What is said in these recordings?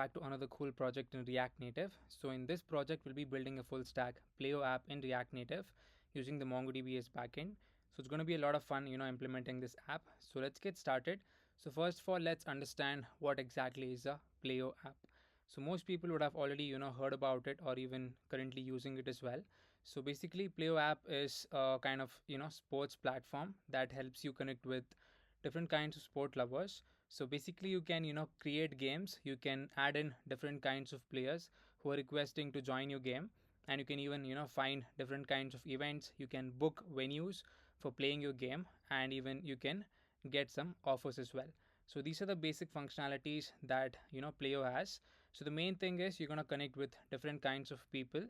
back to another cool project in React Native. So in this project, we'll be building a full stack Playo app in React Native using the MongoDB as backend. So it's going to be a lot of fun, implementing this app. So let's get started. So first of all, let's understand what exactly is a Playo app. So most people would have already, heard about it or even currently using it as well. So basically, Playo app is a kind of, sports platform that helps you connect with different kinds of sport lovers. So basically you can create games, you can add in different kinds of players who are requesting to join your game, and you can even find different kinds of events, you can book venues for playing your game, and even you can get some offers as well. So these are the basic functionalities that Playo has. So the main thing is you're going to connect with different kinds of people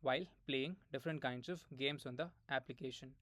while playing different kinds of games on the application.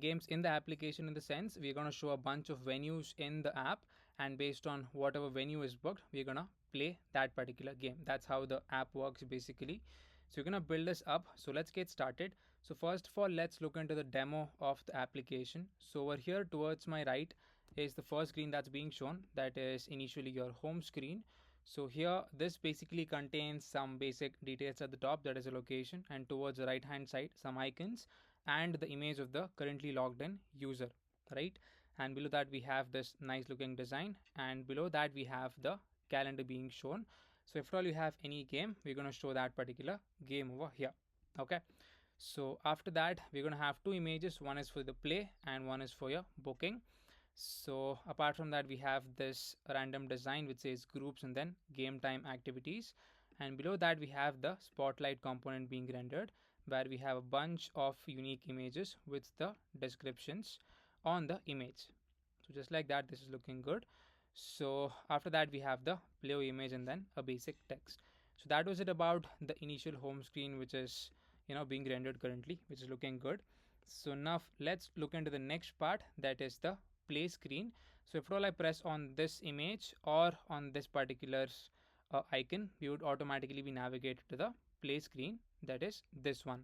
Games in the application, in the sense we're going to show a bunch of venues in the app, and based on whatever venue is booked, we're going to play that particular game. That's how the app works basically. So you're going to build this up. So let's get started. So first of all, let's look into the demo of the application. So over here towards my right is the first screen that's being shown, that is initially your home screen. So here this basically contains some basic details at the top, that is a location, and towards the right hand side some icons and the image of the currently logged in user, right? And below that we have this nice looking design, and below that we have the calendar being shown. So if at all you have any game, we're going to show that particular game over here. Okay, so after that we're going to have two images, one is for the play and one is for your booking. So apart from that, we have this random design which says groups and then game time activities, and below that we have the spotlight component being rendered, where we have a bunch of unique images with the descriptions on the image. So just like that, this is looking good. So after that we have the Playo image and then a basic text. So that was it about the initial home screen, which is being rendered currently, which is looking good. So now let's look into the next part, that is the play screen. So if at all I press on this image or on this particular icon, we would automatically be navigated to the play screen, that is this one.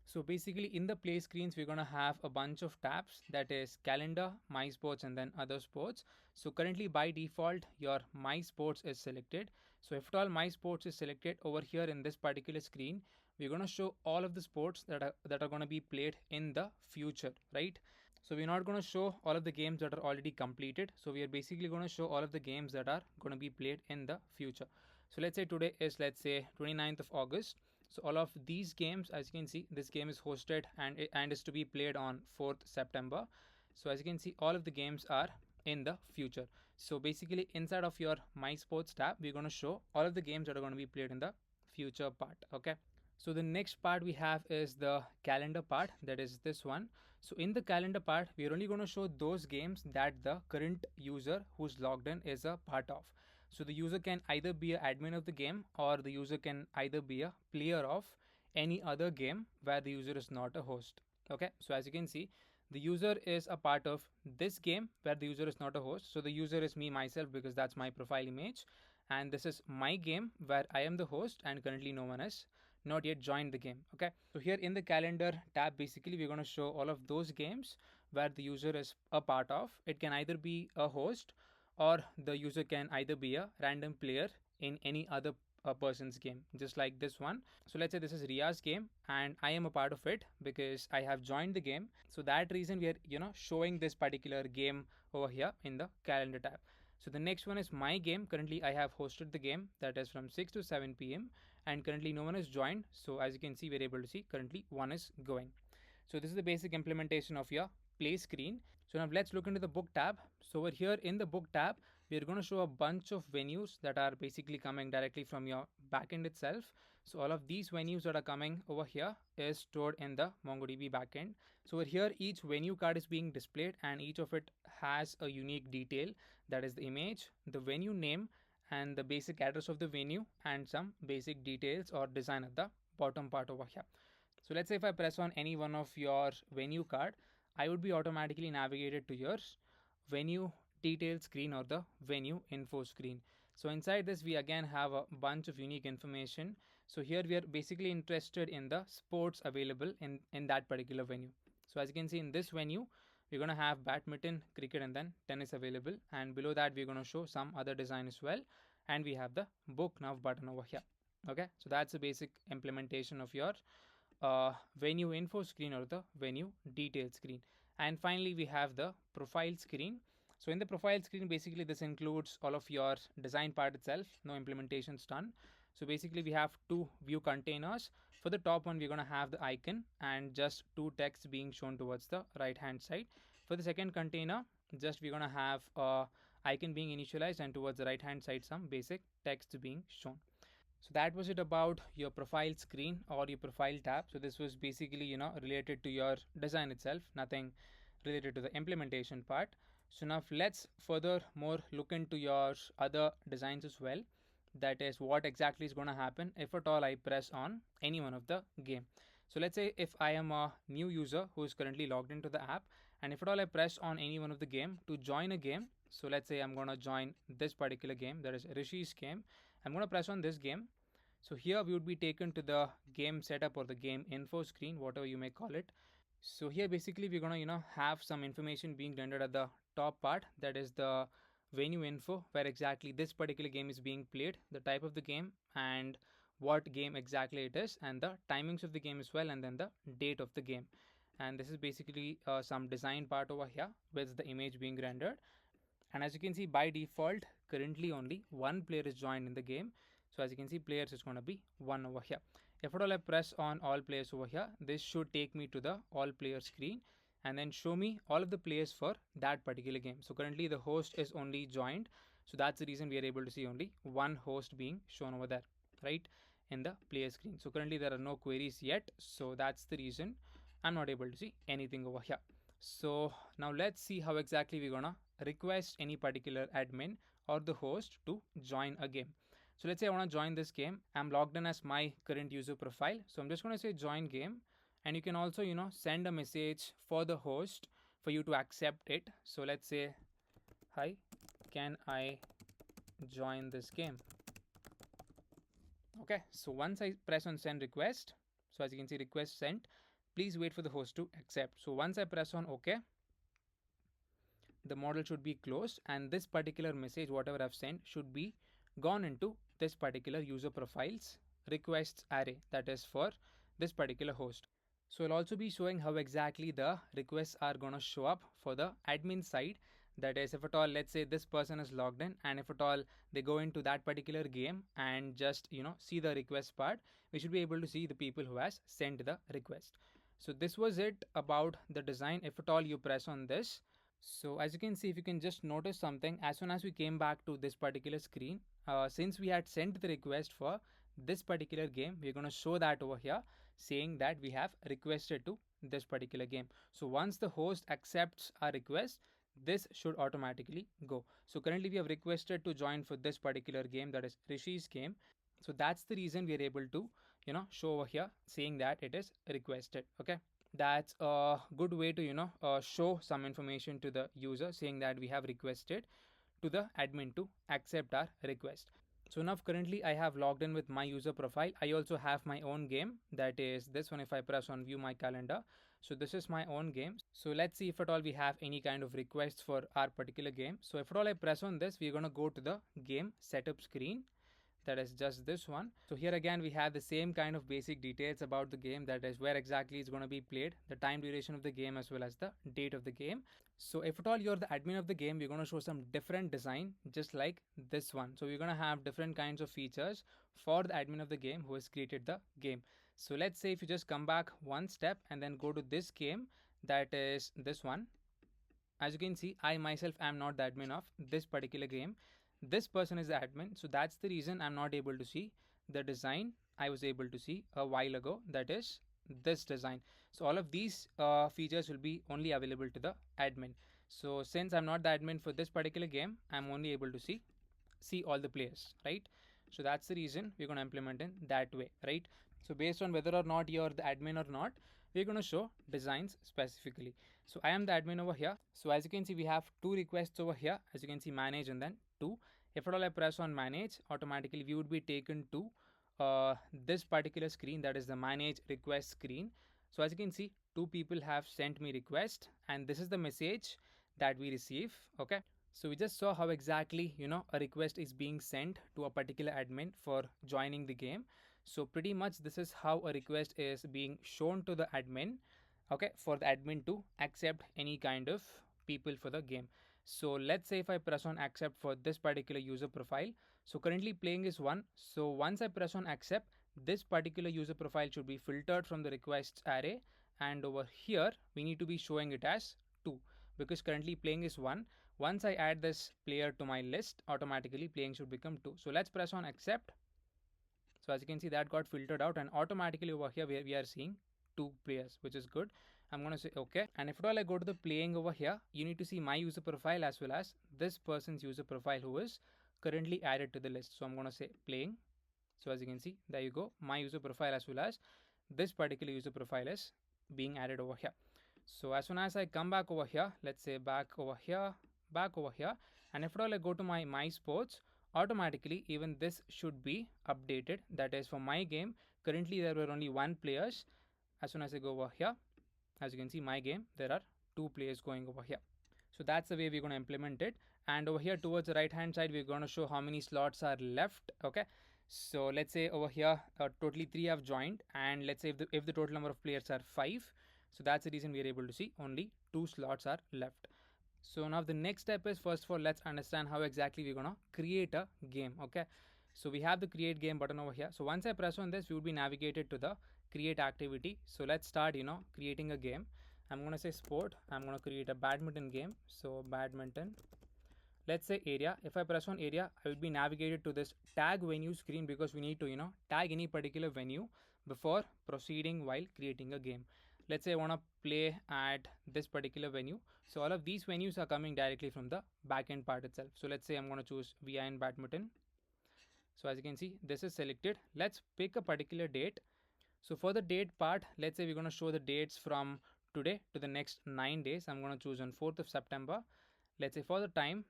So basically in the play screens, we're going to have a bunch of tabs, that is calendar, my sports, and then other sports. So currently by default, your my sports is selected. So if at all my sports is selected, over here in this particular screen, we're going to show all of the sports that are going to be played in the future, right? So we're not going to show all of the games that are already completed. So we are basically going to show all of the games that are going to be played in the future. So let's say today is, let's say, 29th of August. So all of these games, as you can see, this game is hosted and is to be played on 4th September. So as you can see, all of the games are in the future. So basically inside of your My Sports tab, we're going to show all of the games that are going to be played in the future part. Okay. So the next part we have is the calendar part, that is this one. So in the calendar part, we're only going to show those games that the current user who's logged in is a part of. So the user can either be an admin of the game, or the user can either be a player of any other game where the user is not a host. Okay, so as you can see, the user is a part of this game where the user is not a host. So the user is me myself, because that's my profile image, and this is my game where I am the host and currently no one has not yet joined the game. Okay, so here in the calendar tab, basically we're going to show all of those games where the user is a part of. It can either be a host, or the user can either be a random player in any other person's game, just like this one. So let's say this is Ria's game and I am a part of it because I have joined the game. So that reason we are showing this particular game over here in the calendar tab. So the next one is my game. Currently I have hosted the game, that is from 6 to 7 p.m. and currently no one has joined. So as you can see, we're able to see currently one is going. So this is the basic implementation of your play screen. So now let's look into the book tab. So over here in the book tab, we're going to show a bunch of venues that are basically coming directly from your backend itself. So all of these venues that are coming over here is stored in the MongoDB backend. So over here, each venue card is being displayed and each of it has a unique detail, that is the image, the venue name, and the basic address of the venue, and some basic details or design at the bottom part over here. So let's say if I press on any one of your venue card, I would be automatically navigated to your venue detail screen or the venue info screen. So inside this, we again have a bunch of unique information. So here we are basically interested in the sports available in that particular venue. So as you can see in this venue, we're going to have badminton, cricket, and then tennis available. And below that, we're going to show some other design as well. and we have the book now button over here. Okay, so that's the basic implementation of your venue info screen or the venue detail screen. And finally, we have the profile screen. So in the profile screen, basically this includes all of your design part itself, no implementations done. So basically we have two view containers. For the top one, we're going to have the icon and just two text being shown towards the right hand side. For the second container, just we're going to have icon being initialized and towards the right hand side some basic text being shown. So that was it about your profile screen or your profile tab. So this was basically, related to your design itself, nothing related to the implementation part. So now let's further more look into your other designs as well. That is what exactly is going to happen if at all I press on any one of the game. So let's say if I am a new user who is currently logged into the app, and if at all I press on any one of the game to join a game. So let's say I'm going to join this particular game, that is Rishi's game. I'm going to press on this game. So here we would be taken to the game setup or the game info screen, whatever you may call it. So here basically we're going to have some information being rendered at the top part, that is the venue info, where exactly this particular game is being played, the type of the game, and what game exactly it is, and the timings of the game as well, and then the date of the game. And this is basically some design part over here with the image being rendered. And as you can see, by default currently only one player is joined in the game. So as you can see, players is going to be one over here. If at all I press on all players over here, this should take me to the all player screen and then show me all of the players for that particular game. So currently the host is only joined, so that's the reason we are able to see only one host being shown over there, right, in the player screen. So currently there are no queries yet, so that's the reason I'm not able to see anything over here. So now let's see how exactly we're gonna request any particular admin or the host to join a game. So let's say I want to join this game. I'm logged in as my current user profile. So I'm just going to say join game, and you can also send a message for the host for you to accept it. So let's say, hi, can I join this game? Okay, so once I press on send request, so as you can see request sent, please wait for the host to accept. So once I press on OK, the model should be closed, and this particular message whatever I've sent should be gone into this particular user profiles requests array, that is for this particular host. So I'll also be showing how exactly the requests are going to show up for the admin side. That is, if at all let's say this person is logged in, and if at all they go into that particular game and just see the request part, we should be able to see the people who has sent the request. So this was it about the design. If at all you press on this, so as you can see, if you can just notice something, as soon as we came back to this particular screen, since we had sent the request for this particular game, we're going to show that over here saying that we have requested to this particular game. So once the host accepts our request, this should automatically go. So currently we have requested to join for this particular game, that is Rishi's game. So that's the reason we are able to show over here saying that it is requested. Okay, that's a good way to show some information to the user saying that we have requested to the admin to accept our request. So now currently I have logged in with my user profile. I also have my own game, that is this one. If I press on view my calendar, so this is my own game. So let's see if at all we have any kind of requests for our particular game. So if at all I press on this, we're going to go to the game setup screen, that is just this one. So here again we have the same kind of basic details about the game, that is where exactly it's going to be played, the time duration of the game, as well as the date of the game. So if at all you're the admin of the game, we're going to show some different design just like this one. So we're going to have different kinds of features for the admin of the game who has created the game. So let's say if you just come back one step and then go to this game, that is this one. As you can see, I myself am not the admin of this particular game. This person is the admin, so that's the reason I'm not able to see the design I was able to see a while ago, that is this design. So all of these features will be only available to the admin. So since I'm not the admin for this particular game, I'm only able to see all the players, right? So that's the reason we're going to implement in that way, right? So based on whether or not you're the admin or not, we're going to show designs specifically. So I am the admin over here. So as you can see, we have two requests over here. As you can see, manage and then two. If at all I press on manage, automatically we would be taken to this particular screen, that is the manage request screen. So as you can see, two people have sent me request, and this is the message that we receive. Okay, So we just saw how exactly, a request is being sent to a particular admin for joining the game. So pretty much this is how a request is being shown to the admin, okay, for the admin to accept any kind of people for the game. So let's say if I press on accept for this particular user profile, so currently playing is 1. So once I press on accept, this particular user profile should be filtered from the requests array, and over here we need to be showing it as 2 because currently playing is 1. Once I add this player to my list, automatically playing should become 2. So let's press on accept. So as you can see, that got filtered out, and automatically over here we are seeing 2 players, which is good. I'm going to say okay. And if at all I go to the playing over here, you need to see my user profile as well as this person's user profile who is currently added to the list. So I'm going to say playing. So as you can see, there you go, my user profile as well as this particular user profile is being added over here. So as soon as I come back over here, let's say back over here, and if at all I go to my sports, automatically even this should be updated. That is for my game. Currently there were only 1 players. As soon as I go over here, as you can see, my game, there are 2 players going over here. So that's the way we're going to implement it. And over here towards the right hand side, we're going to show how many slots are left. Okay. So let's say over here, totally 3 have joined, and let's say if the total number of players are 5, so that's the reason we are able to see only 2 slots are left. So now the next step is, first of all, let's understand how exactly we're gonna create a game. Okay. So we have the create game button over here. So once I press on this, we would be navigated to the create activity. So let's start, creating a game. I'm gonna say sport. I'm gonna create a badminton game. So badminton. Let's say area. If I press on area, I will be navigated to this tag venue screen because we need to, tag any particular venue before proceeding while creating a game. Let's say I want to play at this particular venue. So all of these venues are coming directly from the backend part itself. So let's say I'm going to choose VIN badminton. So as you can see, this is selected. Let's pick a particular date. So for the date part, let's say we're going to show the dates from today to the next 9 days. I'm going to choose on 4th of September. Let's say for the time,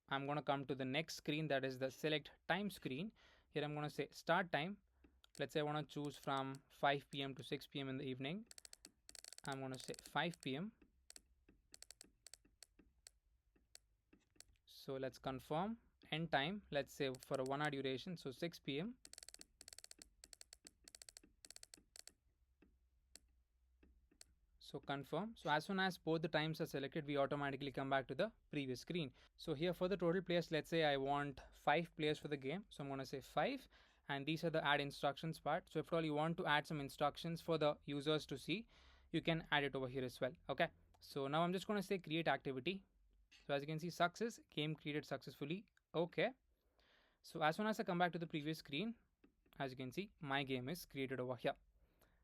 I'm going to come to the next screen, that is the select time screen. Here I'm going to say start time. Let's say I want to choose from 5 p.m. to 6 p.m. in the evening. I'm going to say 5 p.m. So let's confirm. End time, let's say for a 1 hour duration, so 6 p.m. So confirm. So as soon as both the times are selected, we automatically come back to the previous screen. So here for the total players, let's say I want 5 players for the game. So I'm going to say 5, and these are the add instructions part. So if at all you want to add some instructions for the users to see, you can add it over here as well. Okay. So now I'm just going to say create activity. So as you can see, success, game created successfully. Okay. So as soon as I come back to the previous screen, as you can see, my game is created over here.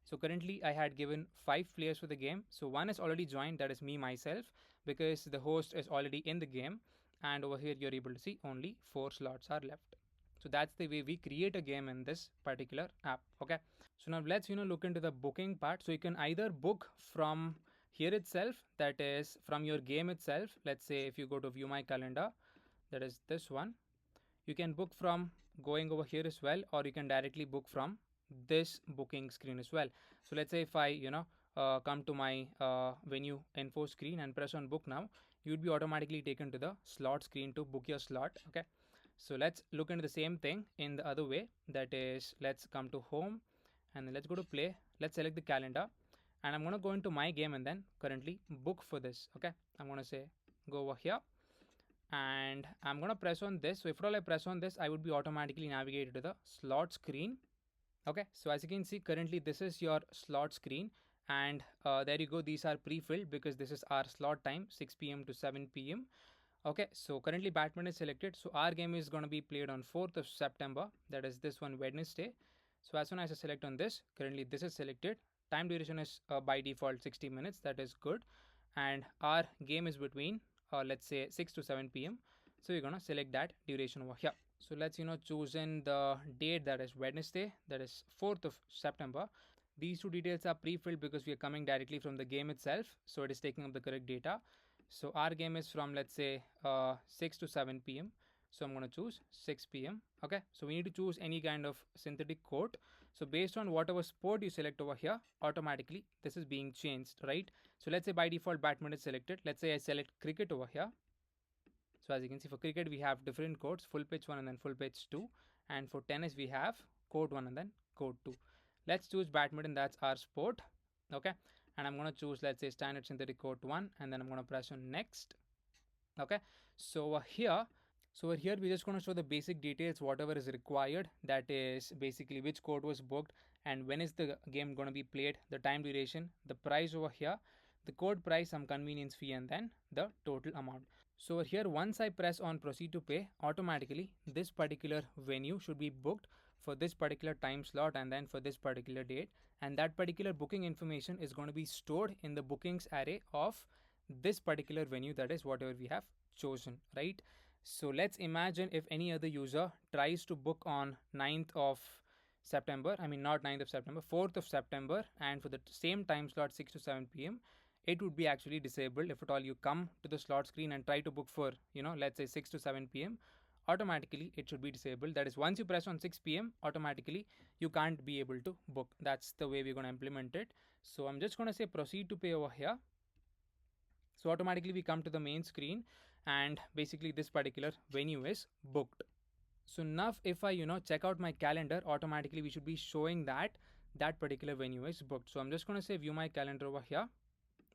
So currently I had given 5 players for the game. So 1 is already joined, that is me myself, because the host is already in the game. And over here you're able to see only 4 slots are left. So that's the way we create a game in this particular app. Okay. So now let's look into the booking part. So you can either book from here itself, that is from your game itself. Let's say if you go to view my calendar, that is this one. You can book from going over here as well, or you can directly book from this booking screen as well. So let's say if I come to my venue info screen and press on book now, you would be automatically taken to the slot screen to book your slot. Okay. So let's look into the same thing in the other way. That is, let's come to home and then let's go to play. Let's select the calendar, and I'm going to go into my game and then currently book for this. Okay. I'm going to say go over here, and I'm going to press on this. So if at all I press on this, I would be automatically navigated to the slot screen. Okay. So as you can see, currently this is your slot screen, and there you go. These are pre-filled because this is our slot time, 6 p.m. to 7 p.m. Okay. So currently Batman is selected. So our game is going to be played on 4th of September. That is this one, Wednesday. So as soon as I select on this, currently this is selected. Time duration is by default 60 minutes. That is good. And our game is between let's say 6 to 7 p.m. So we're going to select that duration over here. So let's choose in the date, that is Wednesday, that is 4th of September. These two details are pre-filled because we are coming directly from the game itself, so it is taking up the correct data. So our game is from, let's say 6 to 7 p.m. So I'm going to choose 6 p.m. Okay. So we need to choose any kind of synthetic code. So based on whatever sport you select over here, automatically this is being changed, right? So let's say by default badminton is selected. Let's say I select cricket over here. So as you can see, for cricket we have different codes, full pitch 1 and then full pitch 2, and for tennis we have code 1 and then code 2. Let's choose badminton, that's our sport. Okay, and I'm going to choose, let's say, standard synthetic code 1, and then I'm going to press on next. Okay, so here we're just going to show the basic details, whatever is required, that is basically which code was booked and when is the game going to be played, the time duration, the price over here, the code price, some convenience fee, and then the total amount. So over here, once I press on proceed to pay, automatically this particular venue should be booked for this particular time slot and then for this particular date, and that particular booking information is going to be stored in the bookings array of this particular venue, that is whatever we have chosen, right? So let's imagine if any other user tries to book on 9th of September, I mean not 9th of September, 4th of September, and for the same time slot 6 to 7 p.m., it would be actually disabled. If at all you come to the slot screen and try to book for, let's say 6 to 7 p.m., automatically it should be disabled. That is, once you press on 6 p.m., automatically you can't be able to book. That's the way we're going to implement it. So I'm just going to say proceed to pay over here. So automatically we come to the main screen, and basically this particular venue is booked. So now if I check out my calendar, automatically we should be showing that that particular venue is booked. So I'm just going to say view my calendar over here.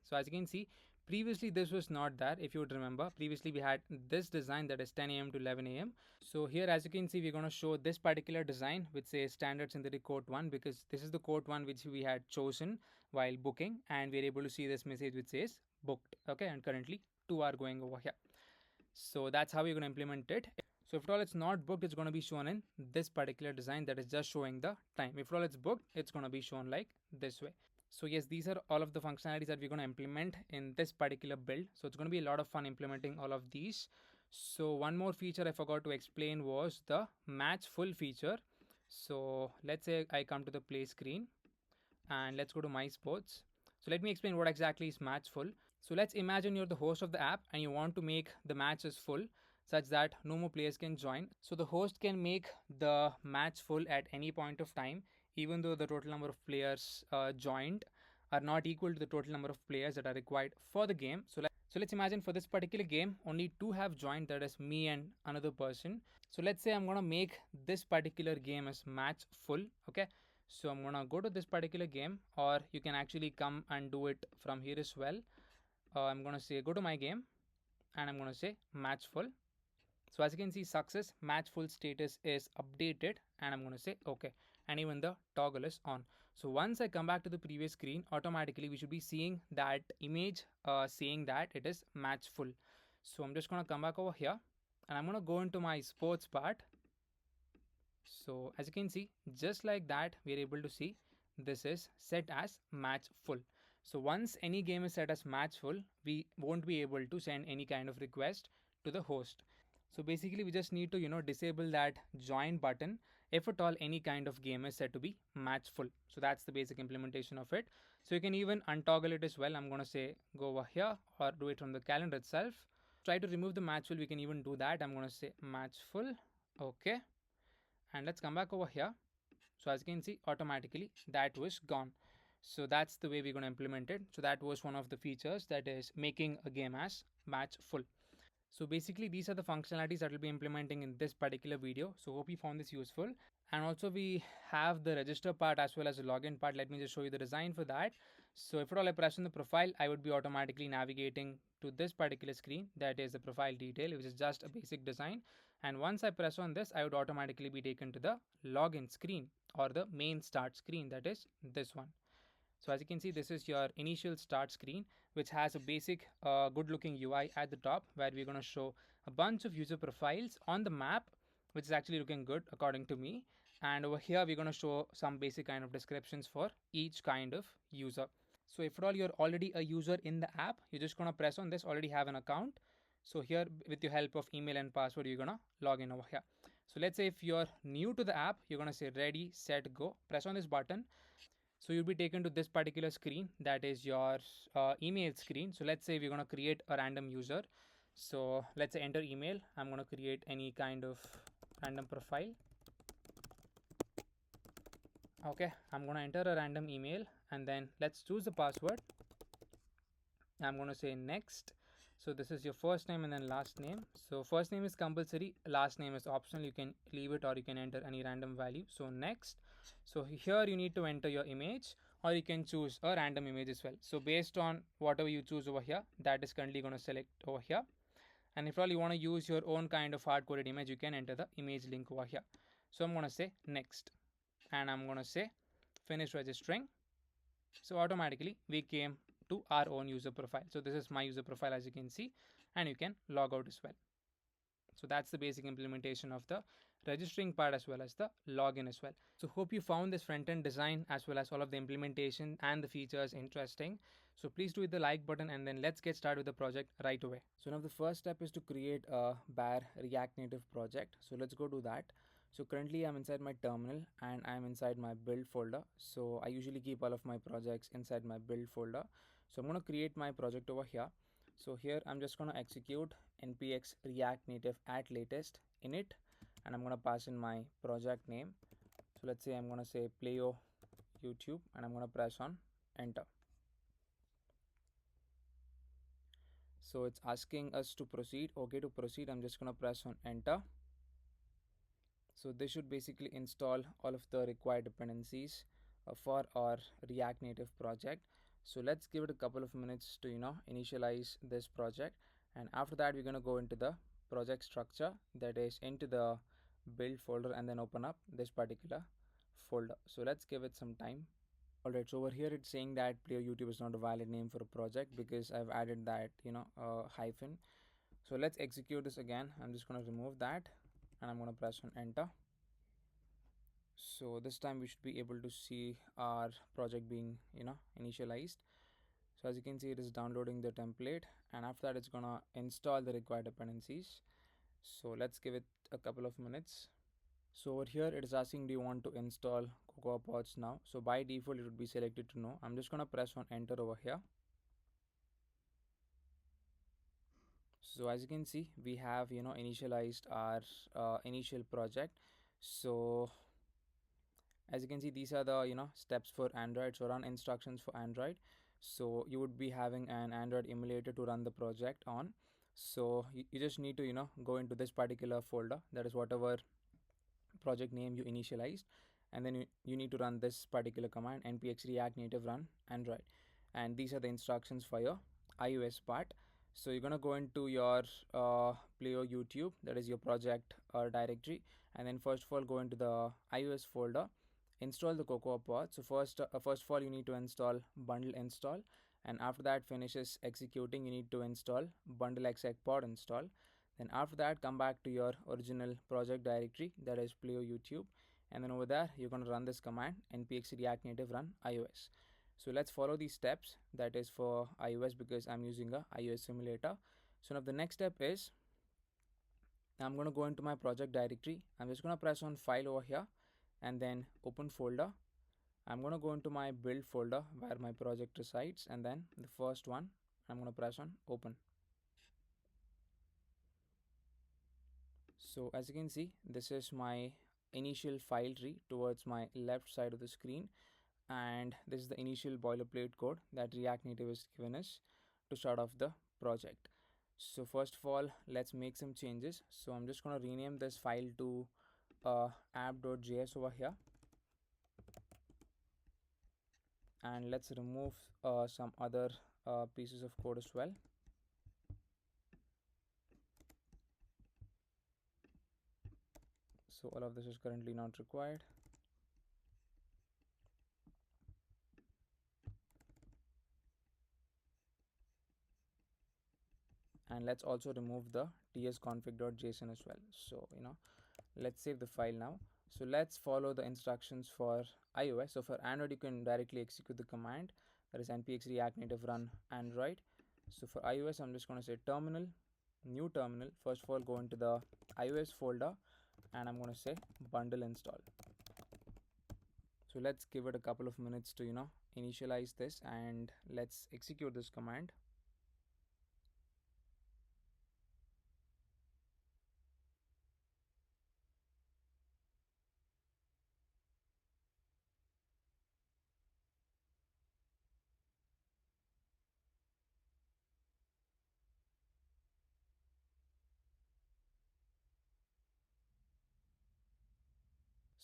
So as you can see, previously this was not there. If you would remember, previously we had this design, that is 10 a.m. to 11 a.m. So here, as you can see, we're going to show this particular design which says standard synthetic code 1, because this is the code 1 which we had chosen while booking, and we're able to see this message which says booked. Okay, and currently 2 are going over here. So that's how we're going to implement it. So if at all it's not booked, it's going to be shown in this particular design, that is just showing the time. If at all it's booked, it's going to be shown like this way. So yes, these are all of the functionalities that we're going to implement in this particular build. So it's going to be a lot of fun implementing all of these. So one more feature I forgot to explain was the match full feature. So let's say I come to the play screen and let's go to my sports. So let me explain what exactly is match full. So let's imagine you're the host of the app and you want to make the matches full such that no more players can join. So the host can make the match full at any point of time, even though the total number of players joined are not equal to the total number of players that are required for the game. So let's imagine for this particular game, only 2 have joined, that is me and another person. So let's say I'm going to make this particular game as match full. Okay. So I'm going to go to this particular game, or you can actually come and do it from here as well. I'm going to say go to my game and I'm going to say match full. So as you can see, success match full status is updated, and I'm going to say okay, and even the toggle is on. So once I come back to the previous screen, automatically we should be seeing that image saying that it is match full. So I'm just going to come back over here and I'm going to go into my sports part. So as you can see, just like that, we are able to see this is set as match full. So once any game is set as match full, we won't be able to send any kind of request to the host. So basically we just need to disable that join button if at all any kind of game is set to be match full. So that's the basic implementation of it. So you can even untoggle it as well. I'm going to say go over here or do it from the calendar itself. Try to remove the match full, we can even do that. I'm going to say match full. Okay, and let's come back over here. So as you can see, automatically that was gone. So that's the way we're going to implement it. So that was one of the features, that is making a game as match full. So basically these are the functionalities that we'll be implementing in this particular video. So hope you found this useful. And also we have the register part as well as the login part. Let me just show you the design for that. So if at all I press on the profile, I would be automatically navigating to this particular screen, that is the profile detail, which is just a basic design. And once I press on this, I would automatically be taken to the login screen or the main start screen, that is this one. So as you can see, this is your initial start screen, which has a basic good looking UI at the top, where we're going to show a bunch of user profiles on the map, which is actually looking good according to me. And over here, we're going to show some basic kind of descriptions for each kind of user. So if at all you're already a user in the app, you're just going to press on this already have an account. So here, with the help of email and password, you're going to log in over here. So let's say if you're new to the app, you're going to say ready, set, go. Press on this button. So you'll be taken to this particular screen, that is your email screen. So let's say we're going to create a random user. So let's say enter email. I'm going to create any kind of random profile. Okay, I'm going to enter a random email and then let's choose the password. I'm going to say next, So this is your first name and then last name. So first name is compulsory, last name is optional. You can leave it or you can enter any random value. So next, so here you need to enter your image, or you can choose a random image as well. So based on whatever you choose over here, that is currently going to select over here. And if all you want to use your own kind of hard-coded image, you can enter the image link over here. So I'm going to say next, and I'm going to say finish registering. So automatically we came to our own user profile. So this is my user profile, as you can see, and you can log out as well. So that's the basic implementation of the registering part as well as the login as well. So hope you found this front end design as well as all of the implementation and the features interesting. So please do hit the like button, and then let's get started with the project right away. So now the first step is to create a bare React Native project. So let's go do that. So currently I'm inside my terminal and I'm inside my build folder. So I usually keep all of my projects inside my build folder. So I'm going to create my project over here. So here I'm just going to execute npx react native at latest init, and I'm going to pass in my project name. So let's say I'm going to say Playo YouTube, and I'm going to press on enter. So it's asking us to proceed. Okay, to proceed I'm just going to press on enter. So this should basically install all of the required dependencies for our React Native project. So let's give it a couple of minutes to initialize this project, and after that we're going to go into the project structure, that is into the build folder, and then open up this particular folder. So let's give it some time. Alright, so over here it's saying that Player YouTube is not a valid name for a project because I've added that hyphen. So let's execute this again. I'm just going to remove that, and I'm going to press on enter. So this time we should be able to see our project being initialized. So as you can see, it is downloading the template, and after that it's gonna install the required dependencies. So let's give it a couple of minutes. So over here it is asking, do you want to install Cocoa Pods now? So by default it would be selected to no. I'm just gonna press on enter over here. So as you can see, we have initialized our initial project. So as you can see, these are the steps for Android. So run instructions for Android. So you would be having an Android emulator to run the project on. So you just need to go into this particular folder, that is whatever project name you initialized, and then you need to run this particular command, npx react native run Android, and these are the instructions for your iOS part. So you're gonna go into your Playo YouTube, that is your project directory, and then first of all go into the iOS folder, install the Cocoa Pod. So first of all you need to install bundle install, and after that finishes executing, you need to install bundle exec pod install. Then after that come back to your original project directory, that is Playo YouTube, and then over there you're going to run this command, npx react native run iOS. So let's follow these steps, that is for iOS because I'm using a iOS simulator. So now the next step is I'm going to go into my project directory. I'm just going to press on file over here and then open folder. I'm going to go into my build folder where my project resides, and then the first one I'm going to press on open. So as you can see, this is my initial file tree towards my left side of the screen, and this is the initial boilerplate code that React Native has given us to start off the project. So first of all, let's make some changes. So I'm just going to rename this file to app.js over here, and let's remove some other pieces of code as well. So all of this is currently not required. And let's also remove the tsconfig.json as well. So let's save the file now. So let's follow the instructions for iOS. So for Android you can directly execute the command, that is npx react native run Android. So for iOS I'm just going to say terminal, new terminal. First of all go into the iOS folder, and I'm going to say bundle install. So let's give it a couple of minutes to initialize this, and let's execute this command.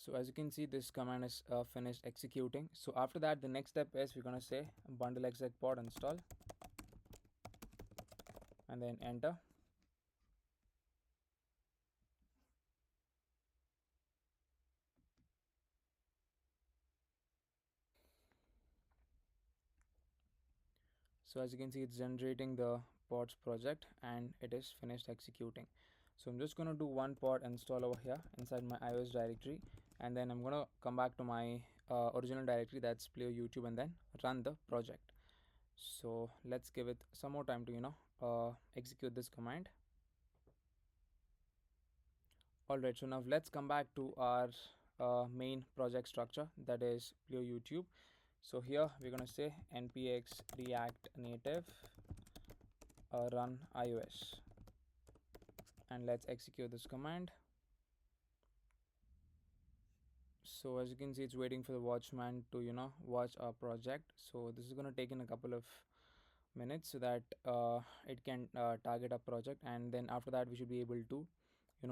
So as you can see, this command is finished executing. So after that, the next step is we're going to say bundle exec pod install and then enter. So as you can see, it's generating the pods project and it is finished executing. So I'm just going to do one pod install over here inside my iOS directory, and then I'm going to come back to my original directory, that's Playo YouTube, and then run the project. So let's give it some more time to execute this command. Alright, so now let's come back to our main project structure, that is Playo YouTube. So here we're going to say npx react native run iOS, and let's execute this command. So as you can see, it's waiting for the watchman to watch our project. So this is going to take in a couple of minutes so that it can target a project, and then after that we should be able to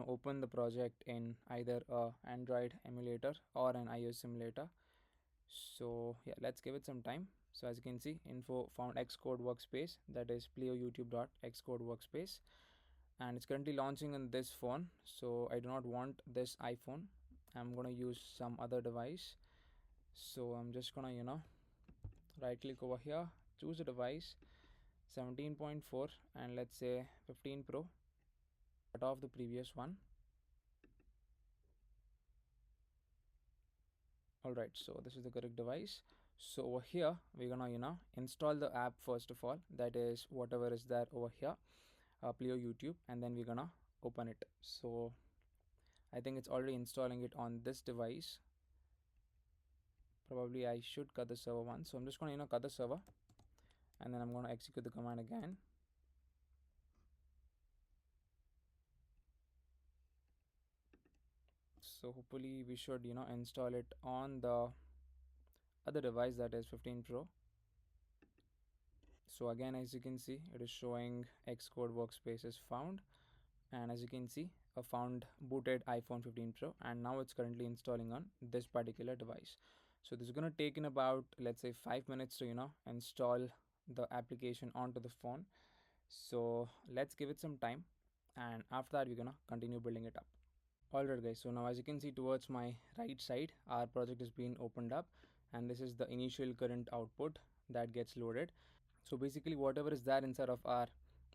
open the project in either a Android emulator or an iOS simulator. So yeah, let's give it some time. So as you can see, info found xcode workspace, that is playoyoutube.xcode workspace, and it's currently launching on this phone. So I do not want this iPhone, I'm gonna use some other device. So I'm just gonna right click over here, choose a device 17.4, and let's say 15 Pro, cut off the previous one. Alright, so this is the correct device. So over here we're gonna install the app first of all, that is whatever is there over here, Playo YouTube, and then we're gonna open it. So I think it's already installing it on this device. Probably I should cut the server once, so I'm just gonna cut the server, and then I'm gonna execute the command again. So hopefully we should install it on the other device, that is 15 Pro. So again, as you can see, it is showing xcode workspace is found, and as you can see, a found booted iPhone 15 Pro, and now it's currently installing on this particular device. So this is going to take in about, let's say, 5 minutes to install the application onto the phone. So let's give it some time, and after that we're gonna continue building it up. Alright guys, so now as you can see towards my right side, our project is being opened up, and this is the initial current output that gets loaded. So basically whatever is there inside of our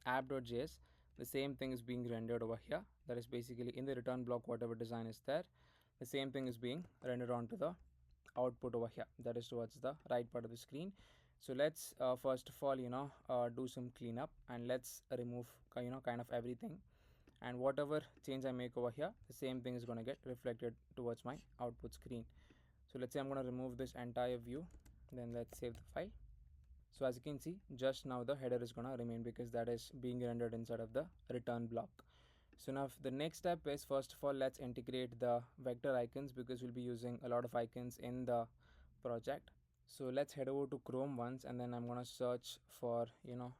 app.js, the same thing is being rendered over here. That is basically in the return block, whatever design is there, the same thing is being rendered onto the output over here, that is towards the right part of the screen. So let's first of all do some cleanup, and let's remove kind of everything, and whatever change I make over here, the same thing is going to get reflected towards my output screen. So let's say I'm going to remove this entire view, then let's save the file. So as you can see, just now the header is going to remain because that is being rendered inside of the return block. So now the next step is, first of all, let's integrate the vector icons, because we'll be using a lot of icons in the project. So let's head over to Chrome once, and then I'm going to search for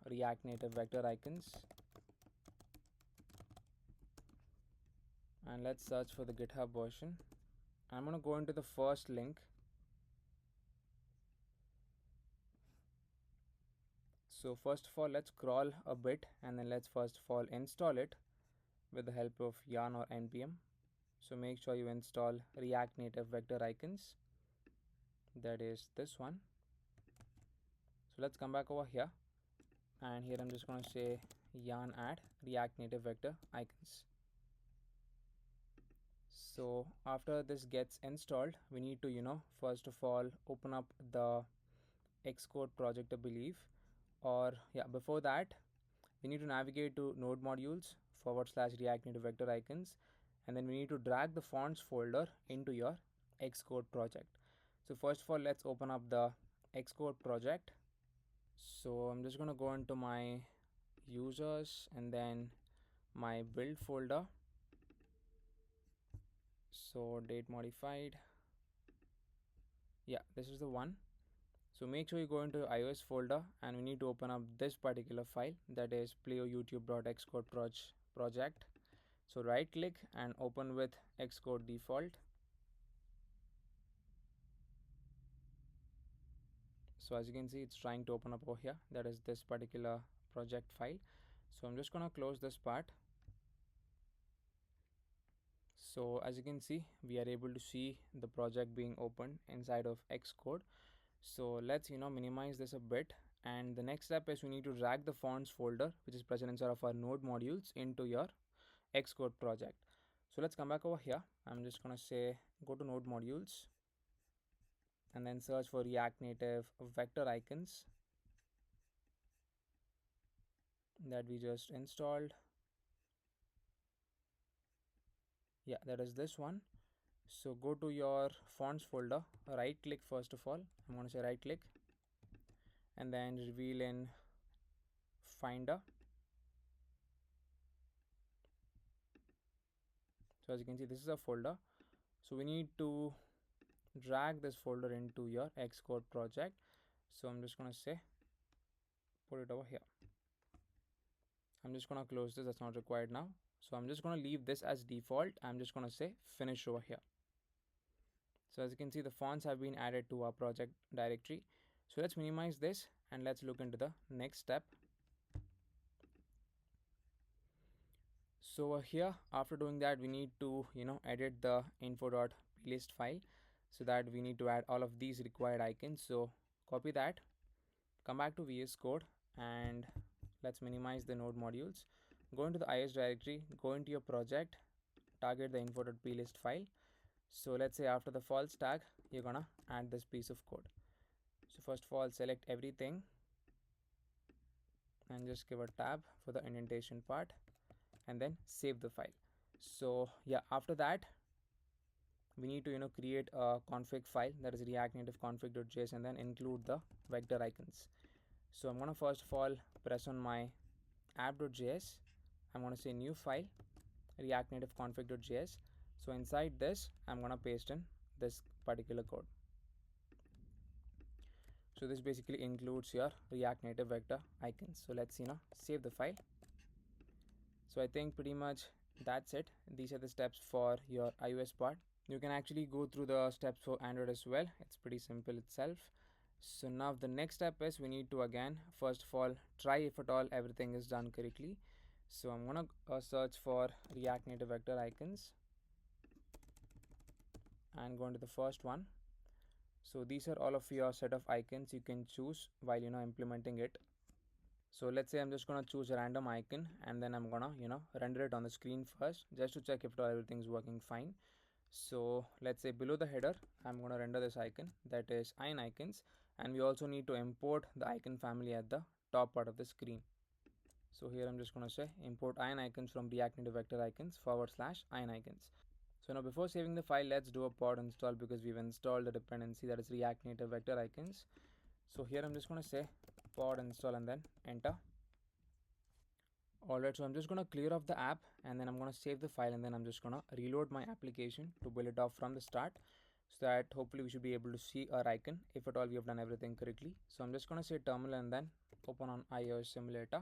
React Native vector icons, and let's search for the GitHub version. I'm going to go into the first link. So first of all, let's scroll a bit, and then let's first of all install it with the help of yarn or npm. So make sure you install React Native vector icons, that is this one. So let's come back over here, and here I'm just going to say yarn add React Native vector icons. So after this gets installed, we need to first of all open up the xcode project, I believe, or yeah, before that we need to navigate to node modules / React Native vector icons, and then we need to drag the fonts folder into your xcode project. So first of all, let's open up the xcode project. So I'm just going to go into my users and then my build folder. So date modified, yeah, this is the one. So make sure you go into iOS folder, and we need to open up this particular file, that is playoyoutube.xcode project. So right click and open with xcode default. So as you can see, it's trying to open up over here. That is this particular project file. So I'm just gonna close this part. So as you can see, we are able to see the project being opened inside of Xcode. So let's minimize this a bit, and the next step is we need to drag the fonts folder which is present inside of our node modules into your Xcode project. So let's come back over here. I'm just gonna say go to node modules and then search for React Native vector icons that we just installed. Yeah, that is this one. So go to your fonts folder, right click first of all. I'm going to say right click and then reveal in Finder. So as you can see, this is a folder. So we need to drag this folder into your Xcode project. So I'm just going to say put it over here. I'm just going to close this, that's not required now. So I'm just going to leave this as default. I'm just going to say finish over here. So as you can see, the fonts have been added to our project directory. So let's minimize this and let's look into the next step. So here, after doing that, we need to edit the info.plist file. So that we need to add all of these required icons. So copy that, come back to VS Code, and let's minimize the node modules. Go into the IS directory, go into your project, target the info.plist file. So let's say after the false tag, you're gonna add this piece of code. So first of all, select everything and just give a tab for the indentation part and then save the file. So yeah, after that we need to create a config file, that is react native config.js, and then include the vector icons. So I'm gonna first of all press on my app.js. I'm gonna say new file, react native config.js. So inside this I'm gonna paste in this particular code. So this basically includes your react native vector icons. So let's save the file. So I think pretty much that's it. These are the steps for your iOS part. You can actually go through the steps for Android as well. It's pretty simple itself. So now the next step is we need to again first of all try if at all everything is done correctly. So I'm gonna search for React Native vector icons and go into the first one. So these are all of your set of icons you can choose while implementing it. So let's say I'm just gonna choose a random icon and then I'm gonna render it on the screen first just to check if everything's working fine. So let's say below the header I'm gonna render this icon, that is iron icons, and we also need to import the icon family at the top part of the screen. So here I'm just gonna say import iron icons from React Native vector icons / iron icons. So now before saving the file, let's do a pod install because we've installed the dependency, that is React Native vector icons. So here I'm just gonna say pod install and then enter. Alright, so I'm just gonna clear off the app and then I'm gonna save the file and then I'm just gonna reload my application to build it off from the start, so that hopefully we should be able to see our icon if at all we have done everything correctly. So I'm just gonna say terminal and then open on iOS simulator.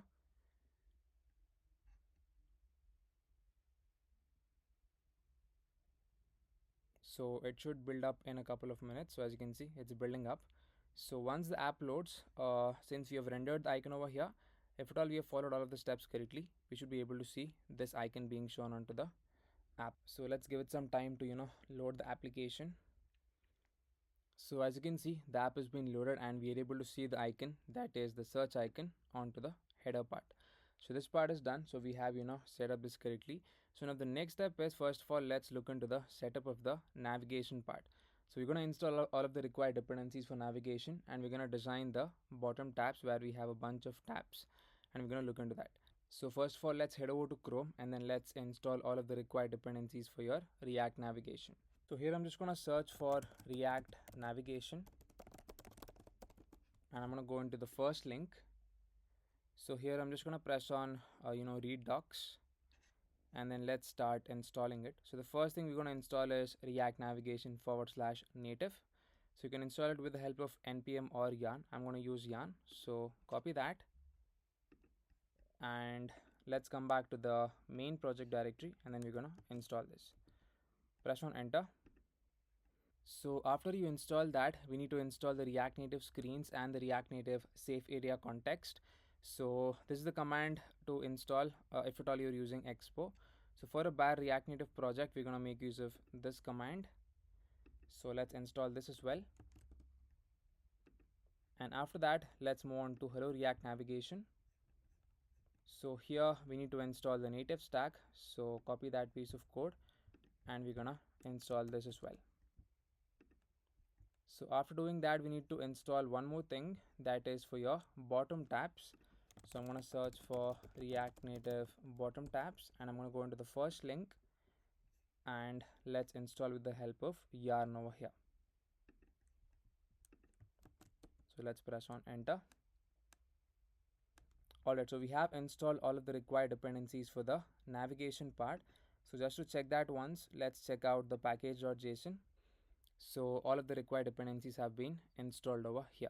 So it should build up in a couple of minutes. So as you can see, it's building up. So once the app loads, since we have rendered the icon over here, if at all we have followed all of the steps correctly, we should be able to see this icon being shown onto the app. So let's give it some time to load the application. So as you can see, the app has been loaded and we are able to see the icon, that is the search icon, onto the header part. So this part is done. So we have set up this correctly. So now the next step is first of all let's look into the setup of the navigation part. So we're going to install all of the required dependencies for navigation and we're going to design the bottom tabs where we have a bunch of tabs, and we're going to look into that. So first of all let's head over to Chrome and then let's install all of the required dependencies for your React navigation. So here I'm just going to search for React navigation and I'm going to go into the first link. So here I'm just going to press on read docs and then let's start installing it. So the first thing we're going to install is React navigation / native. So you can install it with the help of npm or yarn. I'm going to use yarn. So copy that and let's come back to the main project directory and then we're going to install this. Press on enter. So after you install that, we need to install the React Native screens and the React Native safe area context. So this is the command to install if at all you're using Expo. So for a bare React Native project, we're going to make use of this command. So let's install this as well. And after that, let's move on to Hello React Navigation. So here we need to install the native stack. So copy that piece of code and we're gonna install this as well. So after doing that, we need to install one more thing, that is for your bottom tabs. So I'm gonna search for React Native bottom tabs and I'm gonna go into the first link and let's install with the help of yarn over here. So let's press on enter. Alright, so we have installed all of the required dependencies for the navigation part. So just to check that once, let's check out the package.json. So all of the required dependencies have been installed over here.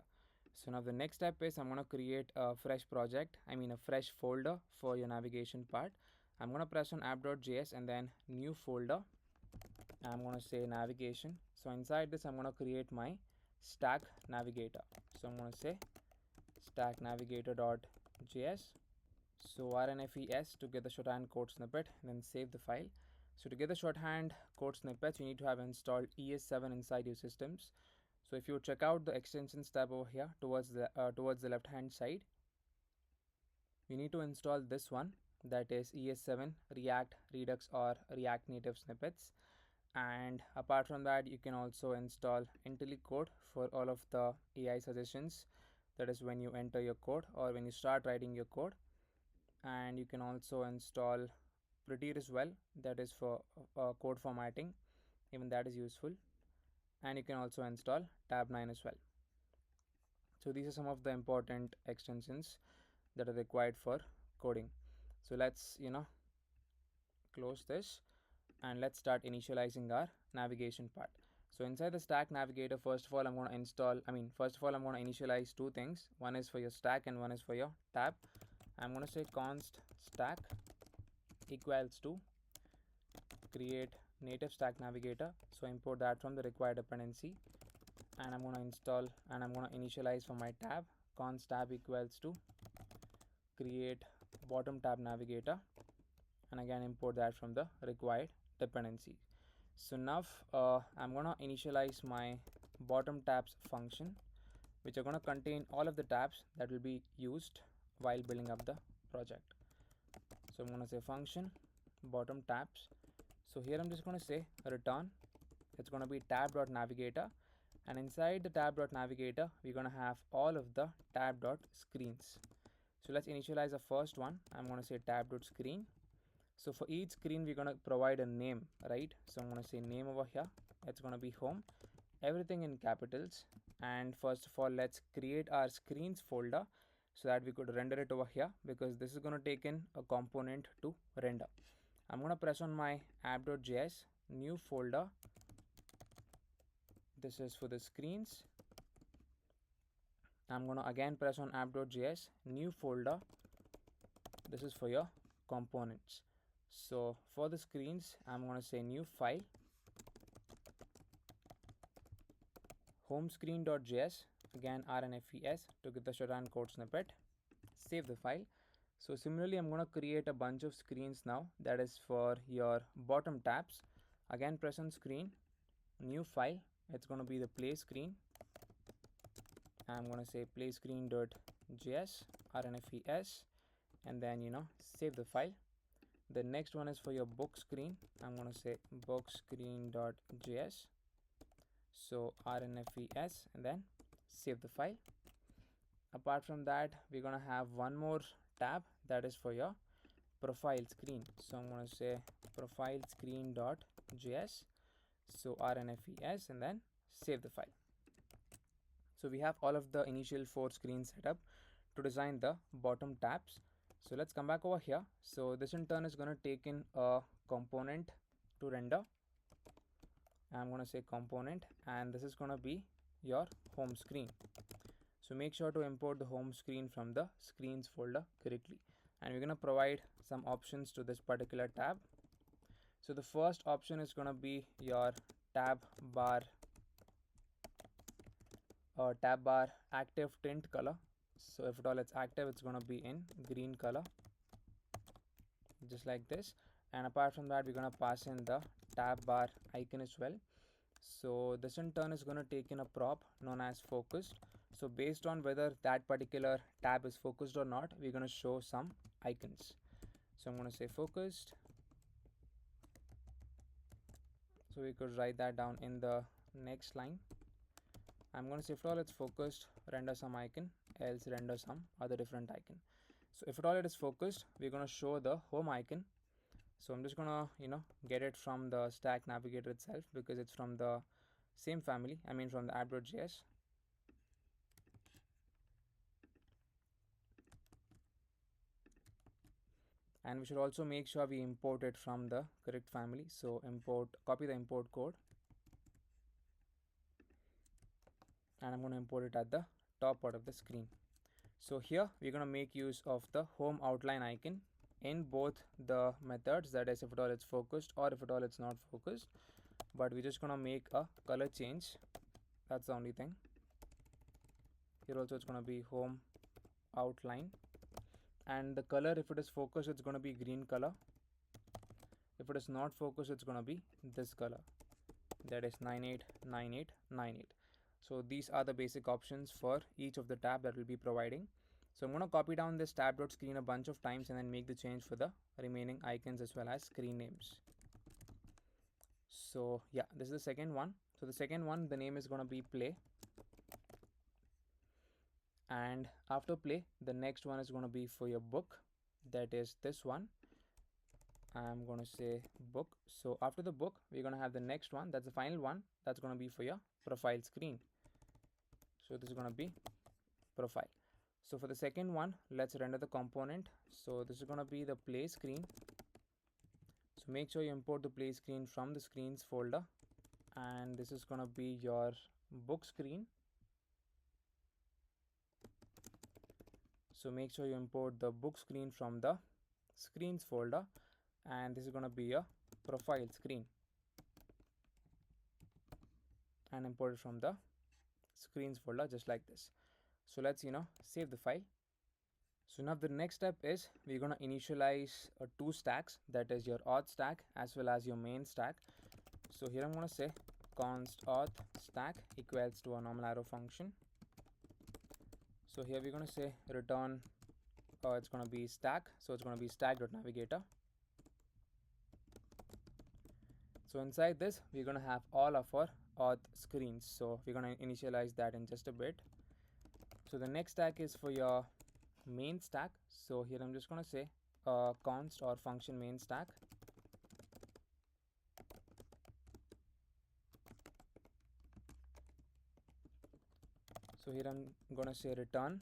So now the next step is I'm going to create a fresh project, a fresh folder for your navigation part. I'm going to press on app.js and then new folder. I'm going to say navigation. So inside this, I'm going to create my stack navigator. So I'm going to say stack navigator.js. So rnfes to get the shorthand code snippet, then save the file. So to get the shorthand code snippets, you need to have installed ES7 inside your systems. So if you check out the extensions tab over here towards the left hand side, you need to install this one, that is ES7 React Redux or React Native snippets. And apart from that, you can also install IntelliCode for all of the AI suggestions, that is when you enter your code or when you start writing your code. And you can also install Prettier as well, that is for code formatting, even that is useful. And you can also install tab9 as well. So these are some of the important extensions that are required for coding. So let's close this and let's start initializing our navigation part. So inside the stack navigator, first of all I'm going to initialize two things. One is for your stack and one is for your tab. I'm going to say const stack equals to create native stack navigator. So import that from the required dependency, and I'm going to initialize for my tab. Const tab equals to create bottom tab navigator, and again import that from the required dependency. So now I'm going to initialize my bottom tabs function, which are going to contain all of the tabs that will be used while building up the project. So I'm going to say function bottom tabs. So here I'm just going to say return. It's going to be tab.navigator, and inside the tab.navigator we're going to have all of the tab.screens. So let's initialize the first one. I'm going to say tab.screen. So for each screen we're going to provide a name, right? So I'm going to say name over here. It's going to be home, everything in capitals. And first of all, let's create our screens folder so that we could render it over here, because this is going to take in a component to render. I'm going to press on my app.js, new folder. This is for the screens. I'm going to again press on app.js, new folder. This is for your components. So for the screens, I'm going to say new file, home screen.js, again rnfes to get the shorthand code snippet, save the file. So similarly, I'm going to create a bunch of screens now, that is for your bottom tabs. Again press on screen, new file, it's going to be the play screen. I'm going to say play screen.js rnfes, and then save the file. The next one is for your book screen. I'm going to say book screen.js, so rnfes, and then save the file. Apart from that, we're going to have one more tab, that is for your profile screen. So I'm going to say profile screen.js, so rnfes, and then save the file. So we have all of the initial 4 screens set up to design the bottom tabs. So let's come back over here. So this in turn is going to take in a component to render. I'm going to say component, and this is going to be your home screen. So make sure to import the home screen from the screens folder correctly. And we're going to provide some options to this particular tab. So the first option is going to be your tab bar tab bar active tint color. So if at all it's active, it's going to be in green color, just like this. And apart from that, we're going to pass in the tab bar icon as well. So this in turn is going to take in a prop known as focused. So based on whether that particular tab is focused or not, we're going to show some icons. So I'm going to say focused. So we could write that down in the next line. I'm going to say if at all it's focused, render some icon, else render some other different icon. So if at all it is focused, we're going to show the home icon. So I'm just going to get it from the Stack Navigator itself, because it's from the same family, I mean from the app.js. And we should also make sure we import it from the correct family. So copy the import code, and I'm going to import it at the top part of the screen. So here we're going to make use of the home outline icon in both the methods, that is if at all it's focused or if at all it's not focused. But we're just going to make a color change. That's the only thing. Here also it's going to be home outline, and the color, if it is focused, it's going to be green color. If it is not focused, it's going to be this color, that is 989898. So these are the basic options for each of the tab that we'll be providing. So I'm going to copy down this tab.screen a bunch of times and then make the change for the remaining icons as well as screen names. So yeah, this is the second one. So the second one, the name is going to be play, and after play, the next one is going to be for your book, that is this one. I'm going to say book. So after the book, we're going to have the next one, that's the final one, that's going to be for your profile screen. So this is going to be profile. So for the second one, let's render the component. So this is going to be the play screen. So make sure you import the play screen from the screens folder, and this is going to be your book screen. So make sure you import the book screen from the screens folder, and this is going to be your profile screen, and import it from the screens folder just like this. So let's save the file. So now the next step is we're going to initialize two stacks, that is your auth stack as well as your main stack. So here I'm going to say const auth stack equals to a normal arrow function. So here we're going to say return, it's going to be stack, so it's going to be stack.navigator. So inside this, we're going to have all of our auth screens. So we're going to initialize that in just a bit. So the next stack is for your main stack. So here I'm just going to say const or function main stack. So here I'm going to say return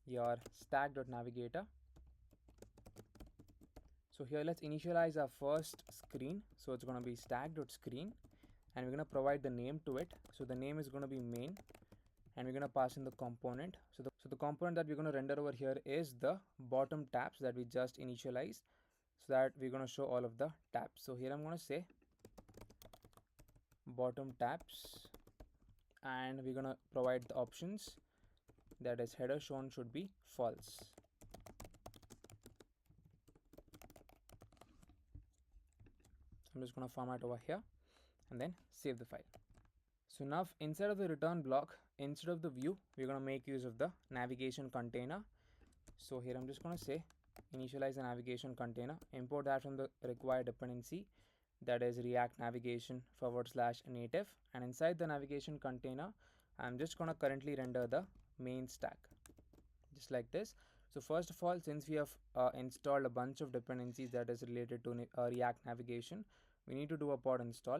your stack.navigator. So here let's initialize our first screen. So it's going to be stack.screen, and we're going to provide the name to it. So the name is going to be main, and we're going to pass in the component. So the component that we're going to render over here is the bottom tabs that we just initialized, so that we're going to show all of the tabs. So here I'm going to say bottom tabs, and we're going to provide the options, that is header shown should be false. I'm just going to format over here and then save the file. So now inside of the return block, instead of the view, we're going to make use of the navigation container. So here I'm just going to say initialize the navigation container, import that from the required dependency, that is React navigation / native, and inside the navigation container, I'm just going to currently render the main stack just like this. So first of all, since we have installed a bunch of dependencies that is related to React navigation, we need to do a pod install.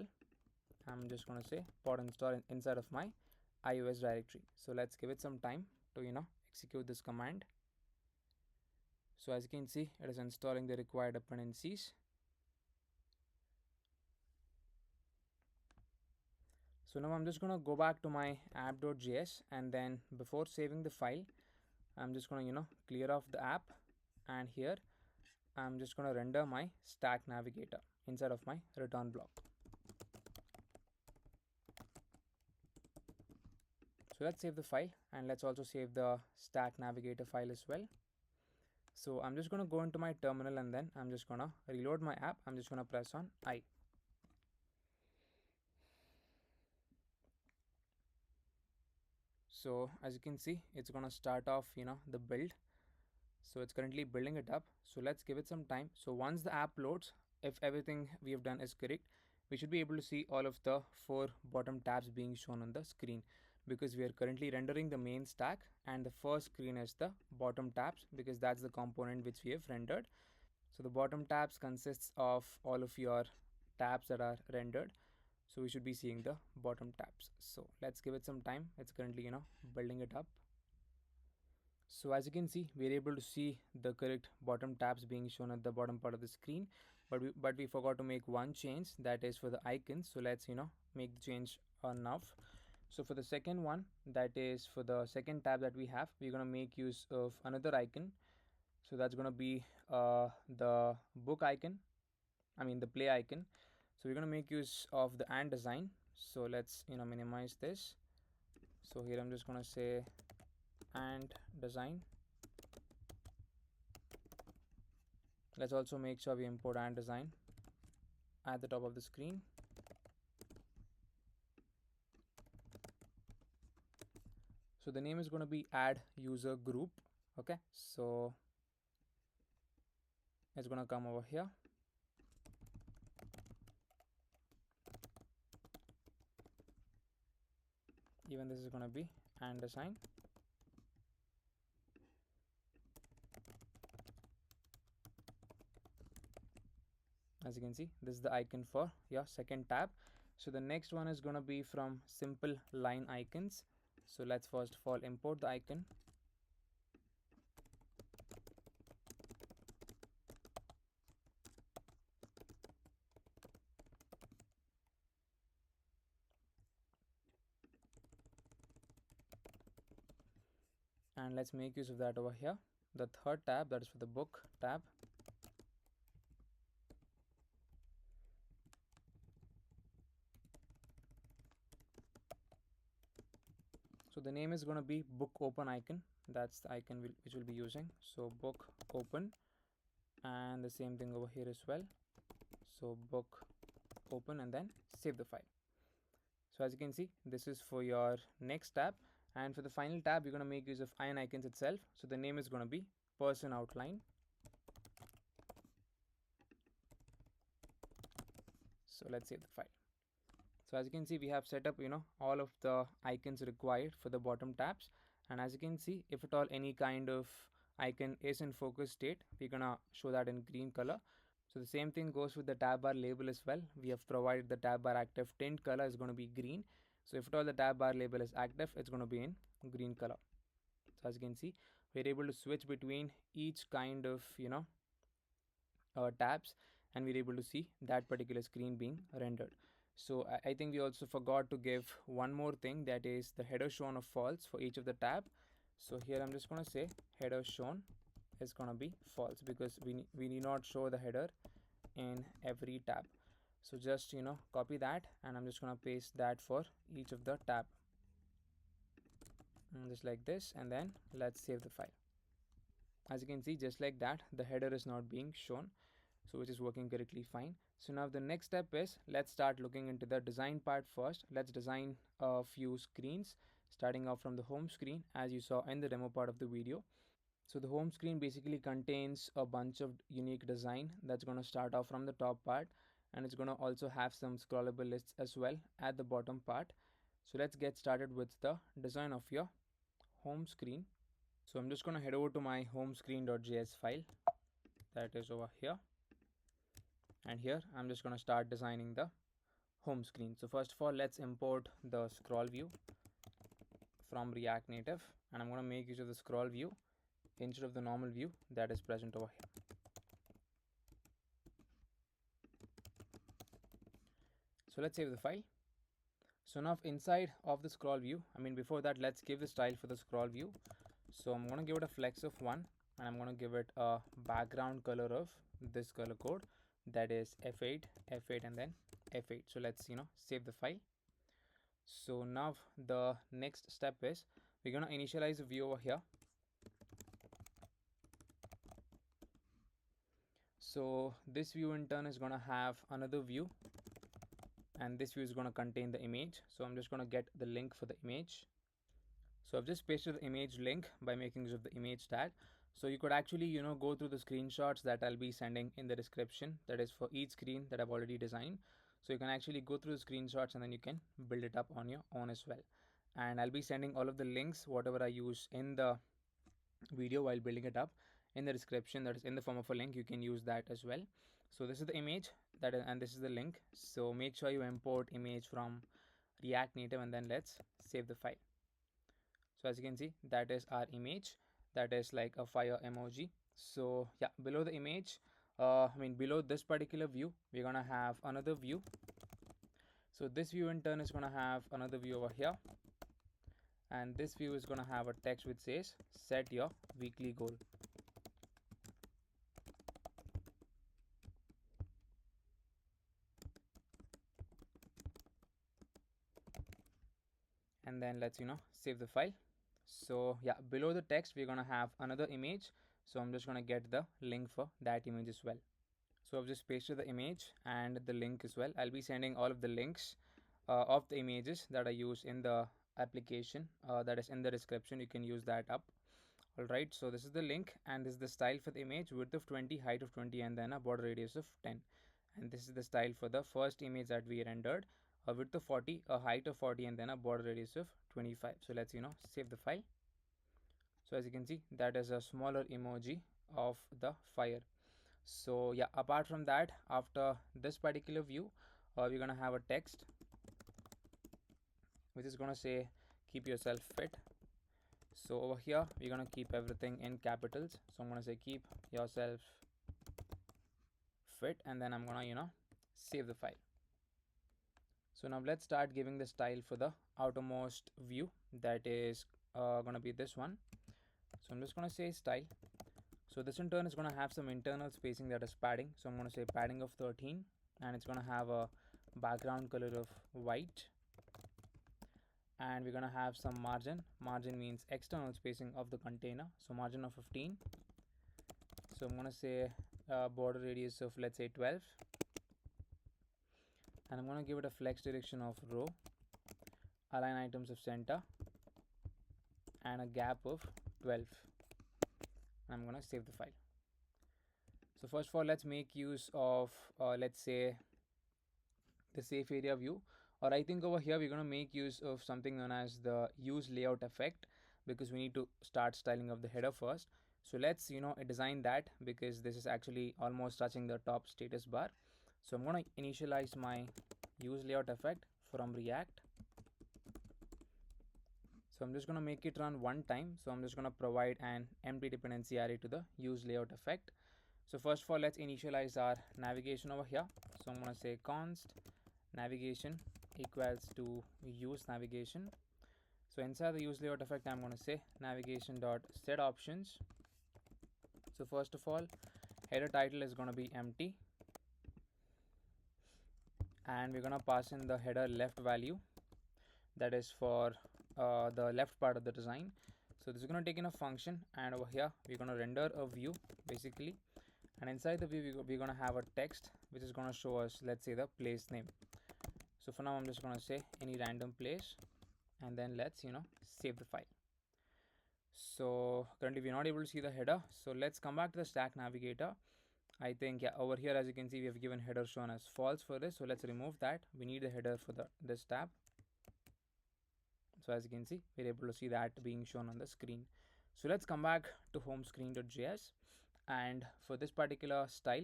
I'm just going to say pod install inside of my iOS directory. So let's give it some time to execute this command. So as you can see, it is installing the required dependencies. So now I'm just going to go back to my app.js, and then before saving the file, I'm just going to clear off the app, and here I'm just going to render my stack navigator inside of my return block. So let's save the file, and let's also save the stack navigator file as well. So I'm just going to go into my terminal, and then I'm just going to reload my app. I'm just going to press on I. So as you can see, it's going to start off, the build. So it's currently building it up. So let's give it some time. So once the app loads, if everything we have done is correct, we should be able to see all of the 4 bottom tabs being shown on the screen, because we are currently rendering the main stack, and the first screen is the bottom tabs because that's the component which we have rendered. So the bottom tabs consists of all of your tabs that are rendered. So we should be seeing the bottom tabs. So let's give it some time. It's currently, building it up. So as you can see, we're able to see the correct bottom tabs being shown at the bottom part of the screen, but we forgot to make one change, that is for the icons. So let's make the change now. So for the second one, that is for the second tab that we have, we're gonna make use of another icon. So that's gonna be the book icon. I mean the play icon. So we're gonna make use of the and design. So let's minimize this. So here I'm just gonna say and design. Let's also make sure we import and design at the top of the screen. So the name is going to be add user group. Okay, so it's going to come over here. Even this is going to be and design. As you can see, this is the icon for your second tab. So the next one is going to be from simple line icons. So let's first of all import the icon. And let's make use of that over here. The third tab, that is for the book tab. So the name is going to be book open icon. That's the icon which we'll be using. So book open, and the same thing over here as well. So book open, and then save the file. So as you can see, this is for your next tab, and for the final tab you're going to make use of iron icons itself. So the name is going to be person outline. So let's save the file. So as you can see, we have set up all of the icons required for the bottom tabs, and as you can see, if at all any kind of icon is in focus state, we're gonna show that in green color. So the same thing goes with the tab bar label as well. We have provided the tab bar active tint color is going to be green. So if at all the tab bar label is active, it's going to be in green color. So as you can see, we're able to switch between each kind of tabs, and we're able to see that particular screen being rendered. So I think we also forgot to give one more thing, that is the header shown of false for each of the tab. So here I'm just going to say header shown is going to be false, because we need not show the header in every tab. So just copy that, and I'm just going to paste that for each of the tab, just like this, and then let's save the file. As you can see, just like that, the header is not being shown, so which is working correctly fine. So now the next step is, let's start looking into the design part first. Let's design a few screens, starting off from the home screen as you saw in the demo part of the video. So the home screen basically contains a bunch of unique design that's going to start off from the top part, and it's going to also have some scrollable lists as well at the bottom part. So let's get started with the design of your home screen. So I'm just going to head over to my home screen.js file, that is over here, and here I'm just going to start designing the home screen. So first of all, let's import the scroll view from React Native, and I'm going to make use of the scroll view instead of the normal view that is present over here. So let's save the file. So now inside of the scroll view, before that, let's give the style for the scroll view. So I'm going to give it a flex of 1, and I'm going to give it a background color of this color code, that is F8, F8, and then F8. So let's save the file. So now the next step is we're going to initialize a view over here. So this view in turn is going to have another view, and this view is going to contain the image. So I'm just going to get the link for the image. So I've just pasted the image link by making use of the image tag. So you could actually, go through the screenshots that I'll be sending in the description, that is for each screen that I've already designed. So you can actually go through the screenshots and then you can build it up on your own as well. And I'll be sending all of the links, whatever I use in the video while building it up, in the description, that is in the form of a link. You can use that as well. So this is the image and this is the link. So make sure you import image from React Native and then let's save the file. So as you can see, that is our image, that is like a fire emoji. So yeah, below the image, below this particular view, we're gonna have another view. So this view in turn is gonna have another view over here, and this view is gonna have a text which says set your weekly goal. And then let's save the file. So yeah, below the text we're gonna have another image. So I'm just gonna get the link for that image as well. So I've just pasted the image and the link as well. I'll be sending all of the links of the images that I use in the application, that is in the description. You can use that up. Alright, so this is the link and this is the style for the image: width of 20, height of 20, and then a border radius of 10. And this is the style for the first image that we rendered: a width of 40, a height of 40, and then a border radius of 25. So let's save the file. So as you can see, that is a smaller emoji of the fire. So yeah, apart from that, after this particular view, we're gonna have a text which is gonna say keep yourself fit. So over here we're gonna keep everything in capitals. So I'm gonna say keep yourself fit, and then I'm gonna save the file. So now let's start giving the style for the outermost view, that is gonna be this one. So I'm just gonna say style. So this in turn is going to have some internal spacing, that is padding. So I'm going to say padding of 13, and it's going to have a background color of white, and we're going to have some margin. Margin means external spacing of the container, so margin of 15. So I'm going to say border radius of, let's say, 12, and I'm going to give it a flex direction of row, align items of center, and a gap of 12. And I'm going to save the file. So first of all, let's make use of let's say the safe area view, or I think over here we're going to make use of something known as the use layout effect, because we need to start styling of the header first. So let's design that, because this is actually almost touching the top status bar. So I'm going to initialize my use layout effect from React. So I'm just going to make it run one time. So I'm just going to provide an empty dependency array to the use layout effect. So first of all, let's initialize our navigation over here. So I'm going to say const navigation equals to use navigation. So inside the use layout effect, I'm going to say navigation dot set options. So first of all, header title is going to be empty, and we're going to pass in the header left value, that is for the left part of the design. So this is going to take in a function, and over here we're going to render a view basically, and inside the view we're going to have a text which is going to show us, let's say, the place name. So for now I'm just going to say any random place, and then let's save the file. So currently we're not able to see the header, so let's come back to the stack navigator. I think, yeah, over here as you can see we have given header shown as false for this, so let's remove that. We need the header for this tab. So as you can see, we're able to see that being shown on the screen. So let's come back to home screen.js, and for this particular style,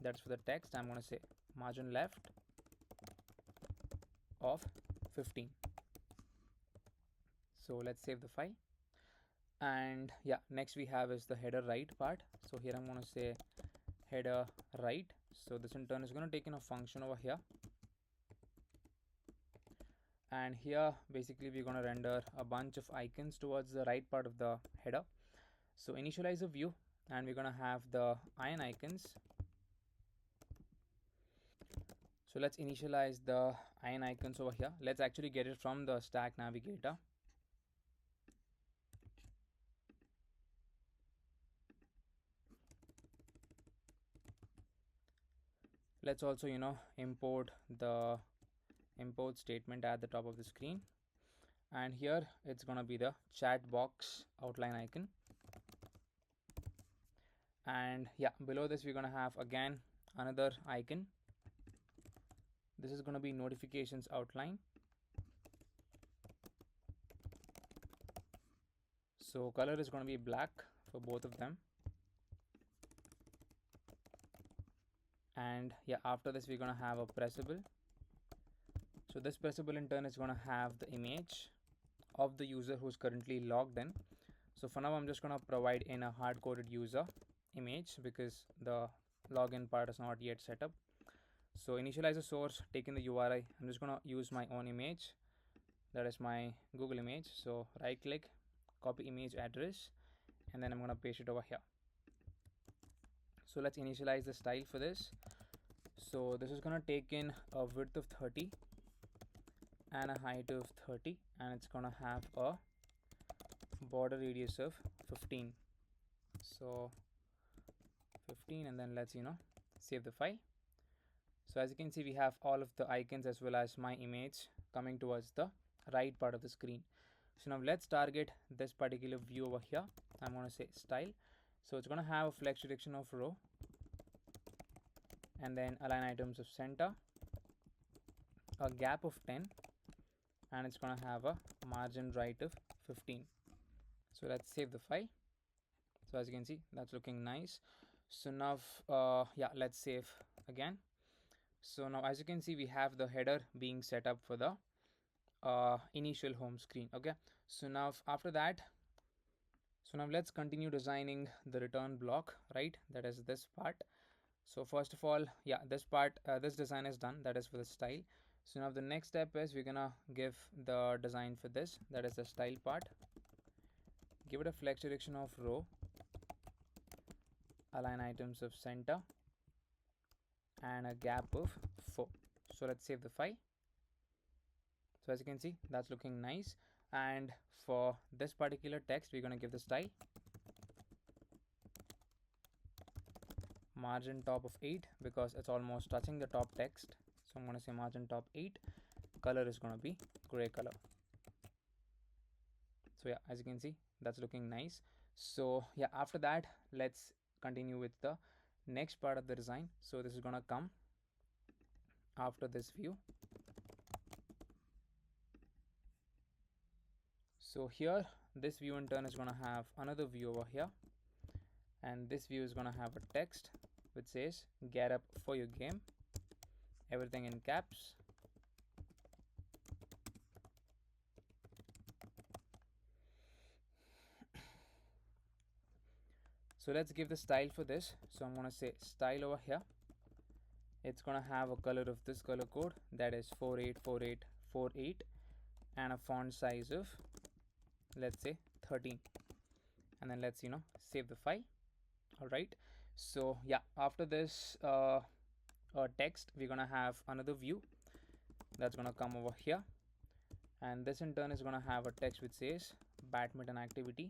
that's for the text, I'm going to say margin left of 15. So let's save the file. And yeah, next we have is the header right part. So here I'm going to say header right. So this in turn is going to take in a function over here, and here basically we're going to render a bunch of icons towards the right part of the header. So initialize a view, and we're going to have the iron icons. So let's initialize the iron icons over here. Let's actually get it from the stack navigator. Let's also import the import statement at the top of the screen, and here it's gonna be the chat box outline icon. And yeah, below this we're gonna have again another icon. This is gonna be notifications outline. So color is gonna be black for both of them. And yeah, after this we're gonna have a pressable. So this pressable in turn is gonna have the image of the user who's currently logged in. So for now I'm just gonna provide in a hard-coded user image because the login part is not yet set up. So initialize a source, taking the URI. I'm just gonna use my own image, that is my Google image. So right click, copy image address, and then I'm gonna paste it over here. So let's initialize the style for this. So this is gonna take in a width of 30 and a height of 30, and it's gonna have a border radius of 15. So 15, and then let's save the file. So as you can see, we have all of the icons as well as my image coming towards the right part of the screen. So now let's target this particular view over here. I'm going to say style. So it's going to have a flex direction of row, and then align items of center, a gap of 10, and it's going to have a margin right of 15. So let's save the file. So as you can see, that's looking nice. So now yeah, let's save again. So now as you can see, we have the header being set up for the initial home screen. Okay, so now after that, so now let's continue designing the return block, right? That is this part. So first of all, yeah, this part, this design is done, that is for the style. So now the next step is we're gonna give the design for this, that is the style part. Give it a flex direction of row, align items of center, and a gap of 4. So let's save the file. So as you can see, that's looking nice. And for this particular text, we're going to give the style margin top of 8 because it's almost touching the top text. So I'm going to say margin top 8. Color is going to be gray color. So yeah, as you can see, that's looking nice. So yeah, after that, let's continue with the next part of the design. So this is going to come after this view. So here, this view in turn is going to have another view over here, and this view is going to have a text which says get up for your game, everything in caps. So let's give the style for this. So I'm going to say style over here. It's going to have a color of this color code, that is 484848, and a font size of, let's say, 13. And then let's save the file. All right, so yeah, after this text, we're gonna have another view that's gonna come over here, and this in turn is gonna have a text which says badminton activity.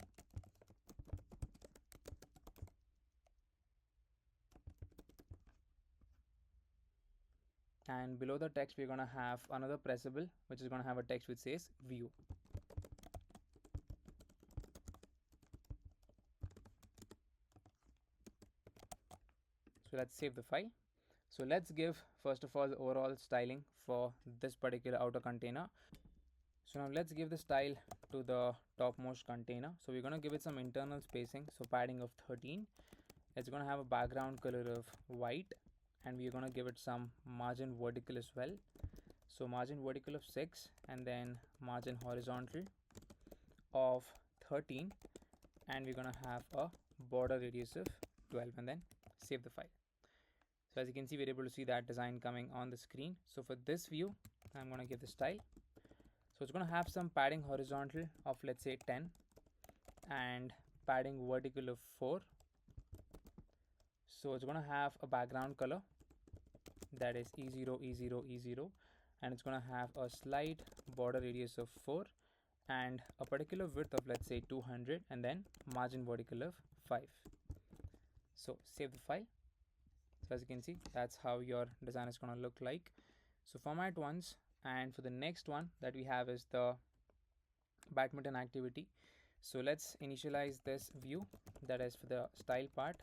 And below the text, we're gonna have another pressable which is gonna have a text which says view. So let's save the file. So let's give first of all the overall styling for this particular outer container. So now let's give the style to the topmost container. So we're going to give it some internal spacing, so padding of 13. It's going to have a background color of white, and we're going to give it some margin vertical as well. So margin vertical of 6, and then margin horizontal of 13, and we're going to have a border radius of 12, and then save the file. So as you can see, we're able to see that design coming on the screen. So for this view, I'm going to give the style. So it's going to have some padding horizontal of, let's say, 10, and padding vertical of 4. So it's going to have a background color that is E0, E0, E0, and it's going to have a slight border radius of 4 and a particular width of, let's say, 200, and then margin vertical of 5. So save the file. So as you can see, that's how your design is going to look like. So format once, and for the next one that we have is the badminton activity. So let's initialize this view, that is for the style part.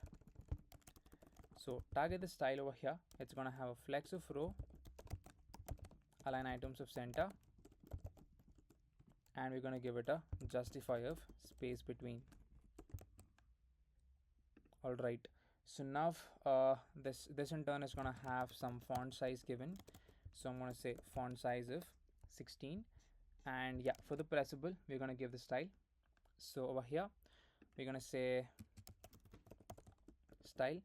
So target the style over here. It's going to have a flex of row, align items of center, and we're going to give it a justify of space between. All right, so now this in turn is going to have some font size given. So I'm going to say font size of 16, and yeah, for the pressable we're going to give the style. So over here we're going to say style.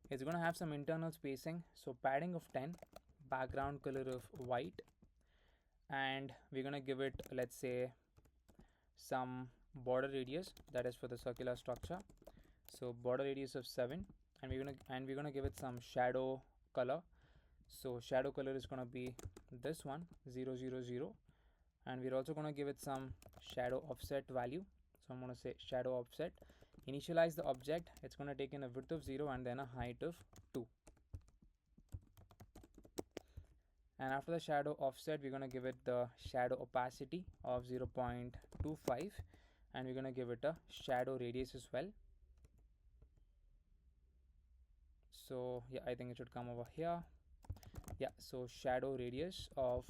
It's going to have some internal spacing, so padding of 10, background color of white, and we're going to give it, let's say, some border radius, that is for the circular structure. So border radius of 7, and we're gonna give it some shadow color. So shadow color is gonna be this one, 0, 0, 0, and we're also gonna give it some shadow offset value. So I'm gonna say shadow offset. Initialize the object. It's gonna take in a width of 0 and then a height of 2. And after the shadow offset, we're gonna give it the shadow opacity of 0.25, and we're gonna give it a shadow radius as well. So yeah, I think it should come over here. Yeah, so shadow radius of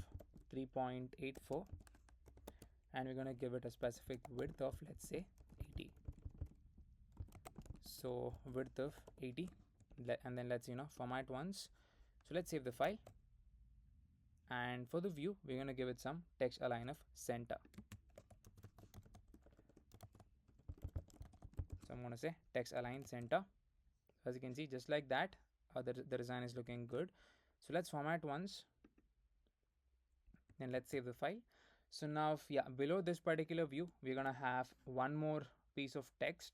3.84, and we're going to give it a specific width of, let's say, 80. So width of 80, and then let's format once. So let's save the file, and for the view we're going to give it some text align of center. So I'm going to say text align center. As you can see, just like that, the design is looking good. So let's format once, then let's save the file. So now yeah, below this particular view we're gonna have one more piece of text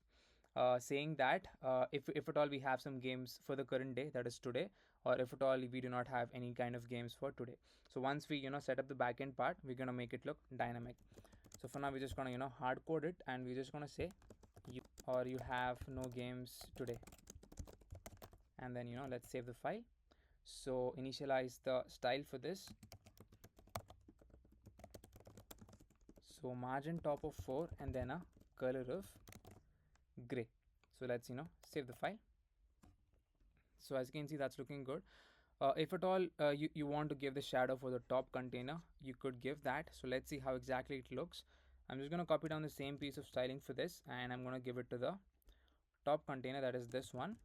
saying that if at all we have some games for the current day, that is today, or if at all we do not have any kind of games for today. So once we set up the backend part, we're gonna make it look dynamic. So for now we're just gonna hard code it, and we're just gonna say you have no games today, and then let's save the file. So initialize the style for this. So margin top of 4 and then a color of gray. So let's save the file. So as you can see, that's looking good. If at all you want to give the shadow for the top container, you could give that. So let's see how exactly it looks. I'm just going to copy down the same piece of styling for this, and I'm going to give it to the top container, that is this one.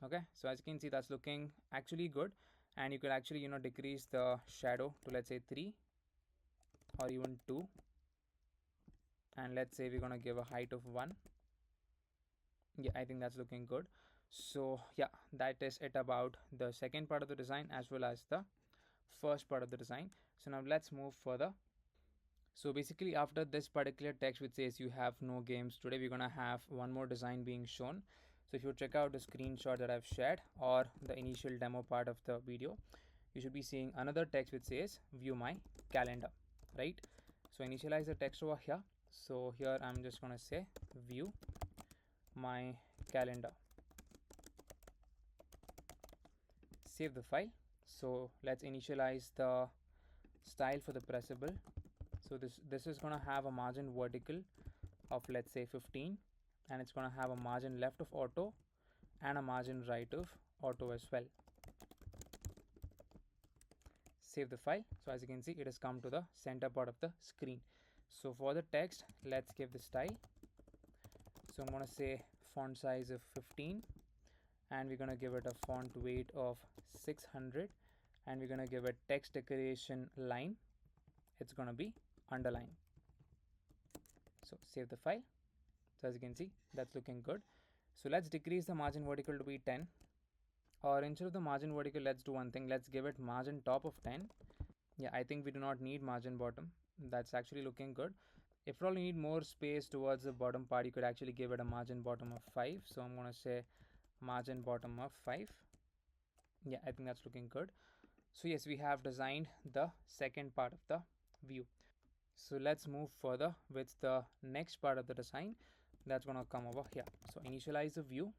Okay, so as you can see, that's looking actually good, and you could actually decrease the shadow to, let's say, 3 or even 2, and let's say we're going to give a height of 1. Yeah, I think that's looking good. So yeah, that is it about the second part of the design as well as the first part of the design. So now let's move further. So basically, after this particular text which says you have no games today, we're gonna have one more design being shown. So if you check out the screenshot that I've shared or the initial demo part of the video, you should be seeing another text which says view my calendar, right? So initialize the text over here. So here I'm just gonna say view my calendar. Save the file. So let's initialize the style for the pressable. So this is gonna have a margin vertical of, let's say, 15, and it's gonna have a margin left of auto and a margin right of auto as well. Save the file. So as you can see, it has come to the center part of the screen. So for the text, let's give the style. So I'm gonna say font size of 15, and we're gonna give it a font weight of 600, and we're gonna give it text decoration line. It's gonna be underline. So save the file. So as you can see, that's looking good. So let's decrease the margin vertical to be 10, or instead of the margin vertical, let's do one thing. Let's give it margin top of 10. Yeah, I think we do not need margin bottom. That's actually looking good. If you all need more space towards the bottom part, you could actually give it a margin bottom of 5. So I'm going to say margin bottom of 5. Yeah, I think that's looking good. So yes, we have designed the second part of the view. So let's move further with the next part of the design that's going to come over here. So initialize the view.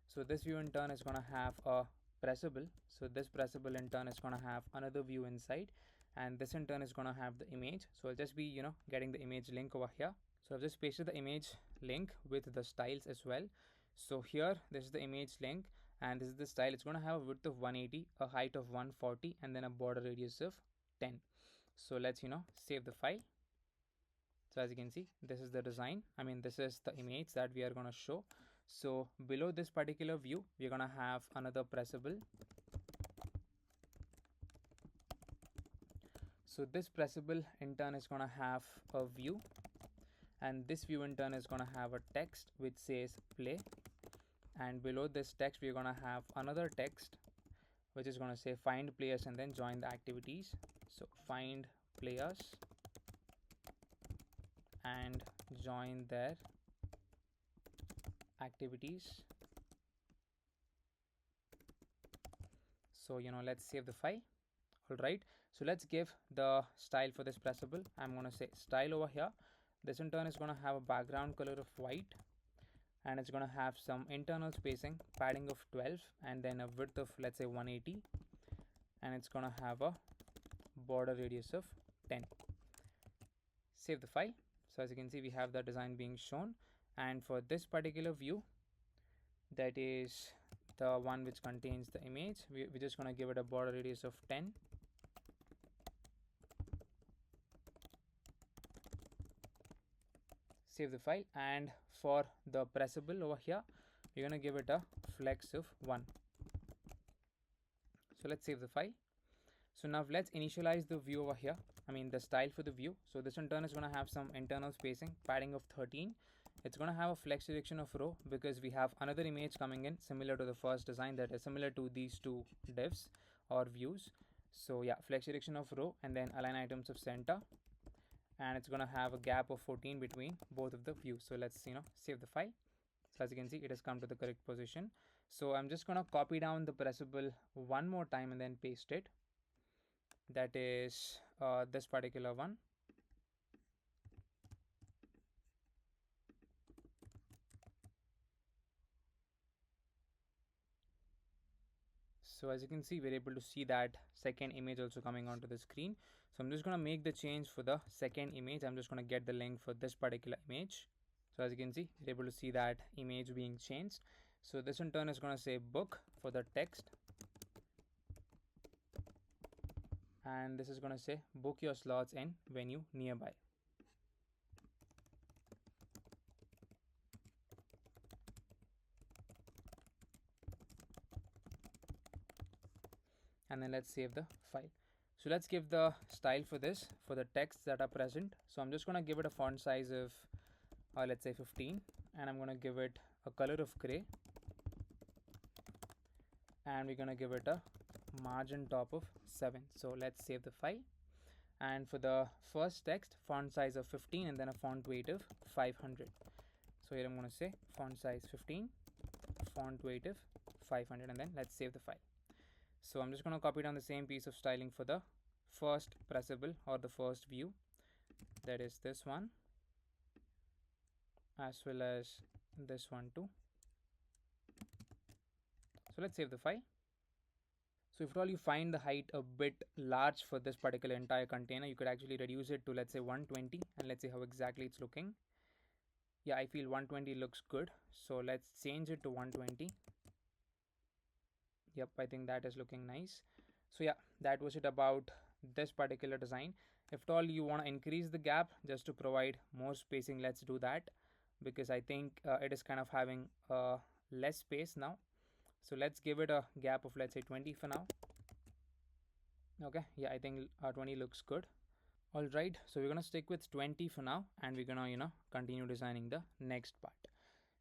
So this view in turn is going to have a pressable. So this pressable in turn is going to have another view inside, and this in turn is going to have the image. So I'll just be getting the image link over here. So I've just pasted the image link with the styles as well. So here this is the image link, and this is the style. It's going to have a width of 180, a height of 140, and then a border radius of 10. So let's save the file. So as you can see, this is the design. I mean, this is the image that we are going to show. So below this particular view, we're going to have another pressable. So this pressable in turn is going to have a view, and this view in turn is going to have a text which says play, and below this text we're going to have another text which is going to say find players and then join the activities. So find players and join their activities. So let's save the file. All right, so let's give the style for this pressable. I'm going to say style over here. This in turn is going to have a background color of white, and it's going to have some internal spacing, padding of 12, and then a width of let's say 180, and it's going to have a border radius of 10. Save the file. So as you can see, we have the design being shown, and for this particular view, that is the one which contains the image, we're just going to give it a border radius of 10. Save the file, and for the pressable over here, we're going to give it a flex of 1. So let's save the file. So now let's initialize the view over here. I mean the style for the view. So this in turn is going to have some internal spacing, padding of 13. It's going to have a flex direction of row because we have another image coming in similar to the first design, that is similar to these two divs or views. So yeah, flex direction of row, and then align items of center, and it's going to have a gap of 14 between both of the views. So let's save the file. So as you can see, it has come to the correct position. So I'm just going to copy down the pressable one more time and then paste it. That is this particular one. So as you can see, we're able to see that second image also coming onto the screen. So I'm just going to make the change for the second image. I'm just going to get the link for this particular image. So as you can see, we're able to see that image being changed. So this in turn is going to say book for the text, and this is going to say book your slots in venue nearby. And then let's save the file. So let's give the style for this for the texts that are present. So I'm just going to give it a font size of let's say 15, and I'm going to give it a color of gray, and we're going to give it a margin top of 7. So let's save the file. And for the first text, font size of 15 and then a font weight of 500. So here I'm going to say font size 15, font weight of 500, and then let's save the file. So I'm just going to copy down the same piece of styling for the first pressable or the first view, that is this one, as well as this one too. So let's save the file. So if at all you find the height a bit large for this particular entire container, you could actually reduce it to let's say 120, and let's see how exactly it's looking. Yeah, I feel 120 looks good. So let's change it to 120. Yep, I think that is looking nice. So yeah, that was it about this particular design. If at all you want to increase the gap just to provide more spacing, let's do that, because I think it is kind of having less space now. So let's give it a gap of let's say 20 for now. Okay, yeah, I think 20 looks good. All right, so we're gonna stick with 20 for now, and we're gonna continue designing the next part.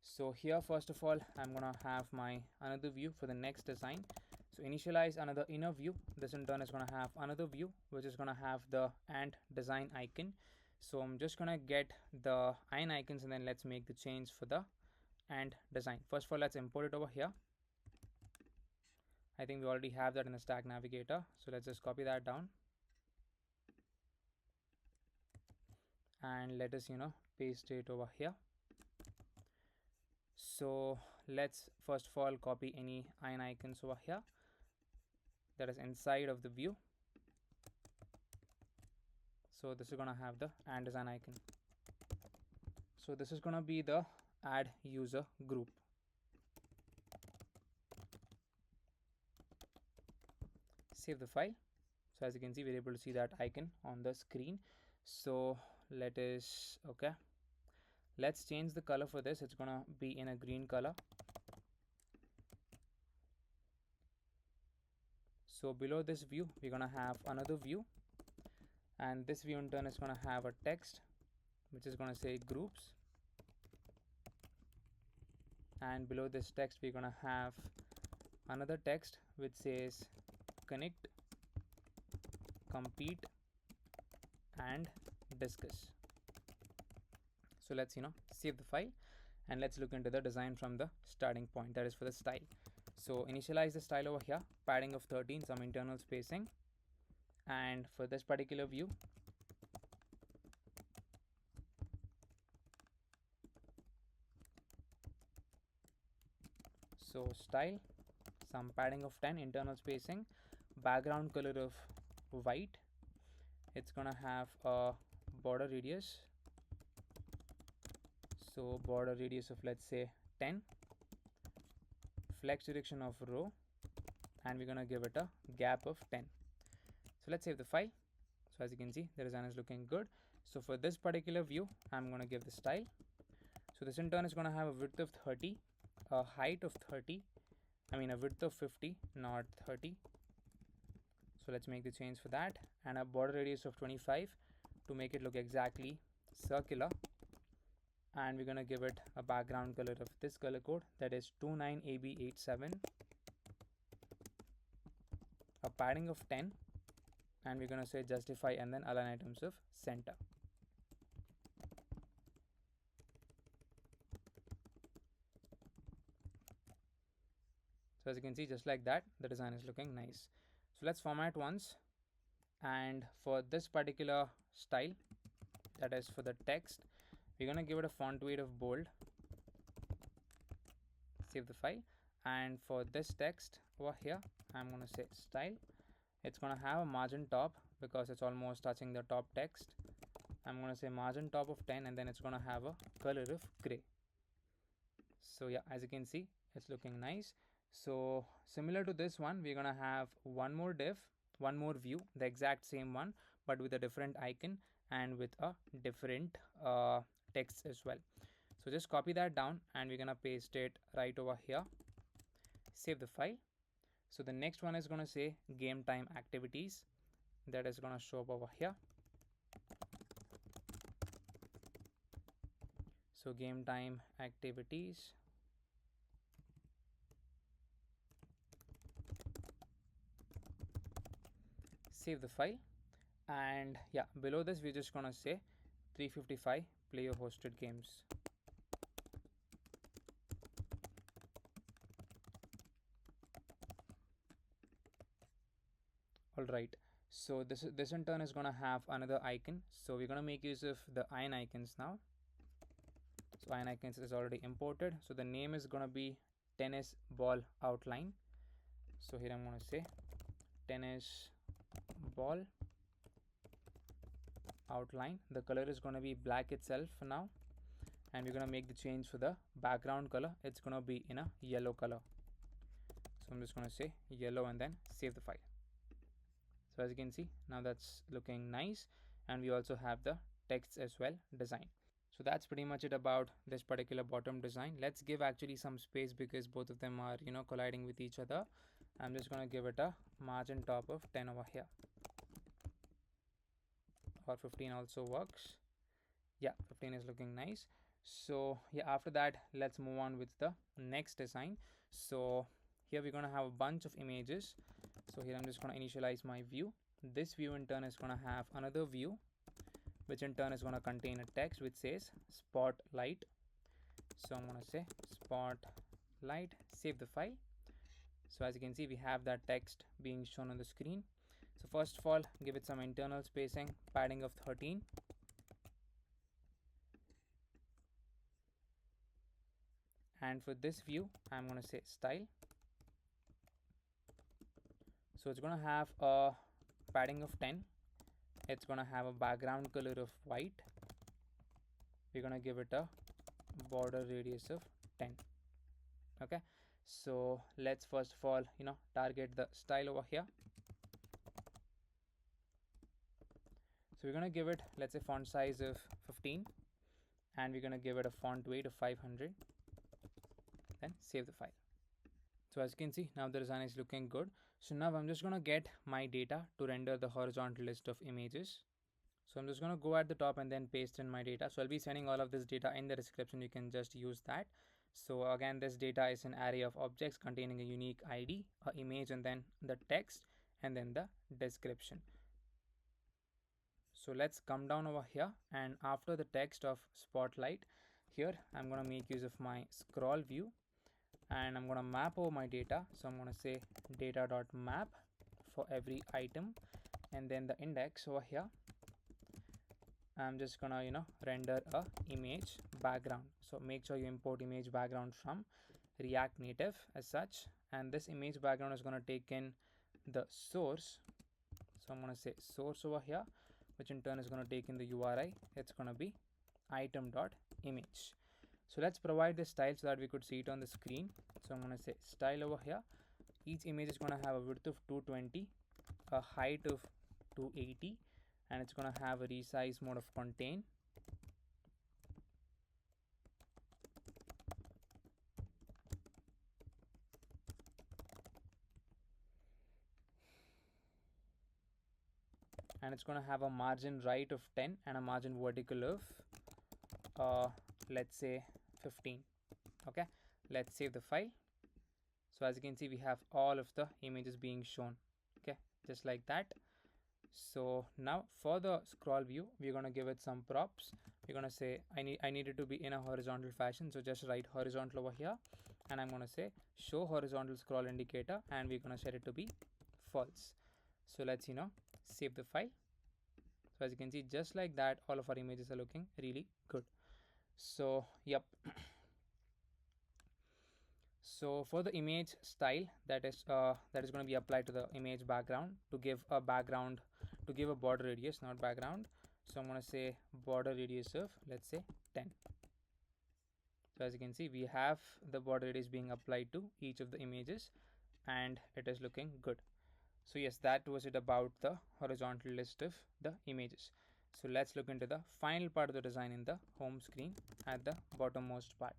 So here first of all, I'm gonna have my another view for the next design. So initialize another inner view. This in turn is gonna have another view which is gonna have the ant design icon. So I'm just gonna get the iron icons, and then let's make the change for the ant design. First of all, let's import it over here. I think we already have that in the Stack Navigator. So let's just copy that down and let us, paste it over here. So let's first of all copy any iron icons over here that is inside of the view. So this is going to have the and design icon. So this is going to be the add user group. Save the file. So as you can see, we're able to see that icon on the screen. So let's change the color for this. It's gonna be in a green color. So below this view, we're gonna have another view, and this view in turn is gonna have a text which is gonna say groups, and below this text we're gonna have another text which says connect, compete, and discuss. So let's save the file and let's look into the design from the starting point, that is for the style. So initialize the style over here, padding of 13, some internal spacing, and for this particular view, so style, some padding of 10, internal spacing, background color of white. It's gonna have a border radius, so border radius of let's say 10, flex direction of row, and we're gonna give it a gap of 10. So let's save the file. So as you can see, the design is looking good. So for this particular view, I'm gonna give the style. So this in turn is gonna have a width of 30, a height of 30, a width of 50, not 30. So let's make the change for that, and a border radius of 25 to make it look exactly circular. And we're gonna give it a background color of this color code, that is 29AB87, a padding of 10, and we're gonna say justify and then align items of center. So as you can see, just like that, the design is looking nice. So let's format once, and for this particular style, that is for the text, we're gonna give it a font weight of bold. Save the file, and for this text over here, I'm gonna say style. It's gonna have a margin top because it's almost touching the top text. I'm gonna say margin top of 10, and then it's gonna have a color of gray. So yeah, as you can see, it's looking nice. So similar to this one, we're gonna have one more div, one more view, the exact same one, but with a different icon and with a different text as well. So just copy that down and we're gonna paste it right over here. Save the file. So the next one is gonna say game time activities. That is gonna show up over here. So game time activities. Save the file, and yeah, below this we're just gonna say 355 player hosted games. Alright, so this in turn is gonna have another icon, so we're gonna make use of the iron icons now. So iron icons is already imported, so the name is gonna be tennis ball outline. So here I'm gonna say tennis ball outline. The color is gonna be black itself for now, and we're gonna make the change for the background color. It's gonna be in a yellow color. So I'm just gonna say yellow and then save the file. So as you can see, now that's looking nice, and we also have the text as well designed. So that's pretty much it about this particular bottom design. Let's give actually some space because both of them are colliding with each other. I'm just gonna give it a margin top of 10 over here, or 15 also works. Yeah, 15 is looking nice. So yeah, after that, let's move on with the next design. So here we're gonna have a bunch of images. So here I'm just gonna initialize my view. This view in turn is gonna have another view, which in turn is gonna contain a text which says spotlight. So I'm gonna say spotlight, save the file. So as you can see, we have that text being shown on the screen. So first of all, give it some internal spacing, padding of 13. And for this view, I'm going to say style. So it's going to have a padding of 10. It's going to have a background color of white. We're going to give it a border radius of 10. Okay, so let's first of all target the style over here. So we're going to give it, let's say, font size of 15, and we're going to give it a font weight of 500. Then save the file. So as you can see, now the design is looking good. So now I'm just going to get my data to render the horizontal list of images. So I'm just going to go at the top and then paste in my data. So I'll be sending all of this data in the description. You can just use that. So again, this data is an array of objects containing a unique ID, a image, and then the text, and then the description. So let's come down over here, and after the text of spotlight, here I'm going to make use of my scroll view, and I'm going to map over my data. So I'm going to say data.map for every item, and then the index over here, I'm just gonna render a image background. So make sure you import image background from React Native as such, and this image background is gonna take in the source. So I'm gonna say source over here, which in turn is gonna take in the URI. It's gonna be item.image. So let's provide the style so that we could see it on the screen. So I'm gonna say style over here. Each image is gonna have a width of 220, a height of 280, and it's going to have a resize mode of contain. And it's going to have a margin right of 10 and a margin vertical of let's say 15. Okay, let's save the file. So as you can see, we have all of the images being shown. Okay, just like that. So now for the scroll view, we're going to give it some props. We're going to say I need it to be in a horizontal fashion, so just write horizontal over here, and I'm going to say show horizontal scroll indicator, and we're going to set it to be false. So let's save the file. So as you can see, just like that, all of our images are looking really good. So yep. So for the image style, that is going to be applied to the image background to give a background, to give a border radius, not background. So I'm going to say border radius of, let's say, 10. So as you can see, we have the border radius being applied to each of the images, and it is looking good. So yes, that was it about the horizontal list of the images. So let's look into the final part of the design in the home screen at the bottommost part.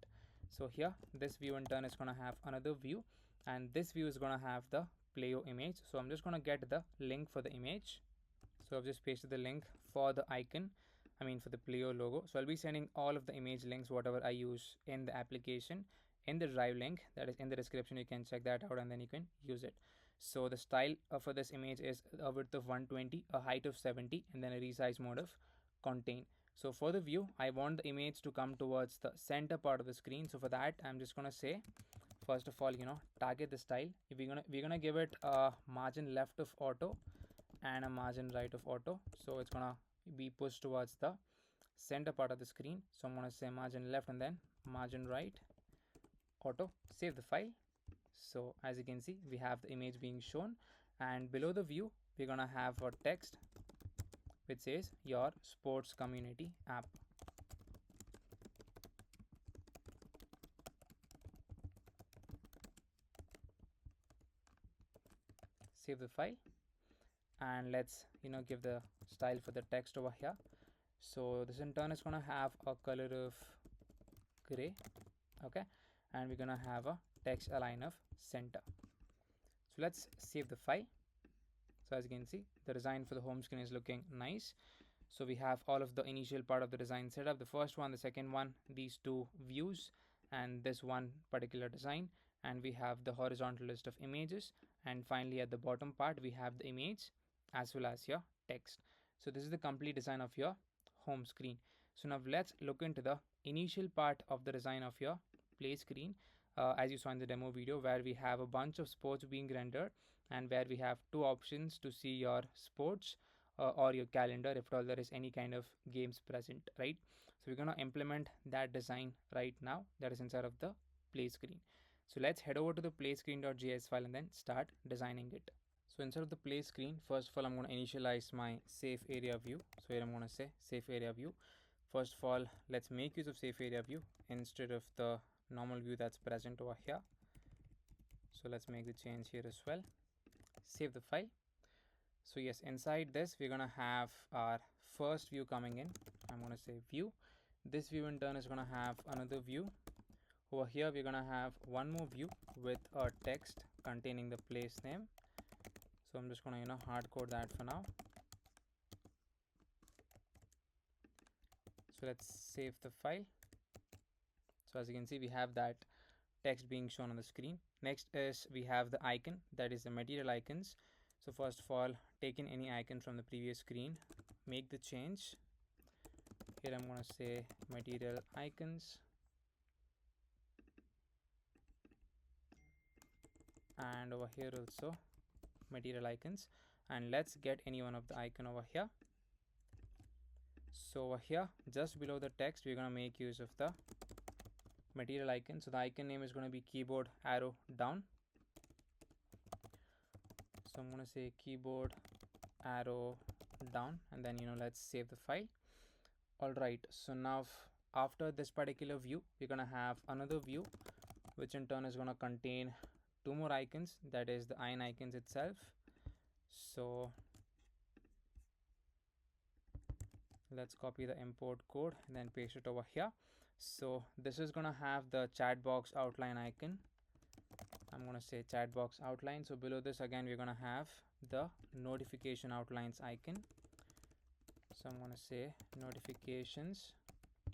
So here, this view in turn is going to have another view, and this view is going to have the Playo image. So I'm just going to get the link for the image. So I've just pasted the link for the icon, for the Playo logo. So I'll be sending all of the image links, whatever I use in the application, in the drive link that is in the description. You can check that out and then you can use it. So the style for this image is a width of 120, a height of 70, and then a resize mode of contain. So for the view, I want the image to come towards the center part of the screen. So for that, I'm just gonna say, first of all, target the style. We're gonna give it a margin left of auto and a margin right of auto. So it's gonna be pushed towards the center part of the screen. So I'm gonna say margin left and then margin right auto. Save the file. So as you can see, we have the image being shown, and below the view, we're gonna have a text which says your sports community app. Save the file, and let's give the style for the text over here. So this in turn is gonna have a color of gray. Okay, and we're gonna have a text align of center. So let's save the file. So as you can see, the design for the home screen is looking nice. So we have all of the initial part of the design set up, the first one, the second one, these two views, and this one particular design, and we have the horizontal list of images, and finally at the bottom part we have the image as well as your text. So this is the complete design of your home screen. So now let's look into the initial part of the design of your play screen. as you saw in the demo video, where we have a bunch of sports being rendered and where we have two options to see your sports or your calendar if at all there is any kind of games present, right? So we're going to implement that design right now, that is inside of the play screen. So let's head over to the play screen.js file and then start designing it. So inside of the play screen, first of all, I'm going to initialize my safe area view. So here I'm going to say safe area view. First of all, let's make use of safe area view instead of the normal view that's present over here. So let's make the change here as well. Save the file. So yes, inside this we're gonna have our first view coming in. I'm gonna say view. This view in turn is gonna have another view. Over here we're gonna have one more view with a text containing the place name. So I'm just gonna hard code that for now. So let's save the file. So as you can see, we have that text being shown on the screen. Next is we have the icon, that is the material icons. So first of all, take in any icon from the previous screen, make the change. Here I'm going to say material icons, and over here also material icons, and let's get any one of the icon over here. So over here, just below the text, we're going to make use of the material icon. So the icon name is going to be keyboard arrow down. So I'm going to say keyboard arrow down, and then let's save the file. All right, so now after this particular view, we're going to have another view which in turn is going to contain two more icons, that is the iron icons itself. So let's copy the import code and then paste it over here. So this is going to have the chat box outline icon. I'm going to say chat box outline. So below this again we're going to have the notification outlines icon. So I'm going to say notifications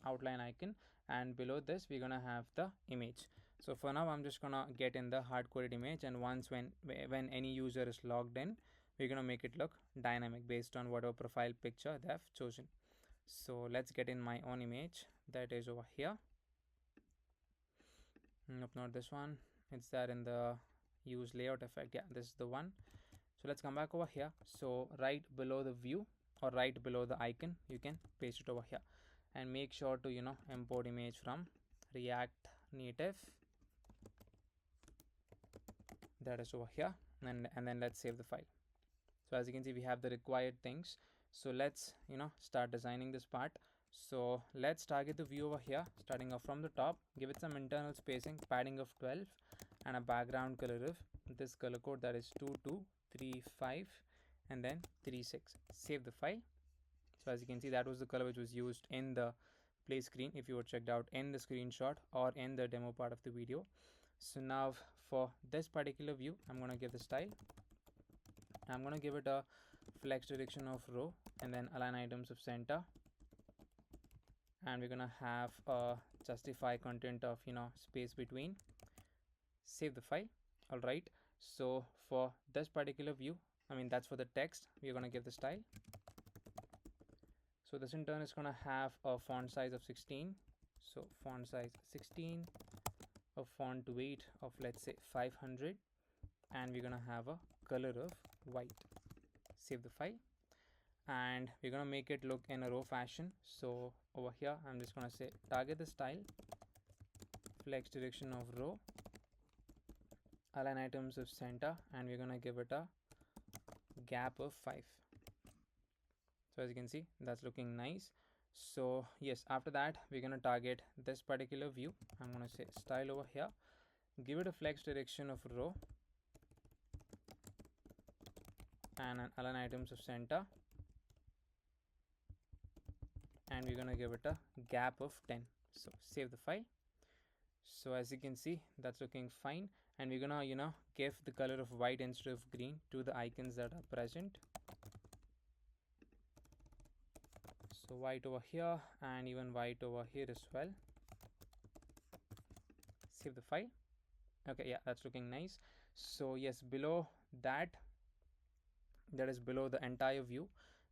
outline icon, and below this we're going to have the image. So for now I'm just going to get in the hard-coded image, and once when any user is logged in, we're going to make it look dynamic based on whatever profile picture they have chosen. So let's get in my own image, that is over here. Nope, not this one. It's there in the use layout effect. Yeah, this is the one. So let's come back over here. So right below the view or right below the icon, you can paste it over here, and make sure to import image from React Native, that is over here, and then let's save the file. So as you can see, we have the required things. So let's start designing this part. So let's target the view over here, starting off from the top, give it some internal spacing, padding of 12, and a background color of this color code, that is 2235 and then 36. Save the file. So as you can see, that was the color which was used in the play screen if you were checked out in the screenshot or in the demo part of the video. So now for this particular view, I'm going to give the style. I'm going to give it a flex direction of row and then align items of center, and we're going to have a justify content of space between. Save the file. All right, so for this particular view, that's for the text, we're going to give the style. So this in turn is going to have a font size of 16. So font size 16, a font weight of let's say 500, and we're going to have a color of white. Save the file, and we're going to make it look in a row fashion. So over here I'm just going to say target the style, flex direction of row, align items of center, and we're going to give it a gap of 5. So as you can see, that's looking nice. So yes, after that we're going to target this particular view. I'm going to say style over here, give it a flex direction of row and an align items of center, and we're going to give it a gap of 10. So save the file. So as you can see, that's looking fine, and we're gonna give the color of white instead of green to the icons that are present. So white over here and even white over here as well. Save the file. Okay, yeah, that's looking nice. So yes, below that is below the entire view,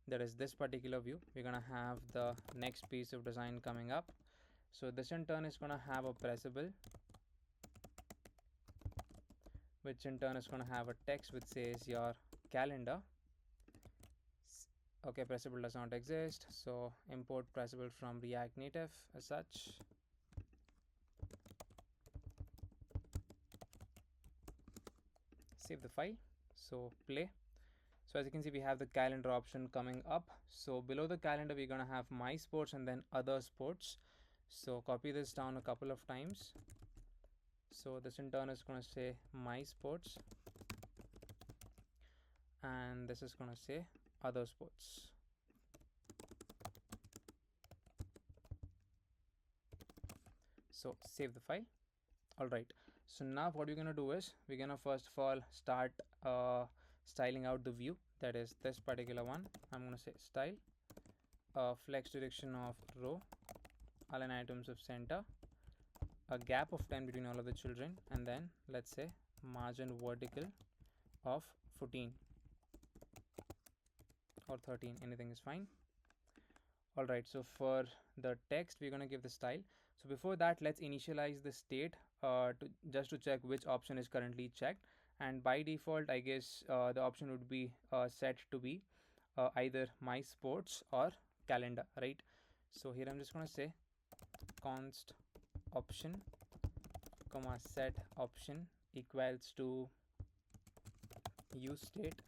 that is this particular view, we're gonna have the next piece of design coming up. So this in turn is gonna have a pressable which in turn is going to have a text which says your calendar. Okay, pressable does not exist, so import pressable from React Native as such. Save the file. So play. So as you can see, we have the calendar option coming up. So below the calendar, we're going to have my sports and then other sports. So copy this down a couple of times. So this in turn is going to say my sports, and this is going to say other sports. So save the file. All right. So now what we're going to do is we're going to first of all start styling out the view, that is this particular one. I'm going to say style, flex direction of row, align items of center, a gap of 10 between all of the children, and then let's say margin vertical of 14 or 13, anything is fine. All right, so for the text we're going to give the style. So before that, let's initialize the state just to check which option is currently checked, and by default I guess the option would be set to be either my sports or calendar, right? So here I'm just going to say const option comma set option equals to use state,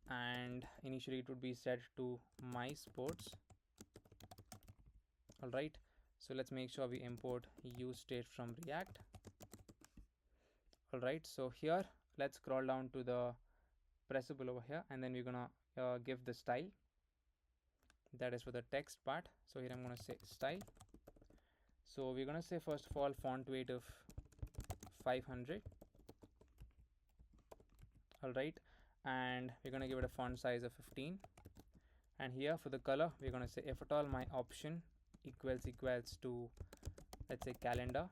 and initially it would be set to my sports. All right, so let's make sure we import use state from React. All right, so here let's scroll down to the pressable over here, and then we're gonna give the style, that is for the text part. So here I'm gonna say style. So we're gonna say first of all font weight of 500. All right, and we're gonna give it a font size of 15. And here for the color, we're gonna say if at all my option equals to, let's say, calendar,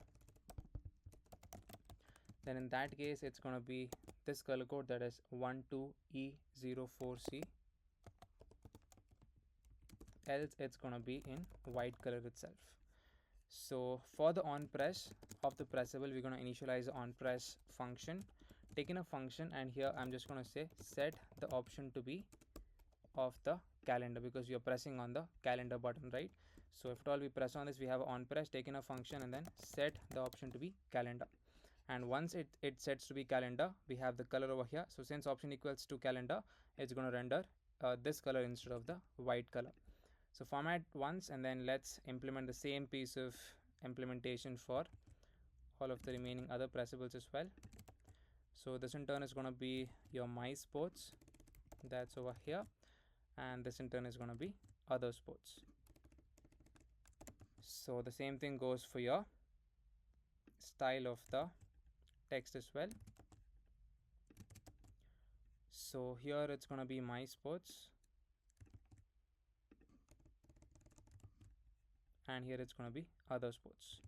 then in that case it's going to be this color code, that is 12E04C, else it's going to be in white color itself. So for the on press of the pressable, we're going to initialize the on press function, taking a function, and here I'm just going to say set the option to be of the calendar, because you're pressing on the calendar button, right? So if at all we press on this, we have on press, taking a function, and then set the option to be calendar. And once it sets to be calendar, we have the color over here. So since option equals to calendar, it's going to render this color instead of the white color. So format once, and then let's implement the same piece of implementation for all of the remaining other pressables as well. So this in turn is going to be your my sports, that's over here, and this in turn is going to be other sports. So the same thing goes for your style of the text as well. So here it's going to be my sports, and here it's going to be other sports.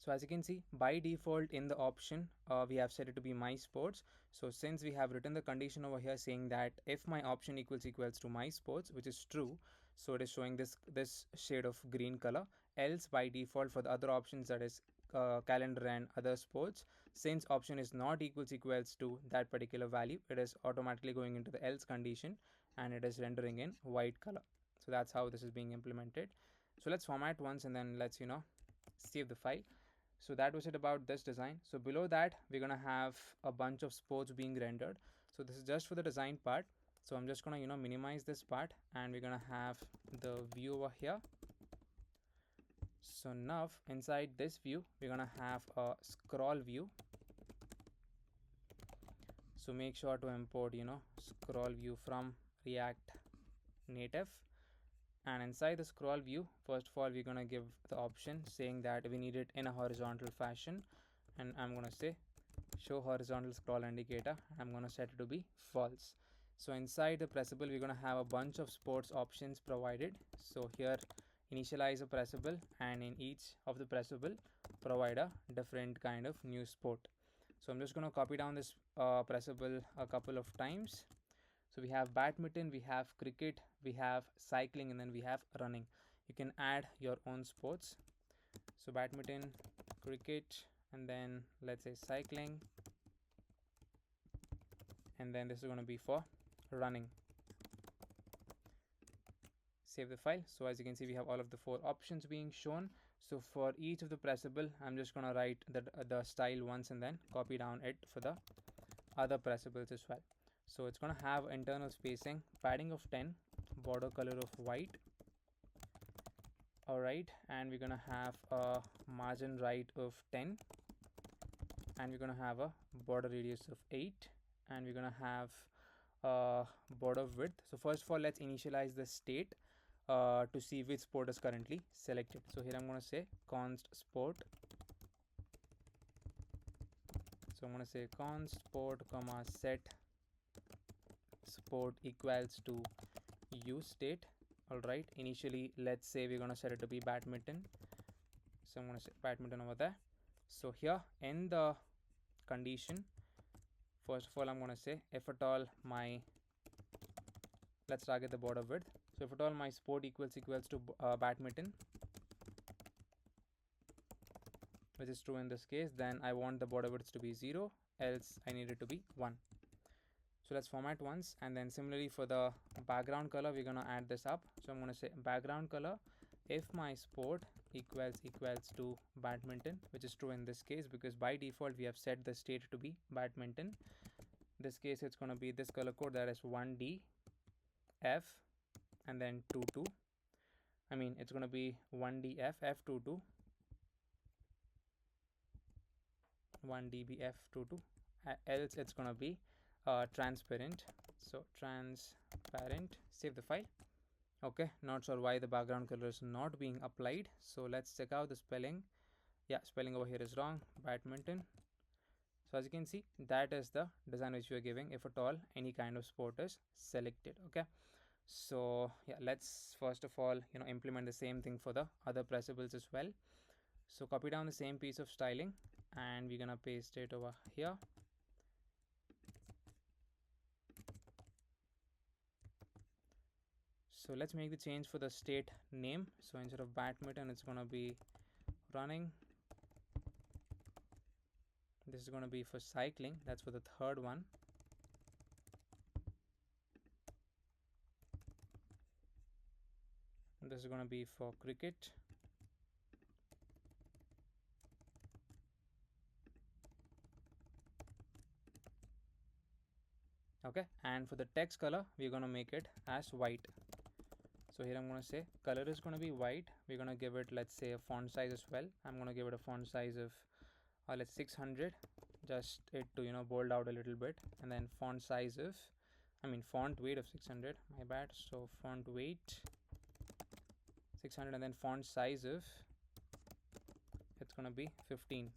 So as you can see, by default in the option we have set it to be my sports. So since we have written the condition over here saying that if my option equals to my sports, which is true, so it is showing this shade of green color. Else by default for the other options, that is calendar and other sports, since option is not equals to that particular value, it is automatically going into the else condition, and it is rendering in white color. So that's how this is being implemented. So let's format once, and then let's save the file. So that was it about this design. So below that, we're gonna have a bunch of sports being rendered. So this is just for the design part. So I'm just gonna minimize this part, and we're gonna have the view over here. So now inside this view, we're gonna have a scroll view. So make sure to import scroll view from React Native. And inside the scroll view, first of all, we're going to give the option saying that we need it in a horizontal fashion, and I'm going to say show horizontal scroll indicator. I'm going to set it to be false. So inside the pressable, we're going to have a bunch of sports options provided. So here initialize a pressable, and in each of the pressable provide a different kind of new sport. So I'm just going to copy down this pressable a couple of times. So we have badminton, we have cricket, we have cycling, and then we have running. you can add your own sports. So badminton, cricket, and then let's say cycling, and then this is going to be for running. Save the file. So as you can see, we have all of the 4 options being shown. So for each of the pressable, I'm just going to write the style once and then copy down it for the other pressables as well. So it's going to have internal spacing, padding of 10, border color of white. Alright, and we're going to have a margin right of 10, and we're going to have a border radius of 8, and we're going to have border width. So first of all, let's initialize the state to see which sport is currently selected. So here I'm going to say const sport. So I'm going to say const sport comma set sport equals to use state. Alright, initially let's say we're going to set it to be badminton. So I'm going to say badminton over there. So here in the condition, first of all I'm going to say if at all my, let's target the border width. So if at all my sport equals to badminton, which is true in this case, then I want the border width to be 0, else I need it to be 1. So let's format once, and then similarly for the background color, we're going to add this up. So I'm going to say background color if my sport equals to badminton, which is true in this case because by default we have set the state to be badminton. In this case it's going to be this color code, that is 1D F and then 22. I mean it's going to be 1D F F22 1db F22, else it's going to be transparent. So transparent, save the file. Okay, not sure why the background color is not being applied, so let's check out the spelling. Yeah, spelling over here is wrong, badminton. So as you can see, that is the design which we are giving if at all any kind of sport is selected. Okay, so yeah, let's first of all implement the same thing for the other pressables as well. So copy down the same piece of styling and we're gonna paste it over here. So let's make the change for the state name. So instead of badminton, it's gonna be running. This is gonna be for cycling, that's for the third one. This is gonna be for cricket. Okay, and for the text color, we're gonna make it as white. So here I'm gonna say color is gonna be white. We're gonna give it, let's say, a font size as well. I'm gonna give it a font size of let's 600, just it to bold out a little bit, and then font size of, font weight of 600, my bad. So font weight 600, and then font size of, it's gonna be 15.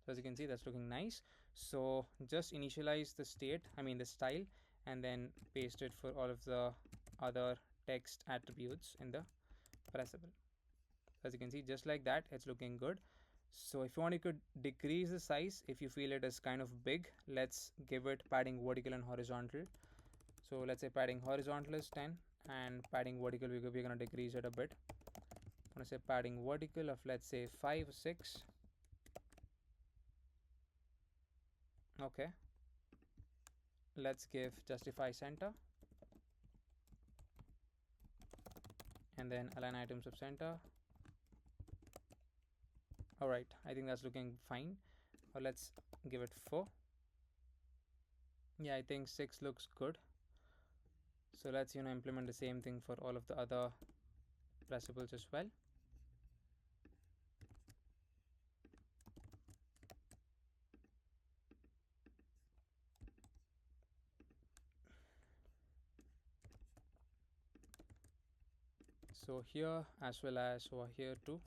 So as you can see, that's looking nice. So just initialize the state, the style, and then paste it for all of the other text attributes in the pressable. As you can see, just like that, it's looking good. So if you want, you could decrease the size if you feel it is kind of big. Let's give it padding vertical and horizontal. So let's say padding horizontal is 10 and padding vertical we're going to decrease it a bit. I'm going to say padding vertical of, let's say, 5 or 6. Okay, let's give justify center and then align items of center. Alright, I think that's looking fine. Let's give it 4. Yeah, I think 6 looks good. So let's implement the same thing for all of the other pressables as well. So here as well as over here too.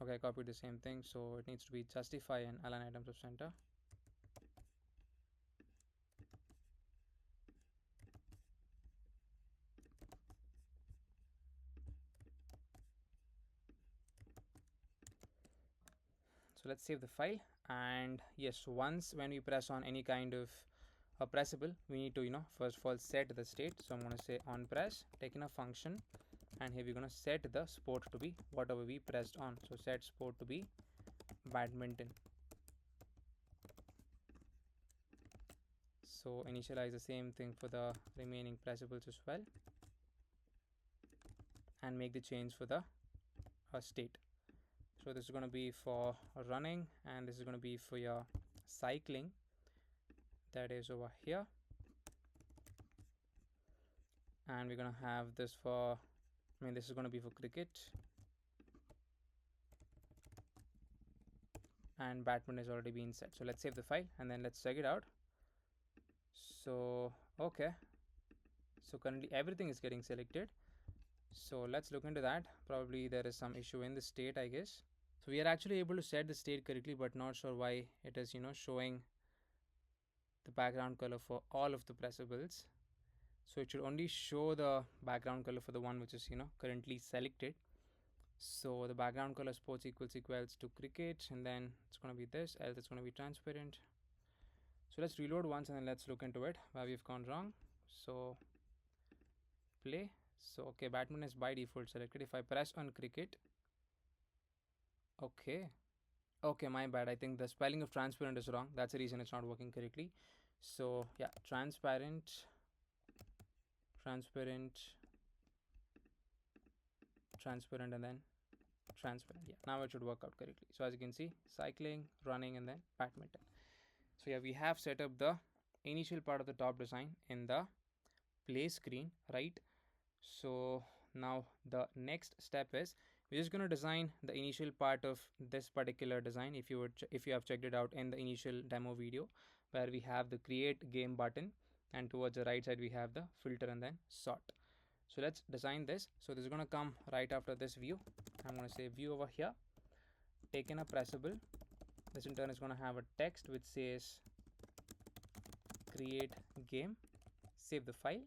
Okay, I copied the same thing, so it needs to be justify and align items of center. So let's save the file, and yes, once when we press on any kind of a pressable, we need to first of all set the state. So I'm going to say on press, taking a function, and here we're going to set the sport to be whatever we pressed on. So set sport to be badminton. So initialize the same thing for the remaining pressables as well, and make the change for the state. So this is going to be for running, and this is going to be for your cycling, that is over here. And we're going to have this for, this is going to be for cricket, and badminton has already been set. So let's save the file and then let's check it out. So okay, so currently everything is getting selected. So let's look into that. Probably there is some issue in the state, I guess. So we are actually able to set the state correctly, but not sure why it is showing the background color for all of the pressables. So it should only show the background color for the one which is currently selected. So the background color sports equals to cricket, and then it's going to be this, else it's going to be transparent. So let's reload once and then let's look into it where we've gone wrong. So play. So okay, badminton is by default selected. If I press on cricket, okay, my bad, I think the spelling of transparent is wrong. That's the reason it's not working correctly. So yeah, transparent, and then transparent. Yeah, now it should work out correctly. So as you can see, cycling, running, and then badminton. So yeah, we have set up the initial part of the top design in the play screen, right? So now the next step is we're just going to design the initial part of this particular design. If you have checked it out in the initial demo video, where we have the create game button, and towards the right side we have the filter and then sort. So let's design this. So this is going to come right after this view. I'm going to say view over here, taken a pressable. This in turn is going to have a text which says create game. Save the file.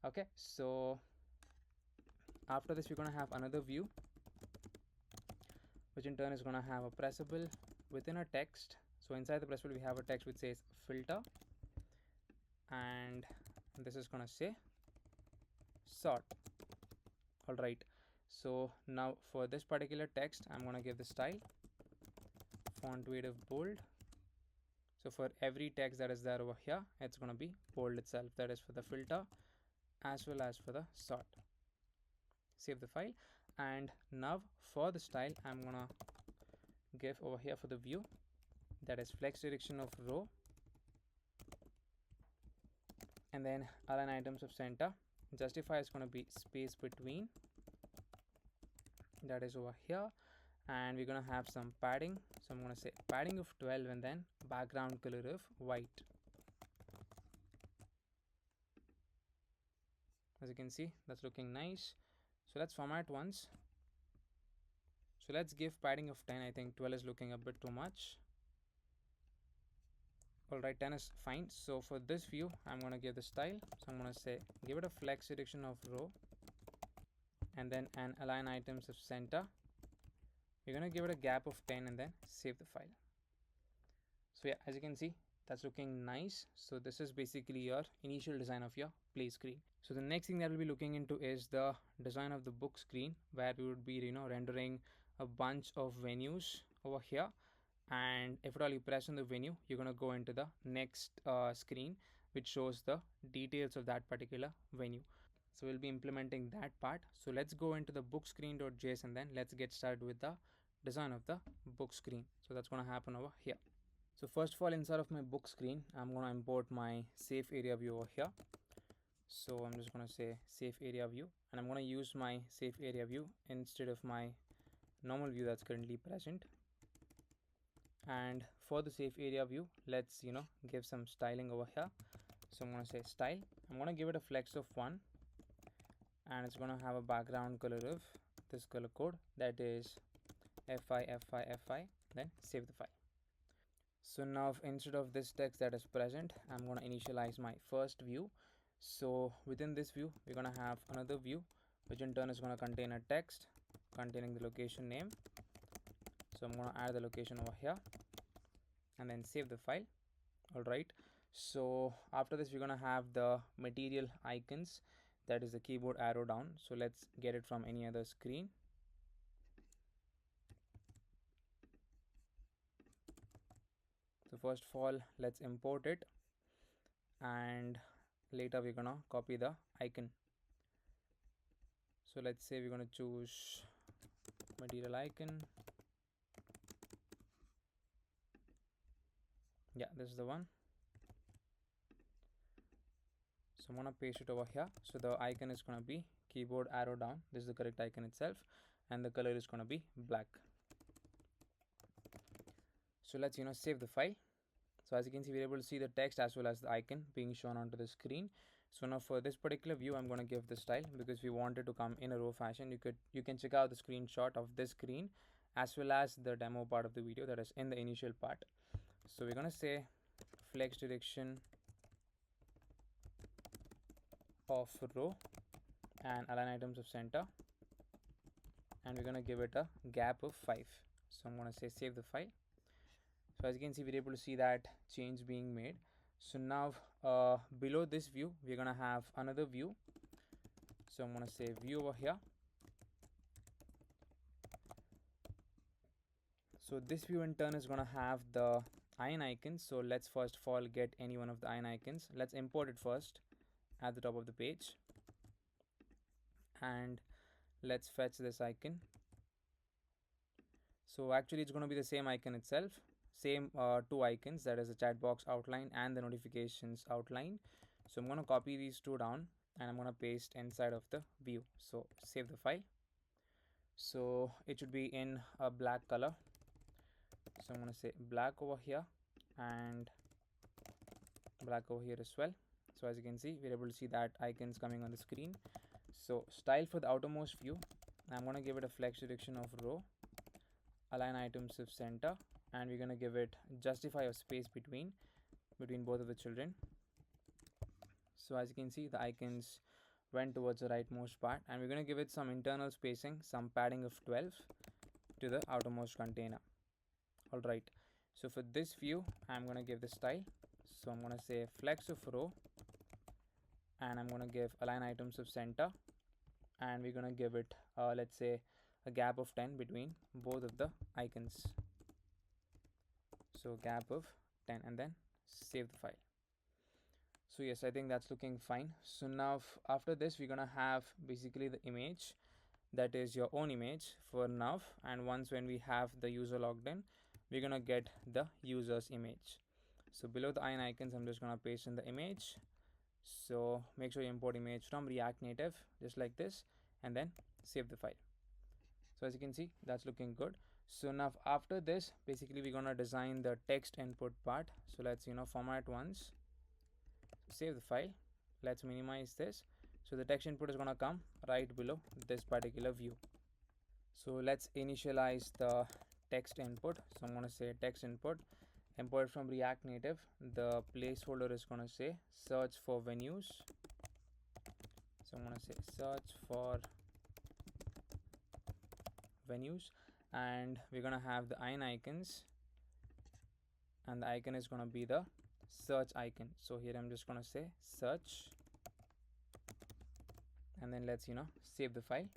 Okay, so after this we're going to have another view, which in turn is going to have a pressable within a text. So inside the pressable we have a text which says filter, and this is going to say sort. All right, so now for this particular text I'm going to give the style font weight of bold. So for every text that is there over here, it's going to be bold itself. That is for the filter as well as for the sort. Save the file, and now for the style I'm going to give over here for the view, that is flex direction of row, and then align items of center. Justify is going to be space between, that is over here, and we're going to have some padding. So I'm going to say padding of 12 and then background color of white. As you can see, that's looking nice. So let's format once. So let's give padding of 10. I think 12 is looking a bit too much. Alright, 10 is fine. So for this view I'm going to give the style. So I'm going to say give it a flex direction of row, and then an align items of center. We're going to give it a gap of 10 and then save the file. So yeah, as you can see, that's looking nice. So this is basically your initial design of your play screen. So the next thing that we'll be looking into is the design of the book screen, where we would be rendering a bunch of venues over here, and if at all you press on the venue, you're going to go into the next screen which shows the details of that particular venue. So we'll be implementing that part. So let's go into the book screen.js and then let's get started with the design of the book screen. So that's going to happen over here. So first of all, inside of my book screen, I'm going to import my safe area view over here. So I'm just going to say safe area view, and I'm going to use my safe area view instead of my normal view that's currently present. And for the safe area view, let's give some styling over here. So I'm going to say style. I'm going to give it a flex of 1, and it's going to have a background color of this color code, that is fi. Then save the file. So now instead of this text that is present, I'm going to initialize my first view. So within this view we're going to have another view, which in turn is going to contain a text containing the location name. So I'm going to add the location over here and then save the file. Alright, So after this, we're gonna have the material icons, that is the keyboard arrow down. So let's get it from any other screen. So first of all, let's import it, and later we're gonna copy the icon. So let's say we're gonna choose material icon. Yeah, this is the one. So I'm gonna paste it over here. So the icon is gonna be keyboard arrow down. This is the correct icon itself, and the color is gonna be black. So let's save the file. So as you can see, we're able to see the text as well as the icon being shown onto the screen. So now for this particular view, I'm going to give the style because we want it to come in a row fashion. You can check out the screenshot of this screen as well as the demo part of the video, that is in the initial part. So we're going to say flex direction of row and align items of center, and we're going to give it a gap of 5. So I'm going to say save the file. So as you can see, we're able to see that change being made. So now below this view, we're gonna have another view. So I'm gonna say view over here. So this view in turn is gonna have the iron icons. So let's first of all get any one of the iron icons. Let's import it first at the top of the page, and let's fetch this icon. So actually it's going to be the same icon itself, same two icons, that is the chat box outline and the notifications outline. So I'm going to copy these two down and I'm going to paste inside of the view. So save the file. So it should be in a black color. So I'm going to say black over here and black over here as well. So as you can see, we're able to see that icons coming on the screen. So style for the outermost view, I'm going to give it a flex direction of row, align items of center, and we're going to give it justify a space between both of the children. So as you can see, the icons went towards the rightmost part, and we're going to give it some internal spacing, some padding of 12 to the outermost container. All right, so for this view, I'm going to give the style. So I'm going to say flex of row, and I'm going to give align items of center, and we're going to give it let's say a gap of 10 between both of the icons. So gap of 10, and then save the file. So yes, I think that's looking fine. So now after this, we're gonna have basically the image, that is your own image for now, and once when we have the user logged in, we're gonna get the user's image. So below the iron icons, I'm just gonna paste in the image. So make sure you import image from React Native just like this, and then save the file. So as you can see, that's looking good. So now after this, basically we're gonna design the text input part. So let's format once, save the file, let's minimize this. So the text input is gonna come right below this particular view. So let's initialize the text input. So I'm gonna say text input, import from React Native. The placeholder is gonna say search for venues. So I'm gonna say search for venues, and we're gonna have the iron icons, and the icon is gonna be the search icon. So here I'm just gonna say search, and then let's save the file.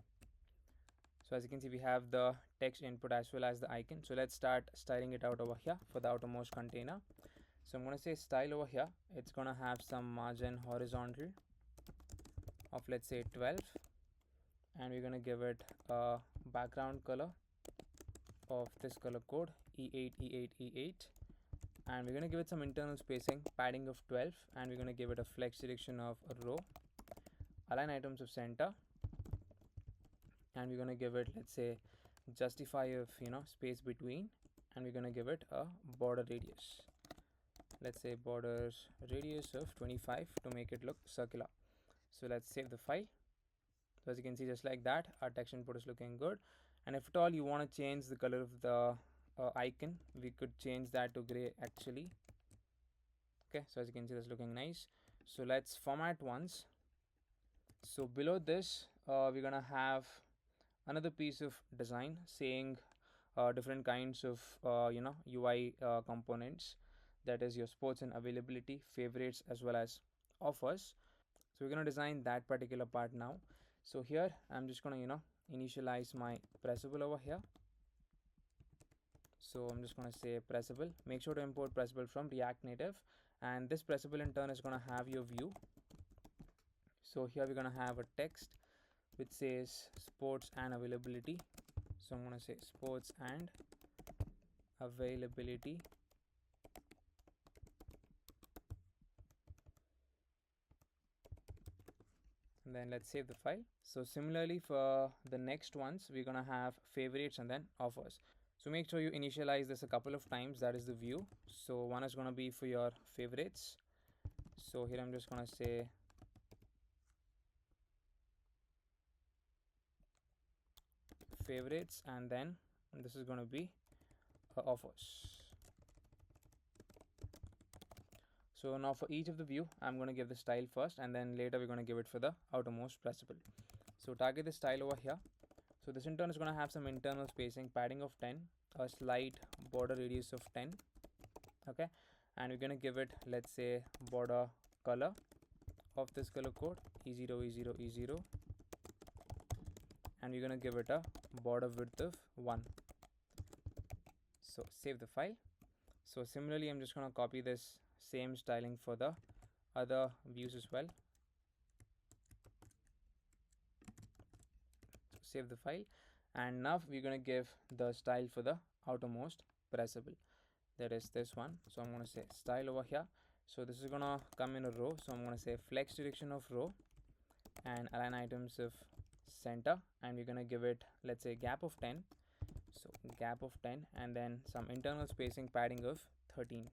So as you can see, we have the text input as well as the icon. So let's start styling it out over here for the outermost container. So I'm gonna say style over here, it's gonna have some margin horizontal of let's say 12, and we're gonna give it a background color of this color code E8 E8 E8, and we're going to give it some internal spacing, padding of 12, and we're going to give it a flex direction of a row, align items of center, and we're going to give it, let's say, justify of space between, and we're going to give it a border radius, let's say borders radius of 25 to make it look circular. So let's save the file. So as you can see, just like that, our text input is looking good. And if at all you want to change the color of the icon, we could change that to gray actually. Okay, so as you can see, that's looking nice. So let's format once. So below this, we're gonna have another piece of design saying different kinds of UI components. that is your sports and availability, favorites, as well as offers. So we're going to design that particular part now. So here I'm just going to initialize my pressable over here. So I'm just going to say pressable. Make sure to import pressable from React Native, and this pressable in turn is going to have your view. So here we're going to have a text which says sports and availability. So I'm going to say sports and availability. And then let's save the file. So similarly for the next ones, we're going to have favorites and then offers. So make sure you initialize this a couple of times. That is the view. So one is going to be for your favorites. So here I'm just going to say favorites, and then this is going to be offers. So now for each of the view, I'm going to give the style first, and then later we're going to give it for the outermost pressable. So target the style over here. So this in turn is going to have some internal spacing, padding of 10, a slight border radius of 10. Okay, and we're going to give it, let's say, border color of this color code E0 E0 E0, and we're going to give it a border width of 1. So save the file. So similarly, I'm just going to copy this same styling for the other views as well. So save the file, and now we're going to give the style for the outermost pressable, that is this one. So I'm going to say style over here. So this is going to come in a row, so I'm going to say flex direction of row and align items of center, and we're going to give it, let's say, gap of 10. So gap of 10, and then some internal spacing, padding of 13.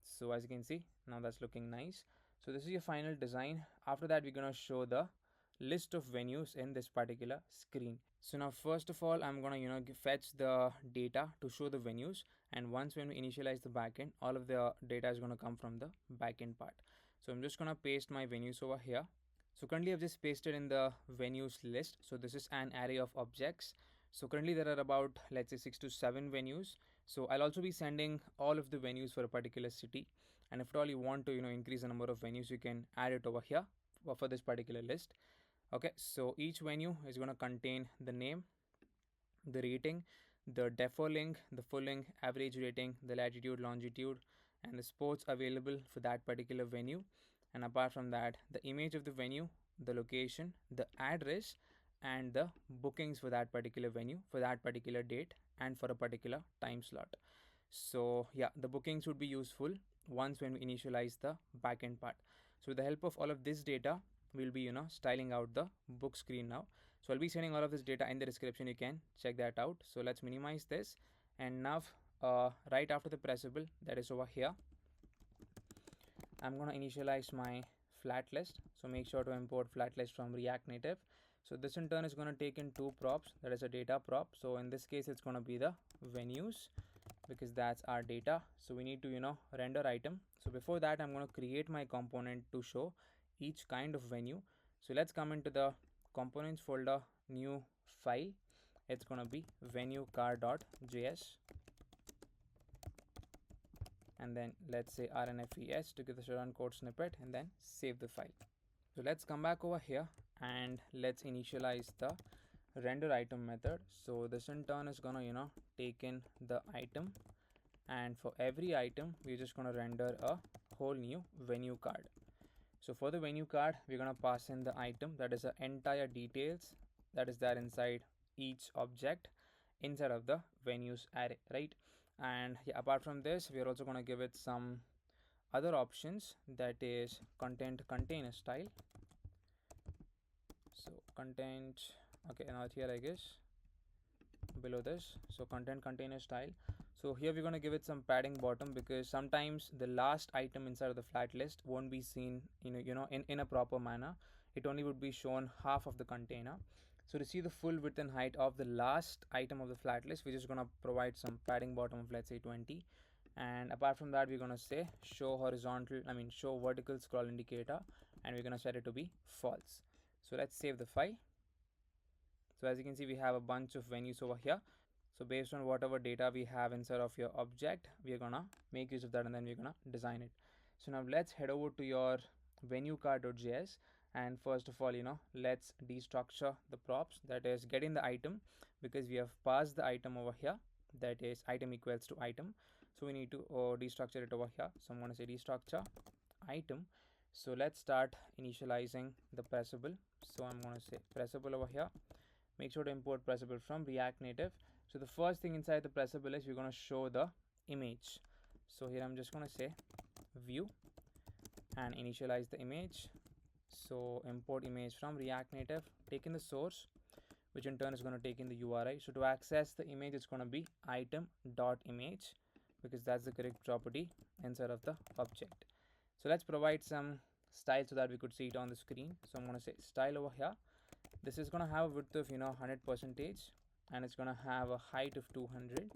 So as you can see, now that's looking nice. So this is your final design. After that, we're going to show the list of venues in this particular screen. So now first of all, I'm going to fetch the data to show the venues, and once when we initialize the backend, all of the data is going to come from the backend part. So I'm just going to paste my venues over here. So currently I've just pasted in the venues list. So this is an array of objects. So currently there are about, let's say, 6 to 7 venues. So I'll also be sending all of the venues for a particular city, and if at all you want to increase the number of venues, you can add it over here for this particular list. Okay, so each venue is going to contain the name, the rating, the defo link, the full link, average rating, the latitude, longitude, and the sports available for that particular venue. And apart from that, the image of the venue, the location, the address, and the bookings for that particular venue for that particular date and for a particular time slot. So yeah, the bookings would be useful once when we initialize the backend part. So with the help of all of this data, we'll be styling out the book screen now. So I'll be sending all of this data in the description. You can check that out. So let's minimize this, and now right after the pressable, that is over here, I'm going to initialize my flat list. So make sure to import flat list from React Native. So this in turn is going to take in two props, that is a data prop. So in this case, it's going to be the venues, because that's our data. So we need to render item. So before that, I'm going to create my component to show each kind of venue. So let's come into the components folder, new file. It's going to be venuecar.js, and then let's say rnfes to give the Sujan code snippet, and then save the file. So let's come back over here and let's initialize the render item method. So this in turn is gonna take in the item, and for every item we're just gonna render a whole new venue card. So for the venue card, we're gonna pass in the item, that is the entire details that is there inside each object inside of the venues array, right? And yeah, apart from this, we are also going to give it some other options, that is content container style. So content, okay, now here I guess below this, so content container style. So here we're going to give it some padding bottom, because sometimes the last item inside of the flat list won't be seen in a proper manner. It only would be shown half of the container. So to see the full width and height of the last item of the flat list, we're just going to provide some padding bottom of, let's say, 20. And apart from that, we're going to say show vertical scroll indicator, and we're going to set it to be false. So let's save the file. So as you can see, we have a bunch of venues over here. So based on whatever data we have inside of your object, we are gonna make use of that and then we're gonna design it. So now let's head over to your venue card.js, and first of all, let's destructure the props, that is getting the item, because we have passed the item over here, that is item equals to item. So we need to destructure it over here. So I'm going to say destructure item. So let's start initializing the pressable. So I'm going to say pressable over here. Make sure to import pressable from React Native. So the first thing inside the pressable is we're going to show the image. So here I'm just going to say view and initialize the image. So import image from React Native, take in the source, which in turn is going to take in the URI. So to access the image, it's going to be item.image, because that's the correct property inside of the object. So let's provide some style so that we could see it on the screen. So I'm going to say style over here. This is going to have a width of 100%, and it's going to have a height of 200,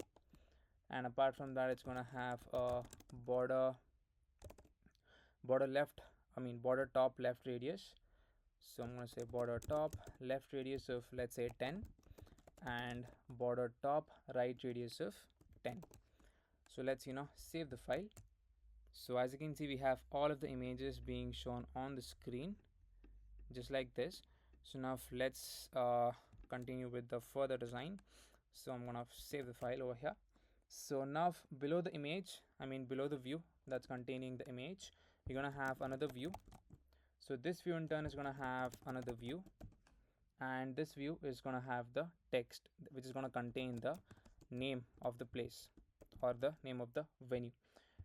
and apart from that it's going to have a border top left radius. So I'm going to say border top left radius of, let's say, 10, and border top right radius of 10. So let's save the file. So as you can see, we have all of the images being shown on the screen just like this. So now let's continue with the further design. So I'm gonna save the file over here. So now below the image, below the view that's containing the image, you're gonna have another view. So this view in turn is gonna have another view, and this view is gonna have the text, which is gonna contain the name of the place or the name of the venue.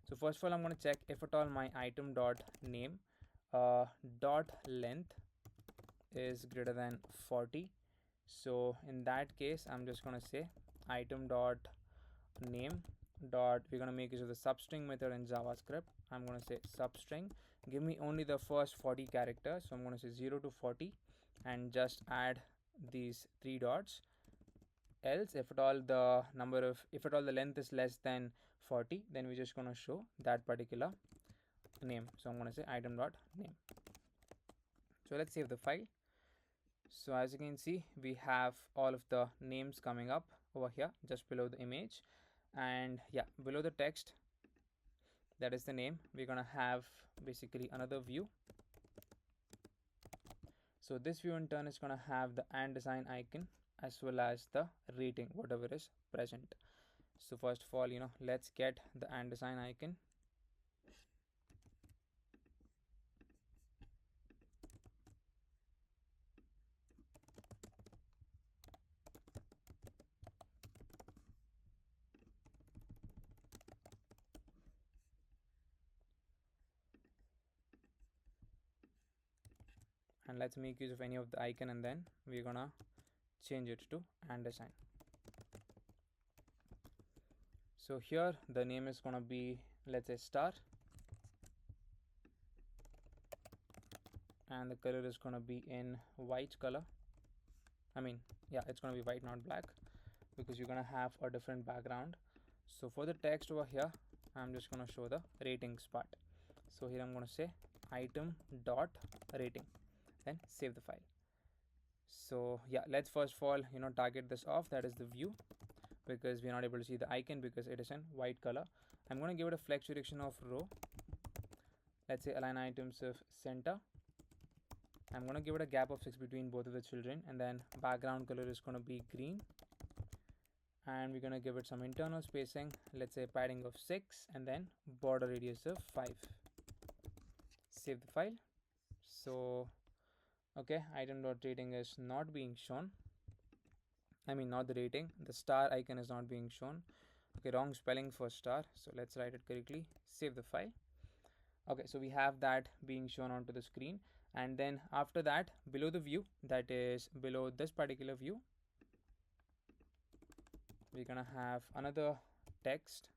So first of all, I'm gonna check if at all my item dot name dot length is greater than 40. So in that case, I'm just gonna say item dot name dot, we're gonna make use of the substring method in JavaScript. I'm gonna say substring, give me only the first 40 characters. So I'm gonna say 0 to 40 and just add these 3 dots. Else, if at all the length is less than 40, then we're just gonna show that particular name. So I'm gonna say item dot name. So let's save the file. So as you can see, we have all of the names coming up over here just below the image, and yeah, below the text, that is the name, we're gonna have basically another view. So this view in turn is gonna have the and design icon as well as the rating, whatever is present. So first of all, let's get the and design icon. And let's make use of any of the icon, and then we're gonna change it to and design. So here the name is gonna be, let's say, star, and the color is gonna be in white color. It's gonna be white, not black, because you're gonna have a different background. So for the text over here, I'm just gonna show the ratings part. So here I'm gonna say item dot rating, then save the file. So yeah, let's first of all target this off, that is the view, because we're not able to see the icon because it is in white color. I'm going to give it a flex direction of row. Let's say align items of center. I'm going to give it a gap of 6 between both of the children, and then background color is going to be green, and we're going to give it some internal spacing, let's say padding of 6, and then border radius of 5. Save the file. So okay, item dot rating is not being shown. Not the rating, the star icon is not being shown. Okay, wrong spelling for star, so let's write it correctly. Save the file. Okay, so we have that being shown onto the screen, and then after that, below the view, that is below this particular view, we're gonna have another text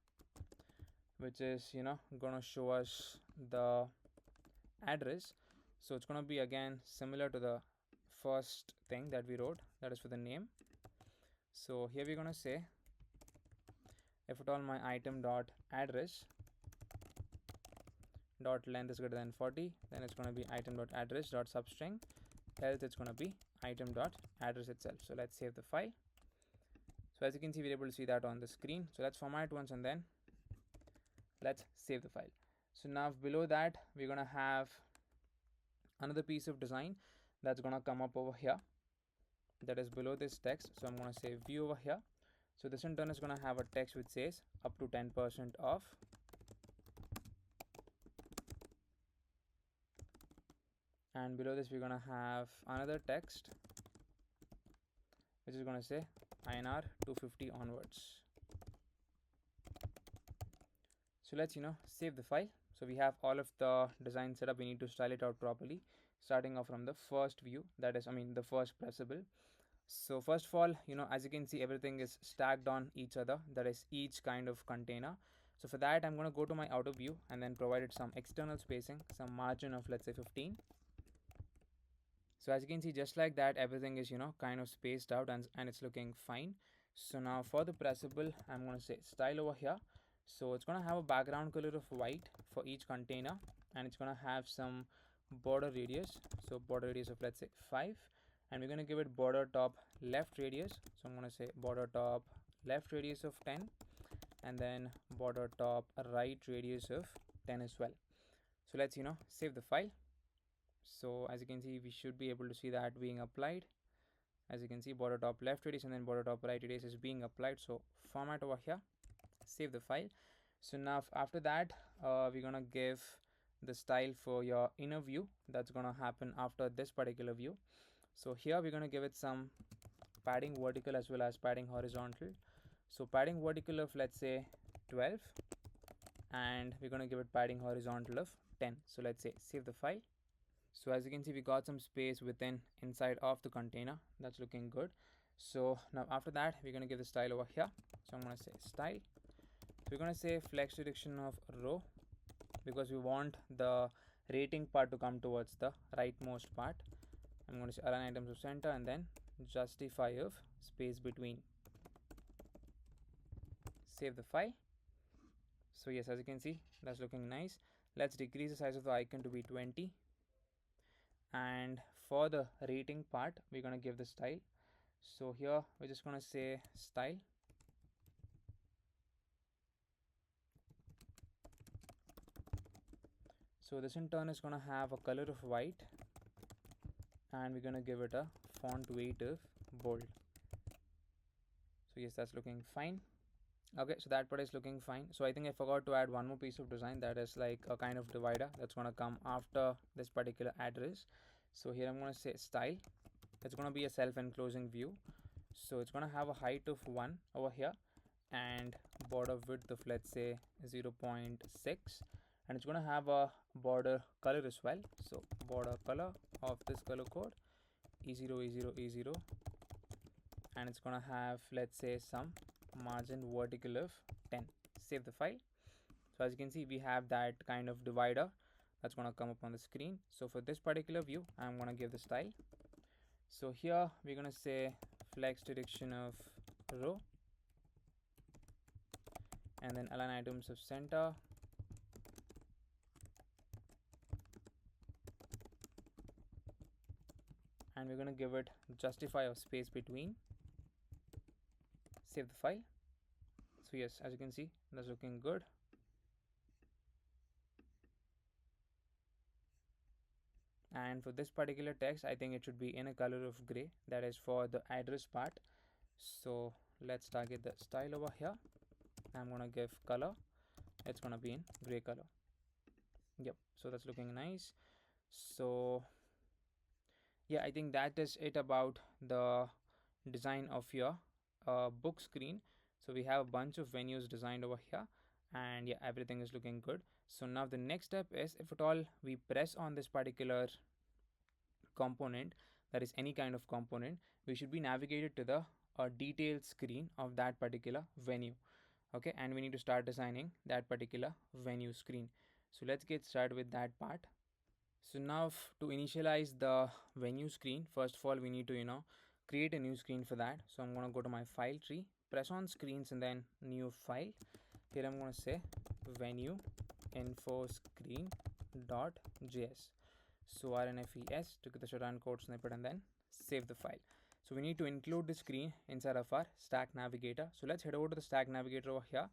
which is gonna show us the address. So it's gonna be again similar to the first thing that we wrote, that is for the name. So here we're gonna say if at all my item dot address dot length is greater than 40, then it's going to be item dot address dot substring, else it's going to be item dot address itself. So let's save the file. So as you can see, we're able to see that on the screen. So let's format it once and then let's save the file. So now below that, we're gonna have another piece of design that's gonna come up over here, that is below this text. So I'm gonna say view over here. So this in turn is gonna have a text which says up to 10% off, and below this we're gonna have another text which is gonna say INR 250 onwards. So let's save the file. So we have all of the design set up. We need to style it out properly, starting off from the first view, that is the first pressable. So first of all, as you can see, everything is stacked on each other, that is each kind of container. So for that, I'm going to go to my outer view and then provide it some external spacing, some margin of let's say 15. So as you can see, just like that, everything is kind of spaced out, and it's looking fine. So now for the pressable, I'm going to say style over here. So it's going to have a background color of white for each container, and it's going to have some border radius. So border radius of let's say 5, and we're going to give it border top left radius. So I'm going to say border top left radius of 10, and then border top right radius of 10 as well. So let's save the file. So as you can see, we should be able to see that being applied. As you can see, border top left radius and then border top right radius is being applied. So format over here, save the file. So now after that, we're gonna give the style for your inner view. That's gonna happen after this particular view. So here we're gonna give it some padding vertical as well as padding horizontal. So padding vertical of let's say 12, and we're gonna give it padding horizontal of 10. So let's say save the file. So as you can see, we got some space inside of the container. That's looking good. So now after that, we're going to give the style over here. So I'm going to say style. So we're going to say flex direction of row, because we want the rating part to come towards the rightmost part. I'm going to say align items to center and then justify of space between. Save the file. So yes, as you can see, that's looking nice. Let's decrease the size of the icon to be 20. And for the rating part, we're going to give the style. So here we're just going to say style. So this in turn is going to have a color of white, and we're going to give it a font weight of bold. So yes, that's looking fine. Okay, so that part is looking fine. So I think I forgot to add one more piece of design, that is like a kind of divider that's going to come after this particular address. So here I'm going to say style. It's going to be a self-enclosing view. So it's going to have a height of 1 over here and border width of let's say 0.6, and it's going to have a border color as well. So border color of this color code E0 E0 E0, and it's going to have let's say some margin vertical of 10. Save the file. So as you can see, we have that kind of divider that's going to come up on the screen. So for this particular view, I'm going to give the style. So here we're going to say flex direction of row, and then align items of center, and we're going to give it justify of space between. Save the file. So yes, as you can see, that's looking good. And for this particular text, I think it should be in a color of gray, that is for the address part. So let's target the style over here. I'm going to give color, it's going to be in gray color. Yep, so that's looking nice. So yeah, I think that is it about the design of your book screen. So we have a bunch of venues designed over here, and yeah, everything is looking good. So now the next step is, if at all we press on this particular component, that is any kind of component, we should be navigated to the detailed screen of that particular venue. Okay, and we need to start designing that particular venue screen. So let's get started with that part. So now to initialize the venue screen, first of all we need to create a new screen for that. So I'm going to go to my file tree, press on screens, and then new file. Here I'm going to say venue info screen .js. So rnfes to get the shorthand code snippet and then save the file. So we need to include the screen inside of our stack navigator. So let's head over to the stack navigator over here,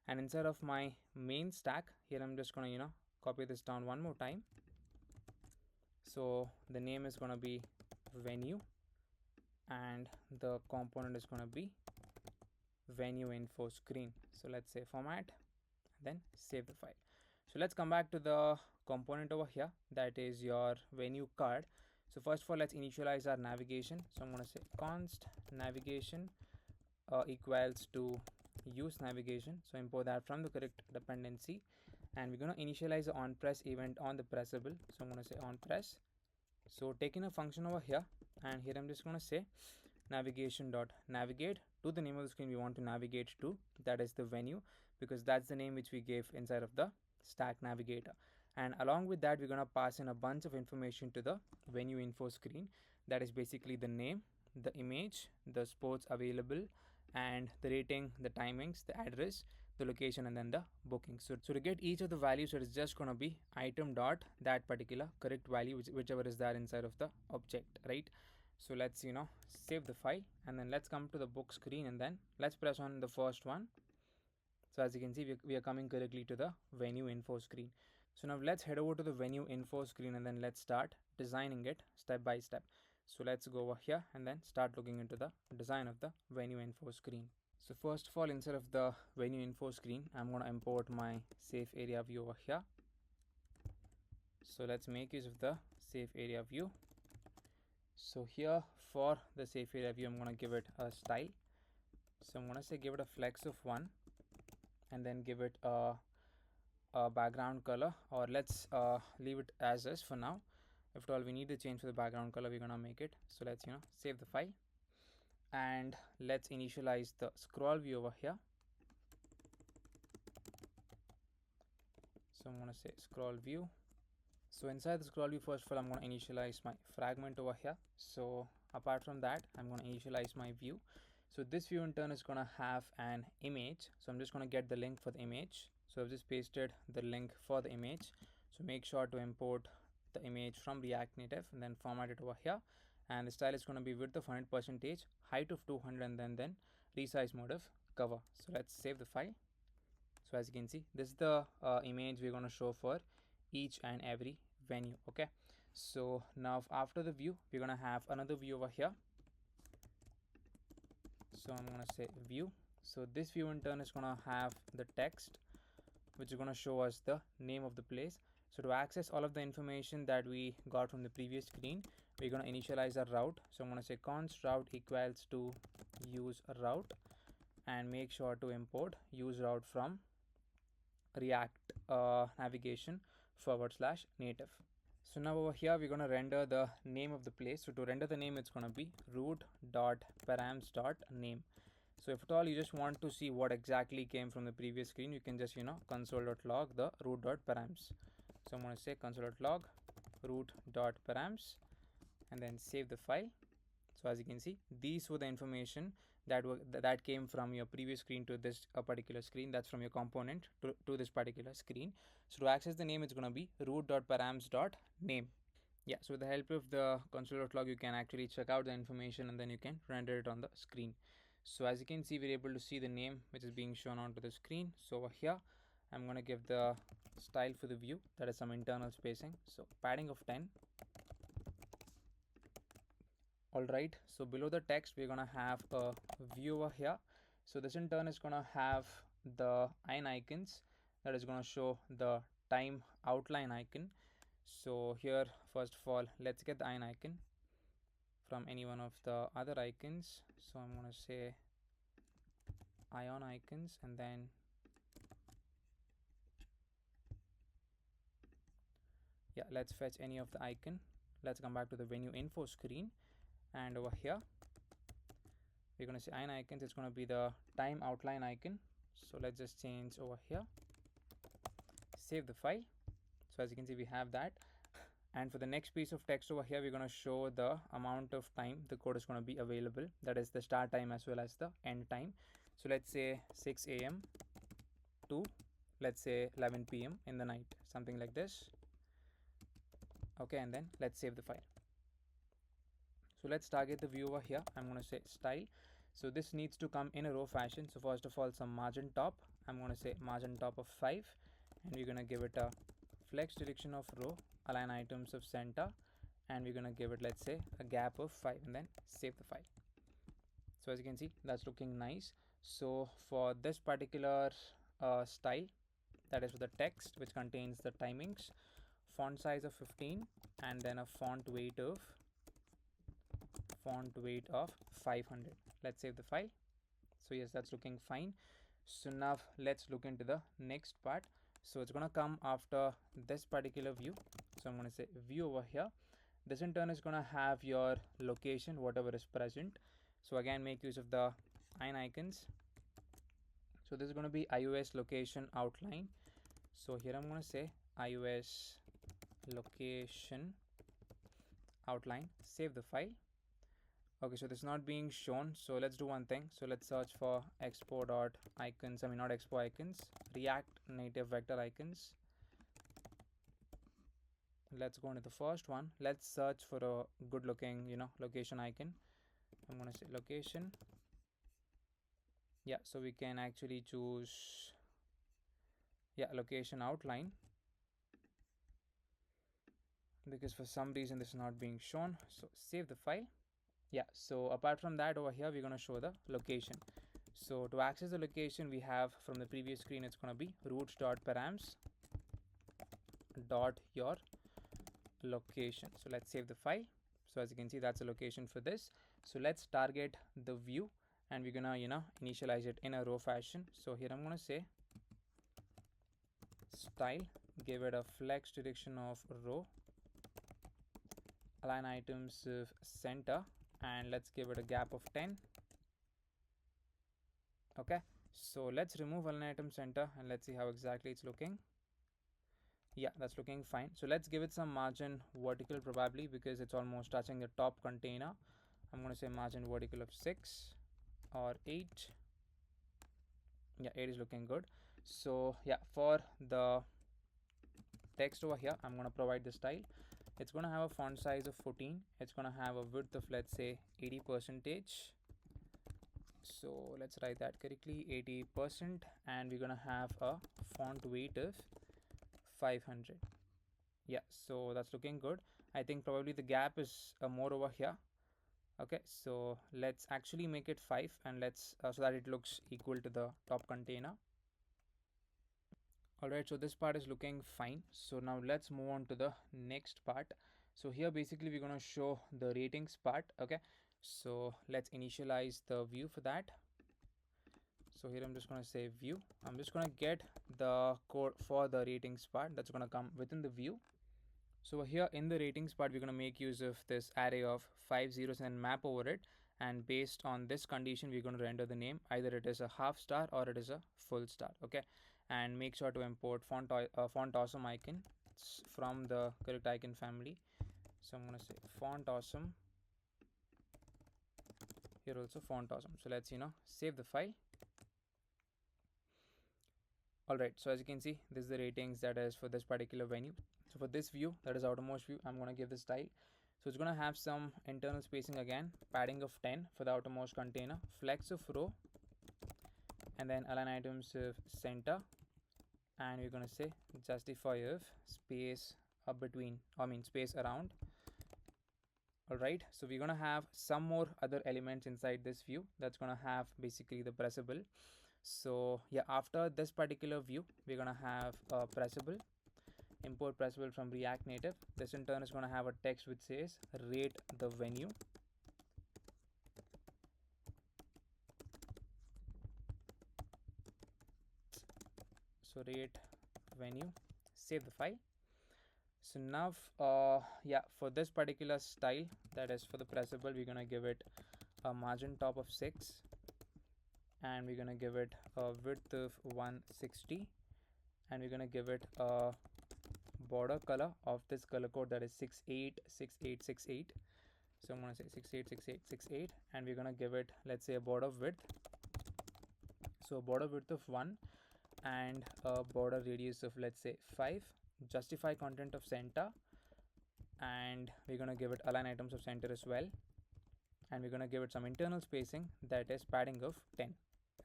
and inside of my main stack here, I'm just gonna copy this down one more time. So the name is gonna be venue, and the component is gonna be venue info screen. So let's say format, then save the file. So let's come back to the component over here, that is your venue card. So first of all, let's initialize our navigation. So I'm going to say const navigation equals to use navigation. So import that from the correct dependency, and we're going to initialize the on press event on the pressable. So I'm going to say on press. So taking a function over here, and here I'm just going to say navigation dot navigate to the name of the screen we want to navigate to, that is the venue, because that's the name which we gave inside of the stack navigator. And along with that, we're going to pass in a bunch of information to the venue info screen, that is basically the name, the image, the sports available, and the rating, the timings, the address, the location, and then the booking. So to get each of the values, it is just going to be item dot that particular correct value, whichever is there inside of the object, right? So let's save the file, and then let's come to the book screen, and then let's press on the first one. So as you can see, we are coming correctly to the venue info screen. So now let's head over to the venue info screen, and then let's start designing it step by step. So let's go over here and then start looking into the design of the venue info screen. So first of all, instead of the venue info screen, I'm going to import my safe area view over here. So let's make use of the safe area view. So here for the safe area view, I'm going to give it a style. So I'm going to say give it a flex of 1, and then give it a background color, or let's leave it as is for now. If at all we need to change for the background color, we're going to make it. So let's save the file, and let's initialize the scroll view over here. So I'm going to say scroll view. So inside the scroll view, first of all, I'm going to initialize my fragment over here. So apart from that, I'm going to initialize my view. So this view in turn is going to have an image. So I'm just going to get the link for the image. So I've just pasted the link for the image. So make sure to import the image from React Native and then format it over here. And the style is going to be width of 100%, height of 200, and then resize mode of cover. So let's save the file. So as you can see, this is the image we're going to show for each and every venue. Okay, so now after the view, we're going to have another view over here. So I'm going to say view. So this view in turn is going to have the text, which is going to show us the name of the place. So to access all of the information that we got from the previous screen, we're going to initialize our route. So I'm going to say const route equals to use route, and make sure to import use route from React navigation /native. So now over here, we're going to render the name of the place. So to render the name, it's going to be root.params.name. So if at all you just want to see what exactly came from the previous screen, you can just console.log the root.params. So I'm going to say console.log root.params, and then save the file. So as you can see, these were the information that came from your previous screen to this particular screen. That's from your component to this particular screen. So to access the name, it's going to be root.params.name. Yeah, so with the help of the console.log, you can actually check out the information, and then you can render it on the screen. So as you can see, we're able to see the name which is being shown onto the screen. So over here, I'm going to give the style for the view, that is some internal spacing. So padding of 10. Alright, so below the text, we're going to have a view over here. So this in turn is going to have the icons, that is going to show the time outline icon. So here, first of all, let's get the icon from any one of the other icons. So I'm going to say ion icons, and then yeah, let's fetch any of the icon. Let's come back to the venue info screen, and over here we're going to say ion icons. It's going to be the time outline icon. So let's just change over here, save the file. So as you can see, we have that. And for the next piece of text over here, we're going to show the amount of time the code is going to be available, that is the start time as well as the end time. So let's say 6 a.m. to, let's say, 11 p.m. in the night, something like this. Okay, and then let's save the file. So let's target the view over here. I'm going to say style. So this needs to come in a row fashion. So first of all, some margin top. I'm going to say margin top of 5, and we're going to give it a flex direction of row, align items of center, and we're going to give it, let's say, a gap of 5, and then save the file. So as you can see, that's looking nice. So for this particular style, that is for the text which contains the timings, font size of 15, and then a font weight of 500. Let's save the file. So yes, that's looking fine. So now let's look into the next part. So it's gonna come after this particular view. So I'm gonna say view over here. This in turn is gonna have your location, whatever is present. So again, make use of the icons. So this is gonna be iOS location outline. So here I'm gonna say iOS location outline, save the file. Okay, so this is not being shown, so let's do one thing. So let's search for expo.icons, I mean not expo icons, React native vector icons. Let's go into the first one. Let's search for a good looking location icon. I'm gonna say location. Yeah, so we can actually choose location outline, because for some reason this is not being shown. So save the file. Yeah, so apart from that, over here we're going to show the location. So to access the location, we have from the previous screen, it's going to be root.params dot your location. So let's save the file. So as you can see, that's a location for this. So let's target the view, and we're gonna initialize it in a row fashion. So here I'm gonna say style, give it a flex direction of row, align items of center, and let's give it a gap of 10. Okay, so let's remove align item center and let's see how exactly it's looking. Yeah, that's looking fine. So let's give it some margin vertical, probably because it's almost touching the top container. I'm going to say margin vertical of 6 or 8. Yeah, 8 is looking good. So yeah, for the text over here, I'm going to provide the style. It's going to have a font size of 14. It's going to have a width of, let's say, 80%. So let's write that correctly, 80%, and we're gonna have a font weight of 500. Yeah, so that's looking good. I think probably the gap is more over here. Okay, so let's actually make it 5, and let's so that it looks equal to the top container. Alright, so this part is looking fine. So now let's move on to the next part. So here basically we're gonna show the ratings part. Okay, so let's initialize the view for that. So here I'm just going to say view. I'm just going to get the code for the ratings part that's going to come within the view. So here in the ratings part, we're going to make use of this array of 5 zeros and map over it. And based on this condition, we're going to render the name. Either it is a half star or it is a full star. Okay. And make sure to import font awesome icon from the correct icon family. So I'm going to say font awesome. Here also font awesome. So let's save the file. Alright, so as you can see, this is the ratings that is for this particular venue. So for this view, that is outermost view, I'm going to give the style. So it's going to have some internal spacing again, padding of 10 for the outermost container, flex of row, and then align items of center. And we're going to say justify if space space around. Alright, so we're going to have some more other elements inside this view that's going to have basically the pressable. So yeah, after this particular view, we're going to have a pressable, import pressable from React Native. This in turn is going to have a text which says rate the venue. So rate venue, save the file. So now for this particular style, that is for the pressable, we're going to give it a margin top of 6, and we're going to give it a width of 160, and we're going to give it a border color of this color code, that is 686868. So I'm going to say 686868, and we're going to give it, let's say, a border width. So a border width of 1 and a border radius of, let's say, 5. Justify content of center, and we're going to give it align items of center as well. and we're going to give it some internal spacing, that is padding of 10. And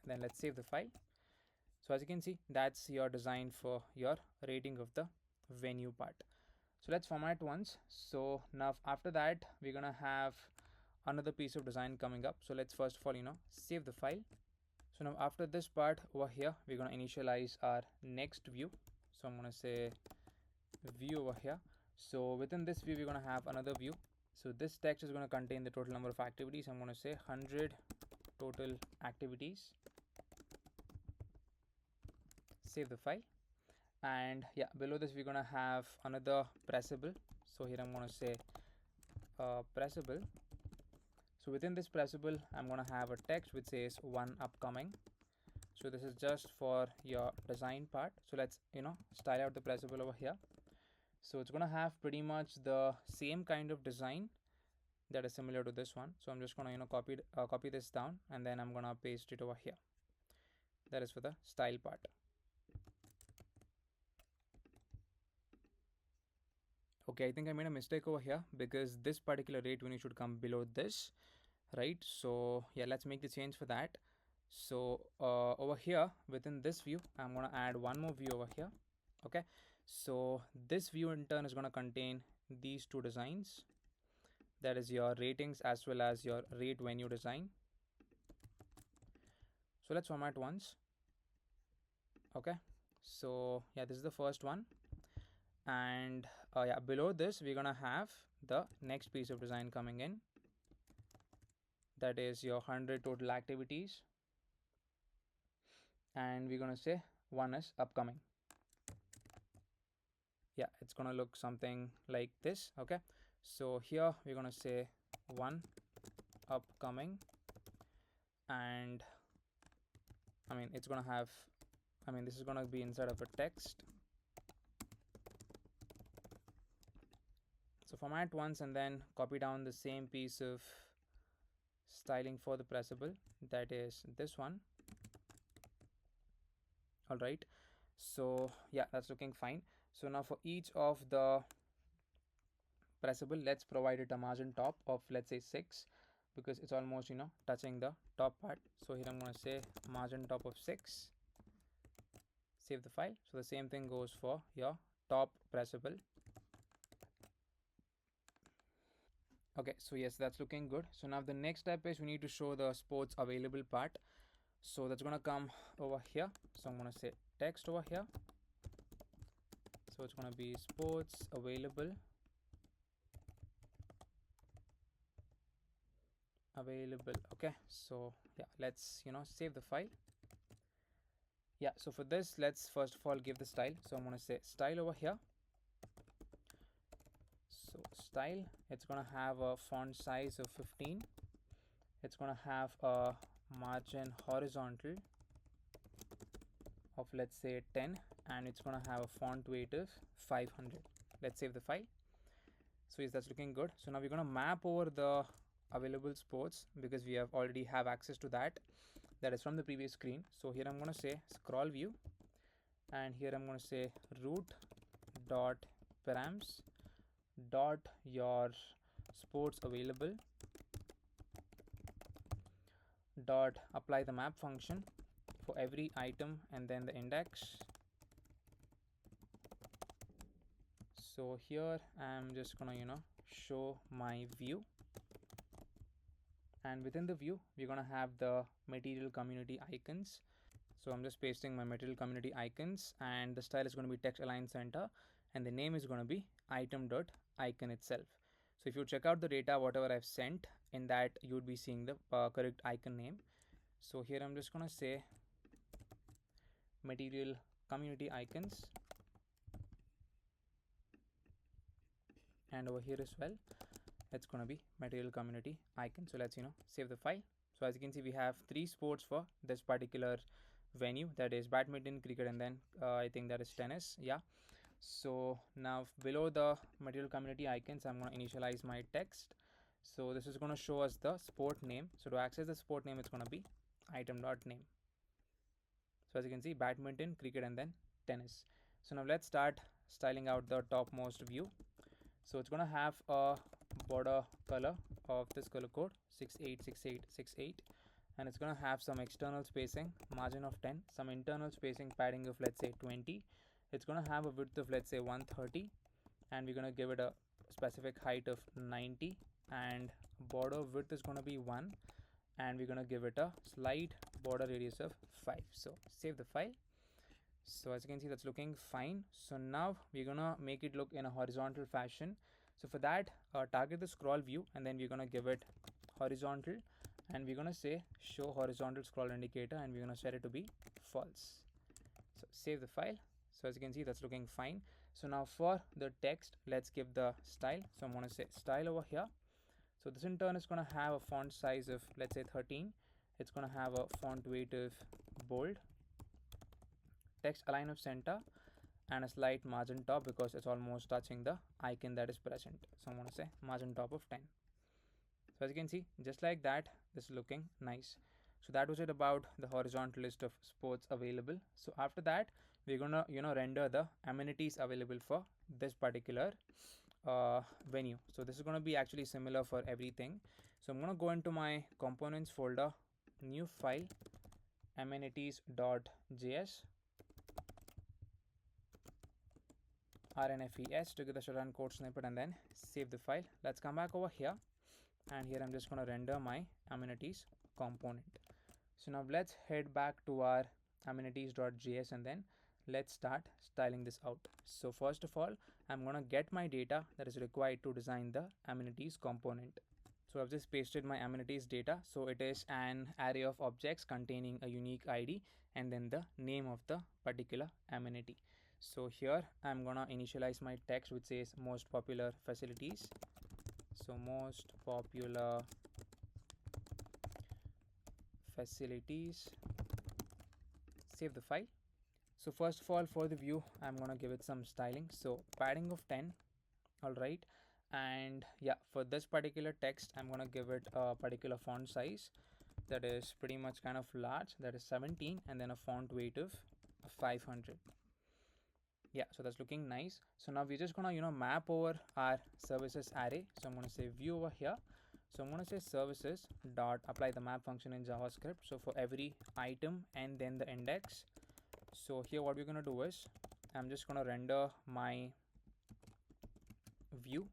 then let's save the file. So as you can see, that's your design for your rating of the venue part. So let's format once. So now after that, we're gonna have another piece of design coming up. So let's first of all, save the file. So now after this part over here, we're gonna initialize our next view. So I'm gonna say view over here. So within this view, we're gonna have another view. So this text is gonna contain the total number of activities. I'm gonna say 100 total activities. Save the file. And yeah, below this we're gonna have another pressable. So here I'm gonna say pressable. So within this pressable, I'm gonna have a text which says one upcoming. So this is just for your design part. So let's style out the pressable over here. So it's gonna have pretty much the same kind of design that is similar to this one. So I'm just gonna copy this down, and then I'm gonna paste it over here. That is for the style part. Okay, I think I made a mistake over here, because this particular rate when you should come below this, right? So yeah, let's make the change for that. So over here within this view, I'm going to add one more view over here. Okay, so this view in turn is going to contain these two designs, that is your ratings as well as your rate venue design. So let's format once. Okay, so yeah, this is the first one. And yeah, below this we're gonna have the next piece of design coming in, that is your 100 total activities, and we're gonna say one is upcoming. Yeah, it's gonna look something like this. Okay, so here we're gonna say one upcoming, and it's gonna have, this is gonna be inside of a text. So format once and then copy down the same piece of styling for the pressable, that is this one. All right, so yeah, that's looking fine. So now for each of the pressable, let's provide it a margin top of, let's say, 6, because it's almost touching the top part. So here I'm going to say margin top of 6. Save the file. So the same thing goes for your top pressable. Okay, so yes, that's looking good. So now the next step is we need to show the sports available part. So that's going to come over here. So I'm going to say text over here. So it's going to be sports available. Okay, so yeah, let's save the file. Yeah, so for this, let's first of all give the style. So I'm going to say style over here. So style, it's going to have a font size of 15. It's going to have a margin horizontal of, let's say, 10, and it's going to have a font weight of 500. Let's save the file. So yes, that's looking good. So now we're going to map over the available sports, because we have already have access to that is from the previous screen. So here I'm going to say scroll view, and here I'm going to say root dot params dot your sports available dot apply the map function for every item and then the index. So here I'm just gonna show my view, and within the view we're gonna have the material community icons. So I'm just pasting my material community icons, and the style is going to be text align center, and the name is going to be item.icon itself. So if you check out the data, whatever I've sent, in that you would be seeing the correct icon name. So here I'm just going to say material community icons, and over here as well it's going to be material community icon. So let's save the file. So as you can see, we have 3 sports for this particular venue, that is badminton, cricket, and then I think that is tennis. Yeah, so now below the material community icons, I'm going to initialize my text. So this is going to show us the sport name. So to access the sport name, it's going to be item.name. So as you can see, badminton, cricket, and then tennis. So now let's start styling out the topmost view. So it's going to have a border color of this color code 686868, and it's going to have some external spacing margin of 10, some internal spacing padding of let's say 20. It's going to have a width of let's say 130, and we're going to give it a specific height of 90, and border width is going to be 1, and we're going to give it a slight border radius of 5. So save the file. So as you can see, that's looking fine. So now we're gonna make it look in a horizontal fashion. So for that, target the scroll view, and then we're gonna give it horizontal, and we're gonna say show horizontal scroll indicator, and we're gonna set it to be false. So save the file. So as you can see, that's looking fine. So now for the text, let's give the style. So I'm gonna say style over here. So this in turn is gonna have a font size of let's say 13. It's gonna have a font weight of bold, text align of center, and a slight margin top because it's almost touching the icon that is present. So I'm going to say margin top of 10. So as you can see, just like that, this is looking nice. So that was it about the horizontal list of sports available. So after that, we're gonna render the amenities available for this particular venue. So this is going to be actually similar for everything. So I'm going to go into my components folder, new file, amenities.js, rnfes to get the Sujan code snippet, and then save the file. Let's come back over here, and here I'm just going to render my amenities component. So now let's head back to our amenities.js, and then let's start styling this out. So first of all, I'm going to get my data that is required to design the amenities component. So I've just pasted my amenities data. So it is an array of objects containing a unique ID and then the name of the particular amenity. So here I'm gonna initialize my text which says most popular facilities. So most popular facilities, save the file. So first of all, for the view, I'm gonna give it some styling. So padding of 10, all right. And yeah, for this particular text, I'm gonna give it a particular font size that is pretty much kind of large, that is 17, and then a font weight of 500. Yeah, so that's looking nice. So now we're just gonna map over our services array. So I'm gonna say view over here. So I'm gonna say services dot apply the map function in JavaScript. So for every item and then the index. So here what we're gonna do is I'm just gonna render my view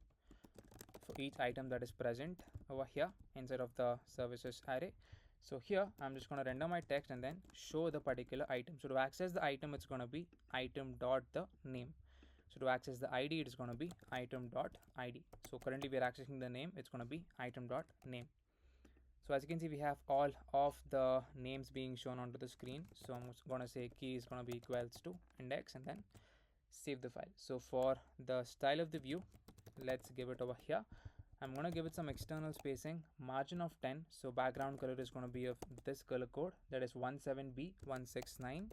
for each item that is present over here inside of the services array. So here I'm just going to render my text and then show the particular item. So to access the item, it's going to be item dot the name. So to access the ID, it is going to be item dot ID. So currently we are accessing the name, it's going to be item dot name. So as you can see, we have all of the names being shown onto the screen. So I'm going to say key is going to be equals to index, and then save the file. So for the style of the view, let's give it over here. I'm going to give it some external spacing, margin of 10. So background color is going to be of this color code, that is 17B169.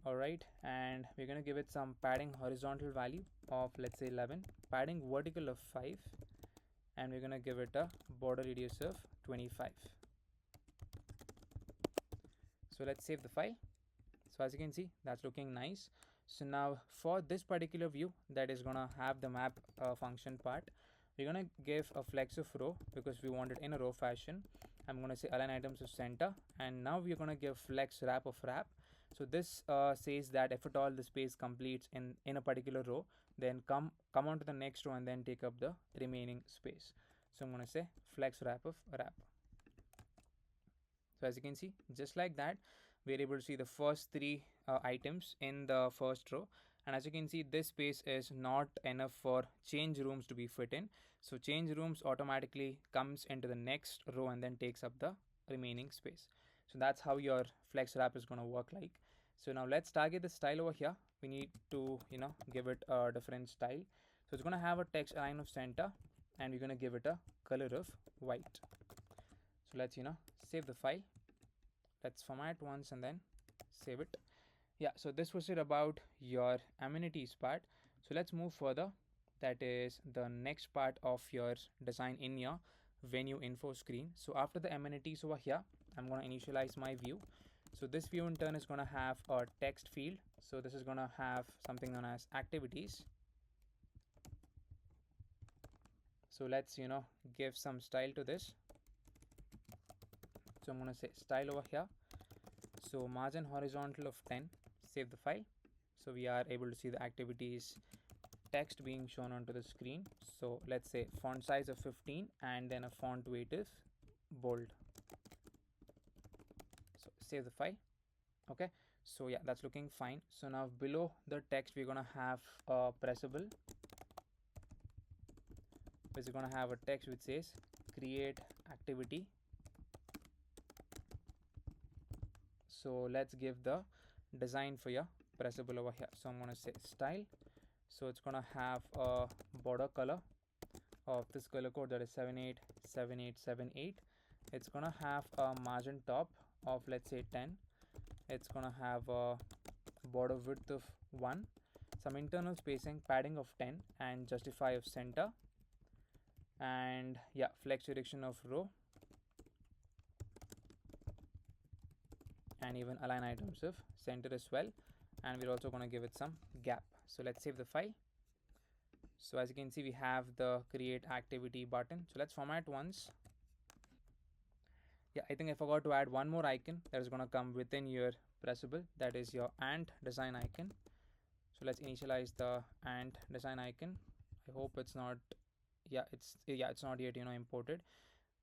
All right, and we're going to give it some padding horizontal value of let's say 11, padding vertical of 5, and we're going to give it a border radius of 25. So let's save the file. So as you can see, that's looking nice. So now for this particular view that is gonna have the map function part, we're gonna give a flex of row because we want it in a row fashion. I'm gonna say align items to center, and now we're gonna give flex wrap of wrap. So this says that if at all the space completes in a particular row, then come on to the next row and then take up the remaining space. So I'm gonna say flex wrap of wrap. So as you can see, just like that, we're able to see the first three items in the first row. And as you can see, this space is not enough for change rooms to be fit in. So change rooms automatically comes into the next row and then takes up the remaining space. So that's how your flex wrap is going to work like. So now let's target the style over here. We need to give it a different style. So it's going to have a text align of center, and we're going to give it a color of white. So let's save the file. Let's format once and then save it. Yeah, so this was it about your amenities part. So let's move further. That is the next part of your design in your venue info screen. So after the amenities over here, I'm going to initialize my view. So this view in turn is going to have a text field. So this is going to have something known as activities. So let's give some style to this. So I'm going to say style over here. So margin horizontal of 10. Save the file. So we are able to see the activities text being shown onto the screen. So let's say font size of 15 and then a font weight is bold. So save the file. Okay, so yeah, that's looking fine. So now below the text we're gonna have a pressable, which is gonna have a text which says create activity. So let's give the design for your pressable over here. So I'm gonna say style. So it's gonna have a border color of this color code, that is 787878. It's gonna have a margin top of, let's say, 10. It's gonna have a border width of 1, some internal spacing, padding of 10, and justify of center, and yeah, flex direction of row, and even align items of center as well. And we're also going to give it some gap. So let's save the file. So as you can see, we have the create activity button. So let's format once. Yeah, I think I forgot to add one more icon that is going to come within your pressable, that is your ant design icon. So let's initialize the ant design icon. I hope it's not, it's not yet imported.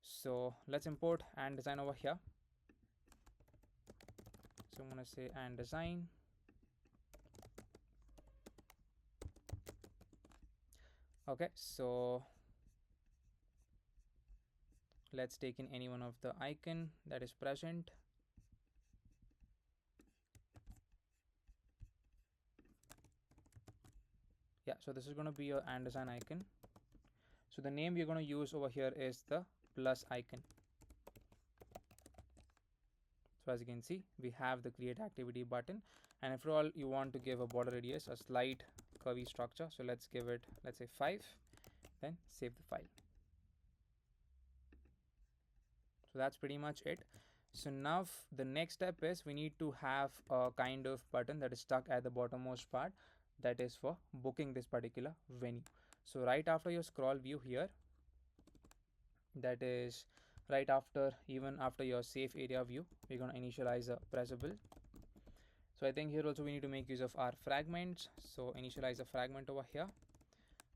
So let's import ant design over here. So I'm going to say ant design. Okay, so let's take in any one of the icon that is present. Yeah, so this is going to be your ant design icon. So the name we're going to use over here is the plus icon. So as you can see, we have the create activity button, and after all, you want to give a border radius a slight curvy structure. So let's give it, let's say 5, then save the file. So that's pretty much it. So now the next step is we need to have a kind of button that is stuck at the bottommost part, that is for booking this particular venue. So right after your scroll view here, that is right after, even after your safe area view, we're going to initialize a pressable. So I think here also we need to make use of our fragments. So initialize a fragment over here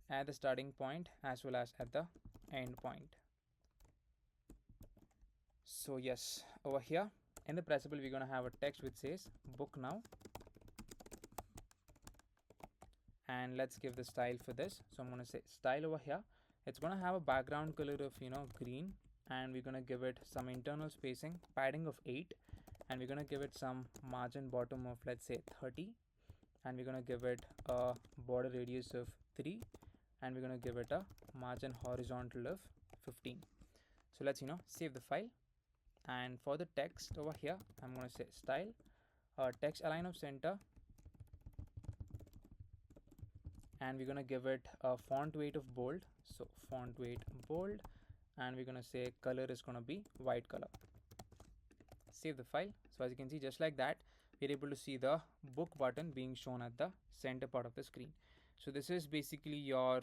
at the starting point as well as at the end point. So yes, over here in the pressable we're going to have a text which says book now, and let's give the style for this. So I'm going to say style over here. It's going to have a background color of green, and we're going to give it some internal spacing, padding of 8, and we're going to give it some margin bottom of, let's say, 30, and we're going to give it a border radius of 3, and we're going to give it a margin horizontal of 15. So let's save the file. And for the text over here, I'm going to say style, text align of center, and we're going to give it a font weight of bold. So font weight bold, and we're going to say color is going to be white color. Save the file. So as you can see, just like that, we're able to see the book button being shown at the center part of the screen. So this is basically your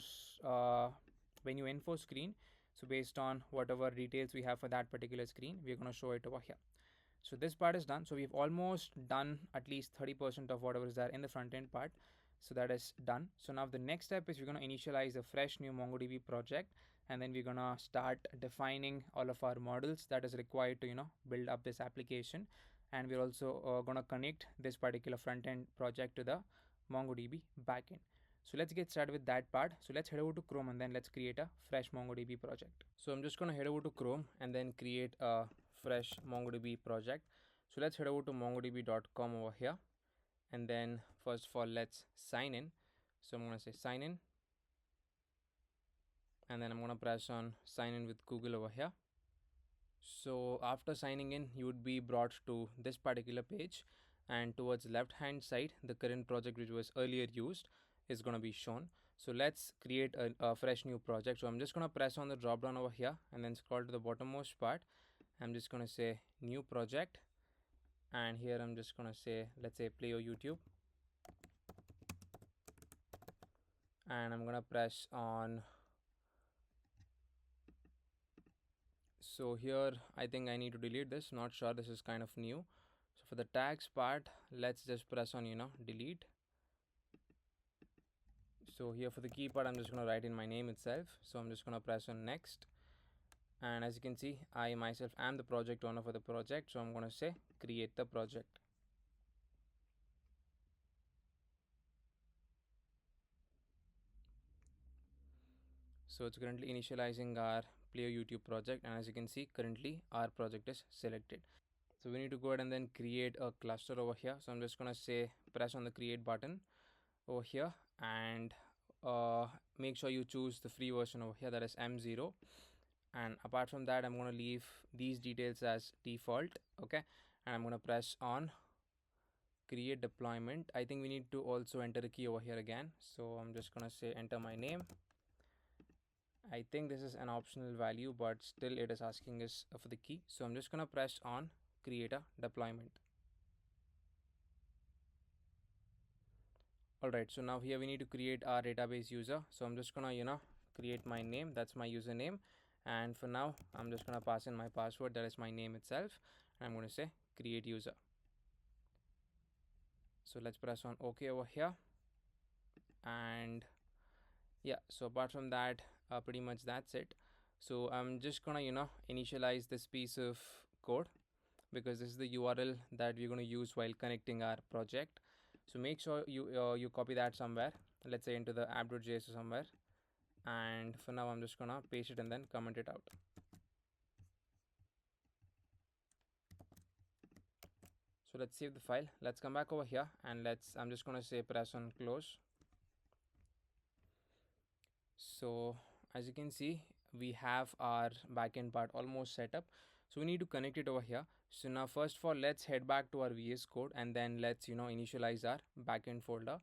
venue info screen. So based on whatever details we have for that particular screen, we're going to show it over here. So this part is done. So we've almost done at least 30% of whatever is there in the front end part. So that is done. So now the next step is we're going to initialize a fresh new MongoDB project, and then we're going to start defining all of our models that is required to build up this application. And we're also going to connect this particular front end project to the MongoDB backend. So let's get started with that part. So let's head over to Chrome and then let's create a fresh MongoDB project. So I'm just going to head over to Chrome and then create a fresh MongoDB project. So let's head over to mongodb.com over here, and then first of all let's sign in. So I'm going to say sign in, and then I'm going to press on sign in with Google over here. So after signing in, you would be brought to this particular page, and towards left hand side the current project which was earlier used is going to be shown. So let's create a fresh new project. So I'm just going to press on the drop down over here and then scroll to the bottommost part. I'm just going to say new project, and here I'm just going to say, let's say, Playo YouTube, and I'm going to press on So here I think I need to delete this, not sure, this is kind of new. So for the tags part, let's just press on delete. So here for the key part, I'm just going to write in my name itself. So I'm just going to press on next, and as you can see, I myself am the project owner for the project, so I'm going to say create the project. So it's currently initializing our Playo YouTube project, and as you can see, currently our project is selected. So we need to go ahead and then create a cluster over here. So I'm just going to say press on the create button over here, and make sure you choose the free version over here, that is M0. And apart from that, I'm going to leave these details as default. Okay, and I'm going to press on create deployment. I think we need to also enter a key over here again, so I'm just going to say enter my name. I think this is an optional value, but still it is asking us for the key, so I'm just going to press on create a deployment. Alright, so now here we need to create our database user. So I'm just gonna create my name, that's my username, and for now I'm just gonna pass in my password, that is my name itself, and I'm gonna say create user. So let's press on OK over here, and yeah, so apart from that, pretty much that's it. So I'm just gonna initialize this piece of code, because this is the URL that we're going to use while connecting our project. So make sure you copy that somewhere, let's say into the app.js or somewhere, and for now I'm just gonna paste it and then comment it out. So let's save the file, let's come back over here, and I'm just gonna say press on close. So as you can see, we have our backend part almost set up, so we need to connect it over here. So now first of all, let's head back to our VS code, and then let's initialize our backend folder.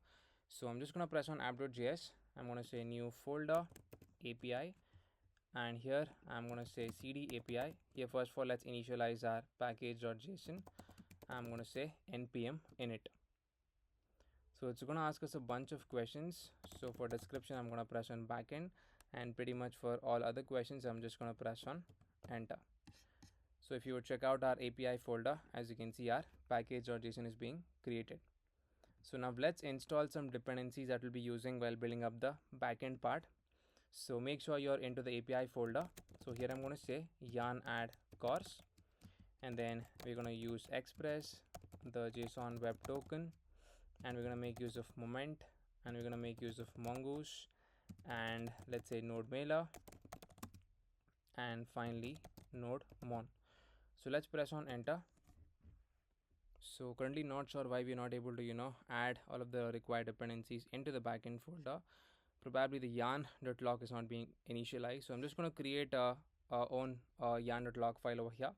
So I'm just gonna press on app.js, I'm gonna say new folder API, and here I'm gonna say cd API. Here first of all, let's initialize our package.json. I'm gonna say npm init. So it's gonna ask us a bunch of questions. So for description, I'm gonna press on backend, and pretty much for all other questions, I'm just gonna press on enter. So if you would check out our API folder, as you can see, our package.json is being created. So now let's install some dependencies that we'll be using while building up the backend part. So make sure you're into the API folder. So here I'm going to say yarn add cors, and then we're going to use express, the JSON web token, and we're going to make use of moment, and we're going to make use of mongoose, and let's say node mailer, and finally node mon. So let's press on enter. So currently not sure why we're not able to add all of the required dependencies into the backend folder. Probably the yarn.log is not being initialized. So I'm just going to create a own yarn.log file over here.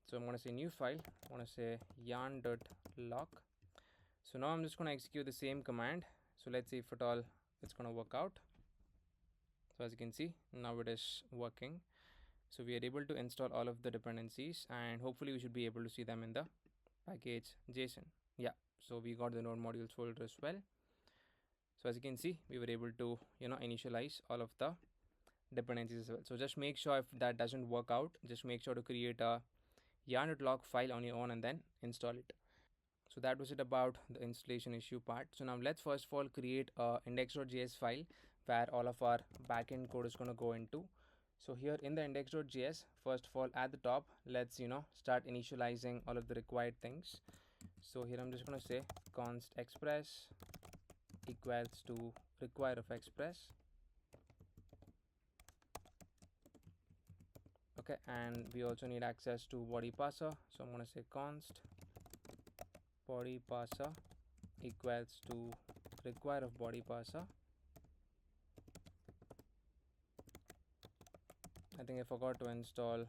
So I'm going to say new file, I'm going to say yarn.log. So now I'm just going to execute the same command. So let's see if at all it's going to work out. So as you can see, now it is working. So we are able to install all of the dependencies, and hopefully we should be able to see them in the package JSON. Yeah, so we got the node modules folder as well. So as you can see, we were able to initialize all of the dependencies as well. So just make sure if that doesn't work out, just make sure to create a yarn.log file on your own and then install it. So that was it about the installation issue part. So now let's first of all create a index.js file where all of our backend code is going to go into. So here in the index.js, first of all at the top, let's start initializing all of the required things. So here I'm just going to say const express equals to require of express. Okay, and we also need access to body parser, so I'm going to say const body parser equals to require of body parser. I think I forgot to install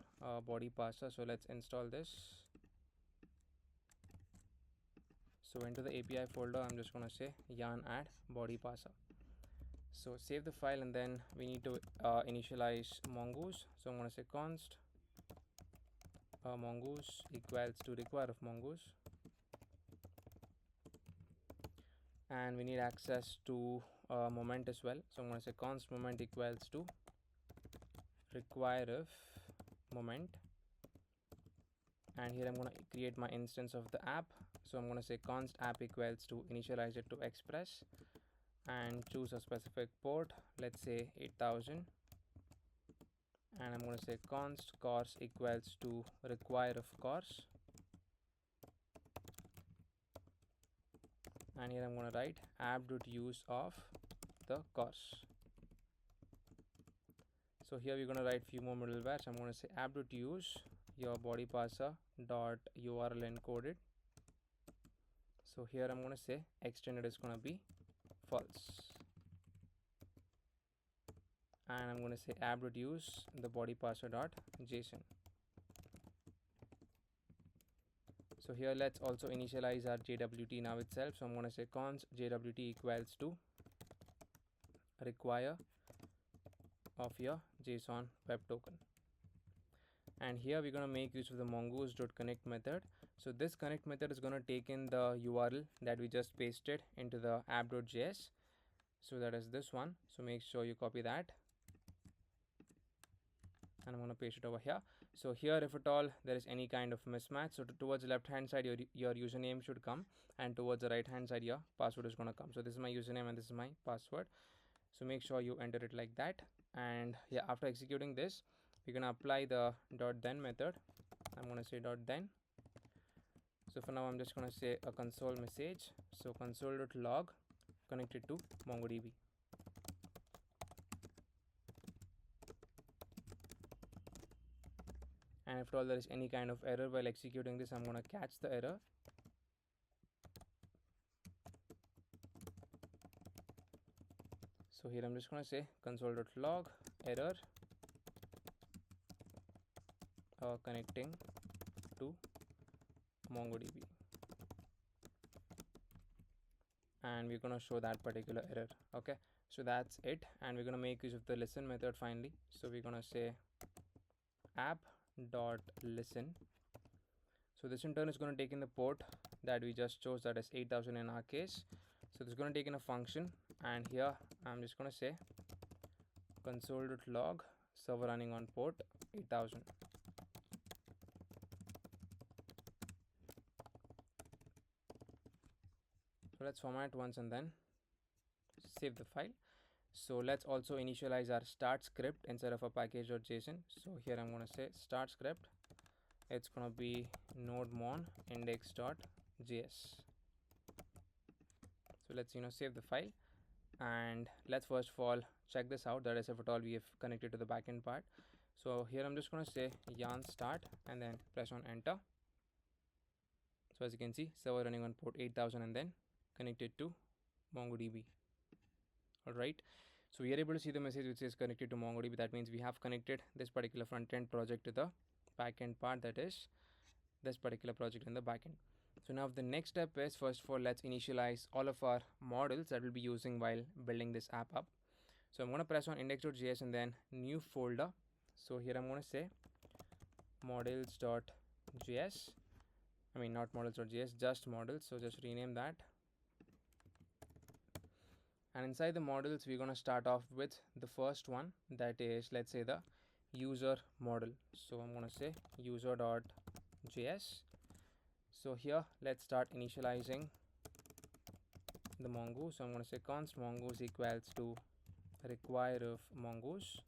body parser, so let's install this. So into the API folder, I'm just going to say yarn add body parser. So save the file, and then we need to initialize mongoose. So I'm going to say const mongoose equals to require of mongoose, and we need access to moment as well. So I'm going to say const moment equals to require of moment, and here I'm going to create my instance of the app. So I'm going to say const app equals to initialize it to express and choose a specific port, let's say 8000, and I'm going to say const course equals to require of course, and here I'm going to write app.use of the course. So here we're going to write few more middlewares. I'm going to say app.use your body parser dot URL encoded. So here I'm going to say extended is going to be false, and I'm going to say app.use the body parser dot JSON. So here let's also initialize our JWT now itself. So I'm going to say const JWT equals to require of your JSON web token. And here we're going to make use of the mongoose.connect method. So this connect method is going to take in the URL that we just pasted into the app.js. So that is this one. So make sure you copy that, and I'm going to paste it over here. So here, if at all there is any kind of mismatch, so towards the left hand side your username should come, and towards the right hand side your password is going to come. So this is my username and this is my password. So make sure you enter it like that. And yeah, after executing this, we're going to apply the .then method. I'm going to say .then. So for now I'm just going to say a console message. So console.log connected to MongoDB. And if at all there is any kind of error while executing this, I'm going to catch the error. So here I'm just going to say console.log error connecting to MongoDB, and we're going to show that particular error. Okay, so that's it, and we're going to make use of the listen method finally. So we're going to say app.listen. So this in turn is going to take in the port that we just chose, that is 8000 in our case. So this is going to take in a function, and here I'm just going to say console.log server running on port 8000. So let's format once and then save the file. So let's also initialize our start script instead of a package.json. So here I'm going to say start script. It's going to be node-mon index.js. So let's save the file, and let's first of all check this out, that is if at all we have connected to the backend part. So here I'm just going to say yarn start and then press on enter. So as you can see, server running on port 8000 and then connected to MongoDB. Alright, so we are able to see the message which says connected to MongoDB. That means we have connected this particular front-end project to the backend part, that is this particular project in the backend. So now the next step is, first of all, let's initialize all of our models that we'll be using while building this app up. So I'm going to press on index.js and then new folder. So here I'm going to say models.js. I mean not models.js, just models. So just rename that. And inside the models, we're going to start off with the first one, that is, let's say, the user model. So I'm going to say user.js. So here let's start initializing the mongoose. So I'm going to say const mongoose equals to require of mongoose,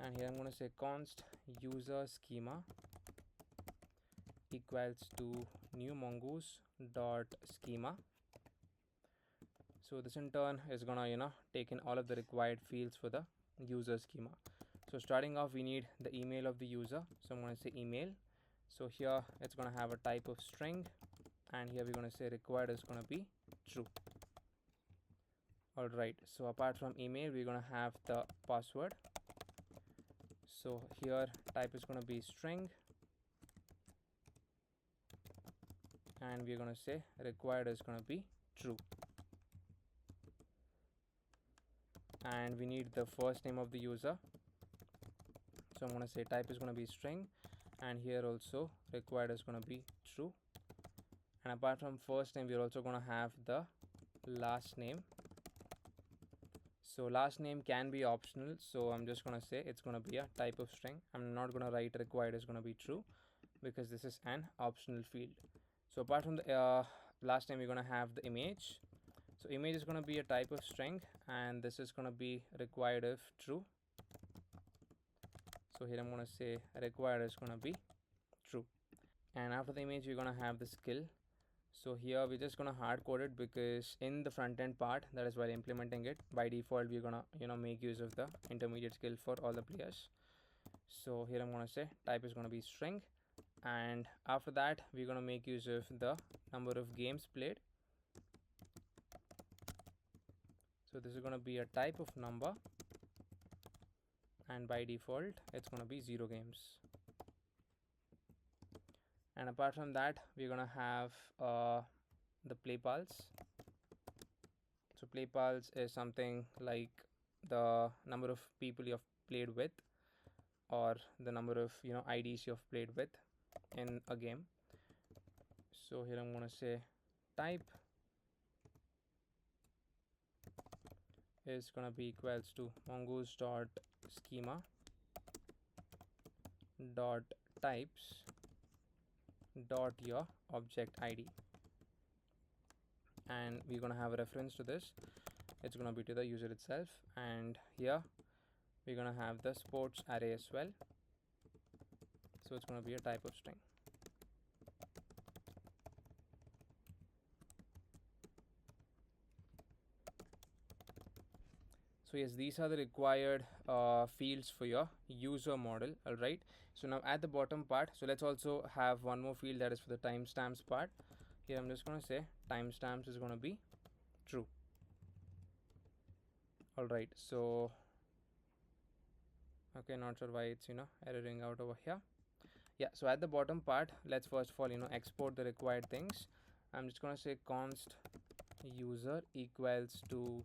and here I'm going to say const user schema equals to new mongoose dot schema. So this in turn is gonna take in all of the required fields for the user schema. So starting off, we need the email of the user. So I'm going to say email. So here it's going to have a type of string, and here we're going to say required is going to be true. Alright, so apart from email, we're going to have the password. So here type is going to be string, and we're going to say required is going to be true. And we need the first name of the user. So I'm going to say type is going to be string, and here also required is going to be true. And apart from first name, we're also going to have the last name. So last name can be optional, so I'm just gonna say it's gonna be a type of string. I'm not gonna write required is gonna be true because this is an optional field. So apart from the last name, we're gonna have the image. So image is gonna be a type of string, and this is gonna be required if true. So here I'm gonna say required is gonna be true. And after the image, we're gonna have the skill. So here we're just gonna hard code it because in the front end part, that is while implementing it, by default we're gonna make use of the intermediate skill for all the players. So here I'm gonna say type is gonna be string, and after that we're gonna make use of the number of games played. So this is gonna be a type of number, and by default it's gonna be 0 games. And apart from that, we're gonna have the play pulse. So play pulse is something like the number of people you've played with, or the number of IDs you've played with in a game. So here I'm gonna say type is gonna be equals to mongoose dot schema dot types dot your object ID, and we're gonna have a reference to this. It's gonna be to the user itself, and here we're gonna have the sports array as well. So it's gonna be a type of string. So yes, these are the required fields for your user model. All right, so now at the bottom part, so let's also have one more field, that is for the timestamps part. Here I'm just going to say timestamps is going to be true. All right, so okay, not sure why it's erroring out over here. Yeah, so at the bottom part, let's first of all export the required things. I'm just going to say const user equals to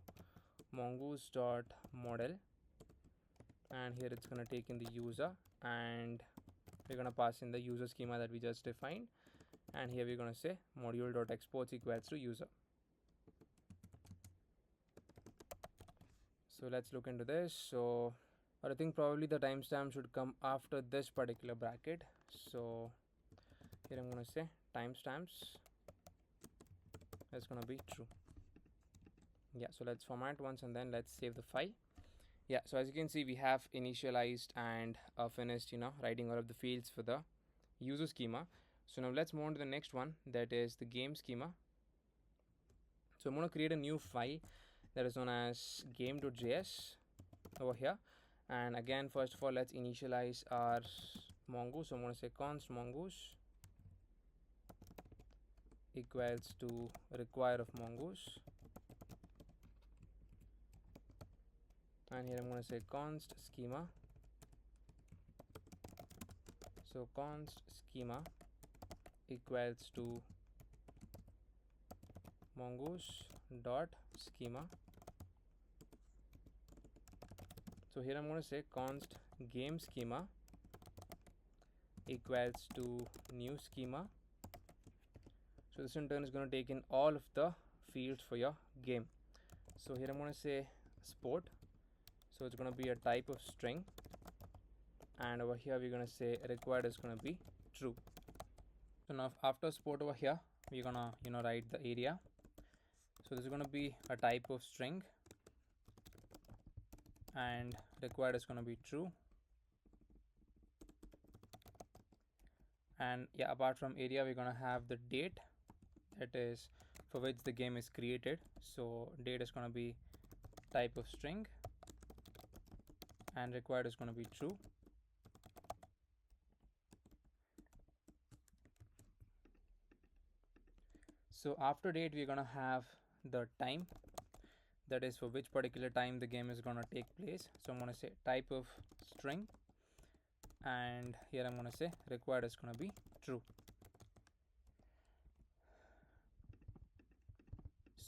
mongoose dot model, and here it's going to take in the user, and we're going to pass in the user schema that we just defined, and here we're going to say module dot exports equals to user. So let's look into this. So I think probably the timestamp should come after this particular bracket. So here I'm going to say timestamps is going to be true. Yeah, so let's format once and then let's save the file. Yeah, so as you can see, we have initialized and finished writing all of the fields for the user schema. So now let's move on to the next one, that is the game schema. So I'm going to create a new file that is known as game.js over here, and again first of all let's initialize our mongoose. So I'm going to say const mongoose equals to require of mongoose, and here I'm going to say const schema. So const schema equals to mongoose dot schema. So here I'm going to say const game schema equals to new schema. So this in turn is going to take in all of the fields for your game. So here I'm going to say sport, so it's going to be a type of string, and over here we're going to say required is going to be true. So now after sport over here, we're going to write the area. So this is going to be a type of string, and required is going to be true. And yeah, apart from area, we're going to have the date, that is for which the game is created. So date is going to be type of string, and required is going to be true. So after date, we're going to have the time, that is for which particular time the game is going to take place. So I'm going to say type of string, and here I'm going to say required is going to be true.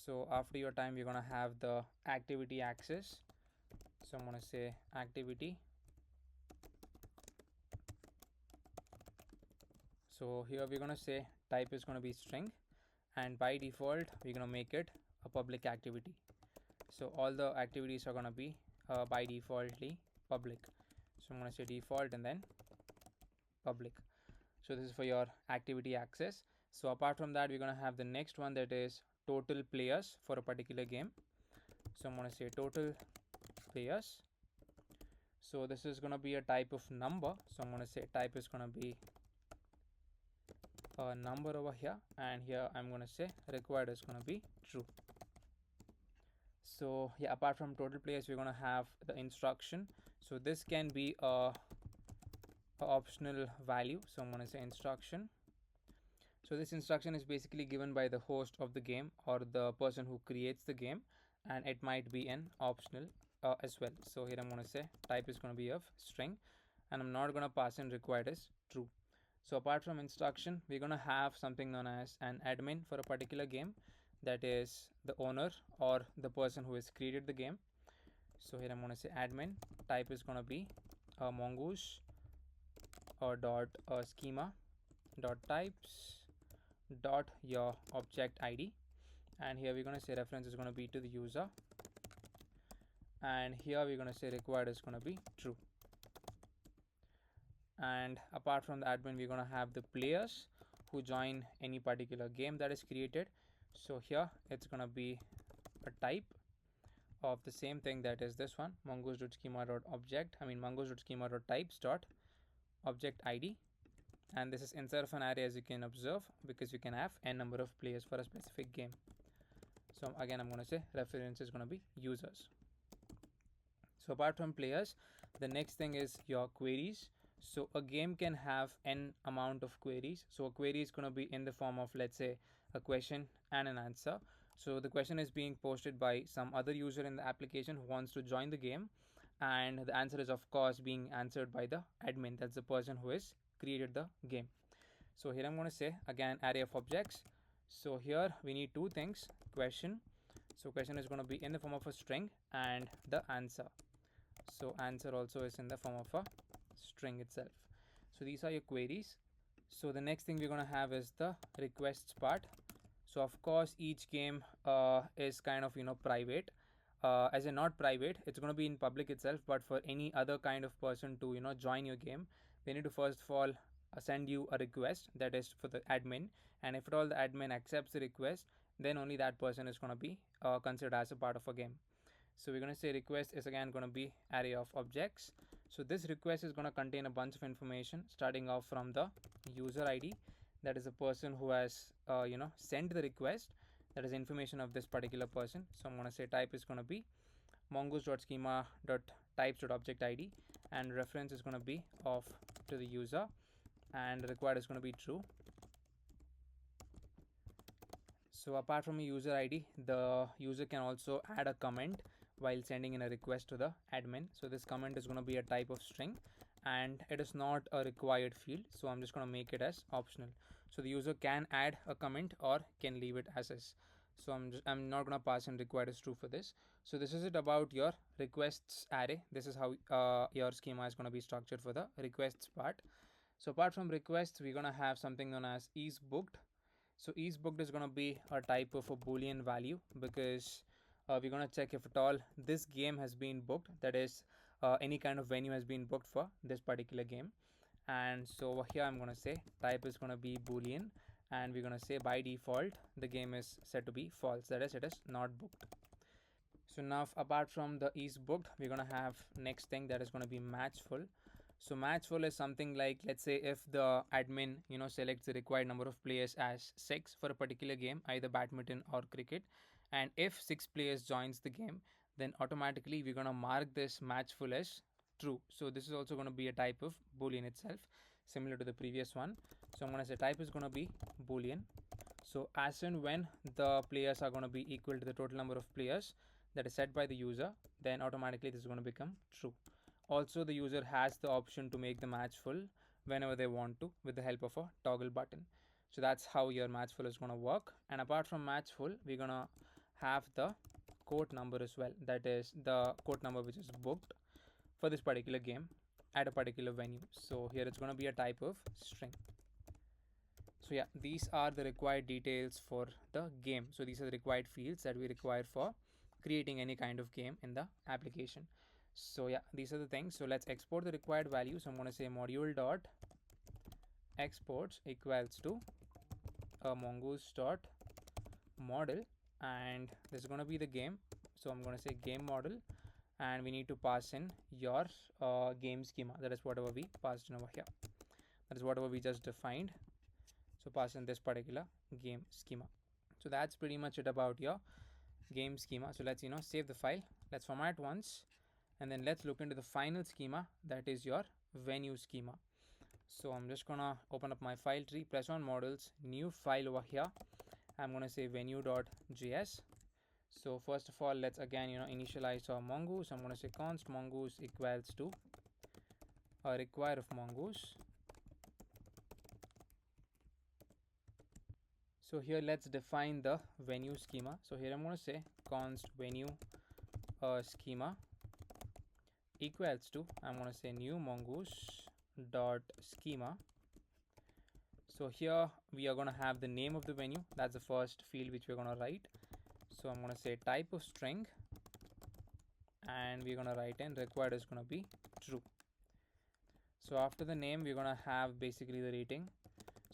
So after your time, we're going to have the activity access. So I'm going to say activity. So here we're going to say type is going to be string, and by default we're going to make it a public activity. So all the activities are going to be by defaultly public. So I'm going to say default and then public. So this is for your activity access. So apart from that, we're going to have the next one, that is total players for a particular game. So I'm going to say total players. So this is going to be a type of number. So I'm going to say type is going to be a number over here, and here I'm going to say required is going to be true. So yeah, apart from total players, we're going to have the instruction. So this can be a optional value. So I'm going to say instruction. So this instruction is basically given by the host of the game or the person who creates the game, and it might be an optional as well. So here I'm going to say type is going to be of string, and I'm not going to pass in required as true. So apart from instruction, we're going to have something known as an admin for a particular game, that is the owner or the person who has created the game. So here I'm going to say admin, type is going to be mongoose or dot schema dot types dot your object id, and here we're going to say reference is going to be to the user, and here we're going to say required is going to be true. And apart from the admin, we're going to have the players who join any particular game that is created. So here it's going to be a type of the same thing, that is this one, mongoose.schema.object, mongoose.schema.types.object id, and this is inside of an array, as you can observe, because you can have n number of players for a specific game. So again, I'm going to say reference is going to be users. So apart from players, the next thing is your queries. So a game can have n amount of queries. So a query is going to be in the form of, let's say, a question and an answer. So the question is being posted by some other user in the application who wants to join the game, and the answer is of course being answered by the admin, that's the person who has created the game. So here I'm going to say again array of objects. So here we need two things, question. So question is going to be in the form of a string, and the answer. So answer also is in the form of a string itself. So these are your queries. So the next thing we're going to have is the requests part. So of course each game is kind of private, as in not private, it's going to be in public itself, but for any other kind of person to join your game, they need to first of all send you a request, that is for the admin, and if at all the admin accepts the request, then only that person is going to be considered as a part of a game. So we're going to say request is again going to be array of objects. So this request is going to contain a bunch of information, starting off from the user id, that is the person who has sent the request, that is information of this particular person. So I'm going to say type is going to be mongoose.schema.types.object id, and reference is going to be of to the user, and required is going to be true. So apart from a user id, the user can also add a comment while sending in a request to the admin. So this comment is going to be a type of string, and it is not a required field, so I'm just going to make it as optional. So the user can add a comment or can leave it as is. So I'm not going to pass in required as true for this. So this is it about your requests array. This is how your schema is going to be structured for the requests part. So apart from requests, we're going to have something known as is booked. So is booked is going to be a type of a boolean value, because we're going to check if at all this game has been booked, that is any kind of venue has been booked for this particular game. And so over here I'm going to say type is going to be boolean, and we're going to say by default the game is set to be false, that is it is not booked. So now apart from the is booked, we're going to have next thing, that is going to be matchful. So matchful is something like, let's say if the admin selects the required number of players as 6 for a particular game, either badminton or cricket, and if 6 players joins the game, then automatically we're going to mark this matchful as true. So this is also going to be a type of boolean itself, similar to the previous one. So I'm going to say type is going to be boolean. So as and when the players are going to be equal to the total number of players that is set by the user, then automatically this is going to become true. Also, the user has the option to make the match full whenever they want to with the help of a toggle button. So that's how your match full is going to work. And apart from match full, we're going to have the quote number as well, that is the quote number which is booked for this particular game at a particular venue. So here it's going to be a type of string. So yeah, these are the required details for the game. So these are the required fields that we require for creating any kind of game in the application. So yeah, these are the things. So let's export the required value. So I'm going to say module dot exports equals to a mongoose dot model, and this is going to be the game. So I'm going to say game model, and we need to pass in your game schema. That is whatever we passed in over here. That is whatever we just defined. So pass in this particular game schema. So that's pretty much it about your game schema. So let's save the file. Let's format once, and then let's look into the final schema, that is your venue schema. So I'm just gonna open up my file tree, press on models, new file over here. I'm gonna say venue.js. So first of all, let's again initialize our mongoose. I'm gonna say const mongoose equals to a require of mongoose. So here let's define the venue schema. So here I'm going to say const venue schema equals to, I'm going to say new mongoose dot schema. So here we are going to have the name of the venue. That's the first field which we're going to write. So I'm going to say type of string, and we're going to write in required is going to be true. So after the name, we're going to have basically the rating.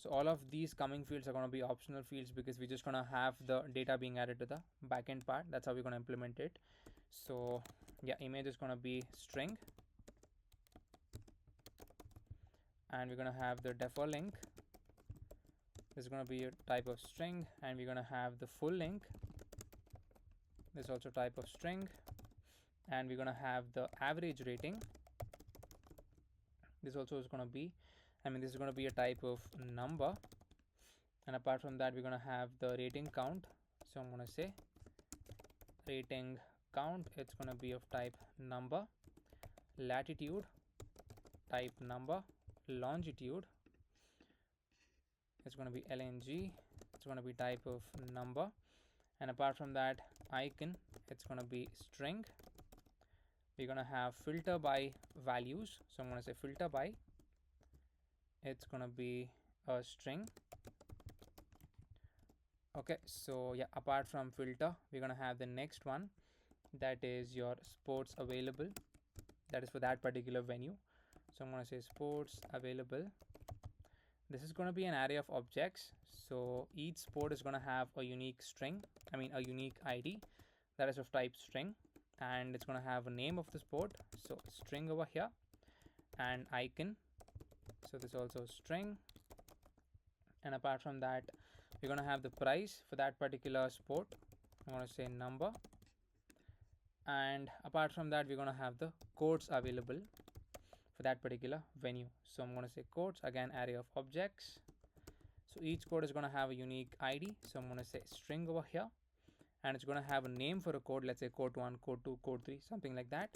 So all of these coming fields are going to be optional fields because we're just going to have the data being added to the backend part. That's how we're going to implement it. So yeah, image is going to be string, and we're going to have the defer link. This is going to be a type of string, and we're going to have the full link. This is also type of string, and we're going to have the average rating. This also is going to be, this is going to be a type of number. And apart from that, we're going to have the rating count. So I'm going to say rating count, it's going to be of type number, latitude type number, longitude, it's going to be lng, it's going to be type of number. And apart from that, icon, it's going to be string. We're going to have filter by values. So I'm going to say filter by, it's going to be a string. Okay, so yeah, apart from filter, we're going to have the next one, that is your sports available. That is for that particular venue. So I'm going to say sports available. This is going to be an array of objects. So each sport is going to have a unique string, a unique ID that is of type string, and it's going to have a name of the sport. So string over here, and icon. So this is also string. And apart from that, we're going to have the price for that particular sport. I'm going to say number. And apart from that, we're going to have the codes available for that particular venue. So I'm going to say codes, again array of objects. So each code is going to have a unique ID. So I'm going to say string over here, and it's going to have a name for a code. Let's say code 1, code 2, code 3, something like that.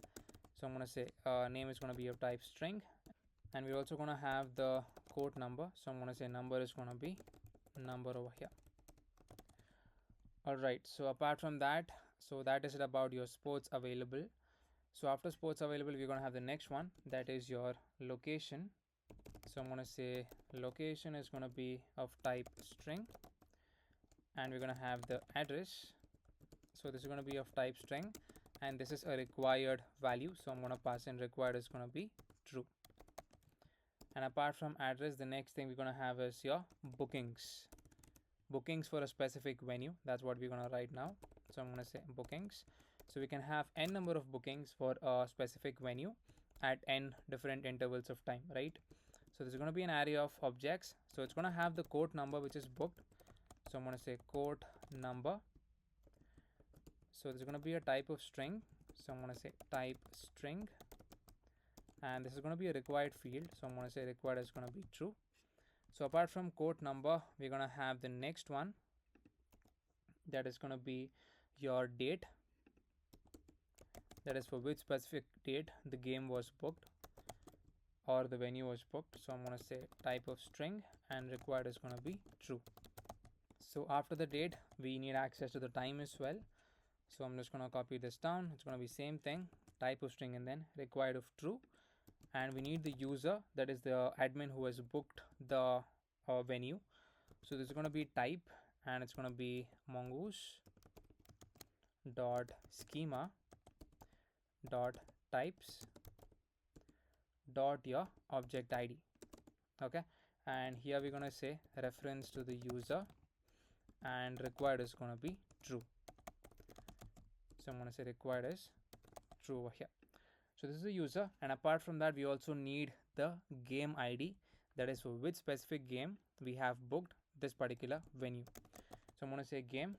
So I'm going to say name is going to be of type string, and we're also going to have the code number. So I'm going to say number is going to be number over here. All right, so apart from that, so that is it about your sports available. So after sports available, we're going to have the next one, that is your location. So I'm going to say location is going to be of type string, and we're going to have the address. So this is going to be of type string, and this is a required value. So I'm going to pass in required is going to be true. And apart from address, the next thing we're going to have is your bookings. Bookings for a specific venue. That's what we're going to write now. So I'm going to say bookings. So we can have n number of bookings for a specific venue at n different intervals of time, right? So this is going to be an array of objects. So it's going to have the court number which is booked. So I'm going to say court number. So this is going to be a type of string. So I'm going to say type string. And this is going to be a required field. So I'm going to say required is going to be true. So apart from court number, we're going to have the next one, that is going to be your date. That is for which specific date the game was booked or the venue was booked. So I'm going to say type of string, and required is going to be true. So after the date, we need access to the time as well. So I'm just going to copy this down. It's going to be same thing, type of string, and then required of true. And we need the user, that is the admin who has booked the venue. So this is going to be type, and it's going to be mongoose dot schema dot types dot your object id. Okay, and here we're going to say reference to the user, and required is going to be true. So I'm going to say required is true over here. So this is the user, and apart from that we also need the game id, that is for which specific game we have booked this particular venue. So I'm going to say game,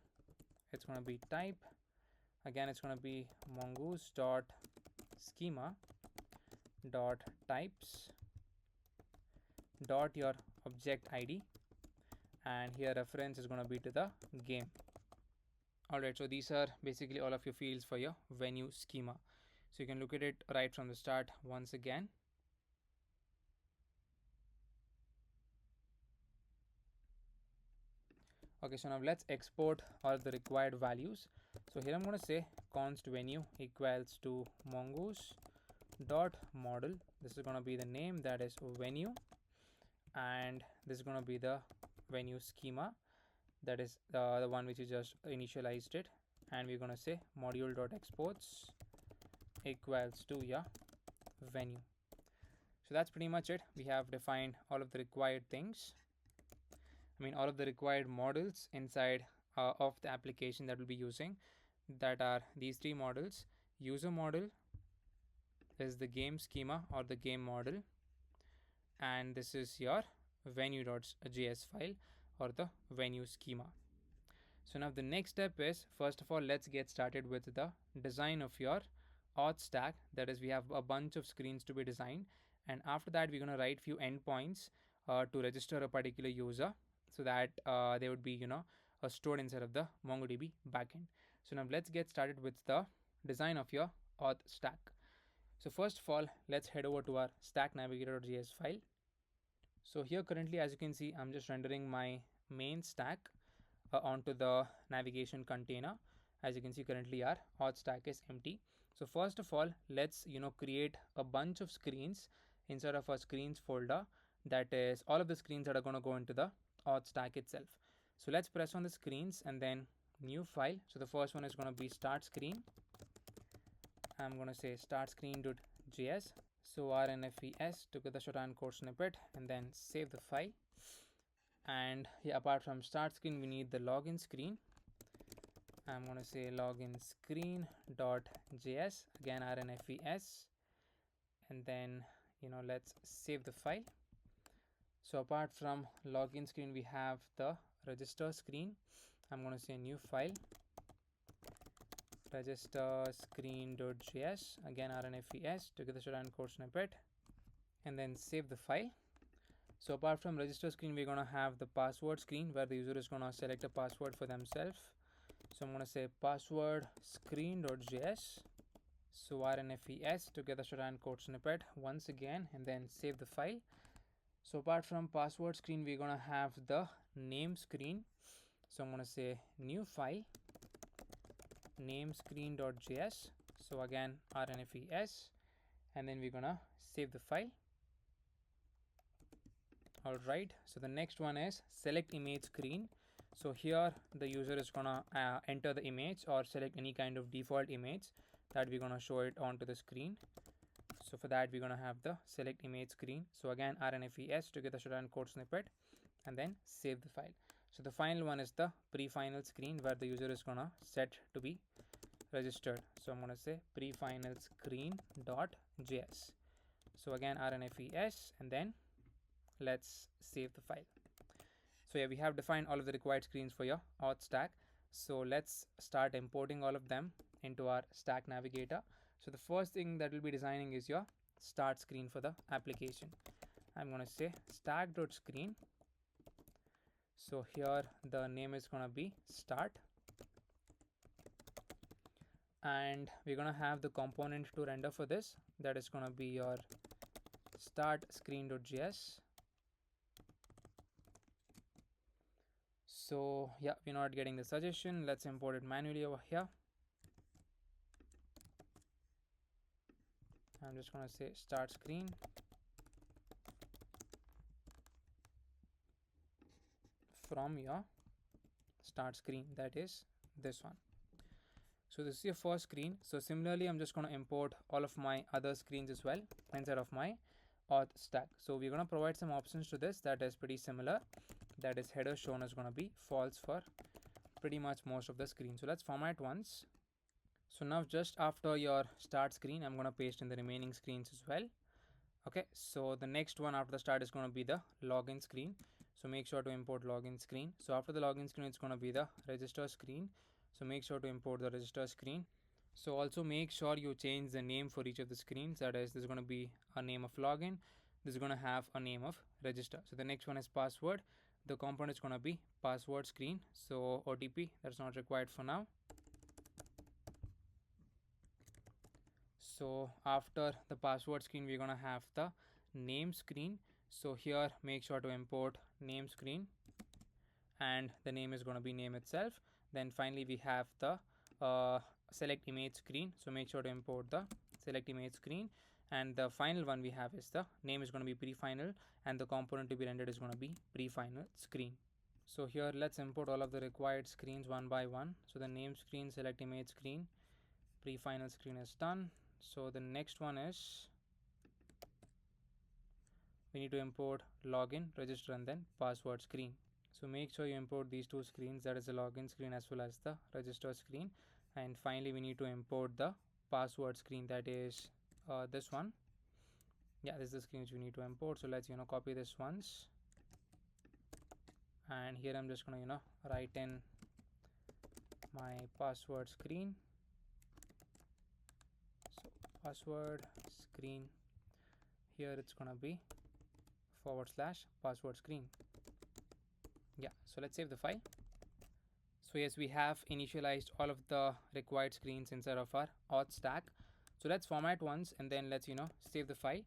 it's going to be type, again it's going to be mongoose dot schema dot types dot your object id, and here reference is going to be to the game. Alright, so these are basically all of your fields for your venue schema. So you can look at it right from the start once again. Okay, so now let's export all the required values. So here I'm going to say const venue equals to mongoose dot model. This is going to be the name, that is venue, and this is going to be the venue schema, that is the one which is just initialized it, and we're going to say module dot exports equals to your venue. So that's pretty much it. We have defined all of the required things. All of the required models inside of the application that we'll be using, that are these three models. User model is the game schema or the game model, and this is your venue.js file or the venue schema. So now the next step is, first of all, let's get started with the design of your auth stack. That is, we have a bunch of screens to be designed, and after that we're going to write few endpoints to register a particular user, so that they would be stored inside of the MongoDB backend. So now let's get started with the design of your auth stack. So first of all, let's head over to our stack navigator.js file. So here currently, as you can see, I'm just rendering my main stack onto the navigation container. As you can see, currently our auth stack is empty. So first of all, let's create a bunch of screens inside of our screens folder, that is all of the screens that are going to go into the auth stack itself. So let's press on the screens and then new file. So the first one is going to be start screen. I'm going to say start screen.js. So rnfes took the Sujan code snippet and then save the file. And yeah, apart from start screen, we need the login screen. I'm going to say login screen.js, again rnfes, and then let's save the file. So apart from login screen, we have the register screen. I'm going to say new file, register screen.js, again rnfes to get the Sujan code snippet, and then save the file. So apart from register screen, we're going to have the password screen, where the user is going to select a password for themselves. So I'm going to say password screen.js. So rnfes to get the Sujan code snippet once again, and then save the file. So apart from password screen, we're going to have the name screen. So I'm going to say new file, name screen.js. So again rnfes, and then we're going to save the file. Alright, so the next one is select image screen. So here the user is going to enter the image or select any kind of default image that we're going to show it onto the screen. So for that, we're going to have the select image screen. So again rnfes to get the Sujan code snippet and then save the file. So the final one is the pre-final screen, where the user is going to set to be registered. So I'm going to say pre-final screen.js. So again rnfes, and then let's save the file. So yeah, we have defined all of the required screens for your auth stack. So let's start importing all of them into our stack navigator. So the first thing that we'll be designing is your start screen for the application. I'm going to say stack.screen. So here the name is going to be start, and we're going to have the component to render for this, that is going to be your start screen.js. So yeah, we're not getting the suggestion. Let's import it manually over here. I'm just going to say start screen from your start screen, that is this one. So this is your first screen. So similarly, I'm just going to import all of my other screens as well inside of my auth stack. So we're going to provide some options to this that is pretty similar. That is header shown is going to be false for pretty much most of the screen. So let's format once. So now just after your start screen, I'm going to paste in the remaining screens as well. Okay, so the next one after the start is going to be the login screen. So make sure to import login screen. So after the login screen, it's going to be the register screen. So make sure to import the register screen. So also make sure you change the name for each of the screens. That is, there's going to be a name of login. This is going to have a name of register. So the next one is password. The component is going to be password screen. So OTP, that's not required for now. So after the password screen, we're going to have the name screen. So here make sure to import name screen, and the name is going to be name itself. Then finally we have the select image screen. So make sure to import the select image screen, and the final one we have is the name is going to be pre-final, and the component to be rendered is going to be pre-final screen. So here let's import all of the required screens one by one. So the name screen, select image screen, pre-final screen is done. So the next one is we need to import login, register, and then password screen. So make sure you import these two screens, that is the login screen as well as the register screen. And finally we need to import the password screen, that is this one. Yeah, this is the screen which we need to import. So let's copy this once, and here I'm just gonna write in my password screen. So password screen, here it's gonna be / password screen. Yeah, so let's save the file. So yes, we have initialized all of the required screens inside of our auth stack. So let's format once and then let's save the file.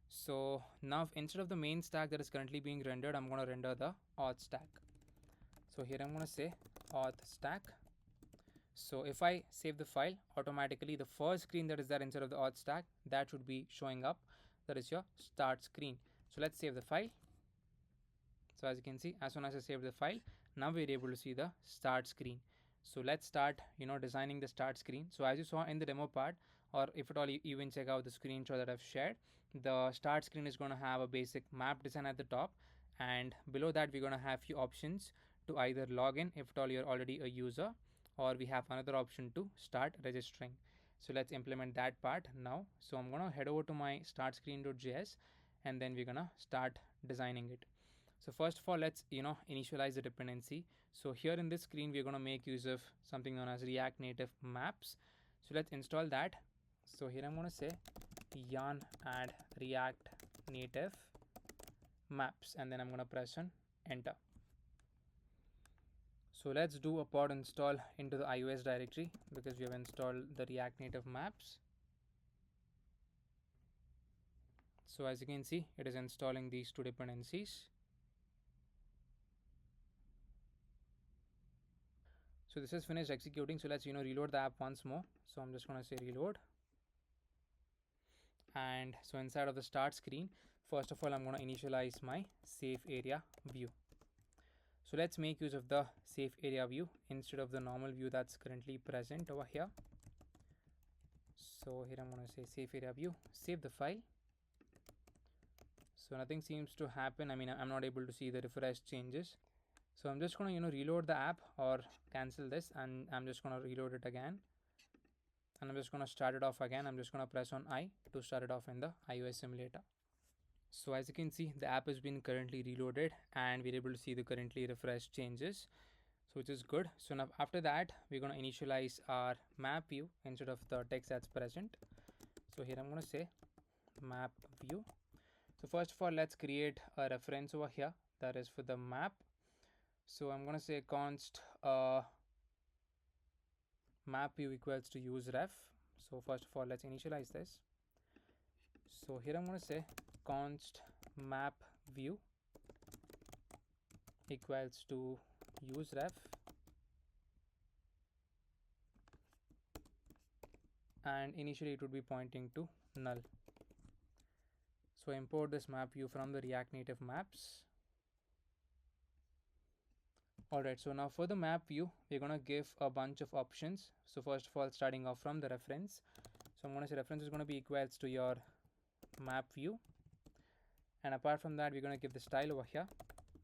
So now instead of the main stack that is currently being rendered, I'm going to render the auth stack. So here I'm going to say auth stack. So if I save the file, automatically the first screen that is there inside of the auth stack, that should be showing up. That is your start screen. So let's save the file. So as you can see, as soon as I save the file, now we're able to see the start screen. So let's start designing the start screen. So as you saw in the demo part, or if at all you even check out the screenshot that I've shared, the start screen is going to have a basic map design at the top, and below that we're going to have few options to either log in if at all you're already a user, or we have another option to start registering. So let's implement that part now. So I'm going to head over to my start screen.js, and then we're going to start designing it. So first of all, let's initialize the dependency. So here in this screen, we're going to make use of something known as React Native Maps. So let's install that. So here I'm going to say yarn add React Native Maps, and then I'm going to press on enter. So let's do a pod install into the iOS directory because we have installed the React Native Maps. So as you can see, it is installing these two dependencies. So this is finished executing. So let's reload the app once more. So I'm just going to say reload. And so inside of the start screen, first of all, I'm going to initialize my safe area view. So let's make use of the safe area view instead of the normal view that's currently present over here. So here I'm going to say safe area view, save the file. So nothing seems to happen. I mean, I'm not able to see the refresh changes. So I'm just going to reload the app or cancel this, and I'm just going to reload it again, and I'm just going to start it off again. I'm just going to press on I to start it off in the iOS simulator. So as you can see, the app has been currently reloaded and we're able to see the currently refreshed changes, so which is good. So now after that, we're going to initialize our map view instead of the text that's present. So here I'm going to say map view. So first of all, let's create a reference over here that is for the map. So I'm going to say const map view equals to use ref. So first of all, let's initialize this. So here I'm going to say const map view equals to use ref, and initially it would be pointing to null. So import this map view from the React Native Maps. Alright, so now for the map view, we're going to give a bunch of options. So first of all, starting off from the reference. So I'm going to say reference is going to be equals to your map view. And apart from that, we're going to give the style over here.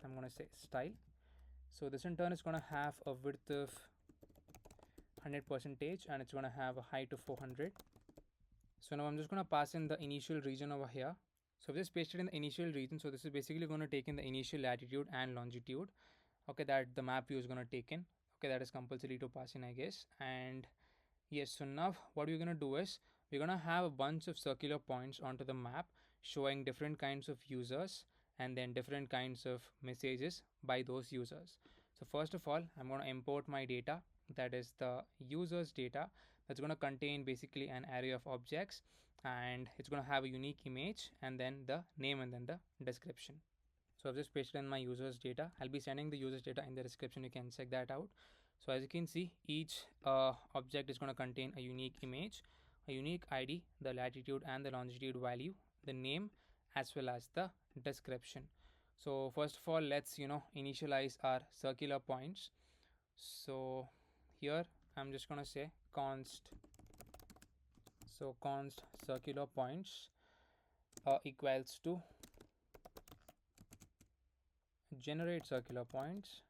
I'm going to say style. So this in turn is going to have a width of 100% and it's going to have a height of 400. So now I'm just going to pass in the initial region over here. So I've just pasted in the initial region. So this is basically going to take in the initial latitude and longitude. Okay, that the map view is going to take in. Okay, that is compulsory to pass in, I guess. And yes, so now what we're going to do is we're going to have a bunch of circular points onto the map showing different kinds of users and then different kinds of messages by those users. So first of all, I'm going to import my data, that is the users data, that's going to contain basically an array of objects, and it's going to have a unique image and then the name and then the description. So I've just pasted in my users data. I'll be sending the users data in the description. You can check that out. So as you can see, each object is going to contain a unique image, a unique ID, the latitude and the longitude value, the name, as well as the description. So first of all, let's initialize our circular points. So here I'm just going to say const. So const circular points equals to generate circular points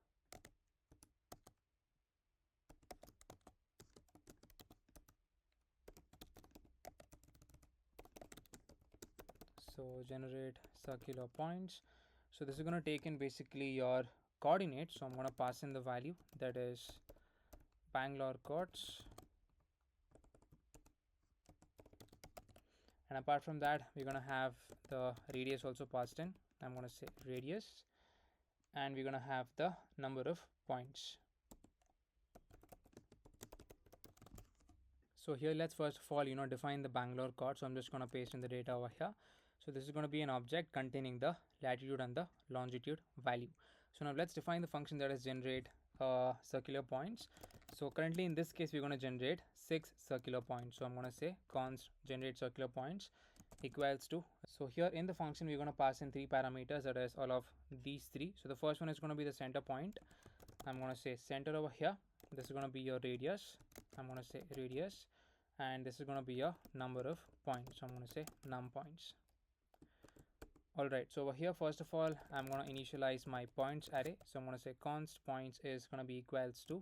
so generate circular points. So this is going to take in basically your coordinates. So I'm going to pass in the value, that is Bangalore coords, and apart from that we're going to have the radius also passed in. I'm going to say radius, and we're going to have the number of points. So here let's first of all define the Bangalore coord. So I'm just going to paste in the data over here. So this is going to be an object containing the latitude and the longitude value. So now let's define the function that is generate circular points. So currently in this case we're going to generate 6 circular points. So I'm going to say const generate circular points equals to, so here in the function we're going to pass in 3 parameters, that is all of these 3. So the first one is going to be the center point. I'm going to say center over here. This is going to be your radius. I'm going to say radius, and this is going to be your number of points. So I'm going to say num points. Alright, so over here first of all I'm going to initialize my points array. So I'm going to say const points is going to be equals to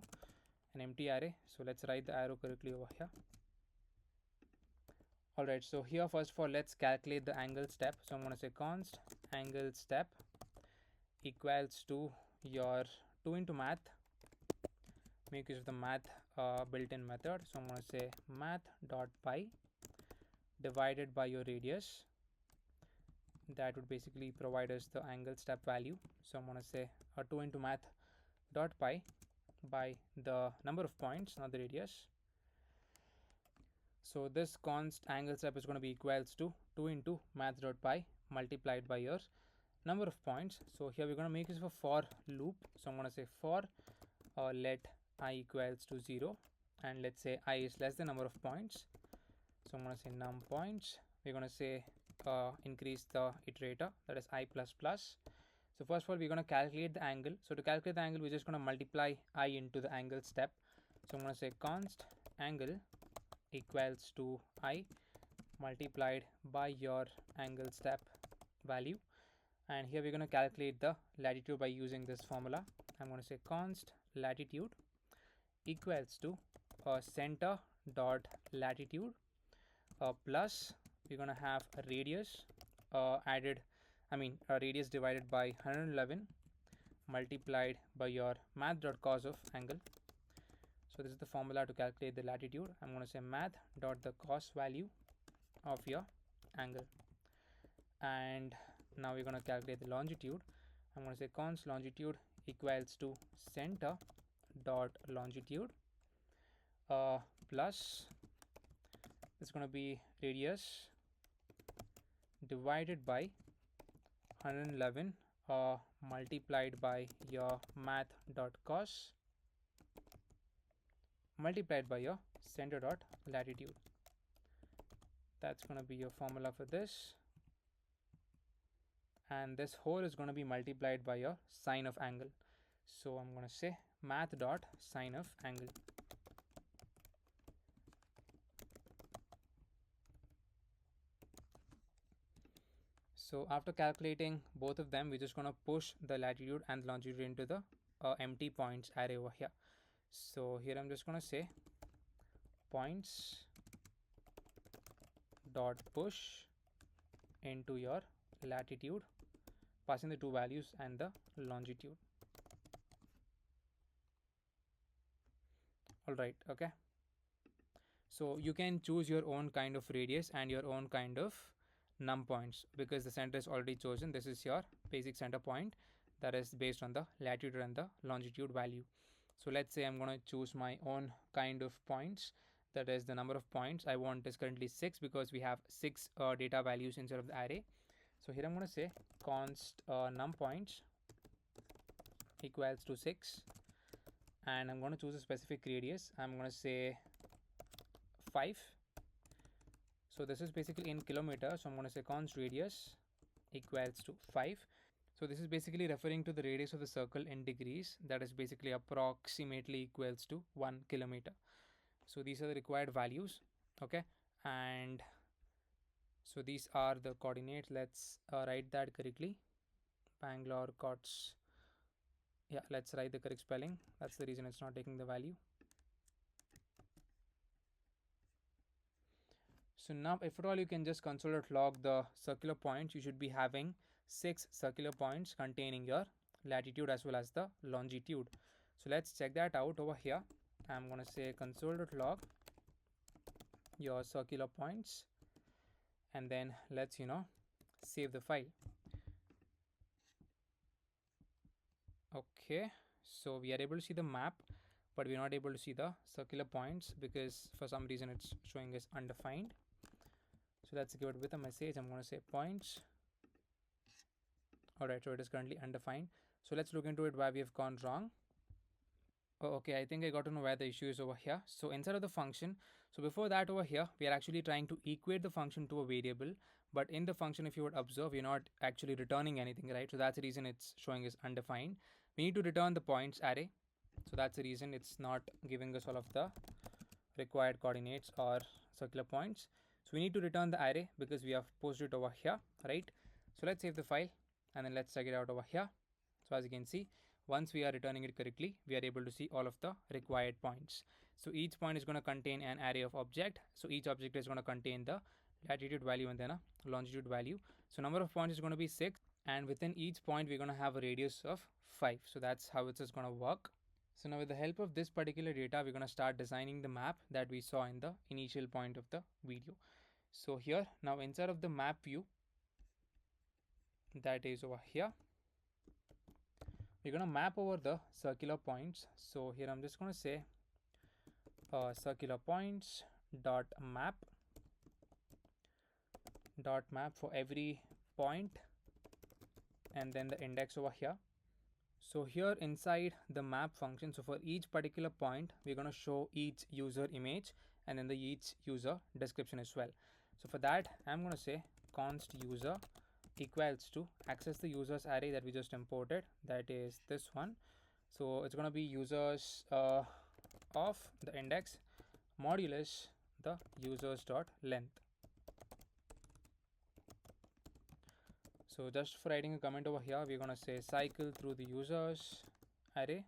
an empty array. So let's write the arrow correctly over here. Alright, so here first of all let's calculate the angle step. So I'm going to say const angle step equals to your 2 into math. Make use of the math built-in method. So I'm going to say math.py divided by your radius. That would basically provide us the angle step value. So I'm going to say 2 into math.py by the number of points, not the radius. So this const angle step is going to be equals to 2 into math.py multiplied by your number of points. So here we're going to make use of a for loop. So I'm going to say for let I equals to 0, and let's say I is less than number of points. So I'm going to say num points. We're going to say increase the iterator, that is I plus plus. So first of all we're going to calculate the angle. So to calculate the angle we're just going to multiply I into the angle step. So I'm going to say const angle equals to I multiplied by your angle step value, and here we're going to calculate the latitude by using this formula. I'm going to say const latitude equals to center dot latitude plus we're going to have a radius radius divided by 111 multiplied by your math.cos of angle. So this is the formula to calculate the latitude. I'm going to say math dot the cos value of your angle, and now we're going to calculate the longitude. I'm going to say const longitude equals to center dot longitude plus it's going to be radius divided by 111 multiplied by your math.cos multiplied by your center dot latitude. That's going to be your formula for this, and this whole is going to be multiplied by your sine of angle. So I'm going to say math dot sine of angle. So after calculating both of them, we're just going to push the latitude and longitude into the empty points array over here. So here I'm just going to say points dot push into your latitude, passing the two values and the longitude. All right, okay. So you can choose your own kind of radius and your own kind of num points, because the center is already chosen. This is your basic center point that is based on the latitude and the longitude value. So let's say I'm going to choose my own kind of points. That is, the number of points I want is currently 6, because we have 6 data values inside of the array. So here I'm going to say const num points equals to 6, and I'm going to choose a specific radius. I'm going to say 5. So this is basically in kilometers. So I'm going to say const radius equals to 5. So this is basically referring to the radius of the circle in degrees. That is basically approximately equals to 1 kilometer. So these are the required values. Okay. And so these are the coordinates. Let's write that correctly. Bangalore cots. Yeah, let's write the correct spelling. That's the reason it's not taking the value. So now if at all you can just console.log the circular points, you should be having 6 circular points containing your latitude as well as the longitude. So let's check that out over here. I'm going to say console.log your circular points, and then let's save the file. Okay, so we are able to see the map, but we're not able to see the circular points because for some reason it's showing as undefined. So let's give it with a message. I'm going to say points. Alright, so it is currently undefined. So let's look into it why we have gone wrong. Oh, okay, I think I got to know where the issue is over here. So inside of the function, so before that over here, we are actually trying to equate the function to a variable. But in the function, if you would observe, you're not actually returning anything, right? So that's the reason it's showing as undefined. We need to return the points array. So that's the reason it's not giving us all of the required coordinates or circular points. So we need to return the array because we have posted it over here, right? So let's save the file and then let's check it out over here. So as you can see, once we are returning it correctly, we are able to see all of the required points. So each point is going to contain an array of object. So each object is going to contain the latitude value and then a longitude value. So number of points is going to be 6, and within each point we're going to have a radius of 5. So that's how it's just going to work. So now with the help of this particular data, we're going to start designing the map that we saw in the initial point of the video. So here, now inside of the map view, that is over here, we're going to map over the circular points. So here I'm just going to say circular points dot map for every point and then the index over here. So here inside the map function, so for each particular point, we're going to show each user image and then the each user description as well. So for that, I'm going to say const user equals to access the users array that we just imported, that is this one. So it's going to be users of the index modulus the users dot length. So just for writing a comment over here, we're going to say cycle through the users array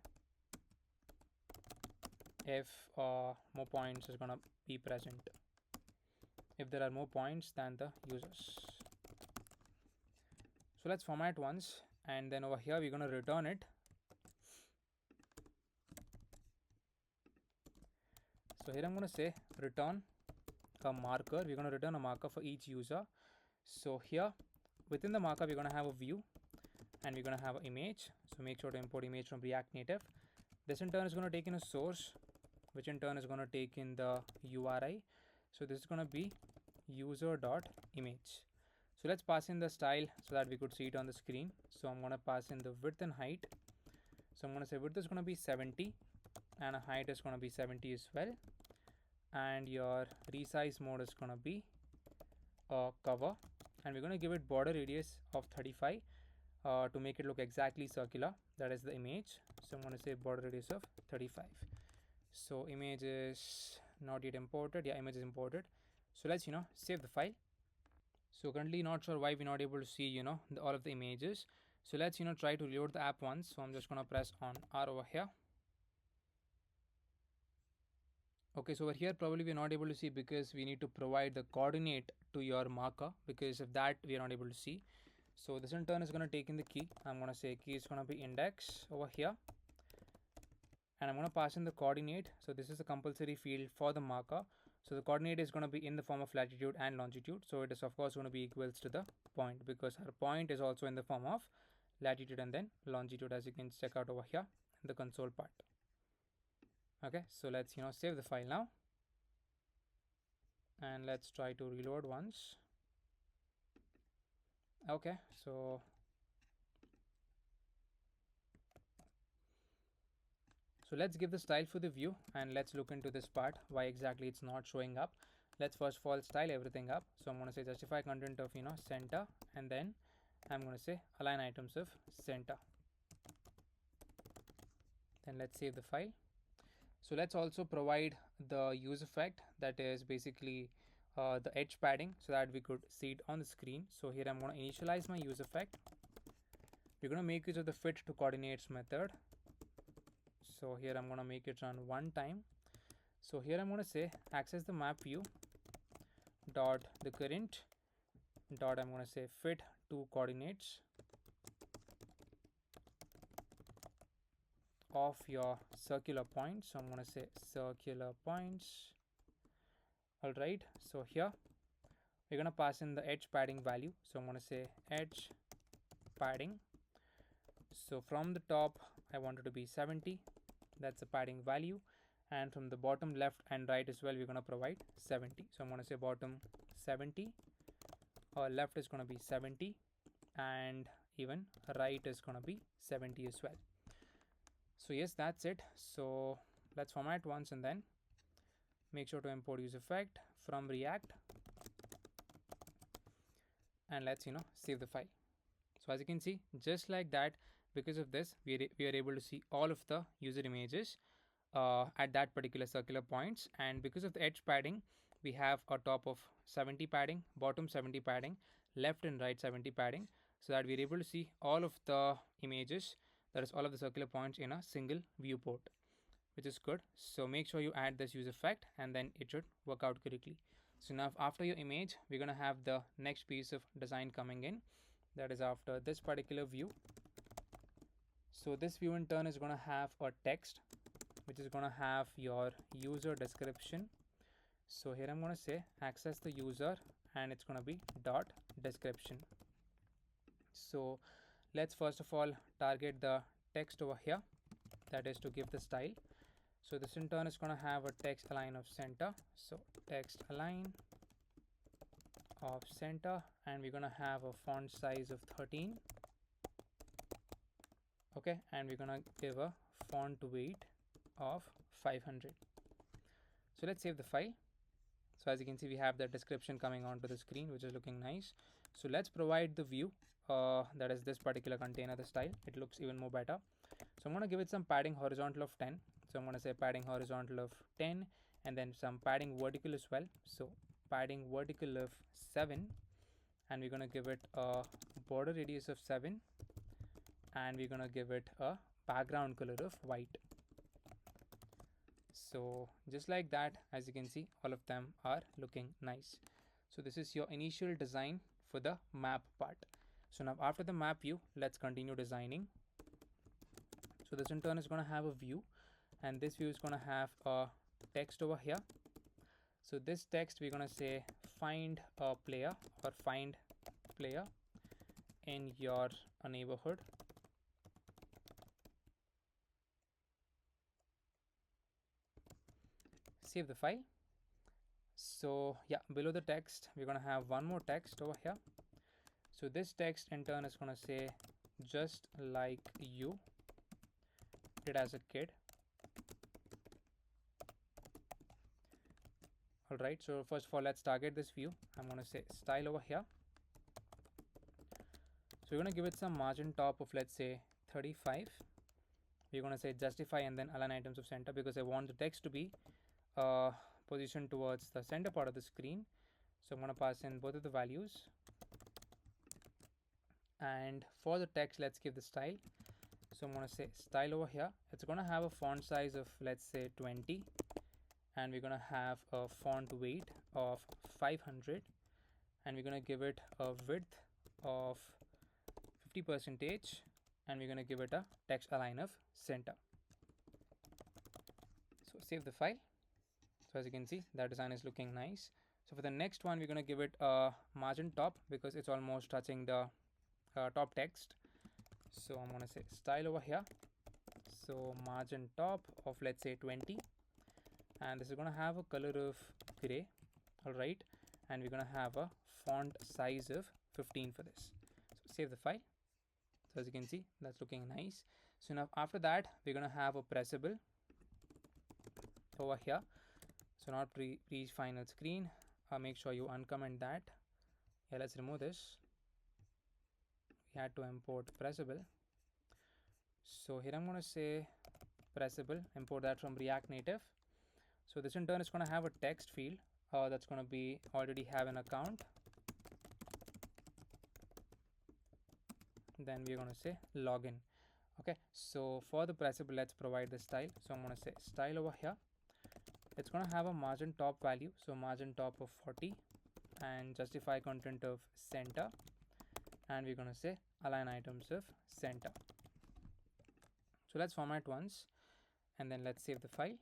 if more points is going to be present, if there are more points than the users. So let's format once, and then over here we're going to return it. So here I'm going to say return a marker. We're going to return a marker for each user. So here within the marker we're going to have a view and we're going to have an image. So make sure to import image from React Native. This in turn is going to take in a source, which in turn is going to take in the URI. So this is going to be user.image. So let's pass in the style so that we could see it on the screen. So I'm going to pass in the width and height. So I'm going to say width is going to be 70 and a height is going to be 70 as well. And your resize mode is going to be cover, and we're going to give it border radius of 35 to make it look exactly circular. That is the image. So I'm going to say border radius of 35. So image is not yet imported. Yeah, image is imported. So let's save the file. So currently not sure why we're not able to see all of the images. So let's try to reload the app once. So I'm just gonna press on R over here. Okay, so over here probably we're not able to see because we need to provide the coordinate to your marker, because of that we are not able to see. So this in turn is going to take in the key. I'm going to say key is going to be index over here, and I'm going to pass in the coordinate. So this is a compulsory field for the marker. So the coordinate is going to be in the form of latitude and longitude. So it is of course going to be equals to the point, because our point is also in the form of latitude and then longitude, as you can check out over here in the console part. Okay, so let's save the file now, and let's try to reload once. Okay, so let's give the style for the view, and let's look into this part why exactly it's not showing up. Let's first of all style everything up. So I'm going to say justify content of center, and then I'm going to say align items of center. Then let's save the file. So let's also provide the use effect, that is basically the edge padding, so that we could see it on the screen. So here I'm going to initialize my use effect. We're going to make use of the fit to coordinates method. So here I'm going to make it run one time. So here I'm going to say access the map view dot the current dot, I'm going to say fit to coordinates of your circular points. So I'm going to say circular points. All right, so here we're going to pass in the edge padding value. So I'm going to say edge padding. So from the top I want it to be 70, that's the padding value, and from the bottom left and right as well we're going to provide 70. So I'm going to say bottom 70, or left is going to be 70, and even right is going to be 70 as well. So yes, that's it. So let's format once and then make sure to import use effect from React, and let's save the file. So as you can see, just like that, because of this we are able to see all of the user images at that particular circular points. And because of the edge padding, we have a top of 70 padding, bottom 70 padding, left and right 70 padding, so that we're able to see all of the images, that is all of the circular points, in a single viewport, which is good. So make sure you add this use effect, and then it should work out correctly. So now after your image, we're going to have the next piece of design coming in, that is after this particular view. So this view in turn is going to have a text, which is going to have your user description. So here I'm going to say access the user, and it's going to be dot description. So let's first of all target the text over here, that is to give the style. So this in turn is going to have a text align of center. So text align of center, and we're going to have a font size of 13. Okay, and we're going to give a font weight of 500. So let's save the file. So as you can see, we have the description coming onto the screen, which is looking nice. So let's provide the view, that is this particular container, the style. It looks even more better. So I'm going to give it some padding horizontal of 10. So I'm going to say padding horizontal of 10, and then some padding vertical as well. So padding vertical of 7, and we're going to give it a border radius of 7, and we're going to give it a background color of white. So just like that, as you can see, all of them are looking nice. So this is your initial design for the map part. So now after the map view, let's continue designing. So this in turn is going to have a view, and this view is going to have a text over here. So this text, we're going to say find a player, or find player in your neighborhood. Save the file. So yeah, below the text we're going to have one more text over here. So this text in turn is going to say just like you did as a kid. All right, so first of all, let's target this view. I'm going to say style over here. So we're going to give it some margin top of, let's say, 35, we're going to say justify and then align items of center, because I want the text to be positioned towards the center part of the screen. So I'm going to pass in both of the values. And for the text, let's give the style. So I'm going to say style over here. It's going to have a font size of, let's say, 20, and we're going to have a font weight of 500, and we're going to give it a width of 50%, and we're going to give it a text align of center. So save the file. So as you can see, that design is looking nice. So for the next one, we're going to give it a margin top, because it's almost touching the top text. So I'm going to say style over here. So margin top of, let's say, 20, and this is going to have a color of gray. All right, and we're going to have a font size of 15 for this. So save the file. So as you can see, that's looking nice. So now after that, we're going to have a pressable over here. So not reach final screen. Make sure you uncomment that. Yeah, let's remove this. We had to import pressable. So here I'm going to say pressable, import that from React Native. So this in turn is going to have a text field that's going to be already have an account. Then we're going to say login. Okay, so for the pressable, let's provide the style. So I'm going to say style over here. It's going to have a margin top value, so margin top of 40, and justify content of center, and we're going to say align items of center. So let's format once, and then let's save the file.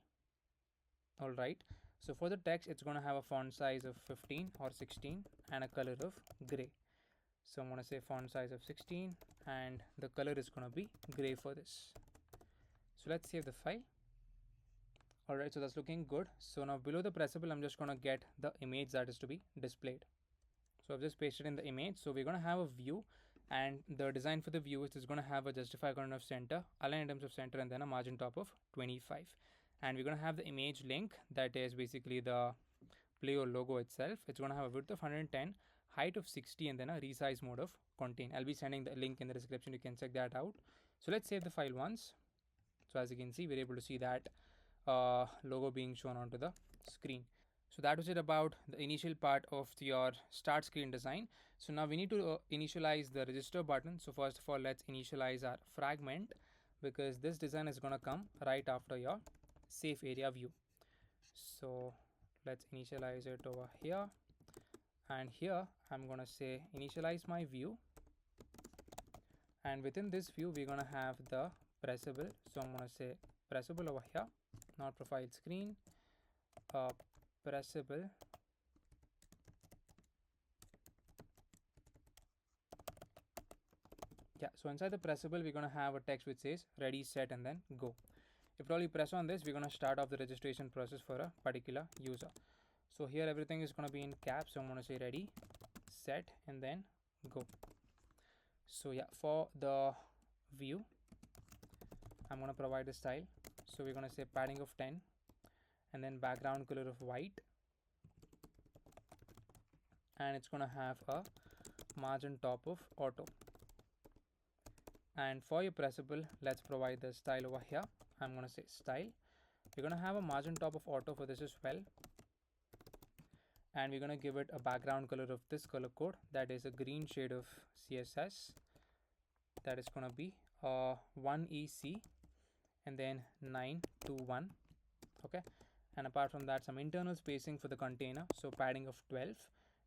All right, so for the text, it's going to have a font size of 15 or 16 and a color of gray. So I'm going to say font size of 16, and the color is going to be gray for this. So let's save the file. All right, so that's looking good. So now below the pressable, I'm just going to get the image that is to be displayed. So I've just pasted in the image. So we're going to have a view, and the design for the view is going to have a justify content of center, align items of center, and then a margin top of 25. And we're going to have the image link, that is basically the Playo logo itself. It's going to have a width of 110, height of 60, and then a resize mode of contain. I'll be sending the link in the description. You can check that out. So let's save the file once. So as you can see, we're able to see that logo being shown onto the screen. So that was it about the initial part of your start screen design. So now we need to initialize the register button. So first of all, let's initialize our fragment, because this design is going to come right after your safe area view. So let's initialize it over here, and here I'm going to say initialize my view, and within this view we're going to have the pressable. So I'm going to say pressable over here, not profile screen, pressable, yeah. So inside the pressable, we're going to have a text which says ready, set, and then go. If all you press on this, we're going to start off the registration process for a particular user. So here everything is going to be in caps. So I'm going to say ready, set, and then go. So yeah, for the view, I'm going to provide a style. So we're going to say padding of 10, and then background color of white, and it's going to have a margin top of auto. And for your pressable, let's provide the style over here. I'm going to say style. We're going to have a margin top of auto for this as well, and we're going to give it a background color of this color code, that is a green shade of CSS, that is going to be 1EC and then 921. Okay, and apart from that, some internal spacing for the container, so padding of 12,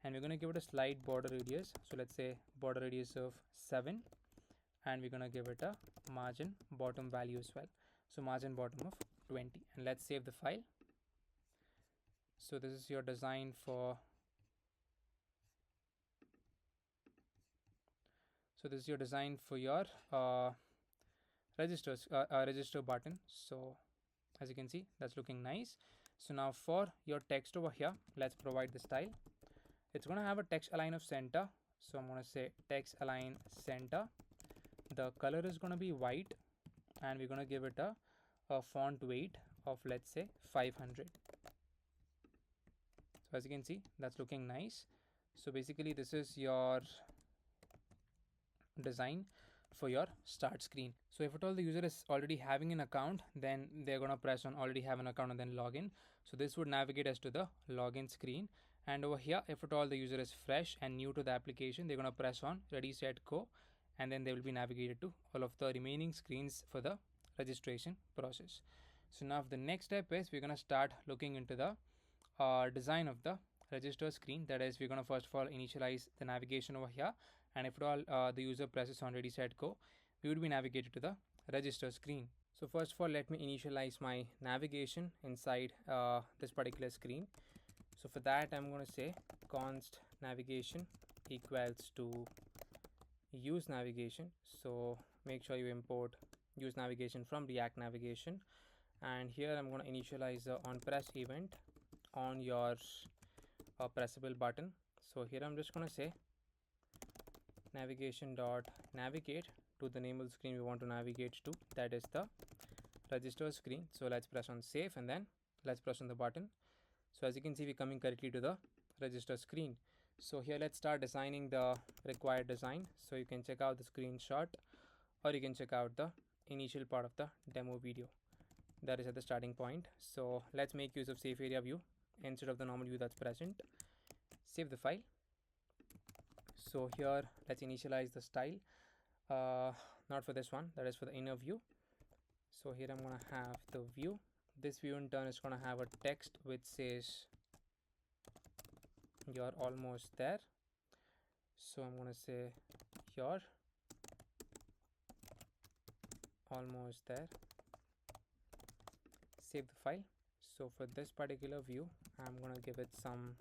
and we're going to give it a slight border radius. So let's say border radius of 7, and we're going to give it a margin bottom value as well, so margin bottom of 20, and let's save the file. So this is your design for your register button. So as you can see, that's looking nice. So now for your text over here, let's provide the style. It's going to have a text align of center, so I'm going to say text align center. The color is going to be white, and we're going to give it a font weight of, let's say, 500. So as you can see, that's looking nice. So basically this is your design for your start screen. So if at all the user is already having an account, then they're going to press on already have an account and then login. So this would navigate us to the login screen. And over here, if at all the user is fresh and new to the application, they're going to press on ready set go, and then they will be navigated to all of the remaining screens for the registration process. So now the next step is we're going to start looking into the design of the register screen. That is, we're going to first of all initialize the navigation over here, and if at all the user presses on ready set go, we would be navigated to the register screen. So first of all, let me initialize my navigation inside this particular screen. So for that, I'm going to say const navigation equals to use navigation. So make sure you import use navigation from React navigation, and here I'm going to initialize the on press event on your pressable button. So here I'm just going to say navigation dot navigate to the name of the screen we want to navigate to, that is the register screen. So let's press on save and then let's press on the button. So as you can see, we're coming correctly to the register screen. So here let's start designing the required design. So you can check out the screenshot, or you can check out the initial part of the demo video that is at the starting point. So let's make use of safe area view instead of the normal view that's present. Save the file. So here let's initialize the style, not for this one, that is for the inner view. So here I'm going to have the view. This view in turn is going to have a text which says you're almost there. So I'm going to say you're almost there. Save the file. So for this particular view, I'm going to give it some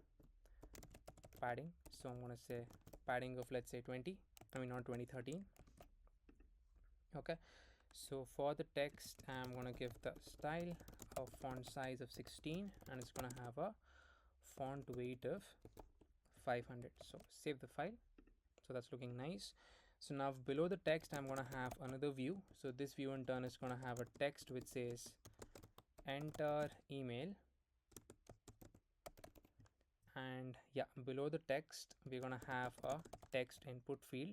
padding. So I'm going to say padding of, let's say 20, not 20, 13. Okay, so for the text, I'm going to give the style a font size of 16, and it's going to have a font weight of 500. So save the file. So that's looking nice. So now below the text, I'm going to have another view. So this view in turn is going to have a text which says enter email, and yeah, below the text we're going to have a text input field.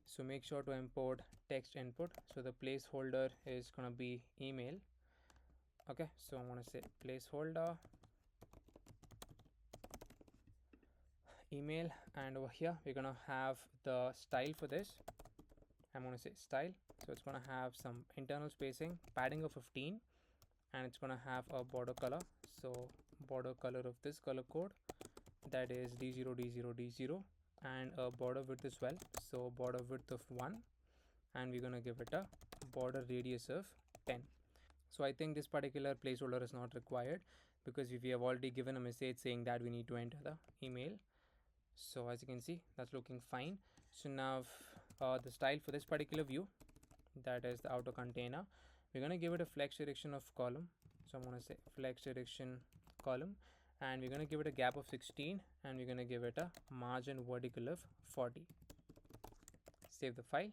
So make sure to import text input. So the placeholder is going to be email. Okay, so I'm going to say placeholder email, and over here we're going to have the style for this. I'm going to say style. So it's going to have some internal spacing, padding of 15, and it's going to have a border color. So border color of this color code, that is D0 D0 D0, and a border width as well. So border width of 1, and we're going to give it a border radius of 10. So I think this particular placeholder is not required because we have already given a message saying that we need to enter the email. So as you can see, that's looking fine. So now the style for this particular view, that is the outer container, we're going to give it a flex direction of column. So I'm going to say flex direction column, and we're going to give it a gap of 16, and we're going to give it a margin vertical of 40. Save the file.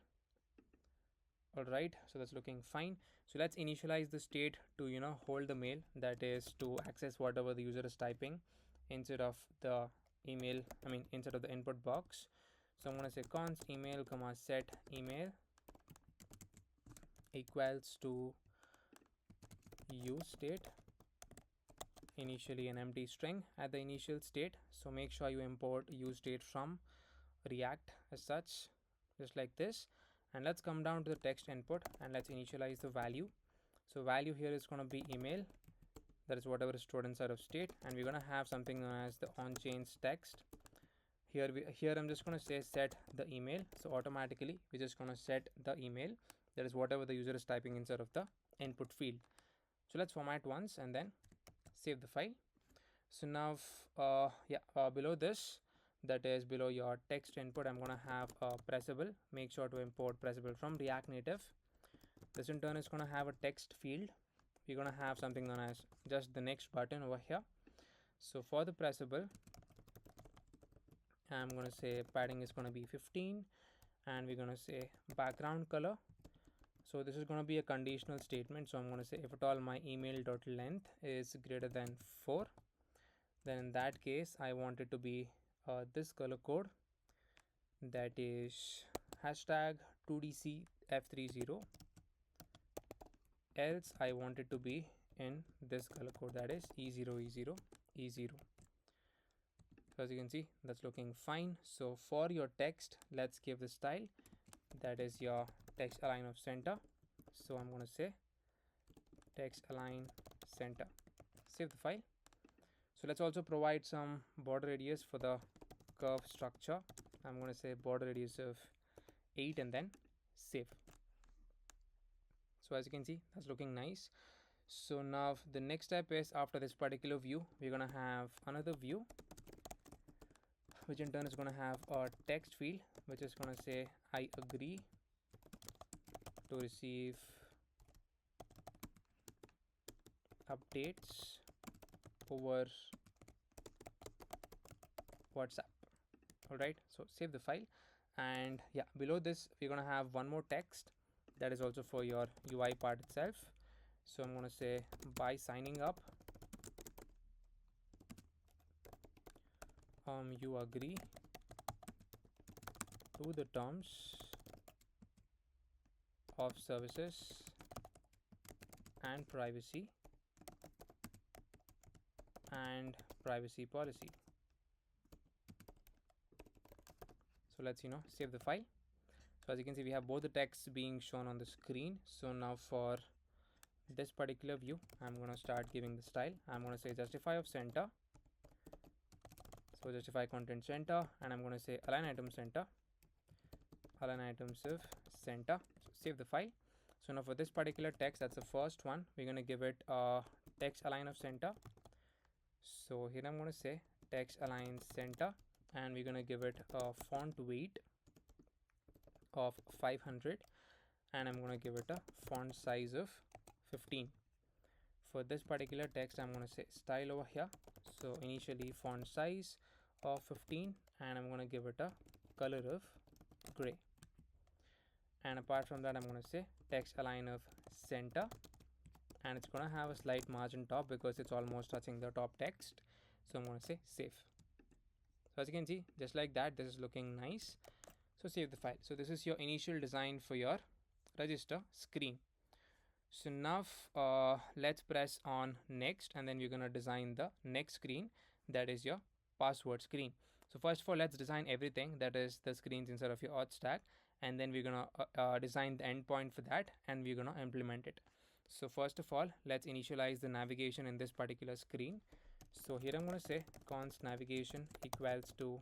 Alright, so that's looking fine. So let's initialize the state to hold the mail, that is to access whatever the user is typing instead of the email, instead of the input box. So I'm going to say const email comma set email equals to use state, initially an empty string at the initial state. So make sure you import use state from React as such, just like this. And let's come down to the text input and let's initialize the value. So value here is going to be email, that is whatever is stored inside of state, and we're going to have something known as the on change text. Here I'm just going to say set the email. So automatically we're just going to set the email, that is whatever the user is typing inside of the input field. So let's format once and then save the file. So now below this, that is below your text input, I'm going to have a pressable. Make sure to import pressable from React Native. This in turn is going to have a text field. We're going to have something known as just the next button over here. So for the pressable, I'm going to say padding is going to be 15, and we're going to say background color. So this is going to be a conditional statement. So I'm going to say if at all my email.length is greater than 4, then in that case I want it to be this color code, that is hashtag 2dc f30, else I want it to be in this color code, that is E0 E0 E0. So as you can see, that's looking fine. So for your text, let's give the style, that is your text align of center. So I'm going to say text align center. Save the file. So let's also provide some border radius for the curve structure. I'm going to say border radius of 8 and then save. So as you can see, that's looking nice. So now the next step is, after this particular view, we're going to have another view, which in turn is going to have a text field, which is going to say I agree to receive updates over WhatsApp. All right, so save the file. And yeah, below this we're going to have one more text that is also for your UI part itself. So I'm going to say, by signing up, you agree to the terms of services and privacy policy. So let's save the file. So as you can see, we have both the texts being shown on the screen. So now for this particular view, I'm going to start giving the style. I'm going to say justify of center. So justify content center, and I'm going to say align item center, align items of center. So save the file. So now for this particular text, that's the first one, we're going to give it a text align of center. So here I'm going to say text align center, and we're going to give it a font weight of 500, and I'm going to give it a font size of 15. For this particular text, I'm going to say style over here. So initially font size of 15, and I'm going to give it a color of gray. And apart from that, I'm going to say text align of center, and it's going to have a slight margin top because it's almost touching the top text. So I'm going to say save. So as you can see, just like that, this is looking nice. So save the file. So this is your initial design for your register screen. So now let's press on next, and then we're going to design the next screen, that is your password screen. So first of all, let's design everything, that is the screens inside of your auth stack, and then we're going to design the endpoint for that, and we're going to implement it. So first of all, let's initialize the navigation in this particular screen. So here I'm going to say const navigation equals to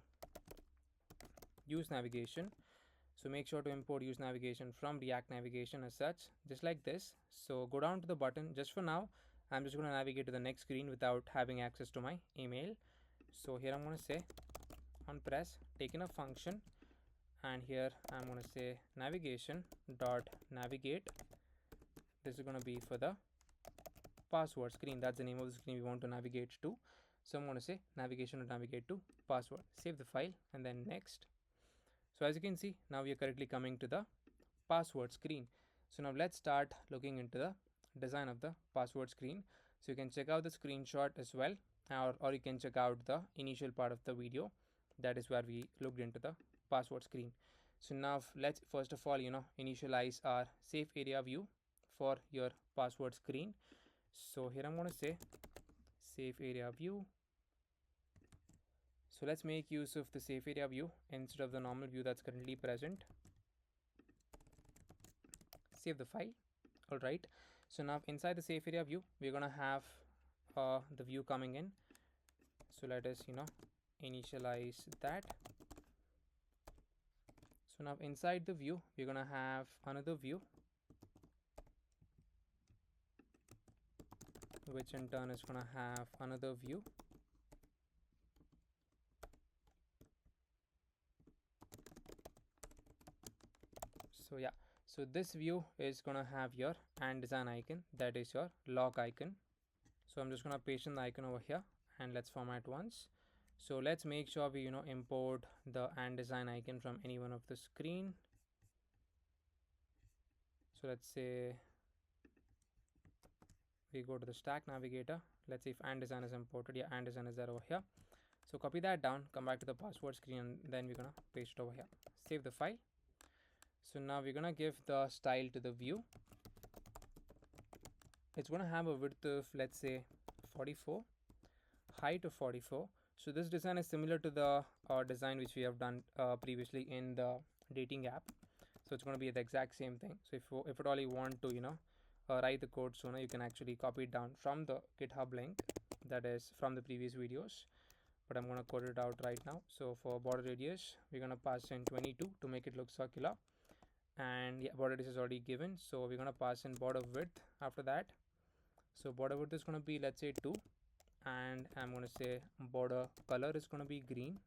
use navigation. So make sure to import use navigation from React navigation as such, just like this. So go down to the button. Just for now, I'm just going to navigate to the next screen without having access to my email. So here I'm going to say on press, take in a function, and here I'm going to say navigation dot navigate. This is going to be for the password screen. That's the name of the screen we want to navigate to. So I'm going to say navigation dot navigate to password. Save the file and then next. So as you can see, now we are correctly coming to the password screen. So now let's start looking into the design of the password screen. So you can check out the screenshot as well, or you can check out the initial part of the video. That is where we looked into the password screen. So now let's first of all initialize our safe area view for your password screen. So here I'm going to say safe area view. So let's make use of the safe area view instead of the normal view that's currently present. Save the file. All right. So now inside the safe area view, we're going to have the view coming in. So let us initialize that. So now inside the view, we're going to have another view, which in turn is going to have another view. So yeah, so this view is going to have your and design icon, that is your log icon. So I'm just going to paste in the icon over here, and let's format once. So let's make sure we import the and design icon from any one of the screen. So let's say we go to the stack navigator. Let's see if and design is imported. Yeah, and design is there over here. So copy that down, come back to the password screen, and then we're gonna paste it over here. Save the file. So now we're gonna give the style to the view. It's gonna have a width of, let's say, 44, height of 44. So this design is similar to the design which we have done previously in the dating app. So it's going to be the exact same thing. So if at all you want to write the code sooner, you can actually copy it down from the GitHub link, that is from the previous videos, but I'm going to code it out right now. So for border radius, we're going to pass in 22 to make it look circular, and yeah, border radius is already given, so we're going to pass in border width after that. So border width is going to be, let's say, 2, and I'm going to say border color is going to be green,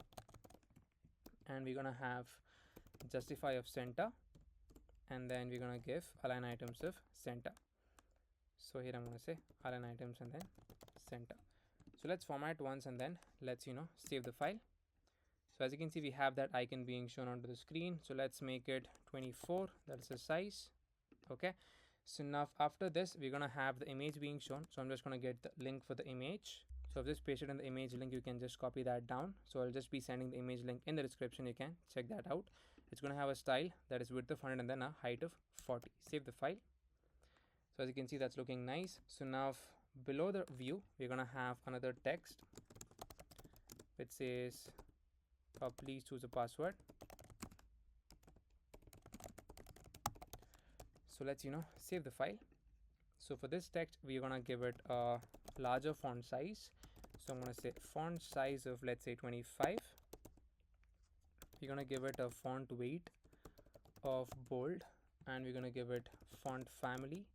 and we're going to have justify of center, and then we're going to give align items of center. So here I'm going to say align items and then center. So let's format once and then let's save the file. So as you can see, we have that icon being shown onto the screen. So let's make it 24, that's the size. Okay, so now after this we're going to have the image being shown. So I'm just going to get the link for the image. So I've just pasted in the image link, you can just copy that down. So I'll just be sending the image link in the description, you can check that out. It's going to have a style that is width of 100 and then a height of 40. Save the file. So as you can see, that's looking nice. So now below the view, we're going to have another text which says please choose a password. So let's save the file. So for this text, we're going to give it a larger font size. So I'm going to say font size of, let's say, 25. We're going to give it a font weight of bold, and we're going to give it font family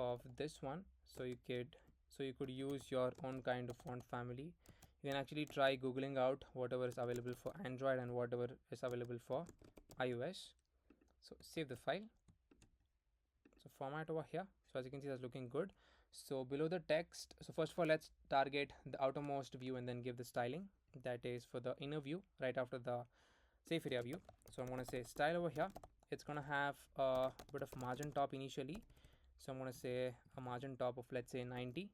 of this one. So you could use your own kind of font family. You can actually try googling out whatever is available for Android and whatever is available for iOS. So save the file. So format over here. So as you can see, that's looking good. So below the text, so first of all, let's target the outermost view and then give the styling, that is for the inner view right after the safe area view. So I'm going to say style over here. It's going to have a bit of margin top initially. So I'm going to say a margin top of, let's say, 90,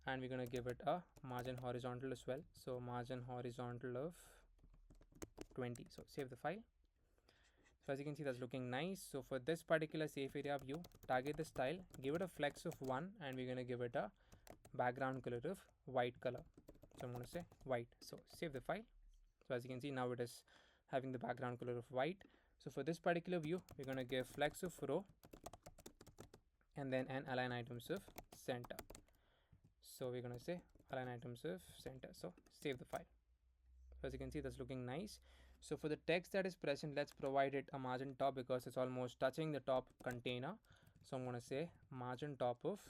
and we're going to give it a margin horizontal as well. So margin horizontal of 20. So save the file. So as you can see, that's looking nice. So for this particular safe area view, target the style, give it a flex of 1, and we're going to give it a background color of white color. So I'm going to say white. So save the file. So as you can see, now it is having the background color of white. So for this particular view, we're going to give flex of row and then an align items of center. So we're going to say align items of center. So save the file. So as you can see, that's looking nice. So for the text that is present, let's provide it a margin top because it's almost touching the top container. So I'm going to say margin top of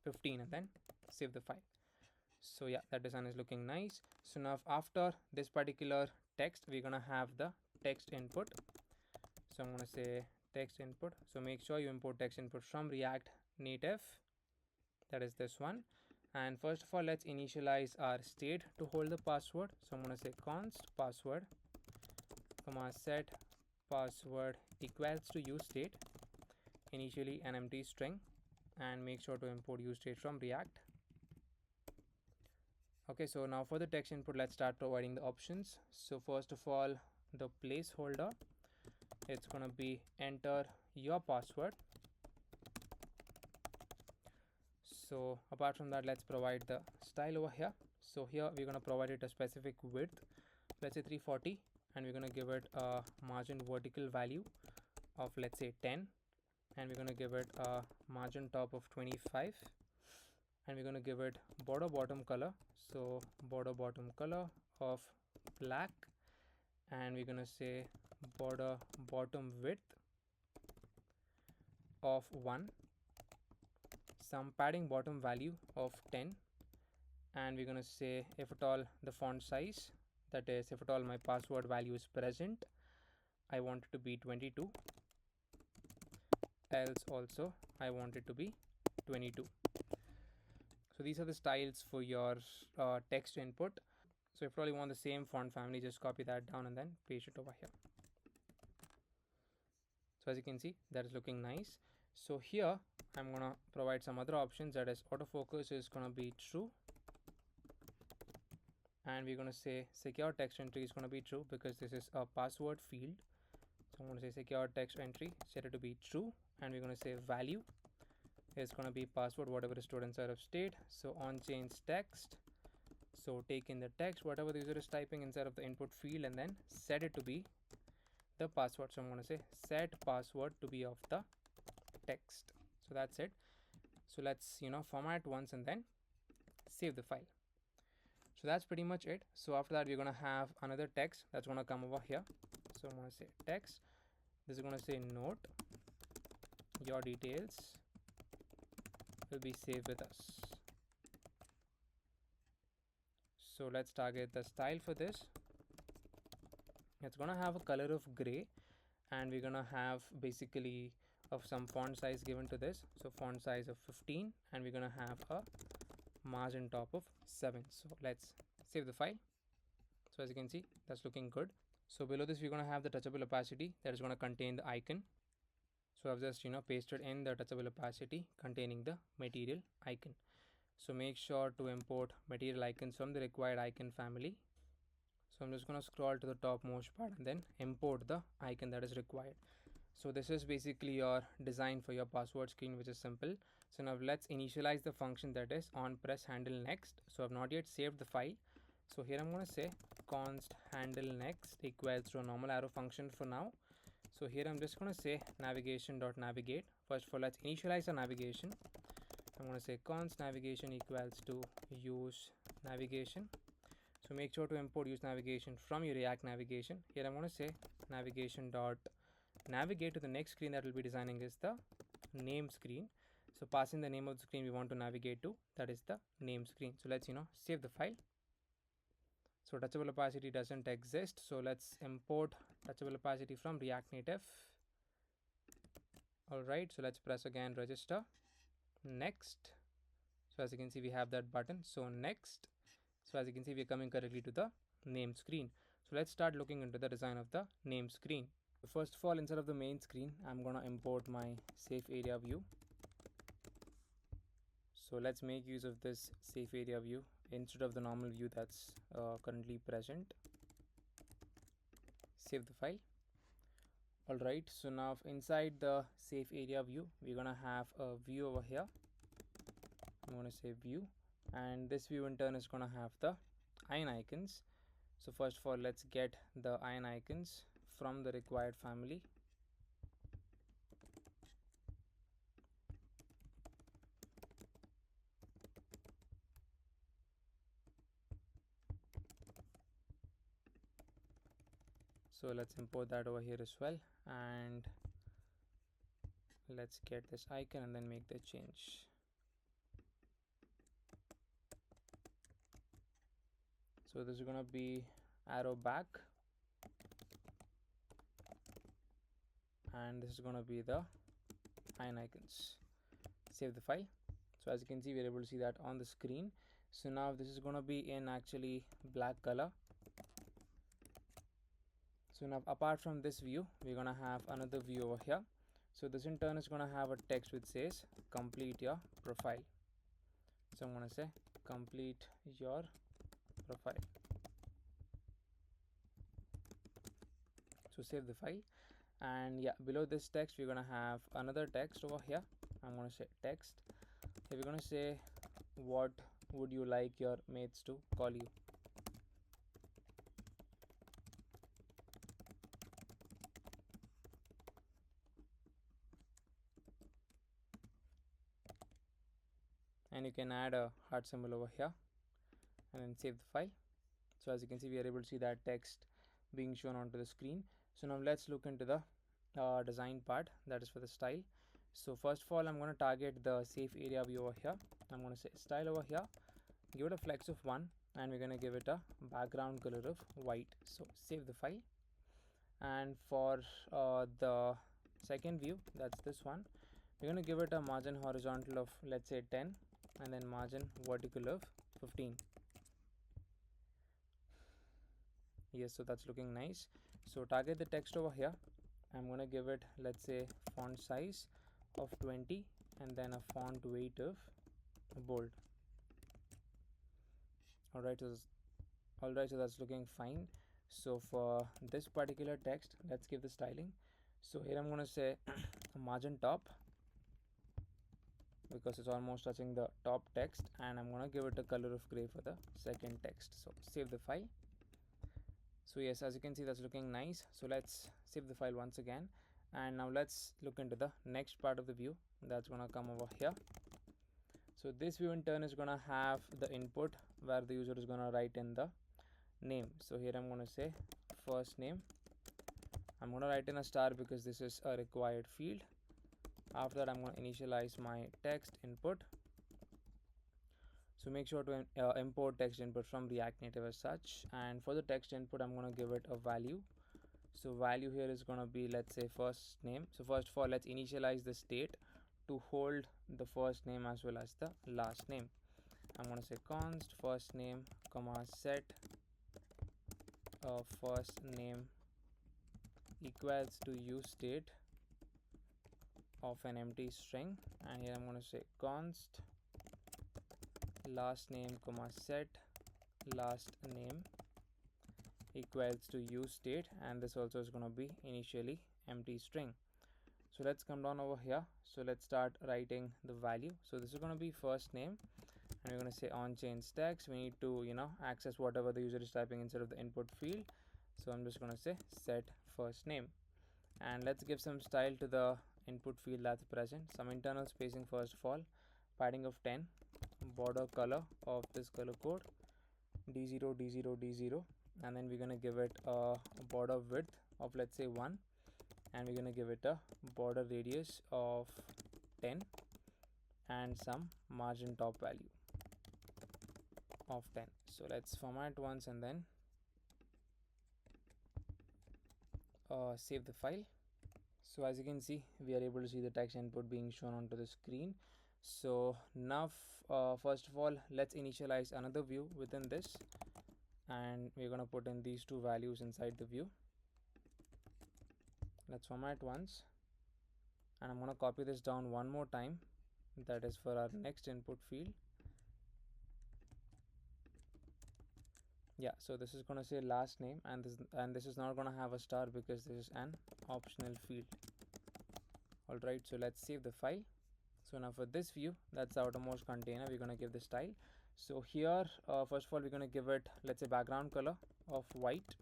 15 and then save the file. So yeah, that design is looking nice. So now after this particular text, we're going to have the text input. So I'm going to say text input. So make sure you import text input from React Native, that is this one. And first of all, let's initialize our state to hold the password. So I'm going to say const password comma set password equals to useState, initially an empty string, and make sure to import useState from React. Okay, so now for the text input, let's start providing the options. So first of all, the placeholder, it's going to be enter your password. So apart from that, let's provide the style over here. So here we're going to provide it a specific width, let's say 340, and we're going to give it a margin vertical value of, let's say, 10, and we're going to give it a margin top of 25, and we're going to give it border bottom color. So border bottom color of black, and we're going to say border bottom width of 1, some padding bottom value of 10, and we're going to say if at all the font size, that is if at all my password value is present, I want it to be 22, else also I want it to be 22. So these are the styles for your text input. So if you really want the same font family, just copy that down and then paste it over here. So as you can see, that is looking nice. So here I'm going to provide some other options, that is autofocus is going to be true, and we're going to say secure text entry is going to be true because this is a password field. So I'm going to say secure text entry, set it to be true, and we're going to say value is going to be password, whatever is stored inside of state. So on change text, so take in the text whatever the user is typing inside of the input field, and then set it to be the password. So I'm going to say set password to be of the text. So that's it. So let's format once and then save the file. So that's pretty much it. So after that, we're going to have another text that's going to come over here. So I'm going to say text, this is going to say note, your details will be saved with us. So let's target the style for this. It's going to have a color of gray, and we're going to have basically of some font size given to this. So font size of 15, and we're going to have a margin top of 7. So let's save the file. So as you can see, that's looking good. So below this, we're going to have the touchable opacity that is going to contain the icon. So I've just pasted in the touchable opacity containing the material icon. So make sure to import material icons from the required icon family. So I'm just going to scroll to the topmost part and then import the icon that is required. So this is basically your design for your password screen, which is simple. So now let's initialize the function that is on press handle next. So I've not yet saved the file. So here I'm going to say const handle next equals to a normal arrow function for now. So here I'm just going to say navigation.navigate. First of all, let's initialize the navigation. I'm going to say const navigation equals to use navigation. So make sure to import use navigation from your React navigation. Here I'm going to say navigate to the next screen that we'll be designing is the name screen. So passing the name of the screen we want to navigate to, that is the name screen. So let's save the file. So touchable opacity doesn't exist, so let's import touchable opacity from React Native. Alright, so let's press again register, next. So as you can see, we have that button, so next. So as you can see, we're coming correctly to the name screen. So let's start looking into the design of the name screen. First of all, instead of the main screen, I'm gonna import my safe area view. So let's make use of this safe area view instead of the normal view that's currently present. Save the file. Alright, so now inside the safe area view, we're gonna have a view over here. I'm gonna say view, and this view in turn is gonna have the iron icons. So first of all, let's get the iron icons from the required family. So let's import that over here as well, and let's get this icon and then make the change. So this is gonna be arrow back, and this is gonna be the iron icons. Save the file. So as you can see, we're able to see that on the screen. So now this is gonna be in actually black color. So now apart from this view, we're gonna have another view over here. So this in turn is gonna have a text which says complete your profile. So I'm gonna say complete your profile. So save the file, and yeah, below this text we're gonna have another text over here. I'm gonna say text. Here we're gonna say what would you like your mates to call you. And you can add a heart symbol over here and then save the file. So as you can see, we are able to see that text being shown onto the screen. So now let's look into the design part, that is for the style. So first of all, I'm going to target the safe area view over here. I'm going to say style over here, give it a flex of 1, and we're going to give it a background color of white. So save the file. And for the second view, that's this one, we're going to give it a margin horizontal of, let's say, 10, and then margin vertical of 15. Yes, so that's looking nice. So target the text over here. I'm going to give it, let's say, font size of 20, and then a font weight of bold. Alright, so that's looking fine. So for this particular text, let's give the styling. So here I'm going to say margin top because it's almost touching the top text, and I'm going to give it a color of gray for the second text. So save the file. So yes, as you can see, that's looking nice. So let's save the file once again, and now let's look into the next part of the view that's going to come over here. So this view in turn is going to have the input where the user is going to write in the name. So here I'm going to say first name. I'm going to write in a star because this is a required field. After that, I'm going to initialize my text input. So make sure to import text input from React Native as such, and for the text input I'm going to give it a value. So value here is going to be, let's say, first name. So first of all, let's initialize the state to hold the first name as well as the last name. I'm going to say const first name comma set first name equals to use state of an empty string, and here I'm going to say const last name comma set last name equals to use state, and this also is going to be initially empty string. So let's come down over here. So let's start writing the value. So this is going to be first name, and we're going to say on change text. We need to access whatever the user is typing instead of the input field. So I'm just going to say set first name, and let's give some style to the input field that's present. Some internal spacing first of all, padding of 10, border color of this color code d0 d0 d0, and then we're going to give it a border width of, let's say, 1, and we're going to give it a border radius of 10 and some margin top value of 10. So let's format once and then save the file. So as you can see, we are able to see the text input being shown onto the screen. So now first of all, let's initialize another view within this, and we're going to put in these two values inside the view. Let's format once, and I'm going to copy this down one more time, that is for our next input field. Yeah, so this is going to say last name, and this is not going to have a star because this is an optional field. Alright, so let's save the file. So now for this view, that's the outermost container, we're going to give the style. So here first of all, we're going to give it, let's say, background color of white,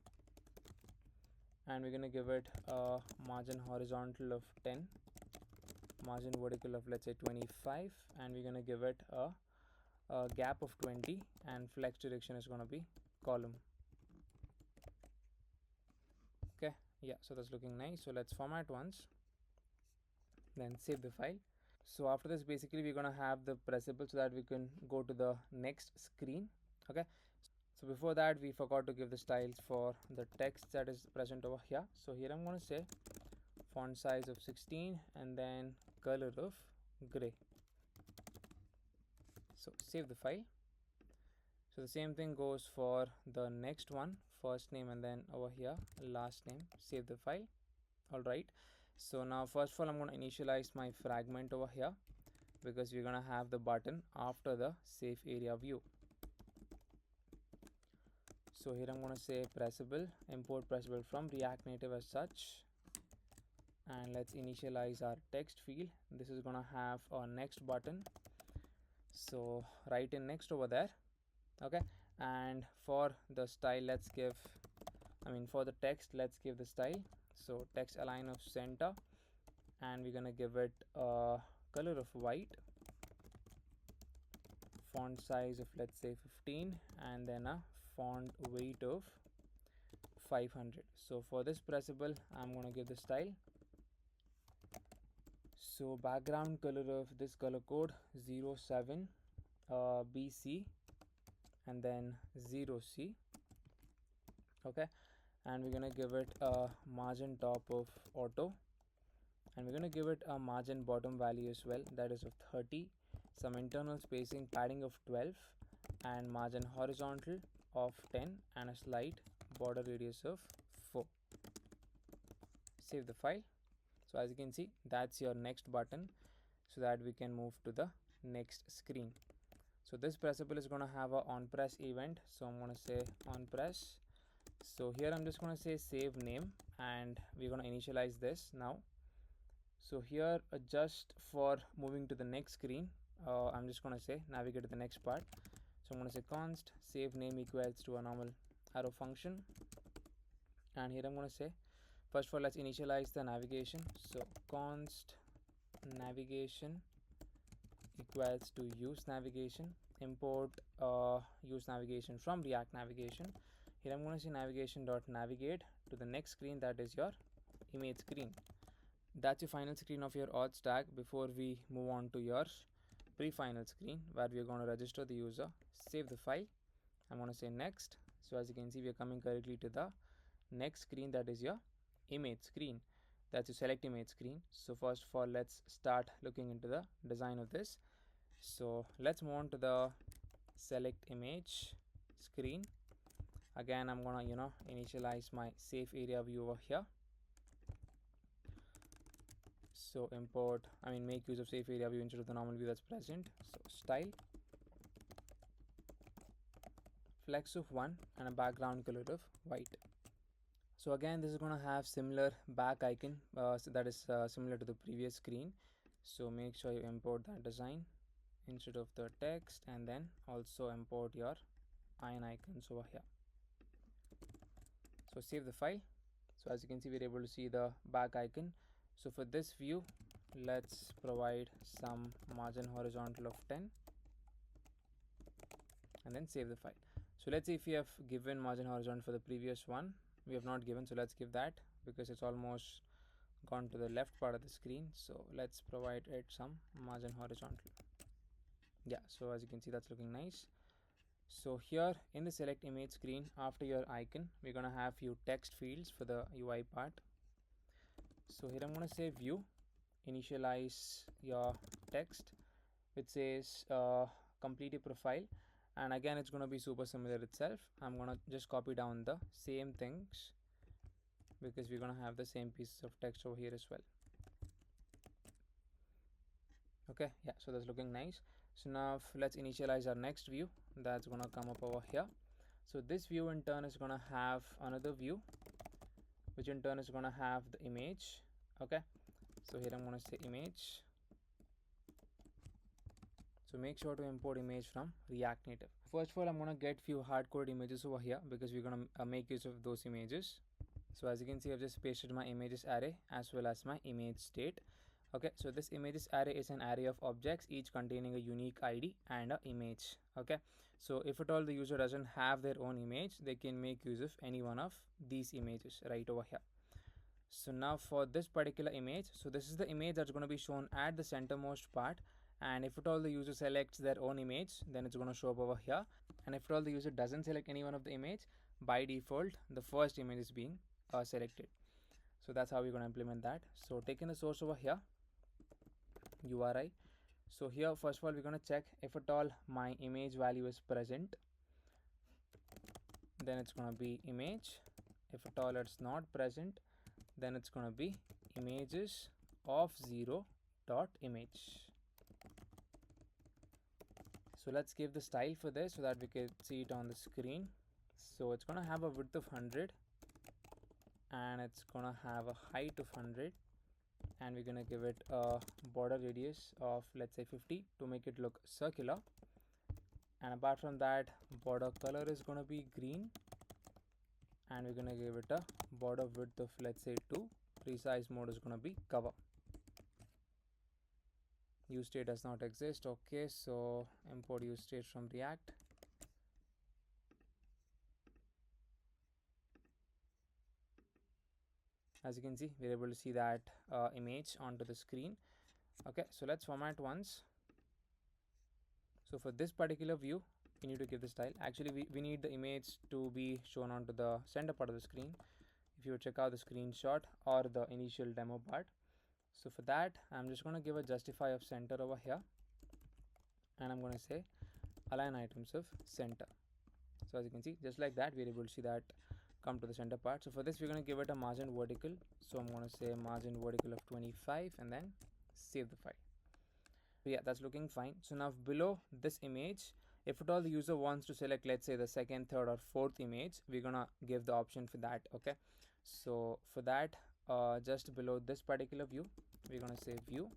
and we're going to give it a margin horizontal of 10, margin vertical of, let's say, 25, and we're going to give it a gap of 20, and flex direction is going to be column. Okay, yeah, so that's looking nice. So let's format once, then save the file. So after this, basically we're going to have the pressable so that we can go to the next screen. Okay, so before that, we forgot to give the styles for the text that is present over here. So here I'm going to say font size of 16 and then color of gray. So save the file. So the same thing goes for the next one, first name and then over here last name. Save the file. Alright, so now first of all, I'm going to initialize my fragment over here because we're going to have the button after the safe area view. So here I'm going to say pressable, import pressable from React Native as such, and let's initialize our text field. This is going to have our next button, so write in next over there. Okay, and for the style, for the text, let's give the style. So text align of center, and we're going to give it a color of white, font size of, let's say, 15, and then a font weight of 500. So for this pressable, I'm going to give the style. So background color of this color code 07 BC and then 0C. Okay, and we're going to give it a margin top of auto, and we're going to give it a margin bottom value as well, that is of 30, some internal spacing padding of 12, and margin horizontal of 10, and a slight border radius of 4. Save the file. So as you can see, that's your next button so that we can move to the next screen. So this pressable is going to have a on press event, so I'm going to say on press. So here I'm just going to say save name, and we're going to initialize this now. So here, just for moving to the next screen, I'm just going to say navigate to the next part. So I'm going to say const save name equals to a normal arrow function, and here I'm going to say, first of all, let's initialize the navigation. So const navigation equals to use navigation, import use navigation from React navigation. Here I'm going to say navigation.navigate to the next screen, that is your image screen. That's your final screen of your auth stack. Before we move on to your pre-final screen where we're going to register the user, save the file. I'm going to say next. So as you can see, we are coming correctly to the next screen, that is your image screen. That's your select image screen. So first of all, let's start looking into the design of this. So let's move on to the select image screen. Again, I'm gonna initialize my safe area view over here. So make use of safe area view instead of the normal view that's present. So style flex of 1 and a background color of white. So again, this is going to have similar back icon, so that is similar to the previous screen. So make sure you import that design instead of the text, and then also import your iron icons over here. So save the file. So as you can see, we're able to see the back icon. So for this view, let's provide some margin horizontal of 10 and then save the file. So let's see if we have given margin horizontal for the previous one. We have not given, so let's give that because it's almost gone to the left part of the screen. So let's provide it some margin horizontal. Yeah, so as you can see, that's looking nice. So here in the select image screen, after your icon, we're going to have few text fields for the UI part. So here I'm going to say view, initialize your text, which says complete your profile, and again it's going to be super similar itself. I'm going to just copy down the same things because we're going to have the same pieces of text over here as well. Okay, yeah, so that's looking nice. So now let's initialize our next view. That's going to come up over here. So this view in turn is going to have another view, which in turn is going to have the image. Okay, so here I'm going to say image. So make sure to import image from React Native. First of all, I'm going to get few hard-coded images over here because we're going to make use of those images. So as you can see, I've just pasted my images array as well as my image state. Okay, so this images array is an array of objects, each containing a unique ID and an image. Okay, so if at all the user doesn't have their own image, they can make use of any one of these images right over here. So now for this particular image, so this is the image that's going to be shown at the centermost part, and if at all the user selects their own image, then it's going to show up over here. And if at all the user doesn't select any one of the image, by default the first image is being selected. So that's how we're going to implement that. So taking the source over here, URI. So here first of all we're going to check if at all my image value is present, then it's going to be image. If at all it's not present, then it's going to be images of 0 dot image. So let's give the style for this so that we can see it on the screen. So it's going to have a width of 100 and it's going to have a height of 100, and we're going to give it a border radius of, let's say, 50 to make it look circular. And apart from that, border color is going to be green, and we're going to give it a border width of, let's say, 2. Resize mode is going to be cover. Use state does not exist. Okay, so import use state from React. As you can see, we're able to see that image onto the screen. Okay, so let's format once. So for this particular view, we need to give the style. Actually, we need the image to be shown onto the center part of the screen. If you check out the screenshot or the initial demo part. So for that, I'm just going to give a justify of center over here, and I'm going to say align items of center. So as you can see, just like that, we're able to see that come to the center part. So for this, we're going to give it a margin vertical. So I'm going to say margin vertical of 25 and then save the file. So yeah, that's looking fine. So now below this image, if at all the user wants to select, let's say, the second, third or fourth image, we're going to give the option for that. Okay, So for that, just below this particular view, we're going to say view,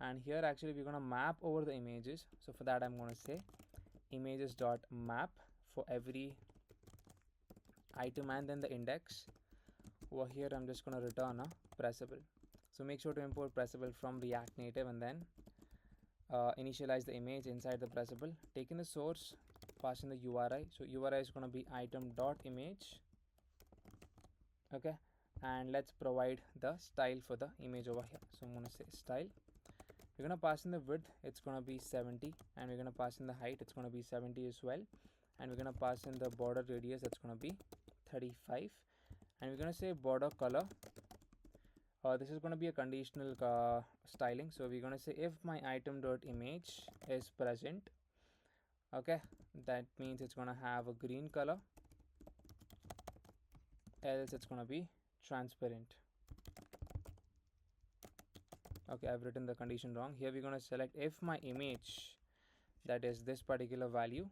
and here actually we're going to map over the images. So for that, I'm going to say images dot map for every item and then the index. Over here I'm just going to return a pressable. So make sure to import pressable from React Native, and then initialize the image inside the pressable. Take in the source, pass in the URI. So URI is going to be item.image. Okay, and let's provide the style for the image over here. So I'm going to say style. We're going to pass in the width, it's going to be 70, and we're going to pass in the height, it's going to be 70 as well, and we're going to pass in the border radius, that's going to be 35, and we're going to say border color. This is going to be a conditional styling. So we're going to say if my item.image is present, okay, that means it's going to have a green color, else it's going to be transparent. Okay, I've written the condition wrong. Here we're going to select if my image, that is this particular value,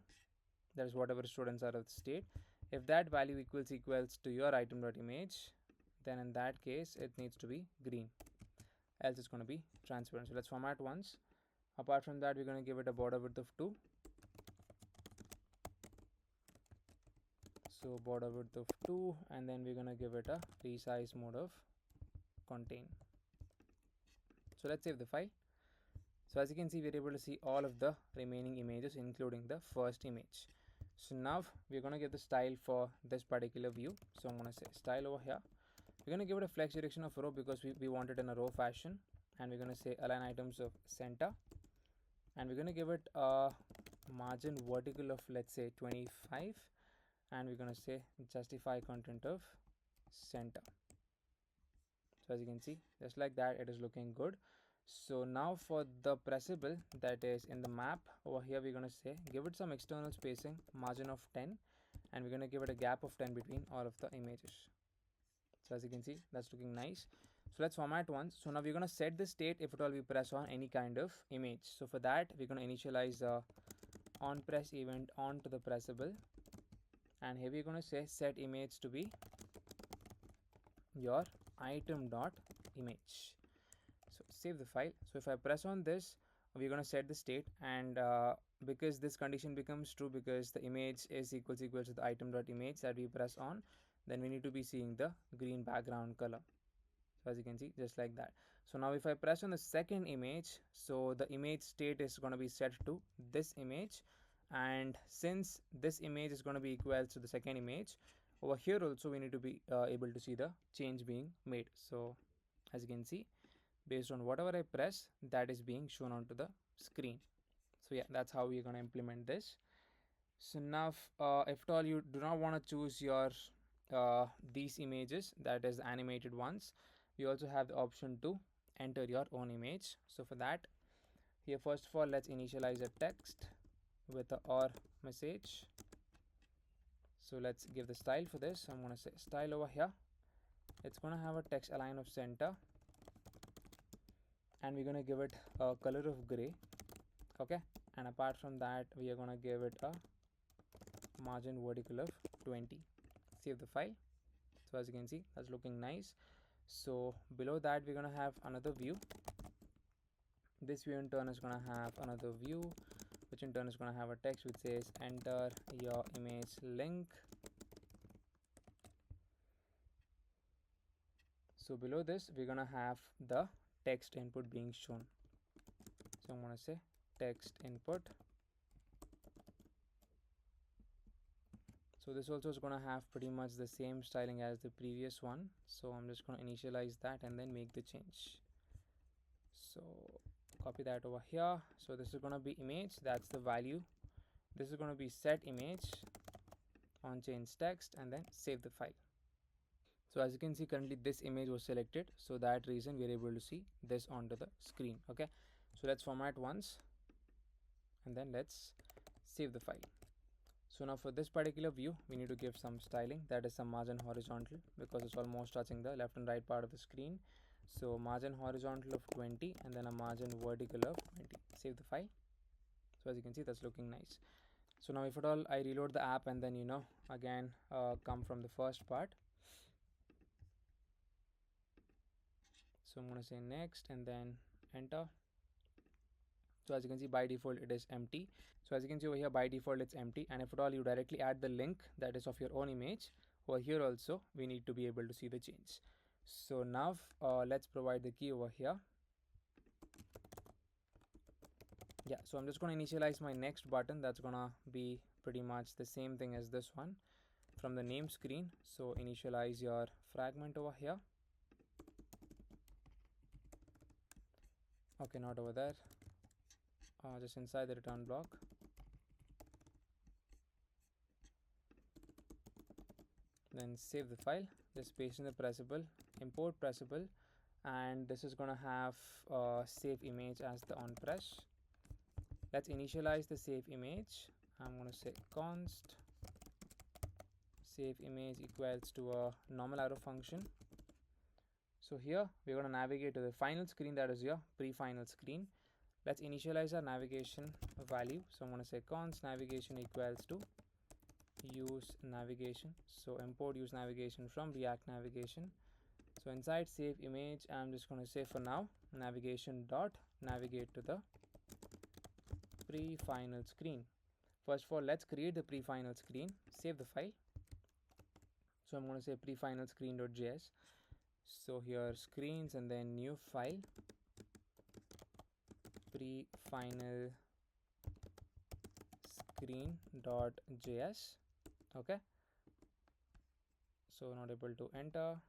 that is whatever students are of state, if that value equals to your item.image, then in that case it needs to be green, else it's going to be transparent. So let's format once. Apart from that, we're going to give it a border width of 2. So border width of 2, and then we're going to give it a resize mode of contain. So let's save the file. So as you can see, we're able to see all of the remaining images, including the first image. So now we're going to give the style for this particular view. So I'm going to say style over here. We're going to give it a flex direction of row because we want it in a row fashion, and we're going to say align items of center, and we're going to give it a margin vertical of, let's say, 25, and we're going to say justify content of center. So as you can see, just like that, it is looking good. So now for the pressable, that is in the map over here, we're going to say give it some external spacing, margin of 10, and we're going to give it a gap of 10 between all of the images. So as you can see, that's looking nice. So let's format once. So now we're going to set the state if at all we press on any kind of image. So for that, we're going to initialize the on press event onto the pressable, and here we're going to say set image to be your item dot image. So save the file. So if I press on this, we're going to set the state, and because this condition becomes true because the image is equals to the item dot image that we press on, then we need to be seeing the green background color. So as you can see, just like that. So now if I press on the second image, so the image state is going to be set to this image, and since this image is going to be equal to the second image, over here also we need to be able to see the change being made. So as you can see, based on whatever I press, that is being shown onto the screen. So yeah, that's how we're going to implement this. So now if at all you do not want to choose your these images, that is the animated ones, you also have the option to enter your own image. So for that, here first of all, let's initialize a text with the or message. So let's give the style for this. I'm going to say style over here. It's going to have a text align of center, and we're going to give it a color of gray. Okay, and apart from that, we are going to give it a margin vertical of 20. Save the file. So as you can see, that's looking nice. So below that, we're going to have another view. This view in turn is going to have another view, which in turn is going to have a text which says enter your image link. So below this, we're going to have the text input being shown. So I'm going to say text input. So this also is going to have pretty much the same styling as the previous one. So I'm just going to initialize that and then make the change. So copy that over here. So this is going to be image, that's the value. This is going to be set image on change text, and then save the file. So as you can see, currently this image was selected, so that reason we are able to see this onto the screen. Okay, so let's format once, and then let's save the file. So now for this particular view, we need to give some styling, that is some margin horizontal, because it's almost touching the left and right part of the screen. So margin horizontal of 20, and then a margin vertical of 20. Save the file. So as you can see, that's looking nice. So now if at all I reload the app and then again come from the first part, So I'm going to say next and then enter. So as you can see, by default it is empty. So as you can see over here, by default it's empty, and if at all you directly add the link that is of your own image, over here also we need to be able to see the change. So now let's provide the key over here. Yeah, so I'm just going to initialize my next button. That's going to be pretty much the same thing as this one from the name screen. So initialize your fragment over here. Okay, not over there, just inside the return block. Then save the file, just paste in the pressable, import pressable, and this is going to have save image as the on press. Let's initialize the save image. I'm going to say const save image equals to a normal arrow function. So here we're going to navigate to the final screen, that is your pre-final screen. Let's initialize our navigation value. So I'm going to say const navigation equals to use navigation. So import use navigation from React navigation. So inside save image, I'm just going to say for now navigation dot navigate to the pre-final screen. First of all, let's create the pre-final screen, save the file. So I'm going to say pre-final screen.js. So here screens and then new file, pre-final screen.js. Okay, so not able to enter.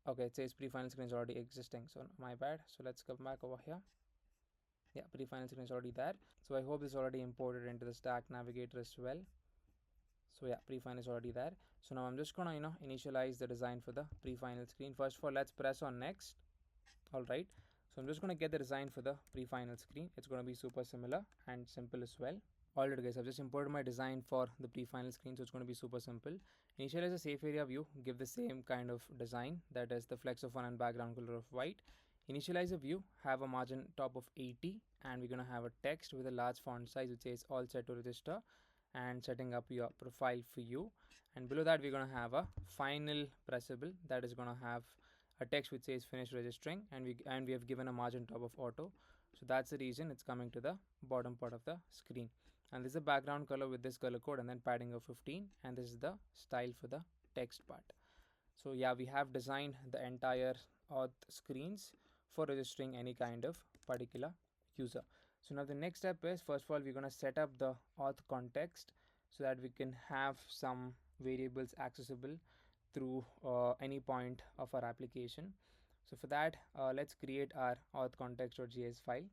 Okay, it says pre-final screen is already existing, so my bad. So let's come back over here. Yeah, pre-final screen is already there. So I hope this is already imported into the Stack Navigator as well. So yeah, pre-final is already there. So now I'm just gonna initialize the design for the pre-final screen. First of all, let's press on next. All right, so I'm just gonna get the design for the pre-final screen. It's gonna be super similar and simple as well. Alright guys, I've just imported my design for the pre-final screen, so it's going to be super simple. Initialize a safe area view, give the same kind of design, that is the flex of one and background color of white. Initialize a view, have a margin top of 80, and we're going to have a text with a large font size which says all set to register, and setting up your profile for you. And below that we're going to have a final pressable that is going to have a text which says finish registering, and we have given a margin top of auto. So that's the reason it's coming to the bottom part of the screen. And this is the background color with this color code and then padding of 15, and this is the style for the text part. So yeah, we have designed the entire auth screens for registering any kind of particular user. So now the next step is, first of all, we're going to set up the auth context so that we can have some variables accessible through any point of our application. So for that, let's create our auth context.js file.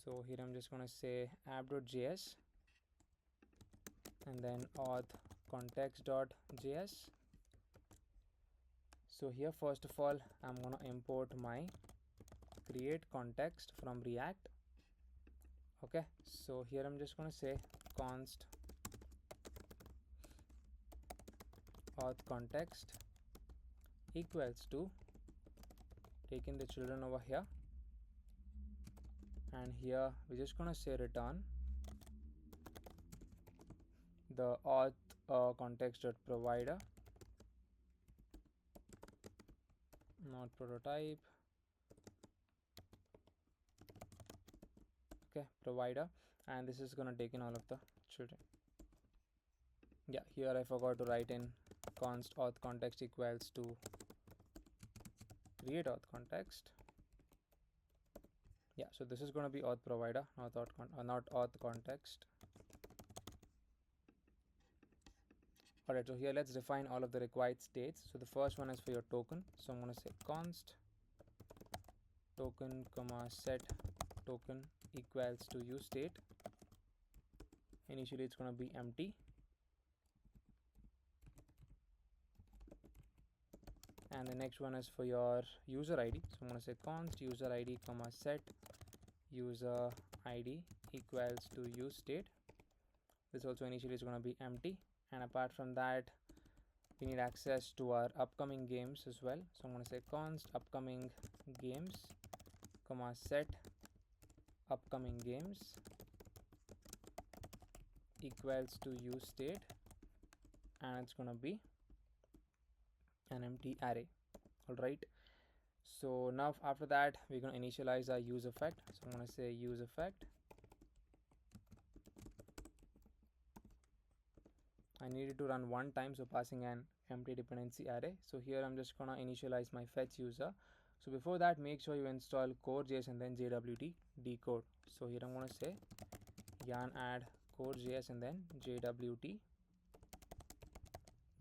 So here I'm just going to say app.js and then auth context.js. So here first of all I'm going to import my create context from React. Okay, so here I'm just going to say const auth context equals to, taking the children over here, and here we're just going to say return the auth context.provider, not prototype. Okay, provider, and this is going to take in all of the children. Yeah, here I forgot to write in const auth context equals to create auth context. Yeah, so this is going to be auth provider, not auth context. Alright, so here let's define all of the required states. So the first one is for your token. So I'm going to say const token comma set token equals to use state. Initially it's going to be empty, and the next one is for your user ID. So I'm going to say const user ID comma set user ID equals to use state. This also initially is going to be empty, and apart from that we need access to our upcoming games as well. So I'm going to say const upcoming games comma set upcoming games equals to use state, and it's going to be an empty array. All right, So now after that, we're going to initialize our use effect. So I'm going to say use effect. I needed to run one time, so passing an empty dependency array. So here I'm just going to initialize my fetch user. So before that, make sure you install core.js and then jwt decode. So here I'm going to say yarn add core.js and then jwt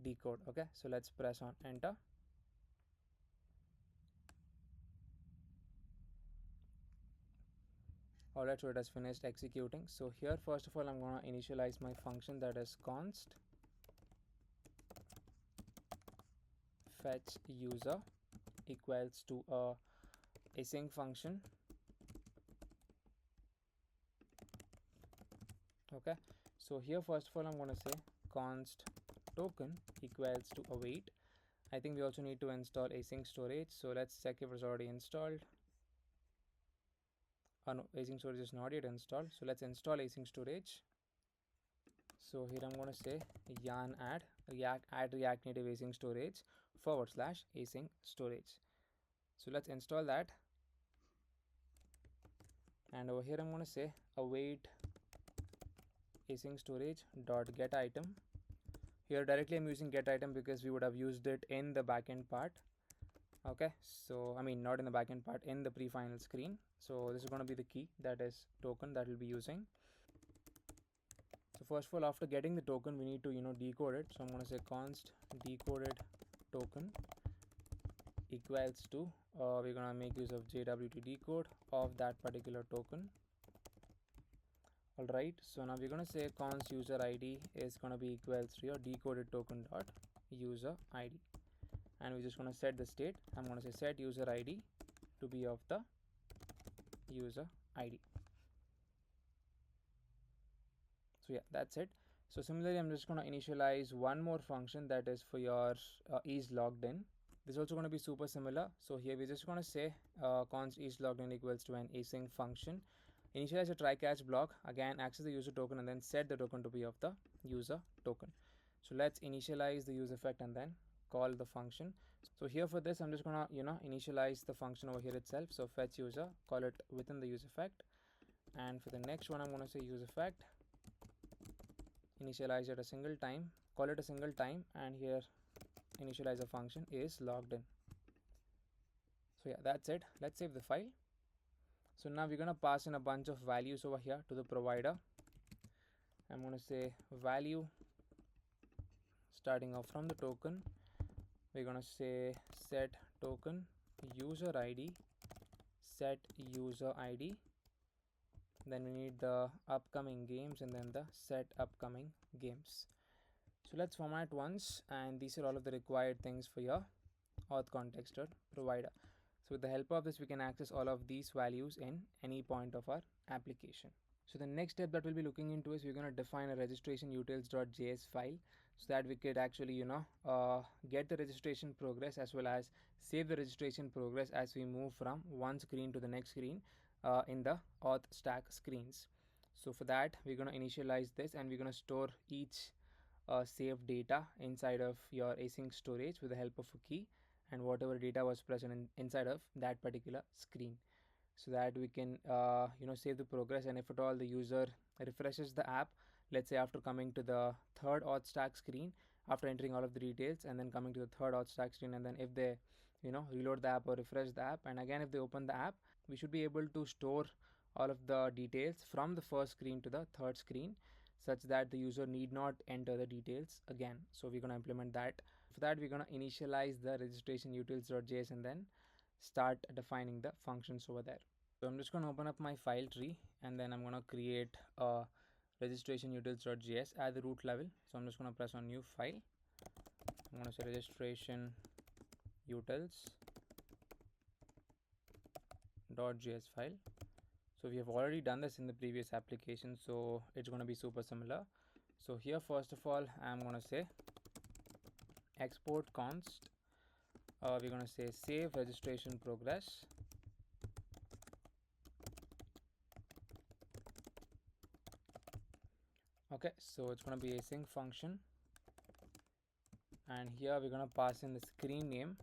decode. Okay, so let's press on enter. Alright, so it has finished executing. So here first of all I'm going to initialize my function, that is const fetch user equals to a async function. Okay, so here first of all I'm going to say const token equals to await. I think we also need to install async storage, so let's check if it's already installed. No, async storage is not yet installed, so let's install async storage. So here I'm going to say yarn add react native async storage / async storage. So let's install that, and over here I'm going to say await async storage dot get item. Here directly I'm using get item because we would have used it in the backend part. Okay, so I mean not in the backend part, in the pre-final screen. So this is going to be the key, that is token, that we'll be using. So first of all, after getting the token, we need to decode it. So I'm going to say const decoded token equals to we're going to make use of jwt decode of that particular token. Alright, so now we're going to say const user id is going to be equals to your decoded token dot user id, and we're just going to set the state. I'm going to say set user id to be of the user id. So yeah, that's it. So similarly, I'm just going to initialize one more function, that is for your is logged in. This is also going to be super similar. So here we're just going to say const is logged in equals to an async function. Initialize a try catch block, again access the user token and then set the token to be of the user token. So let's initialize the use effect and then call the function. So here for this I'm just gonna initialize the function over here itself. So fetch user, call it within the use effect, and for the next one I'm going to say use effect, initialize it a single time, call it a single time, and here initialize a function is logged in. So yeah, that's it. Let's save the file. So now we're going to pass in a bunch of values over here to the provider. I'm going to say value starting off from the token. We're going to say set token user id, set user id, then we need the upcoming games and then the set upcoming games. So let's format once, and these are all of the required things for your auth context or provider. So with the help of this we can access all of these values in any point of our application. So the next step that we'll be looking into is we're going to define a registration utils.js file, so that we could actually get the registration progress as well as save the registration progress as we move from one screen to the next screen in the auth stack screens. So for that we're going to initialize this, and we're going to store each saved data inside of your async storage with the help of a key, and whatever data was present inside of that particular screen, so that we can save the progress. And if at all the user refreshes the app, let's say after coming to the third auth stack screen, after entering all of the details and then coming to the third auth stack screen, and then if they reload the app or refresh the app, and again if they open the app, we should be able to store all of the details from the first screen to the third screen, such that the user need not enter the details again. So we're going to implement that. For that we're going to initialize the registration utils.js and then start defining the functions over there. So I'm just going to open up my file tree, and then I'm going to create a registration utils.js at the root level. So I'm just going to press on new file. I'm going to say registration utils.js file. So we have already done this in the previous application, so it's going to be super similar. So here first of all I'm going to say export const, we're going to say save registration progress. Okay, so it's going to be async function, and here we're going to pass in the screen name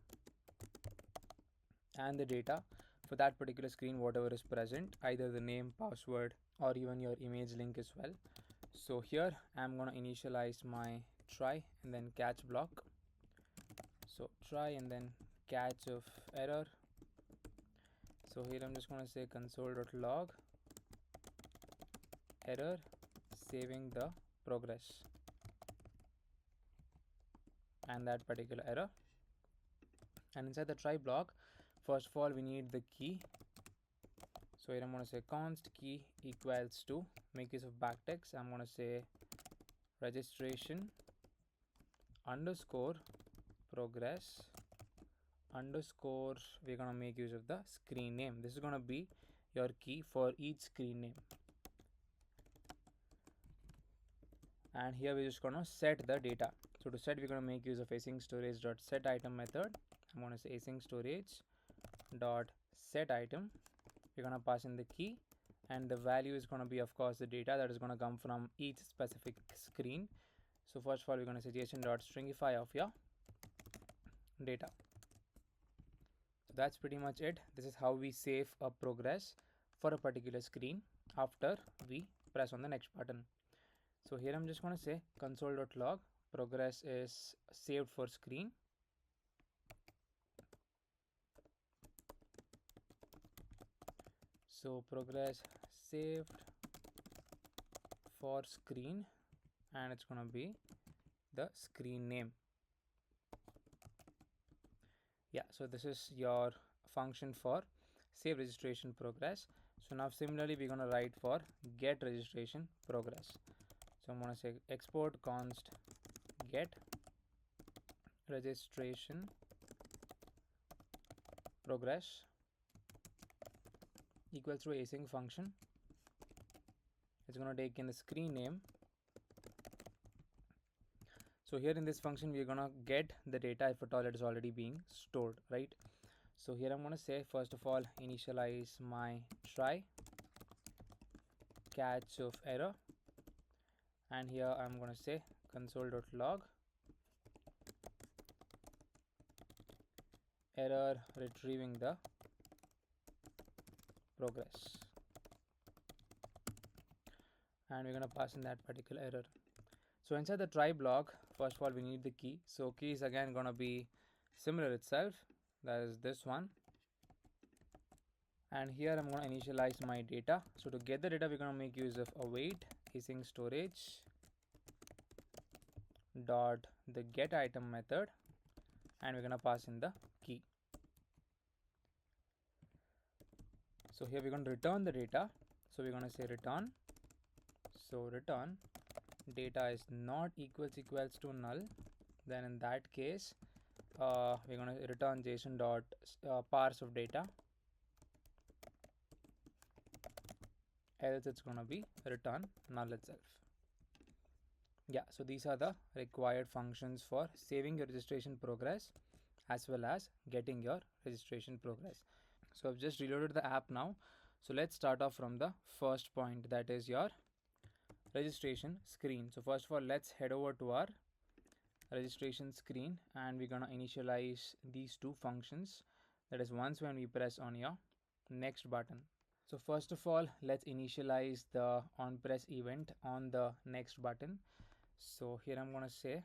and the data for that particular screen, whatever is present, either the name, password, or even your image link as well. So here I'm going to initialize my try and then catch block. So try and then catch of error. So here I'm just going to say console.log error, saving the progress and that particular error. And inside the try block, first of all we need the key. So here I'm going to say const key equals to, make use of backticks, I'm going to say registration underscore progress underscore, we're going to make use of the screen name. This is going to be your key for each screen name. And here we're just going to set the data. So to set, we're going to make use of async storage dot set item method. I'm going to say async storage dot set item. We're going to pass in the key, and the value is going to be, of course, the data that is going to come from each specific screen. So first of all, we're going to say json.stringify of your data. So that's pretty much it. This is how we save a progress for a particular screen after we press on the next button. So here I'm just going to say console.log progress is saved for screen. So progress saved for screen, and it's going to be the screen name. Yeah, so this is your function for save registration progress. So now similarly we're going to write for get registration progress. So I'm going to say export const get registration progress equals to async function. It's going to take in the screen name. So here in this function we're going to get the data if at all it is already being stored, right? So here I'm going to say first of all initialize my try catch of error, and here I'm going to say console.log error retrieving the progress, and we're going to pass in that particular error. So inside the try block, first of all we need the key. So key is again going to be similar itself, that is this one. And here I'm going to initialize my data. So to get the data we're going to make use of await async storage dot the get item method, and we're going to pass in the key. So here we're going to return the data. So we're going to say return. So return data is not equals to null. Then in that case we're going to return json dot parse of data, else it's going to be return null itself. Yeah, so these are the required functions for saving your registration progress as well as getting your registration progress. So I've just reloaded the app now. So let's start off from the first point, that is your registration screen. So first of all let's head over to our registration screen, and we're going to initialize these two functions, that is once when we press on your next button. So first of all let's initialize the on press event on the next button. So here I'm going to say,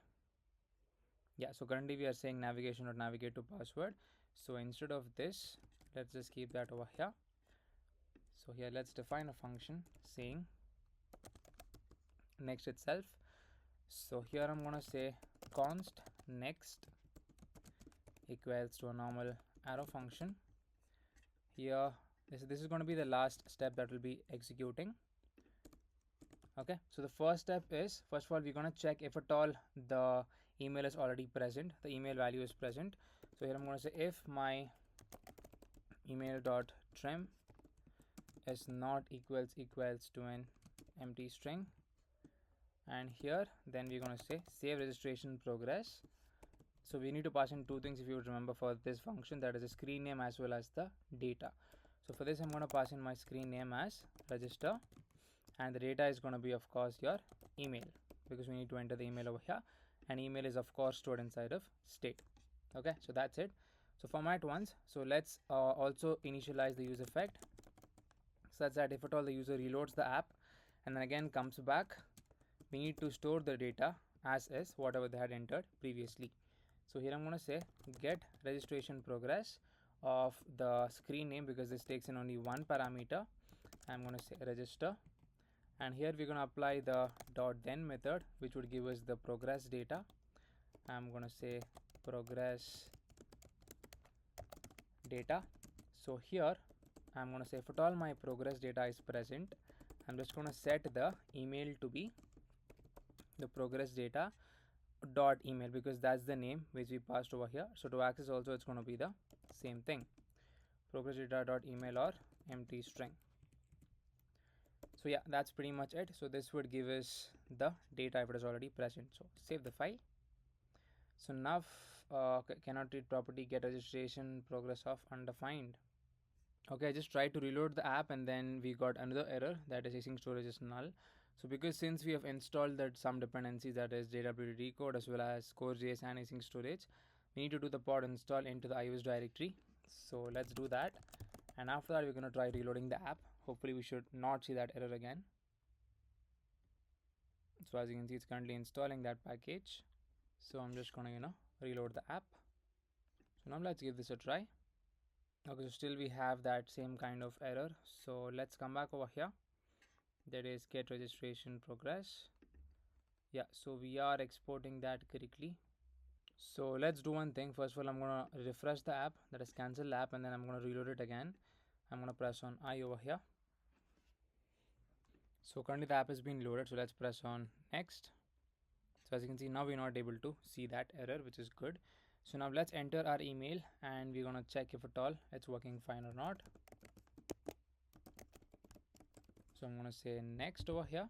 yeah, so currently we are saying navigation or navigate to password. So instead of this, let's just keep that over here. So here let's define a function saying next itself. So here I'm going to say const next equals to a normal arrow function. Here this is going to be the last step that will be executing. Okay, so the first step is, first of all we're going to check if at all the email is already present, the email value is present. So here I'm going to say if my email dot trim is not equals to an empty string, and here then we're going to say save registration progress. So we need to pass in two things if you would remember for this function, that is the screen name as well as the data. So for this I'm going to pass in my screen name as register, and the data is going to be of course your email, because we need to enter the email over here, and email is of course stored inside of state. Okay, so that's it. So format once. So let's also initialize the use effect such that if at all the user reloads the app and then again comes back, we need to store the data as is whatever they had entered previously. So here I'm going to say get registration progress of the screen name, because this takes in only one parameter. I'm going to say register, and here we're going to apply the dot then method, which would give us the progress data. I'm going to say progress data. So here I'm going to say if at all my progress data is present, I'm just going to set the email to be the progress data dot email, because that's the name which we passed over here. So to access also it's going to be the same thing, progress data dot email or empty string. So yeah, that's pretty much it. So this would give us the data if it is already present. So save the file. So now cannot read property get registration progress of undefined. Okay, I just tried to reload the app and then we got another error, that is async storage is null. So because since we have installed that some dependencies, that is JWT code as well as core.js and async storage, we need to do the pod install into the iOS directory. So let's do that, and after that we're going to try reloading the app. Hopefully we should not see that error again. So as you can see, it's currently installing that package. So I'm just going to reload the app. So now let's give this a try. Okay, so still we have that same kind of error. So let's come back over here, that is get registration progress. Yeah, so we are exporting that correctly. So let's do one thing. First of all, I'm going to refresh the app, that is cancel the app, and then I'm going to reload it again. I'm going to press on I over here. So currently the app has been loaded, so let's press on next. So as you can see, now we're not able to see that error, which is good. So now let's enter our email and we're going to check if at all it's working fine or not. So I'm going to say next over here.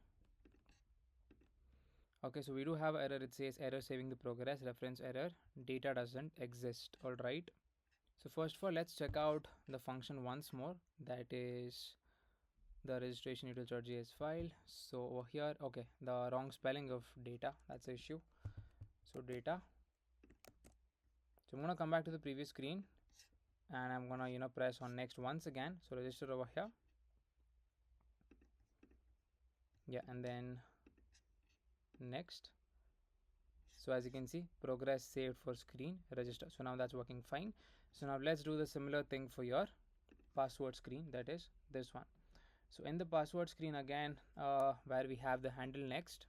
Okay, so we do have error. It says error saving the progress, reference error, data doesn't exist. All right. So first of all, let's check out the function once more, that is the registration utils.js file. So over here, okay, the wrong spelling of data, that's the issue. So data. So I'm going to come back to the previous screen and I'm going to press on next once again. So register over here. Yeah, and then next. So as you can see, progress saved for screen register. So now that's working fine. So now let's do the similar thing for your password screen, that is this one. So in the password screen again, where we have the handle next.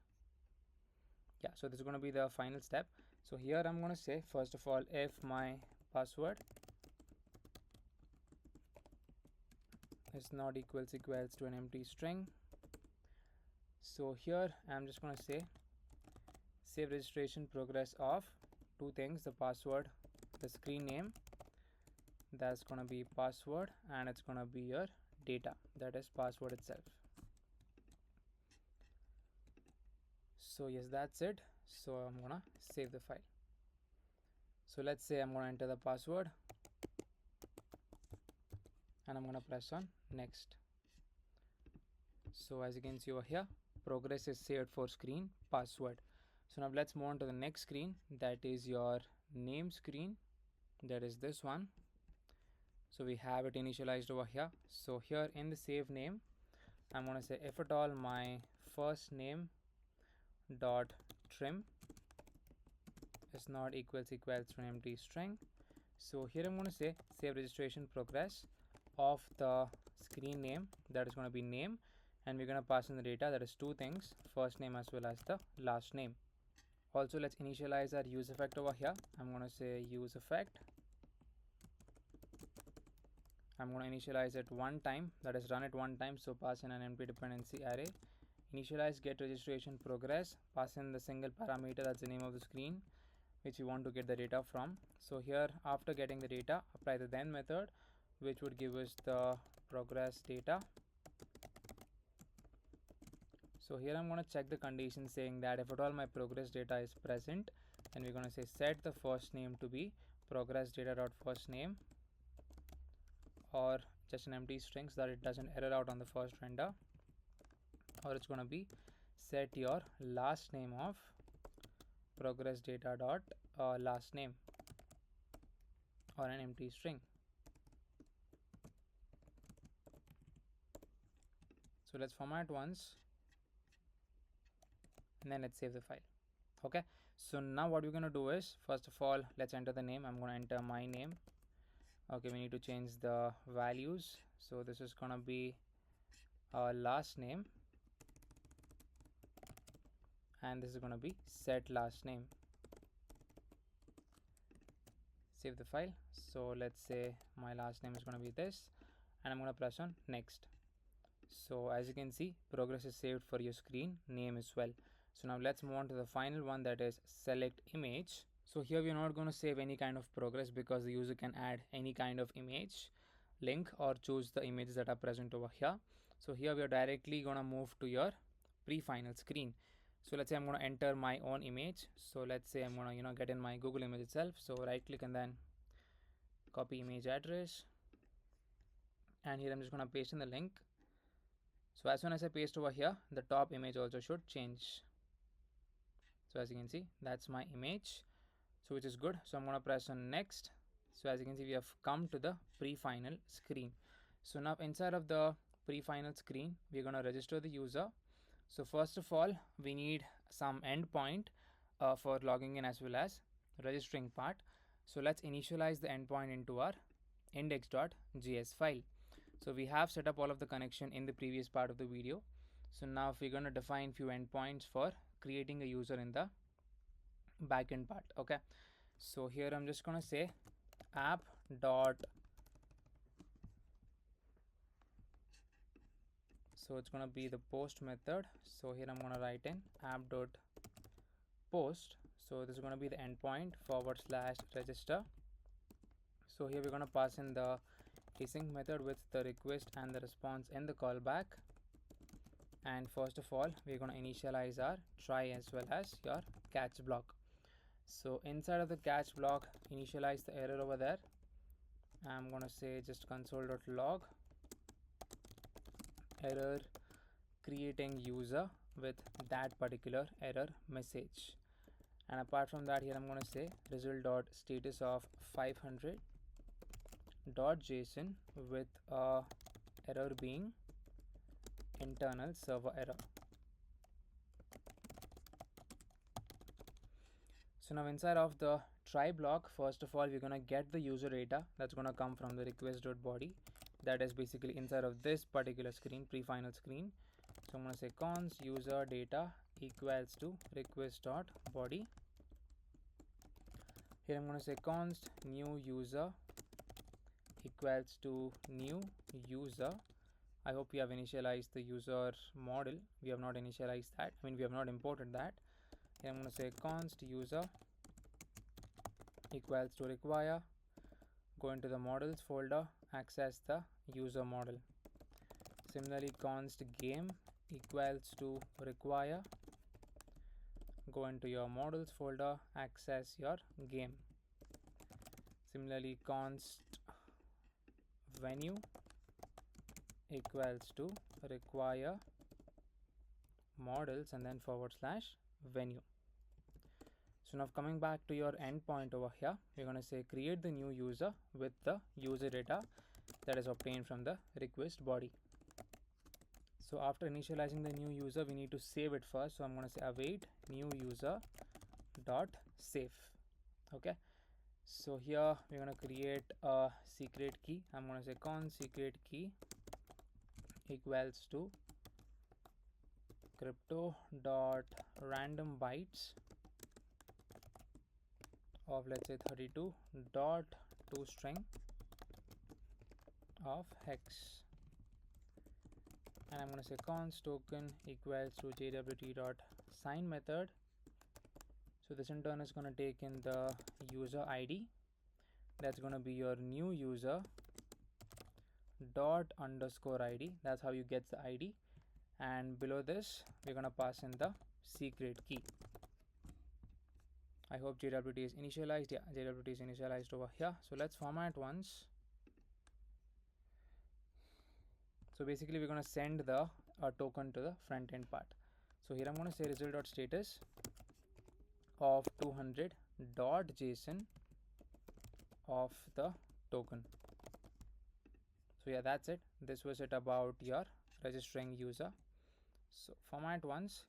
Yeah, so this is going to be the final step. So here I'm going to say first of all, if my password is not equals to an empty string. So here I'm just going to say save registration progress of two things, the password, the screen name, that's going to be password, and it's going to be your data, that is password itself. So yes, that's it. So I'm going to save the file. So let's say I'm going to enter the password and I'm going to press on next. So as you can see over here, progress is saved for screen password. So now let's move on to the next screen, that is your name screen, that is this one. So we have it initialized over here. So here in the save name, I'm going to say if at all my first name dot trim is not equals to an empty string. So here I'm going to say save registration progress of the screen name, that is going to be name, and we're going to pass in the data, that is two things, first name as well as the last name. Also let's initialize our use effect over here. I'm going to say use effect. I'm going to initialize it one time, that is run it one time, so pass in an empty dependency array. Initialize get registration progress, pass in the single parameter, that's the name of the screen which you want to get the data from. So here after getting the data, apply the then method, which would give us the progress data. So here I'm going to check the condition saying that if at all my progress data is present, then we're going to say set the first name to be progress data dot first name, or just an empty string so that it doesn't error out on the first render, or it's going to be set your last name of progress data dot last name. or an empty string. So let's format once and then let's save the file. Okay, so now what we're going to do is, first of all, let's enter the name. I'm going to enter my name. Okay, we need to change the values. So this is going to be our last name, and this is going to be set last name. Save the file. So let's say my last name is going to be this, and I'm going to press on next. So as you can see, progress is saved for your screen name as well. So now let's move on to the final one, that is select image. So here we're not going to save any kind of progress because the user can add any kind of image link or choose the images that are present over here. So here we are directly going to move to your pre-final screen. So let's say I'm going to enter my own image. So let's say I'm going to get in my Google image itself. So right click and then copy image address, and here I'm just going to paste in the link. So as soon as I paste over here, the top image also should change. So as you can see, that's my image, so which is good. So I'm going to press on next. So as you can see, we have come to the pre-final screen. So now inside of the pre-final screen, we're going to register the user. So first of all, we need some endpoint for logging in as well as registering part. So let's initialize the endpoint into our index.js file. So we have set up all of the connection in the previous part of the video. So now if we're going to define few endpoints for creating a user in the backend part. Okay, so here I'm just going to say app dot, so it's going to be the post method. So here I'm going to write in app dot post. So this is going to be the endpoint / register. So here we're going to pass in the async method with the request and the response in the callback. And first of all, we're going to initialize our try as well as your catch block. So inside of the catch block, initialize the error over there. I'm going to say just console.log error creating user with that particular error message. And apart from that, here I'm going to say result.status of 500.json with error being internal server error. So now inside of the try block, first of all, we're going to get the user data that's going to come from the request.body, that is basically inside of this particular screen, pre-final screen. So I'm going to say const user data equals to request.body. Here I'm going to say const new user equals to new user. I hope you have initialized the user model. We have not initialized that. We have not imported that. Here I'm going to say const user equals to require. Go into the models folder, access the user model. Similarly, const game equals to require. Go into your models folder, access your game. Similarly, const venue equals to require models and then / venue. So now coming back to your endpoint over here, we're going to say create the new user with the user data that is obtained from the request body. So after initializing the new user, we need to save it first. So I'm going to say await new user dot save. Okay, so here we're going to create a secret key. I'm going to say const secret key equals to crypto dot random bytes of, let's say, 32 dot toString of hex. And I'm going to say const token equals to jwt dot sign method. So this in turn is going to take in the user ID, that's going to be your new user dot underscore ID. That's how you get the ID. And below this, we're going to pass in the secret key. I hope JWT is initialized. Yeah, JWT is initialized over here. So let's format once. So basically, we're going to send the token to the front end part. So here I'm going to say result.status of 200.json of the token. So yeah, that's it. This was it about your registering user. So format once.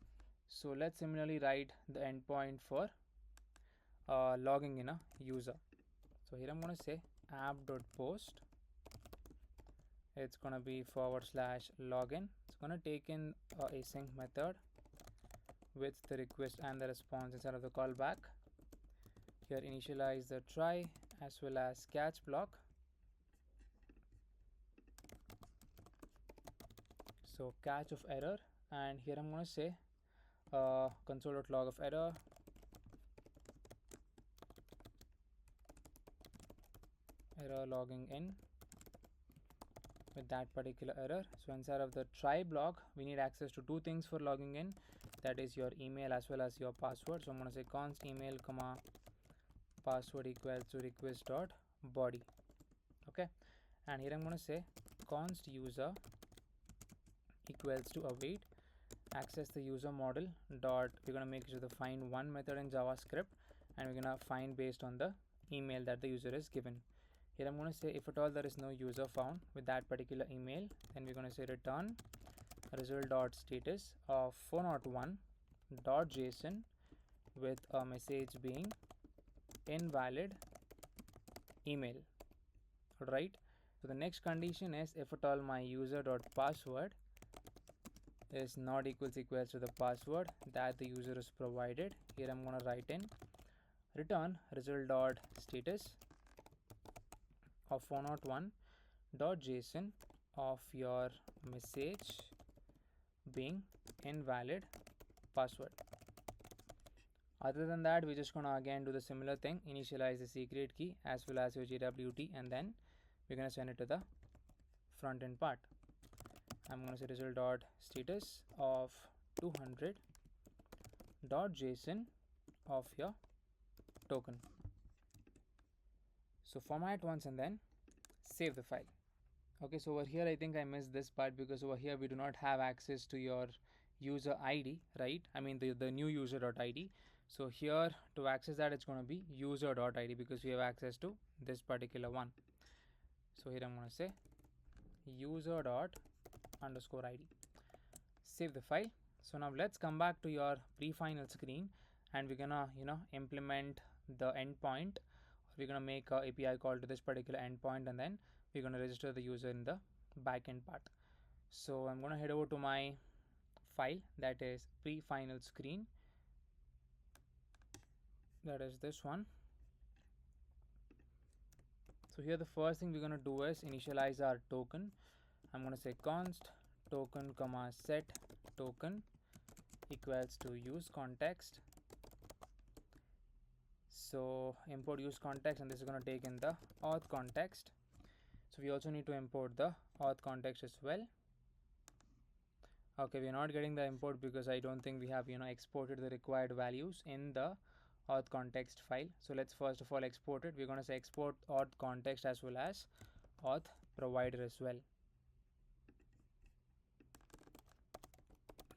So let's similarly write the endpoint for logging in a user. So here I'm going to say app.post. It's going to be /login. It's going to take in a async method with the request and the response instead of the callback. Here initialize the try as well as catch block. So catch of error, and here I'm going to say console.log of error, logging in with that particular error. So inside of the try block, we need access to two things for logging in, that is your email as well as your password. So I'm going to say const email comma password equals to request dot body. Okay, and here I'm going to say const user equals to await access the user model dot, we're going to make sure to find one method in JavaScript, and we're going to find based on the email that the user is given. Here I'm going to say if at all there is no user found with that particular email, then we're going to say return result dot status of 401 dot JSON with a message being invalid email. Alright, so the next condition is if at all my user dot password is not equals to the password that the user is provided. Here I'm going to write in return result dot status of 401 dot JSON of your message being invalid password. Other than that, we're just going to again do the similar thing, initialize the secret key as well as your JWT, and then we're going to send it to the front end part. I'm going to say result dot status of 200 dot JSON of your token. So format once and then save the file. Okay, so over here I think I missed this part because over here we do not have access to your user ID, right? I mean the new user.id. So here to access that, it's going to be user.id because we have access to this particular one. So here I'm going to say user._id. Save the file. So now let's come back to your pre-final screen, and we're gonna implement the endpoint. We're gonna make a API call to this particular endpoint, and then we're gonna register the user in the backend part. So I'm gonna head over to my file, that is pre-final screen, that is this one. So here the first thing we're gonna do is initialize our token. I'm gonna say const token comma set token equals to use context. So import use context, and this is going to take in the auth context. So we also need to import the auth context as well. Okay, we are not getting the import because I don't think we have exported the required values in the auth context file. So let's first of all export it. We're going to say export auth context as well as auth provider as well.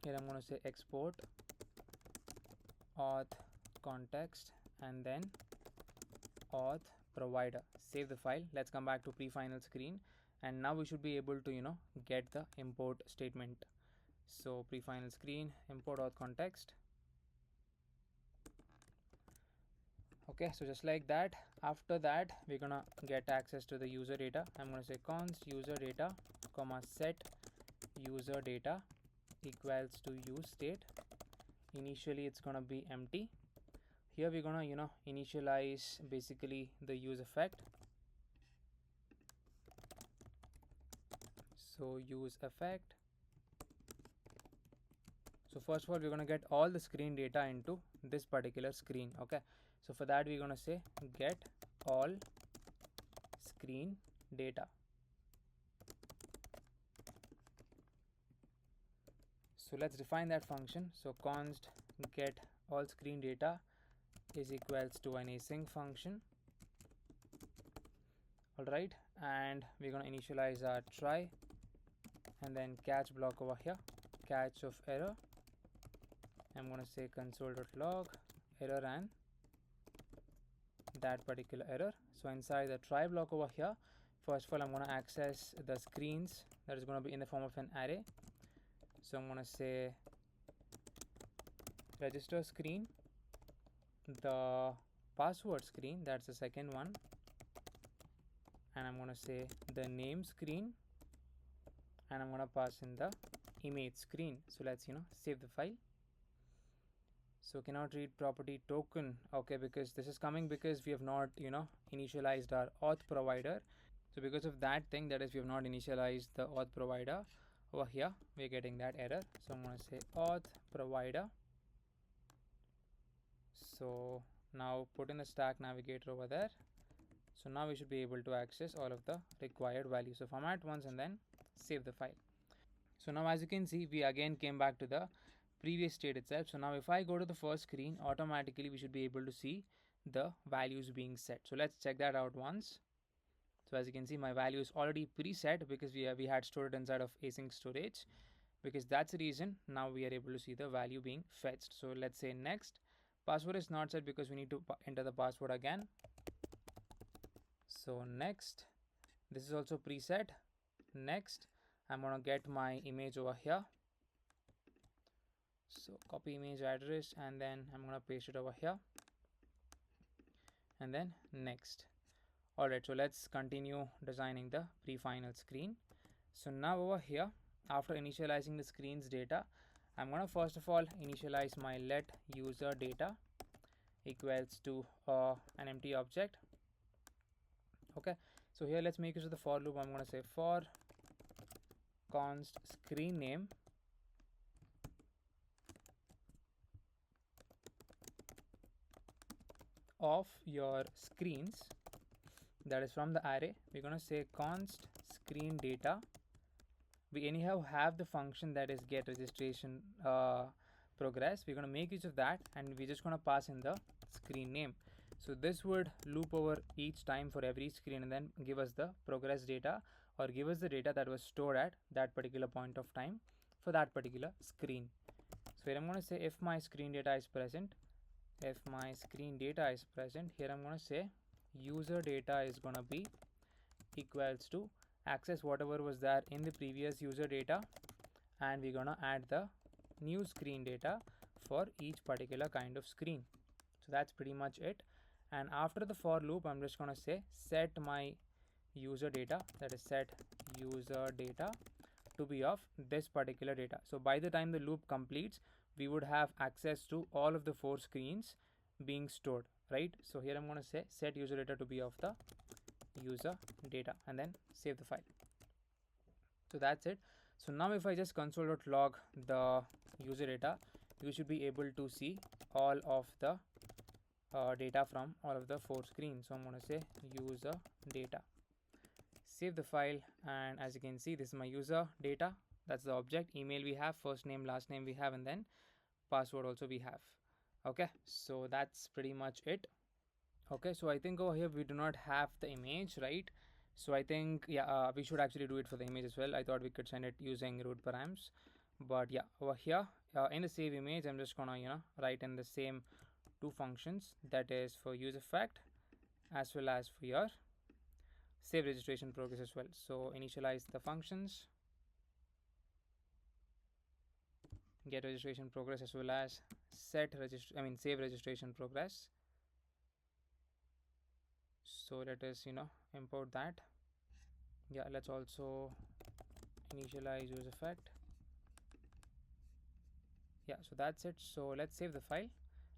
Here I'm going to say export auth context and then auth provider. Save the file. Let's come back to pre-final screen, and now we should be able to get the import statement. So pre-final screen, import auth context. Okay, so just like that, after that we're gonna get access to the user data. I'm gonna say const user data comma set user data equals to use state. Initially it's gonna be empty. Here we're gonna initialize basically the use effect. So use effect. So first of all we're gonna get all the screen data into this particular screen. Okay, so for that we're gonna say get all screen data. So let's define that function. So const get all screen data is equals to an async function. Alright, and we're going to initialize our try and then catch block over here, catch of error. I'm going to say console.log error and that particular error. So inside the try block over here, first of all I'm going to access the screens that is going to be in the form of an array. So I'm going to say register screen, the password screen, that's the second one, and I'm going to say the name screen, and I'm going to pass in the image screen. So let's save the file. So cannot read property token, okay, because this is coming because we have not initialized our auth provider. So because of that thing, that is we have not initialized the auth provider over here, we're getting that error. So I'm going to say auth provider. So now put in the stack navigator over there. So now we should be able to access all of the required values. So format once and then save the file. So now as you can see, we again came back to the previous state itself. So now if I go to the first screen, automatically we should be able to see the values being set. So let's check that out once. So as you can see, my value is already preset because we had stored it inside of async storage, because that's the reason now we are able to see the value being fetched. So let's say next. Password is not set because we need to enter the password again. So next, this is also preset. Next, I'm going to get my image over here. So copy image address and then I'm going to paste it over here, and then next. Alright, so let's continue designing the pre-final screen. So now over here, after initializing the screen's data, I'm going to first of all initialize my let user data equals to an empty object. Okay, so here let's make use of the for loop. I'm going to say for const screen name of your screens, that is from the array. We're going to say const screen data. We anyhow have the function that is get registration progress. We're going to make use of that, and we're just going to pass in the screen name. So this would loop over each time for every screen and then give us the progress data, or give us the data that was stored at that particular point of time for that particular screen. So here I'm going to say if my screen data is present, if my screen data is present, here I'm going to say user data is going to be equals to access whatever was there in the previous user data, and we're going to add the new screen data for each particular kind of screen. So that's pretty much it. And after the for loop, I'm just going to say set my user data, that is set user data to be of this particular data. So by the time the loop completes, we would have access to all of the 4 screens being stored, right? So here I'm going to say set user data to be of the user data, and then save the file. So that's it. So now if I just console.log the user data, you should be able to see all of the data from all of the 4 screens. So I'm going to say user data, save the file, and as you can see, this is my user data. That's the object. Email we have, first name, last name we have, and then password also we have. Okay, so that's pretty much it. Okay, so I think over here we do not have the image, right? So I think we should actually do it for the image as well. I thought we could send it using root params, but yeah, over here in the save image, I'm just gonna write in the same 2 functions, that is for use effect as well as for your save registration progress as well. So initialize the functions, get registration progress as well as save registration progress. So let us import that. Yeah, let's also initialize use effect. Yeah, so that's it. So let's save the file.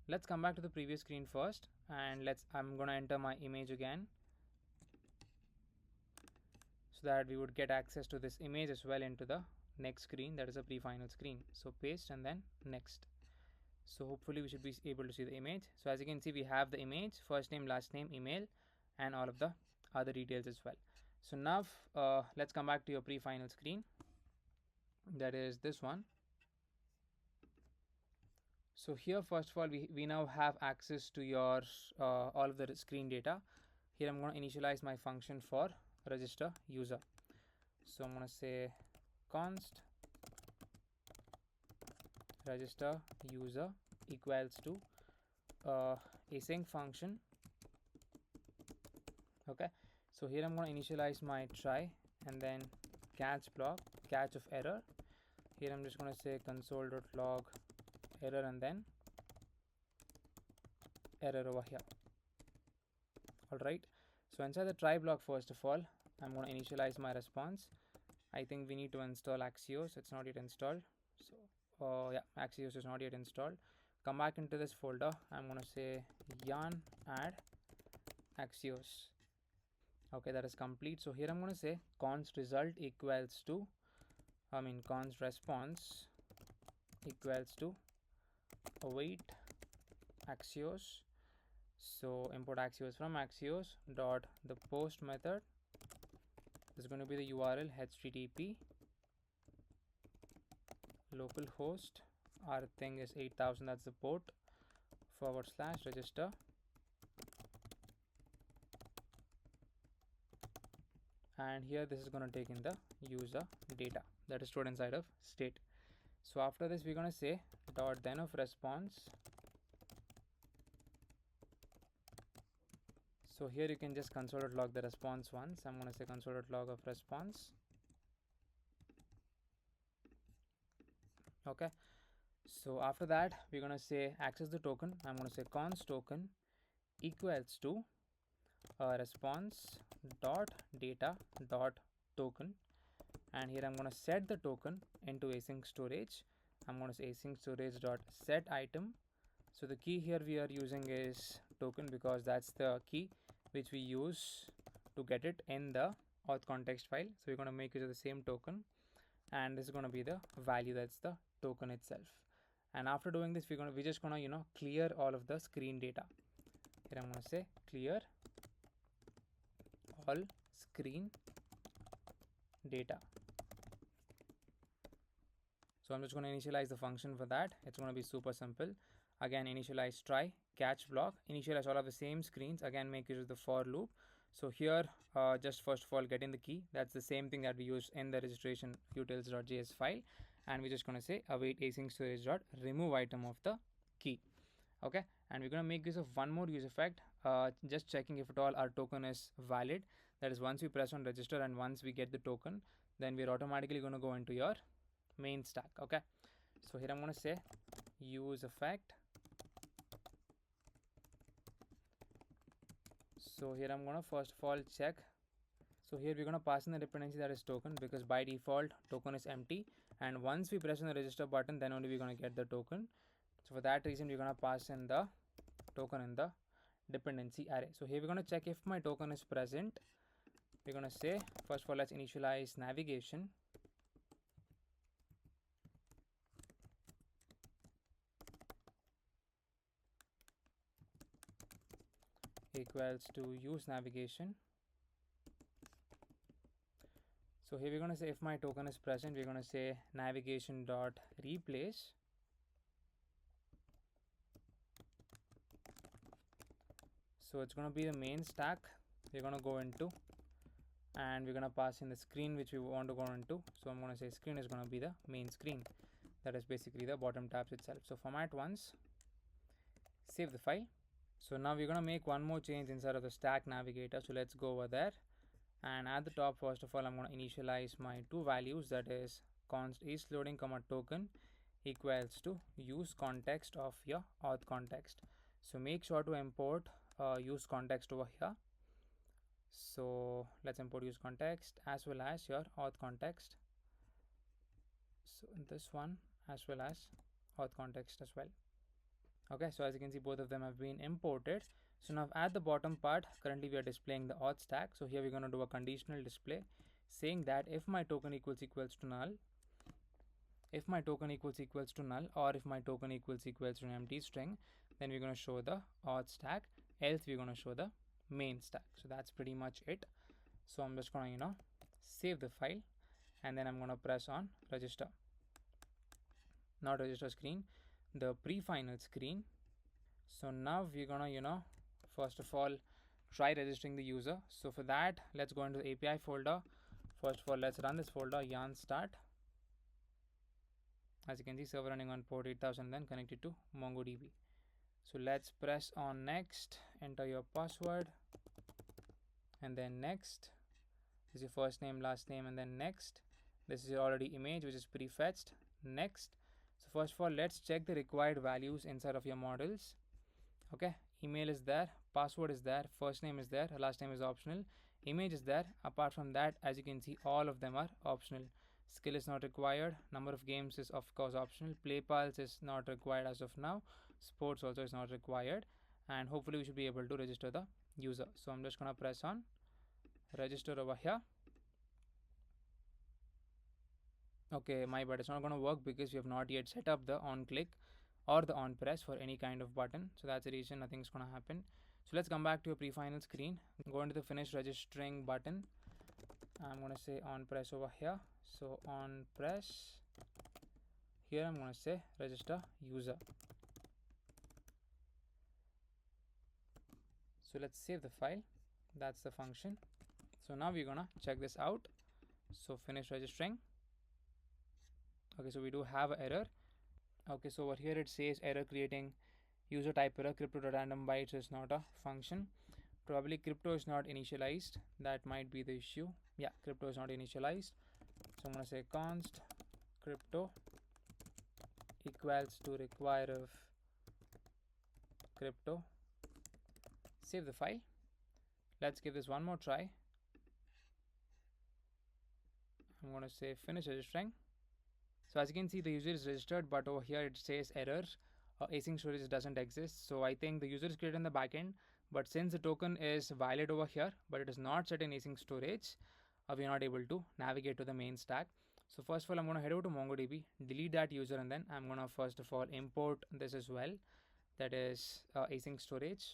Let's come back to the previous screen first, and I'm gonna enter my image again, so that we would get access to this image as well into the next screen, that is a pre-final screen. So paste and then next. So hopefully we should be able to see the image. So as you can see, we have the image, first name, last name, email, and all of the other details as well. So now let's come back to your pre-final screen, that is this one. So here first of all we now have access to your all of the screen data. Here I'm going to initialize my function for register user. So I'm going to say const register user equals to async function Okay, so here I'm going to initialize my try and then catch block, catch of error. Here I'm just going to say console.log error and then error over here. Alright, so inside the try block, first of all, I'm going to initialize my response. I think we need to install Axios. It's not yet installed. So yeah, Axios is not yet installed. Come back into this folder. I'm going to say yarn add Axios. Okay, that is complete. So here I'm going to say const result equals to, const response equals to await Axios. So import Axios from Axios dot the post method is going to be the URL http localhost, our thing is 8000, that's the port, / register, and here this is going to take in the user data that is stored inside of state. So after this we're going to say dot then of response. So here you can just console.log the response once. I'm going to say console.log of response. Okay, so after that we're going to say access the token. I'm going to say const token equals to response dot data dot token, and here I'm going to set the token into async storage. I'm going to say async storage dot set item. So the key here we are using is token because that's the key which we use to get it in the auth context file. So we're going to make use of the same token, and this is going to be the value, that's the token itself. And after doing this we're just going to clear all of the screen data. Here I'm going to say clear all screen data. So I'm just going to initialize the function for that. It's going to be super simple. Again, initialize try, catch block, initialize all of the same screens. Again, make use of the for loop. So here, just first of all, get in the key. That's the same thing that we use in the registration utils.js file. And we're just going to say await async storage dot remove item of the key. Okay, and we're going to make use of one more use effect, just checking if at all our token is valid. That is, once we press on register and once we get the token, then we're automatically going to go into your main stack. Okay, so here I'm going to say use effect. So here I'm going to first of all check. So here we're going to pass in the dependency that is token, because by default token is empty, and once we press on the register button then only we're going to get the token. So for that reason we're going to pass in the token in the dependency array. So here we're going to check if my token is present. We're going to say first of all let's initialize navigation. Equals to use navigation. So here we're going to say if my token is present, we're going to say navigation dot replace. So it's going to be the main stack we're going to go into, and we're going to pass in the screen which we want to go into. So I'm going to say screen is going to be the main screen, that is basically the bottom tabs itself. So format once, save the file. So now we're going to make one more change inside of the stack navigator. So let's go over there, and at the top first of all I'm going to initialize my two values, that is const is loading comma token equals to use context of your auth context. So make sure to import use context over here. So let's import use context as well as your auth context. So this one as well as auth context as well. Okay, so as you can see both of them have been imported. So now at the bottom part currently we are displaying the auth stack. So here we're going to do a conditional display saying that if my token equals to null, if my token equals to null, or if my token equals to an empty string, then we're going to show the auth stack, else we're going to show the main stack. So that's pretty much it. So I'm just going to save the file, and then I'm going to press on register, not register screen, the pre-final screen. So now we're going to first of all try registering the user. So for that let's go into the API folder. First of all let's run this folder yarn start. As you can see, server running on port 8000, then connected to MongoDB. So let's press on next, enter your password, and then next. This is your first name, last name, and then next. This is your already image which is prefetched. Next. So first of all, let's check the required values inside of your models. Okay, email is there, password is there, first name is there, last name is optional, image is there. Apart from that, as you can see, all of them are optional. Skill is not required, number of games is of course optional, play pulse is not required as of now, sports also is not required, and hopefully we should be able to register the user. So I'm just gonna press on register over here. Okay, my bad, it's not gonna work because we have not yet set up the on click or the on press for any kind of button, so that's the reason nothing's gonna happen. So let's come back to a pre-final screen, go into the finish registering button. I'm gonna say on press over here, so on press here, I'm gonna say register user. So let's save the file, that's the function. So now we're gonna check this out. So finish registering. Okay, so we do have an error. Okay, so over here it says error creating user type error, crypto.random bytes is not a function. Probably crypto is not initialized, that might be the issue. Yeah, crypto is not initialized, so I'm gonna say const crypto equals to require of crypto. Save the file. Let's give this one more try. I'm gonna say finish registering. So as you can see, the user is registered, but over here it says error, async storage doesn't exist. So I think the user is created in the backend, but since the token is valid over here but it is not set in async storage, we are not able to navigate to the main stack. So first of all, I'm going to head over to MongoDB, delete that user, and then I'm going to first of all import this as well, that is async storage.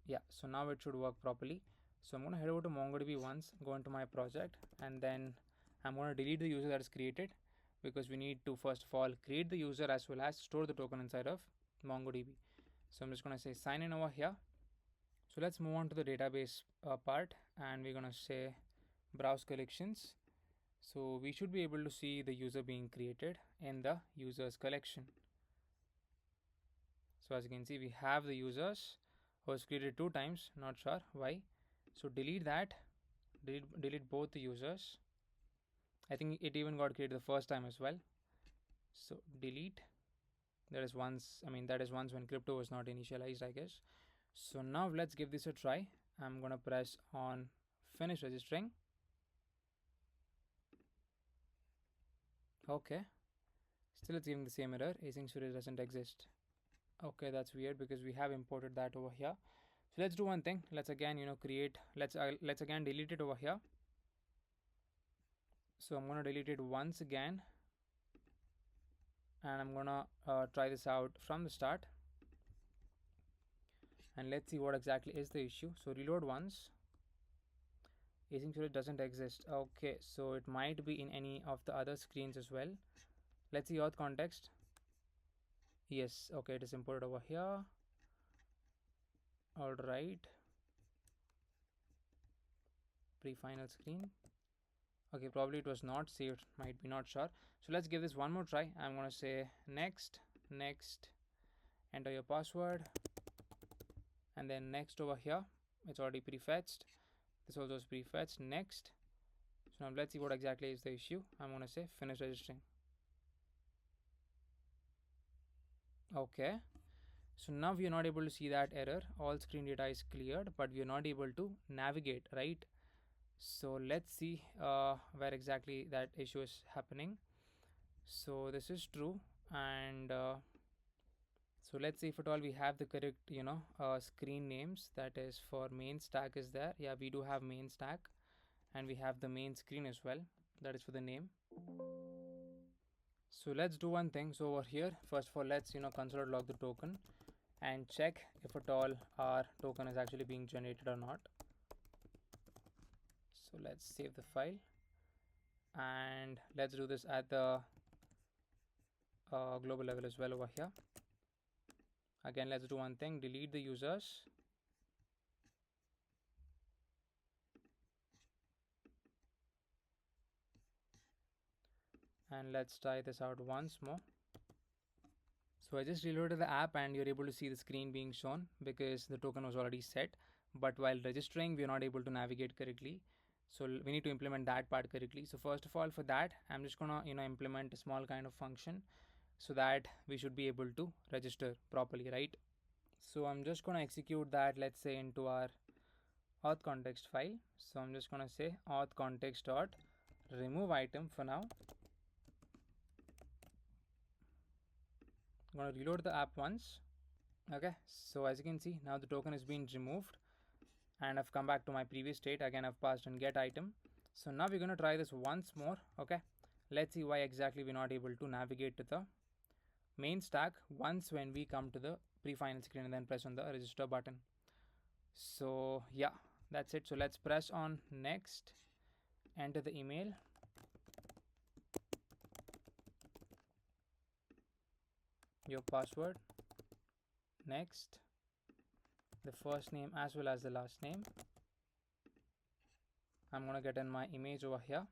Yeah, so now it should work properly. So I'm going to head over to MongoDB once, go into my project, and then I'm going to delete the user that is created, because we need to first of all create the user as well as store the token inside of MongoDB. So I'm just going to say sign in over here. So let's move on to the database part, and we're going to say browse collections. So we should be able to see the user being created in the users collection. So as you can see, we have the users who was created 2 times, not sure why. So delete that, delete both the users. I think it even got created the first time as well. So delete. That is once, that is once when crypto was not initialized, I guess. So now let's give this a try. I'm gonna press on finish registering. Okay, still it's giving the same error, async storage doesn't exist. Okay, that's weird because we have imported that over here. So let's do one thing, let's again create, let's again delete it over here. So I'm gonna delete it once again, and I'm gonna try this out from the start, and let's see what exactly is the issue. So reload once, async storage doesn't exist. Okay, so it might be in any of the other screens as well. Let's see auth context. Yes, okay, it is imported over here. All right, pre-final screen. Okay, probably it was not saved, might be, not sure. So let's give this one more try. I'm gonna say next, next, enter your password, and then next over here. It's already prefetched. This also is prefetched. Next. So now let's see what exactly is the issue. I'm gonna say finish registering. Okay, so now we are not able to see that error. All screen data is cleared, but we are not able to navigate, right? So let's see where exactly that issue is happening. So this is true, and so let's see if at all we have the correct screen names. That is for main stack is there. Yeah, we do have main stack, and we have the main screen as well. That is for the name. So let's do one thing. So over here, first of all, let's console log the token and check if at all our token is actually being generated or not. So let's save the file, and let's do this at the global level as well over here. Again, let's do one thing, delete the users, and let's try this out once more. So I just reloaded the app and you're able to see the screen being shown because the token was already set. But while registering, we're not able to navigate correctly. So we need to implement that part correctly. So first of all, for that, I'm just gonna implement a small kind of function so that we should be able to register properly, right? So I'm just gonna execute that, let's say, into our auth context file. So I'm just gonna say auth context dot remove item for now. I'm gonna reload the app once. Okay, so as you can see, now the token is being removed and I've come back to my previous state. Again, I've passed in get item. So now we're gonna try this once more. Okay, let's see why exactly we're not able to navigate to the main stack once when we come to the pre-final screen and then press on the register button. So yeah, that's it. So let's press on next, enter the email, your password, next, the first name as well as the last name. I'm gonna get in my image over here.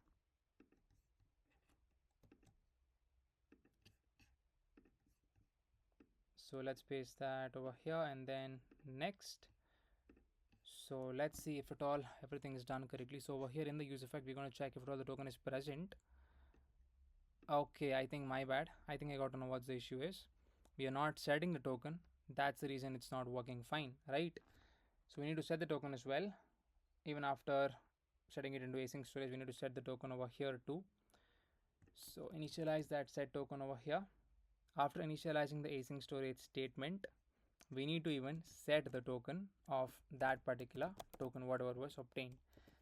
So let's paste that over here and then next. So let's see if at all everything is done correctly. So over here in the use effect, we're going to check if at all the token is present. Okay, I think my bad. I think I got to know what the issue is. We are not setting the token. That's the reason it's not working fine, right? So we need to set the token as well. Even after setting it into async storage, we need to set the token over here too. So initialize that set token over here. After initializing the async storage statement, we need to even set the token of that particular token, whatever was obtained.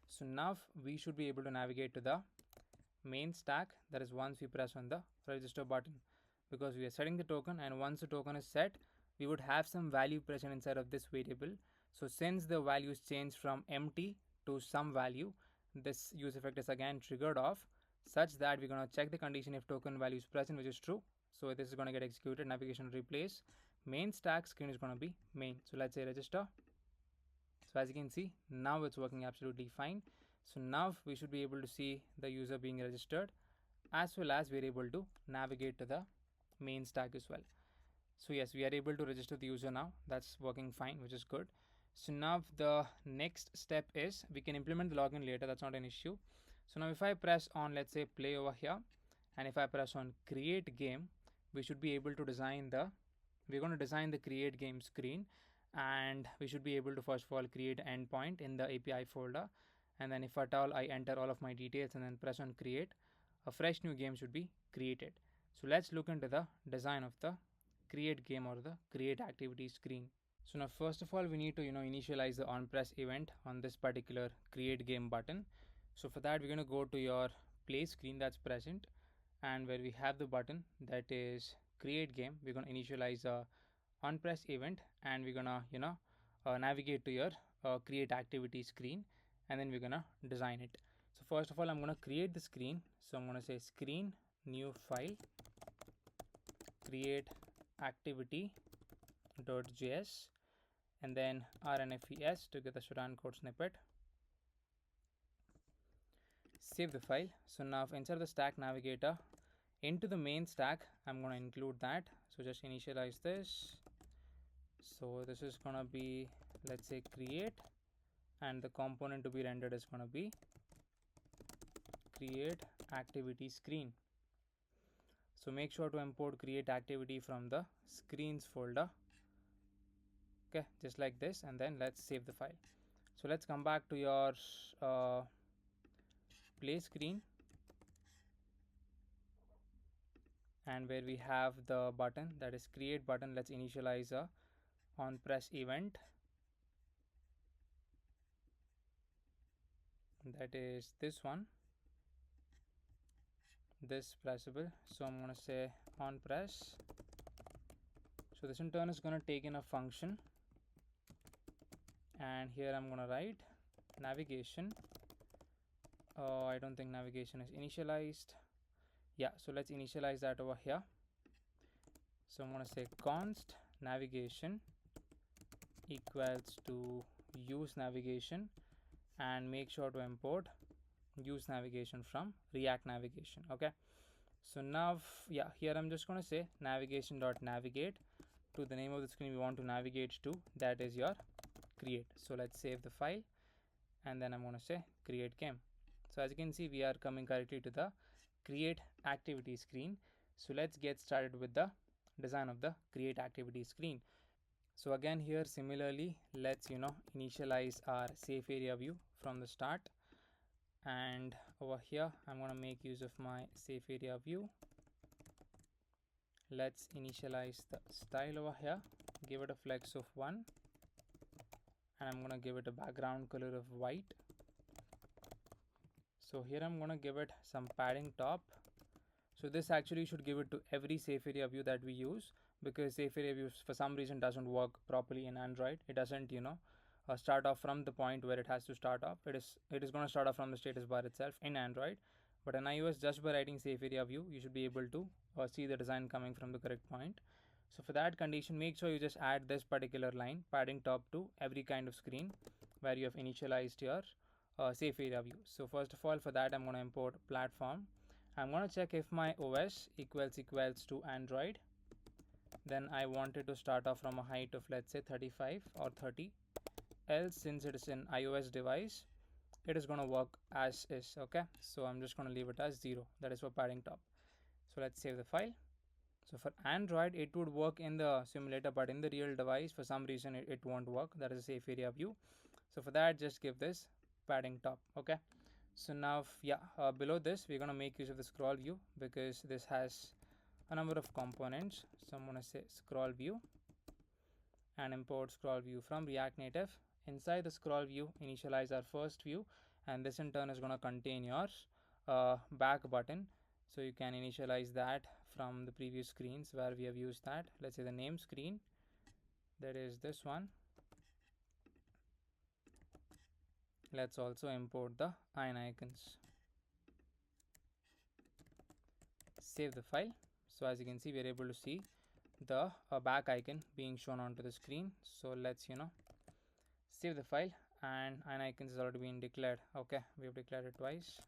So now we should be able to navigate to the main stack. That is once we press on the register button, because we are setting the token, and once the token is set, we would have some value present inside of this variable. So since the values change from empty to some value, this use effect is again triggered off, such that we're going to check the condition if token value is present, which is true. So this is going to get executed, navigation replace, main stack screen is going to be main. So let's say register. So as you can see, now it's working absolutely fine. So now we should be able to see the user being registered, as well as we're able to navigate to the main stack as well. So yes, we are able to register the user now. That's working fine, which is good. So now the next step is we can implement the login later. That's not an issue. So now if I press on, let's say, play over here, and if I press on create game, we should be able to we're going to design the create game screen, and we should be able to first of all create an endpoint in the API folder, and then if at all I enter all of my details and then press on create, a fresh new game should be created. So let's look into the design of the create game or the create activity screen. So now first of all we need to initialize the on press event on this particular create game button. So for that we're going to go to your play screen that's present, and where we have the button that is create game, we're going to initialize a on press event, and we're gonna navigate to your create activity screen, and then we're gonna design it. So first of all I'm gonna create the screen. So I'm gonna say screen new file create activity.js, and then rnfes to get the Sujan code snippet. Save the file. So now inside the stack navigator, into the main stack I'm going to include that. So just initialize this. So this is going to be, let's say, create, and the component to be rendered is going to be create activity screen. So make sure to import create activity from the screens folder. Okay, just like this, and then let's save the file. So let's come back to your play screen, and where we have the button that is create button, let's initialize a on press event, that is this one, this pressable. So I'm going to say on press. So this in turn is going to take in a function, and here I'm going to write navigation. I don't think navigation is initialized. Yeah, so let's initialize that over here. So I'm going to say const navigation equals to use navigation, and make sure to import use navigation from React navigation. Okay, So now, yeah, here I'm just going to say navigation.navigate to the name of the screen we want to navigate to, that is your create. So let's save the file, and then I'm going to say create game. So as you can see, we are coming correctly to the create activity screen. So let's get started with the design of the create activity screen. So again, here similarly, let's initialize our safe area view from the start, and over here I'm going to make use of my safe area view. Let's initialize the style over here, give it a flex of 1, and I'm going to give it a background color of white. So here I'm going to give it some padding top. So this actually should give it to every safe area view that we use, because safe area view for some reason doesn't work properly in Android. It doesn't start off from the point where it has to start off. It is going to start off from the status bar itself in Android, but in iOS, just by writing safe area view, you should be able to see the design coming from the correct point. So for that condition, make sure you just add this particular line, padding top, to every kind of screen where you have initialized your safe area view. So first of all, for that I'm going to import platform. I'm going to check if my OS equals to Android. Then I want it to start off from a height of, let's say, 35 or 30. Else, since it is an iOS device, it is going to work as is. Okay, so I'm just going to leave it as 0. That is for padding top. So let's save the file. So for Android, it would work in the simulator, but in the real device, for some reason, it won't work. That is a safe area view. So for that, just give this padding top. Okay. So now, below this, we're going to make use of the scroll view, because this has a number of components. So I'm going to say scroll view and import scroll view from React Native. Inside the scroll view, initialize our first view, and this in turn is going to contain your back button. So you can initialize that from the previous screens where we have used that. Let's say the name screen, that is this one. Let's also import the icons. Save the file. So as you can see, we are able to see the back icon being shown onto the screen. So let's save the file, and icons has already been declared. Okay, we have declared it twice.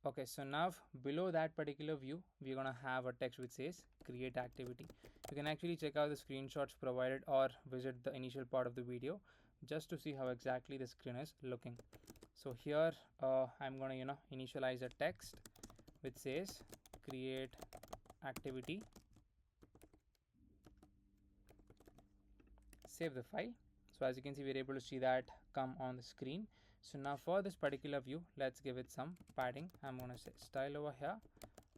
Okay, so now below that particular view, we're gonna have a text which says create activity. You can actually check out the screenshots provided or visit the initial part of the video just to see how exactly the screen is looking. So here I'm gonna initialize a text which says create activity. Save the file. So as you can see, we're able to see that come on the screen. So now for this particular view, let's give it some padding. I'm going to say style over here,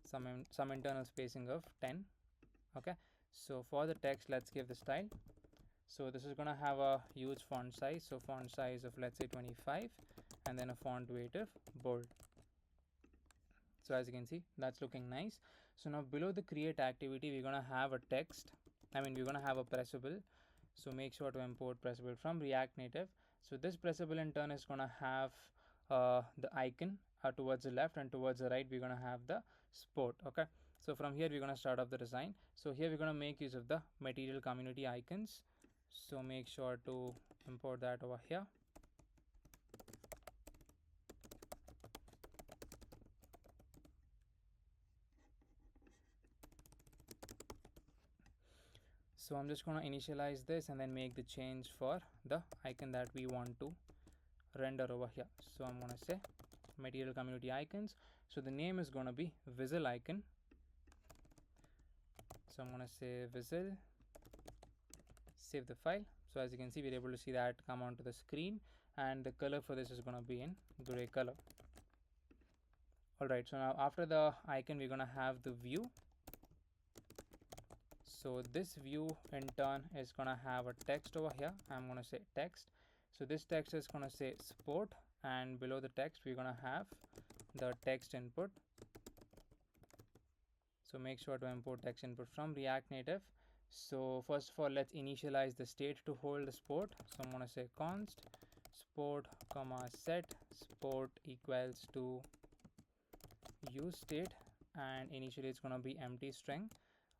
some internal spacing of 10. Okay, so for the text, let's give the style. So this is going to have a huge font size. So font size of, let's say, 25, and then a font weight of bold. So as you can see, that's looking nice. So now below the create activity, we're going to have a text. We're going to have a pressable. So make sure to import pressable from React Native. So this pressable in turn is going to have the icon towards the left, and towards the right we're going to have the sport. Okay, so from here we're going to start off the design. So here we're going to make use of the material community icons. So make sure to import that over here. So I'm just going to initialize this and then make the change for the icon that we want to render over here. So I'm going to say material community icons. So the name is going to be Visual icon. So I'm going to say Visual. Save the file. So as you can see, we're able to see that come onto the screen, and the color for this is going to be in gray color. Alright, so now after the icon, we're going to have the view. So this view in turn is going to have a text over here. I'm going to say text. So this text is going to say sport, and below the text we're going to have the text input. So make sure to import text input from React Native. So first of all, let's initialize the state to hold the sport. So I'm going to say const sport comma set sport equals to use state, and initially it's going to be empty string.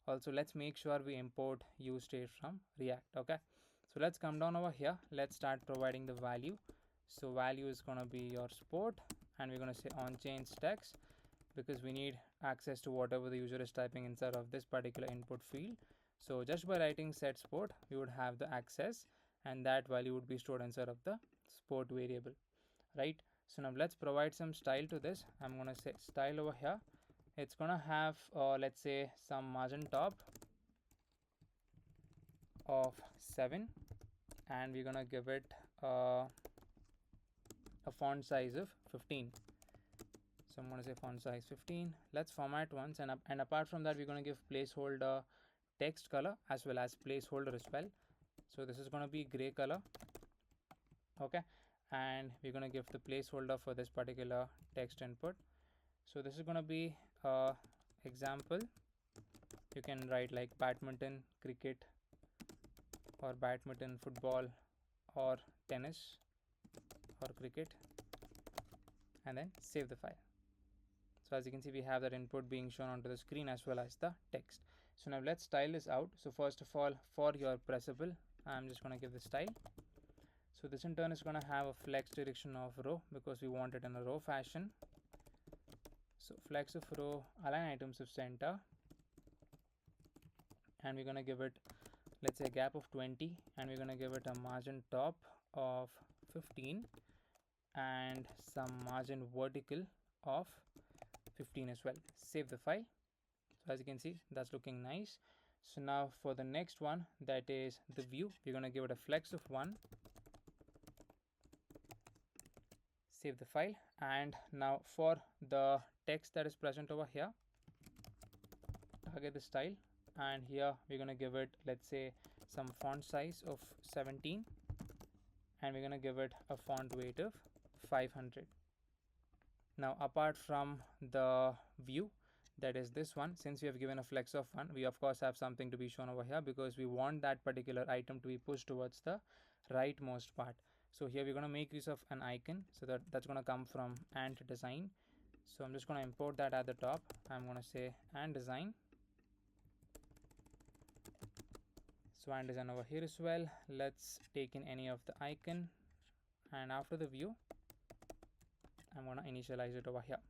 Also, let's make sure we import use state from React. Okay, so let's come down over here. Let's start providing the value. So value is going to be your sport, and we're going to say on change text. because we need access to whatever the user is typing inside of this particular input field. So just by writing set sport, we would have the access, and that value would be stored inside of the sport variable, right? So now let's provide some style to this. I'm going to say style over here. It's going to have let's say some margin top of 7, and we're going to give it a font size of 15. So I'm going to say font size 15. Let's format once, and apart from that, we're going to give placeholder text color as well as placeholder as well. So this is going to be gray color, okay, and we're going to give the placeholder for this particular text input. So this is going to be example. You can write like badminton, cricket, or badminton, football, or tennis, or cricket, and then save the file. So as you can see, we have that input being shown onto the screen as well as the text. So now let's style this out. So first of all, for your pressable, I'm just going to give the style. So this in turn is going to have a flex direction of row because we want it in a row fashion. So flex of row, align items of center, and we're going to give it, let's say, a gap of 20, and we're going to give it a margin top of 15 and some margin vertical of 15 as well. Save the file. So as you can see, that's looking nice. So now for the next one, that is the view, we're going to give it a flex of 1. Save the file. And now for the text that is present over here, target the style, and here we're going to give it, let's say, some font size of 17, and we're going to give it a font weight of 500. Now apart from the view, that is this one, since we have given a flex of 1, we of course have something to be shown over here because we want that particular item to be pushed towards the rightmost part. So here we're going to make use of an icon, so that's going to come from and design. So I'm just going to import that at the top. I'm going to say and design. So and design over here as well. Let's take in any of the icon, and after the view, I'm going to initialize it over here.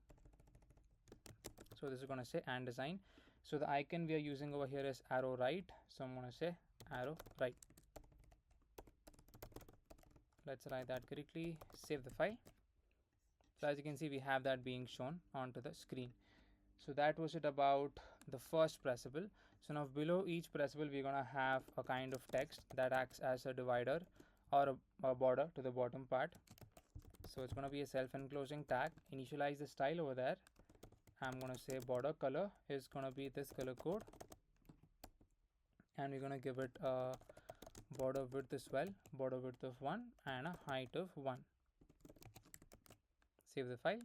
So this is going to say and design. So the icon we are using over here is arrow right. So I'm going to say arrow right. Let's write that correctly. Save the file. So as you can see, we have that being shown onto the screen. So that was it about the first pressable. So now below each pressable, we're going to have a kind of text that acts as a divider or a border to the bottom part. So it's going to be a self-enclosing tag. Initialize the style over there. I'm going to say border color is going to be this color code, and we're going to give it a border width as well, border width of 1 and a height of 1. Save the file.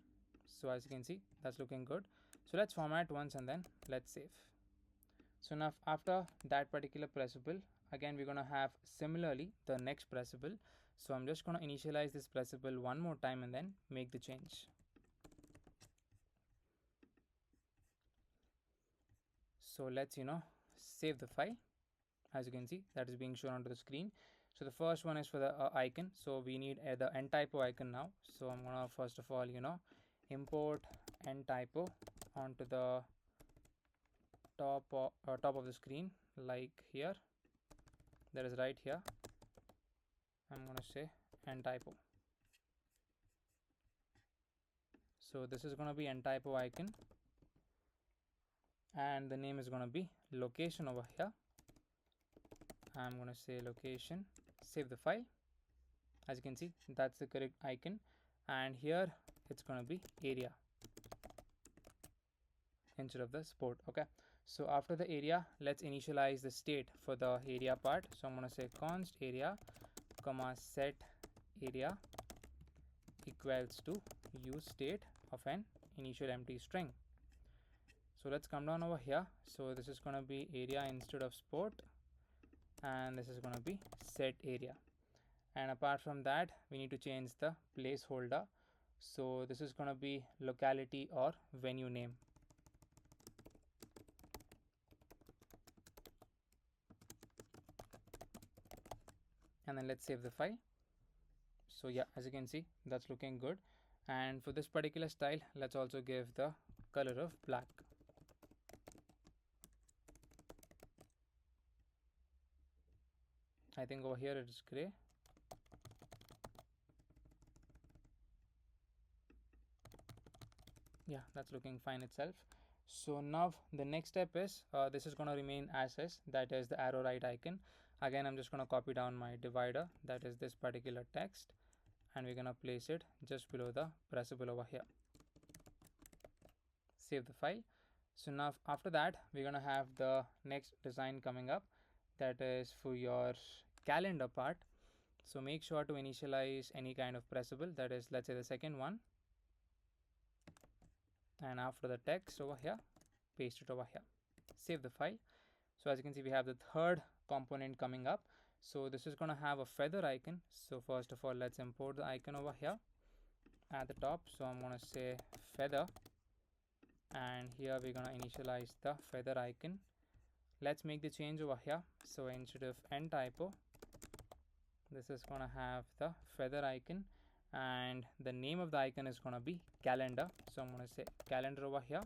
So as you can see, that's looking good. So let's format once and then let's save. So now after that particular pressable, again we're going to have similarly the next pressable. So I'm just going to initialize this pressable one more time and then make the change. So let's save the file. As you can see, that is being shown onto the screen. So the first one is for the icon. So we need the end typo icon now. So I'm gonna first of all import end typo onto the top of the screen, like here. That is right here. I'm gonna say end typo. So this is gonna be end typo icon, and the name is gonna be location over here. I'm going to say location. Save the file. As you can see, that's the correct icon, and here it's going to be area instead of the sport. Okay, so after the area, let's initialize the state for the area part. So I'm going to say const area comma set area equals to use state of an initial empty string. So let's come down over here. So this is going to be area instead of sport, and this is going to be set area. And apart from that, we need to change the placeholder. So this is going to be locality or venue name. And then let's save the file. So yeah, as you can see, that's looking good. And for this particular style, let's also give the color of black. I think over here it is gray. Yeah, that's looking fine itself. So now the next step is this is going to remain as is, that is the arrow right icon. Again, I'm just going to copy down my divider, that is this particular text, and we're going to place it just below the pressable over here. Save the file. So now after that, we're going to have the next design coming up, that is for your calendar part. So make sure to initialize any kind of pressable, that is, let's say the second one, and after the text over here, paste it over here. Save the file. So as you can see, we have the third component coming up. So this is going to have a feather icon. So first of all, let's import the icon over here at the top. So I'm going to say feather, and here we're going to initialize the feather icon. Let's make the change over here. So instead of end typo, this is going to have the feather icon, and the name of the icon is going to be calendar. So I'm going to say calendar over here.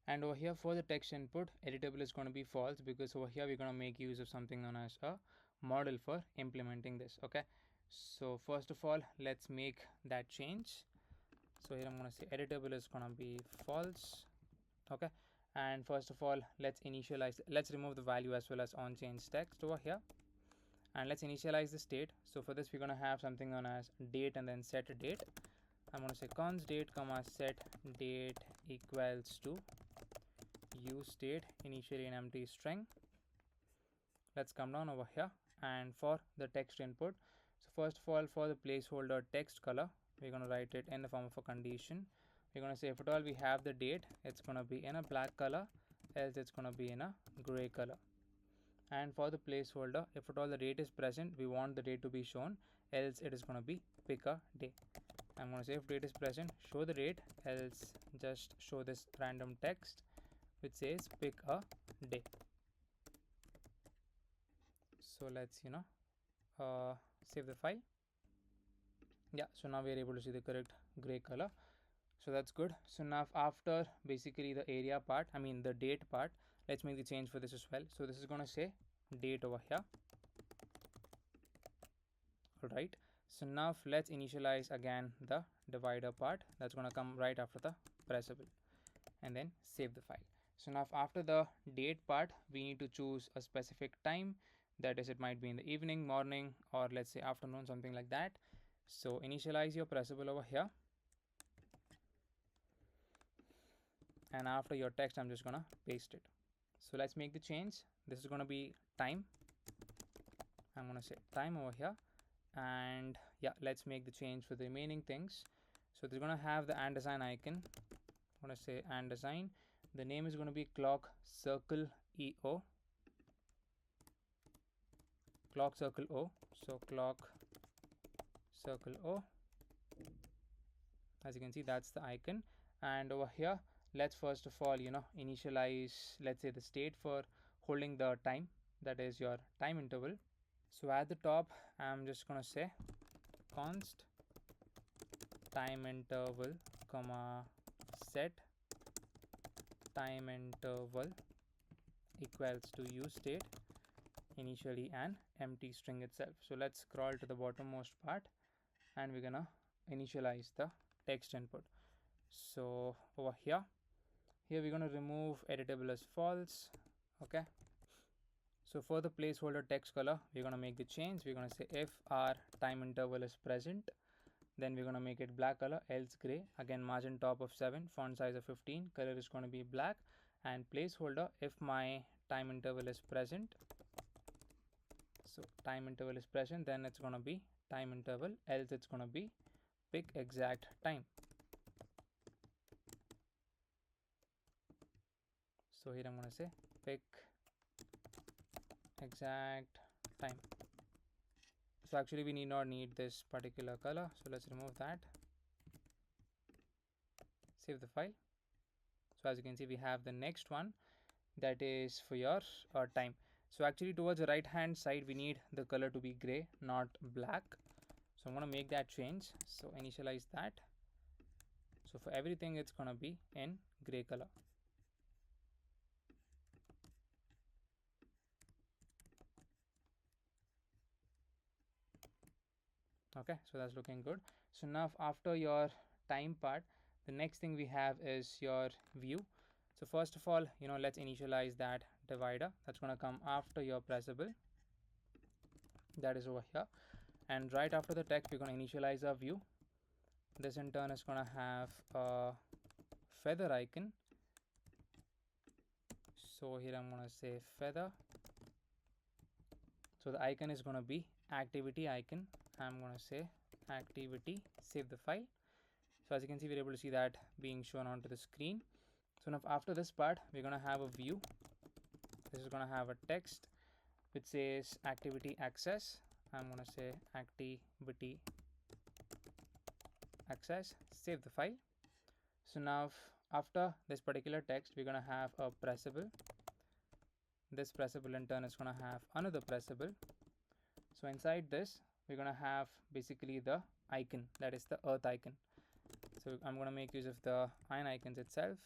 And over here for the text input, editable is going to be false, because over here we're going to make use of something known as a model for implementing this. Okay, so first of all, let's make that change. So here I'm going to say editable is going to be false. Okay, and first of all, let's remove the value as well as on change text over here, and let's initialize the state. So for this, we're going to have something known as date and then set date. I'm going to say const date comma set date equals to use state, initially an empty string. Let's come down over here, and for the text input, so first of all, for the placeholder text color, we're going to write it in the form of a condition. We're going to say if at all we have the date, it's going to be in a black color, else it's going to be in a gray color. And for the placeholder, if at all the date is present, we want the date to be shown, else it is going to be pick a day. I'm going to say if date is present, show the date, else just show this random text which says pick a day. So let's save the file. Yeah, so now we are able to see the correct gray color. So that's good. So now after basically the area part, I mean the date part, let's make the change for this as well. So this is going to say date over here. Alright, so now let's initialize again the divider part. That's going to come right after the pressable, and then save the file. So now after the date part, we need to choose a specific time, that is, it might be in the evening, morning, or let's say afternoon, something like that. So initialize your pressable over here, and after your text, I'm just gonna paste it. So let's make the change. This is gonna be time. I'm gonna say time over here, and yeah, let's make the change for the remaining things. So they're gonna have the and design icon. I'm gonna say and design. The name is gonna be clock circle EO. Clock circle O. So clock circle O. As you can see, that's the icon. And over here, let's first of all initialize, let's say, the state for holding the time, that is your time interval. So at the top, I'm just gonna say const time interval comma set time interval equals to use state, initially an empty string itself. So let's scroll to the bottommost part, and we're gonna initialize the text input. So over here we're going to remove editable as false. Okay, so for the placeholder text color, we're going to make the change. We're going to say if our time interval is present, then we're going to make it black color, else gray. Again, margin top of 7, font size of 15, color is going to be black. And placeholder, if my time interval is present, so time interval is present, then it's going to be time interval, else it's going to be pick exact time. So here I'm going to say pick exact time. So actually we need this particular color, so let's remove that. Save the file. So as you can see, we have the next one, that is for your time. So actually towards the right hand side, we need the color to be gray, not black. So I'm going to make that change. So initialize that. So for everything, it's going to be in gray color. Okay, so that's looking good. So now after your time part, the next thing we have is your view. So first of all, let's initialize that divider. That's going to come after your pressable. That is over here. And right after the text, we're going to initialize our view. This in turn is going to have a feather icon. So here I'm going to say feather. So the icon is going to be activity icon. I'm going to say activity, save the file. So as you can see, we're able to see that being shown onto the screen. So now after this part, we're going to have a view. This is going to have a text which says activity access. I'm going to say activity access, save the file. So now after this particular text, we're going to have a pressable. This pressable in turn is going to have another pressable. So inside this, we're going to have basically the icon, that is the earth icon. So I'm going to make use of the iron icons itself.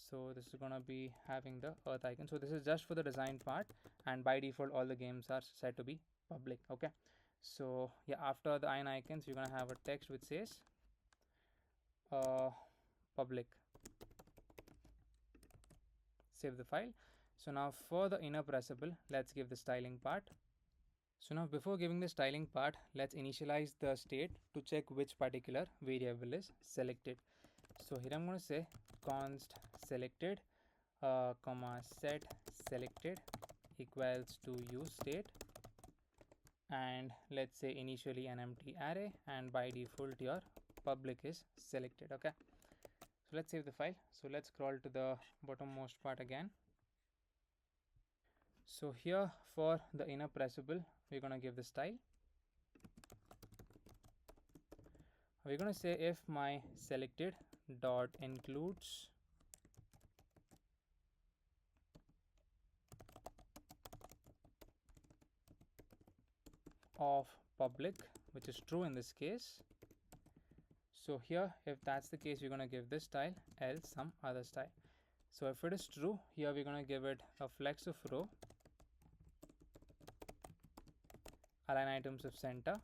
So this is going to be having the earth icon. So this is just for the design part, and by default all the games are set to be public. Okay, so yeah, after the iron icons, we're going to have a text which says public, save the file. So now for the inner pressable, let's give the styling part. So now before giving the styling part, let's initialize the state to check which particular variable is selected. So here I'm going to say const selected comma set selected equals to use state, and let's say initially an empty array, and by default your public is selected. Okay, so let's save the file. So let's scroll to the bottommost part again. So here for the inner pressable, we're going to give the style. We're going to say if my selected dot includes of public, which is true in this case. So here, if that's the case, we're going to give this style, else some other style. So if it is true, here we're going to give it a flex of row, align items of center,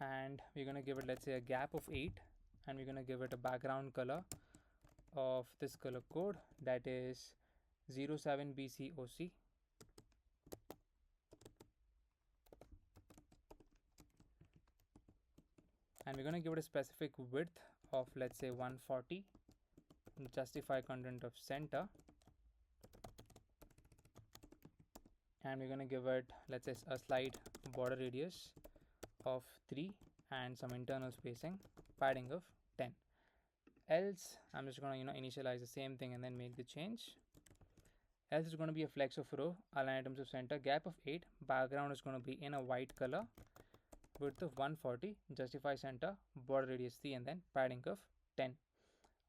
and we're going to give it, let's say, a gap of 8, and we're going to give it a background color of this color code, that is 07BCOC. And we're going to give it a specific width of, let's say, 140, justify content of center, and we're going to give it, let's say, a slight border radius of 3 and some internal spacing, padding of 10. Else I'm just going to initialize the same thing and then make the change. Else is going to be a flex of row, align items of center, gap of 8, background is going to be in a white color, width of 140, justify center, border radius 3, and then padding of 10.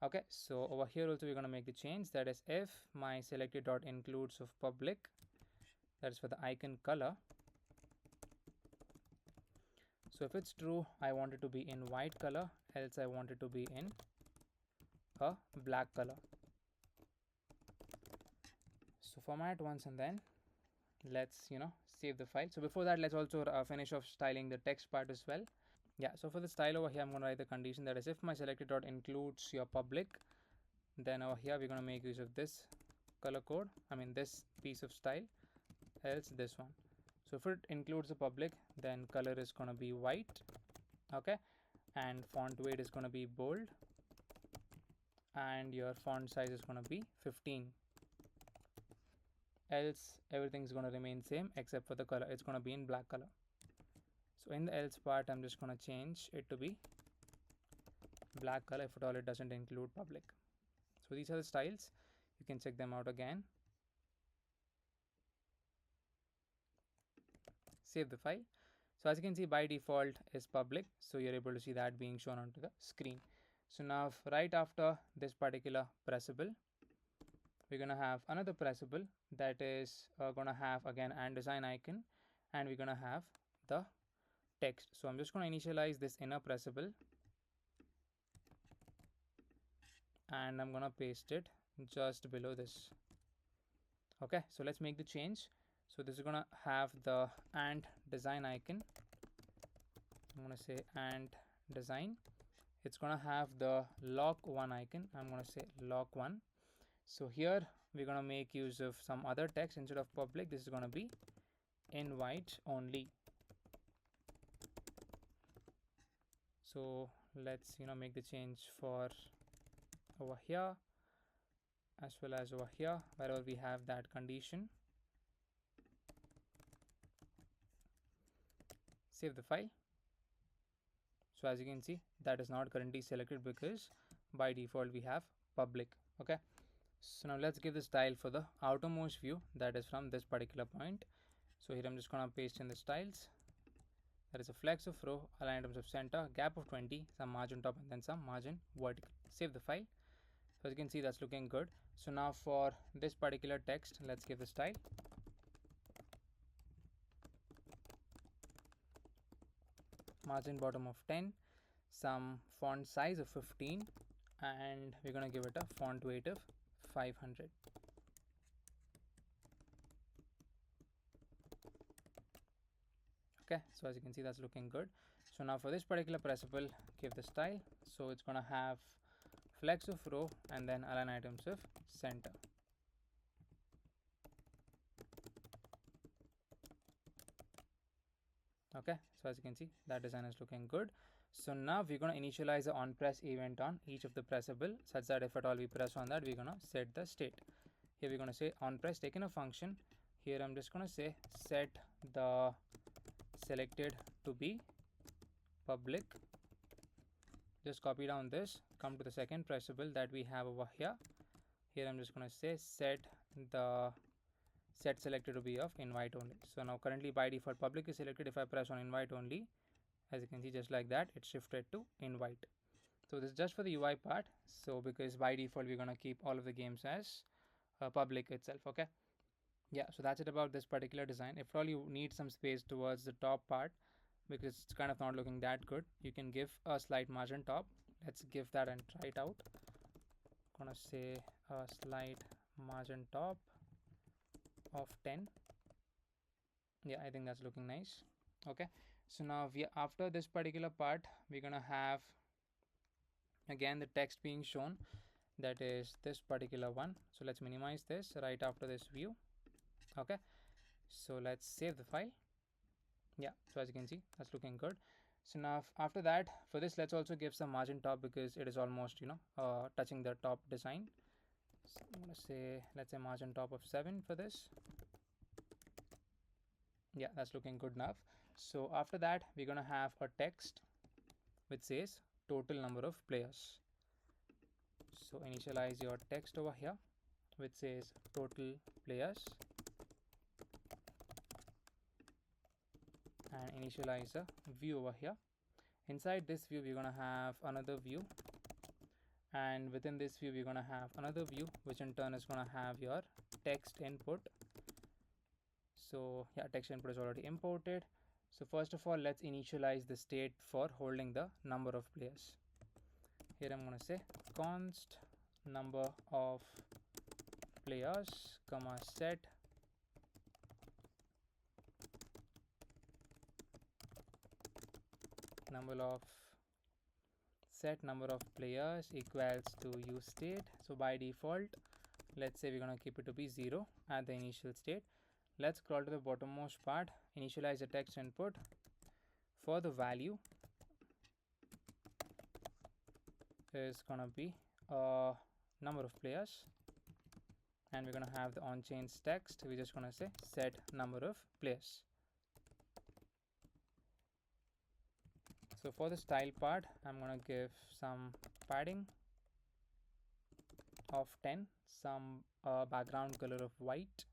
Okay, so over here also we're going to make the change, that is if my selected dot includes of public, that is for the icon color. So if it's true, I want it to be in white color, else I want it to be in a black color. So format once and then let's save the file. So before that, let's also finish off styling the text part as well. Yeah, so for the style over here, I'm going to write the condition, that is if my selected dot includes your public, then over here we're going to make use of this color code, this piece of style, else this one. So if it includes the public, then color is going to be white. Okay, and font weight is going to be bold, and your font size is going to be 15. Else everything is going to remain same except for the color, it's going to be in black color. So in the else part, I'm just going to change it to be black color if at all it doesn't include public. So these are the styles, you can check them out again. Save the file. So as you can see, by default is public, so you're able to see that being shown onto the screen. So now right after this particular pressable, we're going to have another pressable that is going to have again and design icon, and we're going to have the text. So I'm just going to initialize this inner pressable and I'm going to paste it just below this. Okay, so let's make the change. So this is going to have the ant design icon. I'm going to say ant design. It's going to have the lock1 icon. I'm going to say lock1. So here we're going to make use of some other text. Instead of public, this is going to be invite only. So let's make the change for over here as well as over here wherever we have that condition. Save the file. So as you can see, that is not currently selected because by default we have public. Okay, so now let's give the style for the outermost view, that is from this particular point. So here I'm just going to paste in the styles. That is a flex of row, align items of center, gap of 20, some margin top and then some margin vertical. Save the file. So as you can see, that's looking good. So now for this particular text, let's give the style. Margin bottom of 10, some font size of 15, and we're going to give it a font weight of 500. Okay, so as you can see, that's looking good. So now for this particular pressable, give the style. So it's going to have flex of row and then align items of center. Okay, so as you can see, that design is looking good. So now we're going to initialize the onPress event on each of the pressable, such that if at all we press on that, we're going to set the state. Here we're going to say onPress taken a function. Here I'm just going to say set the selected to be public. Just copy down this, come to the second pressable that we have over here. Here I'm just going to say set the set selected to be of invite only. So now currently by default public is selected. If I press on invite only, as you can see, just like that, it's shifted to invite. So this is just for the UI part. So because by default we're going to keep all of the games as public itself. Okay, yeah, so that's it about this particular design. If all you need some space towards the top part because it's kind of not looking that good, you can give a slight margin top. Let's give that and try it out. I'm gonna say a slight margin top of 10. Yeah, I think that's looking nice. Okay, so now after this particular part, we're gonna have again the text being shown, that is this particular one. So let's minimize this right after this view. Okay, so let's save the file. Yeah, so as you can see, that's looking good. So now after that, for this, let's also give some margin top because it is almost touching the top design. So I'm gonna say, let's say margin top of 7 for this. Yeah, that's looking good enough. So after that, we're gonna have a text which says total number of players. So initialize your text over here which says total players and initialize a view over here. Inside this view, we're gonna have another view, and within this view, we're gonna have another view, which in turn is gonna have your text input. So yeah, text input is already imported. So first of all, let's initialize the state for holding the number of players. Here I'm gonna say const number of players comma set number of players equals to use state. So by default, let's say we're going to keep it to be 0 at the initial state. Let's scroll to the bottommost part, initialize the text input. For the value is going to be number of players, and we're going to have the on-change text. We're just going to say set number of players. So for the style part, I'm going to give some padding of 10, some background color of white.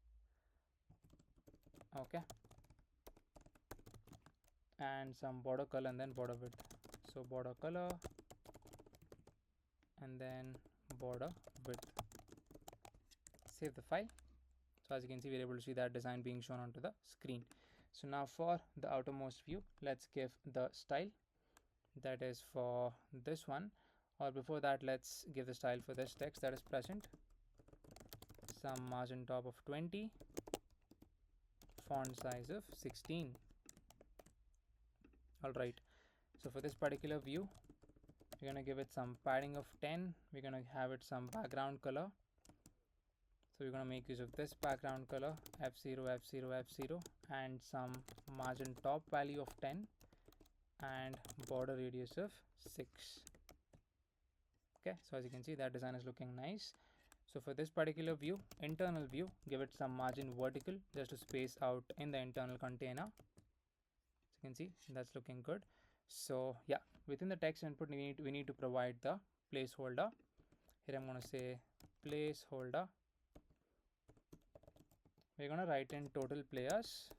Okay, and some border color and then border width. So border color and then border width. Save the file. So as you can see, we're able to see that design being shown onto the screen. So now for the outermost view, let's give the style that is for this one, or before that let's give the style for this text that is present. Some margin top of 20, font size of 16. Alright, so for this particular view, we're going to give it some padding of 10. We're going to have it some background color. So we're going to make use of this background color F0, F0, F0, and some margin top value of 10 and border radius of 6. Okay, so as you can see, that design is looking nice. So for this particular view, internal view, give it some margin vertical just to space out in the internal container. As you can see, that's looking good. So yeah, within the text input, we need to provide the placeholder. Here I'm going to say placeholder. We're going to write in total players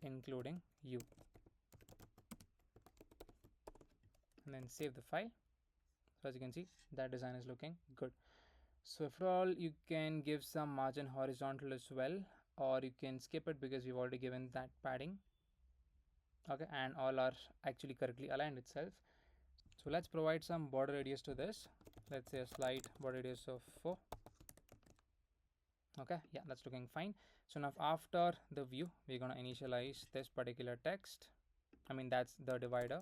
including you, and then save the file. So as you can see, that design is looking good. So if at all, you can give some margin horizontal as well, or you can skip it because we've already given that padding. Okay, and all are actually correctly aligned itself. So let's provide some border radius to this. Let's say a slight border radius of 4. Okay, yeah, that's looking fine. So now after the view, we're going to initialize this particular text. I mean, that's the divider.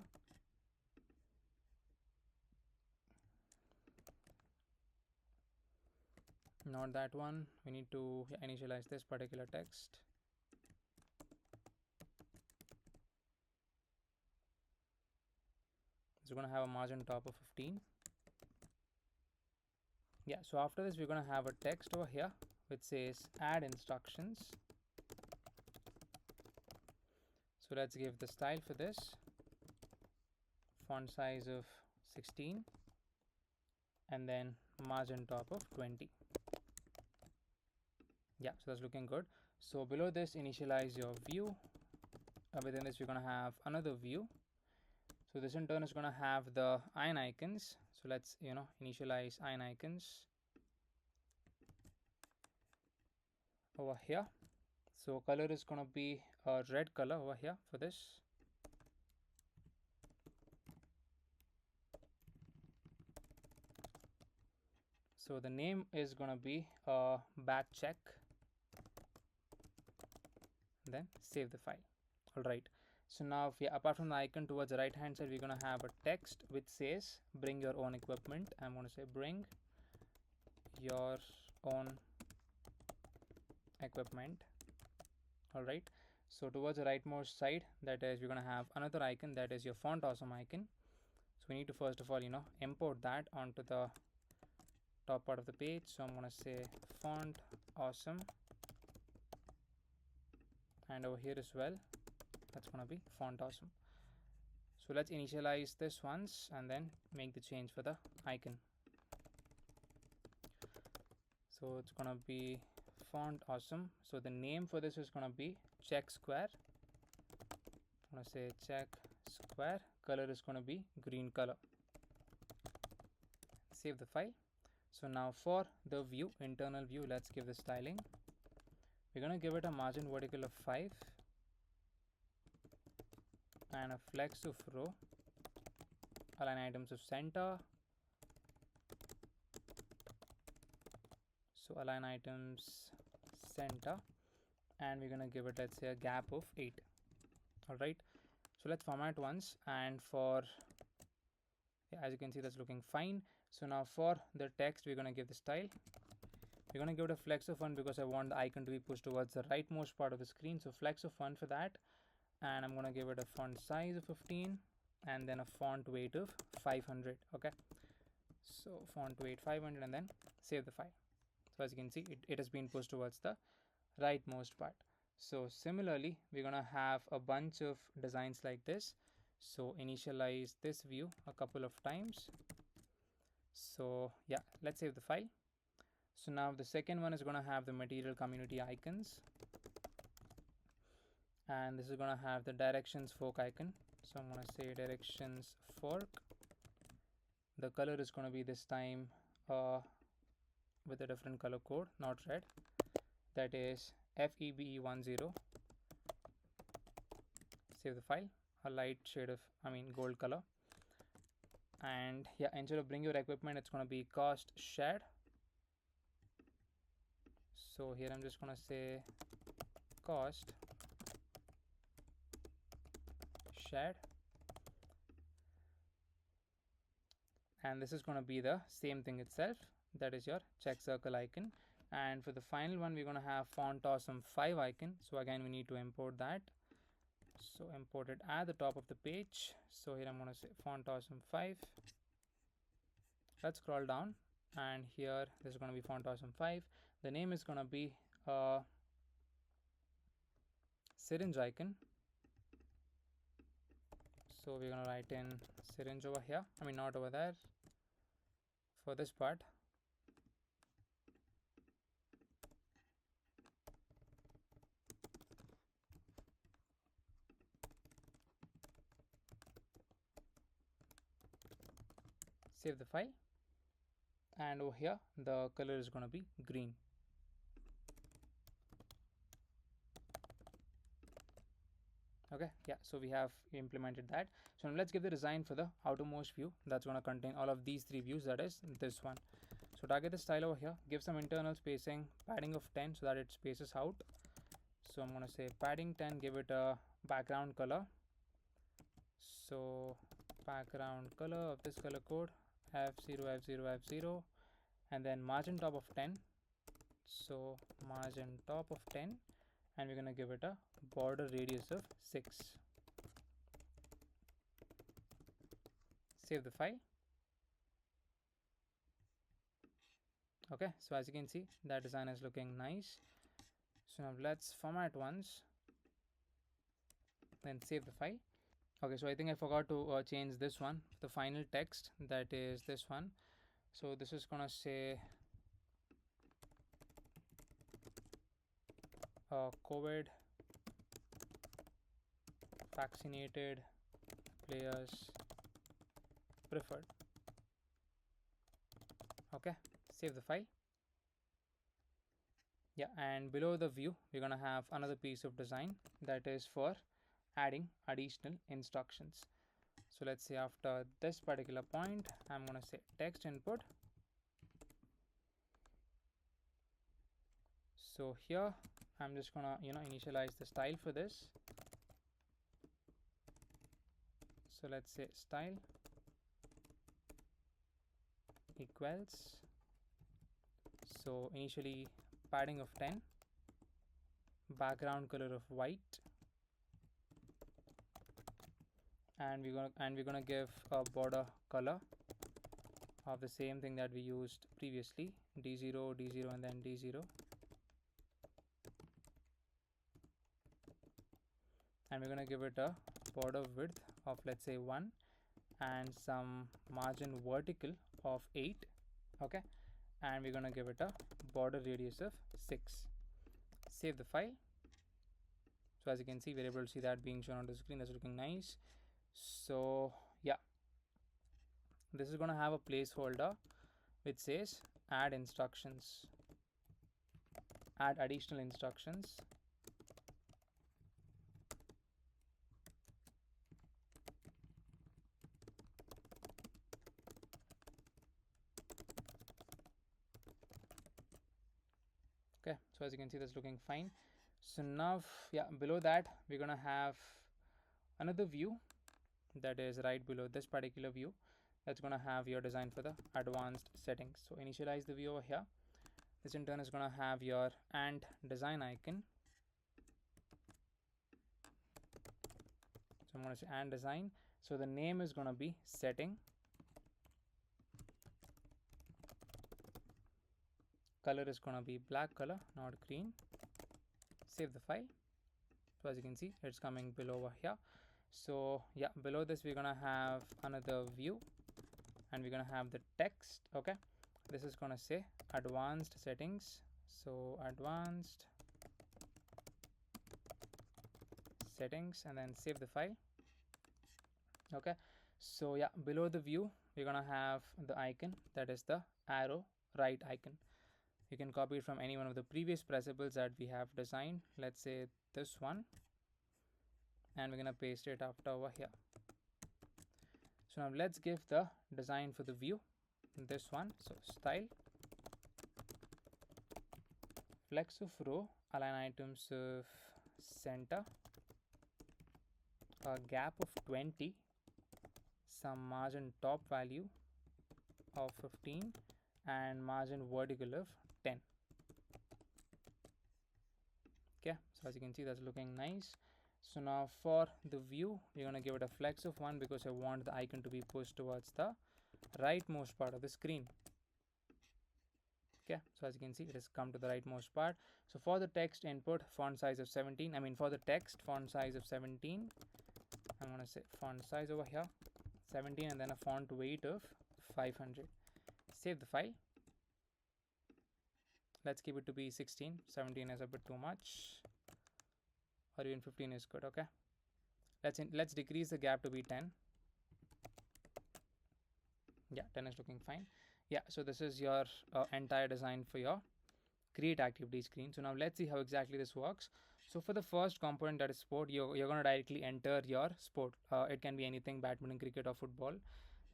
Not that one. We need to initialize this particular text. So we're going to have a margin top of 15. Yeah, so after this, we're going to have a text over here which says add instructions. So let's give the style for this, font size of 16, and then margin top of 20. Yeah, so that's looking good. So below this, initialize your view. Within this, we're going to have another view. So this in turn is going to have the iron icons. So let's initialize iron icons over here. So color is going to be a red color over here for this. So the name is going to be back check. Then save the file. All right. So now, apart from the icon, towards the right hand side, we're going to have a text which says bring your own equipment. I'm going to say bring your own equipment. All right. So towards the rightmost side, that is, we're going to have another icon, that is your font awesome icon. So we need to first of all import that onto the top part of the page. So I'm going to say font awesome, and over here as well, that's going to be font awesome. So let's initialize this once and then make the change for the icon. So it's going to be font awesome. So the name for this is going to be check square. I'm going to say check square. Color is going to be green color. Save the file. So now for the view, internal view, let's give the styling. We're going to give it a margin vertical of 5 and a flex of row, align items of center. So align items center, and we're going to give it, let's say, a gap of 8. All right, so let's format once, and for as you can see, that's looking fine. So now for the text, we're going to give the style. We're going to give it a flex of 1 because I want the icon to be pushed towards the rightmost part of the screen. So flex of 1 for that, and I'm going to give it a font size of 15 and then a font weight of 500. Okay, so font weight 500, and then save the file. So as you can see, it has been pushed towards the rightmost part. So similarly, we're going to have a bunch of designs like this. So initialize this view a couple of times. So yeah, let's save the file. So now the second one is going to have the material community icons, and this is going to have the directions fork icon. So I'm going to say directions fork. The color is going to be this time with a different color code, not red. that is FEBE10. Save the file, a light shade of gold color. And yeah, instead of bring your equipment, it's going to be cost shared. So here I'm just going to say cost shared, and this is going to be the same thing itself, that is your check circle icon. And for the final one, we're going to have font awesome 5 icon. So again, we need to import that. So import it at the top of the page. So here I'm going to say font awesome 5. Let's scroll down, and here this is going to be font awesome 5. The name is going to be syringe icon. So we're going to write in syringe over here, not over there, for this part. Save the file, and over here the color is going to be green. Okay, yeah, so we have implemented that. So now let's give the design for the outermost view that's going to contain all of these 3 views, that is this one. So target the style over here, give some internal spacing, padding of 10 so that it spaces out. So I'm going to say padding 10, give it a background color. So background color of this color code F0 F0 F0, and then margin top of 10. So margin top of 10, and we're going to give it a border radius of 6. Save the file. Okay, so as you can see, that design is looking nice. So now let's format once, then save the file. Okay, so I think I forgot to change this one, the final text, that is this one. So this is gonna say COVID vaccinated players preferred. Okay, save the file. Yeah, and below the view, we're gonna have another piece of design that is for adding additional instructions. So let's say after this particular point, I'm gonna say text input. So here I'm just gonna initialize the style for this. So let's say style equals, so initially padding of 10, background color of white, and we're gonna give a border color of the same thing that we used previously, D0 D0 and then D0, and we're gonna give it a border width of, let's say, 1, and some margin vertical of 8. Okay, and we're gonna give it a border radius of 6. Save the file. So as you can see, we're able to see that being shown on the screen. That's looking nice. So yeah, this is going to have a placeholder which says add instructions, add additional instructions. Okay, so as you can see, that's looking fine. So now, yeah, below that we're gonna have another view that is right below this particular view, that's gonna have your design for the advanced settings. So initialize the view over here. This in turn is gonna have your and design icon. So I'm gonna say and design. So the name is gonna be setting. Color is gonna be black color, not green. Save the file. So as you can see, it's coming below over here. So yeah, below this we're gonna have another view, and we're gonna have the text. Okay, this is gonna say advanced settings. So advanced settings, and then save the file. Okay, so yeah, below the view we're gonna have the icon, that is the arrow right icon. You can copy it from any one of the previous principles that we have designed. Let's say this one, and we're gonna paste it after over here. So now let's give the design for the view, this one. So style, flex of row, align items of center, a gap of 20, some margin top value of 15, and margin vertical of 10. Okay, so as you can see, that's looking nice. So now for the view, we're going to give it a flex of 1 because I want the icon to be pushed towards the rightmost part of the screen. Okay, so as you can see, it has come to the rightmost part. So for the text input, font size of 17, for the text, font size of 17, I'm going to say font size over here 17, and then a font weight of 500. Save the file. Let's keep it to be 16. 17 is a bit too much, or even 15 is good. Okay, let's decrease the gap to be 10. Yeah, 10 is looking fine. Yeah, so this is your entire design for your create activity screen. So now let's see how exactly this works. So for the first component, that is sport, you're going to directly enter your sport. It can be anything, badminton, cricket, or football.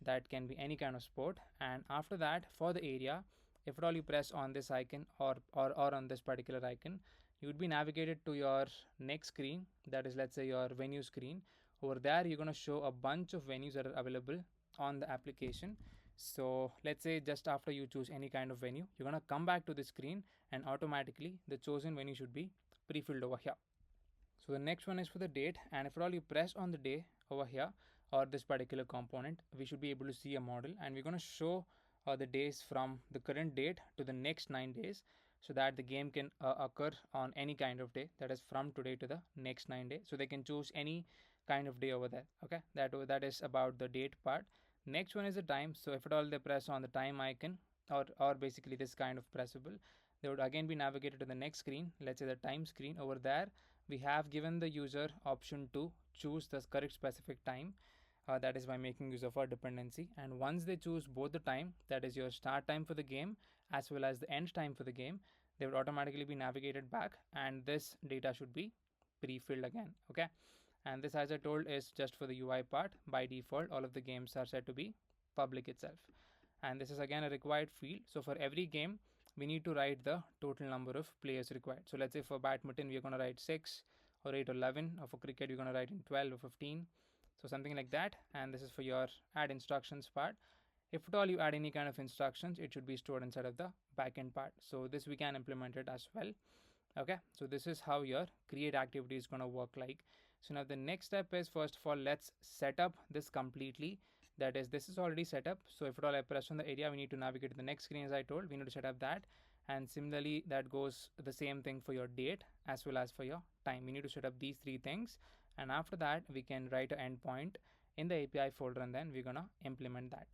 That can be any kind of sport. And after that, for the area, if at all you press on this icon or on this particular icon, you would be navigated to your next screen, that is, let's say, your venue screen. Over there, you're going to show a bunch of venues that are available on the application. So let's say just after you choose any kind of venue, you're going to come back to the screen, and automatically the chosen venue should be pre-filled over here. So the next one is for the date, and if at all you press on the day over here or this particular component, we should be able to see a model, and we're going to show the days from the current date to the next 9 days, so that the game can occur on any kind of day, that is from today to the next 9 days. So they can choose any kind of day over there. Okay, that is about the date part. Next one is the time. So if at all they press on the time icon, or basically this kind of pressable, they would again be navigated to the next screen, let's say the time screen. Over there we have given the user option to choose the correct specific time, that is by making use of our dependency. And once they choose both the time, that is your start time for the game as well as the end time for the game, they would automatically be navigated back, and this data should be pre-filled again. Okay, and this, as I told, is just for the UI part. By default, all of the games are set to be public itself, and this is again a required field. So for every game, we need to write the total number of players required. So let's say for badminton, we're going to write 6 or 8 or 11, or for cricket, we're going to write in 12 or 15. So something like that. And this is for your add instructions part. If at all you add any kind of instructions, it should be stored inside of the backend part. So this we can implement it as well. Okay, so this is how your create activity is going to work like. So now the next step is, first of all, let's set up this completely. That is, this is already set up. So if at all I press on the area, we need to navigate to the next screen. As I told, we need to set up that. And similarly, that goes the same thing for your date as well as for your time. We need to set up these three things, and after that we can write an endpoint in the API folder, and then we're gonna implement that.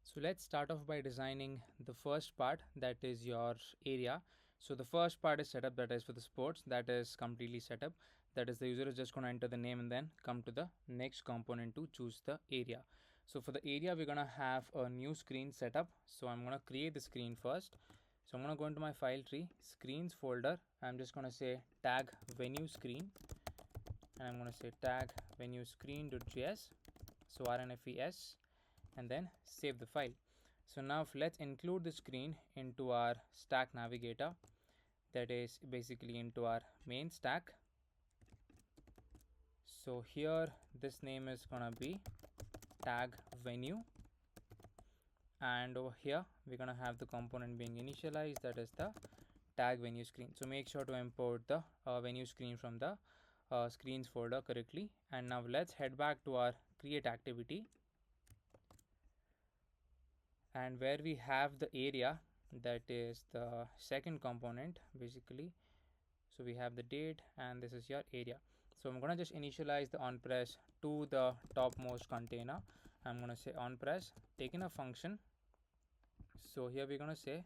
So let's start off by designing the first part, that is your area. So the first part is set up, that is for the sports, that is completely set up. That is, the user is just going to enter the name and then come to the next component to choose the area. So for the area, we're going to have a new screen set up. So I'm going to create the screen first. So I'm going to go into my file tree, screens folder. I'm just going to say tag venue screen, and I'm going to say tag venue screen.js. So RNFES, and then save the file. So now let's include the screen into our stack navigator, that is basically into our main stack. So here this name is gonna be tag venue, and over here we're gonna have the component being initialized, that is the tag venue screen. So make sure to import the venue screen from the screens folder correctly. And now let's head back to our create activity, and where we have the area, that is the second component basically. So we have the date, and this is your area. So I'm going to just initialize the onPress to the topmost container. I'm going to say onPress, taking a function. So here we're going to say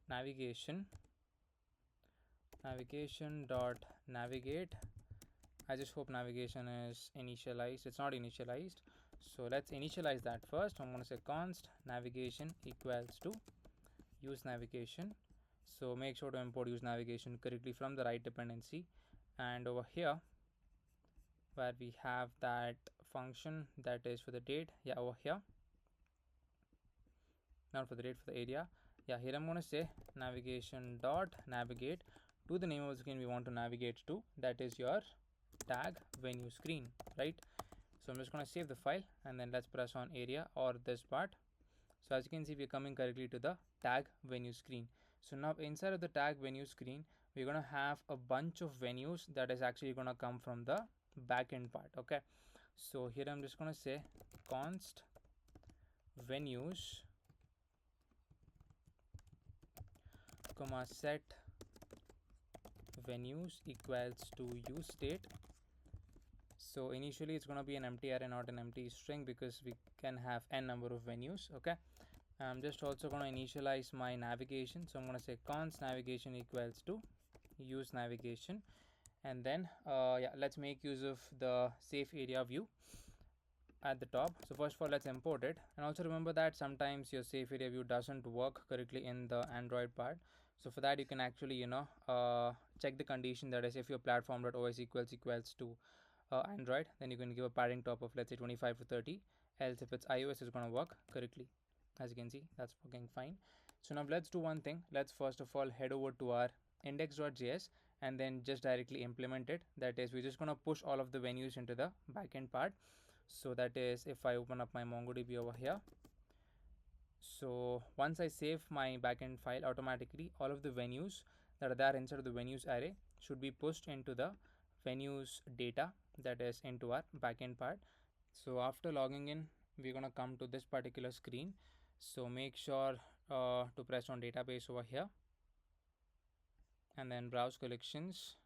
navigation dot navigate. I just hope navigation is initialized. It's not initialized, so let's initialize that first. I'm going to say const navigation equals to use navigation. So make sure to import use navigation correctly from the right dependency. And over here where we have that function that is for the date, yeah, over here, not for the date, for the area, yeah, here I'm going to say navigation dot navigate to the name of the screen we want to navigate to, that is your tag venue screen, right? So I'm just going to save the file and then let's press on area or this part. So as you can see, we're coming correctly to the tag venue screen. So now inside of the tag venue screen, we're going to have a bunch of venues that is actually going to come from the backend part. Okay, so here I'm just going to say const venues comma set venues equals to use state. So initially it's going to be an empty array, not an empty string, because we can have n number of venues. Okay, I'm just also going to initialize my navigation. So I'm going to say const navigation equals to use navigation, and then yeah, let's make use of the safe area view at the top. So first of all, let's import it, and also remember that sometimes your safe area view doesn't work correctly in the Android part. So for that, you can actually check the condition, that is if your platform.os equals to Android, then you can give a padding top of, let's say, 25 to 30. Else if it's iOS, it's going to work correctly. As you can see, that's working fine. So now let's do one thing. Let's first of all head over to our index.js and then just directly implement it. That is, we're just going to push all of the venues into the backend part. So that is, if I open up my MongoDB over here, so once I save my backend file, automatically all of the venues that are there inside of the venues array should be pushed into the venues data, that is into our backend part. So after logging in, we're going to come to this particular screen. So make sure to press on database over here and then browse collections.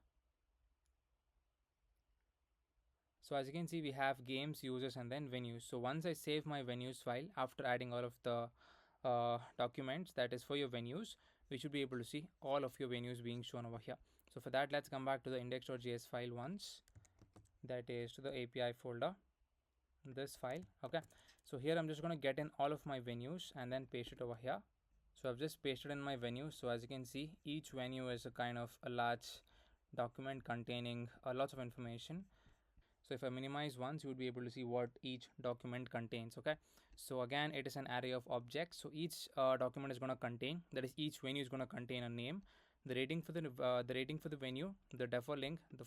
So as you can see, we have games, users, and then venues. So once I save my venues file after adding all of the documents that is for your venues, we should be able to see all of your venues being shown over here. So for that, let's come back to the index.js file once, that is to the API folder, this file. Okay, so here I'm just going to get in all of my venues and then paste it over here. So I've just pasted in my venue. So as you can see, each venue is a kind of a large document containing lots of information. So if I minimize once, you would be able to see what each document contains. Okay, so again, it is an array of objects. So each document is going to contain, that is, each venue is going to contain a name, the rating for the venue, the default link, the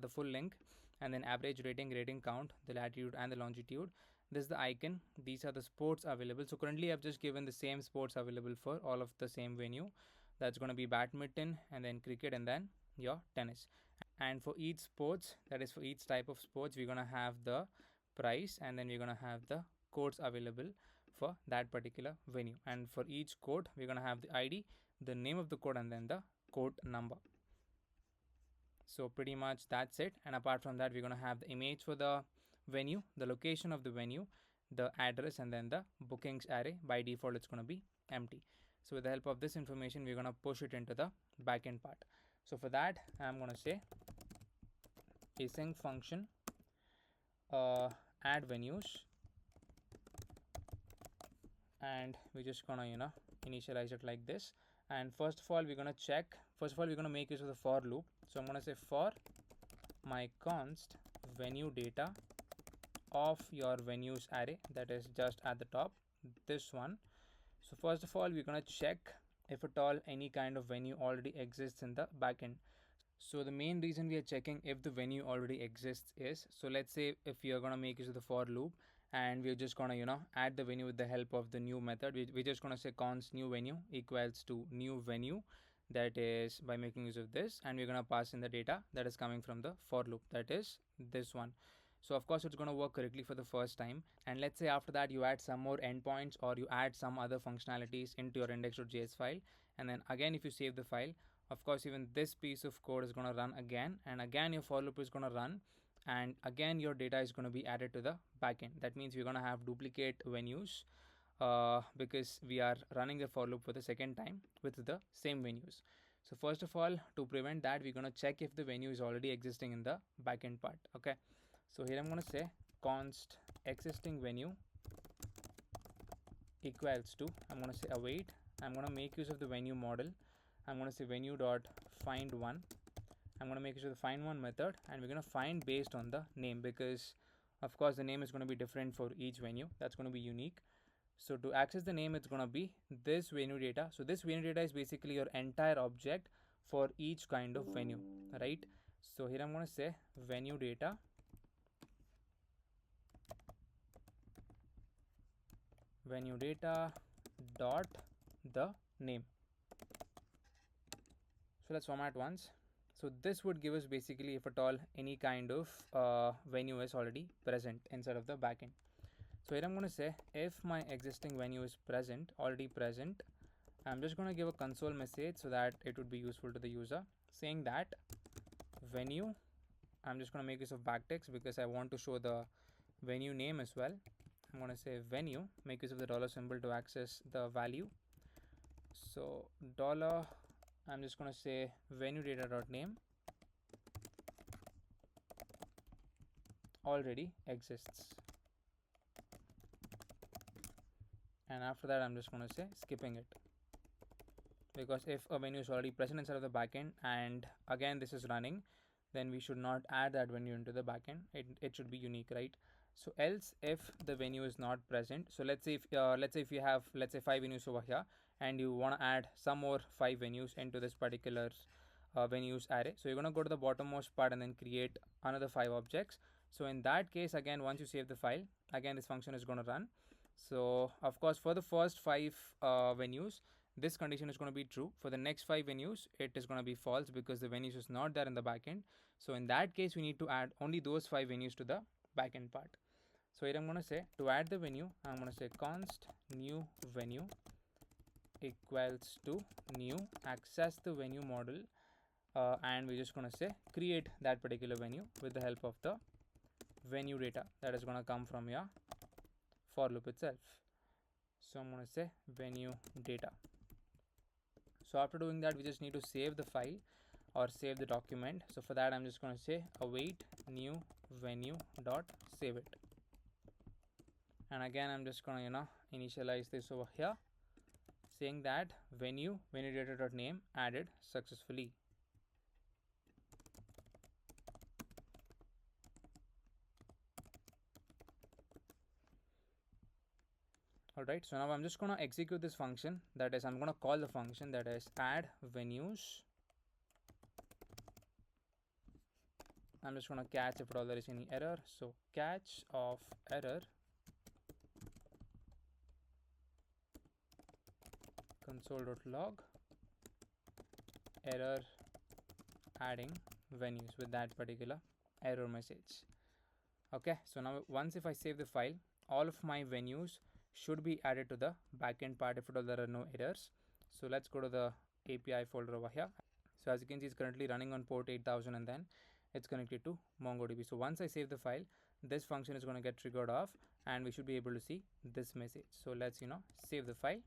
full link, and then average rating, rating count, the latitude and the longitude. This is the icon. These are the sports available. So currently I've just given the same sports available for all of the same venue. That's going to be badminton and then cricket and then your tennis. And for each sports, that is for each type of sports, we're going to have the price and then we're going to have the codes available for that particular venue. And for each code, we're going to have the ID, the name of the code, and then the code number. So pretty much that's it. And apart from that, we're going to have the image for the venue, the location of the venue, the address, and then the bookings array. By default, it's going to be empty. So with the help of this information, we're going to push it into the backend part. So for that, I'm going to say async function add venues, and we're just gonna initialize it like this. And first of all, we're gonna make use of the for loop. So I'm gonna say for my const venue data of your venues array, that is just at the top, this one. So first of all, we're gonna check if at all any kind of venue already exists in the backend. So the main reason we are checking if the venue already exists is, so let's say if we are going to make use of the for loop and we're just going to add the venue with the help of the new method, we're just going to say const new venue equals to new venue, that is by making use of this, and we're going to pass in the data that is coming from the for loop, that is this one. So of course it's going to work correctly for the first time, and let's say after that you add some more endpoints or you add some other functionalities into your index.js file, and then again if you save the file, of course even this piece of code is going to run again, and again your for loop is going to run, and again your data is going to be added to the backend. That means we're going to have duplicate venues because we are running the for loop for the second time with the same venues. So first of all, to prevent that, we're going to check if the venue is already existing in the backend part. Okay, so here I'm going to say const existing venue equals to, I'm going to say await, I'm going to make use of the venue model. I'm going to say venue dot find one. I'm going to make use of the find one method, and we're going to find based on the name, because of course the name is going to be different for each venue. That's going to be unique. So to access the name, it's going to be this venue data. So this venue data is basically your entire object for each kind of venue, right? So here I'm going to say venue data dot the name. So let's format once. So this would give us basically, if at all any kind of venue is already present inside of the backend. So here I'm going to say if my existing venue is already present, I'm just going to give a console message so that it would be useful to the user, saying that venue, I'm just going to make use of backticks because I want to show the venue name as well. I'm going to say venue, make use of the dollar symbol to access the value. So dollar, I'm just going to say venue data dot name already exists. And after that, I'm just going to say skipping it, because if a venue is already present inside of the backend and again this is running, then we should not add that venue into the backend. It should be unique, right? So else if the venue is not present, so let's say if you have, let's say, 5 venues over here and you want to add some more 5 venues into this particular venues array, so you're going to go to the bottommost part and then create another 5 objects. So in that case, again, once you save the file, again this function is going to run. So of course for the first 5 venues, this condition is going to be true. For the next 5 venues, it is going to be false because the venues is not there in the backend. So in that case, we need to add only those 5 venues to the backend part. So here I'm going to say, to add the venue, I'm going to say const new venue equals to new, access the venue model, and we're just going to say create that particular venue with the help of the venue data that is going to come from your for loop itself. So I'm going to say venue data. So after doing that, we just need to save the file or save the document. So for that, I'm just going to say await new venue dot save it. And again, I'm just going to initialize this over here, saying that venue data dot name added successfully. Alright, so now I'm just going to execute this function. That is, I'm going to call the function that is add venues. I'm just going to catch if at all there is any error. So catch of error console.log error adding venues with that particular error message. Okay, so now once if I save the file, all of my venues should be added to the backend part if at all there are no errors. So let's go to the API folder over here. So as you can see, it's currently running on port 8000 and then it's connected to MongoDB. So once I save the file, this function is going to get triggered off and we should be able to see this message. So let's save the file.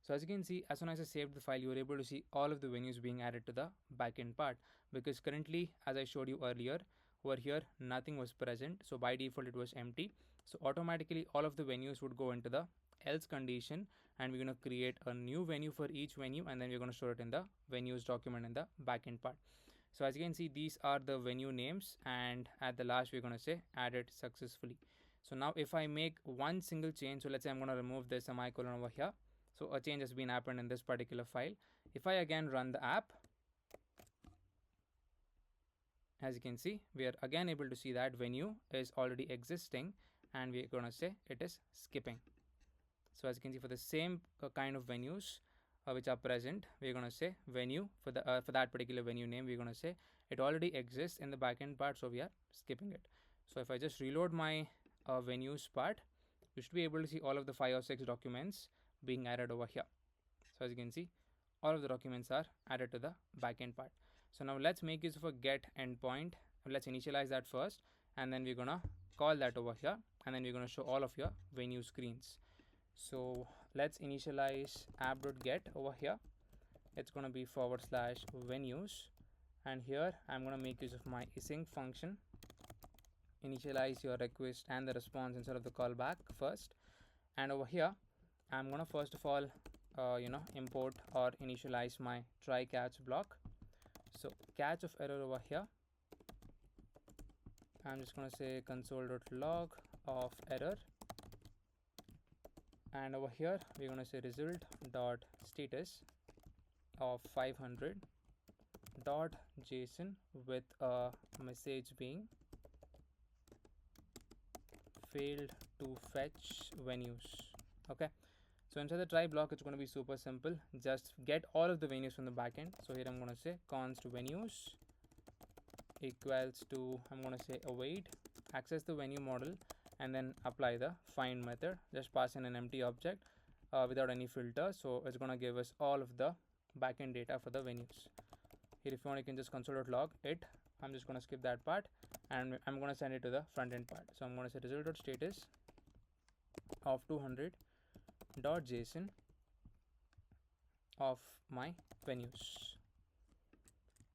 So as you can see, as soon as I saved the file, you were able to see all of the venues being added to the backend part, because currently, as I showed you earlier, over here nothing was present. So by default it was empty. So automatically all of the venues would go into the else condition, and we're going to create a new venue for each venue, and then we're going to store it in the venues document in the backend part. So as you can see, these are the venue names, and at the last we're going to say added successfully. So now if I make one single change, so let's say I'm going to remove this semicolon over here. So a change has been happened in this particular file. If I again run the app, as you can see, we are again able to see that venue is already existing, and we're going to say it is skipping. So as you can see, for the same kind of venues which are present, we're going to say venue for that particular venue name, we're going to say it already exists in the backend part, so we are skipping it. So if I just reload my venues part, you should be able to see all of the 5 or 6 documents being added over here. So as you can see, all of the documents are added to the backend part. So now let's make use of a get endpoint. Let's initialize that first, and then we're gonna call that over here, and then we're gonna show all of your venue screens. So let's initialize app.get over here. It's gonna be /venues, and here I'm gonna make use of my async function, initialize your request and the response instead of the callback first. And over here, I'm gonna first of all, import or initialize my try catch block. So catch of error over here, I'm just gonna say console.log of error, and over here we're gonna say result dot status of 500 dot JSON with a message being failed to fetch venues. Okay, so inside the try block, it's going to be super simple. Just get all of the venues from the backend. So here I'm going to say const venues equals to, I'm going to say await, access the venue model, and then apply the find method. Just pass in an empty object without any filter. So it's going to give us all of the backend data for the venues. Here, if you want, you can just console.log it. I'm just going to skip that part, and I'm going to send it to the front end part. So I'm going to say result.status of 200 dot JSON of my venues.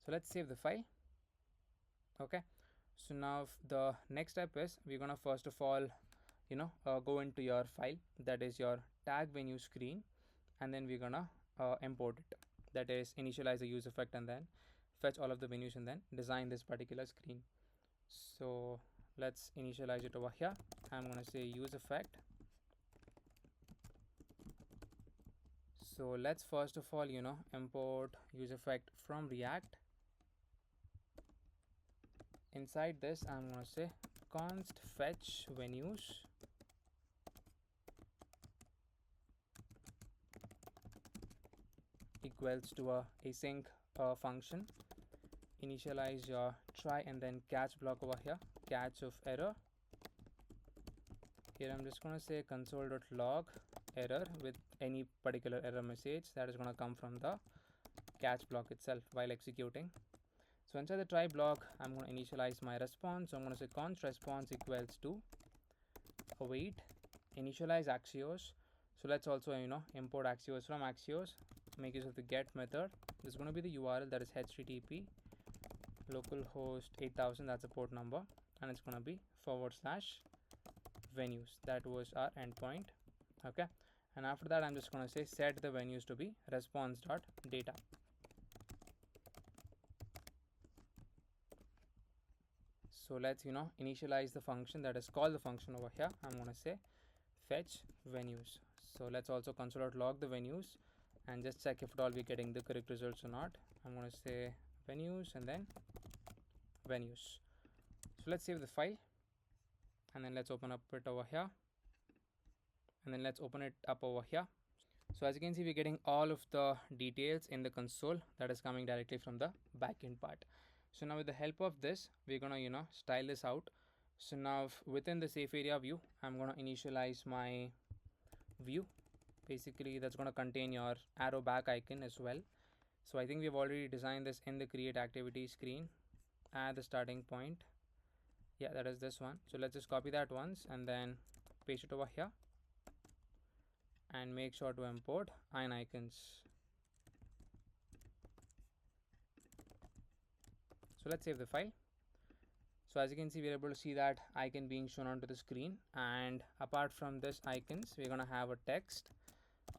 So let's save the file. Okay, so now the next step is we're gonna first of all go into your file, that is your tag venue screen, and then we're gonna import it, that is initialize the use effect and then fetch all of the venues and then design this particular screen. So let's initialize it over here. I'm gonna say use effect. So let's first of all import use effect from React. Inside this, I'm going to say const fetch venues equals to a async function. Initialize your try and then catch block over here, catch of error. Here I'm just going to say console.log error with any particular error message that is going to come from the catch block itself while executing. So inside the try block, I'm going to initialize my response. So I'm going to say const response equals to await, initialize Axios. So let's also import Axios from Axios. Make use of the get method. This is going to be the URL, that is http localhost 8000, that's a port number, and it's going to be /venues, that was our endpoint. Okay, and after that I'm just going to say set the venues to be response.data. So let's initialize the function, that is call the function over here. I'm going to say fetch venues. So let's also console.log the venues and just check if at all we're getting the correct results or not. I'm going to say venues and then venues. So let's save the file and then let's open up it over here, and then let's open it up over here. So as you can see, we're getting all of the details in the console that is coming directly from the backend part. So now with the help of this, we're gonna style this out. So now within the safe area view, I'm gonna initialize my view. Basically that's gonna contain your arrow back icon as well. So I think we've already designed this in the create activity screen at the starting point. Yeah, that is this one. So let's just copy that once and then paste it over here and make sure to import icons. So let's save the file. So as you can see, we're able to see that icon being shown onto the screen, and apart from this icons, we're gonna have a text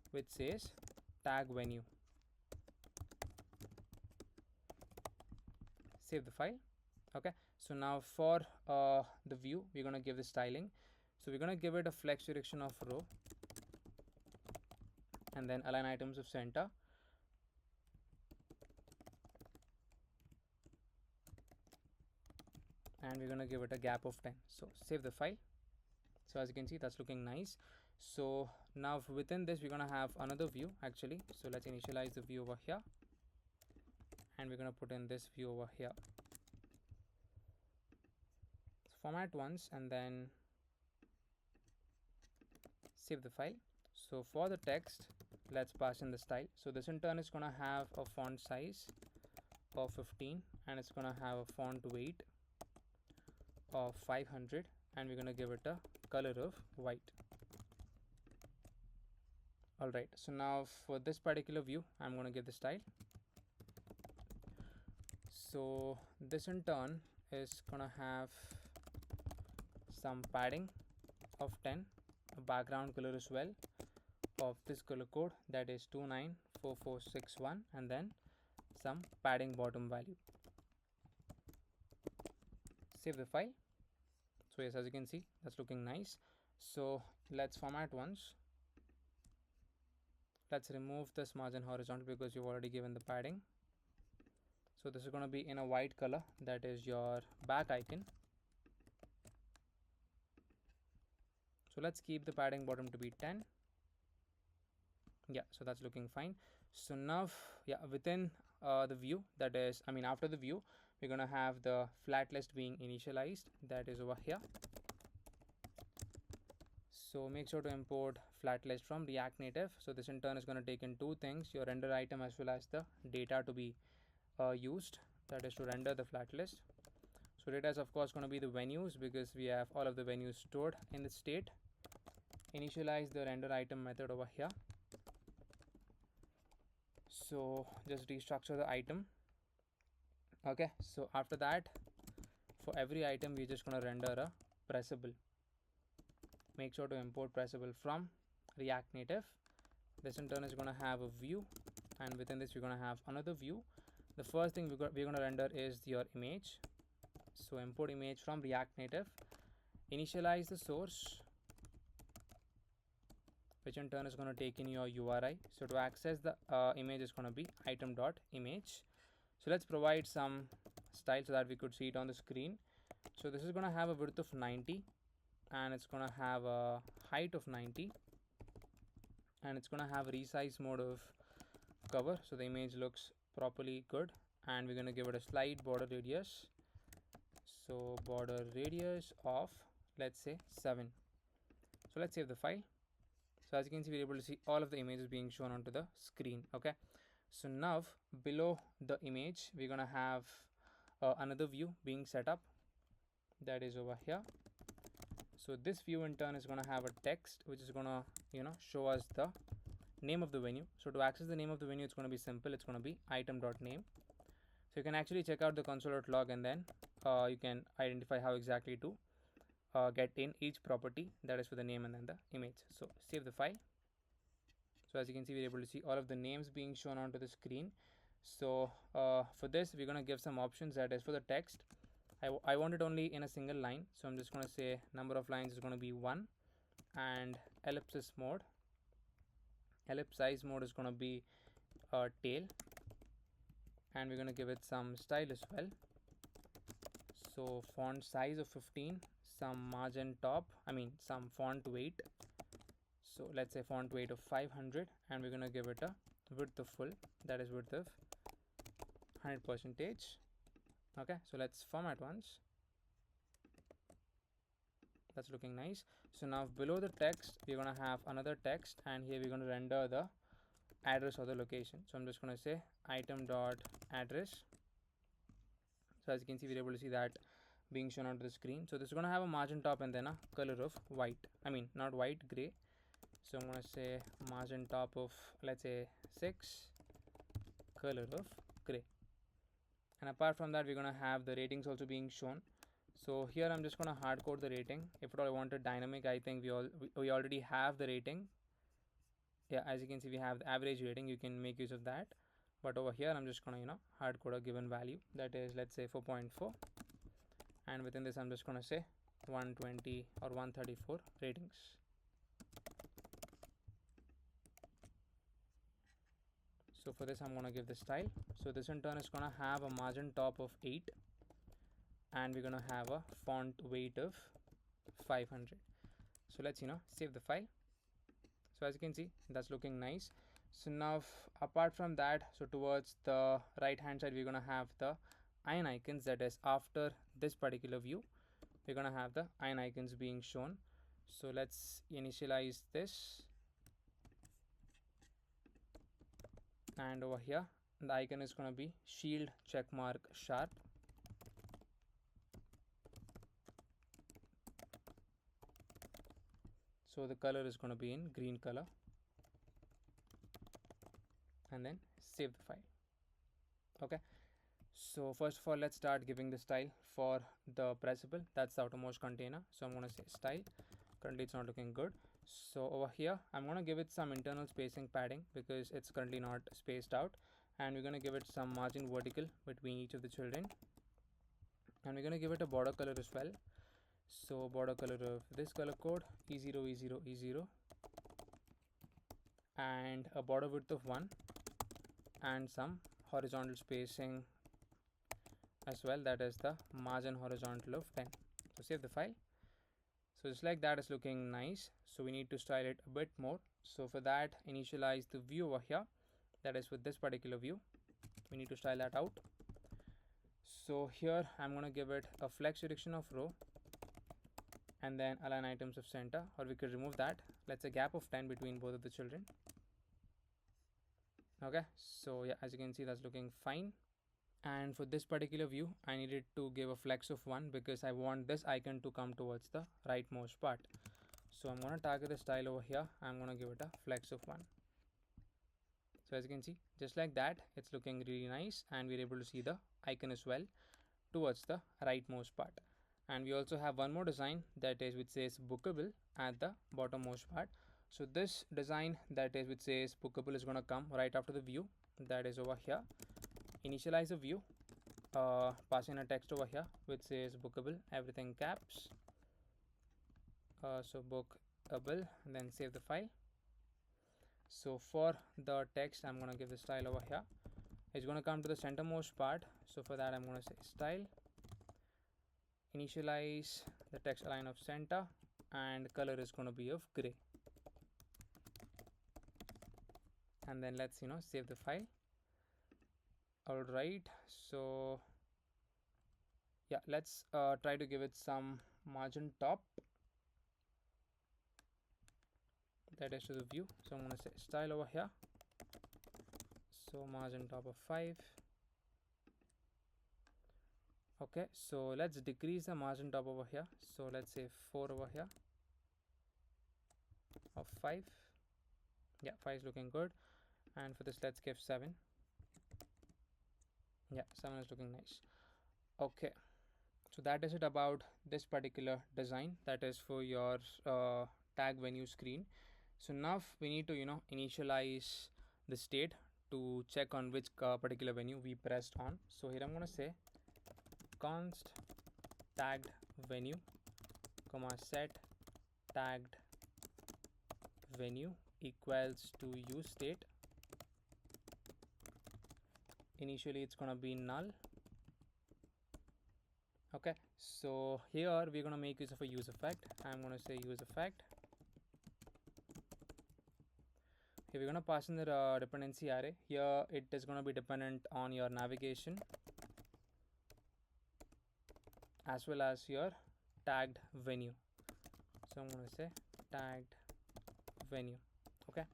which says tag venue. Save the file. Okay, so now for the view, we're gonna give the styling. So we're gonna give it a flex direction of row and then align items of center. And we're gonna give it a gap of 10. So save the file. So as you can see, that's looking nice. So now within this, we're gonna have another view actually. So let's initialize the view over here, and we're gonna put in this view over here. So format once and then save the file. So for the text, let's pass in the style. So this in turn is gonna have a font size of 15, and it's gonna have a font weight of 500, and we're gonna give it a color of white. Alright, so now for this particular view, I'm gonna give the style. So this in turn is gonna have some padding of 10, a background color as well of this color code, that is 294461, and then some padding bottom value. Save the file. So yes, as you can see, that's looking nice. So let's format once. Let's remove this margin horizontal because you've already given the padding. So this is going to be in a white color, that is your back icon. So let's keep the padding bottom to be 10. Yeah, so that's looking fine. So now, yeah, within the view, that is, after the view, we're going to have the flat list being initialized, that is over here. So make sure to import flat list from React Native. So this in turn is going to take in two things, your render item as well as the data to be used, that is to render the flat list. So data is of course going to be the venues because we have all of the venues stored in the state. Initialize the render item method over here. So just restructure the item. Okay, so after that, for every item we're just going to render a pressable. Make sure to import pressable from React Native. This in turn is going to have a view, and within this we're going to have another view. The first thing we're going to render is your image. So import image from React Native. Initialize the source, which in turn is going to take in your URI. So to access the image is going to be item.image. So let's provide some style so that we could see it on the screen. So this is going to have a width of 90, and it's going to have a height of 90, and it's going to have a resize mode of cover, so the image looks properly good. And we're going to give it a slight border radius. So border radius of, let's say, 7. So let's save the file. So as you can see, we're able to see all of the images being shown onto the screen. Okay, so now below the image we're going to have another view being set up, that is over here. So this view in turn is going to have a text which is going to show us the name of the venue. So to access the name of the venue, it's going to be simple. It's going to be item.name. So you can actually check out the console.log, and then you can identify how exactly to get in each property, that is for the name and then the image. So save the file. So as you can see, we're able to see all of the names being shown onto the screen. So for this we're going to give some options, that is for the text, I want it only in a single line. So I'm just going to say number of lines is going to be 1, and ellipsis mode, ellipse size mode is going to be tail, and we're going to give it some style as well. So font size of 15, some margin top, some font weight. So let's say font weight of 500, and we're going to give it a width of full, that is width of 100%. Okay, so let's format once. That's looking nice. So now below the text we're going to have another text, and here we're going to render the address or the location. So I'm just going to say item.address. So as you can see, we're able to see that being shown onto the screen. So this is going to have a margin top and then a color of white, not white, gray. So I'm going to say margin top of, let's say, 6, color of gray. And apart from that, we're going to have the ratings also being shown. So here I'm just going to hard code the rating. If at all I wanted dynamic, I think we already have the rating. Yeah, as you can see, we have the average rating. You can make use of that, but over here I'm just going to hard code a given value, that is, let's say, 4.4, and within this I'm just going to say 120 or 134 ratings. So for this I'm going to give the style. So this in turn is going to have a margin top of 8, and we're going to have a font weight of 500. So let's save the file. So as you can see, that's looking nice. So now apart from that, so towards the right hand side we're going to have the iron icons, that is after this particular view we're going to have the iron icons being shown. So let's initialize this, and over here the icon is going to be shield checkmark sharp. So the color is going to be in green color, and then save the file. Okay, So first of all, let's start giving the style for the pressable. That's the outermost container. So I'm going to say style. Currently it's not looking good. So over here I'm going to give it some internal spacing padding because it's currently not spaced out, and we're going to give it some margin vertical between each of the children, and we're going to give it a border color as well. So border color of this color code E0 E0 E0, and a border width of 1 and some horizontal spacing as well, that is the margin horizontal of 10. So save the file. So just like that is looking nice. So we need to style it a bit more. So for that, initialize the view over here, that is with this particular view. We need to style that out. So here I'm going to give it a flex direction of row and then align items of center, or we could remove that. Let's say gap of 10 between both of the children. Okay, so yeah, as you can see, that's looking fine. And for this particular view I needed to give a flex of 1 because I want this icon to come towards the rightmost part. So I'm going to target the style over here. I'm going to give it a flex of 1. So as you can see, just like that, it's looking really nice, and we're able to see the icon as well towards the rightmost part. And we also have one more design, that is which says bookable at the bottommost part. So this design, that is which says bookable, is going to come right after the view, that is over here. Initialize a view, pass in a text over here which says bookable, everything caps. So bookable, and then save the file. So for the text I'm going to give the style over here. It's going to come to the centermost part. So for that I'm going to say style, initialize the text align of center, and color is going to be of gray. And then let's save the file. Alright, so yeah, let's try to give it some margin top, that is to the view. So I'm going to say style over here. So margin top of 5. Okay, so let's decrease the margin top over here. So let's say 4 over here of 5. Yeah, 5 is looking good. And for this let's give 7. Yeah, 7 is looking nice. Okay, so that is it about this particular design, that is for your tag venue screen. So now we need to initialize the state to check on which particular venue we pressed on. So here I'm going to say const tagged venue comma set tagged venue equals to use state. Initially it's going to be null. Okay, so here we're going to make use of a use effect. I'm going to say use effect. Here we're going to pass in the dependency array. Here it is going to be dependent on your navigation as well as your tagged venue. So I'm going to say tagged venue. Okay,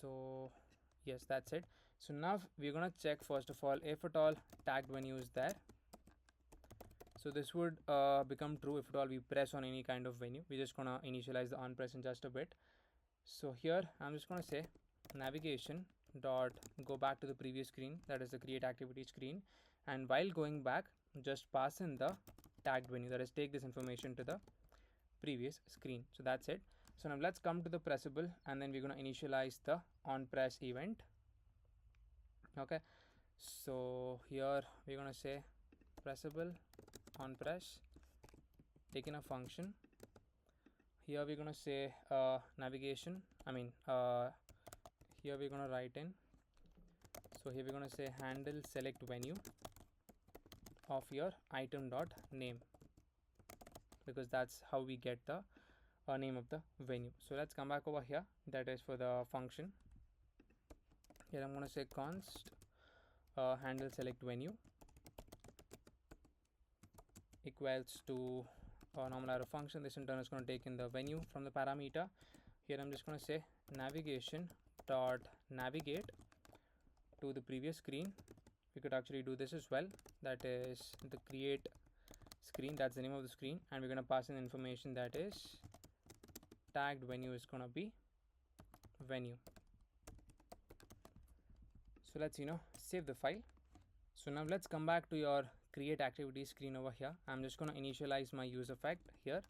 so yes, that's it. So now we're going to check first of all if at all tagged venue is there. So this would become true if at all we press on any kind of venue. We're just going to initialize the on press in just a bit. So here I'm just going to say navigation dot go back to the previous screen, that is the create activity screen, and while going back just pass in the tagged venue, that is take this information to the previous screen. So that's it. So now let's come to the pressable, and then we're going to initialize the on press event. Okay, so here we're going to say pressable on press, taking a function. Here we're going to say navigation, here we're going to write in, so here we're going to say handle select venue of your item dot name, because that's how we get the name of the venue. So let's come back over here, that is for the function. Here I'm going to say const handle select venue equals to normal arrow function. This in turn is going to take in the venue from the parameter. Here I'm just going to say navigation dot navigate to the previous screen. We could actually do this as well, that is the create screen, that's the name of the screen, and we're going to pass in information that is tagged venue is going to be venue. So let's save the file. So now let's come back to your create activity screen over here. I'm just going to initialize my use effect here.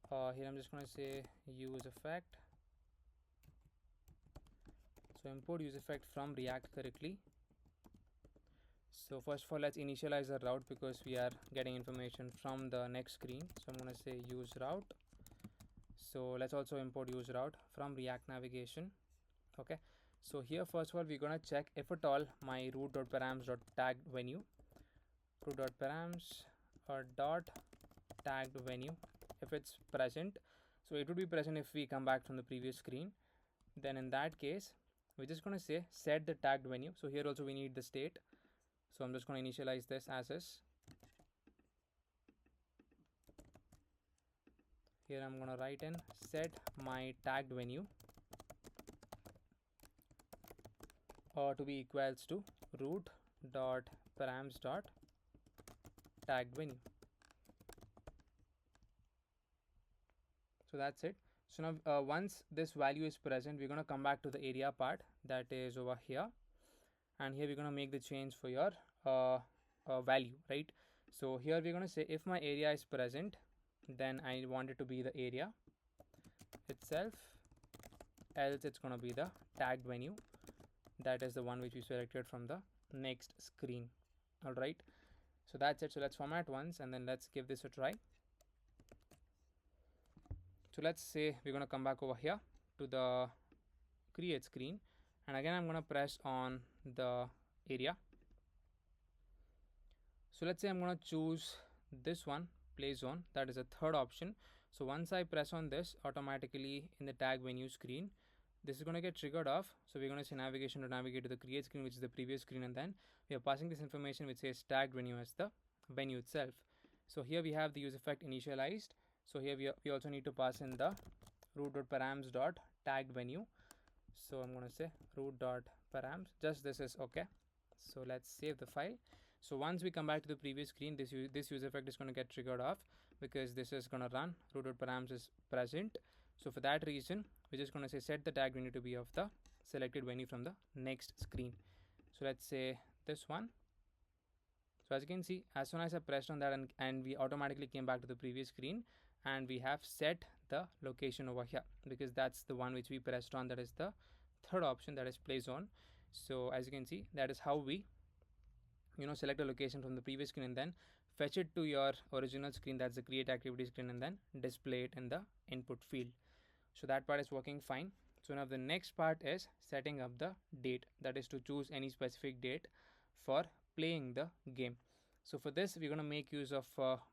Here I'm just going to say use effect. So import use effect from React correctly. So first of all, let's initialize the route because we are getting information from the next screen. So I'm going to say use route. So let's also import use route from React navigation. Okay. So here first of all, we're going to check if at all my root.params.tagged venue, root.params or dot tagged venue, if it's present. So it would be present if we come back from the previous screen. Then in that case, we're just going to say set the tagged venue. So here also we need the state. So I'm just going to initialize this as is. Here I'm going to write in set my tagged venue to be equals to root dot params dot tagged venue. So that's it. So now once this value is present, we're going to come back to the area part that is over here, and here we're going to make the change for your value, right? So here we're going to say if my area is present, then I want it to be the area itself, else it's going to be the tagged venue, that is the one which we selected from the next screen. All right, so that's it. So let's format once and then let's give this a try. So let's say we're going to come back over here to the create screen, and again I'm going to press on the area. So let's say I'm going to choose this one, play zone, that is a third option. So once I press on this, automatically in the tag venue screen, this is going to get triggered off. So we're going to say navigation to navigate to the create screen, which is the previous screen, and then we are passing this information which says tagged venue as the venue itself. So here we have the use effect initialized. So here we also need to pass in the root.params.tagged venue. So I'm going to say root.params, just this is okay. So let's save the file. So once we come back to the previous screen, this use effect is going to get triggered off because this is going to run root.params is present. So for that reason, we're just going to say set the tag venue to be of the selected venue from the next screen. So let's say this one. So as you can see, as soon as I pressed on that and we automatically came back to the previous screen, and we have set the location over here because that's the one which we pressed on, that is the third option, that is play zone. So as you can see, that is how we select a location from the previous screen and then fetch it to your original screen, that's the create activity screen, and then display it in the input field. So that part is working fine. So now the next part is setting up the date, that is to choose any specific date for playing the game. So for this we're going to make use of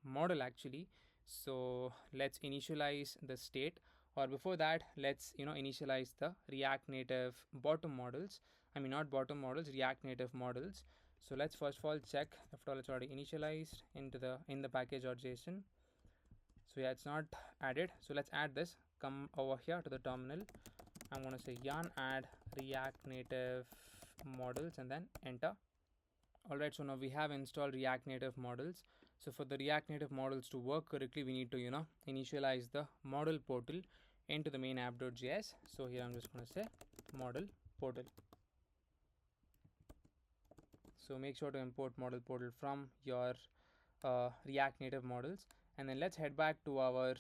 model actually. So let's initialize the state, or before that let's initialize the React Native bottom models. I mean not bottom models, React Native models. So let's first of all check if all it's already initialized in the package.json. So yeah, it's not added. So let's add this. Come over here to the terminal. I'm going to say yarn add React Native models and then enter. Alright, so now we have installed React Native models. So for the React Native models to work correctly, we need to initialize the model portal into the main app.js. So here I'm just going to say model portal. So make sure to import model portal from your React Native models, and then let's head back to our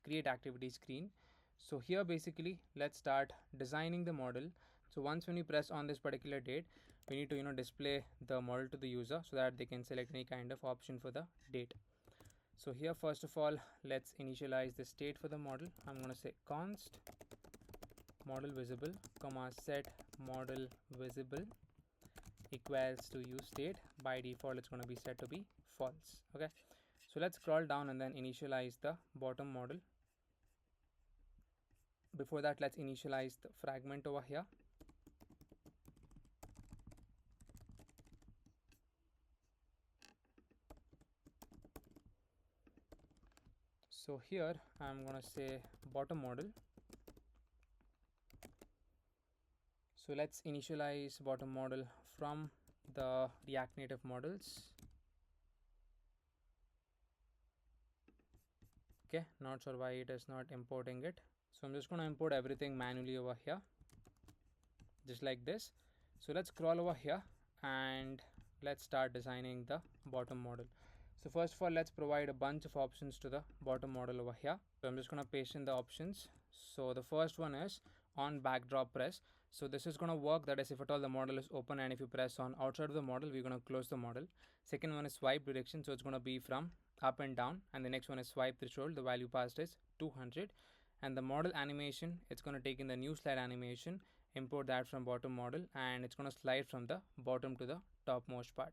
create activity screen. So here basically let's start designing the model. So once when you press on this particular date, we need to display the model to the user so that they can select any kind of option for the date. So here first of all, let's initialize the state for the model. I'm going to say const model visible comma set model visible equals to use state. By default it's going to be set to be false. Okay, so let's scroll down and then initialize the bottom model. Before that, let's initialize the fragment over here. So here I'm going to say bottom model. So let's initialize bottom model from the React Native models. Okay, not sure why it is not importing it. So I'm just going to import everything manually over here, just like this. So let's scroll over here and let's start designing the bottom model. So first of all, let's provide a bunch of options to the bottom model over here. So I'm just going to paste in the options. So the first one is on backdrop press. So this is going to work, that is if at all the model is open, and if you press on outside of the model, we're going to close the model. Second one is swipe direction, so it's going to be from up and down, and the next one is swipe threshold. The value passed is 200, and the model animation, it's going to take in the new slide animation, import that from bottom model, and it's going to slide from the bottom to the topmost part.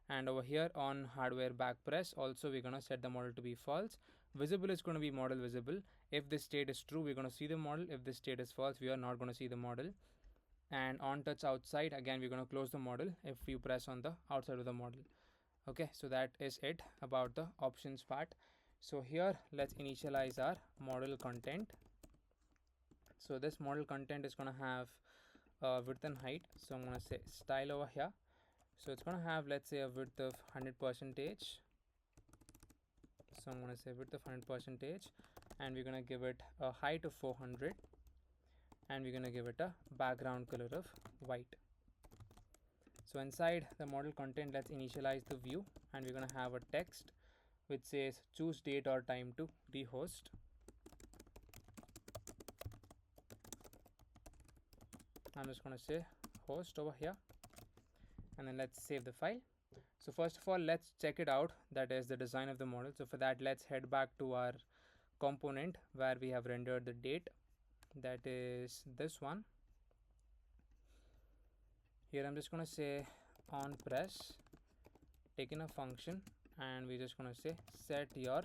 And over here on hardware back press, also we're going to set the model to be false. Visible is going to be model visible. If this state is true, we're going to see the model. If this state is false, we are not going to see the model. And on touch outside, again we're going to close the model if you press on the outside of the model. Okay, so that is it about the options part. So here let's initialize our model content. So this model content is going to have width and height. So I'm going to say style over here. So it's going to have, let's say, a width of 100%. So I'm going to say width of 100%, and we're going to give it a height of 400, and we're going to give it a background color of white. So inside the model content, let's initialize the view, and we're going to have a text which says choose date or time to rehost. I'm just going to say host over here, and then let's save the file. So first of all, let's check it out, that is the design of the model. So for that, let's head back to our component where we have rendered the date, that is this one. Here I'm just going to say on press, take in a function, and we're just going to say set your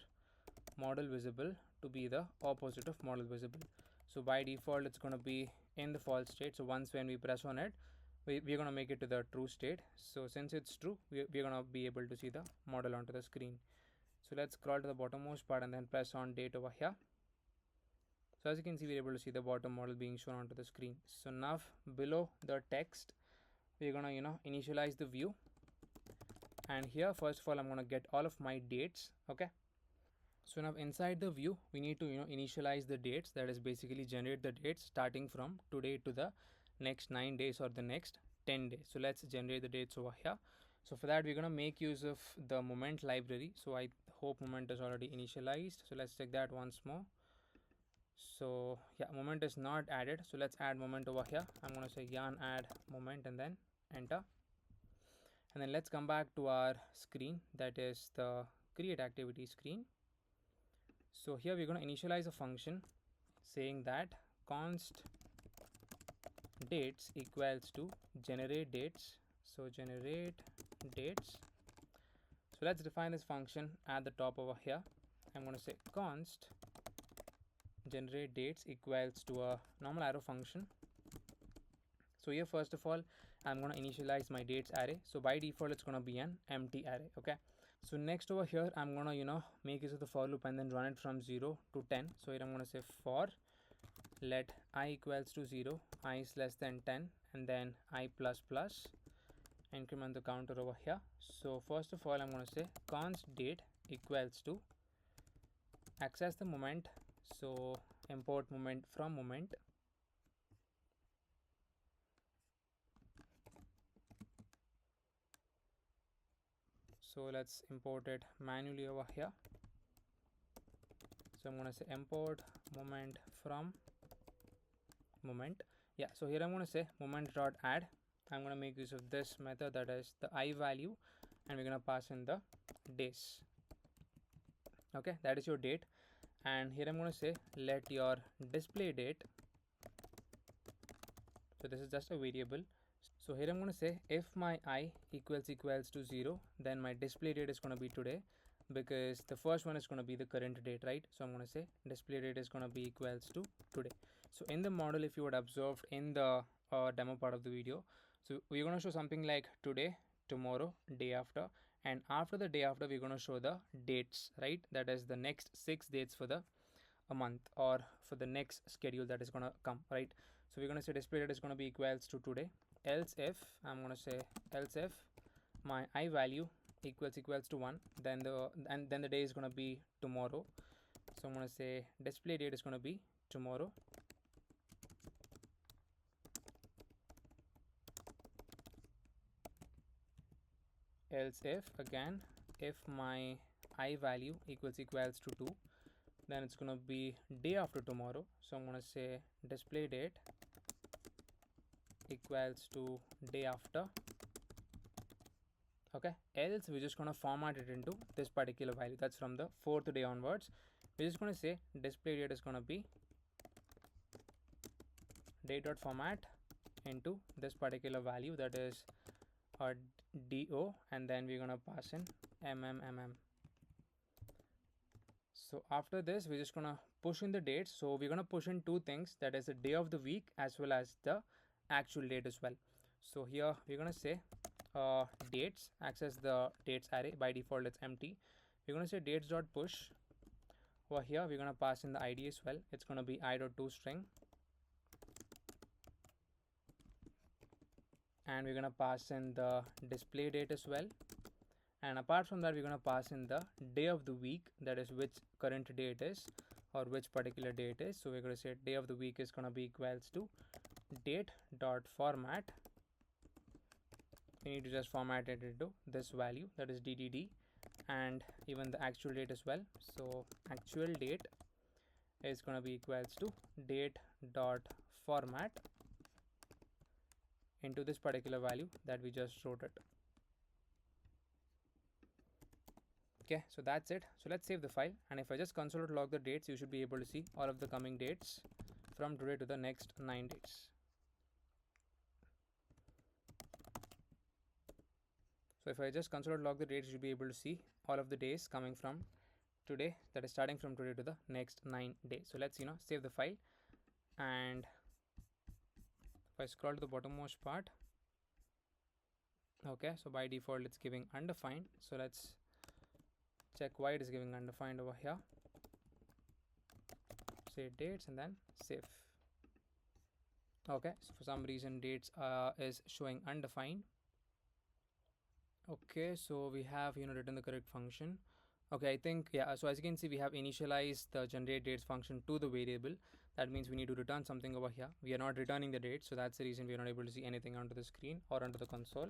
model visible to be the opposite of model visible. So by default, it's going to be in the false state. So once when we press on it, we're going to make it to the true state. So since it's true, we're going to be able to see the model onto the screen. So let's scroll to the bottommost part and then press on date over here. So as you can see, we're able to see the bottom model being shown onto the screen. So now below the text, we're going to initialize the view, and here first of all I'm going to get all of my dates. Okay, so now inside the view we need to initialize the dates, that is basically generate the dates starting from today to the next 9 days or the next 10 days. So let's generate the dates over here. So for that, we're going to make use of the moment library. So I hope moment is already initialized. So let's check that once more. So yeah, moment is not added. So let's add moment over here. I'm going to say yarn add moment and then enter. And then let's come back to our screen, that is the create activity screen. So here we're going to initialize a function saying that const dates equals to generate dates. So generate dates. So let's define this function at the top over here. I'm going to say const generate dates equals to a normal arrow function. So here first of all, I'm going to initialize my dates array. So by default, it's going to be an empty array. Okay, so next over here, I'm going to make use of the for loop and then run it from 0 to 10. So here I'm going to say for let I equals to 0, I is less than 10, and then I plus plus, increment the counter over here. So first of all, I'm going to say const date equals to access the moment. So import moment from moment. So let's import it manually over here. So I'm going to say import moment from moment. Yeah, so here I'm going to say moment dot add. I'm going to make use of this method, that is the I value, and we're going to pass in the days. Okay, that is your date. And here I'm going to say let your display date. So this is just a variable. So here I'm going to say if my I equals to 0, then my display date is going to be today, because the first one is going to be the current date, right? So I'm going to say display date is going to be equals to today. So in the model, if you would observed in the demo part of the video, so we're going to show something like today, tomorrow, day after, and after the day after we're going to show the dates, right? That is the next 6 dates for the a month or for the next schedule that is going to come, right? So we're going to say display date is going to be equals to today. Else if I'm going to say else if my I value equals to 1, then the day is going to be tomorrow. So I'm going to say display date is going to be tomorrow. else if my I value equals to 2, then it's going to be day after tomorrow. So I'm going to say display date equals to day after. Okay, else we're just going to format it into this particular value. That's from the 4th day onwards. We're just going to say display date is going to be date.format into this particular value, that is do, and then we're going to pass in mmm. So after this we're just going to push in the dates. So we're going to push in two things, that is the day of the week as well as the actual date as well. So here we're going to say dates, access the dates array. By default it's empty. We're going to say dates.push. Over here we're going to pass in the id as well. It's going to be i.toString, and we're going to pass in the display date as well. And apart from that we're going to pass in the day of the week, that is which current day it is or which particular day it is. So we're going to say day of the week is going to be equals to date.format. We need to just format it into this value, that is ddd, and even the actual date as well. So actual date is going to be equals to date.format into this particular value that we just wrote it. Okay, so that's it. So let's save the file, and if I just console log the dates, you should be able to see all of the coming dates from today to the next 9 days. So if I just console log the dates, you should be able to see all of the days coming from today, that is starting from today to the next 9 days. So let's save the file, and if I scroll to the bottommost part, okay, so by default it's giving undefined. So let's check why it is giving undefined over here. Say dates and then save. Okay, so for some reason dates is showing undefined. Okay, so we have written the correct function. Okay, I think, yeah, so as you can see we have initialized the generate dates function to the variable. That means we need to return something over here. We are not returning the date, so that's the reason we are not able to see anything onto the screen or onto the console.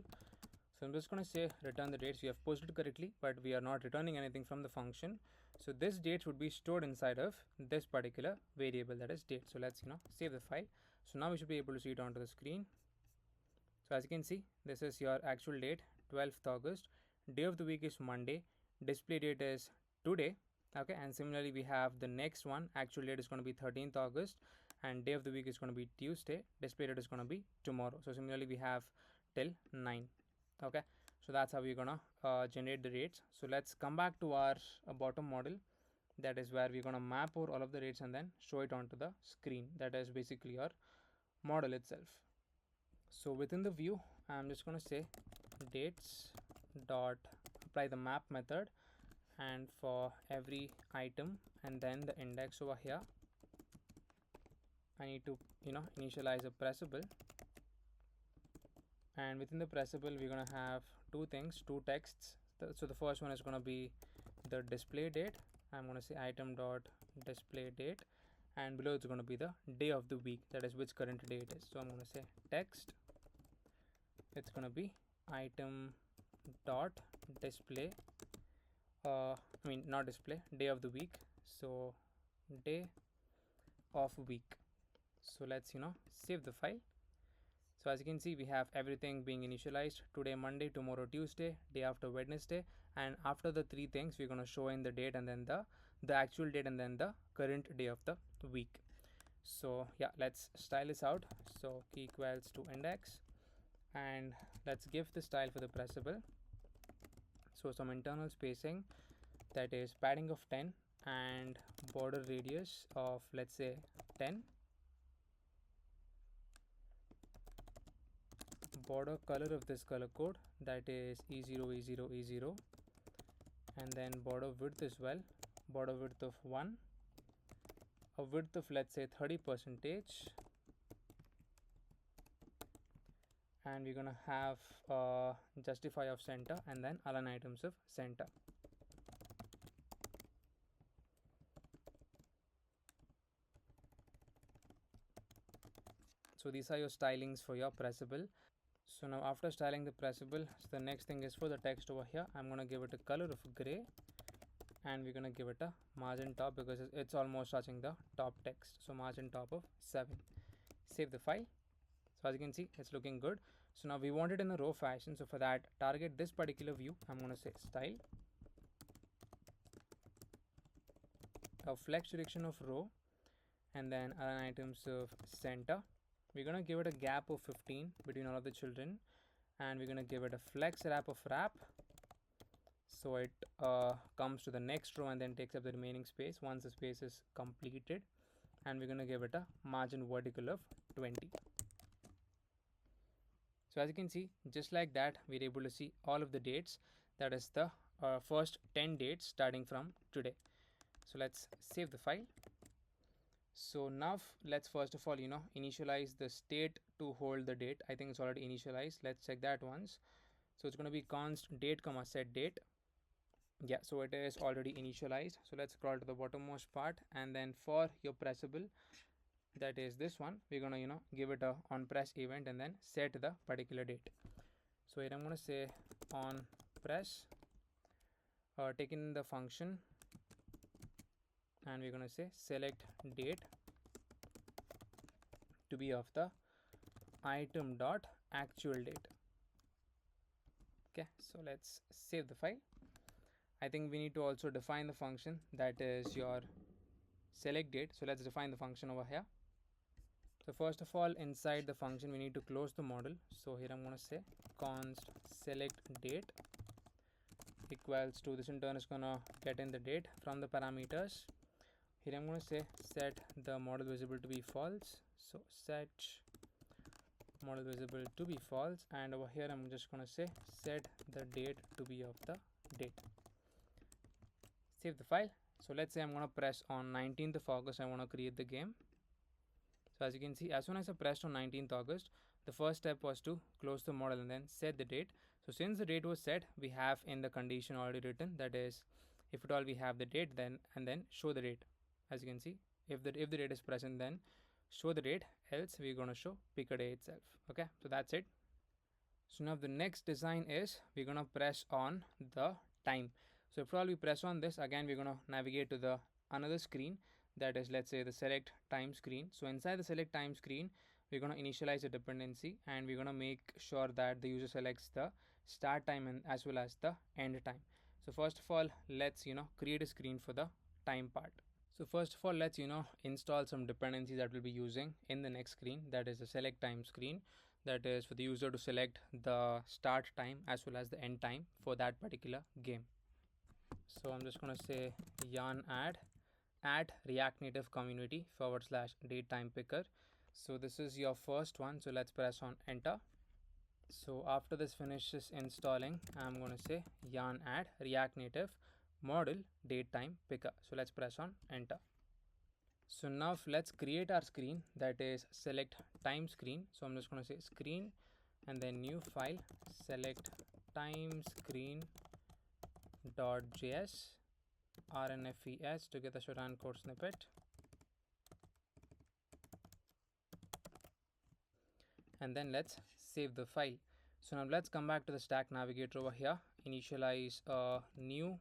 So I'm just going to say return the dates. We have posted correctly, but we are not returning anything from the function. So this dates would be stored inside of this particular variable, that is date. So let's save the file. So now we should be able to see it onto the screen. So as you can see, this is your actual date, 12th August. Day of the week is Monday. Display date is today. Okay, and similarly we have the next one. Actual date is going to be 13th August, and day of the week is going to be Tuesday. Display date is going to be tomorrow. So similarly we have till 9. Okay, so that's how we're gonna generate the rates. So let's come back to our bottom model. That is where we're gonna map over all of the rates and then show it onto the screen. That is basically our model itself. So within the view, I'm just gonna say dates dot apply the map method, and for every item and then the index over here, I need to initialize a pressable. And within the pressable we're going to have two things, two texts. So the first one is going to be the display date. I'm going to say item dot display date, and below it's going to be the day of the week, that is which current day it is. So I'm going to say text, it's going to be item dot display, not display, day of the week. So day of week. So let's save the file. So as you can see, we have everything being initialized. Today Monday, tomorrow Tuesday, day after Wednesday, and after the three things we're going to show in the date and then the actual date and then the current day of the week. So yeah, let's style this out. So key equals to index, and let's give the style for the pressable. So some internal spacing, that is padding of 10 and border radius of, let's say, 10. Border color of this color code, that is E0 E0 E0, and then border width as well, border width of 1, a width of, let's say, 30%, and we're gonna have justify of center and then align items of center. So these are your stylings for your pressable. So now after styling the pressable, so the next thing is for the text over here, I'm going to give it a color of gray, and we're going to give it a margin top because it's almost touching the top text. So margin top of 7. Save the file. So as you can see, it's looking good. So now we want it in a row fashion. So for that, target this particular view. I'm going to say style, a flex direction of row, and then align items of center. We're going to give it a gap of 15 between all of the children, and we're going to give it a flex wrap of wrap, so it comes to the next row and then takes up the remaining space once the space is completed. And we're going to give it a margin vertical of 20. So as you can see, just like that, we're able to see all of the dates, that is the first 10 dates starting from today. So let's save the file. So now let's first of all initialize the state to hold the date. I think it's already initialized. Let's check that once. So it's going to be const date comma set date. Yeah, so it is already initialized. So let's scroll to the bottommost part, and then for your pressable, that is this one, we're gonna give it a on press event and then set the particular date. So here I'm gonna say on press, taking the function, and we're gonna say select date to be of the item dot actual date. Okay, so let's save the file. I think we need to also define the function, that is your select date. So let's define the function over here. So first of all, inside the function we need to close the model. So here I'm going to say const select date equals to, this in turn is going to get in the date from the parameters. Here I'm going to say set the model visible to be false. So set model visible to be false, and over here I'm just going to say set the date to be of the date. Save the file. So let's say I'm going to press on 19th of August, I want to create the game. So as you can see, as soon as I pressed on 19th August, the first step was to close the model and then set the date. So since the date was set, we have in the condition already written, that is, if at all we have the date, then and then show the date. As you can see, if the date is present, then show the date, else we're going to show pick a day itself. Okay, so that's it. So now the next design is we're going to press on the time. So if all we press on this, again we're going to navigate to the another screen, that is, let's say, the select time screen. So inside the select time screen, we're going to initialize a dependency, and we're going to make sure that the user selects the start time and as well as the end time. So first of all, let's create a screen for the time part. So first of all, let's install some dependencies that we'll be using in the next screen, that is the select time screen, that is for the user to select the start time as well as the end time for that particular game. So I'm just going to say yarn add React Native community / date time picker. So this is your first one, so let's press on enter. So after this finishes installing, I'm going to say yarn add React Native model date time picker. So let's press on enter. So now let's create our screen, that is select time screen. So I'm just going to say screen and then new file select time screen.js rnfes to get the Sujan code snippet. And then let's save the file. So now let's come back to the stack navigator over here, initialize a new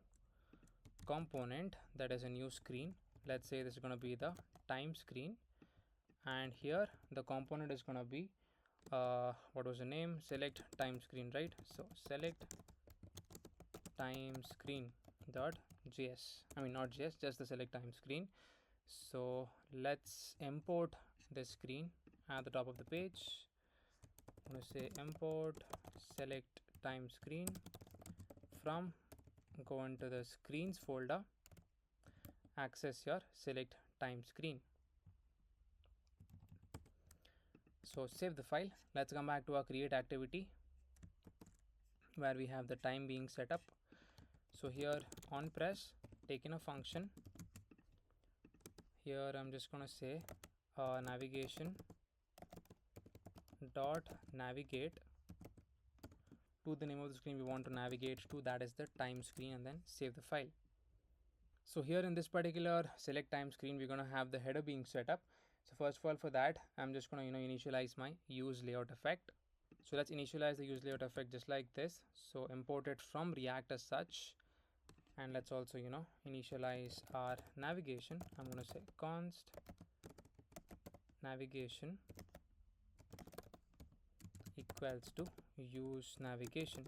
component, that is a new screen. Let's say this is going to be the time screen, and here the component is going to be what was the name, select time screen, right? So select time screen dot js, I mean not js, just the select time screen. So let's import the screen at the top of the page. I'm going to say import select time screen from, go into the screens folder, access your select time screen. So save the file. Let's come back to our create activity where we have the time being set up. So here on press, taking a function. Here I'm just going to say navigation dot navigate to the name of the screen we want to navigate to, that is the time screen, and then save the file. So here in this particular select time screen, we're going to have the header being set up. So first of all, for that, I'm just going to initialize my use layout effect. So let's initialize the use layout effect just like this. So import it from React as such, and let's also initialize our navigation. I'm going to say const navigation equals to use navigation.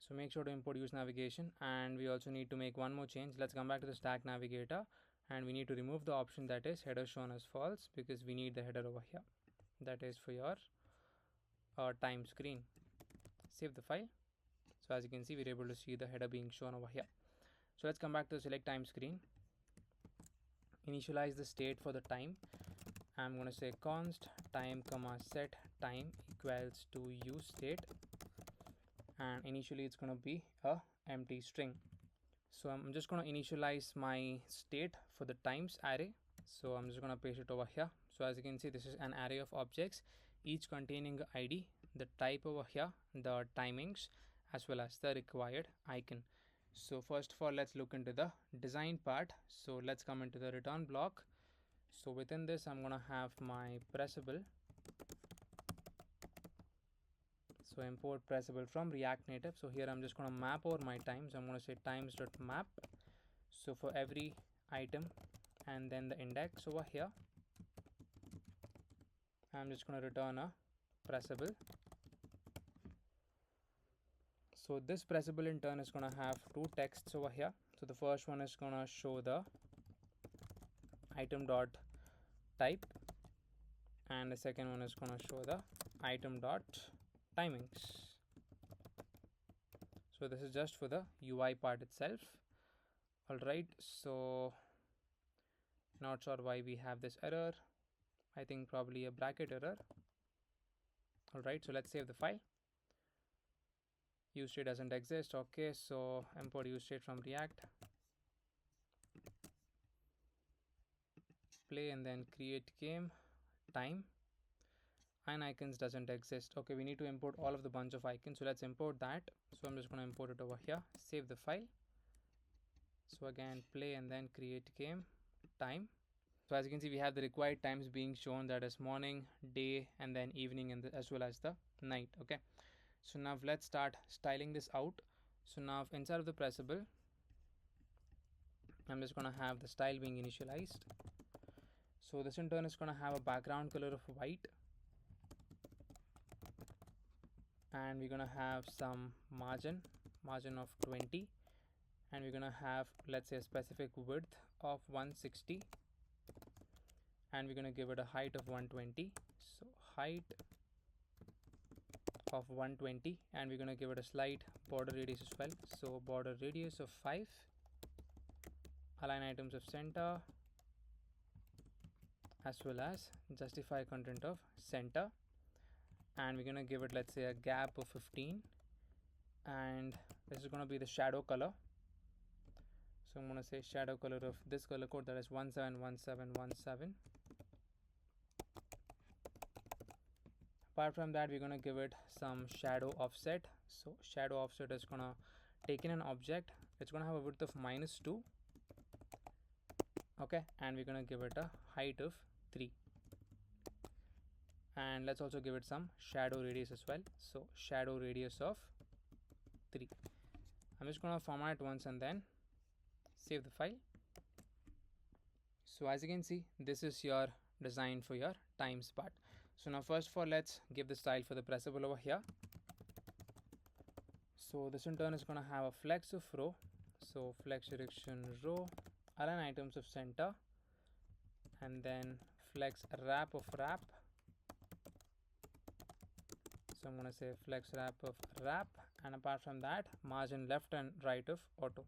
So make sure to import use navigation, and we also need to make one more change. Let's come back to the stack navigator, and we need to remove the option that is header shown as false, because we need the header over here. That is for your time screen. Save the file. So as you can see, we're able to see the header being shown over here. So let's come back to the select time screen. Initialize the state for the time. I'm going to say const time comma set time equals to use state, and initially it's going to be a empty string. So I'm just going to initialize my state for the times array. So I'm just going to paste it over here. So as you can see, this is an array of objects, each containing the ID, the type over here, the timings, as well as the required icon. So first of all, let's look into the design part. So let's come into the return block. So within this, I'm going to have my pressable. So import pressable from React Native. So here I'm just going to map over my times. I'm going to say times.map. So for every item and then the index over here, I'm just going to return a pressable. So this pressable in turn is going to have two texts over here. So the first one is going to show the item dot type, and the second one is going to show the item dot timings. So this is just for the UI part itself. Alright, so not sure why we have this error. I think probably a bracket error. Alright, so let's save the file. Use state doesn't exist. Okay, so import use state from React. Play and then create game time, and icons doesn't exist. Okay, we need to import all of the bunch of icons, so let's import that. So I'm just going to import it over here. Save the file. So again, play and then create game time. So as you can see, we have the required times being shown, that is morning, day, and then evening, and as well as the night. Okay, so now let's start styling this out. So now inside of the pressable, I'm just going to have the style being initialized. So this in turn is going to have a background color of white, and we're going to have some margin of 20, and we're going to have, let's say, a specific width of 160, and we're going to give it a height of 120. So height of 120, and we're going to give it a slight border radius as well. So border radius of 5, align items of center, as well as justify content of center, and we're going to give it, let's say, a gap of 15, and this is going to be the shadow color. So I'm going to say shadow color of this color code, that is 171717. Apart from that, we're going to give it some shadow offset. So shadow offset is going to take in an object. It's going to have a width of -2. Okay, and we're going to give it a height of 3. And let's also give it some shadow radius as well. So shadow radius of 3. I'm just going to format once and then save the file. So as you can see, this is your design for your times part. So now first of all, let's give the style for the pressable over here. So this in turn is going to have a flex of row. So flex direction row, align items of center, and then flex wrap of wrap. So I'm going to say flex wrap of wrap, and apart from that, margin left and right of auto.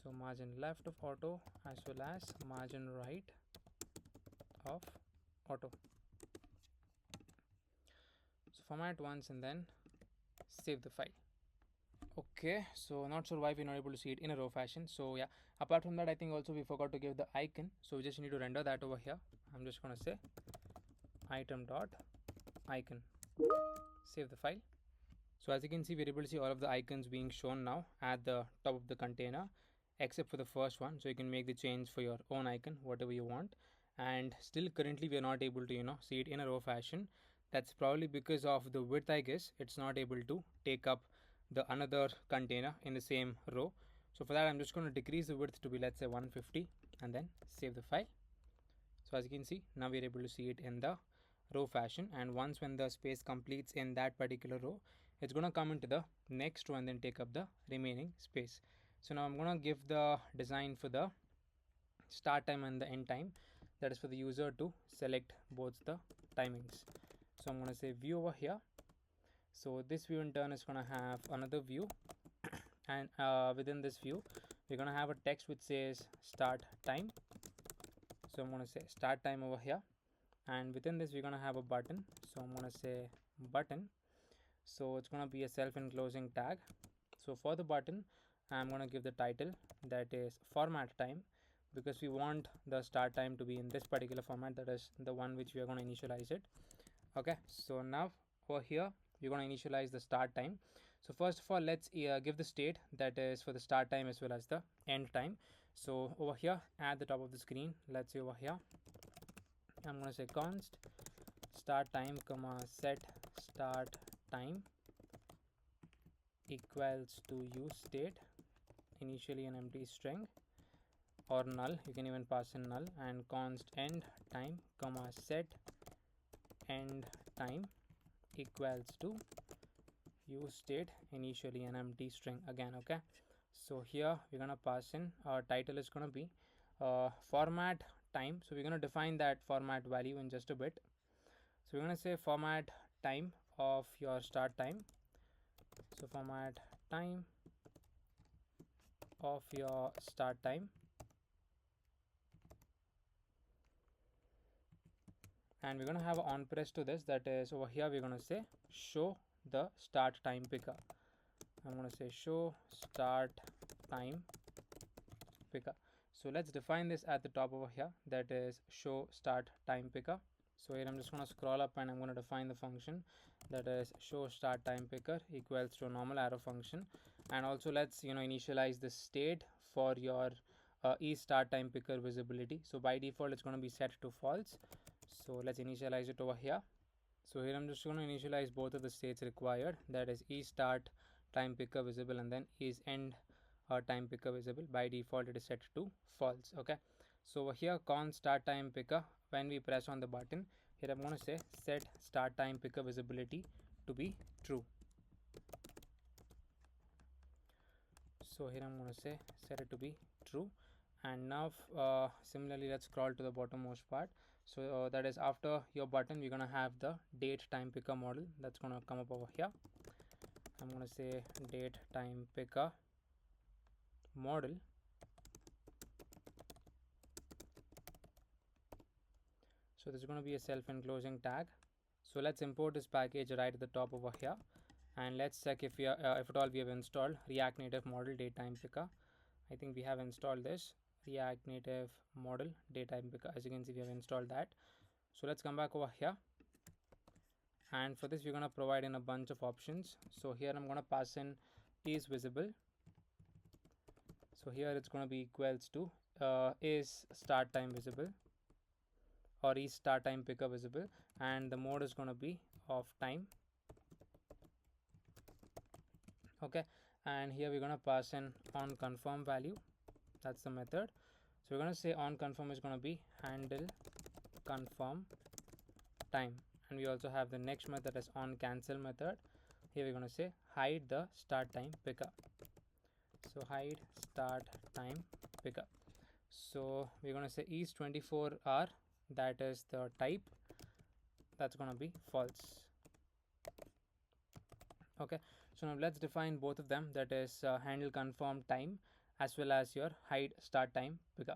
So margin left of auto as well as margin right of auto. So format once and then save the file. Okay, so not sure why we're not able to see it in a row fashion. So yeah, apart from that, I think also we forgot to give the icon. So we just need to render that over here. I'm just going to say item dot icon. Save the file. So as you can see, we're able to see all of the icons being shown now at the top of the container, except for the first one. So you can make the change for your own icon, whatever you want. and still currently we are not able to see it in a row fashion. That's probably because of the width, I guess. It's not able to take up the another container in the same row. So for that, I'm just going to decrease the width to be, let's say, 150, and then save the file. So as you can see, now we're able to see it in the row fashion, and once when the space completes in that particular row, it's going to come into the next row and then take up the remaining space. So now I'm going to give the design for the start time and the end time, that is for the user to select both the timings. So I'm going to say view over here. So this view in turn is going to have another view, and within this view we're going to have a text which says start time. So I'm going to say start time over here, and within this we're going to have a button. So I'm going to say button. So it's going to be a self-enclosing tag. So for the button, I'm going to give the title, that is format time, because we want the start time to be in this particular format, that is the one which we are going to initialize it. Okay, so now over here we're going to initialize the start time. So first of all, let's give the state, that is for the start time as well as the end time. So over here at the top of the screen, let's say over here I'm going to say const start time comma set start time equals to use state, initially an empty string or null, you can even pass in null, and const end time comma set end time equals to use state, initially an empty string again. Okay, so here we're gonna pass in our title is gonna be format time. So we're gonna define that format value in just a bit. So we're gonna say format time of your start time. So format time of your start time, and we're going to have an on press to this, that is over here we're going to say show the start time picker. I'm going to say show start time picker. So let's define this at the top over here, that is show start time picker. So here I'm just going to scroll up and I'm going to define the function, that is show start time picker equals to a normal arrow function. And also let's initialize the state for your is start time picker visibility. So by default it's going to be set to false. So let's initialize it over here. So here I'm just going to initialize both of the states required, that is is start time picker visible and then is end time picker visible. By default it is set to false. Okay, so over here const start time picker, when we press on the button here, I'm going to say set start time picker visibility to be true. So here I'm going to say set it to be true. And now similarly let's scroll to the bottommost part. So that is after your button we're going to have the date time picker model that's going to come up over here. I'm going to say date time picker model. So this is going to be a self-enclosing tag. So let's import this package right at the top over here, and let's check if we are, if at all we have installed React Native model date time picker. I think we have installed this React Native model date time picker. As you can see, we have installed that. So let's come back over here, and for this we're going to provide in a bunch of options. So here I'm going to pass in is visible. So here it's going to be equals to is start time visible or is start time picker visible, and the mode is going to be of time. Okay, and here we're going to pass in on confirm value, that's the method. So we're going to say on confirm is going to be handle confirm time, and we also have the next method as on cancel method. Here we're going to say hide the start time picker. So hide start time picker. So we're going to say is 24 hour, that is the type, that's going to be false. Okay, so now let's define both of them, that is handle confirm time as well as your hide start time picker.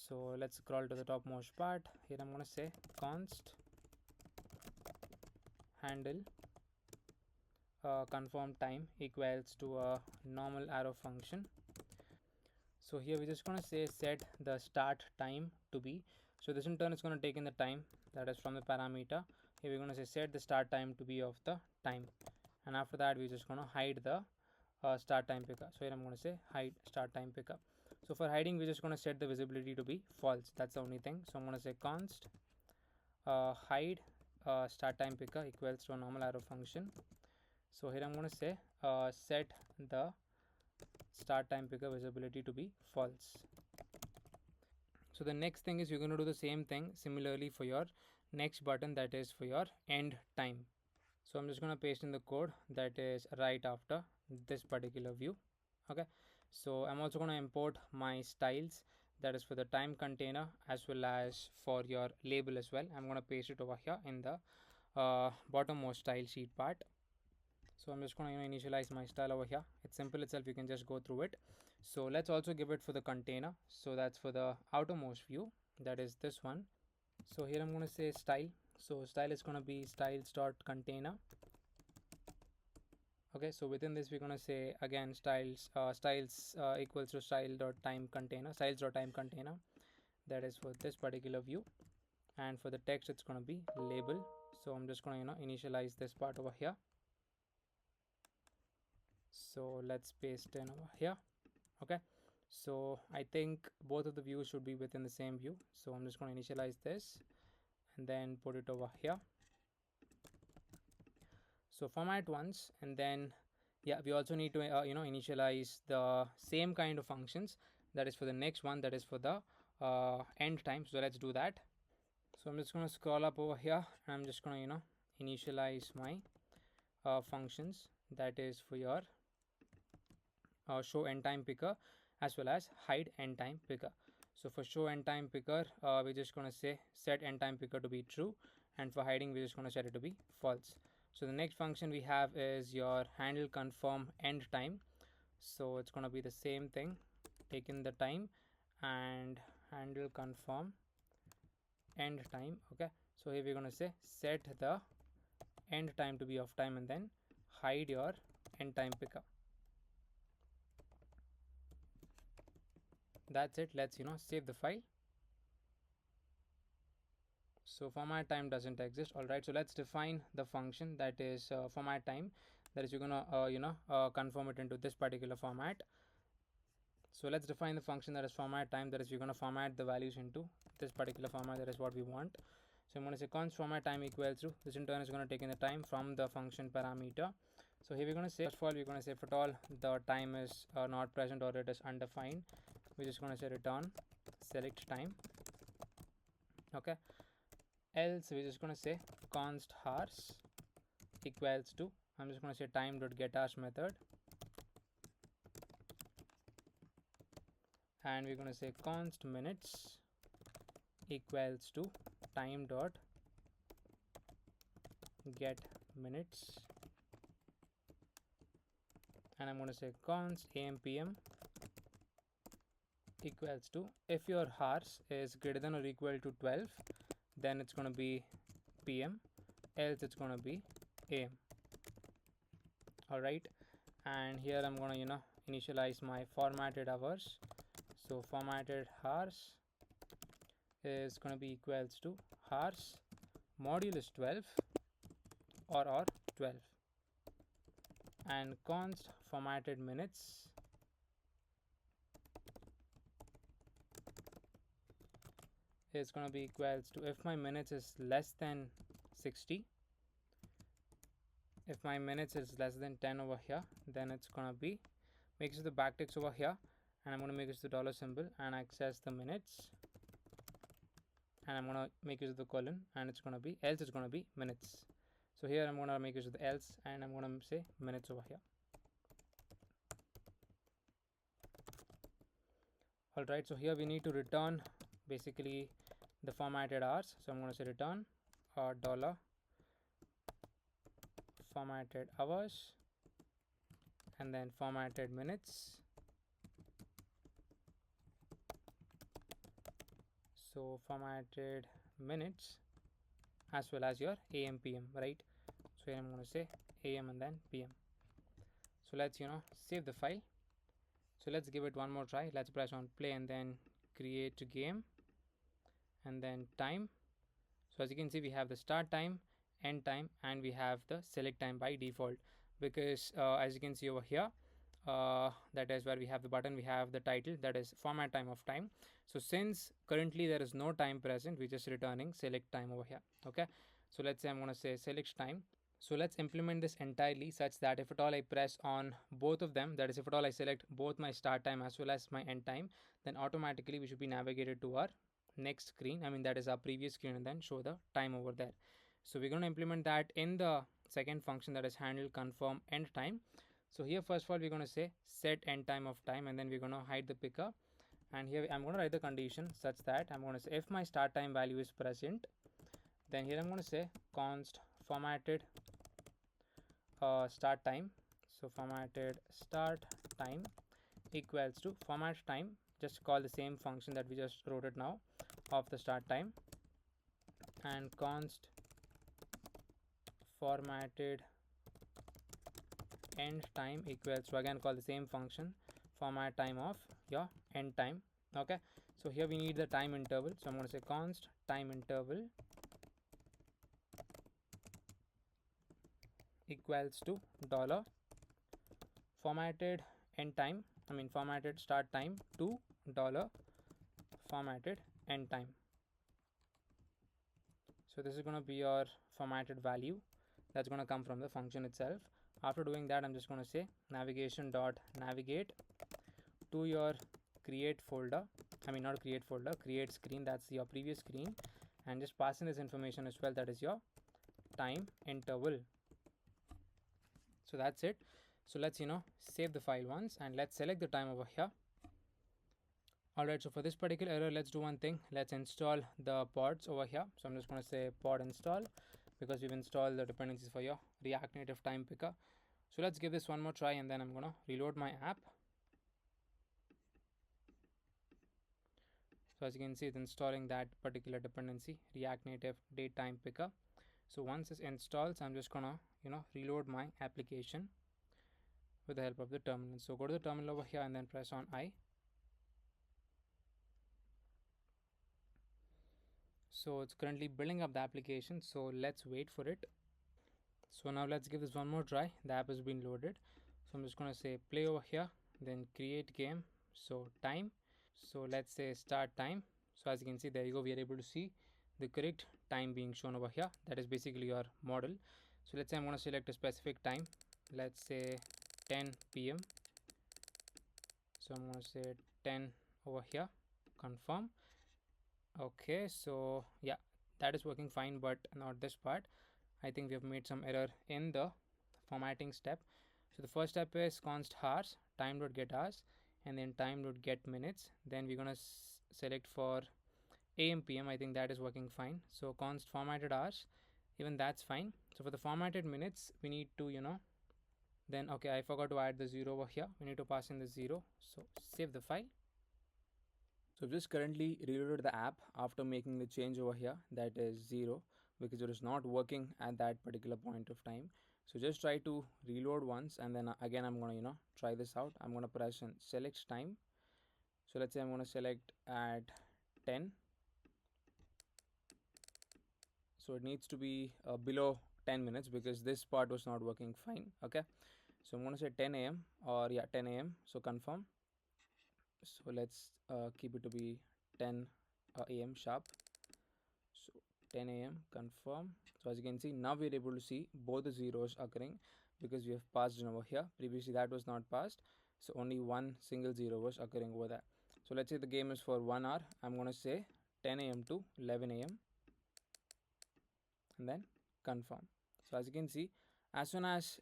So let's scroll to the topmost part. Here I'm going to say const handle confirm time equals to a normal arrow function. So here we're just going to say set the start time to be. So this in turn is going to take in the time, that is from the parameter. Here we're going to say set the start time to be of the time, and after that we're just going to hide the start time picker. So here I'm going to say hide start time picker. So for hiding, we're just going to set the visibility to be false. That's the only thing. So I'm going to say const hide start time picker equals to a normal arrow function. So here I'm going to say set the start time picker visibility to be false. So the next thing is you're going to do the same thing similarly for your next button, that is for your end time. So I'm just going to paste in the code that is right after this particular view. Okay, so I'm also going to import my styles, that is for the time container as well as for your label as well. I'm going to paste it over here in the bottommost style sheet part. So I'm just going to initialize my style over here. It's simple itself, you can just go through it. So let's also give it for the container. So that's for the outermost view, that is this one. So here I'm going to say style. So style is going to be styles.container. Okay, so within this we're going to say again styles equals to style.time container, styles.time container, that is for this particular view. And for the text it's going to be label. So I'm just going to initialize this part over here. So let's paste in over here. Okay, so I think both of the views should be within the same view. So I'm just going to initialize this and then put it over here. So format once, and then yeah, we also need to initialize the same kind of functions, that is for the next one, that is for the end time. So let's do that. So I'm just going to scroll up over here and I'm just going to initialize my functions, that is for your show end time picker as well as hide end time picker. So for show end time picker, we're just going to say set end time picker to be true, and for hiding we're just going to set it to be false. So the next function we have is your handle confirm end time. So it's going to be the same thing, take in the time and handle confirm end time. Okay, so here we're going to say set the end time to be of time and then hide your end time picker. That's it. Let's save the file. So format time doesn't exist. All right, so let's define the function that is format time, that is you're gonna confirm it into this particular format. So let's define the function that is format time, that is you're gonna format the values into this particular format, that is what we want. So I'm going to say const format time equals to, this in turn is going to take in the time from the function parameter. So here we're going to say, first of all we're going to say if at all the time is not present or it is undefined, we're just going to say return select time. Okay, else we're just going to say const hours equals to, I'm just going to say time.getHours method, and we're going to say const minutes equals to time dot get minutes, and I'm going to say const ampm equals to, if your hours is greater than or equal to 12, then it's going to be pm, else it's going to be am. All right, and here I'm going to initialize my formatted hours. So formatted hours is going to be equals to hours modulus 12 or 12, and const formatted minutes is going to be equals to, if my minutes is less than 60, if my minutes is less than 10 over here, then it's going to be, make use of the backticks over here, and I'm going to make use of the dollar symbol and access the minutes, and I'm going to make use of the colon, and it's going to be, else it's going to be minutes. So here I'm going to make use of the else and I'm going to say minutes over here. Alright, so here we need to return basically the formatted hours. So I'm going to say return dollar formatted hours and then formatted minutes. So formatted minutes as well as your AM PM, right? So here I'm going to say AM and then PM. So let's save the file. So let's give it one more try. Let's press on play and then create game and then time. So as you can see, we have the start time, end time, and we have the select time by default, because as you can see over here, that is where we have the button, we have the title, that is format time of time. So since currently there is no time present, we're just returning select time over here. Okay, so let's say I'm going to say select time. So let's implement this entirely such that if at all I press on both of them, that is if at all I select both my start time as well as my end time, then automatically we should be navigated to our next screen. I mean, that is our previous screen, and then show the time over there. So we're going to implement that in the second function, that is handle confirm end time. So here first of all we're going to say set end time of time, and then we're going to hide the picker, and here I'm going to write the condition such that I'm going to say if my start time value is present, then here I'm going to say const formatted start time. So formatted start time equals to format time, just call the same function that we just wrote it now of the start time, and const formatted end time equals to, again call the same function, format time of your end time. Okay, so here we need the time interval, so I'm going to say const time interval equals to dollar formatted end time, I mean formatted start time, to dollar formatted end time. So this is going to be your formatted value that's going to come from the function itself. After doing that, I'm just going to say navigation dot navigate to your create folder, I mean not create folder, create screen, that's your previous screen, and just pass in this information as well, that is your time interval. So that's it. So let's save the file once, and let's select the time over here. Alright, so for this particular error, let's do one thing. Let's install the pods over here. So I'm just going to say pod install, because we've installed the dependencies for your React Native time picker. So let's give this one more try, and then I'm going to reload my app. So as you can see, it's installing that particular dependency, React Native date time picker. So once this installs, I'm just going to reload my application with the help of the terminal. So go to the terminal over here and then press on I. So it's currently building up the application, so let's wait for it. So now let's give this one more try. The app has been loaded, so I'm just going to say play over here, then create game, so time. So let's say start time. So as you can see, there you go, we are able to see the correct time being shown over here. That is basically your model. So let's say I'm going to select a specific time, let's say 10 p.m. So I'm going to say 10 over here, confirm. Okay, so yeah, that is working fine, but not this part. I think we have made some error in the formatting step. So the first step is const hours, time.get hours, and then time.get minutes. Then we're gonna select for AM PM. I think that is working fine. So const formatted hours, even that's fine. So for the formatted minutes, we need to then okay, I forgot to add the 0 over here. We need to pass in the 0. So save the file. So I've just currently reloaded the app after making the change over here, that is 0, because it is not working at that particular point of time. So just try to reload once, and then again I'm going to try this out. I'm going to press on select time. So let's say I'm going to select at 10. So it needs to be below 10 minutes because this part was not working fine. Okay, so I'm going to say 10 a.m. or yeah, 10 a.m. So confirm. So let's keep it to be 10 a.m. sharp. So 10 a.m. confirm. So as you can see, now we're able to see both the zeros occurring because we have passed in over here. Previously that was not passed, so only one single zero was occurring over there. So let's say the game is for 1 hour. I'm going to say 10 a.m. to 11 a.m. and then confirm. So as you can see, as soon as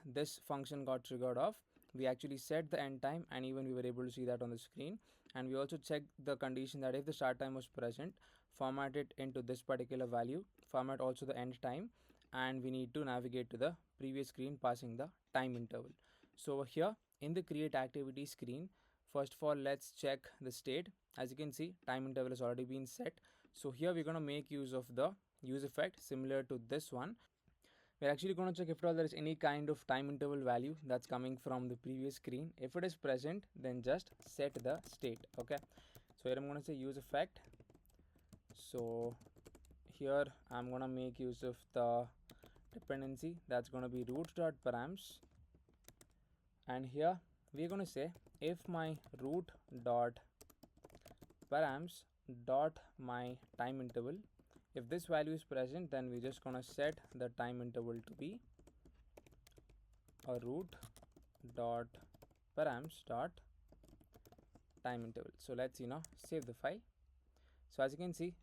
this function got triggered off, we actually set the end time, and even we were able to see that on the screen. And we also checked the condition that if the start time was present, format it into this particular value, format also the end time, and we need to navigate to the previous screen passing the time interval. So over here in the create activity screen, first of all let's check the state. As you can see, time interval has already been set. So here we're going to make use of the use effect similar to this one. We're actually going to check if at all there is any kind of time interval value that's coming from the previous screen. If it is present, then just set the state. Okay, so here I'm going to say use effect. So here I'm going to make use of the dependency that's going to be root.params, and here we're going to say if my root dot params dot my time interval, if this value is present, then we're just going to set the time interval to be a root dot params dot time interval. So let's save the file. So as you can see,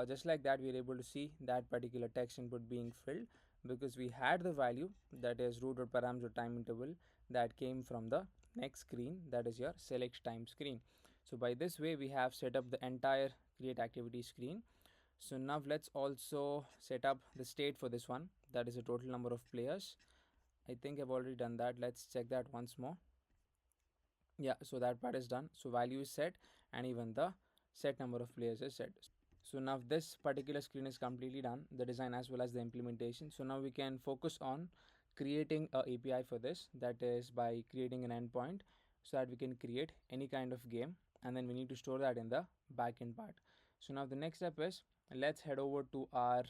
just like that, we are able to see that particular text input being filled because we had the value, that is root or params or time interval, that came from the next screen, that is your select time screen. So by this way we have set up the entire create activity screen. So now let's also set up the state for this one, that is the total number of players. I think I've already done that. Let's check that once more. Yeah, so that part is done. So value is set and even the set number of players is set. So now this particular screen is completely done, the design as well as the implementation. So now we can focus on creating a API for this, that is by creating an endpoint so that we can create any kind of game, and then we need to store that in the backend part. So now the next step is, let's head over to our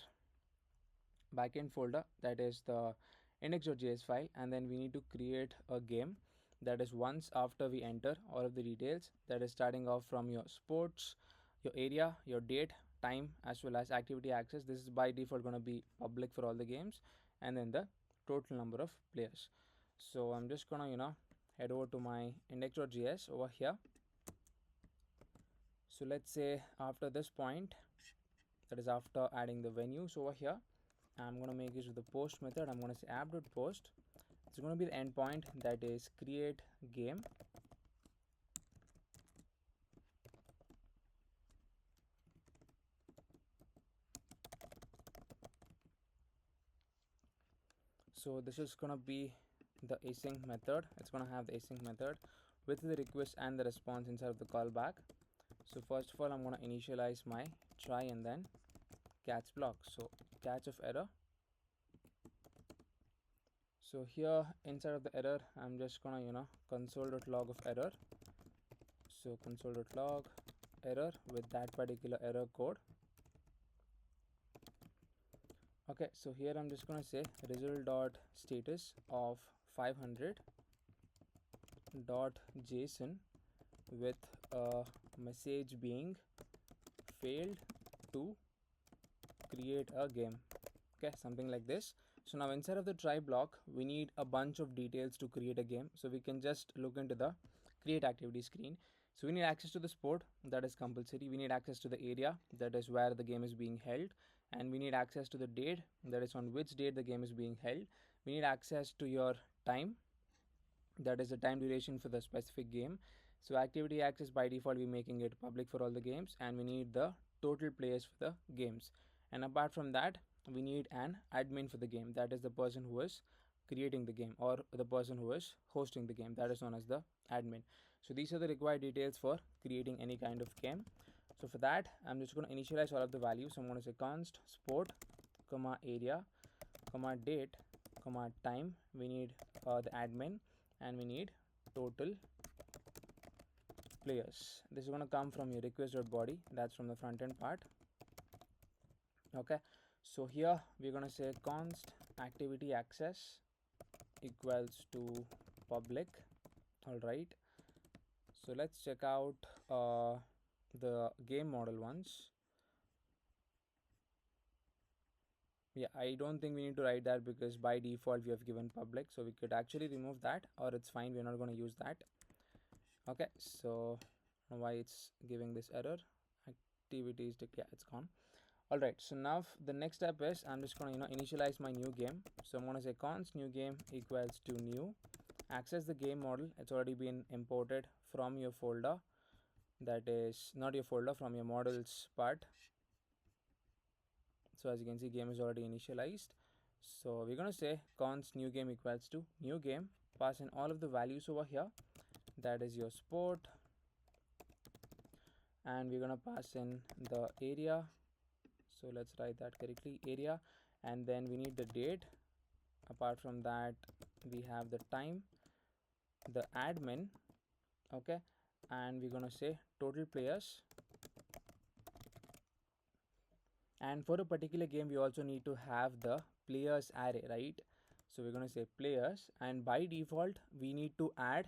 backend folder, that is the index.js file, and then we need to create a game. That is once after we enter all of the details, that is starting off from your sports, your area, your date, time, as well as activity access. This is by default going to be public for all the games, and then the total number of players. So I'm just gonna head over to my index.js over here. So let's say after this point, that is after adding the venues over here, I'm going to make use of the post method. I'm going to say app.post. It's going to be the endpoint, that is create game. So this is going to be the async method. It's going to have the async method with the request and the response inside of the callback. So first of all, I'm going to initialize my try and then catch block. So catch of error. So here inside of the error, I'm just gonna console.log of error. So console.log error with that particular error code. Okay, so here I'm just gonna say result.status of 500 dot JSON with a message being failed to create a game. Okay, something like this. So now inside of the try block, we need a bunch of details to create a game. So we can just look into the create activity screen. So we need access to the sport, that is compulsory. We need access to the area, that is where the game is being held. And we need access to the date, that is on which date the game is being held. We need access to your time, that is the time duration for the specific game. So activity access, by default we're making it public for all the games, and we need the total players for the games. And apart from that, we need an admin for the game, that is the person who is creating the game or the person who is hosting the game, that is known as the admin. So these are the required details for creating any kind of game. So for that, I'm just going to initialize all of the values. So I'm going to say const sport comma area comma date comma time. We need the admin, and we need total players. This is going to come from your request.body, that's from the front end part. Okay, so here we're going to say const activity access equals to public. All right, so let's check out the game model once. Yeah, I don't think we need to write that because by default we have given public, so we could actually remove that, or it's fine, we're not going to use that. Okay, so why it's giving this error, activities, yeah, it's gone. All right, so now the next step is I'm just going to initialize my new game. So I'm going to say const new game equals to new, access the game model. It's already been imported from your folder, that is not your folder, from your models part. So as you can see, game is already initialized. So we're going to say const new game equals to new game, pass in all of the values over here, that is your sport, and we're going to pass in the area. So let's write that correctly, area, and then we need the date. Apart from that, we have the time, the admin. Okay, and we're going to say total players. And for a particular game, we also need to have the players array, right? So we're going to say players, and by default we need to add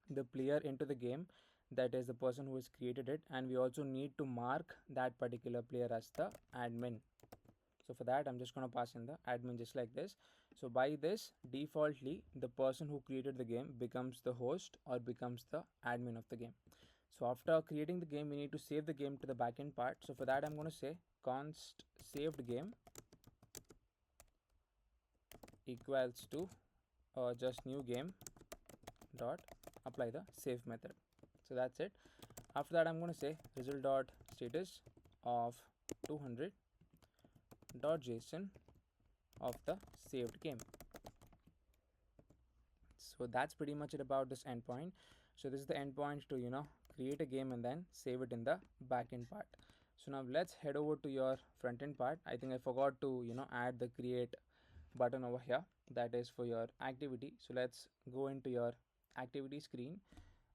the player into the game, that is the person who has created it, and we also need to mark that particular player as the admin. So for that, I'm just going to pass in the admin just like this. So by this, defaultly the person who created the game becomes the host or becomes the admin of the game. So after creating the game, we need to save the game to the backend part. So for that, I'm going to say const saved game equals to just new game dot apply the save method. So that's it. After that, I'm going to say result dot status of 200 dot json of the saved game. So that's pretty much it about this endpoint. So this is the endpoint to create a game and then save it in the backend part. So now let's head over to your front end part. I think I forgot to add the create button over here, that is for your activity. So let's go into your activity screen,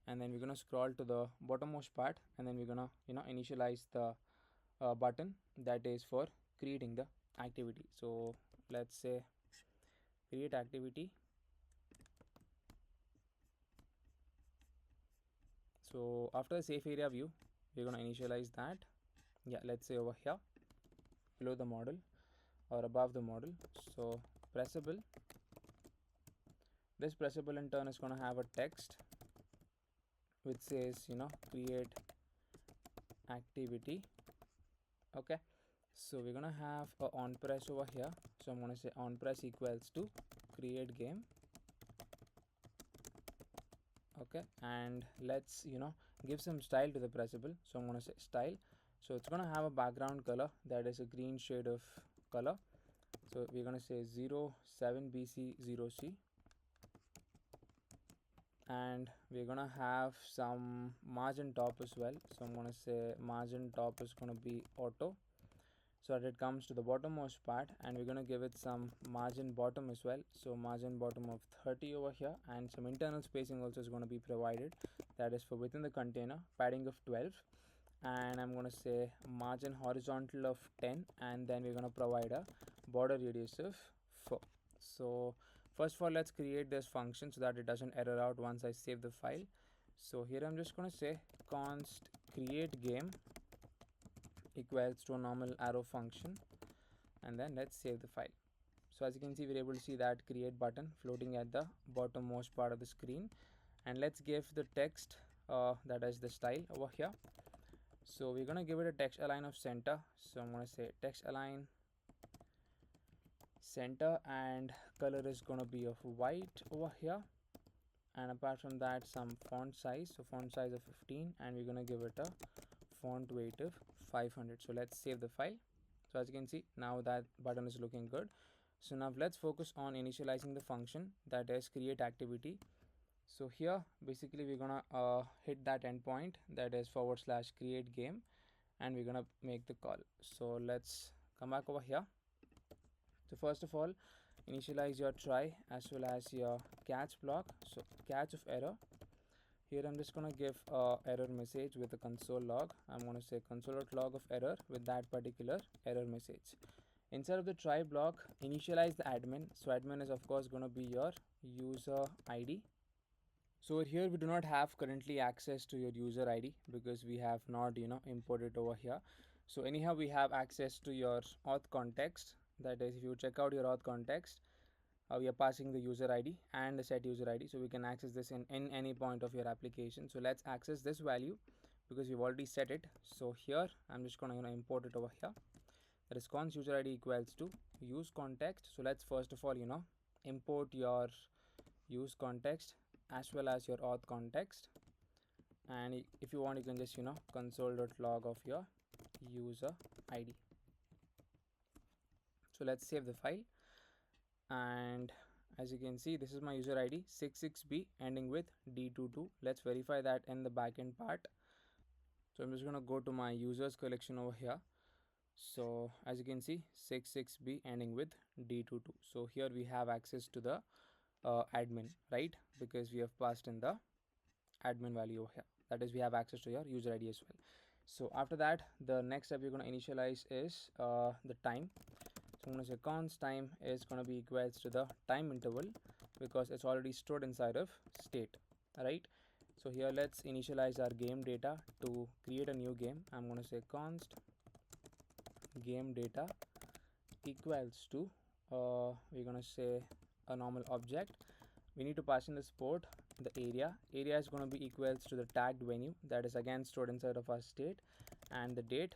and then we're gonna scroll to the bottommost part, and then we're gonna initialize the button that is for creating the activity. So let's say create activity. So after the safe area view, we're gonna initialize that. Yeah, let's say over here below the model or above the model. So pressable, this pressable in turn is going to have a text which says create activity. Okay, so we're going to have a on press over here. So I'm going to say on press equals to create game. Okay, and let's give some style to the pressable. So I'm going to say style. So it's going to have a background color that is a green shade of color. So we're going to say 07BC0C, and we're gonna have some margin top as well. So I'm gonna say margin top is gonna be auto, so that it comes to the bottommost part, and we're gonna give it some margin bottom as well. So margin bottom of 30 over here, and some internal spacing also is going to be provided, that is for within the container, padding of 12, and I'm going to say margin horizontal of 10, and then we're going to provide a border radius of 4. So first of all, let's create this function so that it doesn't error out once I save the file. So here I'm just going to say const create game equals to a normal arrow function, and then let's save the file. So as you can see, we're able to see that create button floating at the bottommost part of the screen, and let's give the text that is the style over here. So we're gonna give it a text align of center. So I'm gonna say text align center, and color is gonna be of white over here, and apart from that some font size, so font size of 15, and we're gonna give it a font weight of 500. So let's save the file. So as you can see, now that button is looking good. So now let's focus on initializing the function that is create activity. So here basically we're gonna hit that endpoint that is / create game, and we're gonna make the call. So let's come back over here. So first of all, initialize your try as well as your catch block. So catch of error, here I'm just gonna give a error message with a console log. I'm gonna say console.log of error with that particular error message. Inside of the try block, initialize the admin. So admin is of course gonna be your user ID. So here we do not have currently access to your user ID because we have not imported over here. So anyhow, we have access to your auth context. That is, if you check out your auth context, we are passing the user ID and the set user ID, so we can access this in any point of your application. So let's access this value because we've already set it. So here I'm just gonna import it over here. The response user ID equals to use context. So let's first of all import your use context as well as your auth context, and if you want you can just console.log of your user ID. So let's save the file, and as you can see, this is my user ID 66B ending with D22. Let's verify that in the backend part. So I'm just going to go to my users collection over here. So as you can see, 66B ending with D22. So here we have access to the admin, right? Because we have passed in the admin value over here. That is, we have access to your user ID as well. So after that, the next step we're going to initialize is the time. So I'm going to say const time is going to be equals to the time interval because it's already stored inside of state, right? So here let's initialize our game data to create a new game. I'm going to say const game data equals to we're going to say a normal object. We need to pass in the port, the area is going to be equals to the tagged venue, that is again stored inside of our state, and the date,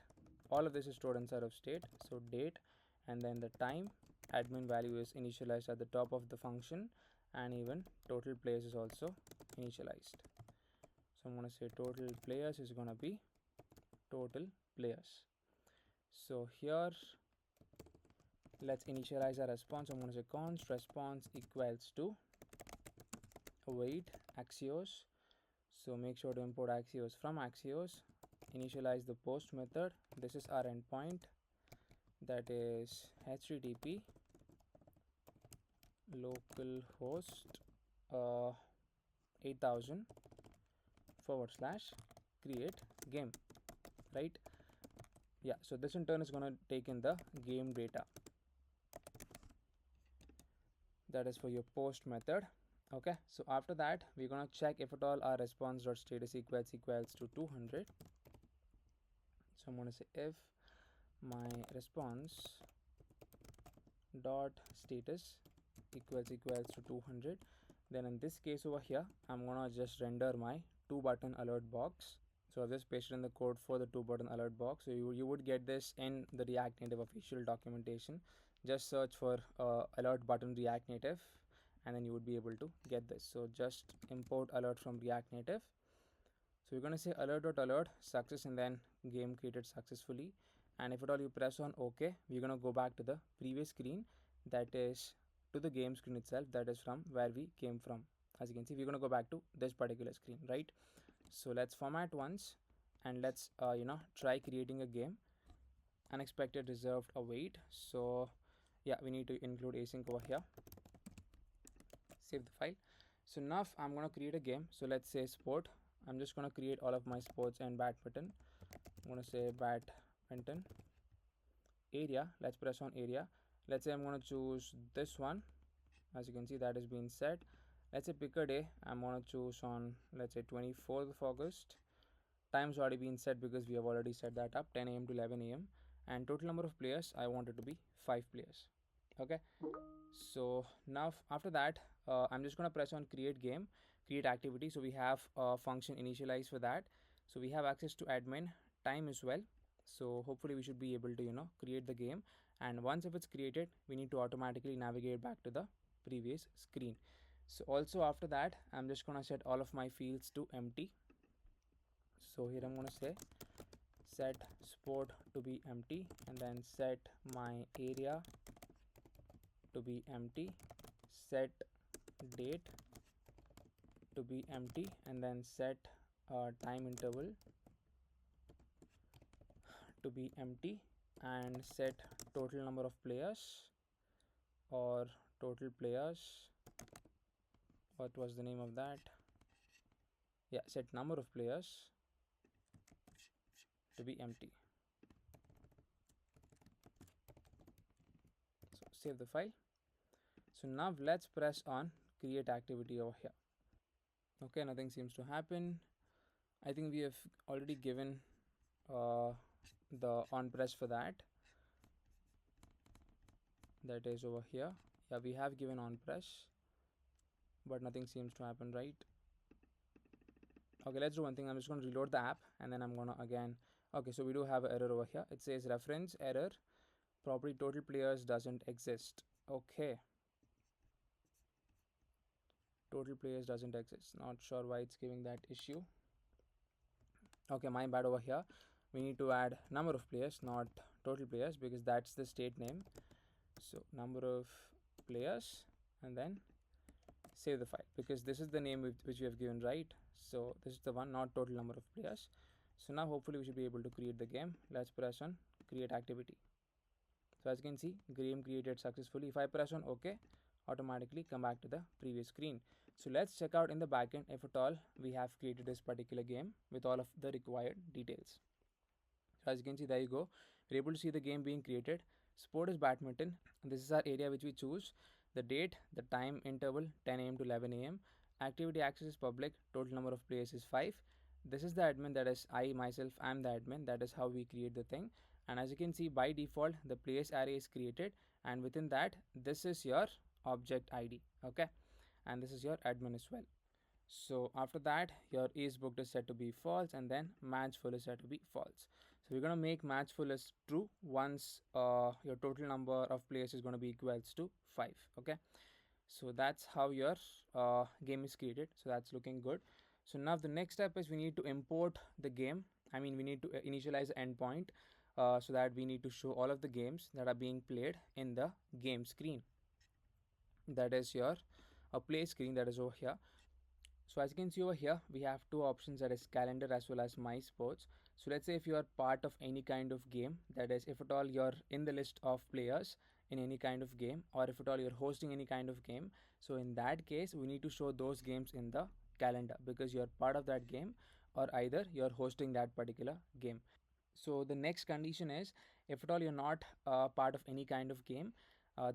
all of this is stored inside of state, so date, and then the time admin value is initialized at the top of the function, and even total players is also initialized. So I'm going to say total players is going to be total players. So here let's initialize our response. I'm going to say const response equals to await axios. So make sure to import axios from axios, initialize the post method. This is our endpoint, that is http localhost 8000 / create game, right? Yeah, so this in turn is going to take in the game data, that is for your post method. Okay, so after that we're going to check if at all our response.status equals to 200. So I'm going to say if my response dot status equals to 200, then in this case over here I'm gonna just render my 2-button alert box. So I've just pasted in the code for the 2-button alert box. So you would get this in the React Native official documentation. Just search for alert button React Native and then you would be able to get this. So just import alert from React Native. So we're going to say alert.alert success and then game created successfully. And if at all you press on OK, we're going to go back to the previous screen, that is to the game screen itself, that is from where we came from. As you can see, we're going to go back to this particular screen, right? So let's format once and let's try creating a game. Unexpected reserved await. So yeah, we need to include async over here. Save the file. So now I'm going to create a game. So let's say sport. I'm just going to create all of my sports and badminton. I'm going to say badminton area. Let's press on area. Let's say I'm going to choose this one. As you can see, that is being set. Let's say pick a day. I'm going to choose on, let's say 24th of August. Time's already been set because we have already set that up, 10 a.m. to 11 a.m. And total number of players, I want it to be 5 players. Okay. So now after that, I'm just going to press on create game, create activity. So we have a function initialized for that. So we have access to admin time as well. So hopefully we should be able to create the game, and once if it's created, we need to automatically navigate back to the previous screen. So also after that, I'm just going to set all of my fields to empty. So here I'm going to say set sport to be empty, and then set my area to be empty, set date to be empty, and then set time interval to be empty, and set total number of players or total players. What was the name of that? Yeah, set number of players to be empty. So save the file. So now let's press on create activity over here. Okay, nothing seems to happen. I think we have already given the on press for that. That is over here. Yeah, we have given on press, but nothing seems to happen, right? Okay, let's do one thing. I'm just going to reload the app and then I'm going to again. Okay, so we do have an error over here. It says reference error, property total players doesn't exist. Okay, total players doesn't exist. Not sure why it's giving that issue. Okay, my bad over here. We need to add number of players, not total players, because that's the state name. So number of players, and then save the file, because this is the name which we have given, right? So this is the one, not total number of players. So now hopefully we should be able to create the game. Let's press on create activity. So as you can see, game created successfully. If I press on OK, automatically come back to the previous screen. So let's check out in the backend if at all we have created this particular game with all of the required details. So as you can see, there you go. We're able to see the game being created. Sport is badminton. This is our area which we choose. The date, the time interval 10 a.m. to 11 a.m. activity access is public, total number of players is 5. This is the admin, that is I myself am the admin. That is how we create the thing. And as you can see, by default the players array is created, and within that this is your object ID, okay, and this is your admin as well. So after that, your is booked is set to be false, and then match full is set to be false. So we're going to make match full is true once your total number of players is going to be equals to 5, okay. So that's how your game is created. So that's looking good. So now the next step is we need to import the game. I mean, we need to initialize the endpoint, so that we need to show all of the games that are being played in the game screen. That is your play screen, that is over here. So as you can see over here, we have two options, that is calendar as well as my sports. So let's say if you are part of any kind of game, that is if at all you're in the list of players in any kind of game, or if at all you're hosting any kind of game, so in that case we need to show those games in the calendar because you're part of that game, or either you're hosting that particular game. So the next condition is if at all you're not part of any kind of game,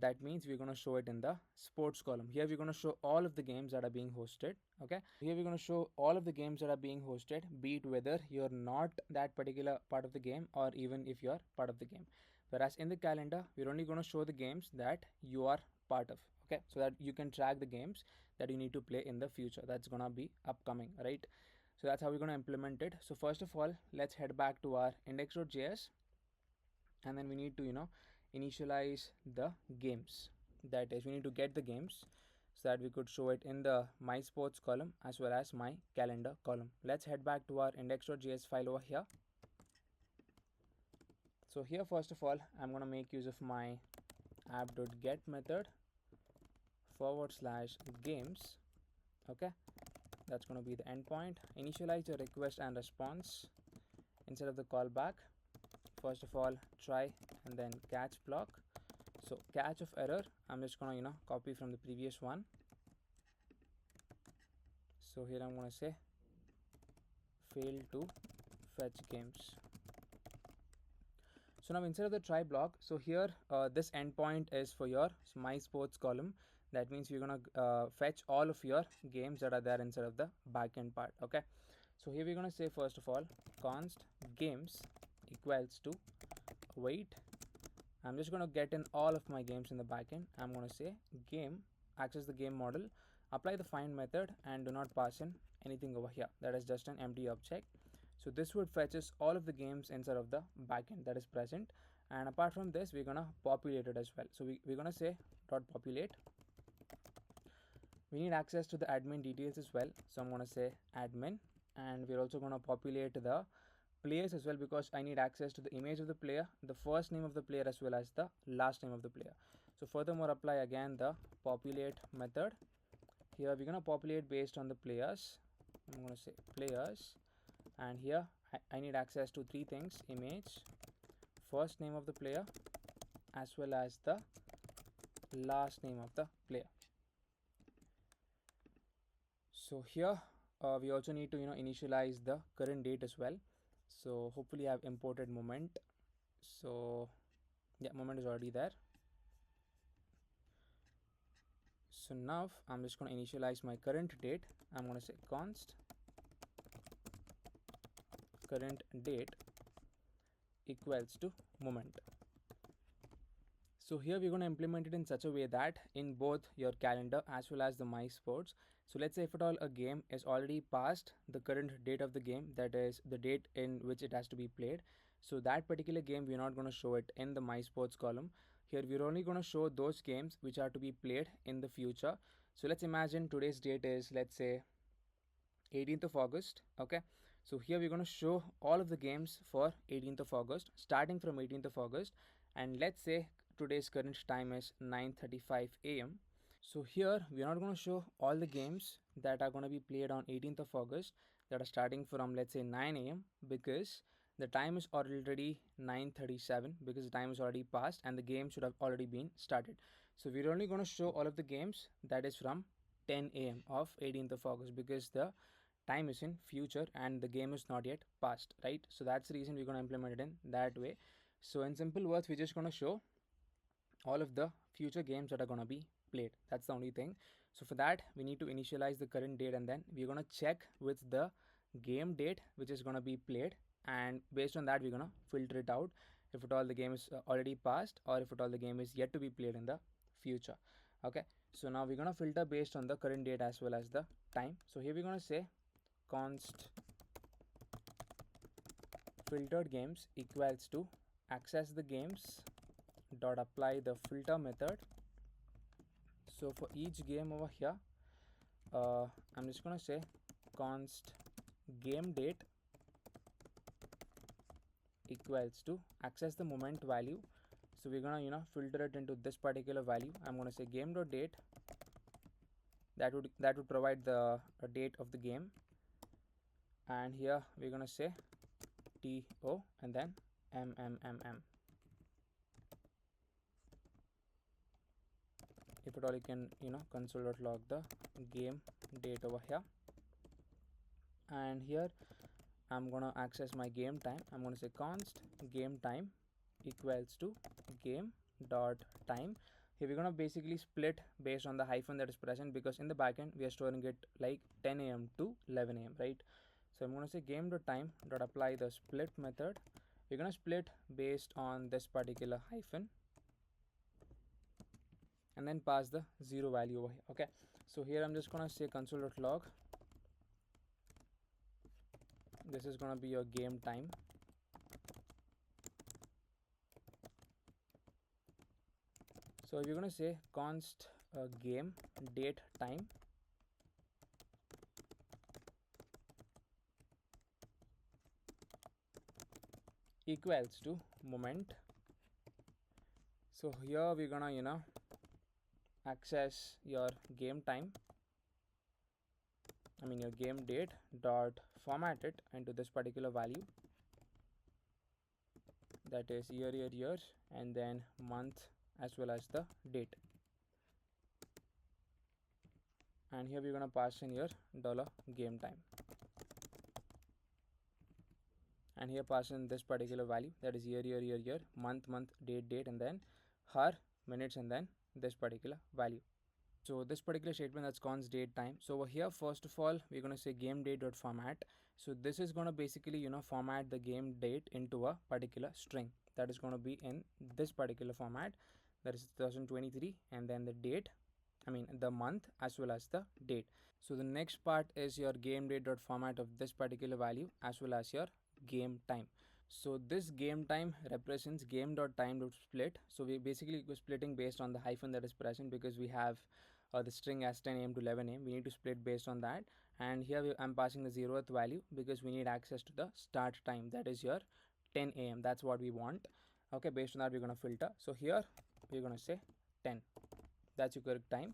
that means we're going to show it in the sports column. Here we're going to show all of the games that are being hosted, okay. Here we're going to show all of the games that are being hosted, be it whether you're not that particular part of the game or even if you're part of the game. Whereas in the calendar, we're only going to show the games that you are part of, okay, so that you can track the games that you need to play in the future that's going to be upcoming, right. So that's how we're going to implement it. So first of all, let's head back to our index.js, and then we need to initialize the games. That is, we need to get the games so that we could show it in the my sports column as well as my calendar column. Let's head back to our index.js file over here. So here first of all, I'm going to make use of my app.get method /games, okay. That's going to be the endpoint. Initialize your request and response instead of the callback. First of all, try and then catch block. So catch of error, I'm just going to copy from the previous one. So here I'm going to say fail to fetch games. So now instead of the try block, so here this endpoint is for your my sports column. That means we're going to fetch all of your games that are there inside of the backend part, okay. So here we're going to say first of all const games equals to wait. I'm just going to get in all of my games in the backend. I'm going to say game, access the game model, apply the find method, and do not pass in anything over here. That is just an empty object. So this would fetches all of the games inside of the backend that is present. And apart from this, we're going to populate it as well. So we're going to say dot populate. We need access to the admin details as well. So I'm going to say admin, and we're also going to populate the players as well, because I need access to the image of the player, the first name of the player, as well as the last name of the player. So furthermore, apply again the populate method. Here we're going to populate based on the players. I'm going to say players, and here I need access to three things: image, first name of the player, as well as the last name of the player. So here we also need to initialize the current date as well. So hopefully I have imported moment. So yeah, moment is already there. So now I'm just going to initialize my current date. I'm going to say const current date equals to moment. So here we're going to implement it in such a way that in both your calendar as well as the my sports. So let's say if at all a game is already past the current date of the game, that is the date in which it has to be played. So that particular game, we're not going to show it in the my sports column. Here we're only going to show those games which are to be played in the future. So let's imagine today's date is, let's say, 18th of August, okay. So here we're going to show all of the games for 18th of August, starting from 18th of August, and let's say today's current time is 9:35 a.m. So here we are not going to show all the games that are going to be played on 18th of August that are starting from, let's say, 9 a.m. because the time is already 9:37, because the time is already passed and the game should have already been started. So we're only going to show all of the games that is from 10 a.m. of 18th of August, because the time is in future and the game is not yet passed, right? So that's the reason we're going to implement it in that way. So in simple words, we're just going to show all of the future games that are going to be played. That's the only thing. So for that, we need to initialize the current date, and then we're going to check with the game date which is going to be played, and based on that we're going to filter it out if at all the game is already passed, or if at all the game is yet to be played in the future. Okay, so now we're going to filter based on the current date as well as the time. So here we're going to say const filtered games equals to access the games dot apply the filter method. So for each game over here, I'm just going to say const game date equals to access the moment value. So we're gonna filter it into this particular value. I'm gonna say game.date. That would provide the date of the game, and here we're gonna say to and then mmm. If at all you can console.log the game date over here, and here I'm gonna access my game time. I'm gonna say const game time equals to game dot time. Here we're gonna basically split based on the hyphen that is present, because in the backend we are storing it like 10 a.m. to 11 a.m. right? So I'm gonna say game dot time dot apply the split method. We're gonna split based on this particular hyphen, and then pass the 0 value over here. Okay, so here I'm just gonna say console.log. This is gonna be your game time. So you're gonna say const game date time equals to moment. So here we're gonna access your game time, I mean your game date, dot format it into this particular value, that is year, and then month as well as the date. And here we're gonna pass in your $game time, and here pass in this particular value, that is year, month, date, and then hour, minutes, and then this particular value. So this particular statement, that's const date time. So over here, first of all, we're going to say game date dot format. So this is going to basically format the game date into a particular string that is going to be in this particular format, that is 2023, and then the date, I mean the month as well as the date. So the next part is your game date dot format of this particular value as well as your game time. So this game time represents game dot time dot split. So we basically we're splitting based on the hyphen that is present, because we have the string as 10 a.m. to 11 a.m. We need to split based on that, and here I'm passing the 0th value because we need access to the start time, that is your 10 a.m. That's what we want. Okay, based on that we're gonna filter. So here we're gonna say 10. That's your correct time.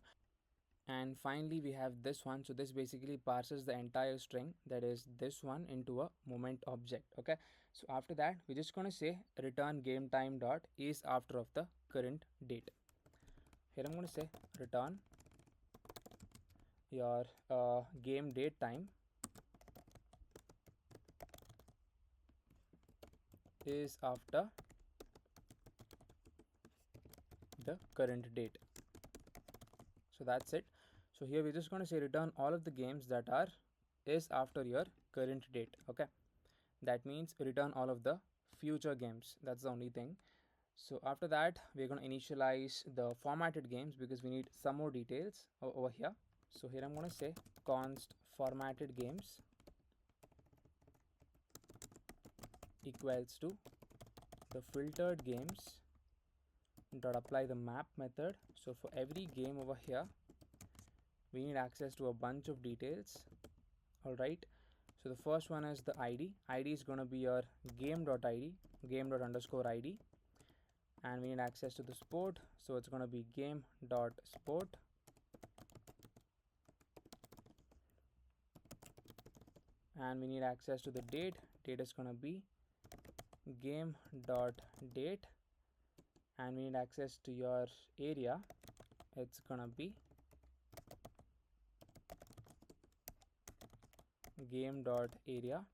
And finally we have this one. So this basically parses the entire string, that is this one, into a moment object. Okay, so after that we're just going to say return game time dot is after of the current date. Here I'm going to say return your game date time is after the current date. So that's it. So here we're just going to say return all of the games that are is after your current date. Okay, that means return all of the future games. That's the only thing. So after that we're going to initialize the formatted games, because we need some more details over here. So here I'm going to say const formatted games equals to the filtered games dot apply the map method. So for every game over here we need access to a bunch of details. All right, so the first one is the id. Id is going to be your game.id, game._id, and we need access to the sport. So it's going to be game.sport, and we need access to the date. Date is going to be game.date, and we need access to your area. It's going to be game.area,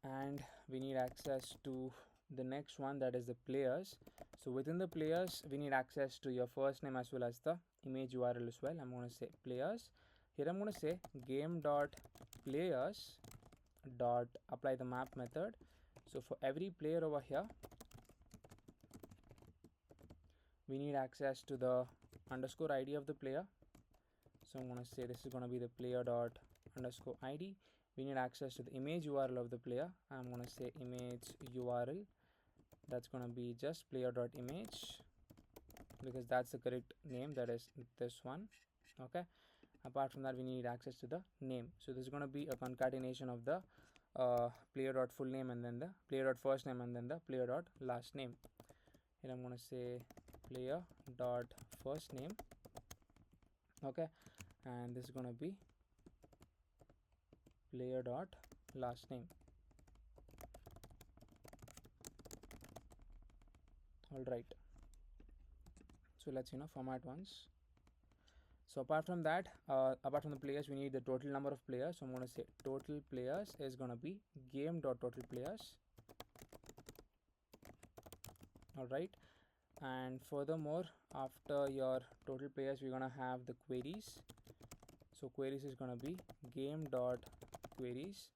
and we need access to the next one, that is the players. So within the players, we need access to your first name as well as the image URL as well. I'm going to say players. Here I'm going to say game.players dot apply the map method. So for every player over here, we need access to the underscore ID of the player. So I'm going to say this is going to be the player dot underscore ID. We need access to the image URL of the player. I'm going to say image URL. That's going to be just player dot image, because that's the correct name, that is this one. Okay, apart from that, we need access to the name. So this is going to be a concatenation of the player dot full name and then the player dot first name and then the player dot last name. Here I'm going to say player dot first name. Okay, and this is going to be player dot last name. All right, so let's format once. So apart from that, apart from the players, we need the total number of players. So I'm going to say total players is going to be game.total players. All right, and furthermore, after your total players, we're going to have the queries. So queries is going to be game.queries,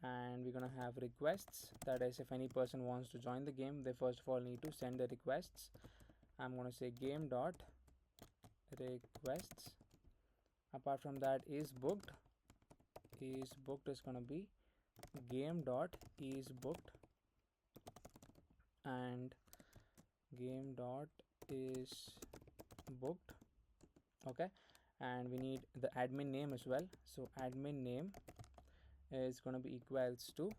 and we're going to have requests. That is, if any person wants to join the game, they first of all need to send the requests. I'm going to say game.requests. Apart from that, is booked is going to be game.isBooked, and game.isBooked. Okay, and we need the admin name as well. So admin name is going to be equals to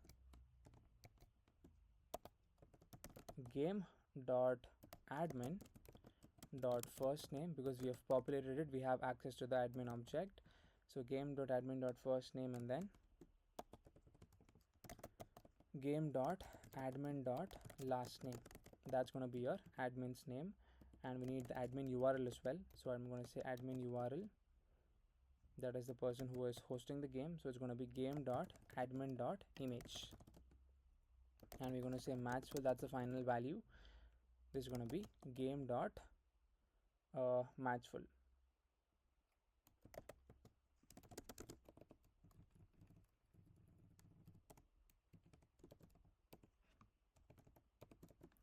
game.admin dot first name, because we have populated it, we have access to the admin object. So game.admin dot first name, and then game.admin dot last name. That's going to be your admin's name, and we need the admin URL as well. So I'm going to say admin URL, that is the person who is hosting the game. So it's going to be game.admin.image, and we're going to say matchful, that's the final value. This is going to be game.matchful.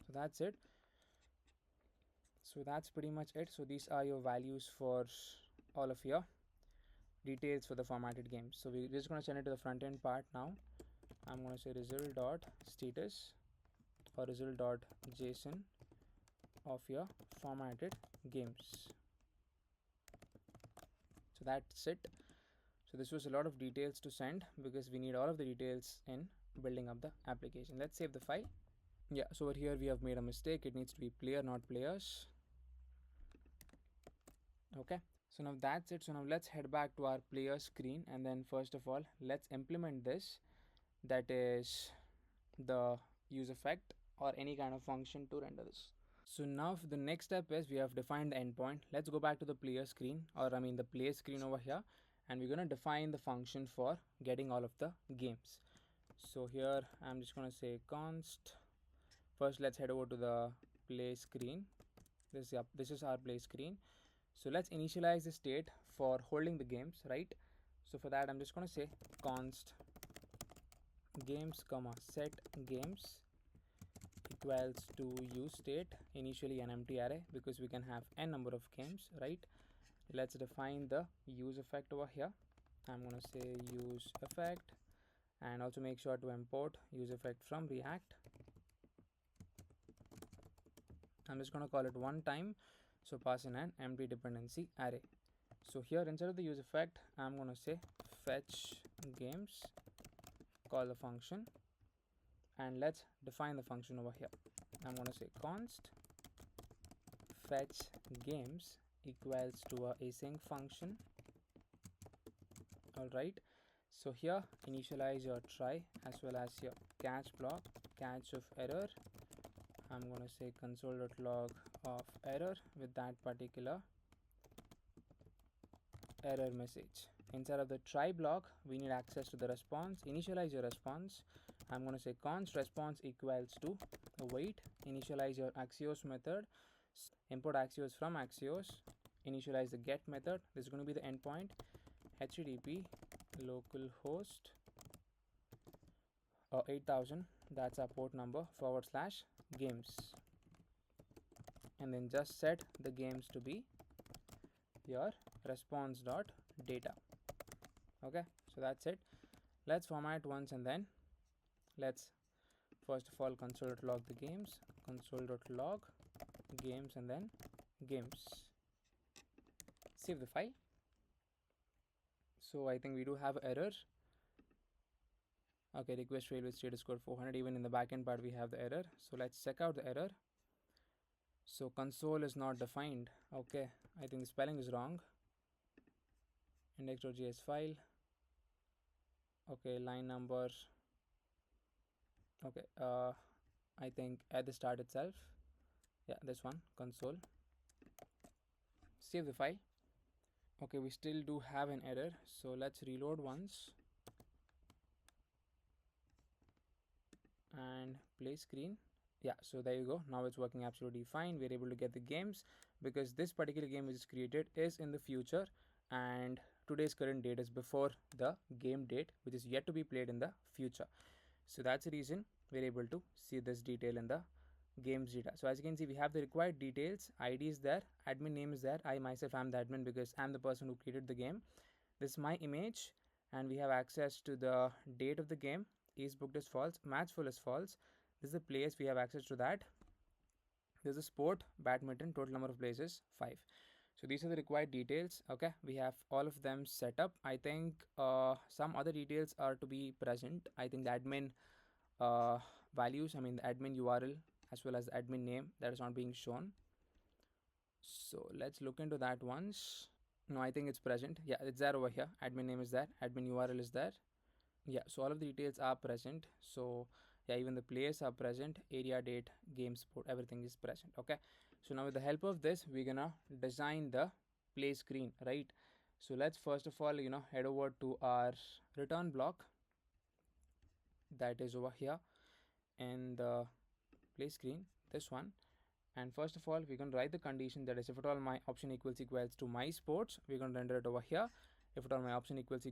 So that's it. So that's pretty much it. So these are your values for all of your details for the formatted games. So we're just going to send it to the front end part now. I'm going to say result.status or result.json of your formatted games. So that's it. So this was a lot of details to send, because we need all of the details in building up the application. Let's save the file. Yeah, so over here we have made a mistake. It needs to be player, not players. Okay, so now that's it. So now let's head back to our player screen, and then first of all, let's implement this, that is the use effect or any kind of function to render this. So now the next step is we have defined the endpoint. Let's go back to the player screen, or I mean the play screen over here, and we're going to define the function for getting all of the games. So here I'm just going to say const. First let's head over to the play screen. This is our play screen. So let's initialize the state for holding the games, right? So for that I'm just going to say const games comma set games equals to use state, initially an empty array, because we can have n number of games, right? Let's define the use effect over here. I'm going to say use effect, and also make sure to import use effect from React. I'm just going to call it one time, so pass in an empty dependency array. So here inside of the use effect, I'm going to say fetch games, call the function, and let's define the function over here. I'm going to say const fetch games equals to a async function. All right, so here initialize your try as well as your catch block, catch of error. I'm going to say console.log of error with that particular error message. inside of the try block, we need access to the response. Initialize your response. I'm going to say const response equals to await. Initialize your Axios method. Import Axios from Axios. Initialize the get method. This is going to be the endpoint. HTTP localhost 8000. That's our port number / games. And then just set the games to be your response.data. Okay, so that's it. Let's format once and then let's first of all console.log the games, console.log games, and then games. Save the file. So I think we do have error. Okay, request failed with status code 400. Even in the backend part we have the error. So let's check out the error. So console is not defined. Okay, I think the spelling is wrong. Index.js file. Okay, line number. Okay, I think at the start itself. Yeah, this one, console. Save the file. Okay, we still do have an error. So let's reload once. And play screen. Yeah, so there you go. Now it's working absolutely fine. We're able to get the games because this particular game which is created is in the future and today's current date is before the game date, which is yet to be played in the future. So that's the reason we're able to see this detail in the games data. So as you can see, we have the required details. ID is there, admin name is there. I myself am the admin because I'm the person who created the game. This is my image and we have access to the date of the game. Is booked as false, match full is false. This is the players, we have access to that. There's a sport, badminton, total number of places 5. So these are the required details. Okay, we have all of them set up. I think some other details are to be present. I think the admin values, I mean the admin URL as well as the admin name, that is not being shown. So let's look into that once. No, I think it's present. Yeah, it's there over here. Admin name is there, admin URL is there. Yeah, so all of the details are present. So yeah, even the players are present, area, date, game, sport, everything is present. Okay, so now with the help of this we're gonna design the play screen, right? So let's first of all head over to our return block that is over here in the play screen, this one. And first of all we're going to write the condition, that is if at all my option equals to my sports, we're going to render it over here. If at all my option equals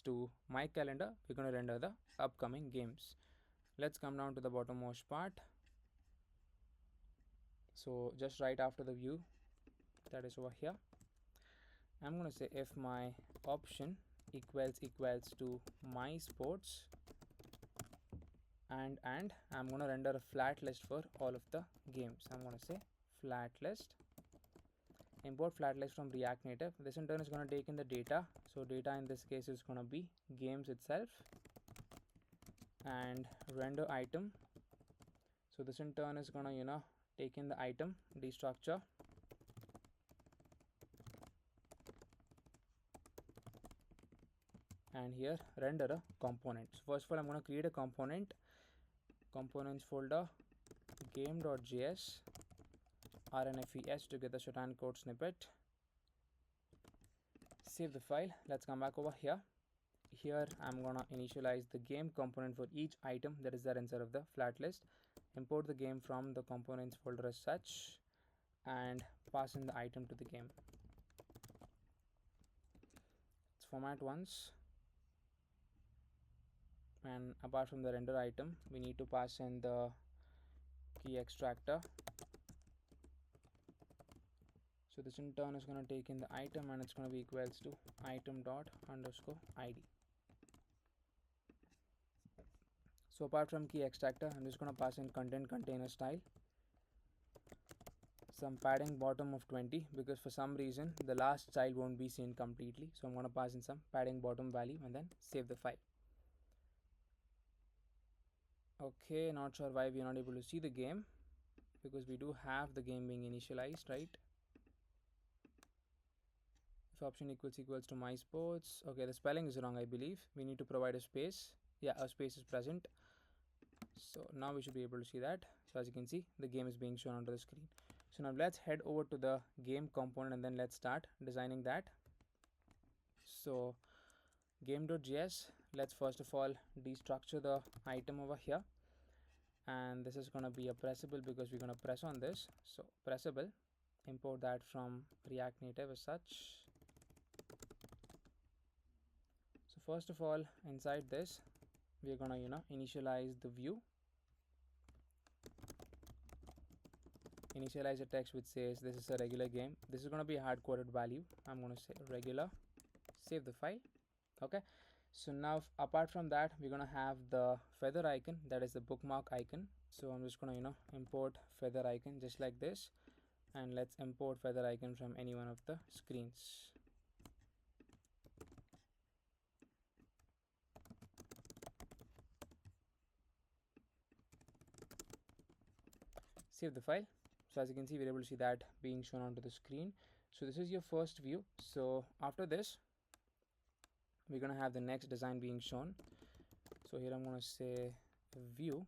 to my calendar, we're going to render the upcoming games. Let's come down to the bottommost part. So just right after the view, that is over here, I'm going to say if my option equals to my sports, and I'm going to render a flat list for all of the games. I'm going to say flat list, import flat list from React Native. This in turn is going to take in the data. So data in this case is going to be games itself, and render item. So this in turn is going to take in the item destructure, and here render a component. So first of all I'm going to create a component, components folder, game.js rnfes to get the shorthand code snippet. Save the file. Let's come back over here. Here I'm gonna initialize the game component for each item that is there inside of the flat list. Import the game from the components folder as such and pass in the item to the game. Let's format once, and apart from the render item we need to pass in the key extractor. So this in turn is going to take in the item and it's going to be equals to item._id. So apart from key extractor, I'm just going to pass in content container style, some padding bottom of 20 because for some reason the last child won't be seen completely. So I'm going to pass in some padding bottom value and then save the file. Okay, not sure why we are not able to see the game because we do have the game being initialized, right? If option equals to my sports. Okay, the spelling is wrong, I believe. We need to provide a space. Yeah, a space is present. So now we should be able to see that. So as you can see, the game is being shown onto the screen. So now let's head over to the game component and then let's start designing that. So game.js, let's first of all destructure the item over here, and this is going to be a pressable because we're going to press on this. So pressable, import that from React Native as such. So first of all, inside this we're going to initialize the view, initialize a text which says this is a regular game. This is going to be a hard-coded value. I'm going to say regular, save the file. Okay, so now apart from that, we're going to have the feather icon, that is the bookmark icon. So I'm just going to import feather icon just like this, and let's import feather icon from any one of the screens. Save the file. So as you can see, we're able to see that being shown onto the screen. So this is your first view. So after this, we're going to have the next design being shown. So here I'm going to say view.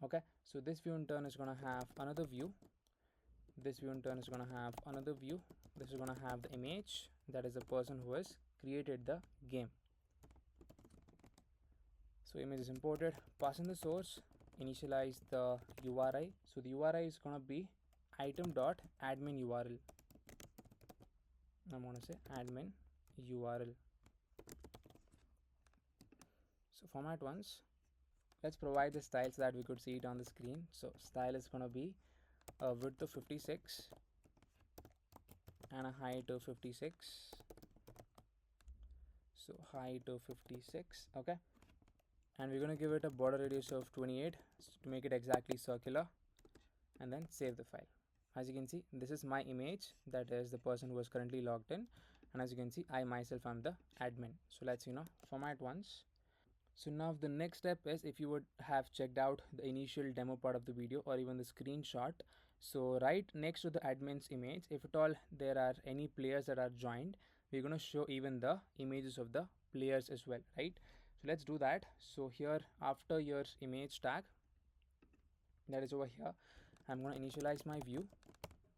Okay, so this view in turn is going to have another view. This view in turn is going to have another view. This is going to have the image, that is the person who has created the game. So image is imported, pass in the source, initialize the URI. So the URI is going to be item.admin URL. I'm going to say admin URL. So format once. Let's provide the style so that we could see it on the screen. So style is going to be a width of 56 and a height of 56. So height of 56. Okay, and we're going to give it a border radius of 28 to make it exactly circular, and then save the file. As you can see, this is my image, that is the person who is currently logged in, and as you can see, I myself am the admin. So let's format once. So now the next step is, if you would have checked out the initial demo part of the video or even the screenshot, so right next to the admin's image, if at all there are any players that are joined, we're going to show even the images of the players as well, right? So let's do that. So here, after your image tag, that is over here, I'm going to initialize my view.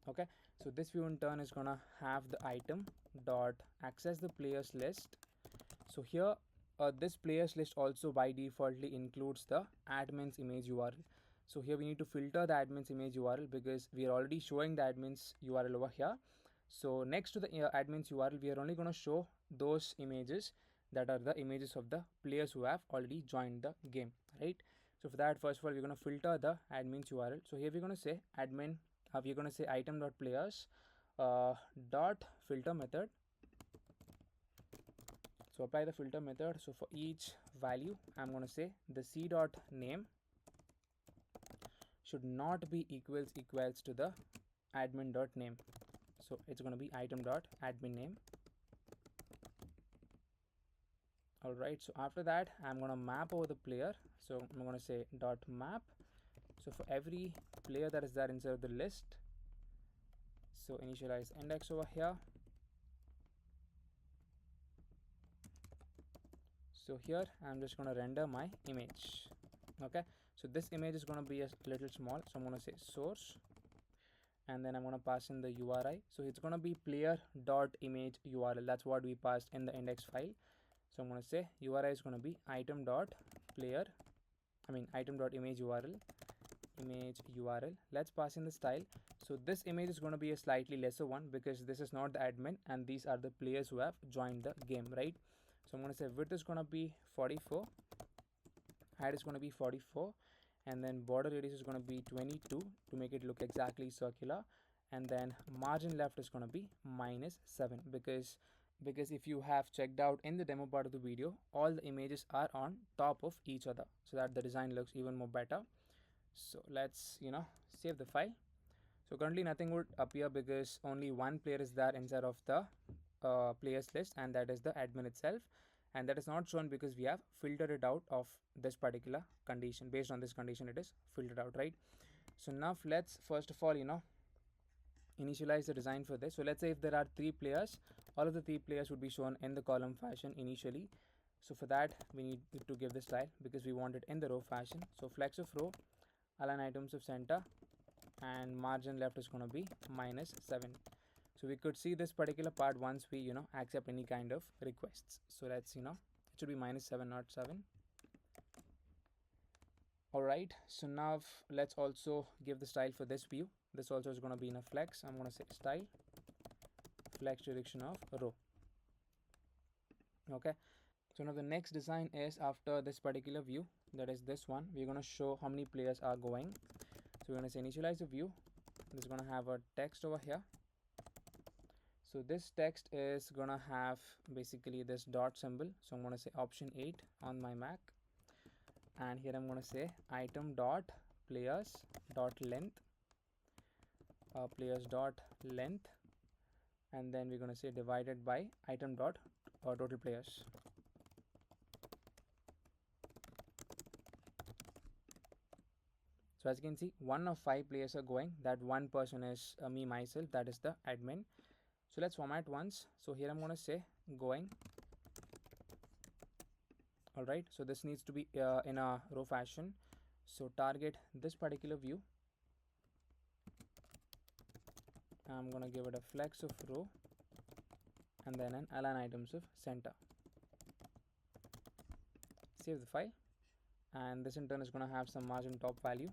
Okay, so this view in turn is going to have the item dot access the players list. So here this players list also by defaultly includes the admin's image URL. So here we need to filter the admin's image URL because we are already showing the admin's URL over here. So next to the admin's URL, we are only going to show those images that are the images of the players who have already joined the game, right? So for that, first of all, we're going to filter the admin's URL. So here we're going to say admin, we're going to say item.players dot filter method. So apply the filter method. So for each value, I'm going to say the c dot name should not be equals to the admin dot name. So it's going to be item dot admin name. All right, so after that, I'm going to map over the player. So I'm going to say dot map. So for every player that is there inside the list, so initialize index over here. So here I'm just going to render my image. Okay, so this image is going to be a little small, so I'm going to say source, and then I'm going to pass in the URI. So it's going to be player.image URL. That's what we passed in the index file. So I'm going to say URI is going to be item.image URL, image URL. Let's pass in the style. So this image is going to be a slightly lesser one because this is not the admin and these are the players who have joined the game, right? So I'm going to say width is going to be 44, height is going to be 44, and then border radius is going to be 22 to make it look exactly circular, and then margin left is going to be -7 because if you have checked out in the demo part of the video, all the images are on top of each other so that the design looks even more better. So let's save the file. So currently nothing would appear because only one player is there inside of the players list, and that is the admin itself, and that is not shown because we have filtered it out of this particular condition. Based on this condition, it is filtered out, right? So now let's first of all initialize the design for this. So let's say if there are 3 players, all of the 3 players would be shown in the column fashion initially. So for that, we need to give the style because we want it in the row fashion. So flex of row, align items of center, and margin left is going to be -7. So we could see this particular part once we accept any kind of requests. So let's it should be -7 not 7. Alright, so now let's also give the style for this view. This also is going to be in a flex. I'm going to say style flex direction of row. Okay, so now the next design is after this particular view, that is this one. We're going to show how many players are going. So we're going to say initialize the view. This is going to have a text over here. So this text is going to have basically this dot symbol. So I'm going to say option 8 on my Mac. And here I'm going to say item dot players dot length, players dot length, and then we're going to say divided by item dot total players. So as you can see, 1 of 5 players are going. That one person is me myself, that is the admin. So let's format once. So here I'm going to say going. Alright, so this needs to be in a row fashion. So target this particular view. I'm going to give it a flex of row and then an align items of center. Save the file, and this in turn is going to have some margin top value.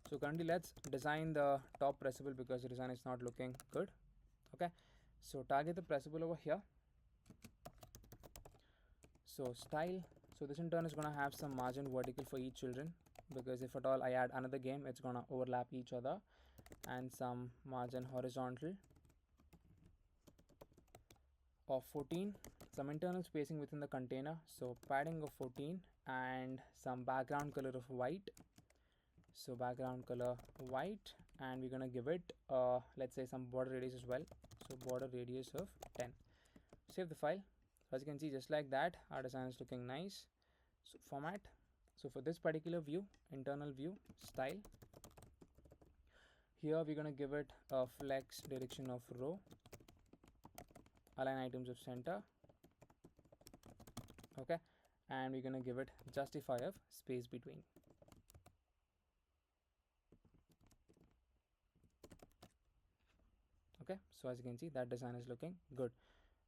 So currently let's design the top pressable because the design is not looking good. Okay, so target the pressable over here. So style, so this in turn is going to have some margin vertical for each children, because if at all I add another game, it's going to overlap each other, and some margin horizontal of 14, some internal spacing within the container, so padding of 14, and some background color of white. So background color white, and we're going to give it let's say some border radius as well. So border radius of 10. Save the file. As you can see, just like that, our design is looking nice. So format. So for this particular view, internal view, style, here we're going to give it a flex direction of row, align items of center. Okay, and we're going to give it justify of space between. Okay, so as you can see, that design is looking good.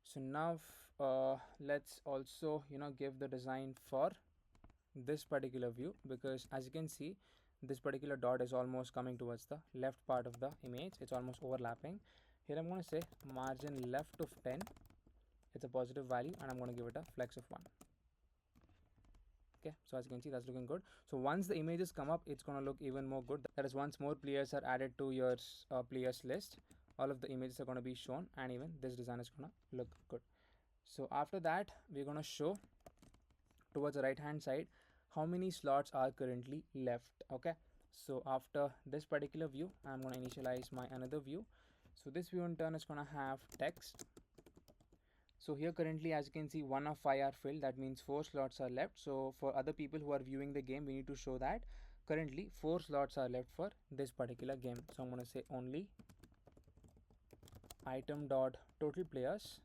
So now let's also give the design for this particular view, because as you can see, this particular dot is almost coming towards the left part of the image. It's almost overlapping. Here I'm going to say margin left of 10. It's a positive value, and I'm going to give it a flex of 1. Okay, so as you can see, that's looking good. So once the images come up, it's going to look even more good. That is, once more players are added to your players list, all of the images are going to be shown, and even this design is going to look good. So after that, we're going to show towards the right hand side how many slots are currently left. Okay, so after this particular view, I'm going to initialize my another view. So this view in turn is going to have text. So here currently, as you can see, 1 of 5 are filled. That means 4 slots are left. So for other people who are viewing the game, we need to show that currently 4 slots are left for this particular game. So I'm going to say only item dot total players.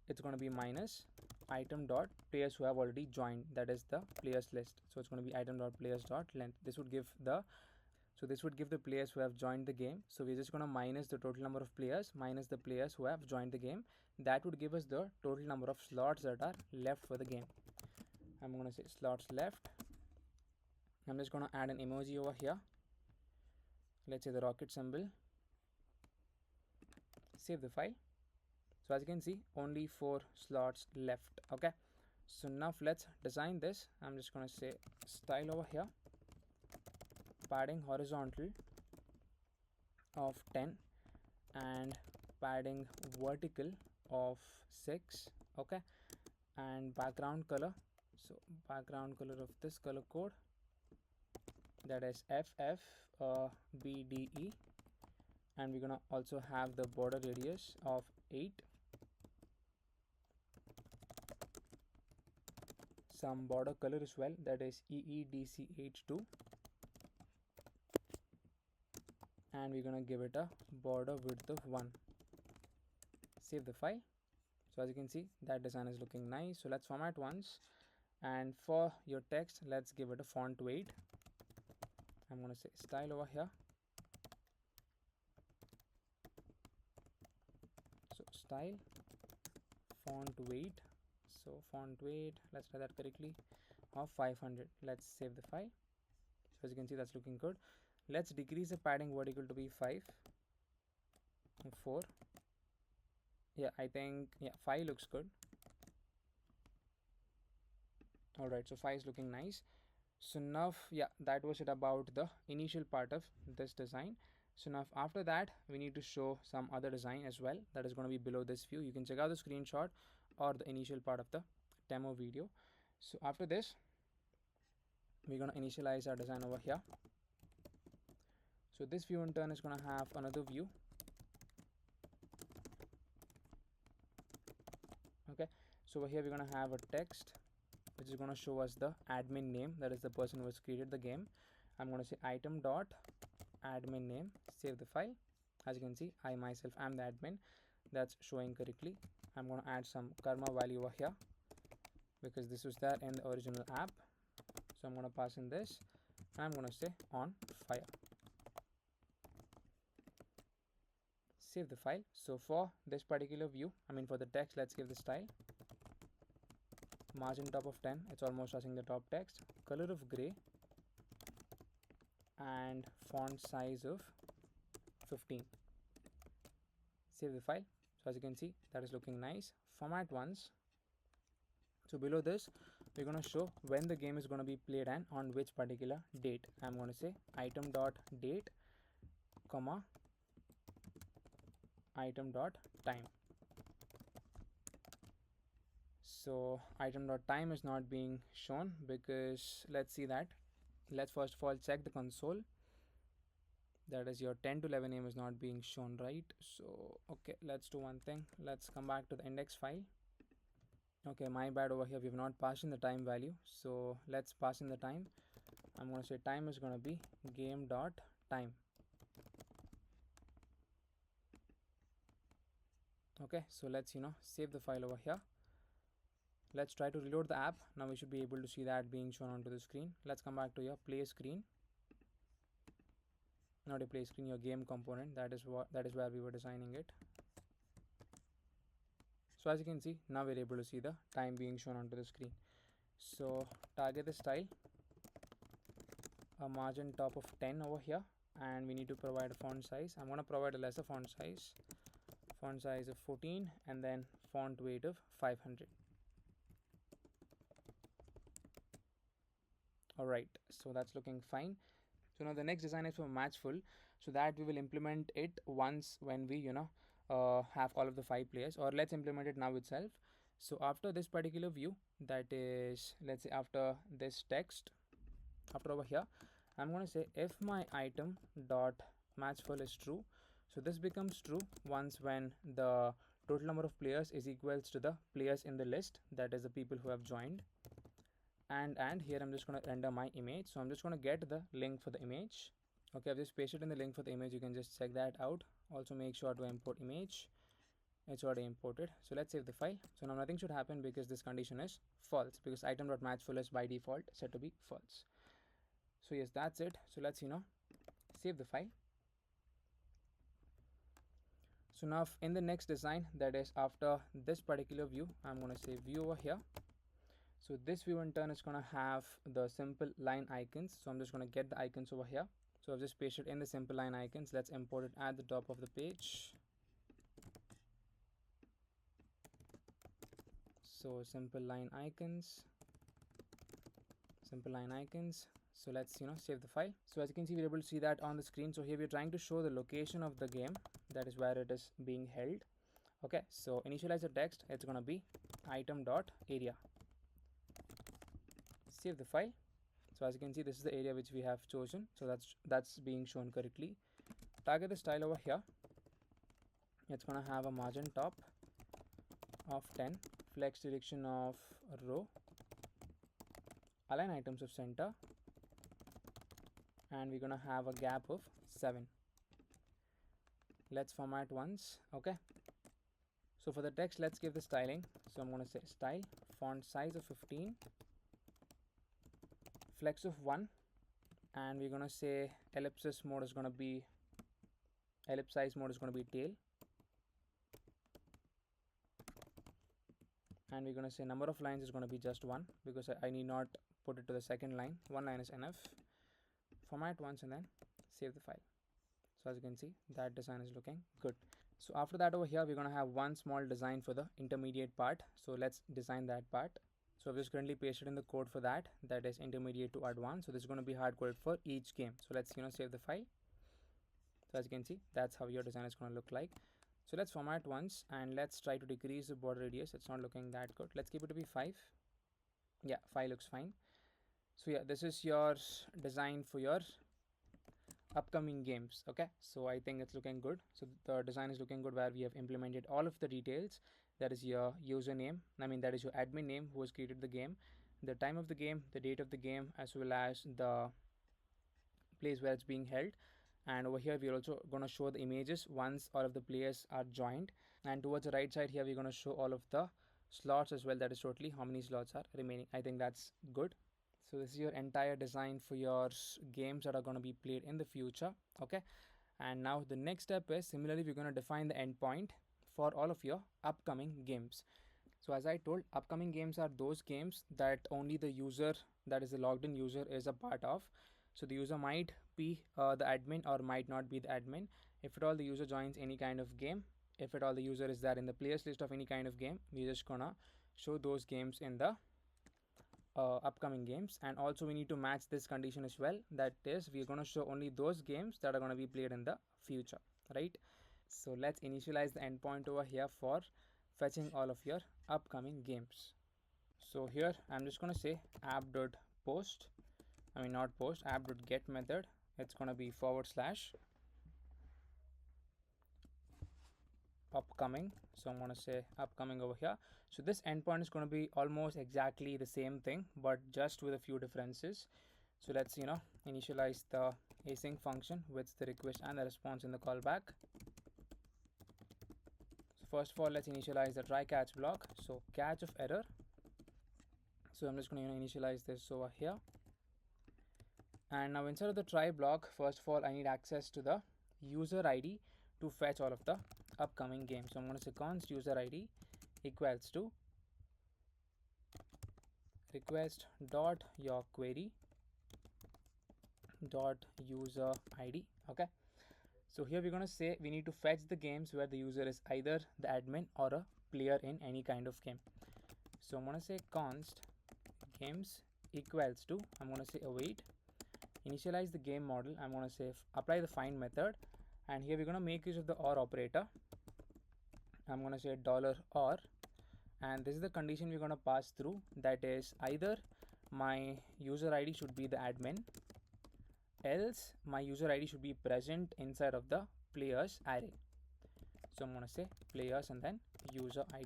It's going to be minus item dot players who have already joined, that is the players list. So it's going to be item dot players dot length. This would give the players who have joined the game. So we're just going to minus the total number of players minus the players who have joined the game. That would give us the total number of slots that are left for the game. I'm going to say slots left. I'm just going to add an emoji over here. Let's say the rocket symbol. Save the file. So as you can see, only 4 slots left. Okay, so now let's design this. I'm just going to say style over here, padding horizontal of 10 and padding vertical of 6. Okay, and background color, so background color of this color code, that is FFBDE, and we're gonna also have the border radius of 8, some border color as well, that is EEDCH2, and we're gonna give it a border width of 1. Save the file. So as you can see, that design is looking nice. So let's format once, and for your text, let's give it a font weight. I'm going to say style over here, style, font weight. So font weight, let's try that correctly, of 500. Let's save the file. So as you can see, that's looking good. Let's decrease the padding vertical to be 5 and 4. Yeah, I think, yeah, 5 looks good. Alright, so 5 is looking nice. So now, yeah, that was it about the initial part of this design. So now after that, we need to show some other design as well that is going to be below this view. You can check out the screenshot or the initial part of the demo video. So after this, we're going to initialize our design over here. So this view in turn is going to have another view. Okay, so over here we're going to have a text which is going to show us the admin name, that is the person who has created the game. I'm going to say item dot admin name, save the file. As you can see, I myself am the admin. That's showing correctly. I'm going to add some karma value over here because this was there in the original app. So I'm going to pass in this and I'm going to say on fire. Save the file. So for this particular view, for the text, let's give the style margin top of 10. It's almost touching the top text. Color of gray and font size of 15. Save the file. So as you can see, that is looking nice. Format once. So below this, we're going to show when the game is going to be played and on which particular date. I'm going to say item dot date, comma, item dot time. So item dot time is not being shown because let's see that. Let's first of all check the console. That is your 10 to 11 AM is not being shown, right? So okay, let's do one thing. Let's come back to the index file. Okay, my bad, over here we've not passed in the time value, so let's pass in the time. I'm going to say time is going to be game dot time. Okay, so let's save the file over here. Let's try to reload the app. Now we should be able to see that being shown onto the screen. Let's come back to your play screen. Not a play screen, your game component. That is where we were designing it. So as you can see, now we're able to see the time being shown onto the screen. So target the style, a margin top of 10 over here, and we need to provide a font size. I'm going to provide a lesser font size of 14, and then font weight of 500. Alright, so that's looking fine. So now the next design is for matchful, so that we will implement it once when we have all of the 5 players, or let's implement it now itself. So after this particular view, that is, let's say after this text, after over here, I'm going to say if my item dot matchful is true. So this becomes true once when the total number of players is equals to the players in the list, that is the people who have joined. And here I'm just going to render my image. So I'm just going to get the link for the image. Okay, I've just pasted in the link for the image. You can just check that out. Also make sure to import image. It's already imported. So let's save the file. So now nothing should happen because this condition is false, because item.matchful is by default set to be false. So yes, that's it. So let's save the file. So now in the next design, that is after this particular view, I'm going to say view over here. So this view in turn is going to have the simple line icons. So I'm just going to get the icons over here. So I've just pasted in the simple line icons. Let's import it at the top of the page. So simple line icons. So let's save the file. So as you can see, we're able to see that on the screen. So here we're trying to show the location of the game, that is where it is being held. Okay, so initialize the text. It's going to be item.area. Save the file. So as you can see, this is the area which we have chosen. So that's being shown correctly. Target the style over here. It's going to have a margin top of 10, flex direction of row, align items of center, and we're going to have a gap of 7. Let's format once. Okay, so for the text, let's give the styling. So I'm going to say style, font size of 15, flex of 1, and we're going to say ellipsis mode is going to be ellipse size mode is going to be tail. and we're going to say number of lines is going to be just one, because I need not put it to the second line. One line is enough. Format once and then save the file. So as you can see, that design is looking good. So after that, over here we're going to have one small design for the intermediate part. So let's design that part. So I've just currently pasted in the code for that, that is intermediate to advanced. So this is going to be hard coded for each game. So let's save the file. So as you can see, that's how your design is going to look like. So let's format once and let's try to decrease the border radius. It's not looking that good. Let's keep it to be 5. Yeah, 5 looks fine. So yeah, this is your design for your upcoming games. Okay, so I think it's looking good. So the design is looking good, where we have implemented all of the details. That is your username, that is your admin name who has created the game, the time of the game, the date of the game, as well as the place where it's being held. And over here we're also going to show the images once all of the players are joined. And towards the right side here, we're going to show all of the slots as well, that is totally how many slots are remaining. I think that's good. So this is your entire design for your games that are going to be played in the future. Okay, and now the next step is, similarly we're going to define the endpoint for all of your upcoming games. So as I told, upcoming games are those games that only the user, that is the logged in user, is a part of. So the user might be the admin or might not be the admin. If at all the user joins any kind of game, if at all the user is there in the players list of any kind of game, we're just gonna show those games in the upcoming games. And also we need to match this condition as well, that is we're going to show only those games that are going to be played in the future, right? So let's initialize the endpoint over here for fetching all of your upcoming games. So here I'm just going to say app.post, not post, app.get method. It's going to be / upcoming. So I'm going to say upcoming over here. So this endpoint is going to be almost exactly the same thing, but just with a few differences. So let's initialize the async function with the request and the response in the callback. So first of all, let's initialize the try catch block. So catch of error. So I'm just going to initialize this over here. And now inside of the try block, first of all, I need access to the user ID to fetch all of the upcoming games. So I'm going to say const user ID equals to request dot your query dot user ID. Okay, so here we're going to say we need to fetch the games where the user is either the admin or a player in any kind of game. So I'm going to say const games equals to, I'm going to say await, initialize the game model. I'm going to say apply the find method, and here we're going to make use of the or operator. I'm going to say $or, and this is the condition we're going to pass through, that is either my user ID should be the admin, else my user ID should be present inside of the players array. So I'm going to say players and then user ID.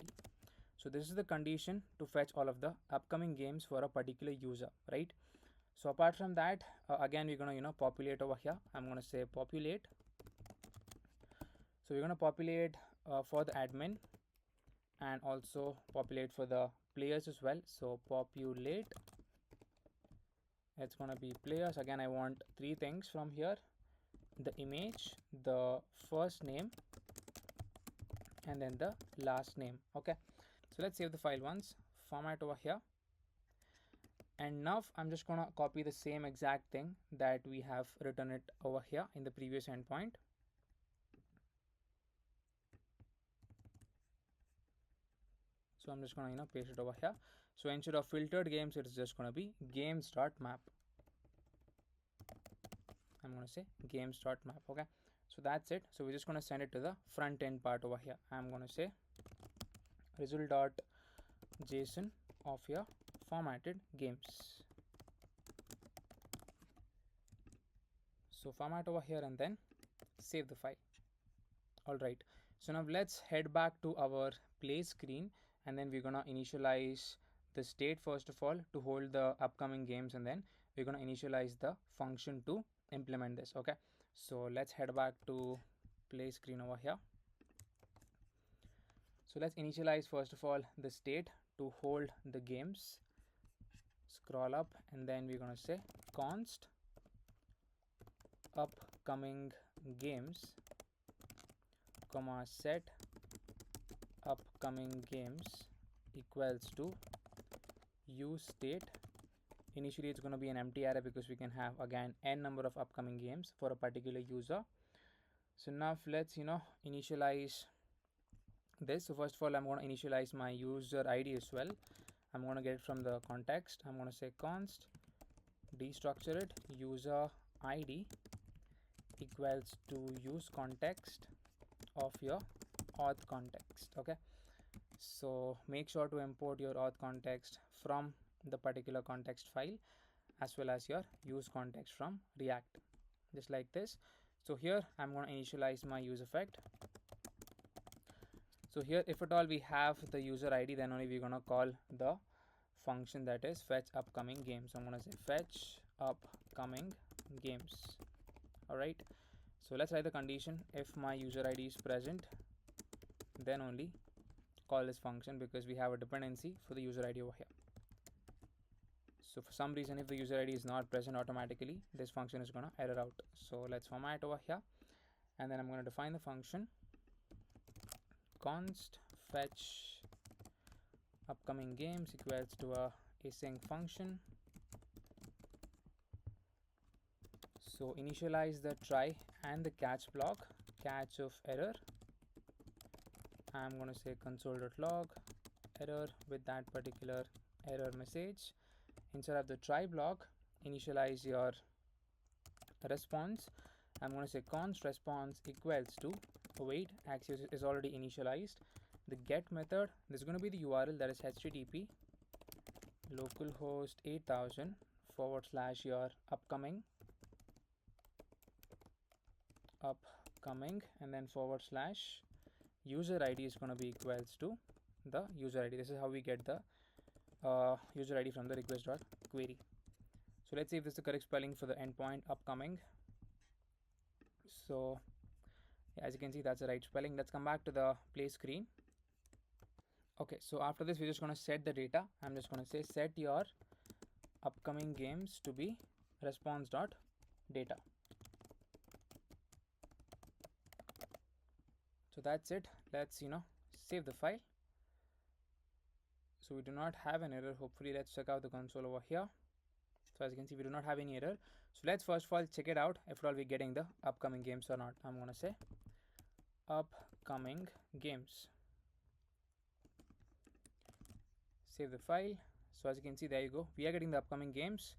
So this is the condition to fetch all of the upcoming games for a particular user, right? So apart from that, again we're going to populate over here. I'm going to say populate. So we're going to populate for the admin and also populate for the players as well. So populate, it's going to be players. Again, I want 3 things from here: the image, the first name, and then the last name. Okay, so let's save the file once, format over here. And now I'm just going to copy the same exact thing that we have written it over here in the previous endpoint. So I'm just going to paste it over here. So instead of filtered games, it's just going to be games.map. I'm going to say games.map. Okay, so that's it. So we're just going to send it to the front end part over here. I'm going to say result.json of your formatted games. So format over here and then save the file. All right, so now let's head back to our play screen, and then we're gonna initialize the state first of all to hold the upcoming games, and then we're gonna initialize the function to implement this. Okay, so let's head back to play screen over here. So let's initialize first of all the state to hold the games. Scroll up, and then we're gonna say const upcoming games comma set upcoming games equals to use state. Initially it's going to be an empty array because we can have again n number of upcoming games for a particular user. So now let's initialize this. So first of all, I'm going to initialize my user ID as well. I'm going to get it from the context. I'm going to say const destructure it user ID equals to use context of your auth context. Okay, so make sure to import your auth context from the particular context file as well as your use context from React, just like this. So here I'm going to initialize my use effect. So here if at all we have the user ID, then only we're going to call the function that is fetch upcoming games. So I'm going to say fetch upcoming games. All right, so let's write the condition. If my user ID is present, then only call this function, because we have a dependency for the user ID over here. So for some reason, if the user ID is not present, automatically this function is going to error out. So let's format over here, and then I'm going to define the function const fetch upcoming games equals to a async function. So initialize the try and the catch block, catch of error. I'm going to say console.log error with that particular error message. Instead of the try block, initialize your response. I'm going to say const response equals to await access is already initialized. The get method, this is going to be the URL, that is http localhost 8000 / your upcoming and then / user ID is going to be equals to the user ID. This is how we get the user ID from the request.query. So let's see if this is the correct spelling for the endpoint upcoming. So as you can see, that's the right spelling. Let's come back to the play screen. Okay, so after this we're just going to set the data. I'm just going to say set your upcoming games to be response.data. So that's it. Let's save the file. So we do not have an error. Hopefully let's check out the console over here. So as you can see, we do not have any error. So let's first of all check it out if at all we're getting the upcoming games or not. I'm going to say upcoming games. Save the file. So as you can see, there you go. We are getting the upcoming games.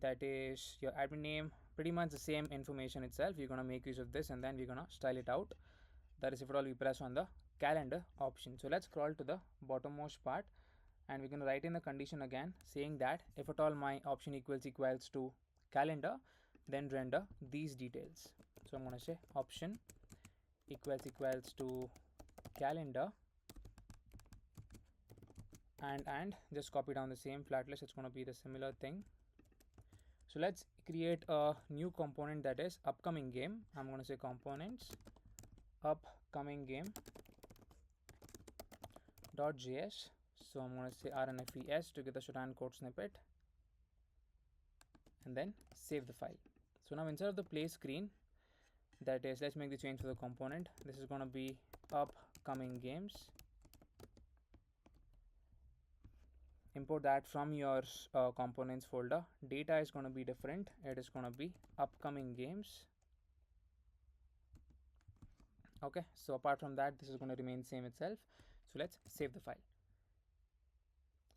That is your admin name, pretty much the same information itself. We're going to make use of this and then we're going to style it out. That is if at all we press on the calendar option. So let's scroll to the bottommost part, and we're going to write in the condition again saying that if at all my option equals to calendar, then render these details. So I'm going to say option equals to calendar, and just copy down the same flat list. It's going to be the similar thing. So let's create a new component, that is upcoming game. I'm going to say components upcoming game .js. So I'm going to say rnfes to get the Sujan code snippet, and then save the file. So now inside of the play screen, that is, let's make the change for the component. This is going to be upcoming games. Import that from your components folder. Data is going to be different. It is going to be upcoming games. Okay, so apart from that, this is going to remain same itself. So let's save the file.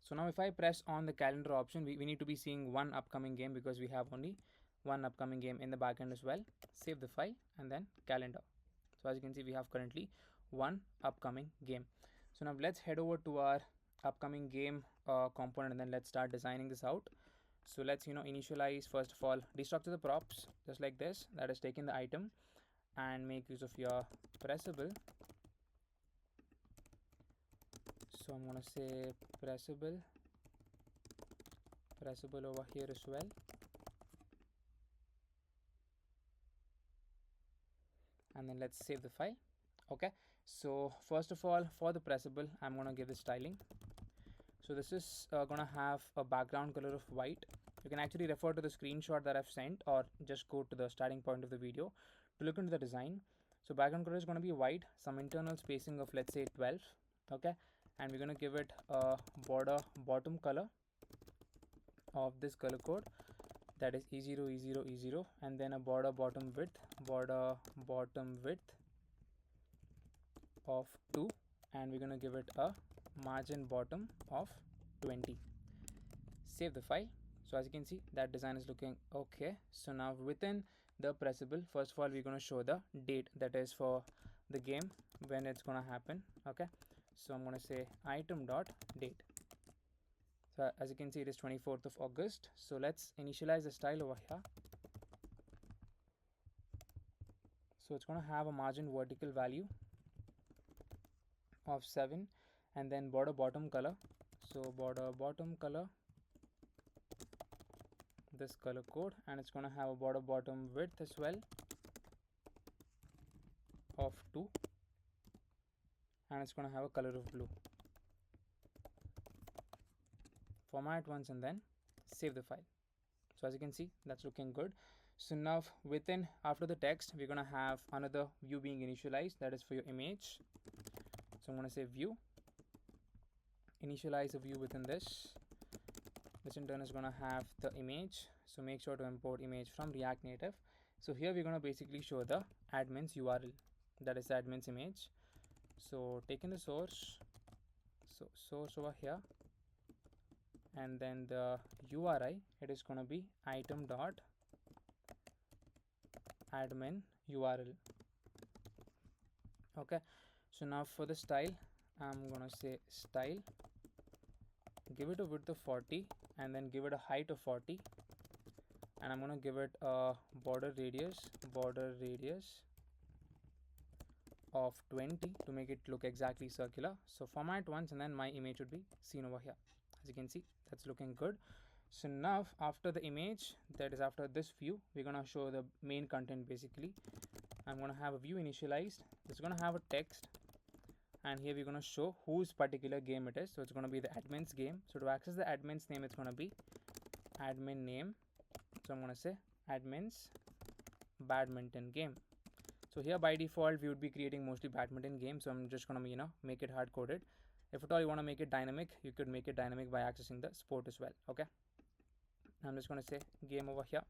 So now if I press on the calendar option, we need to be seeing one upcoming game because we have only one upcoming game in the backend as well. Save the file and then calendar. So as you can see, we have currently one upcoming game. So now let's head over to our upcoming game component, and then let's start designing this out. So let's initialize, first of all, destructure the props just like this, that is taking the item, and make use of your pressable. So I'm going to say pressable over here as well. And then let's save the file. Okay, so first of all, for the pressable, I'm going to give the styling. So this is going to have a background color of white. You can actually refer to the screenshot that I've sent, or just go to the starting point of the video to look into the design. So background color is going to be white, some internal spacing of let's say 12. Okay, and we're going to give it a border bottom color of this color code, that is E0 E0 E0, and then a border bottom width of 2, and we're going to give it a margin bottom of 20. Save the file. So as you can see, that design is looking okay. So now within the pressable, first of all we're going to show the date, that is for the game when it's going to happen. Okay, so I'm going to say item dot date. So as you can see, it is 24th of August. So let's initialize the style over here. So it's going to have a margin vertical value of 7, and then border bottom color. So border bottom color, this color code, and it's going to have a border bottom width as well of 2, and it's going to have a color of blue. Format once and then save the file. So as you can see, that's looking good. So now within, after the text, we're going to have another view being initialized, that is for your image. So I'm going to say view, initialize a view within this. This in turn is going to have the image. So make sure to import image from React Native. So here we're going to basically show the admin's URL, that is the admin's image. So taking the source, so source over here, and then the URI, it is going to be item dot admin URL. Okay, so now for the style, I'm going to say style, give it a width of 40, and then give it a height of 40, and I'm going to give it a border radius of 20 to make it look exactly circular. So format once and then my image would be seen over here. As you can see, that's looking good. So now after the image, that is after this view, we're going to show the main content. Basically, I'm going to have a view initialized. It's going to have a text, and here we're going to show whose particular game it is. So it's going to be the admin's game. So to access the admin's name, it's going to be admin name. So I'm going to say admin's badminton game. So here by default we would be creating mostly badminton games, so I'm just going to make it hard coded. If at all you want to make it dynamic, you could make it dynamic by accessing the sport as well. Okay, I'm just going to say game over here,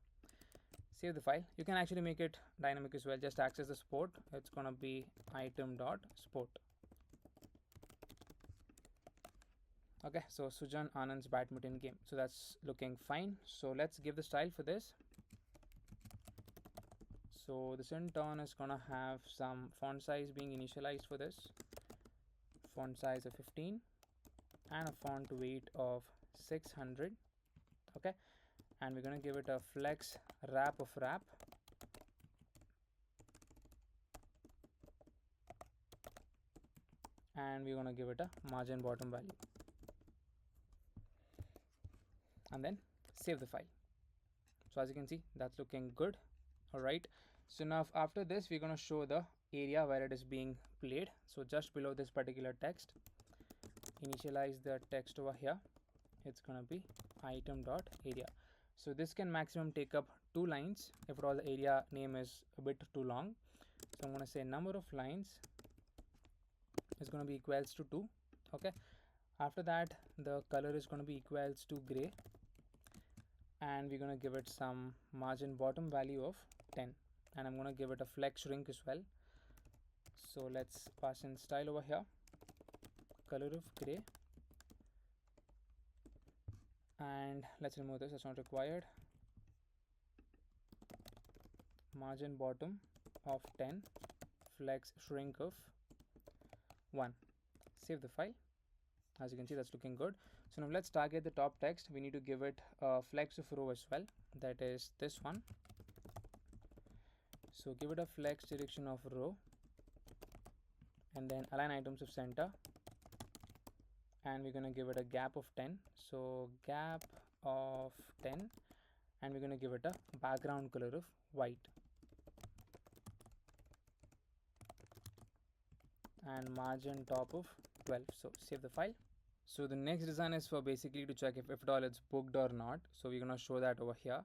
save the file. You can actually make it dynamic as well, just access the sport. It's going to be item dot sport. Okay, so Sujan Anand's badminton game. So that's looking fine. So let's give the style for this. So this in turn is going to have some font size being initialized for this. Font size of 15 and a font weight of 600. Okay, and we're going to give it a flex wrap of wrap, and we're going to give it a margin bottom value, and then save the file. So as you can see, that's looking good. All right, so now after this we're going to show the area where it is being played. So just below this particular text, initialize the text over here. It's going to be item dot area. So this can maximum take up 2 lines if at all the area name is a bit too long. So I'm going to say number of lines is going to be equals to 2. Okay, after that the color is going to be equals to gray, and we're going to give it some margin bottom value of 10, and I'm going to give it a flex shrink as well. So let's pass in style over here, color of gray, and let's remove this, it's not required. Margin bottom of 10, flex shrink of 1. Save the file. As you can see, that's looking good. So now let's target the top text. We need to give it a flex of row as well, that is this one. So give it a flex direction of row, and then align items of center, and we're going to give it a gap of 10. So gap of 10, and we're going to give it a background color of white, and margin top of 12. So save the file. So the next design is for basically to check if at all it's booked or not. So we're going to show that over here.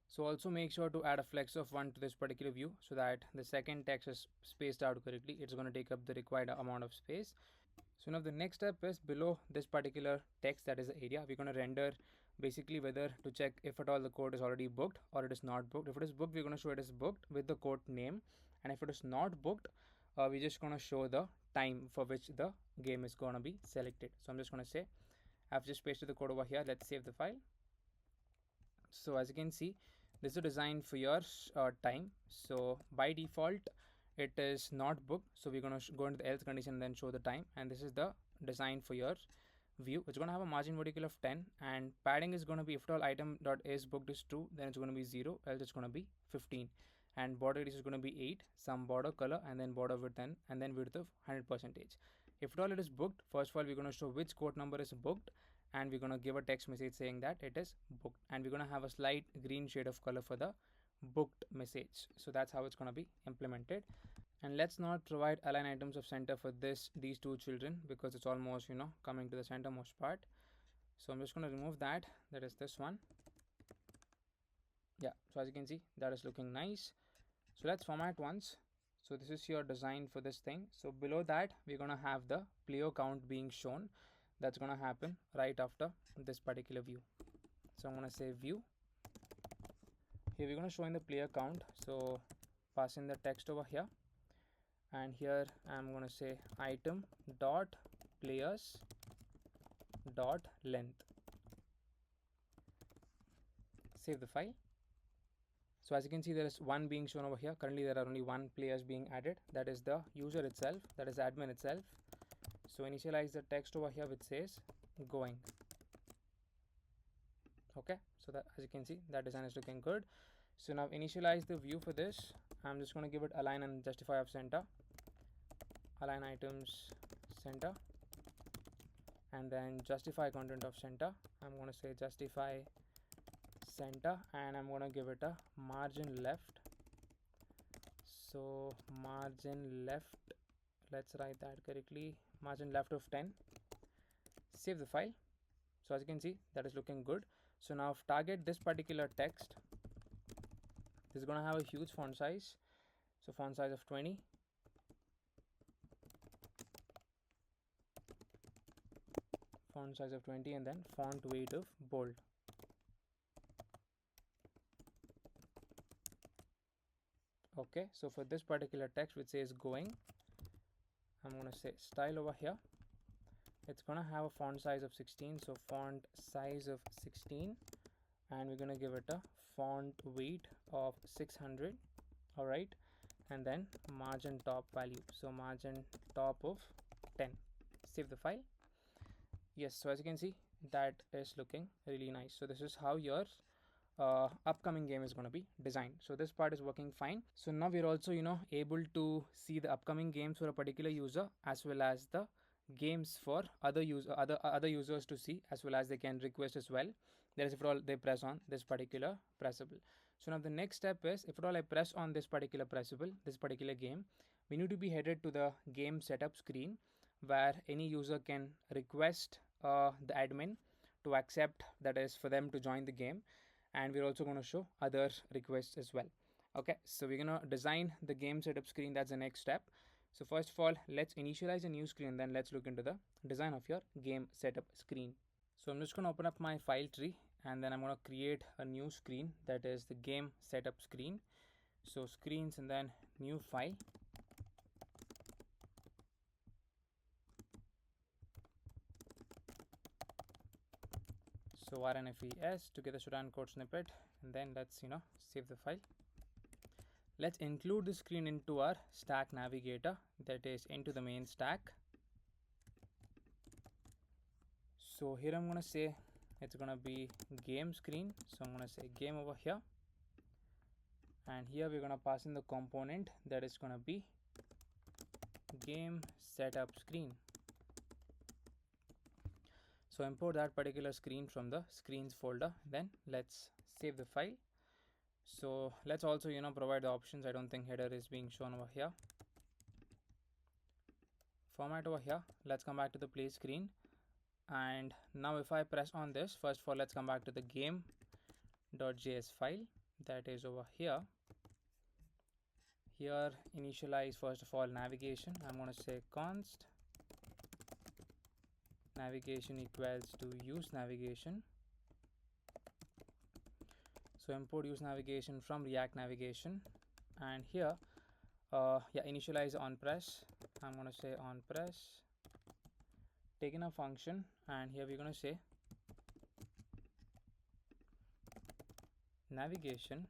So also make sure to add a flex of 1 to this particular view so that the second text is spaced out correctly. It's going to take up the required amount of space. So now the next step is below this particular text, that is the area, we're going to render basically whether to check if at all the code is already booked or it is not booked. If it is booked, we're going to show it is booked with the code name, and if it is not booked, we're just going to show the time for which the game is going to be selected. So I'm just going to say I've just pasted the code over here. Let's save the file. So as you can see, this is designed for your time. So by default it is not booked, so we're going to go into the else condition and then show the time, and this is the design for your view. It's going to have a margin vertical of 10, and padding is going to be, if all item dot is booked is true, then it's going to be 0, else it's going to be 15, and border is going to be 8, some border color, and then border width, and then width of 100%. If at all it is booked, first of all we're going to show which quote number is booked, and we're going to give a text message saying that it is booked, and we're going to have a slight green shade of color for the booked message. So that's how it's going to be implemented. And let's not provide align items of center for these two children, because it's almost coming to the centermost part. So I'm just going to remove that. That is this one. Yeah, so as you can see, that is looking nice. So let's format once. So this is your design for this thing. So below that we're going to have the player count being shown. That's going to happen right after this particular view. So I'm going to say view. Here we're going to show in the player count, so pass in the text over here, and here I'm going to say item dot players dot length. Save the file. So as you can see, there is one being shown over here. Currently there are only one players being added, that is the user itself, that is admin itself. So initialize the text over here which says going. Okay, so that, as you can see, that design is looking good. So now initialize the view for this. I'm just going to give it align and justify of center, align items center, and then justify content of center. I'm going to say justify center, and I'm going to give it a margin left. So margin left, let's write that correctly, margin left of 10. Save the file. So as you can see, that is looking good. So now target this particular text. This is going to have a huge font size, so font size of 20. Font size of 20, and then font weight of bold. Okay, so for this particular text which says going, I'm going to say style over here. It's going to have a font size of 16, so font size of 16, and we're going to give it a font weight of 600. All right, and then margin top value, so margin top of 10. Save the file. Yes, so as you can see, that is looking really nice. So this is how your upcoming game is going to be designed. So this part is working fine. So now we're also able to see the upcoming games for a particular user, as well as the games for other users to see, as well as they can request as well. That is if at all they press on this particular pressable. So now the next step is, if at all I press on this particular pressable, this particular game, we need to be headed to the game setup screen, where any user can request the admin to accept, that is for them to join the game, and we're also going to show other requests as well. Okay, so we're going to design the game setup screen. That's the next step. So first of all, let's initialize a new screen, then let's look into the design of your game setup screen. So I'm just going to open up my file tree, and then I'm going to create a new screen, that is the game setup screen. So screens and then new file. So rnfes to get the Sujan code snippet, and then let's save the file. Let's include the screen into our stack navigator, that is into the main stack. So here I'm going to say it's going to be game screen, so I'm going to say game over here, and here we're going to pass in the component that is going to be game setup screen. So import that particular screen from the screens folder, then let's save the file. So let's also provide the options. I don't think header is being shown over here. Format over here. Let's come back to the play screen, and now if I press on this, first of all let's come back to the game.js file, that is over here. Here initialize first of all navigation. I'm going to say const navigation equals to use navigation. So import use navigation from React navigation, and here initialize on press. I'm going to say on press, taking a function, and here we're going to say navigation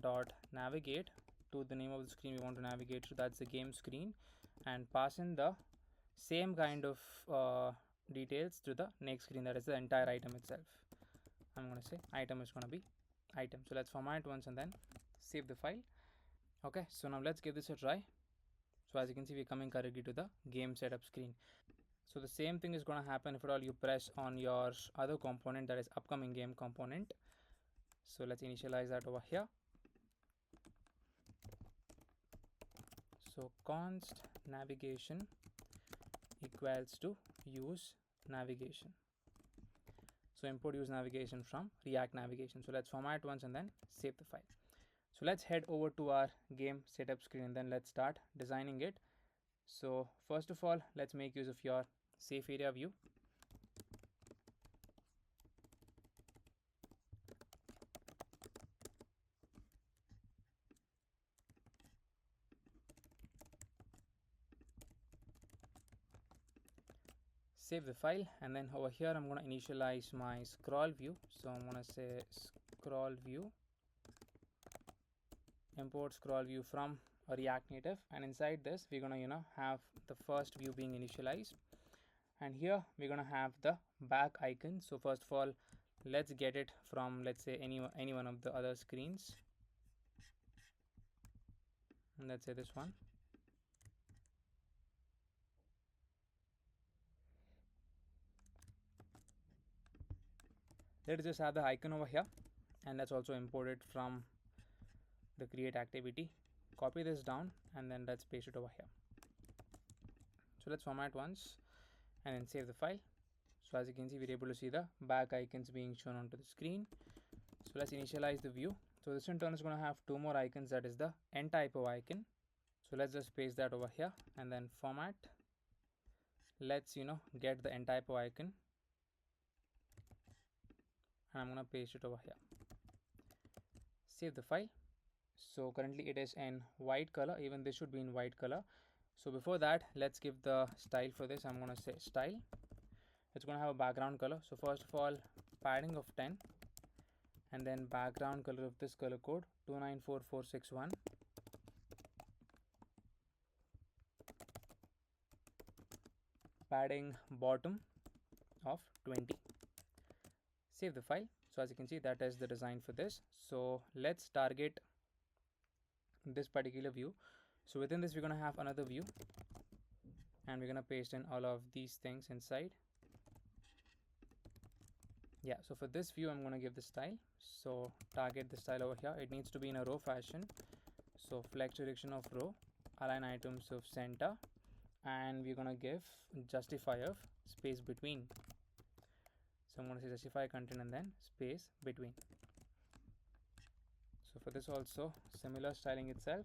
dot navigate to the name of the screen we want to navigate to, that's the game screen, and pass in the same kind of details to the next screen, that is the entire item itself. I'm going to say item is going to be item. So let's format once and then save the file. Okay, so now let's give this a try. So as you can see, we're coming correctly to the game setup screen. So the same thing is going to happen if at all you press on your other component, that is upcoming game component. So let's initialize that over here. So const navigation equals to use navigation. So import use navigation from React navigation. So let's format once and then save the file. So let's head over to our game setup screen and then let's start designing it. So first of all, let's make use of your safe area view. Save the file, and then over here I'm going to initialize my scroll view. So I'm going to say scroll view, import scroll view from a React Native, and inside this we're going to have the first view being initialized, and here we're going to have the back icon. So first of all, let's get it from, let's say, any one of the other screens, and let's say this one. Let's just have the icon over here, and let's also import it from the create activity. Copy this down and then let's paste it over here. So let's format once and then save the file. So as you can see, we're able to see the back icons being shown onto the screen. So let's initialize the view. So this in turn is going to have two more icons, that is the end typo icon. So let's just paste that over here and then format. Let's get the end typo icon, and I'm going to paste it over here. Save the file. So currently it is in white color, even this should be in white color. So before that, let's give the style for this. I'm going to say style. It's going to have a background color. So first of all, padding of 10, and then background color of this color code 294461. Padding bottom of 20. Save the file. So as you can see, that is the design for this. So let's target this particular view. So within this, we're going to have another view, and we're going to paste in all of these things inside. Yeah, so for this view, I'm going to give the style. So target the style over here. It needs to be in a row fashion. So flex direction of row, align items of center, and we're going to give justify of space between. So I'm going to say justify content and then space between. So for this also, similar styling itself.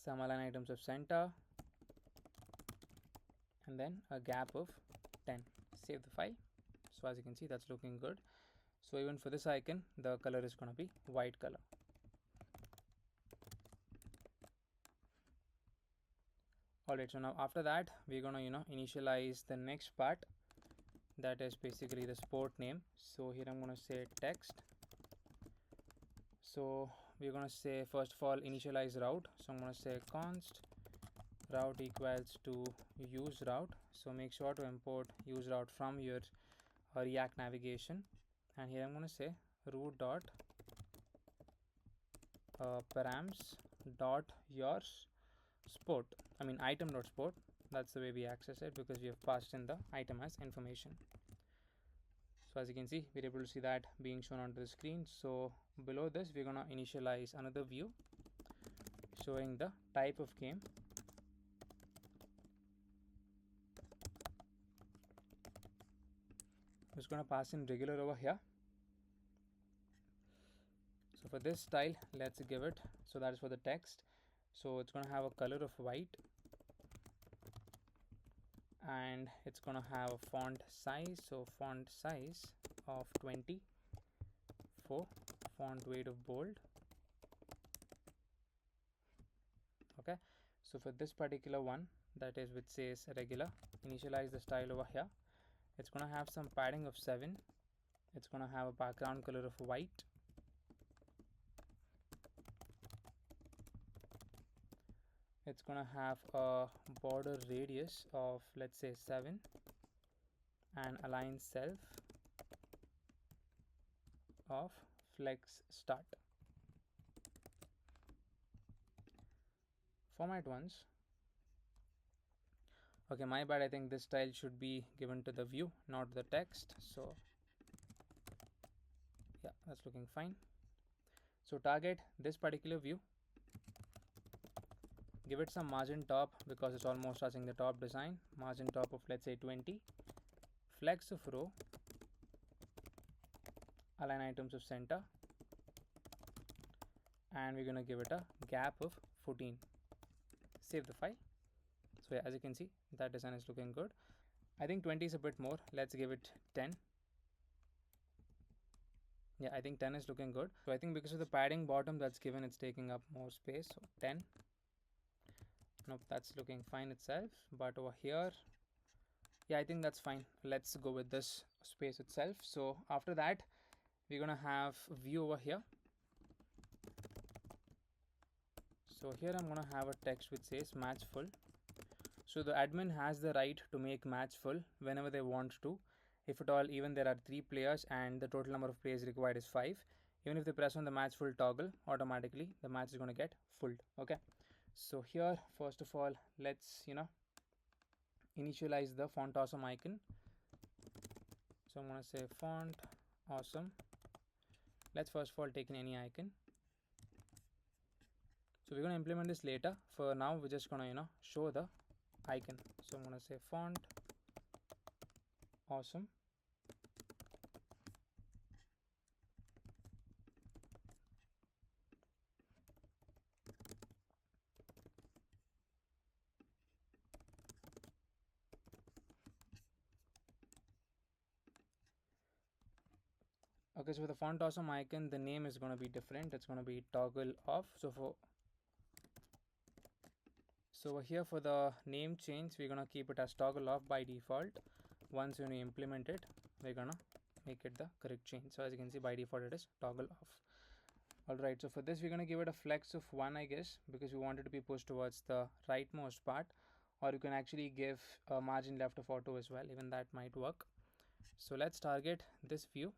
Some align items of center, and then a gap of 10. Save the file. So as you can see, that's looking good. So even for this icon, the color is going to be white color. Alright, so now after that, we're going to initialize the next part, that is basically the sport name. So here I'm going to say text. So we're going to say first of all initialize route. So I'm going to say const route equals to use route. So make sure to import use route from your React navigation, and here I'm going to say root dot params dot your sport, item dot sport. That's the way we access it, because we have passed in the item as information. So as you can see, we're able to see that being shown onto the screen. So below this, we're going to initialize another view showing the type of game. I'm just going to pass in regular over here. So for this style, let's give it, so that is for the text. So it's going to have a color of white, and it's going to have a font size, so font size of 20, for font weight of bold. Okay, so for this particular one, that is which says regular, initialize the style over here. It's going to have some padding of 7. It's going to have a background color of white. It's going to have a border radius of, let's say, 7, and align self of flex start. Format once. Okay, my bad. I think this style should be given to the view, not the text. So yeah, that's looking fine. So target this particular view, give it some margin top because it's almost touching the top design. Margin top of, let's say, 20. Flex of row, align items of center, and we're going to give it a gap of 14. Save the file. So yeah, as you can see, that design is looking good. I think 20 is a bit more. Let's give it 10. Yeah, I think 10 is looking good. So I think because of the padding bottom that's given, it's taking up more space. So 10. Nope, that's looking fine itself. But over here, yeah, I think that's fine. Let's go with this space itself. So after that, we're gonna have view over here. So here I'm gonna have a text which says match full. So the admin has the right to make match full whenever they want to. If at all, even there are 3 players and the total number of players required is 5. Even if they press on the match full toggle, automatically the match is going to get fulled. Okay. So here, first of all, let's initialize the font awesome icon. So I'm going to say font awesome. Let's first of all take in any icon. So we're going to implement this later. For now, we're just going to show the icon. So I'm going to say font awesome. Okay, so for the font awesome icon, the name is going to be different. It's going to be toggle off. So over here for the name change, we're going to keep it as toggle off by default. Once you implement it, we're going to make it the correct change. So as you can see, by default it is toggle off. Alright, so for this we're going to give it a flex of 1, I guess, because we want it to be pushed towards the rightmost part. Or you can actually give a margin left of auto as well. Even that might work. So let's target this view.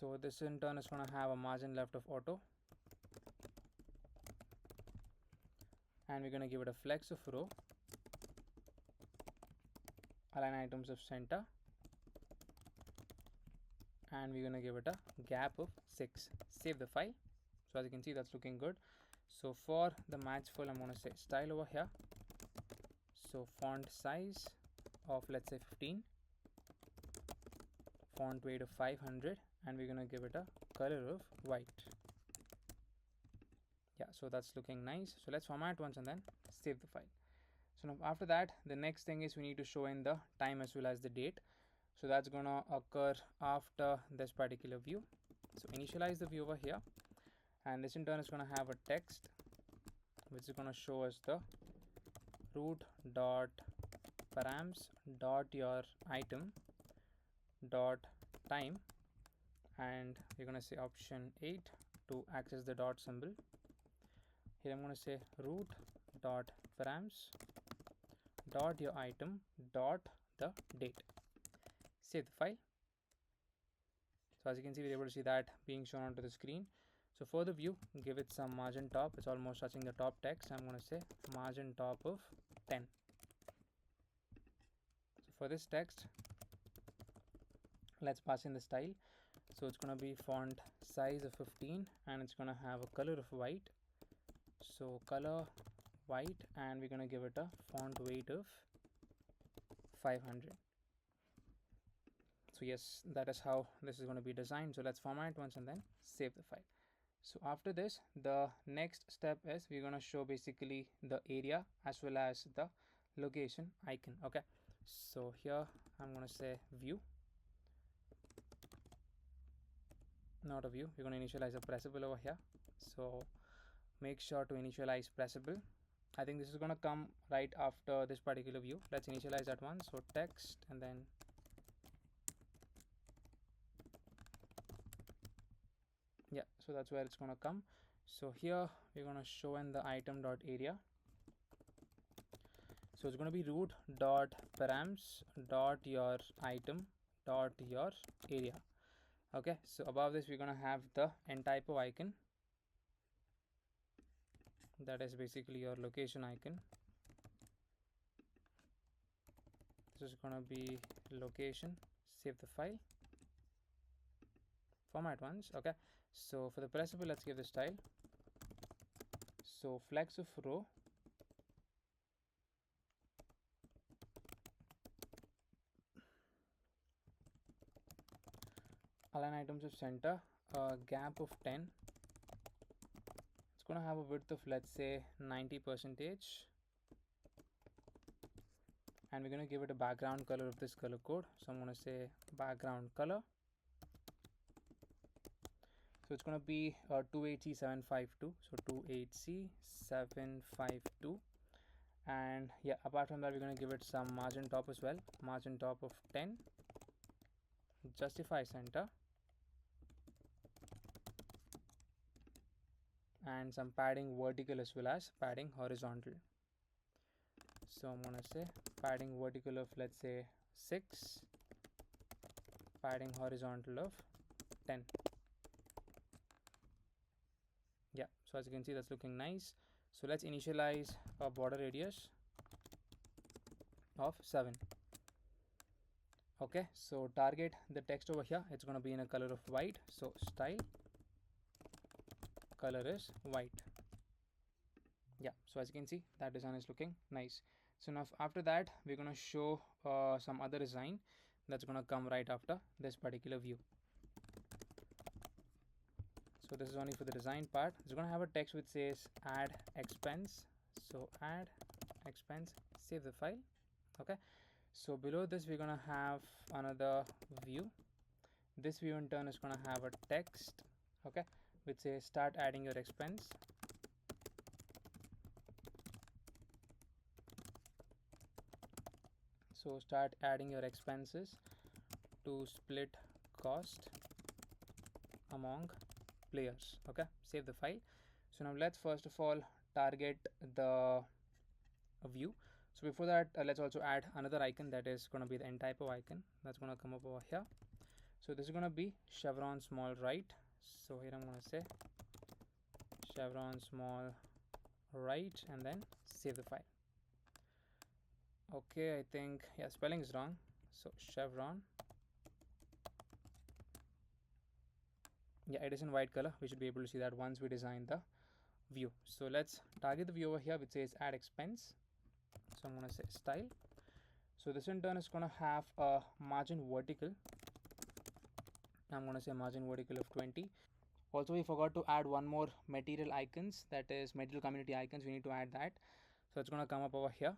So this in turn is going to have a margin left of auto, and we're going to give it a flex of row, align items of center, and we're going to give it a gap of 6. Save the file. So as you can see, that's looking good. So for the match full, I'm going to say style over here. So font size of, let's say, 15, font weight of 500, and we're going to give it a color of white. Yeah, so that's looking nice. So let's format once and then save the file. So now after that, the next thing is we need to show in the time as well as the date. So that's going to occur after this particular view. So initialize the view over here, and this in turn is going to have a text which is going to show us the root dot params dot your item dot time, and we're going to say option 8 to access the dot symbol. Here I'm going to say root dot params dot your item dot the date. Save the file. So as you can see, we're able to see that being shown onto the screen. So for the view, give it some margin top. It's almost touching the top text. I'm going to say margin top of 10. So for this text, let's pass in the style. So it's going to be font size of 15, and it's going to have a color of white. So color white, and we're going to give it a font weight of 500. So yes, that is how this is going to be designed. So let's format once and then save the file. So after this, the next step is we're going to show basically the area as well as the location icon. Okay, so here I'm going to say view, not a view. We're going to initialize a pressable over here. So make sure to initialize pressable. I think this is going to come right after this particular view. Let's initialize that one. So text and then yeah, so that's where it's going to come. So here we're going to show in the item dot area. So it's going to be root dot params dot your item dot your area. Okay, so above this we're going to have the end type of icon, that is basically your location icon. This is going to be location. Save the file, format once. Okay, so for the pressable, let's give the style. So flex of row, align items of center, gap of 10. It's going to have a width of, let's say, 90%, and we're going to give it a background color of this color code. So I'm going to say background color. So it's going to be 280C752. So 280C752. And yeah, apart from that, we're going to give it some margin top as well. Margin top of 10. Justify center. And some padding vertical as well as padding horizontal. So I'm going to say padding vertical of, let's say, 6. Padding horizontal of 10. Yeah, so as you can see, that's looking nice. So let's initialize a border radius of 7. Okay, so target the text over here. It's going to be in a color of white. So style color is white. Yeah, so as you can see, that design is looking nice. So now after that, we're going to show some other design that's going to come right after this particular view. So this is only for the design part. It's going to have a text which says add expense. So add expense, save the file. Okay, so below this we're going to have another view. This view in turn is going to have a text, okay, which says start adding your expense. So start adding your expenses to split cost among players. Okay, save the file. So now let's first of all target the view. So before that, let's also add another icon, that is going to be the end type of icon. That's going to come up over here. So this is going to be chevron small right. So here I'm going to say chevron small right and then save the file. Okay, I think, yeah, spelling is wrong. So chevron, yeah, it is in white color. We should be able to see that once we design the view. So let's target the view over here which says add expense. So I'm going to say style. So this in turn is going to have a margin vertical. I'm going to say margin vertical of 20. Also, we forgot to add one more material icons, that is material community icons. We need to add that. So it's going to come up over here,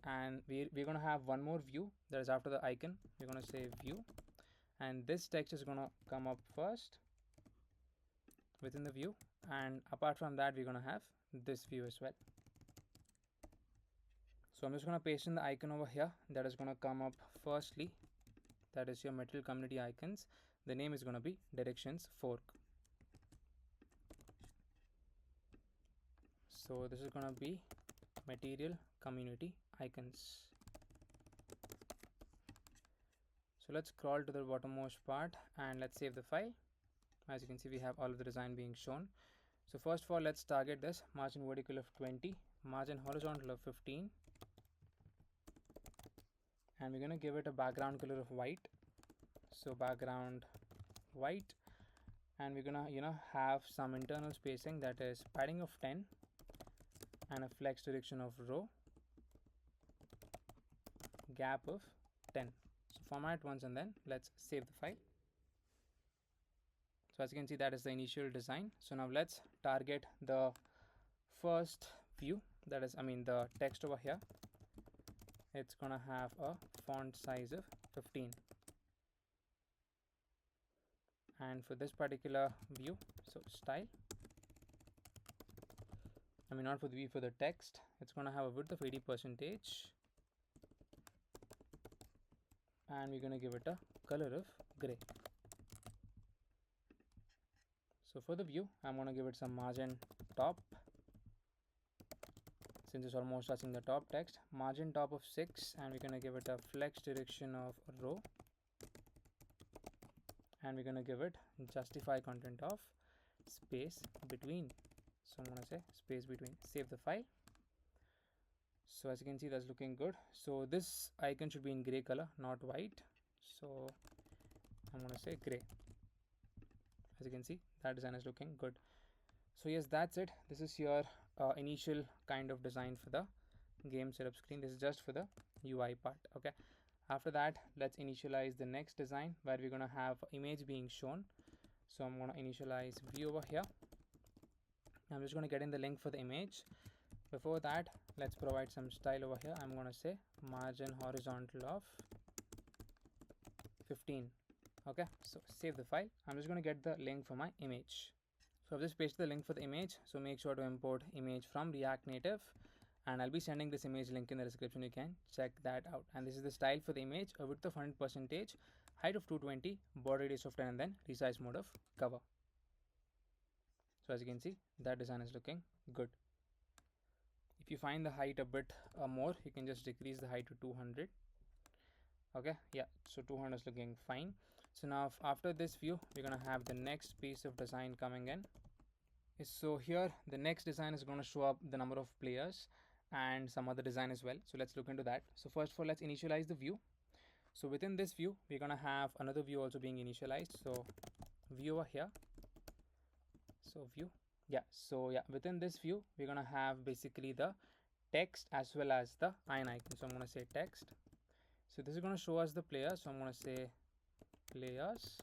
and we're going to have one more view that is after the icon. We're going to say view, and this text is going to come up first within the view, and apart from that we're going to have this view as well. So I'm just going to paste in the icon over here that is going to come up firstly, that is your material community icons. The name is going to be directions fork. So this is going to be material community icons. So let's scroll to the bottommost part and let's save the file. As you can see, we have all of the design being shown. So first of all, let's target this margin vertical of 20, margin horizontal of 15, and we're going to give it a background color of white. So background white, and we're going to have some internal spacing, that is padding of 10 and a flex direction of row, gap of 10. So format once and then let's save the file. So as you can see, that is the initial design. So now let's target the first view, that is, the text over here. It's gonna have a font size of 15. And for this particular view, so style, not for the view, for the text, it's gonna have a width of 80%, and we're gonna give it a color of gray. So for the view, I'm gonna give it some margin top, since it's almost touching the top text, margin top of 6, and we're gonna give it a flex direction of row, and we're gonna give it justify content of space between. So I'm gonna say space between. Save the file. So as you can see, that's looking good. So this icon should be in gray color, not white. So I'm gonna say gray. As you can see, that design is looking good. So yes, that's it. This is your initial kind of design for the game setup screen. This is just for the UI part. Okay. After that, let's initialize the next design where we're gonna have image being shown. So I'm gonna initialize view over here. I'm just gonna get in the link for the image. Before that, let's provide some style over here. I'm gonna say margin horizontal of 15. Okay, so save the file. I'm just gonna get the link for my image. So I've just pasted the link for the image. So make sure to import image from React Native, and I'll be sending this image link in the description. You can check that out. And this is the style for the image: a width of 100%, height of 220, border radius of 10, and then resize mode of cover. So as you can see, that design is looking good. If you find the height a bit more, you can just decrease the height to 200. Okay, yeah, so 200 is looking fine. So now after this view, we're gonna have the next piece of design coming in. So here the next design is going to show up the number of players and some other design as well. So let's look into that. So first of all, let's initialize the view. So within this view, we're going to have another view also being initialized. So view over here. So view, yeah. So yeah, within this view, we're going to have basically the text as well as the iron icon. So I'm going to say text. So this is going to show us the players. So I'm going to say players.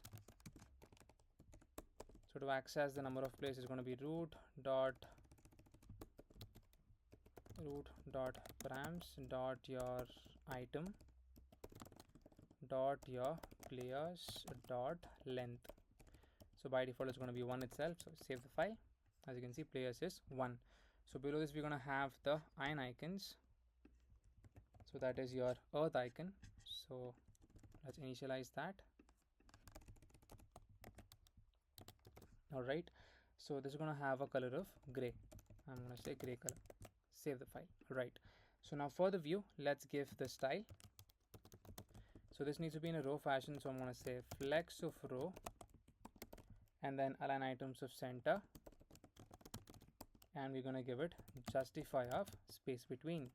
So to access the number of players is going to be root dot params dot your item dot your players dot length. So by default it's going to be 1 itself. So save the file. As you can see, players is 1. So below this we're going to have the iron icons. So that is your earth icon. So let's initialize that. Alright, so this is going to have a color of gray. I'm going to say gray color. Save the file. Alright, so now for the view, let's give the style. So this needs to be in a row fashion. So I'm going to say flex of row and then align items of center, and we're going to give it justify of space between.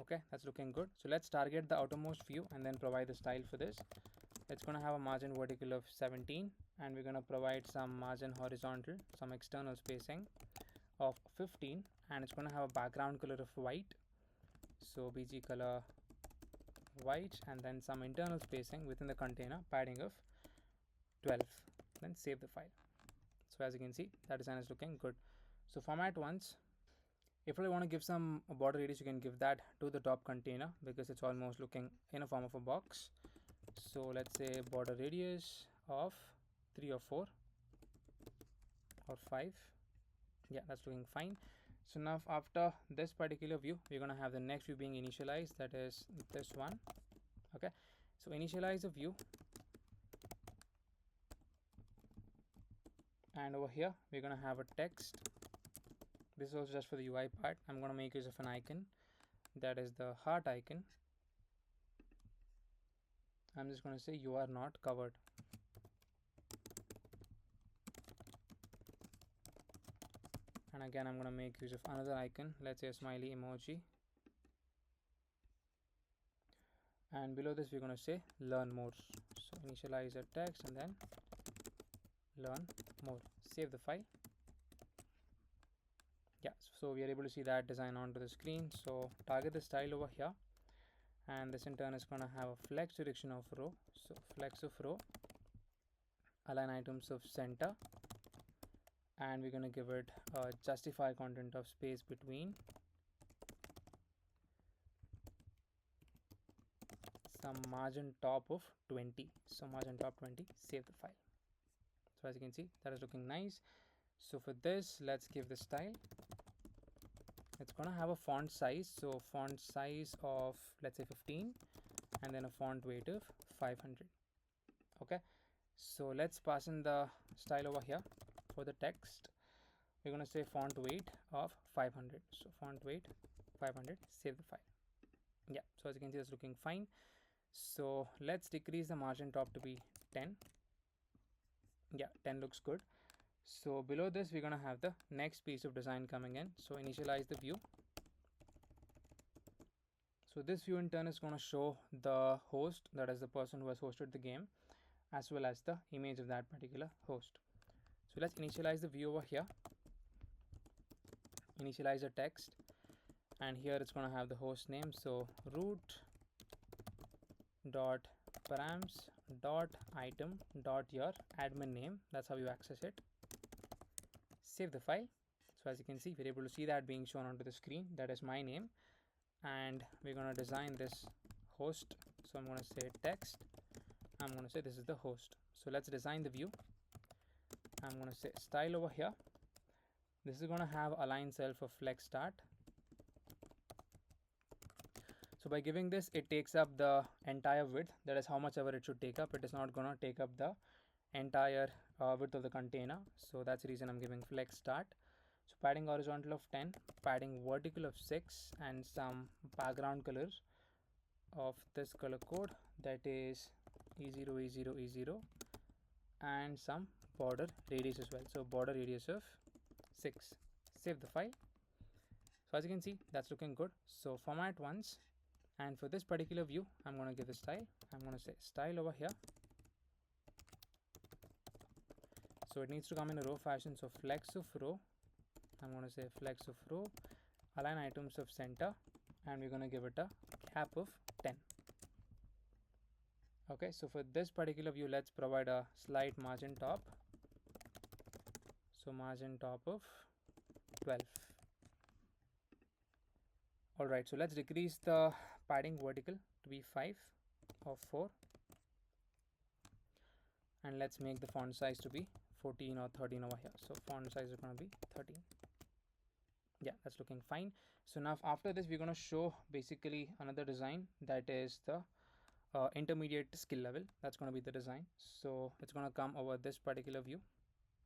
Okay, that's looking good. So let's target the outermost view and then provide the style for this. It's going to have a margin vertical of 17, and we're going to provide some margin horizontal, some external spacing of 15, and it's going to have a background color of white. So bg color white, and then some internal spacing within the container, padding of 12. Then save the file. So as you can see, that design is looking good. So format once. If you want to give some border radius, you can give that to the top container because it's almost looking in a form of a box. So let's say border radius of 3 or 4 or 5. Yeah, that's looking fine. So now after this particular view, we're going to have the next view being initialized, that is this one. Okay, so initialize a view, and over here we're going to have a text. This is also just for the UI part. I'm going to make use of an icon, that is the heart icon. I'm just going to say you are not covered. And again, I'm going to make use of another icon, let's say a smiley emoji. And below this we're going to say learn more. So initialize a text and then learn more. Save the file. Yeah, so we are able to see that design onto the screen. So target the style over here, and this in turn is going to have a flex direction of row. So flex of row, align items of center, and we're going to give it justify content of space between, some margin top of 20. So margin top 20, save the file. So as you can see, that is looking nice. So for this, let's give the style. It's going to have a font size. So font size of, let's say 15, and then a font weight of 500. Okay, so let's pass in the style over here. For the text, we're going to say font weight of 500. So font weight 500, save the file. Yeah, so as you can see, it's looking fine. So let's decrease the margin top to be 10. Yeah, 10 looks good. So below this, we're going to have the next piece of design coming in. So initialize the view. So this view in turn is going to show the host, that is the person who has hosted the game, as well as the image of that particular host. So let's initialize the view over here. Initialize the text, and here it's going to have the host name. So root dot params dot item dot your admin name. That's how you access it. Save the file. So as you can see, we're able to see that being shown onto the screen. That is my name, and we're going to design this host. So I'm going to say text. I'm going to say this is the host. So let's design the view. I'm going to say style over here. This is going to have align self of flex start. So by giving this, it takes up the entire width. That is how much ever it should take up. It is not going to take up the entire width of the container. So that's the reason I'm giving flex start. So padding horizontal of 10, padding vertical of 6, and some background colors of this color code, that is E0, E0, E0, and some border radius as well. So border radius of 6. Save the file. So as you can see, that's looking good. So format once, and for this particular view, I'm going to give the style. I'm going to say style over here. So it needs to come in a row fashion. So flex of row, I'm going to say flex of row, align items of center, and we're going to give it a gap of 10. Okay, so for this particular view, let's provide a slight margin top. So margin top of 12. Alright, so let's decrease the padding vertical to be 5 or 4, and let's make the font size to be 14 or 13 over here. So font size is going to be 13. Yeah, that's looking fine. So now after this, we're going to show basically another design, that is the intermediate skill level. That's going to be the design. So it's going to come over this particular view.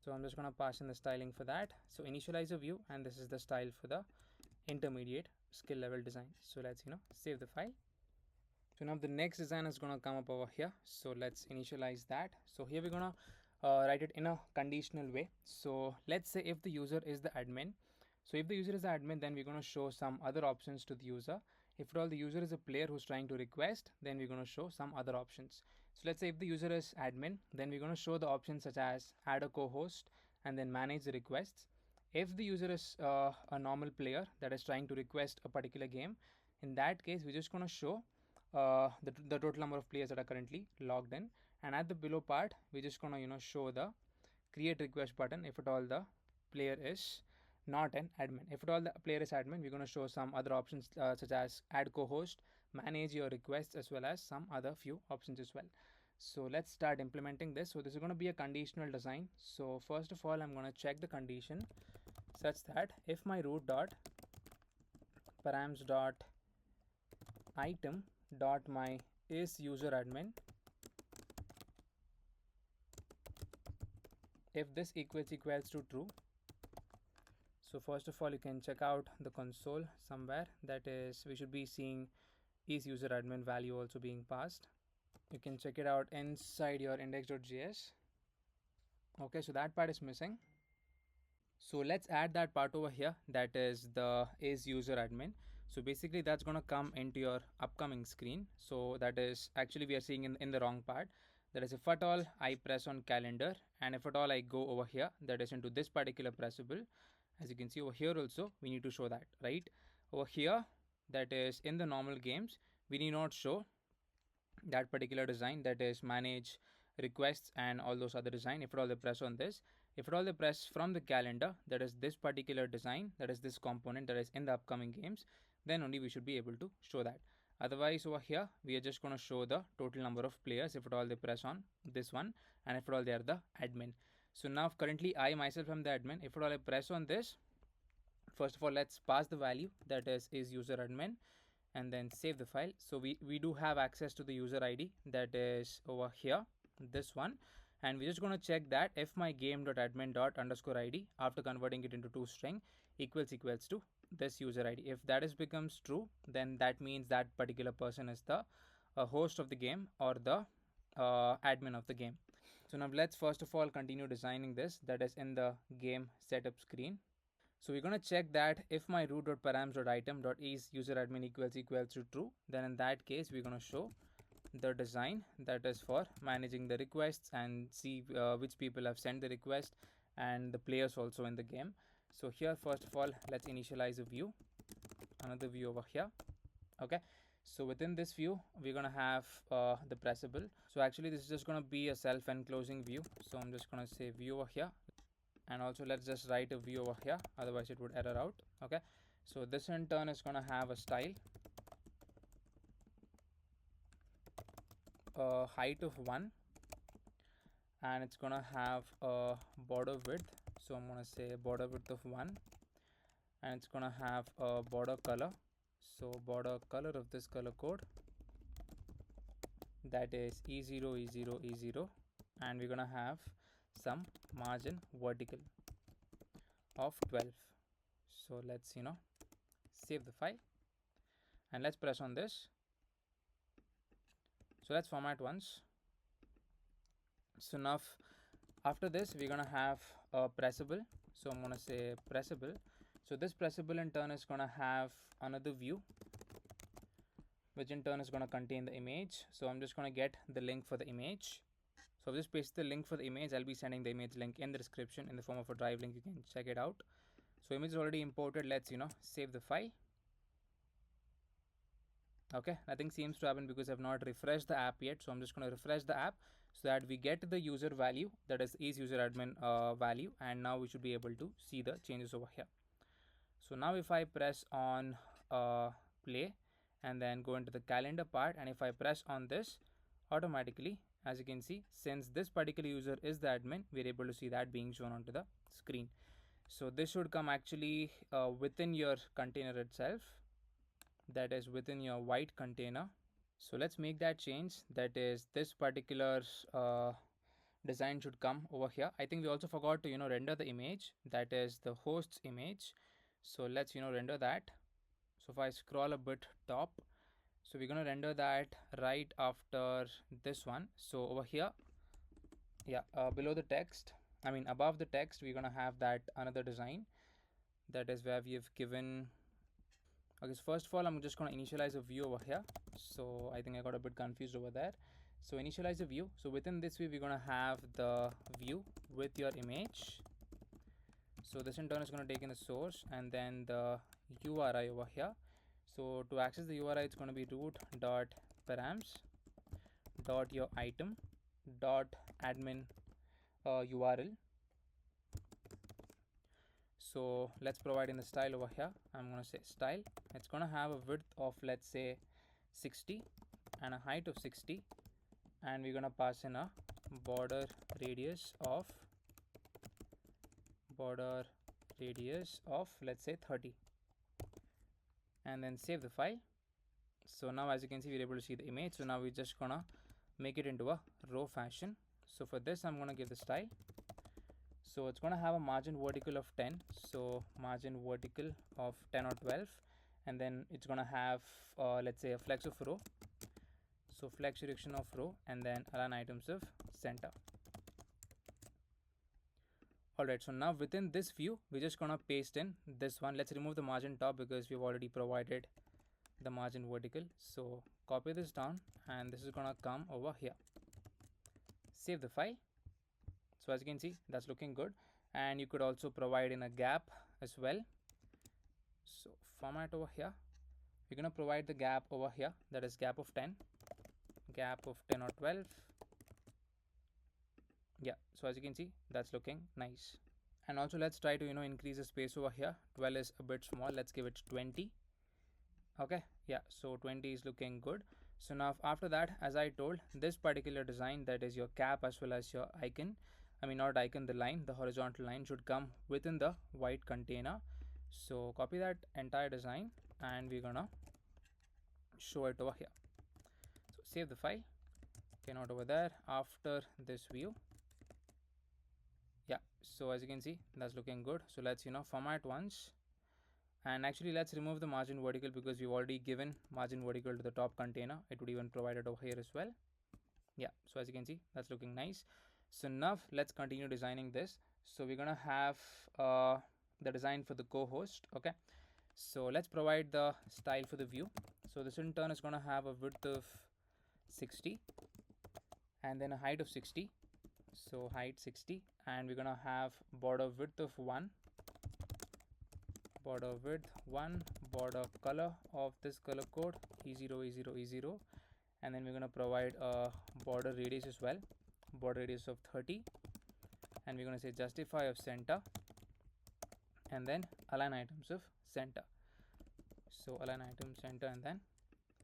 So I'm just going to pass in the styling for that. So initialize a view, and this is the style for the intermediate skill level design. So let's save the file. So now the next design is going to come up over here. So let's initialize that. So here we're going to write it in a conditional way. So let's say if the user is the admin. So if the user is the admin, then we're going to show some other options to the user. If at all the user is a player who's trying to request, then we're going to show some other options. So let's say if the user is admin, then we're going to show the options such as add a co-host and then manage the requests. If the user is a normal player that is trying to request a particular game, in that case, we're just going to show the total number of players that are currently logged in. And at the below part, we're just going to show the create request button if at all the player is not an admin. If at all the player is admin, we're going to show some other options such as add co-host, manage your requests, as well as some other few options as well. So let's start implementing this. So this is going to be a conditional design. So first of all, I'm going to check the condition such that if my root dot params dot item dot my is user admin, if this equals to true. So first of all, you can check out the console somewhere. That is, we should be seeing is user admin value also being passed. You can check it out inside your index.js. Okay, so that part is missing. So let's add that part over here, that is the is user admin. So basically that's going to come into your upcoming screen. So that is actually we are seeing in the wrong part. That is, if at all I press on calendar, and if at all I go over here, that is into this particular pressable, As you can see over here also, we need to show that, right? Over here, that is in the normal games, we need not show that particular design, that is manage requests and all those other design. If at all they press on this, if at all they press from the calendar, that is this particular design, that is this component that is in the upcoming games, then only we should be able to show that. Otherwise over here we are just going to show the total number of players if at all they press on this one, and if at all they are the admin. So now currently I myself am the admin. If at all I press on this, first of all let's pass the value, that is user admin, and then save the file. So we do have access to the user ID, that is over here, this one, and we're just going to check that if my game.admin._id after converting it into toString equals to this user ID. If that is becomes true, then that means that particular person is the host of the game or the admin of the game. So now let's first of all continue designing this, that is in the game setup screen. So we're going to check that if my root.params.item.is user admin equals to true, then in that case we're going to show the design that is for managing the requests and see which people have sent the request and the players also in the game. So here first of all let's initialize a view, another view over here. Okay, so within this view we're going to have the pressable. So actually this is just going to be a self-enclosing view, so I'm just going to say view over here, and also let's just write a view over here, otherwise it would error out. Okay, so this in turn is going to have a style, a height of 1, and it's going to have a border width, so I'm going to say border width of 1, and it's going to have a border color, so border color of this color code, that is E0 E0 E0, and we're going to have some margin vertical of 12. So let's save the file and let's press on this. So let's format once. So now after this we're going to have a pressable, so I'm going to say pressable. So this pressable in turn is going to have another view, which in turn is going to contain the image. So I'm just going to get the link for the image. So I've just pasted the link for the image. I'll be sending the image link in the description in the form of a drive link. You can check it out. So image is already imported. Let's save the file. Okay, nothing seems to happen because I've not refreshed the app yet, so I'm just going to refresh the app so that we get the user value, that is user admin value, and now we should be able to see the changes over here. So now if I press on play and then go into the calendar part, and if I press on this, automatically, as you can see, since this particular user is the admin, we're able to see that being shown onto the screen. So this should come actually within your container itself, that is within your white container. So let's make that change, that is this particular design should come over here. I think we also forgot to render the image, that is the host's image. So let's render that. So if I scroll a bit top, so we're going to render that right after this one. So over here, yeah, below the text, I mean above the text, we're going to have that another design, that is where we have given. Okay, so first of all I'm just going to initialize a view over here. So I think I got a bit confused over there. So initialize a view. So within this view we're going to have the view with your image. So this in turn is going to take in the source and then the URI over here. So to access the URI, it's going to be root.params dot your item dot admin URL. So let's provide in the style over here. I'm going to say style. It's going to have a width of, let's say, 60 and a height of 60, and we're going to pass in a border radius of let's say 30, and then save the file. So now as you can see, we're able to see the image. So now we're just gonna make it into a row fashion. So for this I'm going to give the style. So it's going to have a margin vertical of 10, so margin vertical of 10 or 12, and then it's going to have let's say a flex of row, so flex direction of row, and then align items of center. Alright, so now within this view we're just going to paste in this one. Let's remove the margin top because we've already provided the margin vertical. So copy this down and this is going to come over here. Save the file. So as you can see, that's looking good, and you could also provide in a gap as well. So format over here, we're going to provide the gap over here, that is gap of 10, gap of 10 or 12. Yeah, so as you can see, that's looking nice. And also let's try to increase the space over here. 12 is a bit small, let's give it 20. Okay, yeah, so 20 is looking good. So now after that, as I told, this particular design, that is your cap as well as your icon, I mean not icon, the line, the horizontal line should come within the white container. So copy that entire design and we're gonna show it over here. So save the file. Okay, not over there. After this view, yeah, so as you can see, that's looking good. So let's format once, and actually let's remove the margin vertical because we've already given margin vertical to the top container. It would even provide it over here as well. Yeah, so as you can see, that's looking nice. So now let's continue designing this. So we're gonna have the design for the co-host. Okay, so let's provide the style for the view. So this in turn is gonna have a width of 60 and then a height of 60. So height 60, and we're gonna have border width of 1, border width 1, border color of this color code E0 E0 E0, and then we're gonna provide a border radius as well, border radius of 30, and we're gonna say justify of center, and then align items of center. So align item center and then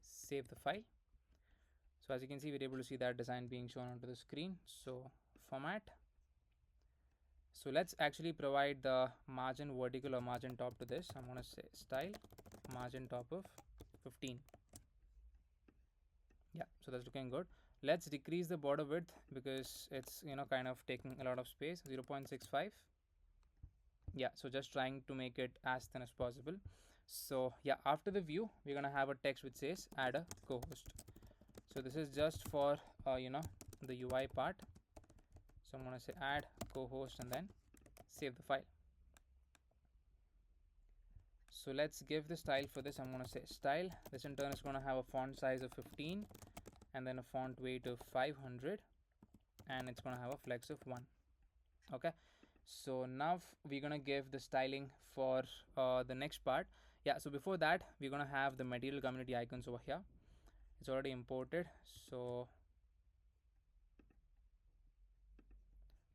save the file. So as you can see, we're able to see that design being shown onto the screen. So format. So let's actually provide the margin vertical or margin top to this. I'm going to say style margin top of 15. Yeah, so that's looking good. Let's decrease the border width because it's kind of taking a lot of space, 0.65. Yeah, so just trying to make it as thin as possible. So yeah, after the view, we're going to have a text which says add a co-host. So this is just for the UI part. So I'm going to say add co-host and then save the file. So let's give the style for this. I'm going to say style. This in turn is going to have a font size of 15 and then a font weight of 500, and it's going to have a flex of 1. Okay, so now we're going to give the styling for the next part. Yeah, so before that, we're going to have the material community icons over here. It's already imported, so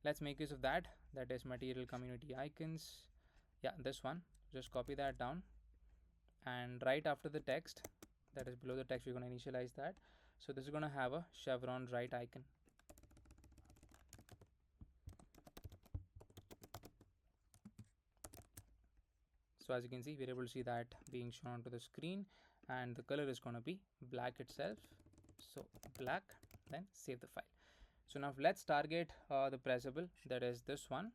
let's make use of that. That is material community icons. Yeah, this one, just copy that down, and right after the text, that is below the text, we're going to initialize that. So this is going to have a chevron right icon. So as you can see, we're able to see that being shown onto the screen, and the color is going to be black itself. So black, then save the file. So now let's target the pressable, that is this one.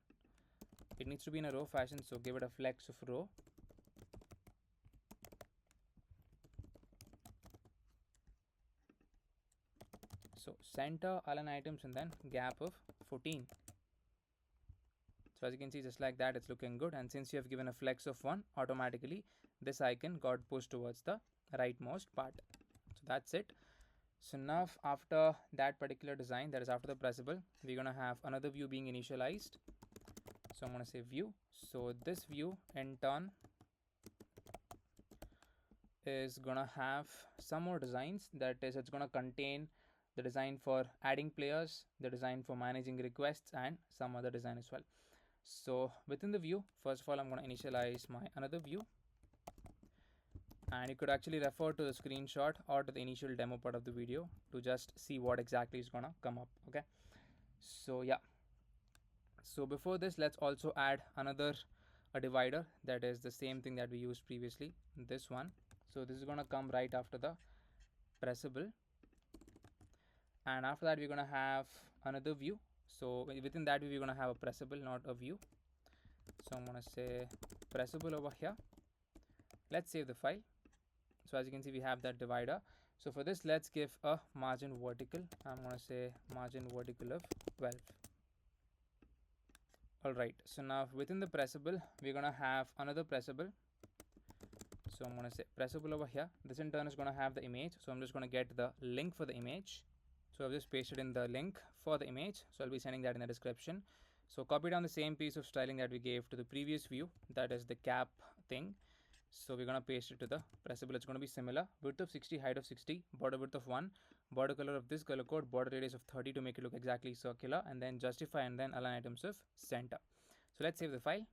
It needs to be in a row fashion, so give it a flex of row. So center, align items, and then gap of 14. So as you can see, just like that, it's looking good. And since you have given a flex of 1, automatically this icon got pushed towards the rightmost part. So that's it. So now after that particular design, that is after the pressable, we're going to have another view being initialized. So I'm going to say view. So this view in turn is going to have some more designs. That is, it's going to contain the design for adding players, the design for managing requests, and some other design as well. So within the view, first of all, I'm going to initialize my another view, and you could actually refer to the screenshot or to the initial demo part of the video to just see what exactly is going to come up. Okay, so yeah, so before this, let's also add another a divider, that is the same thing that we used previously, this one. So this is going to come right after the pressable, and after that we're going to have another view. So within that we're going to have a pressable, not a view. So I'm going to say pressable over here. Let's save the file. So as you can see, we have that divider. So for this, let's give a margin vertical. I'm going to say margin vertical of 12. Alright, so now within the pressable, we're going to have another pressable. So I'm going to say pressable over here. This in turn is going to have the image. So I'm just going to get the link for the image. So I've just pasted in the link for the image. So I'll be sending that in the description. So copy down the same piece of styling that we gave to the previous view, that is the cap thing. So we're going to paste it to the pressable. It's going to be similar. Width of 60, height of 60, border width of 1, border color of this color code, border radius of 30 to make it look exactly circular, and then justify and then align items of center. So let's save the file.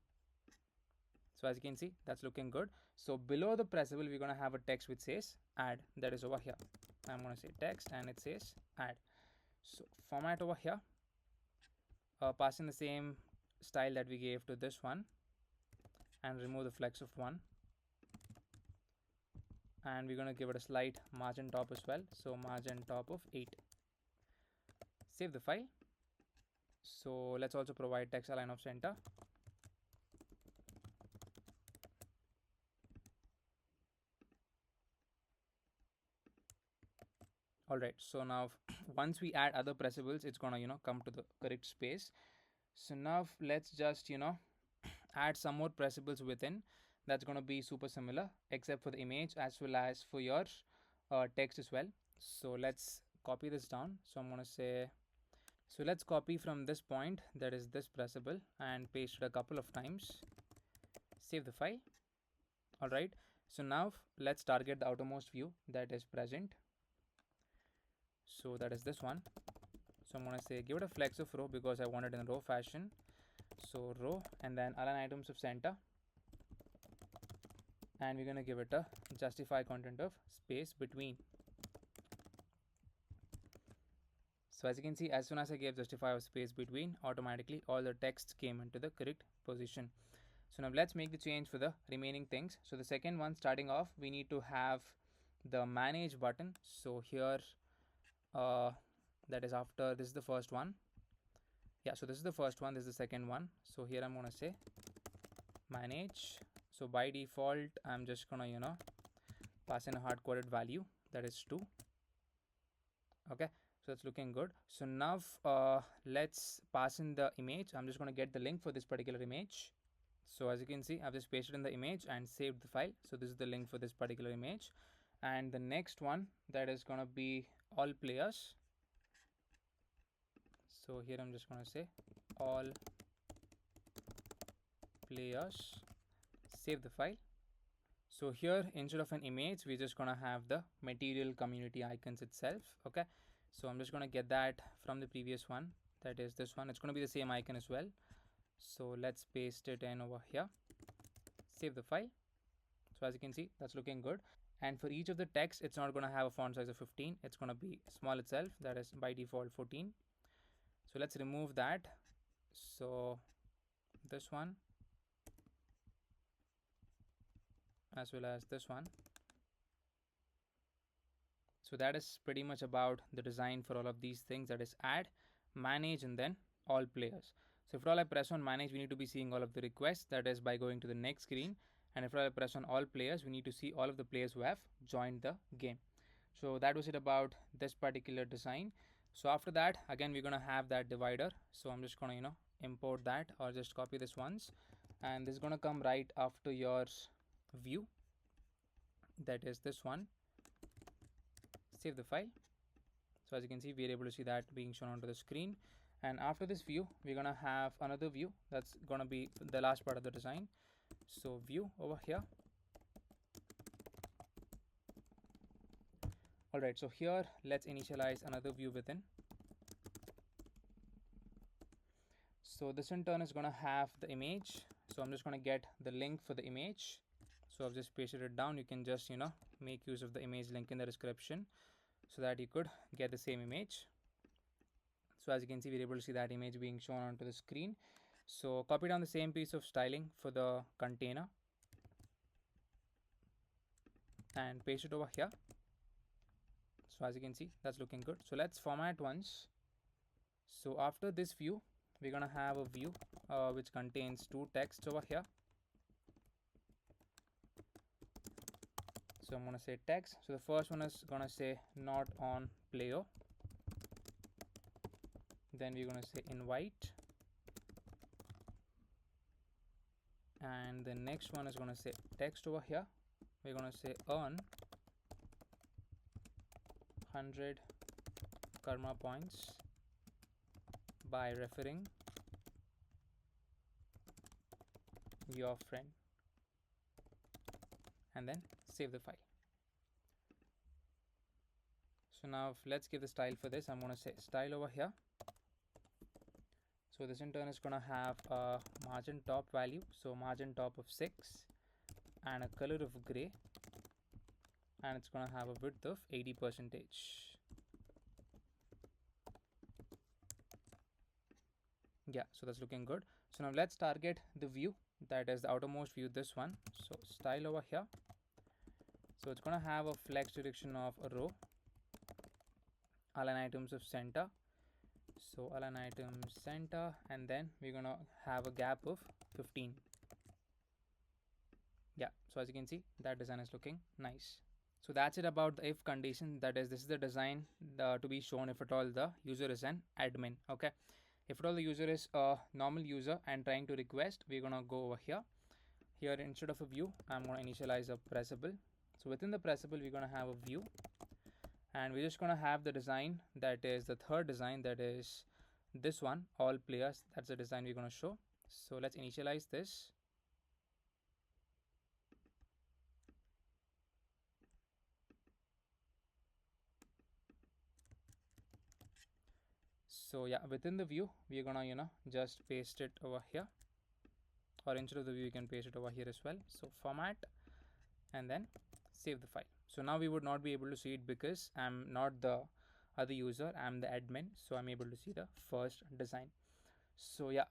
So as you can see, that's looking good. So below the pressable, we're going to have a text which says add. That is over here. I'm going to say text and it says add. So format over here, pass in the same style that we gave to this one and remove the flex of 1. And we're going to give it a slight margin top as well. So margin top of 8. Save the file. So let's also provide text align of center. Alright, so now once we add other pressables, it's gonna come to the correct space. So now let's just add some more pressables within. That's gonna be super similar except for the image as well as for your text as well. So let's copy this down. So I'm gonna say, so let's copy from this point, that is this pressable, and paste it a couple of times. Save the file. Alright, so now let's target the outermost view that is present. So that is this one. So I'm going to say give it a flex of row because I want it in a row fashion. So row and then align items of center. And we're going to give it a justify content of space between. So as you can see, as soon as I gave justify of space between, automatically all the text came into the correct position. So now let's make the change for the remaining things. So the second one, starting off, we need to have the manage button. So here, that is after, this is the first one. Yeah, so this is the first one, this is the second one. So here I'm going to say manage. So by default, I'm just going to, pass in a hard-coded value, that is 2. Okay, so it's looking good. So now let's pass in the image. I'm just going to get the link for this particular image. So as you can see, I've just pasted in the image and saved the file. So this is the link for this particular image. And the next one, that is going to be all players. So here I'm just going to say all players. Save the file. So here, instead of an image, we're just going to have the material community icons itself. Okay, so I'm just going to get that from the previous one, that is this one. It's going to be the same icon as well. So let's paste it in over here. Save the file. So as you can see, that's looking good. And for each of the text, it's not going to have a font size of 15. It's going to be small itself, that is by default 14. So let's remove that. So this one as well as this one. So that is pretty much about the design for all of these things, that is add, manage, and then all players. So if all I press on manage, we need to be seeing all of the requests, that is by going to the next screen. And if I press on all players, we need to see all of the players who have joined the game. So that was it about this particular design. So after that, again, we're going to have that divider. So I'm just going to, import that or just copy this once. And this is going to come right after your view. That is this one. Save the file. So as you can see, we're able to see that being shown onto the screen. And after this view, we're going to have another view. That's going to be the last part of the design. So view over here. Alright, so here let's initialize another view within. So this in turn is going to have the image. So I'm just going to get the link for the image. So I've just pasted it down. You can just, make use of the image link in the description so that you could get the same image. So as you can see, we're able to see that image being shown onto the screen. So copy down the same piece of styling for the container and paste it over here. So as you can see, that's looking good. So let's format once. So after this view, we're going to have a view which contains two texts over here. So I'm going to say text. So the first one is going to say not on player. Then we're going to say invite. And the next one is going to say text over here. We're going to say earn 100 karma points by referring your friend, and then save the file. So now let's give the style for this. I'm going to say style over here. So this in turn is going to have a margin top value, so margin top of 6, and a color of gray, and it's going to have a width of 80%. Yeah, so that's looking good. So now let's target the view, that is the outermost view, this one. So style over here. So it's going to have a flex direction of a row, align items of center. So align items center, and then we're going to have a gap of 15. Yeah, so as you can see, that design is looking nice. So that's it about the if condition, that is, this is the design to be shown if at all the user is an admin. Okay, if at all the user is a normal user and trying to request, we're gonna go over here. Here instead of a view, I'm gonna initialize a pressable. So within the pressable, we're gonna have a view, and we're just gonna have the design, that is the third design, that is this one, all players. That's the design we're gonna show. So let's initialize this. So yeah, within the view, we're gonna just paste it over here, or instead of the view, you can paste it over here as well. So format, and then save the file. So now we would not be able to see it because I'm not the other user, I'm the admin, so I'm able to see the first design. So yeah,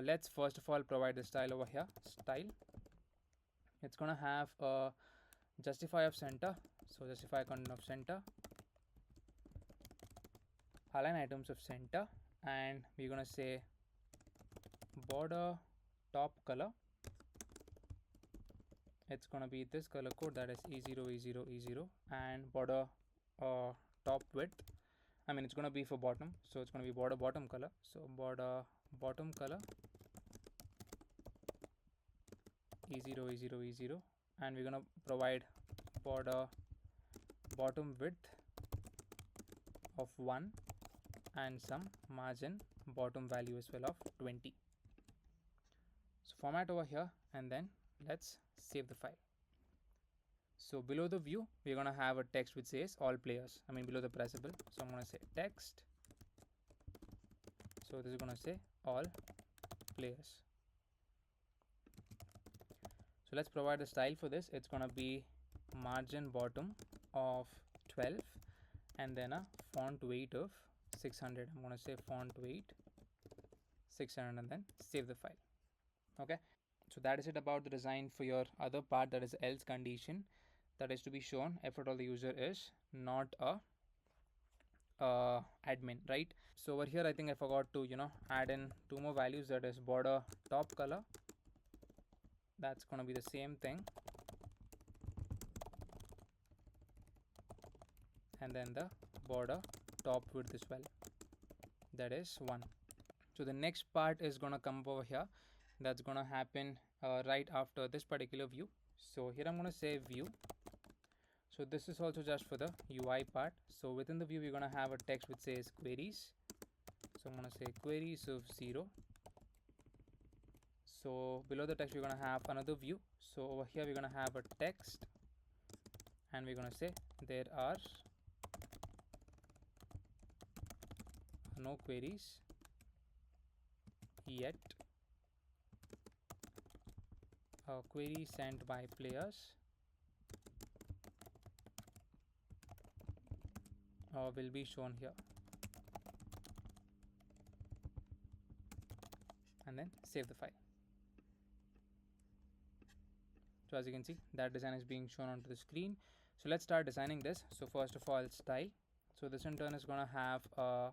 let's first of all provide the style over here. Style, it's gonna have a justify of center, so justify content of center, align items of center, and we're gonna say border top color, it's gonna be this color code, that is E0 E0 E0, and border top width, I mean it's gonna be for bottom, so it's gonna be border bottom color, so border bottom color E0 E0 E0, and we're gonna provide border bottom width of 1 and some margin bottom value as well of 20. So format over here, and then let's save the file. So below the view, we're gonna have a text which says all players, I mean below the pressable, so I'm gonna say text, so this is gonna say all players. So let's provide the style for this. It's gonna be margin bottom of 12, and then a font weight of 600. I'm gonna say font weight 600, and then save the file. Okay, so that is it about the design for your other part, that is else condition, that is to be shown if at all the user is not a admin, right? So over here, I think I forgot to add in two more values, that is border top color, that's gonna be the same thing, and then the border top width as well, that is 1. So the next part is gonna come over here, that's gonna happen right after this particular view. So here I'm gonna say view, so this is also just for the UI part. So within the view, we're gonna have a text which says queries, so I'm gonna say queries of 0. So below the text, we're gonna have another view, so over here we're gonna have a text, and we're gonna say there are no queries yet, a query sent by players will be shown here, and then save the file. So as you can see, that design is being shown onto the screen. So let's start designing this. So first of all, style, so this in turn is going to have a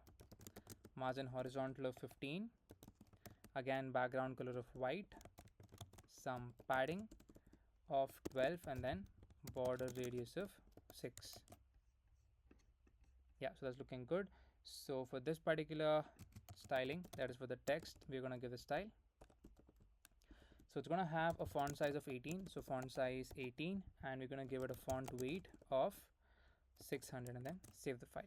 margin horizontal of 15, again background color of white, some padding of 12, and then border radius of 6. Yeah, so that's looking good. So for this particular styling, that is for the text, we're going to give the style. So it's going to have a font size of 18, so font size 18, and we're going to give it a font weight of 600, and then save the file.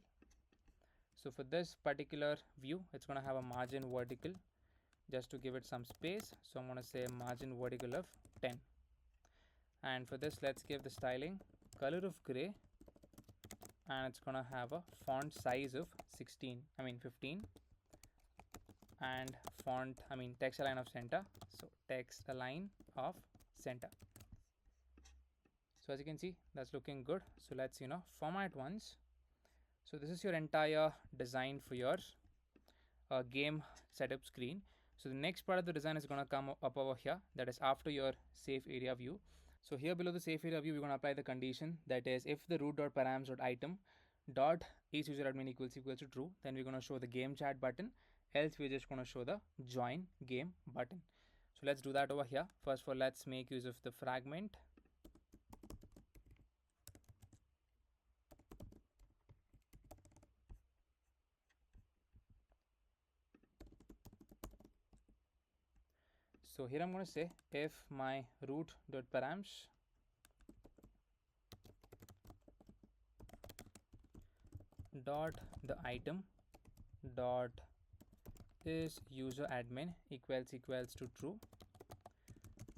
So for this particular view, it's going to have a margin vertical just to give it some space. So I'm going to say margin vertical of 10. And for this, let's give the styling color of gray, and it's going to have a font size of 15, and text align of center. So text align of center. So as you can see, that's looking good. So let's format once. So this is your entire design for your game setup screen. So the next part of the design is going to come up over here, that is after your safe area view. So here below the safe area view, we're going to apply the condition, that is if the root.params.item dot is user admin equals to true, then we're going to show the game chat button, else we're just going to show the join game button. So let's do that over here. First of all, let's make use of the fragment. So here I'm going to say if my root.params dot the item dot is user admin equals to true,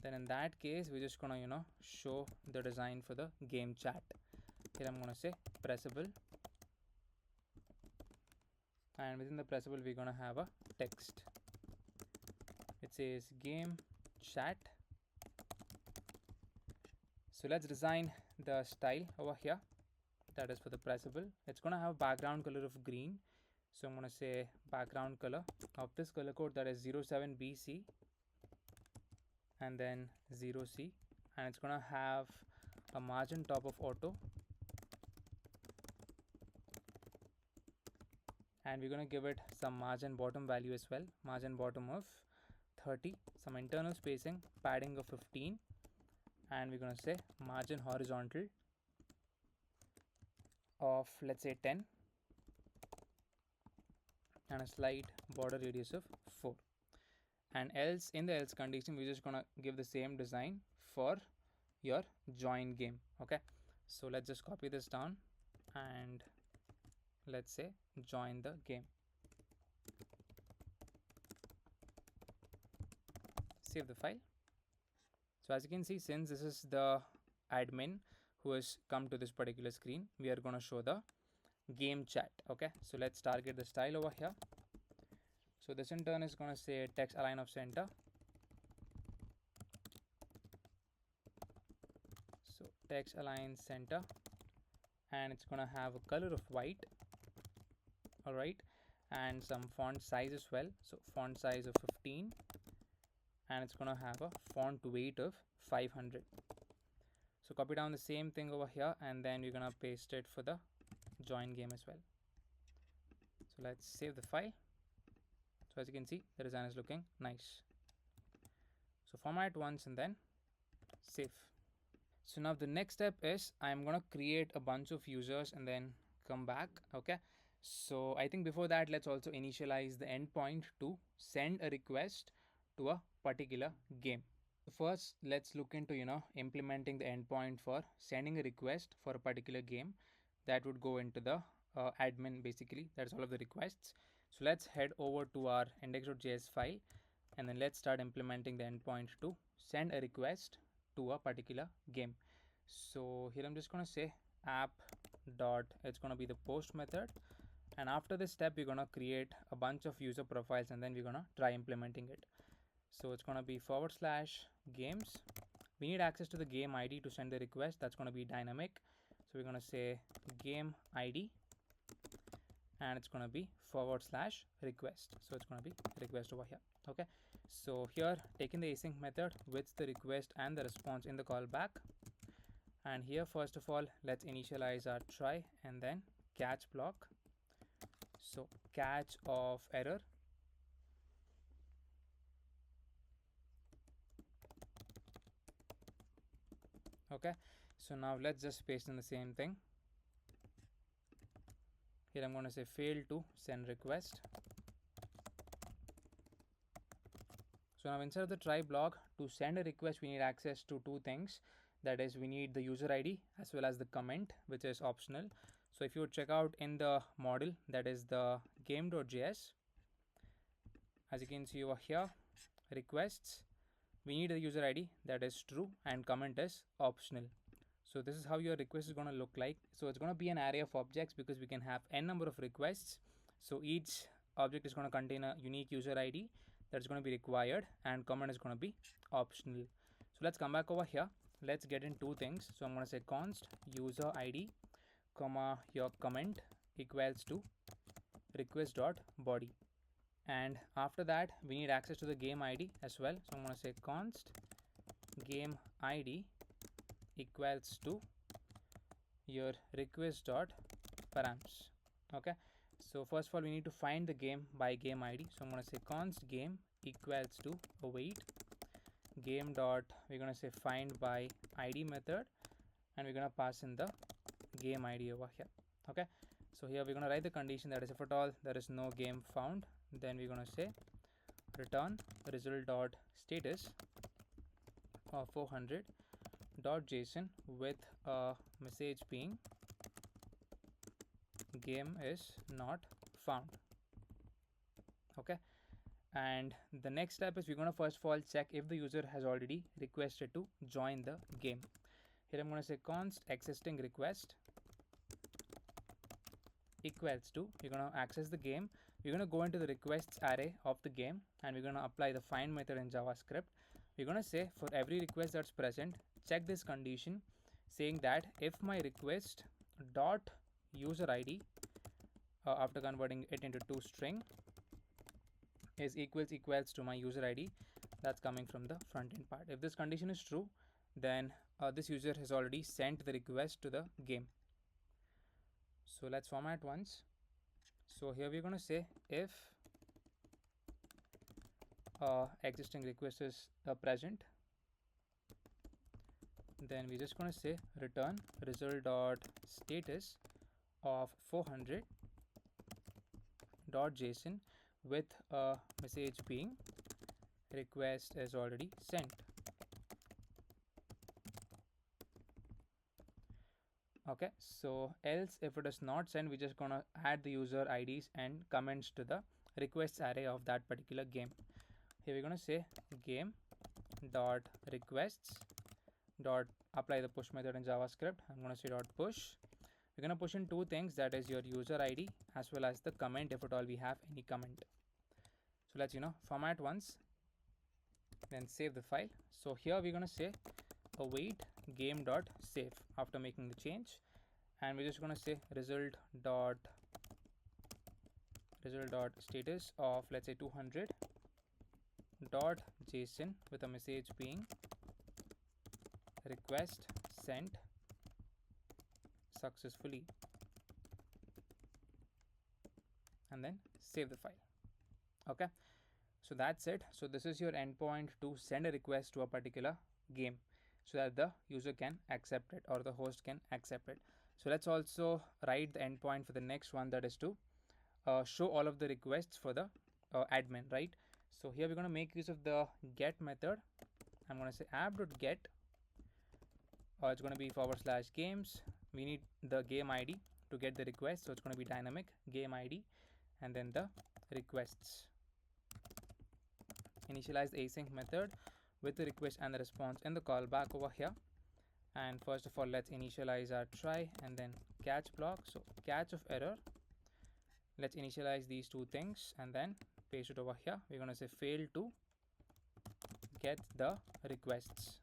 then in that case we're just gonna show the design for the game chat. Here I'm gonna say pressable, and within the pressable we're gonna have a text. It says game chat. So let's design the style over here, that is for the pressable. It's gonna have background color of green. So I'm gonna say background color of this color code, that is 07BC and then 0C, and it's gonna have a margin top of auto, and we're gonna give it some margin bottom value as well, margin bottom of 30, some internal spacing, padding of 15, and we're gonna say margin horizontal of let's say 10, and a slight border radius of 4. And else, in the else condition, we're just gonna give the same design for your join game. Okay, so let's just copy this down and let's say join the game. Save the file. So as you can see, since this is the admin who has come to this particular screen, we are going to show the game chat. Okay, so let's target the style over here. So this in turn is going to say text align of center. So text align center, and it's going to have a color of white. All right, and some font size as well. So font size of 15, and it's going to have a font weight of 500. So copy down the same thing over here, and then you're going to paste it for the join game as well. So let's save the file. So as you can see, the design is looking nice. So format once and then save. So now the next step is I'm going to create a bunch of users and then come back. Okay, so I think before that, let's also initialize the endpoint to send a request to a particular game. So first, let's look into implementing the endpoint for sending a request for a particular game. That would go into the admin, basically. That's all of the requests. So let's head over to our index.js file, and then let's start implementing the endpoint to send a request to a particular game. So here I'm just going to say app dot, it's going to be the post method, and after this step we're going to create a bunch of user profiles, and then we're going to try implementing it. So it's going to be / games. We need access to the game ID to send the request. That's going to be dynamic. So we're going to say game ID, and it's going to be / request. So it's going to be request over here. Okay, so here taking the async method with the request and the response in the callback, and here first of all let's initialize our try and then catch block. So catch of error, okay. So now let's just paste in the same thing. Here I'm going to say fail to send request. So now inside of the try block, to send a request we need access to two things, that is we need the user ID as well as the comment, which is optional. So if you would check out in the model, that is the game.js, as you can see over here, requests, we need a user ID that is true and comment is optional. So this is how your request is going to look like. So it's going to be an array of objects because we can have n number of requests. So each object is going to contain a unique user ID that's going to be required, and comment is going to be optional. So let's come back over here. Let's get in two things. So I'm going to say const user ID comma your comment equals to request.body, and after that we need access to the game ID as well. So I'm going to say const game ID equals to your request.params. Okay, so first of all we need to find the game by game ID. So I'm going to say const game equals to await game dot, we're going to say find by ID method, and we're going to pass in the game ID over here. Okay, so here we're going to write the condition that is if at all there is no game found, then we're going to say return result dot status of 400 dot JSON with a message being game is not found. Okay, and the next step is we're going to first of all check if the user has already requested to join the game. Here I'm going to say const existing request equals to, we're going to access the game, we're going to go into the requests array of the game, and we're going to apply the find method in JavaScript. We're going to say for every request that's present, check this condition saying that if my request dot user ID after converting it into toString is equals to my user ID that's coming from the front end part. If this condition is true, then this user has already sent the request to the game. So let's format once. So here we're going to say if existing request is present, then we're just going to say return result dot status of 400 dot JSON with a message being request is already sent. Okay, so else if it is not sent, we're just gonna add the user IDs and comments to the requests array of that particular game. Here we're gonna say game dot requests dot apply the push method in JavaScript. I'm gonna say dot push. We're gonna push in two things, that is your user ID as well as the comment if at all we have any comment. So let's format once, then save the file. So here we're gonna say await game dot save after making the change, and we're just gonna say result dot status of, let's say, 200 dot JSON with a message being request sent successfully, and then save the file. Okay, so that's it. So this is your endpoint to send a request to a particular game so that the user can accept it or the host can accept it. So let's also write the endpoint for the next one, that is to show all of the requests for the admin, right? So here we're going to make use of the get method. I'm going to say app.get, it's going to be / games. We need the game ID to get the request, so it's going to be dynamic game ID, and then the requests. Initialize the async method with the request and the response in the callback over here. And first of all, let's initialize our try and then catch block. So catch of error, let's initialize these two things and then paste it over here. We're going to say fail to get the requests.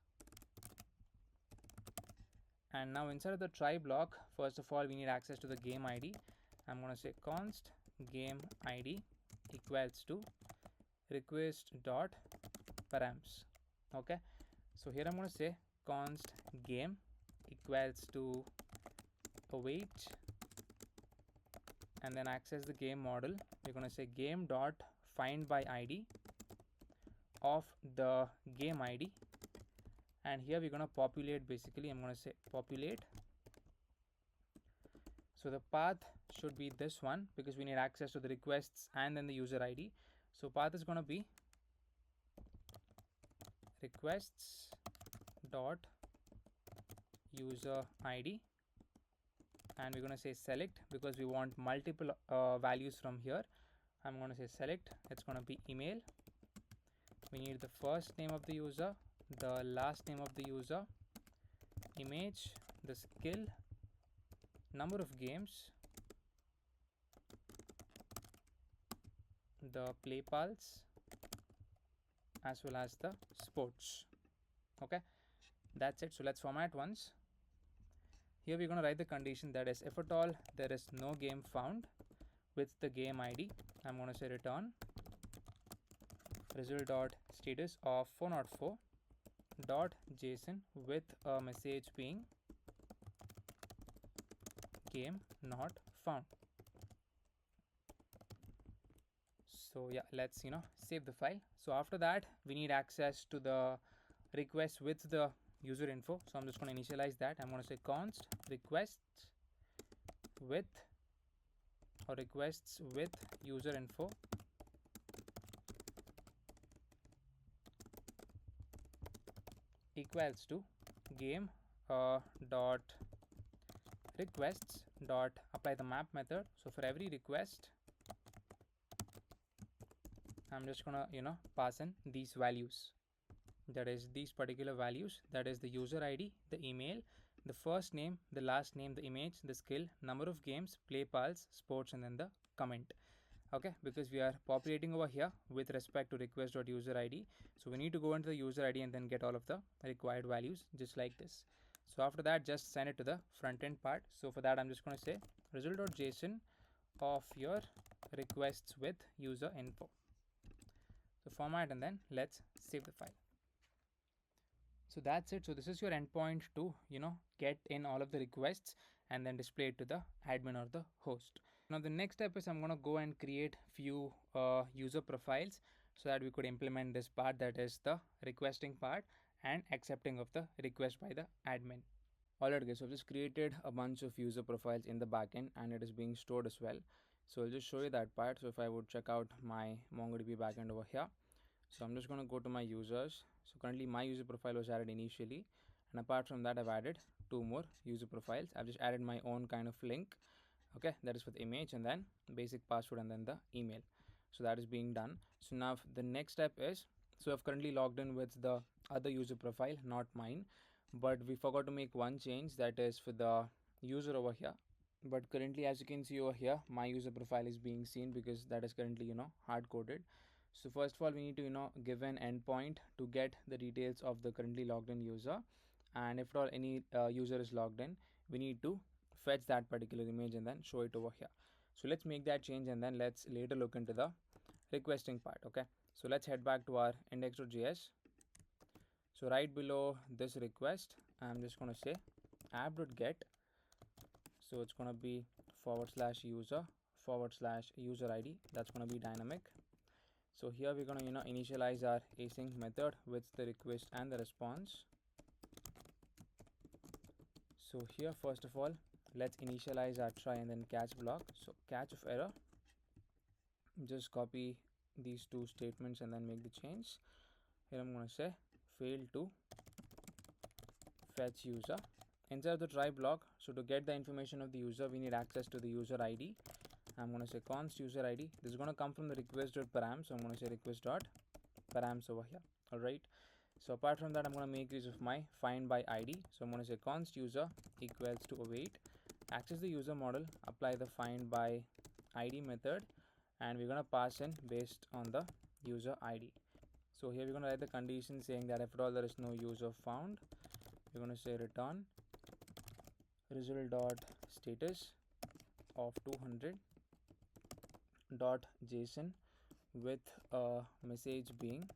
And now inside of the try block, first of all we need access to the game ID. I'm going to say const game ID equals to request dot params. Okay, so here I'm going to say const game equals to await, and then access the game model. We're going to say game dot find by ID of the game ID, and here we're going to populate, basically I'm going to say populate. So the path should be this one because we need access to the requests and then the user ID. So path is going to be requests dot user ID, and we're going to say select because we want multiple values from here. I'm going to say select, it's going to be email, we need the first name of the user, the last name of the user, image, the skill, number of games, the play pulse, as well as the sports. Okay, that's it. So let's format once. Here we're going to write the condition, that is, if at all there is no game found with the game ID, I'm going to say return result dot status of 404 dot JSON with a message being game not found. So yeah, let's save the file. So after that, we need access to the request with the user info. So I'm just going to initialize that. I'm going to say const requests with or requests with user info equals to game dot requests dot apply the map method. So for every request, I'm just gonna pass in these values, that is these particular values, that is the user ID, the email, the first name, the last name, the image, the skill, number of games, play pulse, sports, and then the comment. Okay, because we are populating over here with respect to request.user ID, so we need to go into the user ID and then get all of the required values just like this. So after that, just send it to the front end part. So for that, I'm just going to say result.json of your requests with user info. So format and then let's save the file. So that's it. So this is your endpoint to get in all of the requests and then display it to the admin or the host. Now the next step is I'm going to go and create few user profiles so that we could implement this part, that is the requesting part and accepting of the request by the admin. Alright guys, so I've just created a bunch of user profiles in the backend and it is being stored as well. So I'll just show you that part. So if I would check out my MongoDB backend over here, so I'm just going to go to my users. So currently my user profile was added initially, and apart from that I've added two more user profiles. I've just added my own kind of link, okay, that is for the image, and then basic password and then the email. So that is being done. So now the next step is, so I've currently logged in with the other user profile, not mine, but we forgot to make one change, that is for the user over here. But currently, as you can see over here, my user profile is being seen because that is currently hard coded. So first of all, we need to give an endpoint to get the details of the currently logged in user, and if at all any user is logged in, we need to fetch that particular image and then show it over here. So let's make that change and then let's later look into the requesting part. Okay, so let's head back to our index.js. So right below this request, I'm just going to say app.get. So it's going to be /user /user ID. That's going to be dynamic. So here we're going to initialize our async method with the request and the response. So here first of all, let's initialize our try and then catch block. So catch of error, just copy these two statements and then make the change. Here I'm going to say fail to fetch user. Inside of the try block, so to get the information of the user, we need access to the user ID. I'm going to say const user ID. This is going to come from the request.param, so I'm going to say request.params over here. Alright, so apart from that, I'm going to make use of my find by ID. So I'm going to say const user equals to await, access the user model, apply the find by ID method, and we're going to pass in based on the user ID. So here we're going to write the condition saying that if at all there is no user found, we're going to say return result dot status of 200 dot JSON with a message being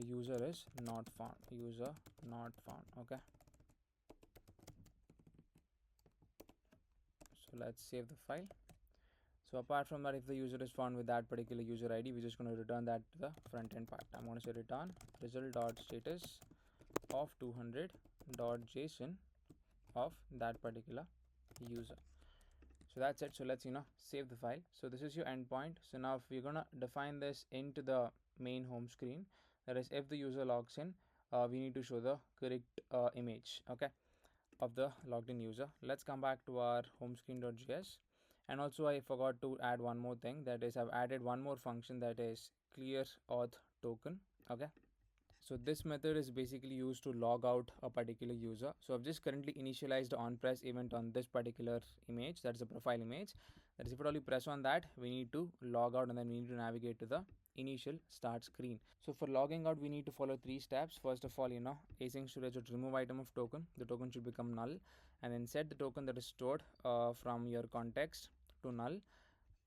user is not found, user not found. Okay, so let's save the file. So apart from that, if the user is found with that particular user ID, we're just going to return that to the front end part. I'm going to say return result dot status of 200 dot JSON of that particular user. So that's it. So let's save the file. So this is your endpoint. So now if we're gonna define this into the main home screen, that is if the user logs in, we need to show the correct image, okay, of the logged in user. Let's come back to our home screen.js. And also I forgot to add one more thing, that is I've added one more function, that is clear auth token. Okay, so this method is basically used to log out a particular user. So I've just currently initialized the onPress event on this particular image, that's the profile image. That is, if at all you press on that, we need to log out and then we need to navigate to the initial start screen. So for logging out, we need to follow 3 steps. First of all, async storage should remove item of token. The token should become null, and then set the token that is stored from your context to null,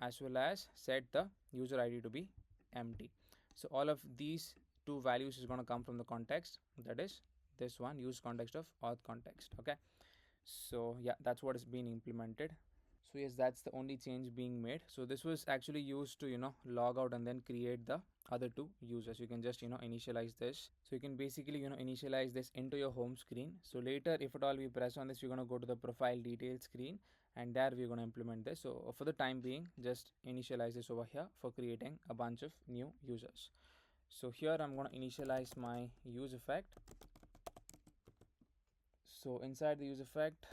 as well as set the user ID to be empty. So all of these two values is going to come from the context, that is this one, use context of auth context. Okay, so yeah, that's what is being implemented. So yes, that's the only change being made. So this was actually used to log out and then create the other two users. You can just initialize this. So you can basically initialize this into your home screen. So later, if at all we press on this, we're going to go to the profile details screen, and there we're going to implement this. So for the time being, just initialize this over here for creating a bunch of new users. So here I'm going to initialize my use effect. So inside the use effect,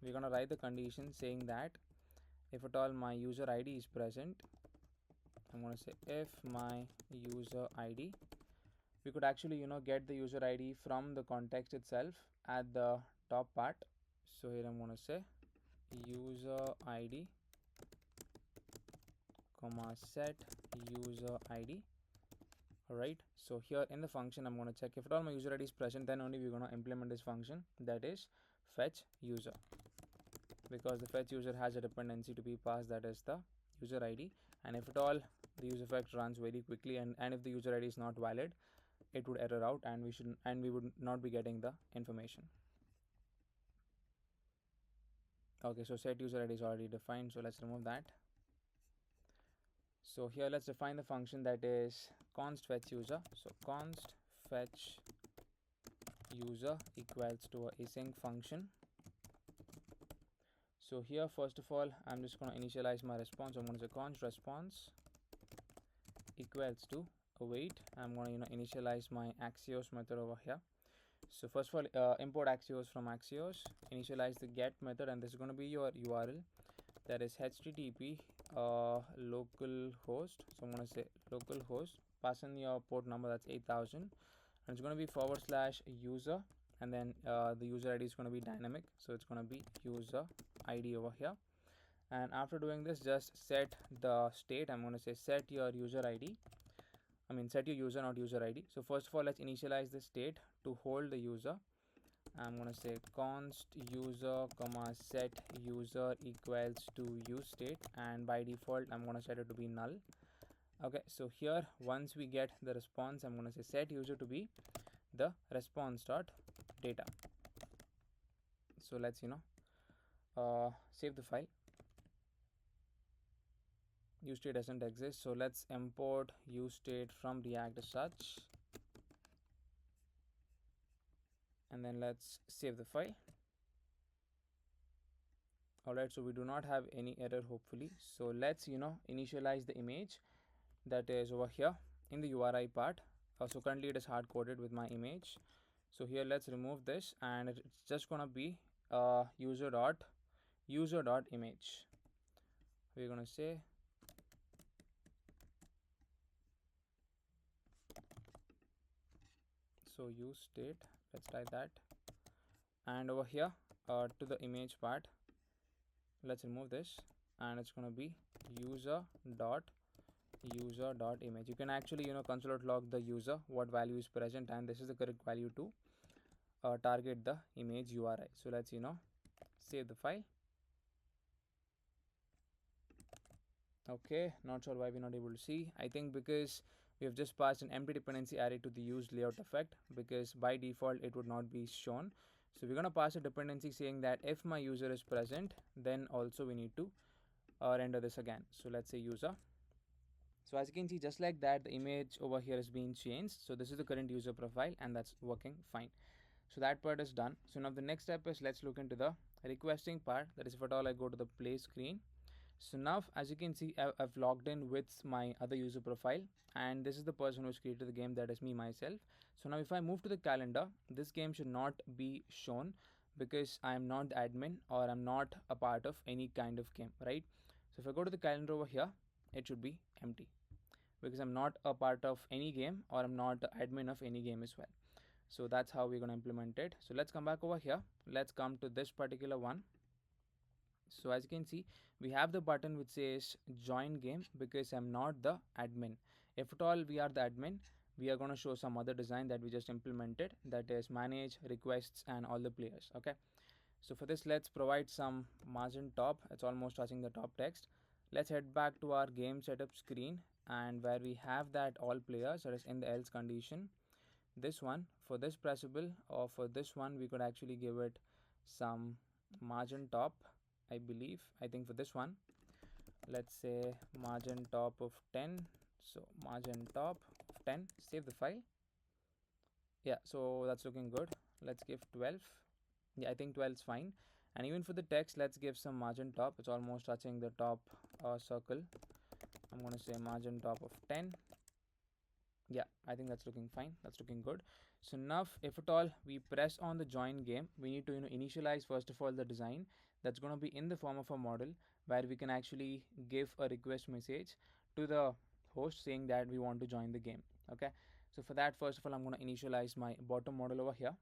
we're going to write the condition saying that if at all my user ID is present, I'm going to say if my user ID, we could actually get the user ID from the context itself at the top part. So here I'm going to say user ID comma set user ID. Alright, so here in the function I'm going to check if at all my user ID is present, then only we're going to implement this function, that is fetch user, because the fetch user has a dependency to be passed, that is the user ID. And if at all the use effect runs very quickly, and if the user ID is not valid, it would error out, and we would not be getting the information. Okay, so set user ID is already defined, so let's remove that. So here let's define the function, that is const fetch user. So const fetch user equals to a async function. So here first of all I'm just going to initialize my response. I'm going to say const response equals to await. I'm going to initialize my Axios method over here. So first of all, import Axios from Axios, initialize the get method, and this is going to be your URL, that is http localhost. So I'm going to say localhost, pass in your port number, that's 8000, and it's going to be /user, and then the user ID is going to be dynamic, so it's going to be user ID over here. And after doing this, just set the state. I'm going to say set your user ID, set your user, not user ID. So first of all, let's initialize the state to hold the user. I'm going to say const user comma set user equals to use state, and by default I'm going to set it to be null. Okay, so here once we get the response, I'm going to say set user to be the response dot data. So let's save the file. UseState doesn't exist, so let's import useState from React as such, and then let's save the file. Alright, so we do not have any error, hopefully. So let's initialize the image that is over here in the URI part. So currently it is hard coded with my image. So here let's remove this, and it's just gonna be user dot image. We're gonna say so use state, let's type that, and over here to the image part, let's remove this, and it's gonna be user dot image. You can actually console.log the user what value is present, and this is the correct value to target the image URI. So let's save the file. Okay, not sure why we're not able to see. I think because we have just passed an empty dependency array to the use layout effect, because by default it would not be shown. So we're going to pass a dependency saying that if my user is present, then also we need to render this again. So let's say user. So as you can see, just like that, the image over here is being changed. So this is the current user profile, and that's working fine. So that part is done. So now the next step is, let's look into the requesting part. That is, if at all I go to the play screen. So now as you can see, I've logged in with my other user profile, and this is the person who's created the game, that is me myself. So now if I move to the calendar, this game should not be shown because I am not the admin, or I'm not a part of any kind of game, right? So if I go to the calendar over here, it should be empty. because I'm not a part of any game or I'm not the admin of any game as well. So that's how we're going to implement it. So let's come back over here. Let's come to this particular one. So as you can see, we have the button which says join game because I'm not the admin. If at all we are the admin, we are going to show some other design that we just implemented, that is manage requests and all the players. Okay, so for this, let's provide some margin top. It's almost touching the top text. Let's head back to our game setup screen, and where we have that all players, that is in the else condition. This one, for this pressable, or for this one, we could actually give it some margin top. I think for this one, let's say margin top of 10. So margin top of 10. Save the file. Yeah, so that's looking good. Let's give 12. Yeah, I think 12 is fine. And even for the text, let's give some margin top. It's almost touching the top circle. I'm going to say margin top of 10. Yeah, I think that's looking fine. That's looking good. So now if at all we press on the join game, we need to initialize first of all the design that's going to be in the form of a model, where we can actually give a request message to the host saying that we want to join the game. Okay, so for that, first of all, I'm going to initialize my bottom model over here.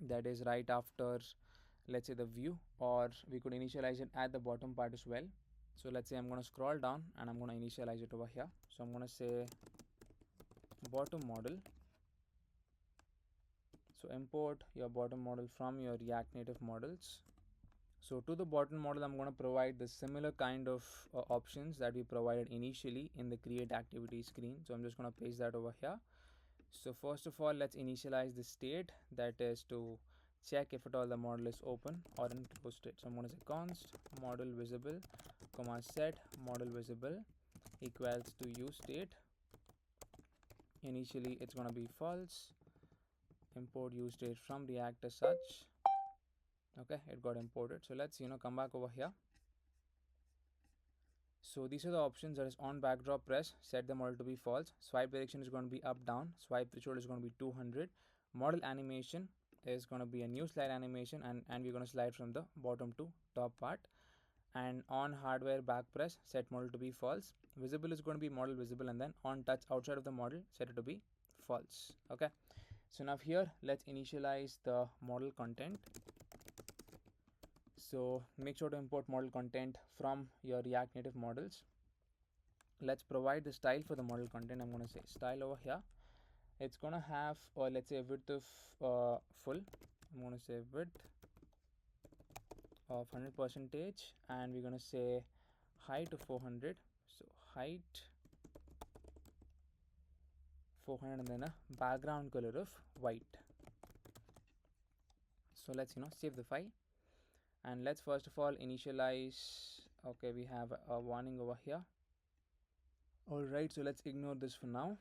That is right after, let's say, the view, or we could initialize it at the bottom part as well. So let's say I'm going to scroll down and I'm going to initialize it over here. So I'm going to say bottom model. So import your bottom model from your React Native models. So to the bottom model, I'm going to provide the similar kind of options that we provided initially in the create activity screen. So I'm just going to paste that over here. So first of all, let's initialize the state, that is to check if at all the model is open or in closed state. So I'm going to say const model visible, comma set model visible equals to use state. Initially it's going to be false. Import use state from React as such. Okay, it got imported. So let's come back over here. So these are the options, that is on backdrop press, set the model to be false. Swipe direction is going to be up down. Swipe threshold is going to be 200. Model animation is going to be a new slide animation, and we're going to slide from the bottom to top part. And on hardware back press, set model to be false. Visible is going to be model visible, and then on touch outside of the model, set it to be false. Okay, so now here let's initialize the model content. So make sure to import model content from your React Native models. Let's provide the style for the model content. I'm going to say style over here. It's going to have, let's say, a width of full. I'm going to say width of 100%, and we're going to say height of 400. So height 400, and then a background color of white. So let's save the file, and let's first of all initialize. Okay, we have a warning over here. Alright, so let's ignore this for now.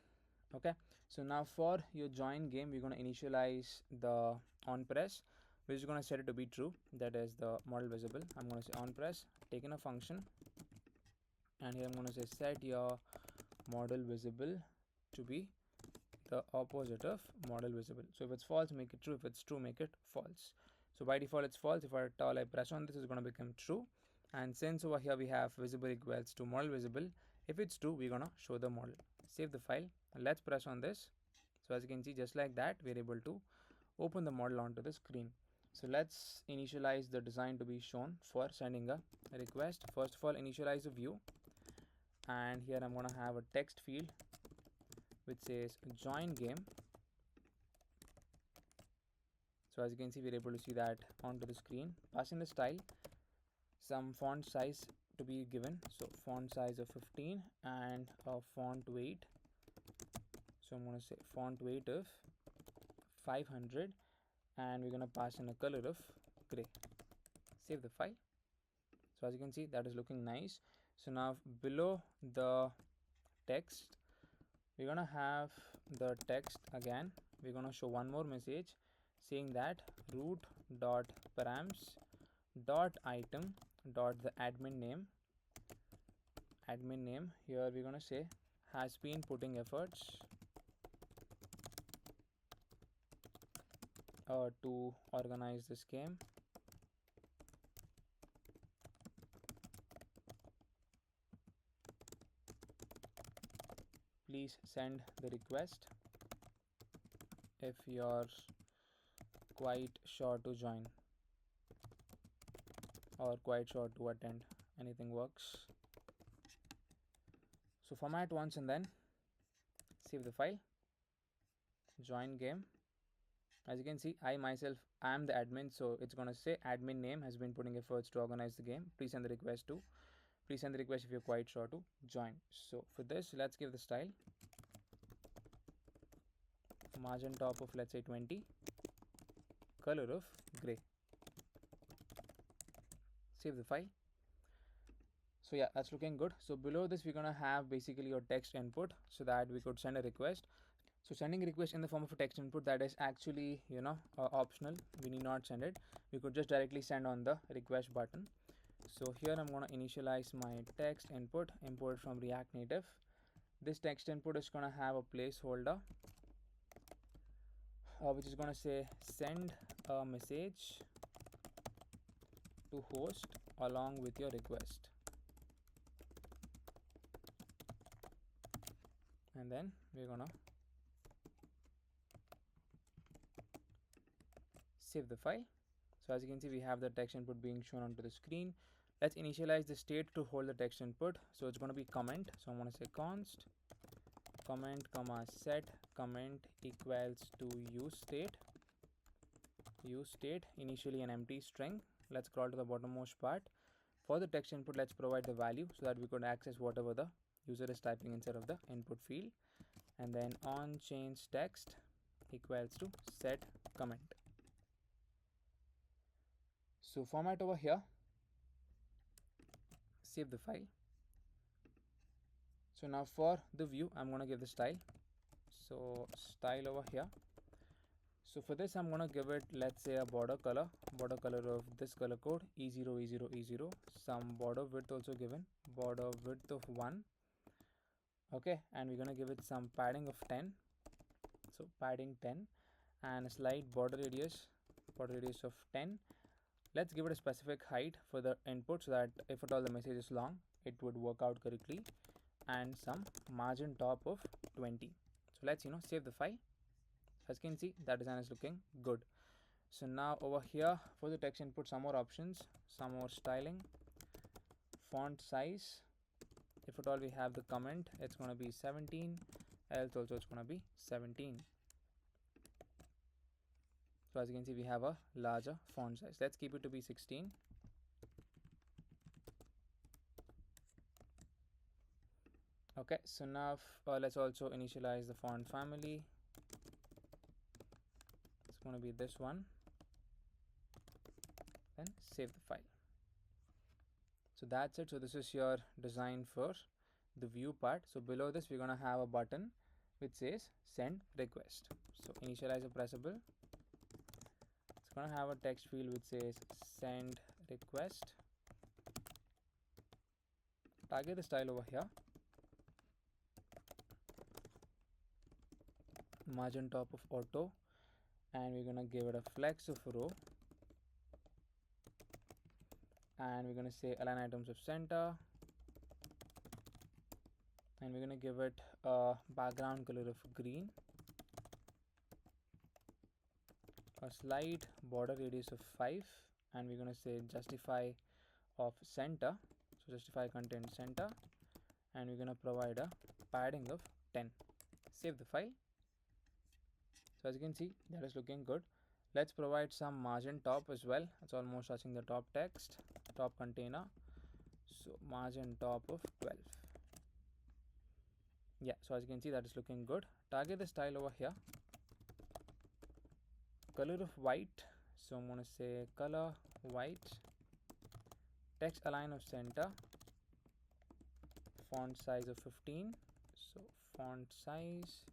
Okay, so now for your join game, we're going to initialize the on press, which is going to set it to be true, that is the model visible. I'm going to say on press, taken a function, and here I'm going to say set your model visible to be the opposite of model visible. So if it's false, make it true. If it's true, make it false. So by default it's false. If at all I press on this, it's going to become true. And since over here we have visible equals to model visible, if it's true, we're going to show the model. Save the file. Let's press on this. So as you can see, just like that, we're able to open the model onto the screen. So let's initialize the design to be shown for sending a request. First of all, initialize a view, and here I'm going to have a text field which says join game. So as you can see, we're able to see that onto the screen. Passing the style, some font size to be given. So font size of 15 and a font weight. So I'm going to say font weight of 500, and we're going to pass in a color of gray. Save the file. So as you can see, that is looking nice. So now below the text, we're going to have the text again. We're going to show one more message saying that root dot params dot item dot the admin name. Here we're going to say has been putting efforts to organize this game. please send the request if you're quite sure to join or quite sure to attend. Anything works. So format once and then save the file, join game. As you can see, I myself am the admin, so it's going to say admin name has been putting efforts to organize the game. Please send the request to. Please send the request if you're quite sure to join. So for this, let's give the style margin top of, let's say, 20, color of gray. Save the file. So yeah, that's looking good. So below this, we're going to have basically your text input so that we could send a request. So sending a request in the form of a text input, that is actually, optional. We need not send it. We could just directly send on the request button. So here I'm going to initialize my text input, import from React Native. This text input is going to have a placeholder, which is going to say send a message to host along with your request. And then we're going to save the file. So as you can see, we have the text input being shown onto the screen. Let's initialize the state to hold the text input. So it's going to be comment. So I'm going to say const comment comma set comment equals to use state initially an empty string. Let's scroll to the bottommost part. For the text input, let's provide the value so that we could access whatever the user is typing inside of the input field. And then on change text equals to set comment. So format over here, save the file. So now for the view, I'm going to give the style. So style over here. So for this, I'm going to give it, let's say, a border color of this color code E0, E0, E0. Some border width also given, border width of 1. Okay, and we're going to give it some padding of 10. So padding 10 and a slight border radius of 10. Let's give it a specific height for the input so that if at all the message is long, it would work out correctly, and some margin top of 20. So let's save the file. As you can see, that design is looking good. So now over here for the text input, some more options, some more styling, font size. If at all we have the comment, it's going to be 17, else also it's going to be 17. So as you can see, we have a larger font size. Let's keep it to be 16. Okay, so now let's also initialize the font family. It's going to be this one. Then save the file. So that's it. So this is your design for the view part. So below this, we're going to have a button which says send request. So initialize a pressable. It's going to have a text field which says send request. Target the style over here. Margin top of auto, and we're going to give it a flex of row, and we're going to say align items of center, and we're going to give it a background color of green, a slight border radius of 5, and we're going to say justify of center, so justify content center, and we're going to provide a padding of 10. Save the file. So as you can see, that is looking good. Let's provide some margin top as well. It's almost touching the top text, top container. So margin top of 12. Yeah, so as you can see, that is looking good. Target the style over here. Color of white. So I'm going to say color white. Text align of center. Font size of 15. So font size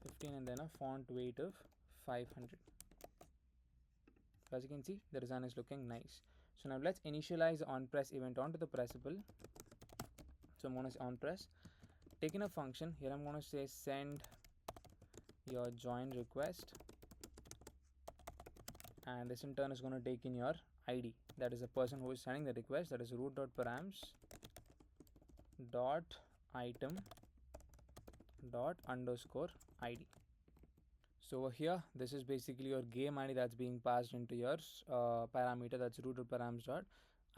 15 and then a font weight of 500. So as you can see, the design is looking nice. So now let's initialize the onPress event onto the pressable. So I'm going to say onPress. Taking a function, here I'm going to say send your join request, and this in turn is going to take in your ID. That is the person who is sending the request. That is root.params dot item dot underscore id. So over here, this is basically your game ID that's being passed into your parameter, that's router params dot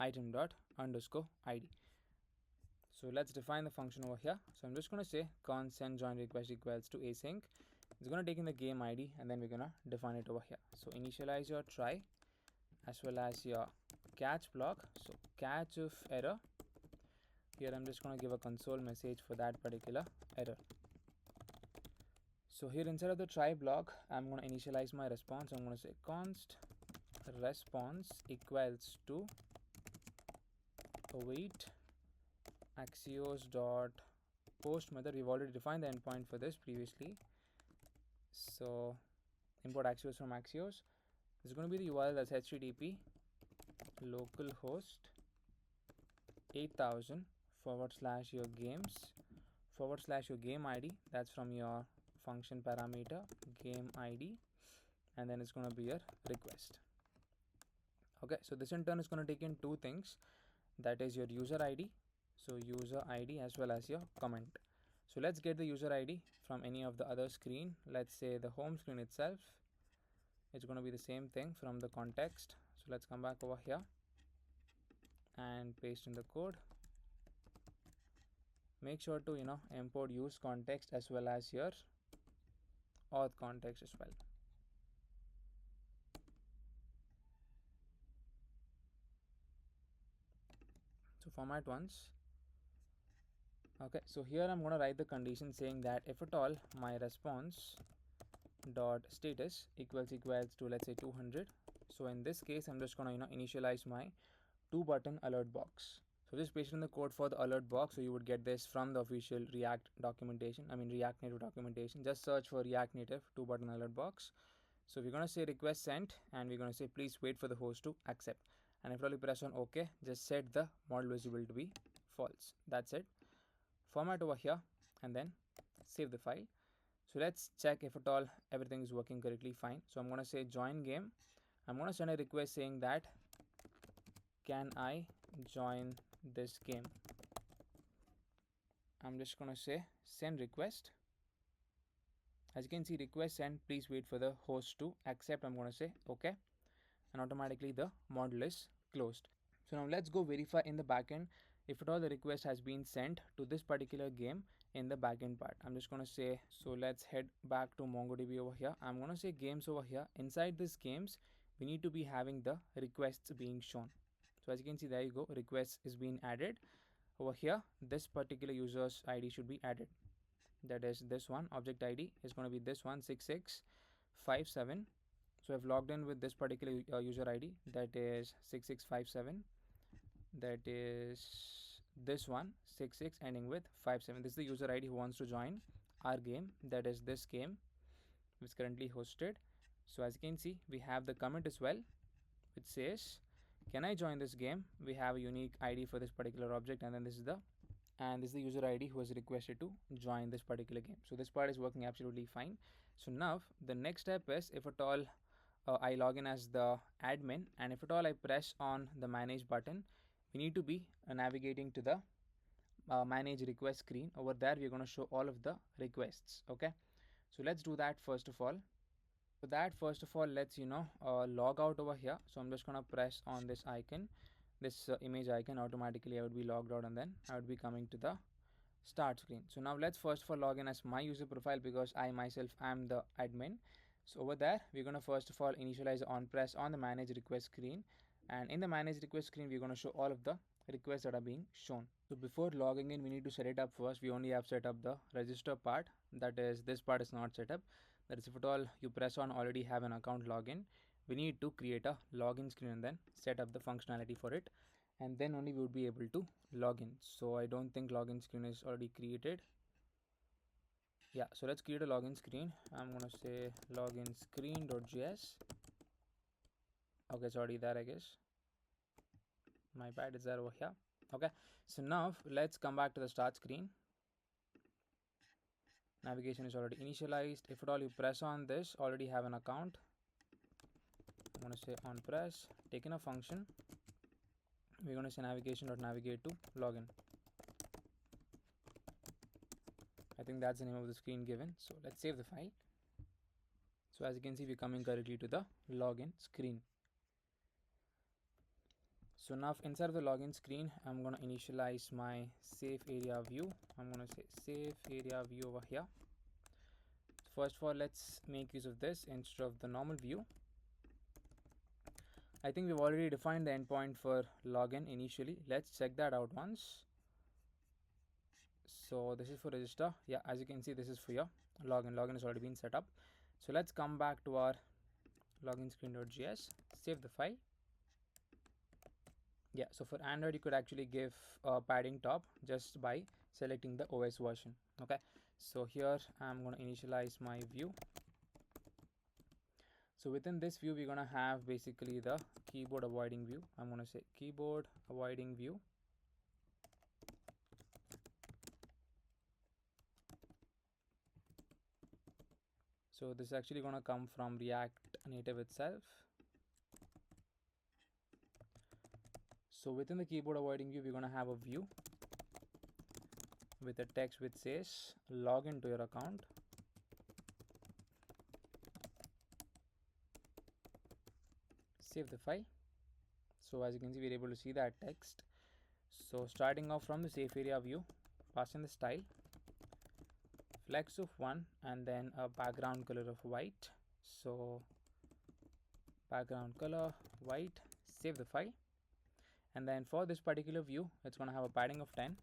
item dot underscore id. So let's define the function over here. So I'm just going to say const send join request equals to async. It's going to take in the game ID and then we're going to define it over here. So initialize your try as well as your catch block. So catch if error. Here I'm just going to give a console message for that particular error. So here inside of the try block, I'm going to initialize my response. I'm going to say const response equals to await axios dot post method. We've already defined the endpoint for this previously. So import axios from axios. This is going to be the URL, that's http localhost 8000 / your games / your game ID. That's from your function parameter game ID, and then it's going to be your request. Okay, so this in turn is going to take in two things, that is your user ID, so user ID as well as your comment. So let's get the user ID from any of the other screen. Let's say the home screen itself. It's going to be the same thing from the context. So let's come back over here and paste in the code. Make sure to import use context as well as your auth context as well. So format once. Okay, so here I'm going to write the condition saying that if at all my response dot status equals to, let's say, 200. So in this case I'm just going to initialize my 2-button alert box. So just paste in the code for the alert box. So you would get this from the official React documentation, React Native documentation. Just search for React Native 2-button alert box. So we're going to say request sent and we're going to say please wait for the host to accept. And if you press on OK, just set the model visible to be false. That's it. Format over here and then save the file. So let's check if at all everything is working correctly. Fine. So I'm going to say join game. I'm going to send a request saying that can I join this game. I'm just going to say send request. As you can see, request send, please wait for the host to accept. I'm going to say OK, and automatically the module is closed. So now let's go verify in the backend if at all the request has been sent to this particular game in the backend part. I'm just going to say, so let's head back to MongoDB over here. I'm going to say games over here. Inside this games, we need to be having the requests being shown. So as you can see, there you go, request is being added. Over here, this particular user's ID should be added. That is this one, object ID is going to be this one, 6657. So I've logged in with this particular user ID, that is 6657. That is this one, 66 ending with 57. This is the user ID who wants to join our game, that is this game which is currently hosted. So as you can see, we have the comment as well which says can I join this game. We have a unique ID for this particular object, and then this is the user ID who has requested to join this particular game. So this part is working absolutely fine. So now the next step is if at all I log in as the admin, and if at all I press on the manage button, we need to be navigating to the manage request screen. Over there we're going to show all of the requests. Okay, so let's do that first of all. For that, first of all, let's log out over here. So I'm just going to press on this icon, this image icon. Automatically I would be logged out and then I would be coming to the start screen. So now let's first of all log in as my user profile because I myself am the admin. So over there we're going to first of all initialize on press on the manage request screen, and in the manage request screen we're going to show all of the requests that are being shown. So before logging in, we need to set it up first. We only have set up the register part, that is this part is not set up. That is if at all you press on already have an account login, we need to create a login screen and then set up the functionality for it, and then only we would be able to log in. So I don't think login screen is already created. Yeah, so let's create a login screen. I'm going to say login screen.js. Okay, it's already there, I guess. My bad, is there over here. Okay, so now let's come back to the start screen. Navigation is already initialized. If at all you press on this, already have an account. I'm going to say on press, taken a function. We're going to say navigation.navigate to login. I think that's the name of the screen given. So let's save the file. So as you can see, we're coming correctly to the login screen. So now inside of the login screen, I'm going to initialize my safe area view. I'm going to say safe area view over here. First of all, let's make use of this instead of the normal view. I think we've already defined the endpoint for login initially. Let's check that out once. So this is for register. Yeah, as you can see, this is for your login. Login has already been set up. So let's come back to our login screen.js, save the file. Yeah, so for Android, you could actually give padding top just by selecting the OS version. Okay, so here I'm going to initialize my view. So within this view, we're going to have basically the keyboard avoiding view. I'm going to say keyboard avoiding view. So this is actually going to come from React Native itself. So within the keyboard avoiding view, we're going to have a view with a text which says log into your account. Save the file. So as you can see, we're able to see that text. So starting off from the safe area view, pass in the style, flex of 1, and then a background color of white. So background color white, save the file. And then for this particular view, it's going to have a padding of 10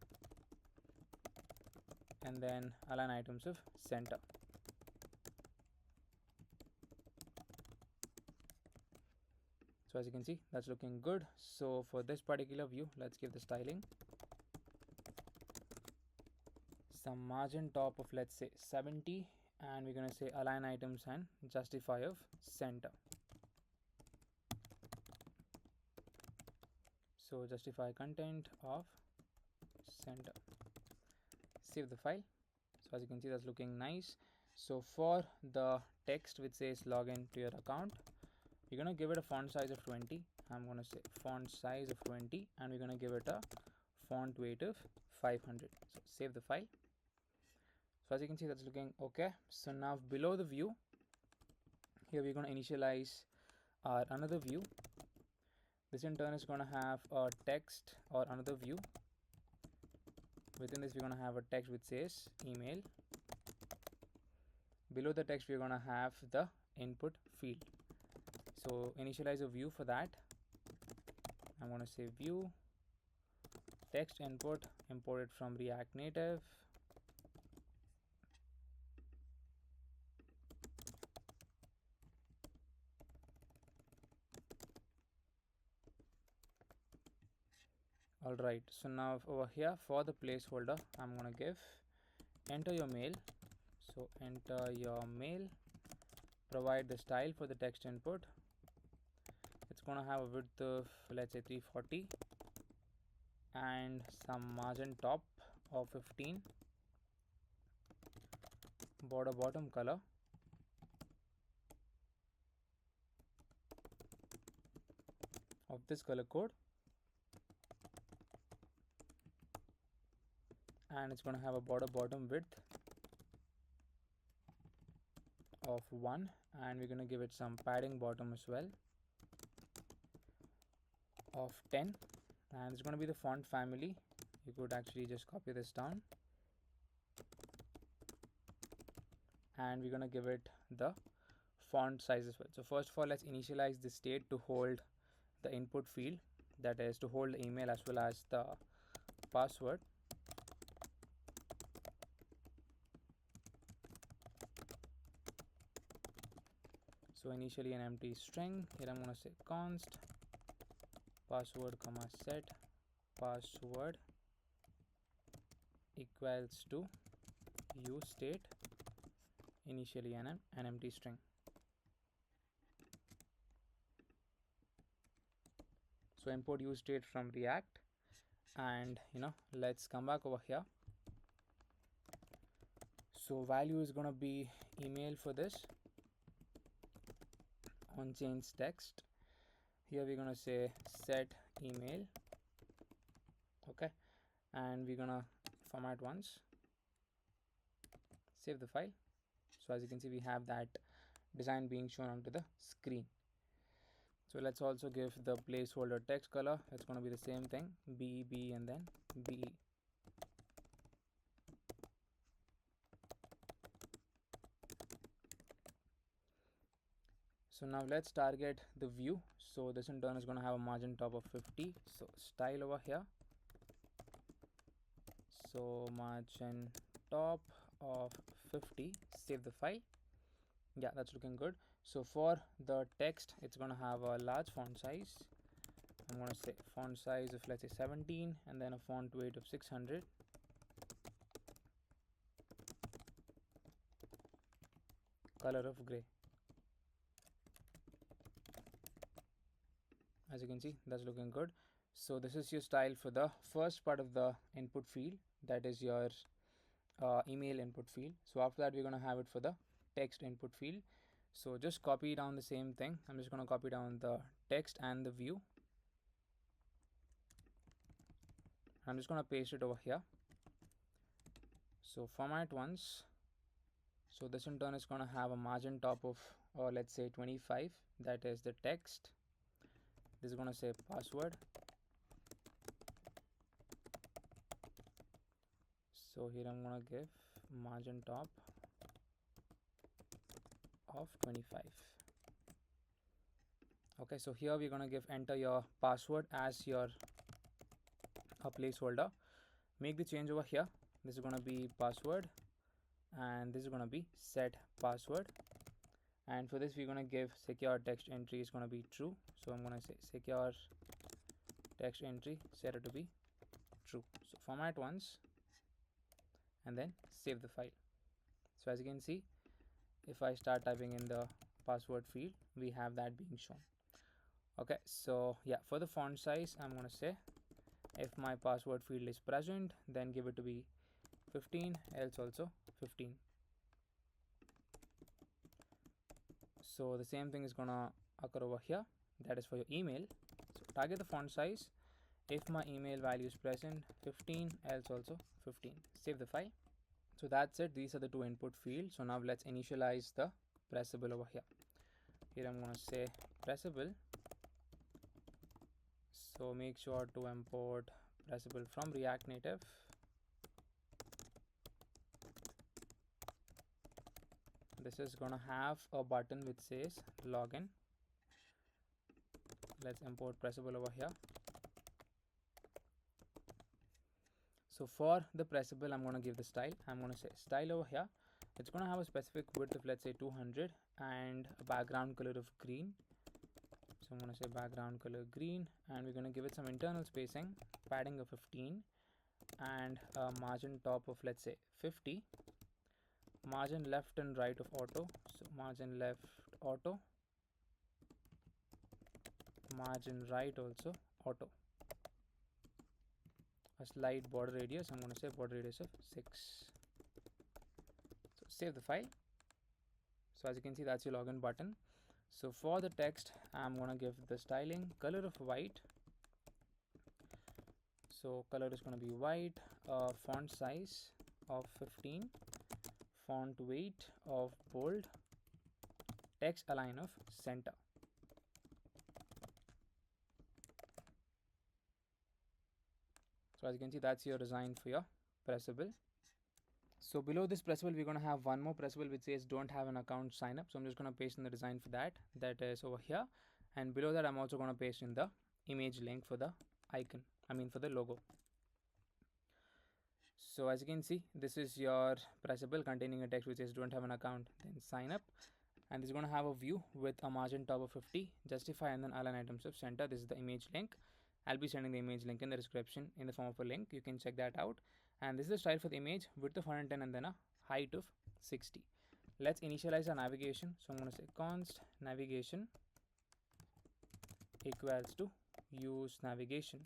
and then align items of center. So as you can see, that's looking good. So for this particular view, let's give the styling some margin top of, let's say, 70, and we're going to say align items and justify of center. So justify content of center. Save the file. So as you can see, that's looking nice. So for the text which says login to your account, we're going to give it a font size of 20. I'm going to say font size of 20, and we're going to give it a font weight of 500. So save the file. So as you can see, that's looking okay. So now below the view, here we're going to initialize our another view. This in turn is going to have a text or another view. Within this, we're going to have a text which says email. Below the text, we're going to have the input field. So initialize a view for that. I'm going to say view text input imported from React Native. Alright, so now over here for the placeholder, I'm going to give enter your mail. So enter your mail, provide the style for the text input. It's going to have a width of, let's say, 340 and some margin top of 15, border bottom color of this color code, and it's going to have a border bottom width of 1, and we're going to give it some padding bottom as well of 10, and it's going to be the font family. You could actually just copy this down, and we're going to give it the font size as well. So first of all, let's initialize the state to hold the input field, that is to hold the email as well as the password. So initially an empty string. Here I'm going to say const password comma set password equals to use state, initially an empty string. So import use state from React, and let's come back over here. So value is going to be email for this on change text. Here we're going to say set email. Okay, and we're going to format once. save the file. So as you can see, we have that design being shown onto the screen. So let's also give the placeholder text color. It's going to be the same thing, B and then B. So now let's target the view. So this in turn is going to have a margin top of 50. So style over here. So margin top of 50. Save the file. Yeah, that's looking good. So for the text, it's going to have a large font size. I'm going to say font size of, let's say, 17, and then a font weight of 600. Color of gray. As you can see, that's looking good. So this is your style for the first part of the input field, that is your email input field. So after that, we're going to have it for the text input field. So just copy down the same thing. I'm just going to copy down the text and the view. I'm just going to paste it over here. So format once. So this in turn is going to have a margin top of, let's say, 25. That is the text. This is going to say password. So here I'm going to give margin top of 25. Okay, so here we're going to give enter your password as your placeholder. Make the change over here. This is going to be password, and this is going to be set password. And for this, we're going to give secure text entry is going to be true. So I'm going to say secure text entry, set it to be true. So format once, and then save the file. So as you can see, if I start typing in the password field, we have that being shown. Okay, so yeah, for the font size, I'm going to say if my password field is present, then give it to be 15, else also 15. So the same thing is going to occur over here. That is for your email. So target the font size. If my email value is present, 15, else also 15. Save the file. So that's it. These are the two input fields. So now let's initialize the pressable over here. Here I'm going to say pressable. So make sure to import pressable from React Native. This is going to have a button which says login. Let's import pressable over here. So for the pressable, I'm going to give the style. I'm going to say style over here. It's going to have a specific width of, let's say, 200 and a background color of green. So I'm going to say background color green, and we're going to give it some internal spacing, padding of 15, and a margin top of, let's say, 50. Margin left and right of auto. So margin left auto, margin right also auto. A slight border radius, I'm going to say border radius of 6. So save the file. So as you can see, that's your login button. So for the text, I'm going to give the styling color of white. So color is going to be white, font size of 15, font weight of bold, text align of center. So as you can see, that's your design for your pressable. So below this pressable, we're going to have one more pressable which says don't have an account sign up. So I'm just going to paste in the design for that. That is over here. And below that, I'm also going to paste in the image link for the icon. For the logo. So as you can see, this is your pressable containing a text which says don't have an account, then sign up. And this is going to have a view with a margin top of 50, justify, and then align items of center. This is the image link. I'll be sending the image link in the description in the form of a link. You can check that out. And this is the style for the image, width of 110 and then a height of 60. Let's initialize our navigation. So I'm going to say const navigation equals to use navigation.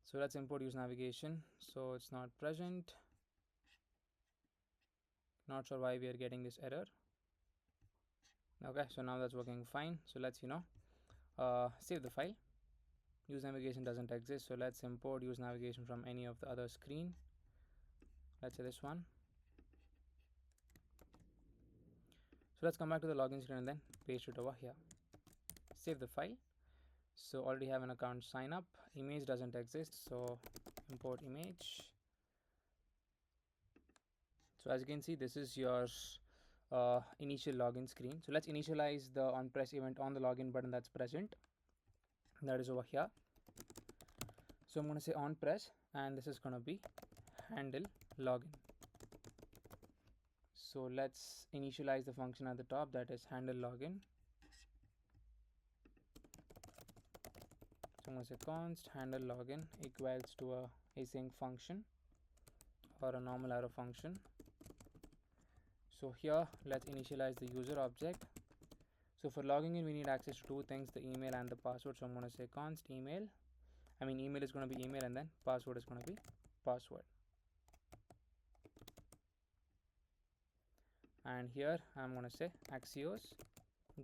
So let's import use navigation. So it's not present. Not sure why we are getting this error. Okay, so now that's working fine. So let's save the file. use navigation doesn't exist, so let's import use navigation from any of the other screen. Let's say this one. So let's come back to the login screen and then paste it over here. Save the file. So already have an account sign up. Image doesn't exist, so import image. So as you can see, this is your initial login screen. So let's initialize the onPress event on the login button that's present. That is over here. So I'm going to say onPress, and this is going to be handle login. So let's initialize the function at the top, that is handle login. So I'm going to say const handle login equals to a async function or a normal arrow function. So here let's initialize the user object. So for logging in, we need access to two things, the email and the password. So I'm going to say const email. Email is going to be email, and then password is going to be password. And here I'm going to say Axios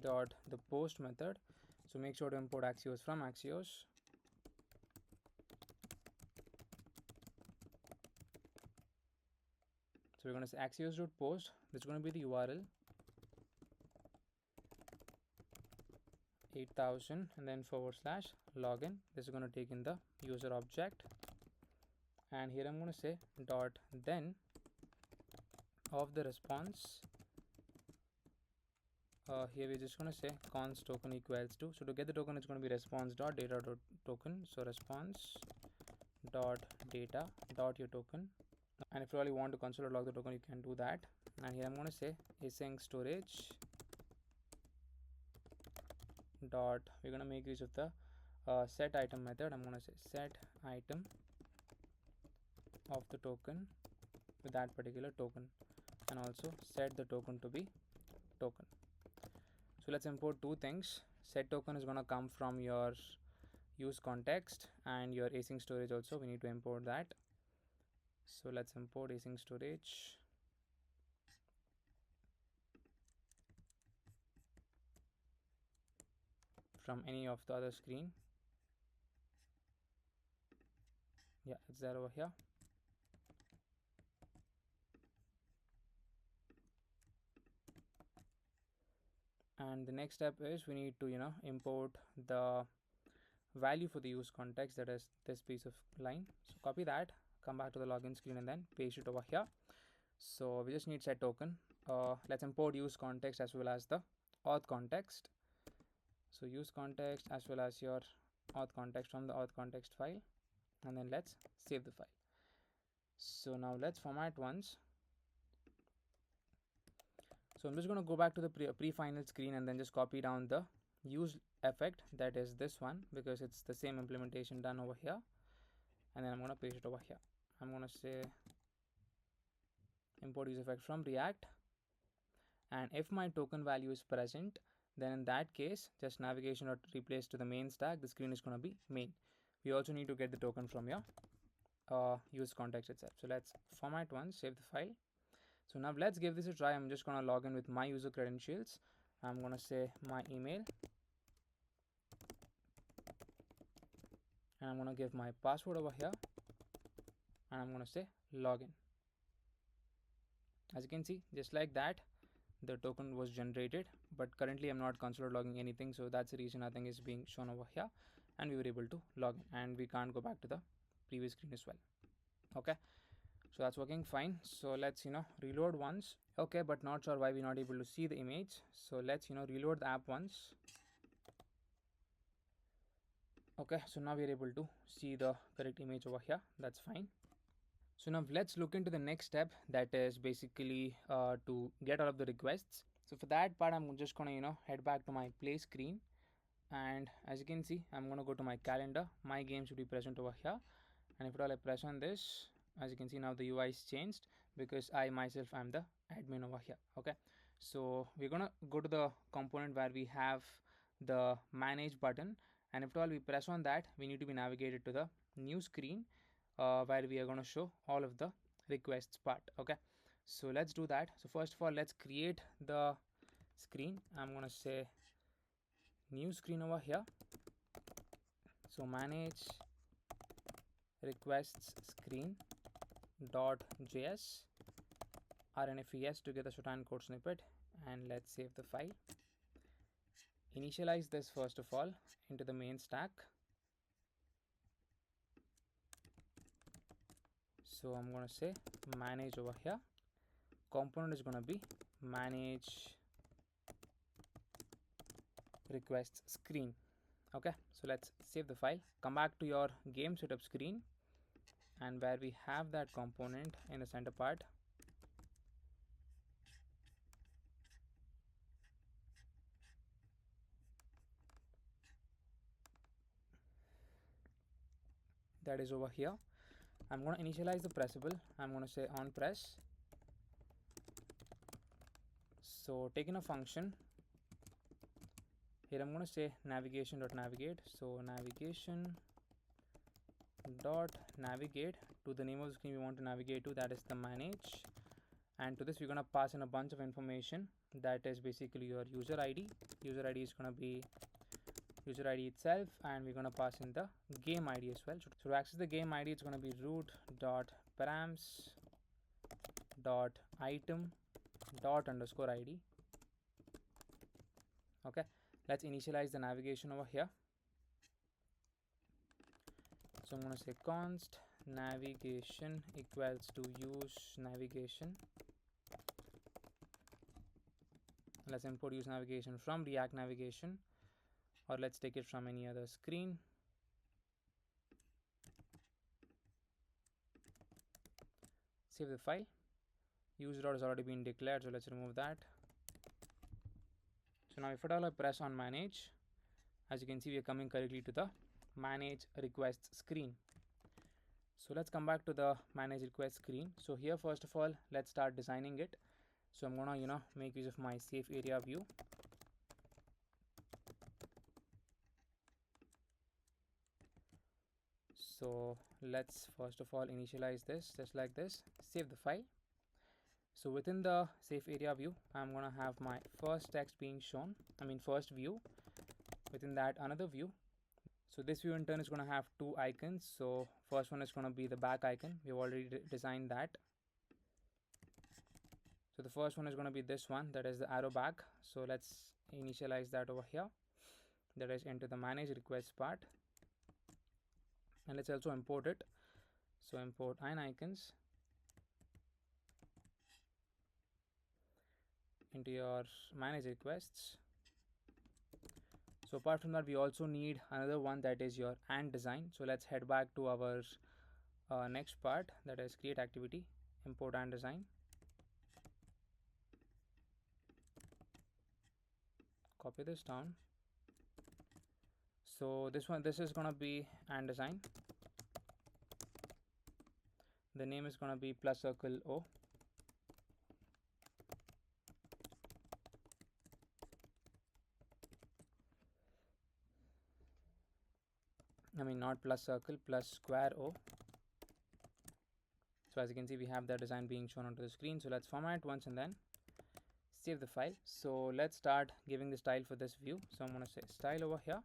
dot the post method. So make sure to import Axios from Axios. So we're going to say Axios dot post. This is going to be the URL 8000 and then / login. This is going to take in the user object, and here I'm going to say dot then of the response. Here we're just going to say const token equals to, so to get the token it's going to be response dot data dot token. So response dot data dot your token, and if you really want to console log the token, you can do that. And here I'm going to say async storage dot, we're going to make use of the set item method. I'm going to say set item of the token with that particular token, and also set the token to be token. So let's import two things. Set token is going to come from your use context, and your async storage also we need to import that. So let's import async storage. From any of the other screen. Yeah, it's there over here. And the next step is we need to import the value for the use context, that is this piece of line. So copy that, come back to the login screen and then paste it over here. So we just need set token. Let's import use context as well as the auth context. So use context as well as your auth context from the auth context file, and then let's save the file. So now let's format once. So I'm just going to go back to the pre-final screen and then just copy down the use effect, that is this one, because it's the same implementation done over here, and then I'm going to paste it over here. I'm going to say import use effect from React, and if my token value is present, then in that case just navigation or replace to the main stack, the screen is going to be main. We also need to get the token from your use context itself. So let's format once, save the file. So now let's give this a try. I'm just going to log in with my user credentials. I'm going to say my email, and I'm going to give my password over here, and I'm going to say login. As you can see, just like that, the token was generated, but currently I'm not considered logging anything, so that's the reason nothing is being shown over here, and we were able to log in, and we can't go back to the previous screen as well. Okay, so that's working fine. So let's reload once. Okay, but not sure why we're not able to see the image. So let's reload the app once. Okay, so now we're able to see the correct image over here. That's fine. So now let's look into the next step, that is basically to get all of the requests. So for that part, I'm just gonna head back to my play screen, and as you can see, I'm gonna go to my calendar. My game should be present over here, and if at all I press on this, as you can see, now the UI is changed because I myself am the admin over here. Okay, so we're gonna go to the component where we have the manage button, and if at all we press on that, we need to be navigated to the new screen where we are going to show all of the requests part. Okay, so let's do that. So first of all, let's create the screen. I'm going to say new screen over here. So manage requests screen dot js rnfes to get the Sujan code snippet, and let's save the file. Initialize this first of all into the main stack. So I'm going to say manage over here. Component is going to be manage requests screen. Okay, so let's save the file, come back to your game setup screen, and where we have that component in the center part, that is over here. I'm going to initialize the pressable. I'm going to say on press. So taking a function here, I'm going to say navigation.navigate. So navigation.navigate to the name of the screen we want to navigate to, that is the manage. And to this we're going to pass in a bunch of information, that is basically your user ID. User ID is going to be user ID itself, and we're going to pass in the game ID as well. So to access the game ID, it's going to be root.params.item._id. Okay, let's initialize the navigation over here. So I'm going to say const navigation equals to use navigation. Let's import use navigation from React Navigation, or let's take it from any other screen. Save the file. Use dot has already been declared, so let's remove that. So now if at all I press on manage, as you can see we are coming correctly to the manage requests screen. So let's come back to the manage request screen. So here first of all let's start designing it. So I'm gonna make use of my safe area view. So let's first of all initialize this just like this, save the file. So within the safe area view, I'm gonna have my first text being shown, first view. Within that another view. So this view in turn is gonna have two icons. So first one is gonna be the back icon. We've already designed that. So the first one is gonna be this one, that is the arrow back. So let's initialize that over here. That is into the manage request part. And let's also import it. So import icons into your manage requests. So apart from that we also need another one, that is your and design. So let's head back to our next part, that is create activity, import and design. Copy this down. So this is gonna be and design. The name is gonna be plus circle O. Not plus circle, plus square O. So as you can see we have the design being shown onto the screen. So let's format once and then save the file. So let's start giving the style for this view. So I'm going to say style over here.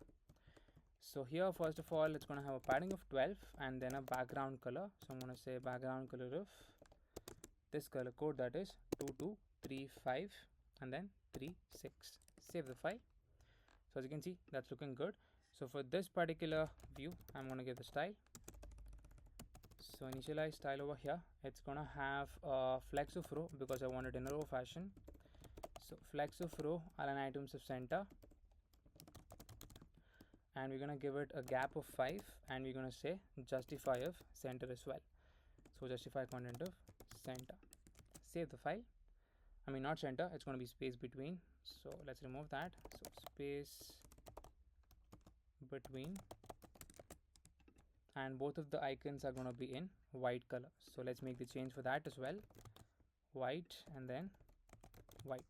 So here first of all it's going to have a padding of 12 and then a background color. So I'm going to say background color of this color code, that is 2235 and then 36. Save the file. So as you can see that's looking good. So for this particular view I'm going to give the style. So initialize style over here. It's gonna have a flex of row because I want it in a row fashion. So flex of row, align items of center, and we're gonna give it a gap of 5, and we're gonna say justify of center as well. So justify content of center. Save the file. Not center, it's gonna be space between. So let's remove that. So space between, and both of the icons are going to be in white color. So let's make the change for that as well, white and then white.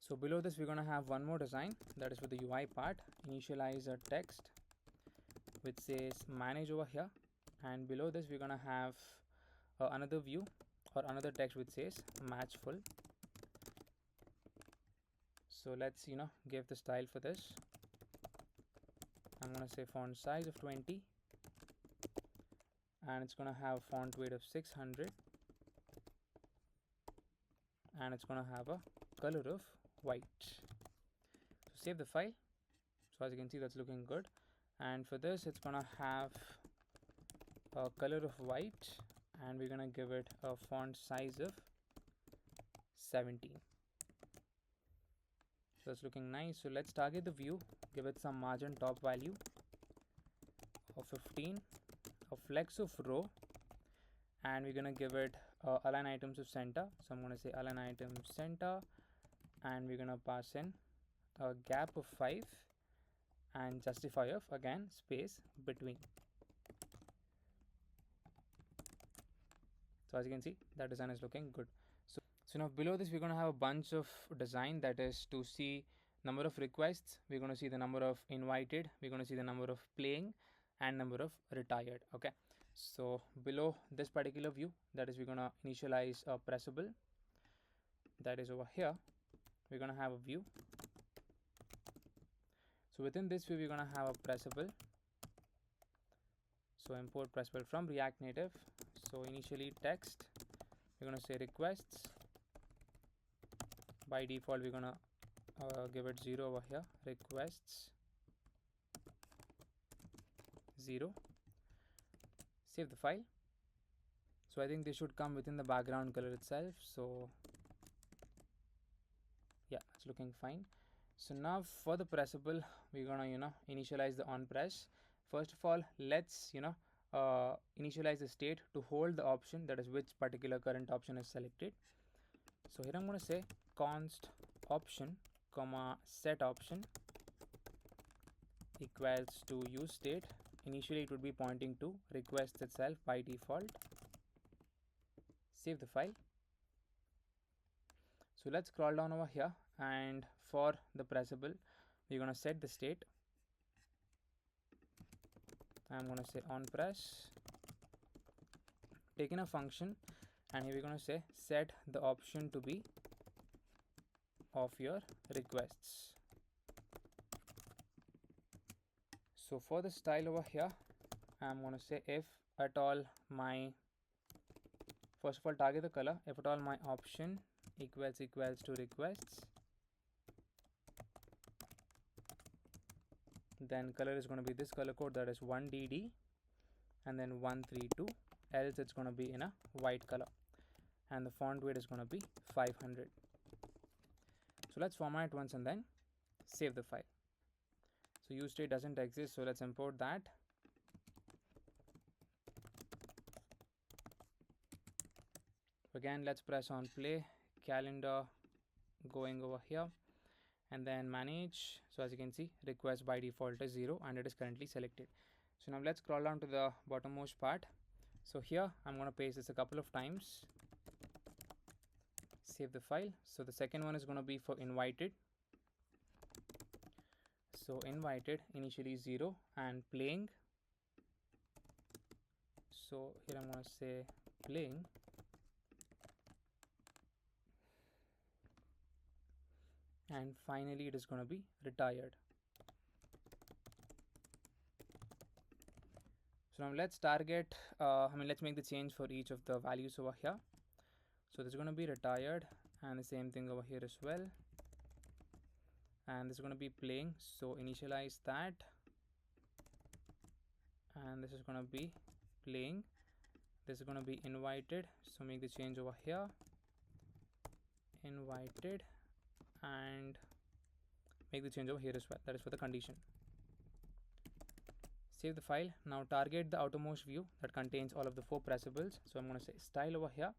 So below this we're going to have one more design, that is for the UI part. Initialize a text which says manage over here, and below this we're going to have another view or another text which says match full. So let's give the style for this. I'm going to say font size of 20, and it's going to have font weight of 600, and it's going to have a color of white. So save the file. So as you can see, that's looking good. And for this, it's going to have a color of white, and we're going to give it a font size of 17. So it's looking nice. So let's target the view, give it some margin top value of 15, a flex of row, and we're going to give it align items of center. So I'm going to say align items center, and we're going to pass in a gap of 5 and justify of again space between. So as you can see, that design is looking good. So now below this, we're going to have a bunch of design, that is to see number of requests, we're going to see the number of invited, we're going to see the number of playing, and number of retired. Okay, so below this particular view, that is we're going to initialize a pressable, that is over here. We're going to have a view. So within this view, we're going to have a pressable. So import pressable from React Native. So initially text, we're going to say requests. By default, we're going to give it 0 over here, requests 0. Save the file. So I think they should come within the background color itself. So yeah, it's looking fine. So now for the pressable, we're gonna initialize the on press. First of all, let's initialize the state to hold the option, that is which particular current option is selected. So here I'm going to say const option comma set option equals to use state. Initially it would be pointing to requests itself by default. Save the file. So let's scroll down over here, and for the pressable, we're going to set the state. I'm going to say on press, take in a function, and here we're going to say set the option to be of your requests. So for the style over here, I'm going to say if at all my, first of all target the color, if at all my option equals to requests, then color is going to be this color code, that is 1DD and then 132, else it's going to be in a white color, and the font weight is going to be 500. So let's format once and then save the file. So use state doesn't exist, so let's import that. Again, let's press on play, calendar going over here, and then manage. So as you can see, request by default is 0 and it is currently selected. So now let's scroll down to the bottommost part. So here I'm going to paste this a couple of times. Save the file. So the second one is going to be for invited. So invited initially 0 and playing. So here I'm going to say playing. And finally it is going to be retired. So now let's target, let's make the change for each of the values over here. So this is going to be retired, and the same thing over here as well. And this is going to be playing, so initialize that. And this is going to be playing. This is going to be invited, so make the change over here. Invited, and make the change over here as well. That is for the condition. Save the file. Now target the outermost view that contains all of the 4 pressables. So I'm going to say style over here.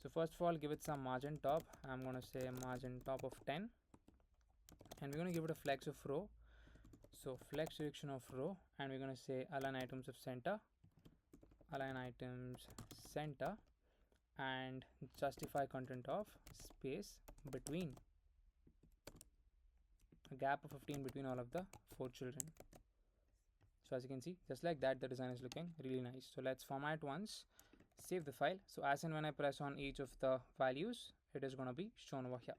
So first of all, give it some margin top. I'm going to say margin top of 10, and we're going to give it a flex of row. So flex direction of row, and we're going to say align items of center, align items center, and justify content of space between, a gap of 15 between all of the 4 children. So as you can see, just like that, the design is looking really nice. So let's format once, save the file. So as and when I press on each of the values, it is going to be shown over here.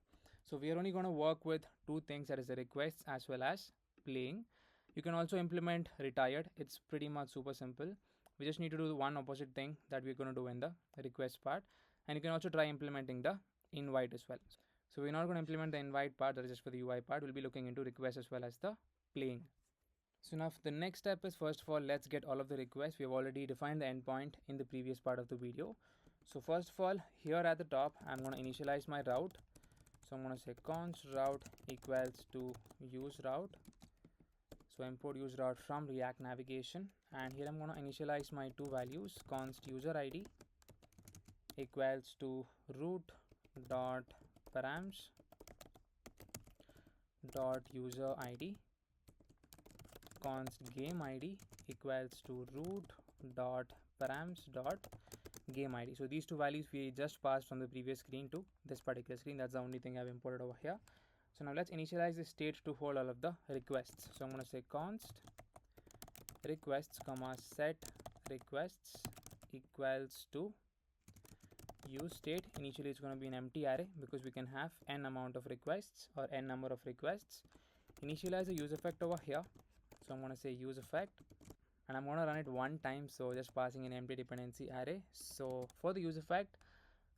So we are only going to work with 2 things, that is the requests as well as playing. You can also implement retired. It's pretty much super simple. We just need to do the one opposite thing that we're going to do in the request part. And you can also try implementing the invite as well. So we're not going to implement the invite part, that is just for the UI part. We'll be looking into request as well as the playing. So now the next step is, first of all, let's get all of the requests. We have already defined the endpoint in the previous part of the video. So first of all, here at the top, I'm going to initialize my route. So I'm going to say const route equals to use route. So import use route from React navigation, and here I'm going to initialize my two values, const user ID equals to root dot params dot user ID, const game ID equals to root dot params dot game ID. So these two values we just passed from the previous screen to this particular screen. That's the only thing I've imported over here. So now let's initialize the state to hold all of the requests. So I'm going to say const requests comma set requests equals to use state. Initially it's going to be an empty array because we can have n amount of requests or n number of requests. Initialize the use effect over here. So I'm going to say use effect, and I'm going to run it one time, so just passing an empty dependency array. So for the use effect,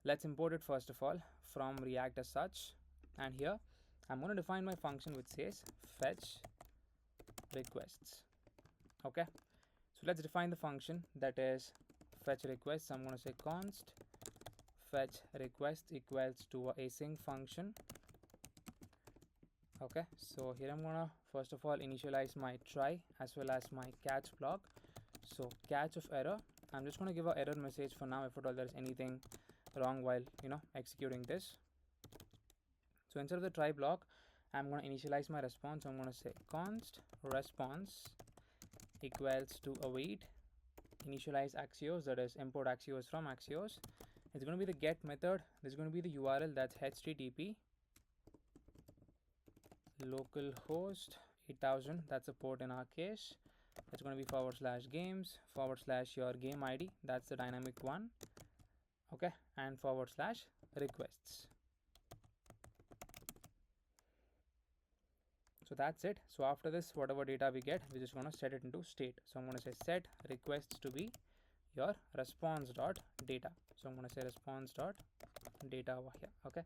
let's import it first of all from React as such, and here I'm going to define my function which says fetch requests. Okay, so let's define the function that is fetch requests. I'm going to say const fetch request equals to a async function. Okay, so here I'm gonna first of all initialize my try as well as my catch block. So catch of error, I'm just going to give an error message for now if at all there is anything wrong while executing this. So instead of the try block, I'm going to initialize my response. So I'm going to say const response equals to await initialize Axios, that is import Axios from Axios. It's going to be the get method. This is going to be the URL, that's http localhost 8000, that's a port in our case. It's going to be /games / your game ID, that's the dynamic one. Okay, and / requests. So that's it. So after this, whatever data we get, we're just going to set it into state. So I'm going to say set requests to be your response.data. So I'm going to say response.data over here. Okay,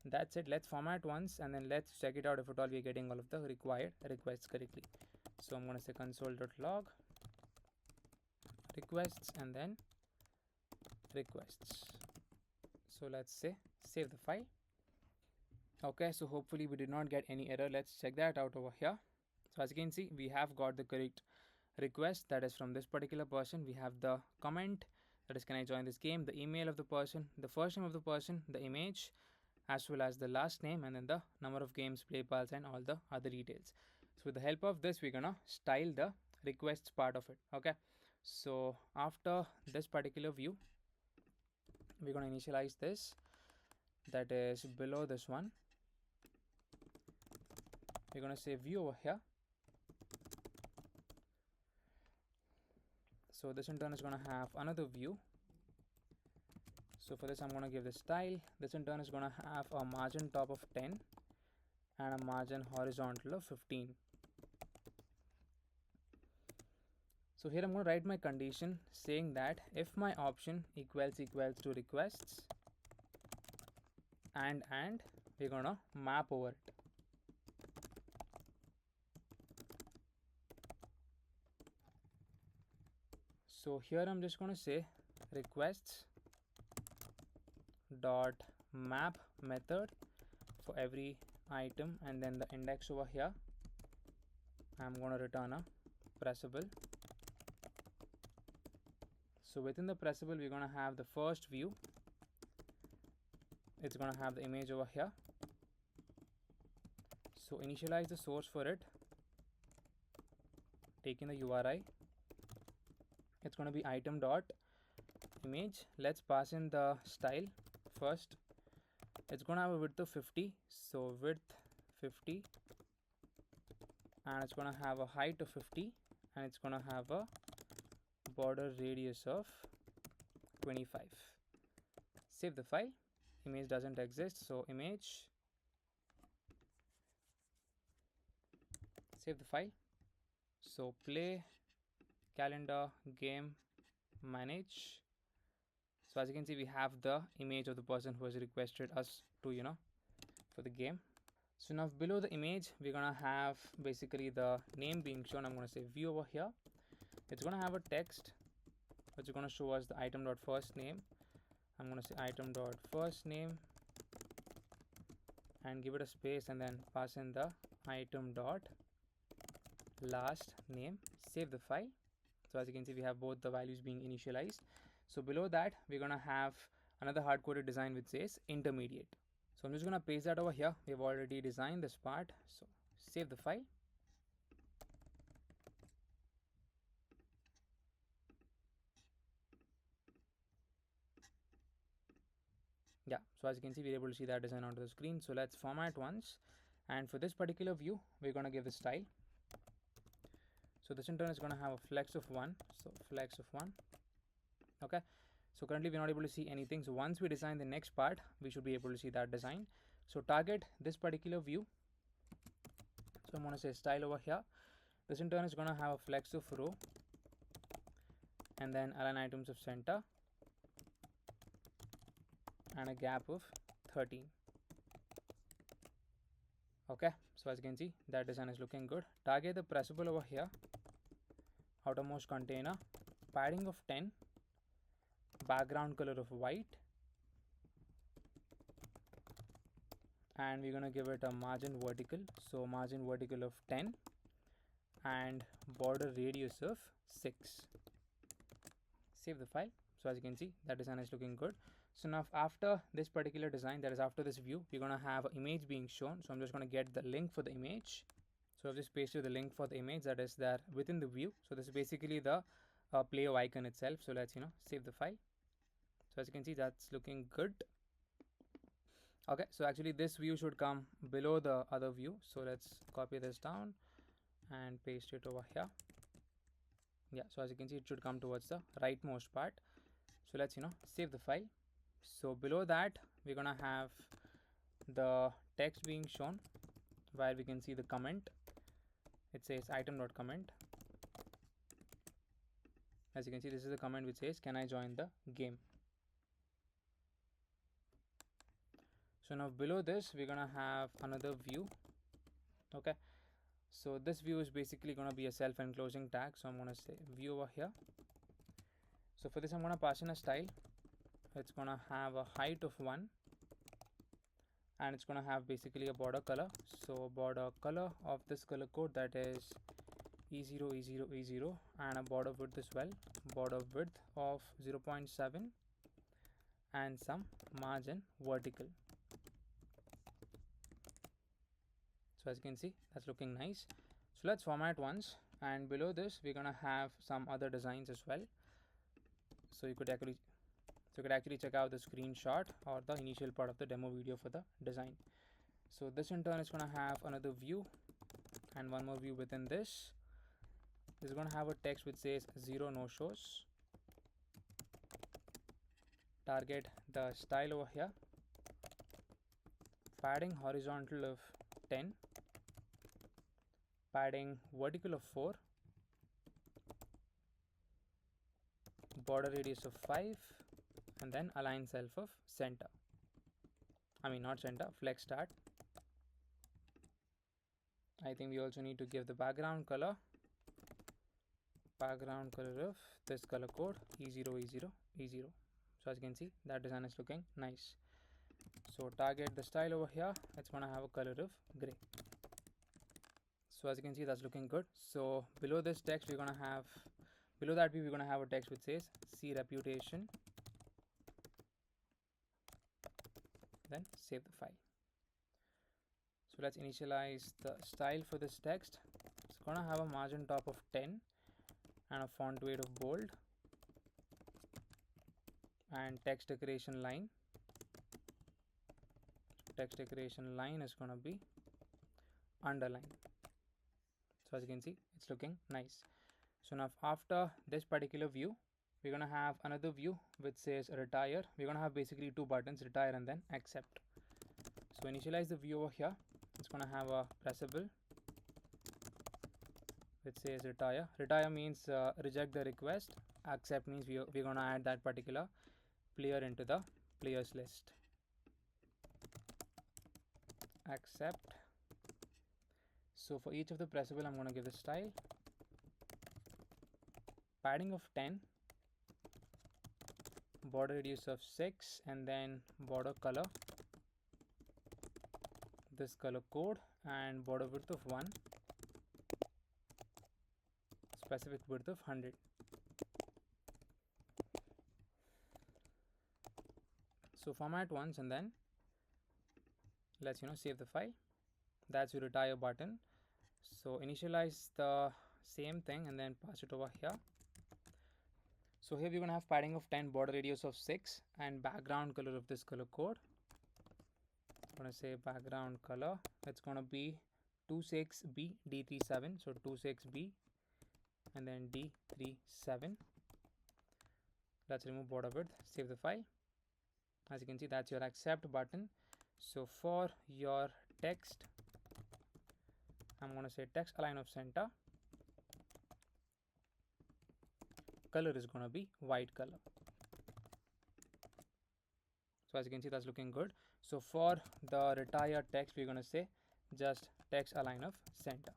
that's it. Let's format once and then let's check it out if at all we're getting all of the required requests correctly. So I'm going to say console.log requests and then requests. So let's say save the file. Okay, so hopefully we did not get any error. Let's check that out over here. So as you can see, we have got the correct request, that is from this particular person. We have the comment, that is can I join this game, the email of the person, the first name of the person, the image, as well as the last name, and then the number of games, play pals, and all the other details. So with the help of this, we're gonna style the requests part of it. Okay, so after this particular view, we're gonna initialize this, that is below this one. We're gonna say view over here. So this in turn is going to have another view. So for this I'm going to give the style. This in turn is going to have a margin top of 10 and a margin horizontal of 15. So here I'm going to write my condition saying that if my option equals to requests and we're going to map over it. So here I'm just going to say requests dot map method for every item, and then the index over here I'm going to return a pressable. So within the pressable we're going to have the first view. It's going to have the image over here. So initialize the source for it, taking the URI. It's going to be item dot image. Let's pass in the style first. It's going to have a width of 50, so width 50, and it's going to have a height of 50, and it's going to have a border radius of 25. Save the file. Image doesn't exist, so image, save the file. So play, calendar, game, manage. So as you can see, we have the image of the person who has requested us to, for the game. So now below the image, we're gonna have basically the name being shown. I'm gonna say view over here. It's gonna have a text which is gonna show us the item dot first name. I'm gonna say item dot first name and give it a space and then pass in the item dot last name. Save the file. So as you can see, we have both the values being initialized. So below that, we're gonna have another hard-coded design which says intermediate. So I'm just gonna paste that over here. We've already designed this part. So save the file. Yeah, so as you can see, we're able to see that design onto the screen. So let's format once. And for this particular view, we're gonna give the style. So this in turn is gonna have a flex of 1. So flex of 1. Okay. So currently we're not able to see anything. So once we design the next part, we should be able to see that design. So target this particular view. So I'm going to say style over here. This in turn is going to have a flex of row and then align items of center and a gap of 13. Okay, so as you can see, that design is looking good. Target the pressable over here, outermost container, padding of 10, background color of white, and we're going to give it a margin vertical. So margin vertical of 10 and border radius of 6. Save the file. So as you can see, that design is looking good. So now after this particular design, that is after this view, we're going to have an image being shown. So I'm just going to get the link for the image. So I've just pasted the link for the image that is there within the view. So this is basically the Playo icon itself. So let's save the file. So as you can see, that's looking good. Okay, so actually this view should come below the other view. So let's copy this down and paste it over here. Yeah, so as you can see, it should come towards the rightmost part. So let's save the file. So below that, we're gonna have the text being shown where we can see the comment. It says item.comment. As you can see, this is the comment which says, can I join the game? So now below this, we're gonna have another view. Okay, so this view is basically gonna be a self-enclosing tag. So I'm gonna say view over here. So for this, I'm gonna pass in a style. It's gonna have a height of 1 and it's gonna have basically a border color. So border color of this color code, that is E0 E0 E0, and a border width as well, border width of 0.7 and some margin vertical. So as you can see, that's looking nice. So let's format once, and below this we're gonna have some other designs as well. So you could actually check out the screenshot or the initial part of the demo video for the design. So this in turn is gonna have another view and one more view within this. This is gonna have a text which says 0 no shows. Target the style over here, padding horizontal of 10, padding vertical of 4, border radius of 5, and then align self of center. I mean not center, flex start. I think we also need to give the background color of this color code E0 E0 E0. So as you can see, that design is looking nice. So target the style over here, it's gonna have a color of gray. So as you can see, that's looking good. So below this text, we're gonna have, below that we're gonna have a text which says see reputation, then save the file. So let's initialize the style for this text. It's gonna have a margin top of 10 and a font weight of bold, and text decoration line is gonna be underline. So as you can see, it's looking nice. So now after this particular view, we're gonna have another view which says retire. We're gonna have basically two buttons, retire and then accept. So initialize the view over here. It's gonna have a pressable which says retire. Retire means reject the request. Accept means we're going to add that particular player into the players list. Accept. So for each of the pressable, I'm going to give the style padding of 10, border radius of 6, and then border color, this color code, and border width of 1, specific width of 100. So format once and then let's save the file. That's your retire button. So initialize the same thing and then pass it over here. So here we're going to have padding of 10, border radius of 6, and background color of this color code. I'm going to say background color. It's going to be 26B D37. So 26B and then D37. Let's remove border width, save the file. As you can see, that's your accept button. So for your text, I'm going to say text align of center. Color is going to be white color. So as you can see, that's looking good. So for the retire text, we're going to say just text align of center.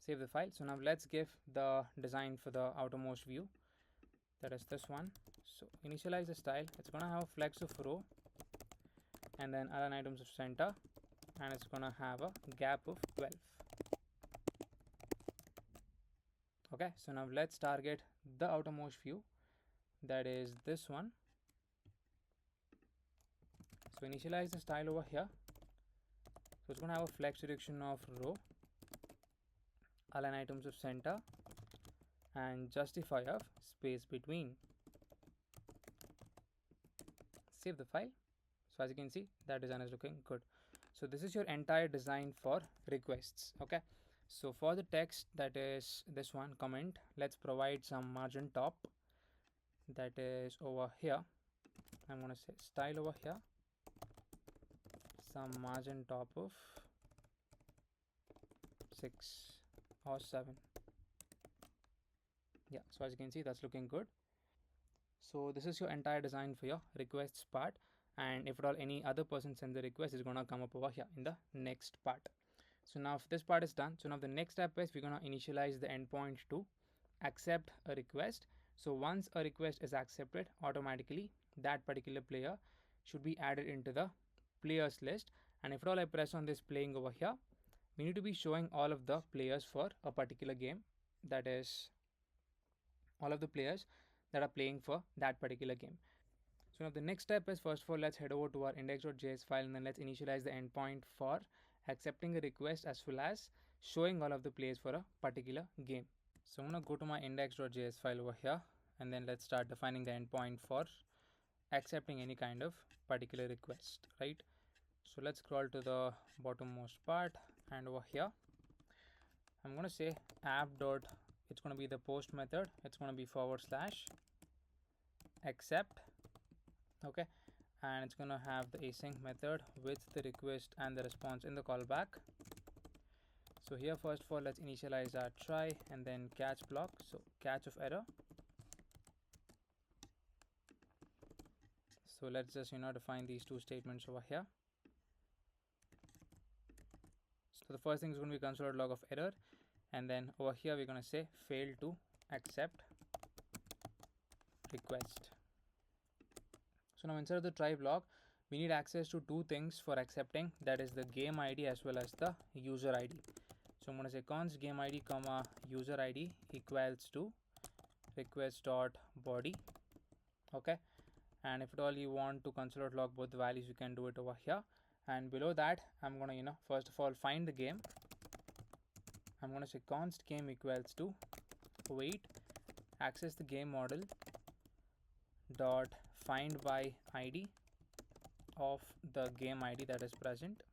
Save the file. So now let's give the design for the outermost view. That is this one. So initialize the style. It's going to have a flex of row and then align items of center, and it's going to have a gap of 12. Okay, so now let's target the outermost view, that is this one. So initialize the style over here. So it's going to have a flex direction of row, align items of center, and justify of space between. Save the file. So as you can see, that design is looking good. So this is your entire design for requests. Okay, so for the text, that is this one comment, let's provide some margin top, that is over here. I'm going to say style over here, some margin top of 6 or 7. Yeah, so as you can see, that's looking good. So this is your entire design for your requests part, and if at all any other person sends the request, is going to come up over here in the next part. So now if this part is done, so now the next step is we're going to initialize the endpoint to accept a request. So once a request is accepted, automatically that particular player should be added into the players list, and if at all I press on this playing over here, we need to be showing all of the players for a particular game, that is all of the players that are playing for that particular game. So now the next step is, first of all, let's head over to our index.js file, and then let's initialize the endpoint for accepting a request as well as showing all of the players for a particular game. So I'm going to go to my index.js file over here, and then let's start defining the endpoint for accepting any kind of particular request, right? So let's scroll to the bottommost part, and over here I'm going to say app dot, it's going to be the post method, it's going to be / accept. Okay, and it's going to have the async method with the request and the response in the callback. So here first of all, let's initialize our try and then catch block, so catch of error. So let's just define these two statements over here. So the first thing is going to be console.log of error, and then over here we're going to say fail to accept request. So now inside of the try block, we need access to two things for accepting, that is the game ID as well as the user ID. So I'm going to say const game ID comma user ID equals to request.body. Okay, and if at all you want to console.log both the values, you can do it over here. And below that, I'm going to first of all find the game. I'm going to say const game equals to wait access the game model dot find by ID of the game ID that is present.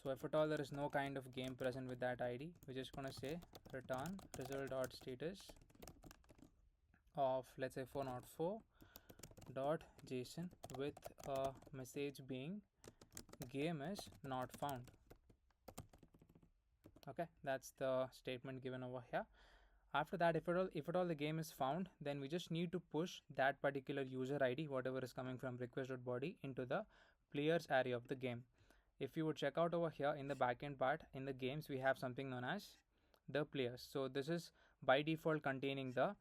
So if at all there is no kind of game present with that ID, we're just going to say return result.status of, let's say, 404 dot JSON with a message being game is not found. Okay, that's the statement given over here. After that, if at all the game is found, then we just need to push that particular user ID, whatever is coming from request.body, into the players array of the game. If you would check out over here in the backend part, in the games, we have something known as the players. So this is by default containing the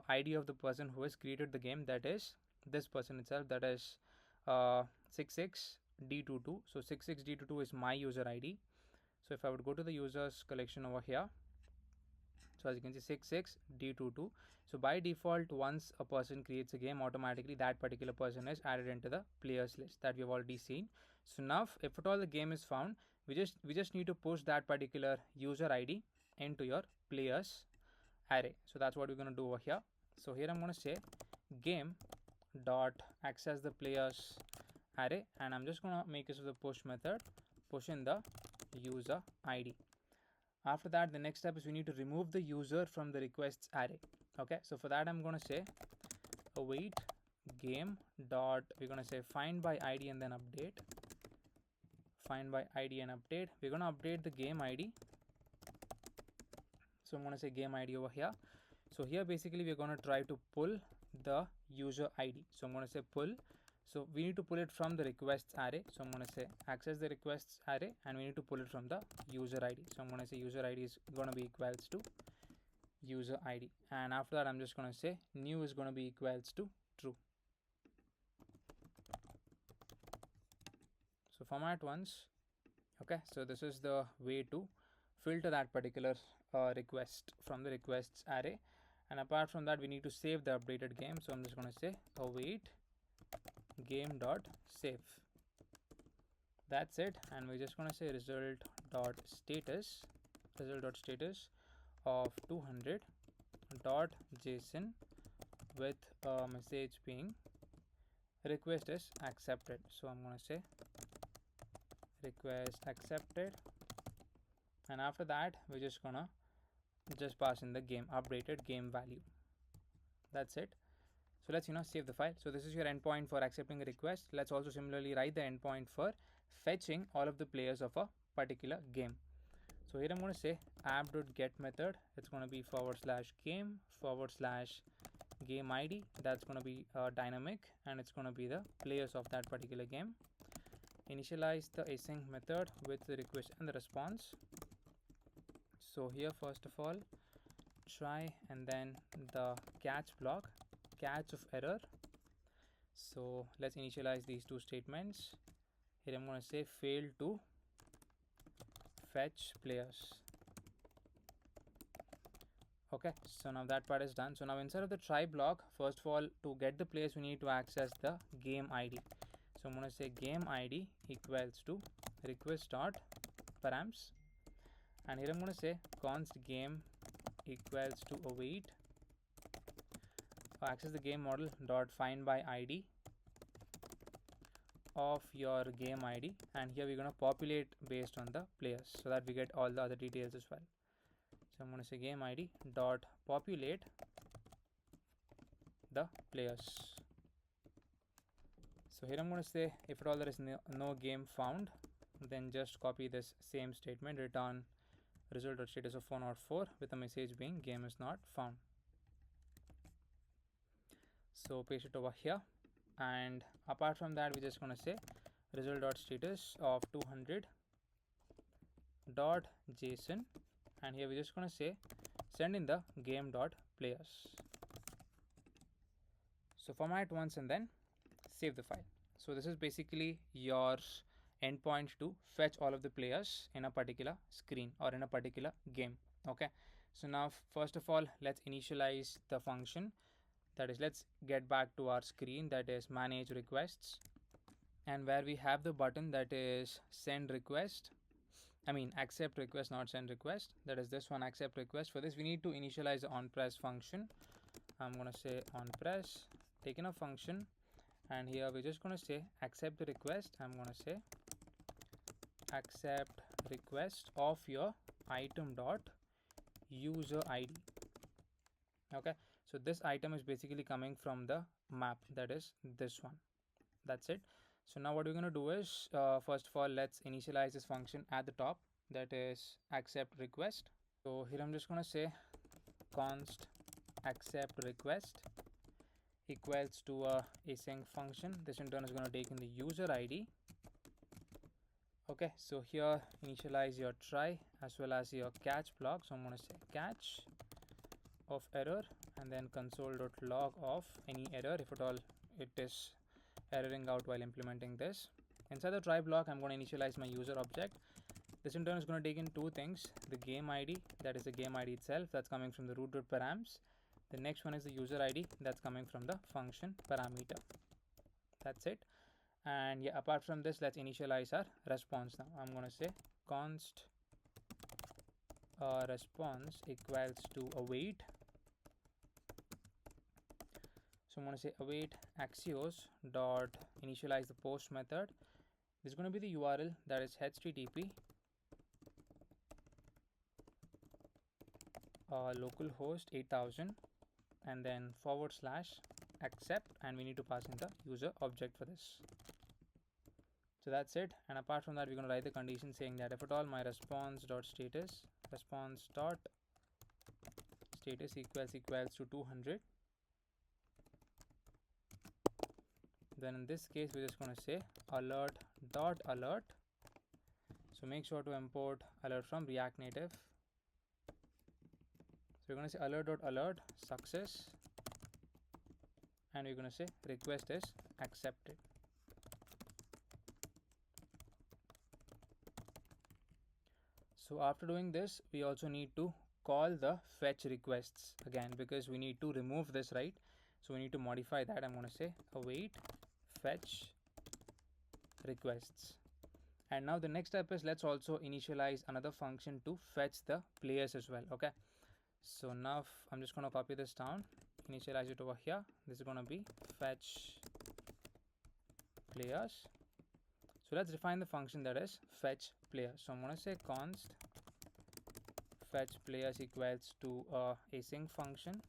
ID of the person who has created the game, that is this person itself, that is 66D22. So 66D22 is my user ID. So if I would go to the users collection over here, so as you can see 66D22. So by default, once a person creates a game, automatically that particular person is added into the players list that we have already seen. So now if at all the game is found, we just need to push that particular user ID into your players array. So that's what we're going to do over here. So here I'm going to say game dot access the players array, and I'm just going to make use of the push method, push in the user ID. After that, the next step is we need to remove the user from the requests array. Okay, so for that I'm going to say await game dot, we're going to say find by ID and then update. Find by ID and update. We're going to update the game ID. So I'm going to say game ID over here. So here basically we're going to try to pull the user ID. So I'm going to say pull. So we need to pull it from the requests array. So I'm going to say access the requests array, and we need to pull it from the user ID. So I'm going to say user ID is going to be equals to user ID, and after that I'm just going to say new is going to be equals to true. So format once. Okay, so this is the way to filter that particular request from the requests array. And apart from that, we need to save the updated game. So I'm just going to say await game dot save. That's it, and we're just going to say result dot status of 200 dot JSON with a message being request is accepted. So I'm going to say request accepted, and after that we're just gonna just pass in the game updated game value. That's it. So let's save the file. So this is your endpoint for accepting a request. Let's also similarly write the endpoint for fetching all of the players of a particular game. So here I'm going to say app.get method. It's going to be /game /game ID. That's going to be dynamic, and it's going to be the players of that particular game. Initialize the async method with the request and the response. So here first of all try, and then the catch block, catch of error. So let's initialize these two statements. Here I'm going to say fail to fetch players. Okay, so now that part is done. So now inside of the try block, first of all, to get the players we need to access the game ID. So I'm going to say game ID equals to request dot params, and here I'm going to say const game equals to await access the game model dot find by ID of your game ID, and here we're going to populate based on the players so that we get all the other details as well. So I'm going to say game ID dot populate the players. So here I'm going to say if at all there is no game found, then just copy this same statement, return result.status of 404 with a message being game is not found. So paste it over here, and apart from that we're just going to say result.status of 200 dot JSON, and here we're just going to say send in the game dot players. So format once and then save the file. So this is basically your endpoint to fetch all of the players in a particular screen or in a particular game. Okay, so now first of all let's initialize the function. That is, let's get back to our screen, that is manage requests, and where we have the button that is send request, accept request, not send request. That is this one, accept request. For this we need to initialize the onPress function. I'm going to say onPress, taken a function, and here we're just going to say accept the request. I'm going to say accept request of your item dot user ID. Okay, so this item is basically coming from the map, that is this one. That's it. So now what we're going to do is first of all let's initialize this function at the top. that is accept request. So here I'm just going to say const accept request equals to a async function. This in turn is going to take in the user ID. Okay, so here initialize your try as well as your catch block. So I'm going to say catch of error and then console.log of any error if at all it is erroring out while implementing this. Inside the try block, I'm going to initialize my user object. This in turn is going to take in two things: the game ID, that is the game ID itself, that's coming from the root.params. The next one is the user ID, that's coming from the function parameter. That's it. And yeah, apart from this, let's initialize our response now. I'm going to say const response equals to await. So I'm going to say await axios dot initialize the post method. This is going to be the URL, that is http localhost 8000 and then / accept, and we need to pass in the user object for this. So that's it. And apart from that, we're going to write the condition saying that if at all my response dot status equals to 200, then in this case we're just going to say alert dot alert. So make sure to import alert from React Native. So we're going to say alert dot alert success, and we're going to say request is accepted. So after doing this, we also need to call the fetch requests again, because we need to remove this, right? So we need to modify that. I'm going to say await fetch requests. And now the next step is let's also initialize another function to fetch the players as well. Okay, so now I'm just going to copy this down, initialize it over here. This is going to be fetch players. So let's define the function that is fetch players. So I'm going to say const fetch players equals to async function.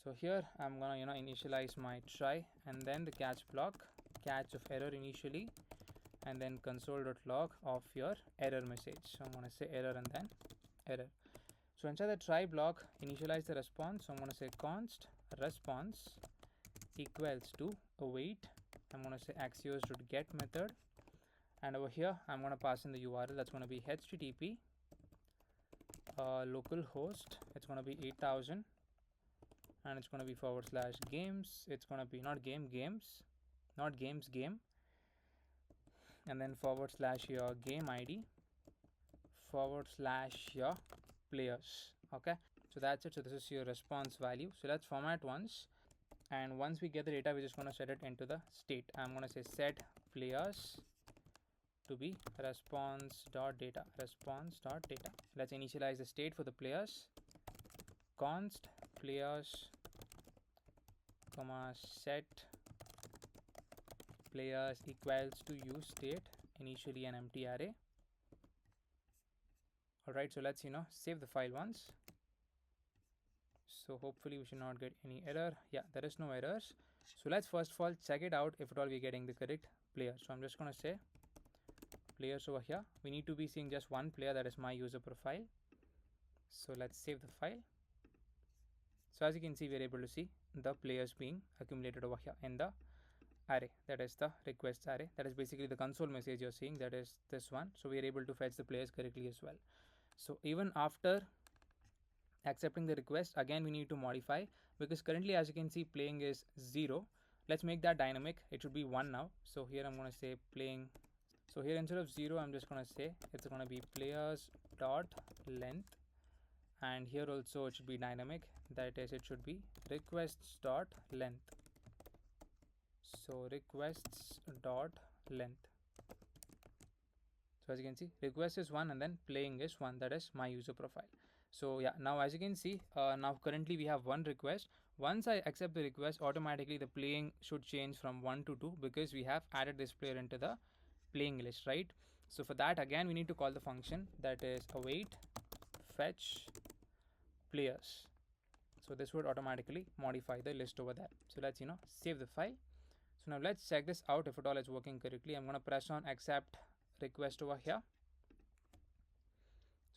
So here I'm going to initialize my try and then the catch block, catch of error initially, and then console.log of your error message. So I'm going to say error and then error. So inside the try block, initialize the response. So I'm going to say const response equals to await. I'm going to say axios.get method, and over here I'm going to pass in the URL, that's going to be http localhost, it's going to be 8000, and it's going to be / games, it's going to be not games game, and then / your game ID / your players. Okay, so that's it. So this is your response value. So let's format once, and once we get the data, we're just going to set it into the state. I'm going to say set players to be response.data. Let's initialize the state for the players. Const players comma set players equals to use state, initially an empty array. Alright, so let's save the file once. So hopefully we should not get any error. Yeah, there is no errors. So let's first of all check it out if at all we're getting the correct player. So I'm just going to say players over here. We need to be seeing just one player, that is my user profile. So let's save the file. So as you can see, we're able to see the players being accumulated over here in the array, that is the requests array. That is basically the console message you're seeing, that is this one. So we are able to fetch the players correctly as well. So even after accepting the request, again we need to modify, because currently as you can see playing is 0. Let's make that dynamic. It should be 1 now. So here I'm going to say playing. So here instead of 0, I'm just going to say it's going to be players dot length, and here also it should be dynamic, that is it should be requests dot length. So requests dot length. So as you can see, request is 1 and then playing is 1, that is my user profile. So yeah, now as you can see, now currently we have one request. Once I accept the request, automatically the playing should change from 1 to 2, because we have added this player into the playing list, right? So for that, again we need to call the function, that is await fetch players. So this would automatically modify the list over there. So let's save the file. So now let's check this out if at all it's working correctly. I'm going to press on accept request over here.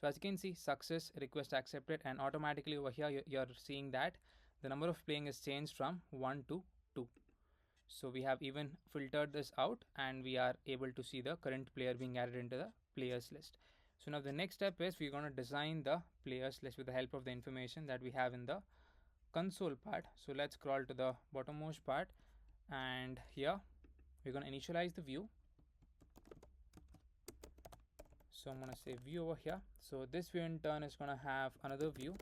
So as you can see, success, request accepted, and automatically over here you're seeing that the number of playing is changed from 1 to 2. So we have even filtered this out and we are able to see the current player being added into the players list. So now the next step is we're going to design the players list with the help of the information that we have in the console part. So let's scroll to the bottommost part, and here we're going to initialize the view. So I'm going to say view over here. So this view in turn is going to have another view.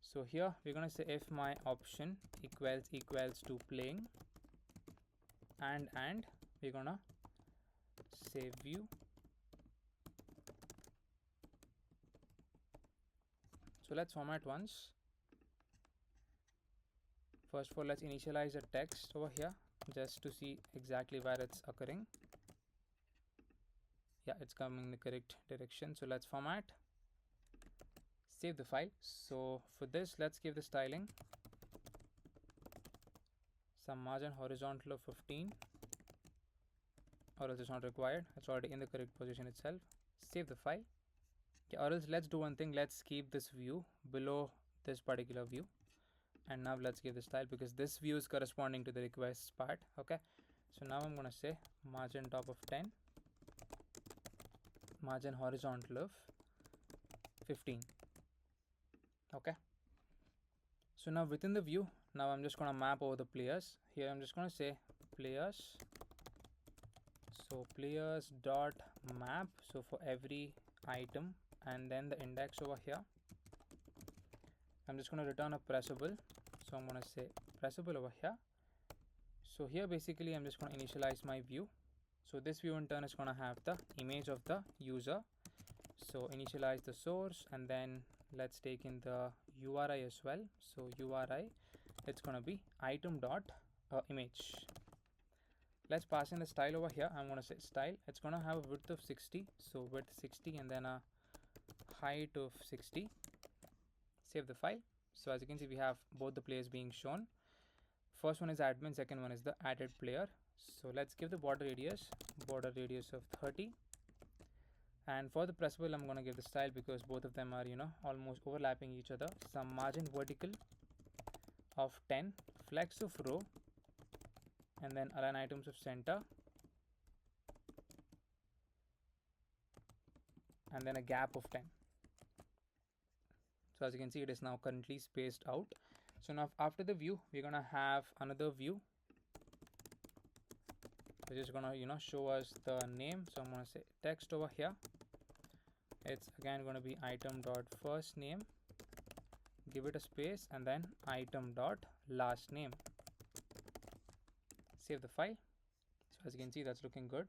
So here we're going to say if my option equals to playing, and we're going to say view. So let's format once. First of all, let's initialize a text over here just to see exactly where it's occurring. Yeah, it's coming in the correct direction. So let's format, save the file. So for this, let's give the styling some margin horizontal of 15, or else it's not required. It's already in the correct position itself. Save the file. Okay, or else let's do one thing. Let's keep this view below this particular view. And now let's give the style, because this view is corresponding to the request part. Okay, so now I'm going to say margin top of 10, margin horizontal of 15. Okay, so now within the view, now I'm just going to map over the players. Here I'm just going to say players. So players dot map, so for every item, and then the index over here, I'm just going to return a pressable. So I'm going to say pressable over here. So here basically I'm just going to initialize my view. So this view in turn is going to have the image of the user. So initialize the source, and then let's take in the URI as well. So URI, it's going to be item dot image. Let's pass in the style over here. I'm going to say style. It's going to have a width of 60. So width 60 and then a height of 60. Save the file. So as you can see, we have both the players being shown. First one is admin, second one is the added player. So let's give the border radius of 30. And for the pressable, I'm going to give the style, because both of them are, almost overlapping each other. Some margin vertical of 10, flex of row, and then align items of center, and then a gap of 10. So as you can see, it is now currently spaced out. So now after the view, we're going to have another view, which is going to show us the name. So I'm going to say text over here. It's again going to be item dot first name, give it a space, and then item dot last name. Save the file. So as you can see, that's looking good.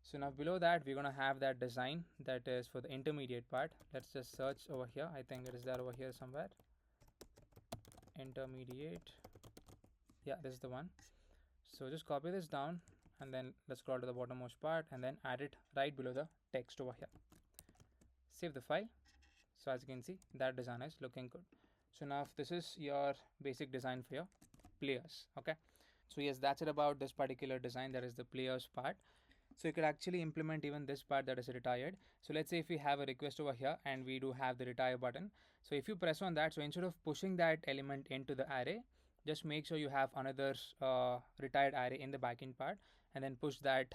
So now below that, we're going to have that design that is for the intermediate part. Let's just search over here. I think it is there over here somewhere. Intermediate. Yeah, this is the one. So just copy this down, and then let's scroll to the bottommost part and then add it right below the text over here. Save the file. So as you can see, that design is looking good. So now if this is your basic design for your players. Okay, so yes, that's it about this particular design, that is the players part. So you could actually implement even this part, that is retired. So let's say if we have a request over here and we do have the retire button. So if you press on that, so instead of pushing that element into the array, just make sure you have another retired array in the backend part, and then push that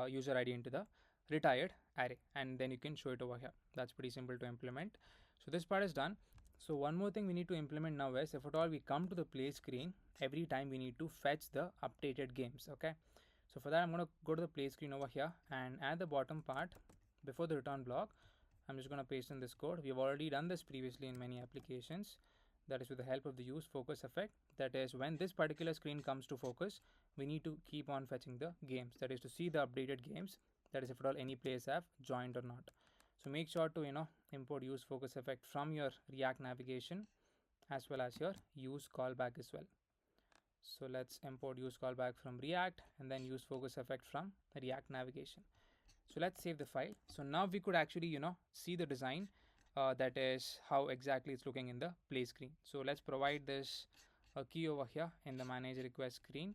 user ID into the retired array, and then you can show it over here. That's pretty simple to implement. So this part is done. So one more thing we need to implement now is, if at all we come to the play screen, every time we need to fetch the updated games. Okay, so for that, I'm going to go to the play screen over here, and at the bottom part before the return block, I'm just going to paste in this code. We've already done this previously in many applications. That is with the help of the use focus effect. That is, when this particular screen comes to focus, we need to keep on fetching the games. That is to see the updated games. That is if at all any players have joined or not. So make sure to import use focus effect from your React navigation, as well as your use callback as well. So let's import use callback from React, and then use focus effect from React navigation. So let's save the file. So now we could actually see the design, that is how exactly it's looking in the play screen. So let's provide this key over here in the manage request screen.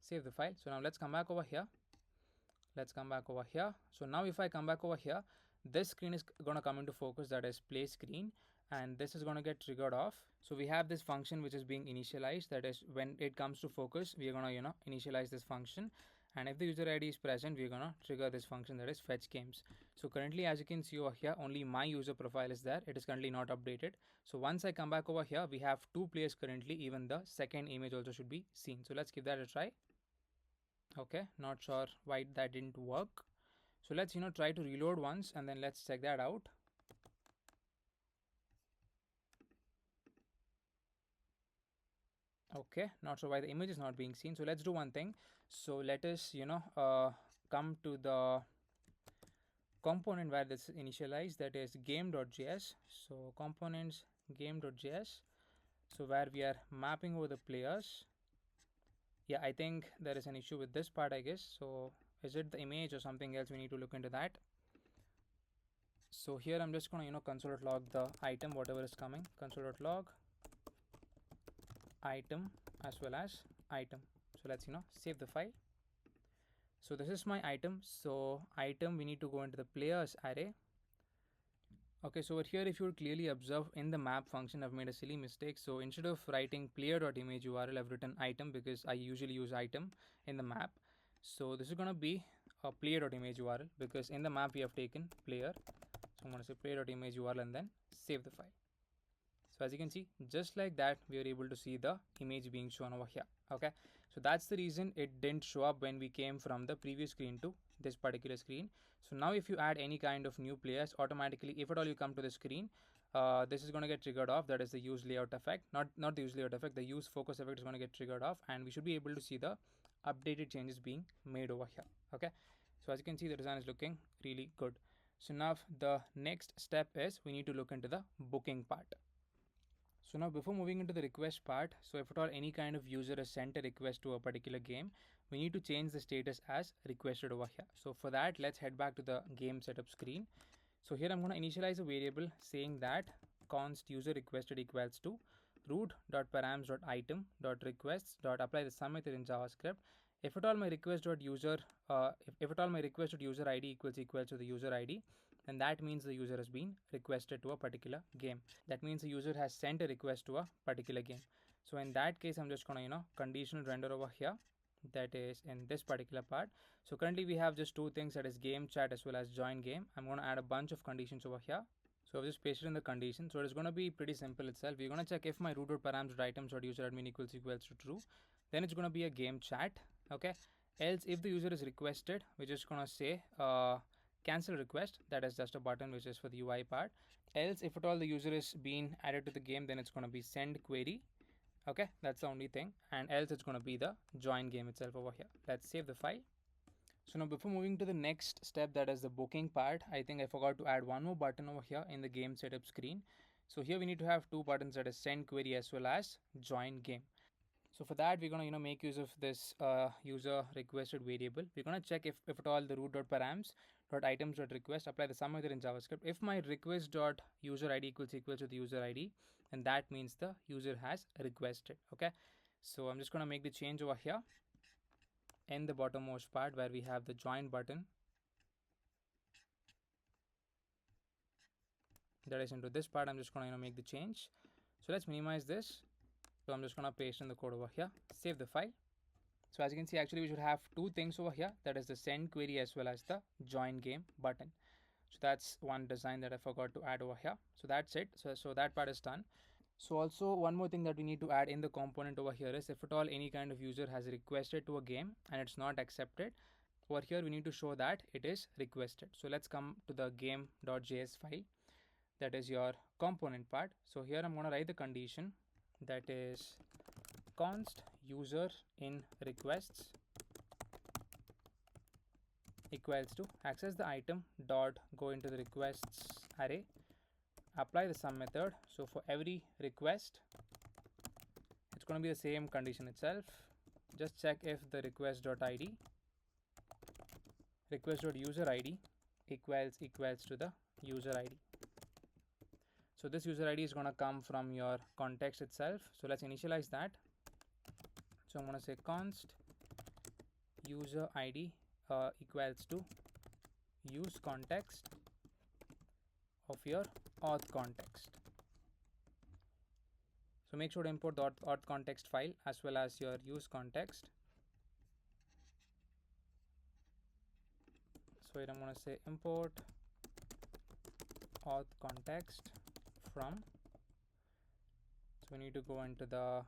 save the file. So now let's come back over here. So now if I come back over here, this screen is going to come into focus, that is play screen, and this is going to get triggered off. So we have this function which is being initialized, that is when it comes to focus we are going to initialize this function, and if the user ID is present we're going to trigger this function, that is fetch games. So currently as you can see over here, only my user profile is there, it is currently not updated. So once I come back over here, we have 2 players currently, even the second image also should be seen. So let's give that a try. Okay, not sure why that didn't work. So let's try to reload once and then let's check that out. Okay, not sure why the image is not being seen. So let's do one thing. So let us come to the component where this is initialized, that is game.js. So components game.js, so where we are mapping over the players. Yeah, I think there is an issue with this part, I guess. So is it the image or something else? We need to look into that. So here I'm just going to console.log the item, whatever is coming, console.log item as well as item. So let's save the file. So this is my item. So item, we need to go into the players array. Okay, so over here if you clearly observe in the map function, I've made a silly mistake. So instead of writing player.image URL, I've written item because I usually use item in the map. So this is going to be a player.image URL because in the map we have taken player. So I'm going to say player.image URL and then save the file. So as you can see, just like that, we are able to see the image being shown over here. Okay, so that's the reason it didn't show up when we came from the previous screen to this particular screen. So now if you add any kind of new players, automatically, if at all you come to the screen, this is going to get triggered off. That is the use layout effect, not the use layout effect, the use focus effect is going to get triggered off, and we should be able to see the updated changes being made over here. Okay, so as you can see, the design is looking really good. So now the next step is we need to look into the booking part. So now before moving into the request part, so if at all any kind of user has sent a request to a particular game, we need to change the status as requested over here. So for that, let's head back to the game setup screen. So here I'm going to initialize a variable saying that const user requested equals to root.params.item.requests.apply the sum method in JavaScript. If at all my request.user if at all my request.user ID equals to the user ID, then that means the user has been requested to a particular game. That means the user has sent a request to a particular game. So in that case, I'm just going to conditional render over here, that is in this particular part. So currently we have just 2 things, that is game chat as well as join game. I'm going to add a bunch of conditions over here. So I've just pasted in the condition. So it's going to be pretty simple itself. We're going to check if my root.params.items.useradmin equals to true, then it's going to be a game chat. Okay, else if the user is requested, we're just going to say cancel request, that is just a button which is for the UI part. Else if at all the user is being added to the game, then it's going to be send query. Okay, that's the only thing, and else it's going to be the join game itself over here. Let's save the file. So now before moving to the next step, that is the booking part, I think I forgot to add one more button over here in the game setup screen. So here we need to have 2 buttons, that is send query as well as join game. So for that, we're going to make use of this user requested variable. We're going to check if at all the root.params.items.request apply the sum method in JavaScript. If my request.user ID equals to the user ID, then that means the user has requested. Okay, so I'm just going to make the change over here in the bottommost part where we have the join button. That is into this part. I'm just going to make the change. So let's minimize this. So I'm just going to paste in the code over here, save the file. So as you can see, actually we should have 2 things over here, that is the send query as well as the join game button. So that's one design that I forgot to add over here. So that's it. So that part is done. So also one more thing that we need to add in the component over here is if at all any kind of user has requested to a game and it's not accepted, over here we need to show that it is requested. So let's come to the game.js file, that is your component part. So here I'm going to write the condition, that is const user in requests equals to access the item dot go into the requests array, apply the sum method. So for every request, it's going to be the same condition itself. Just check if the request.id request.user ID equals to the user ID. So this user ID is going to come from your context itself. So let's initialize that. So I'm going to say const user ID equals to use context of your auth context. So make sure to import the auth context file as well as your use context. So here I'm going to say import auth context from. So we need to go into the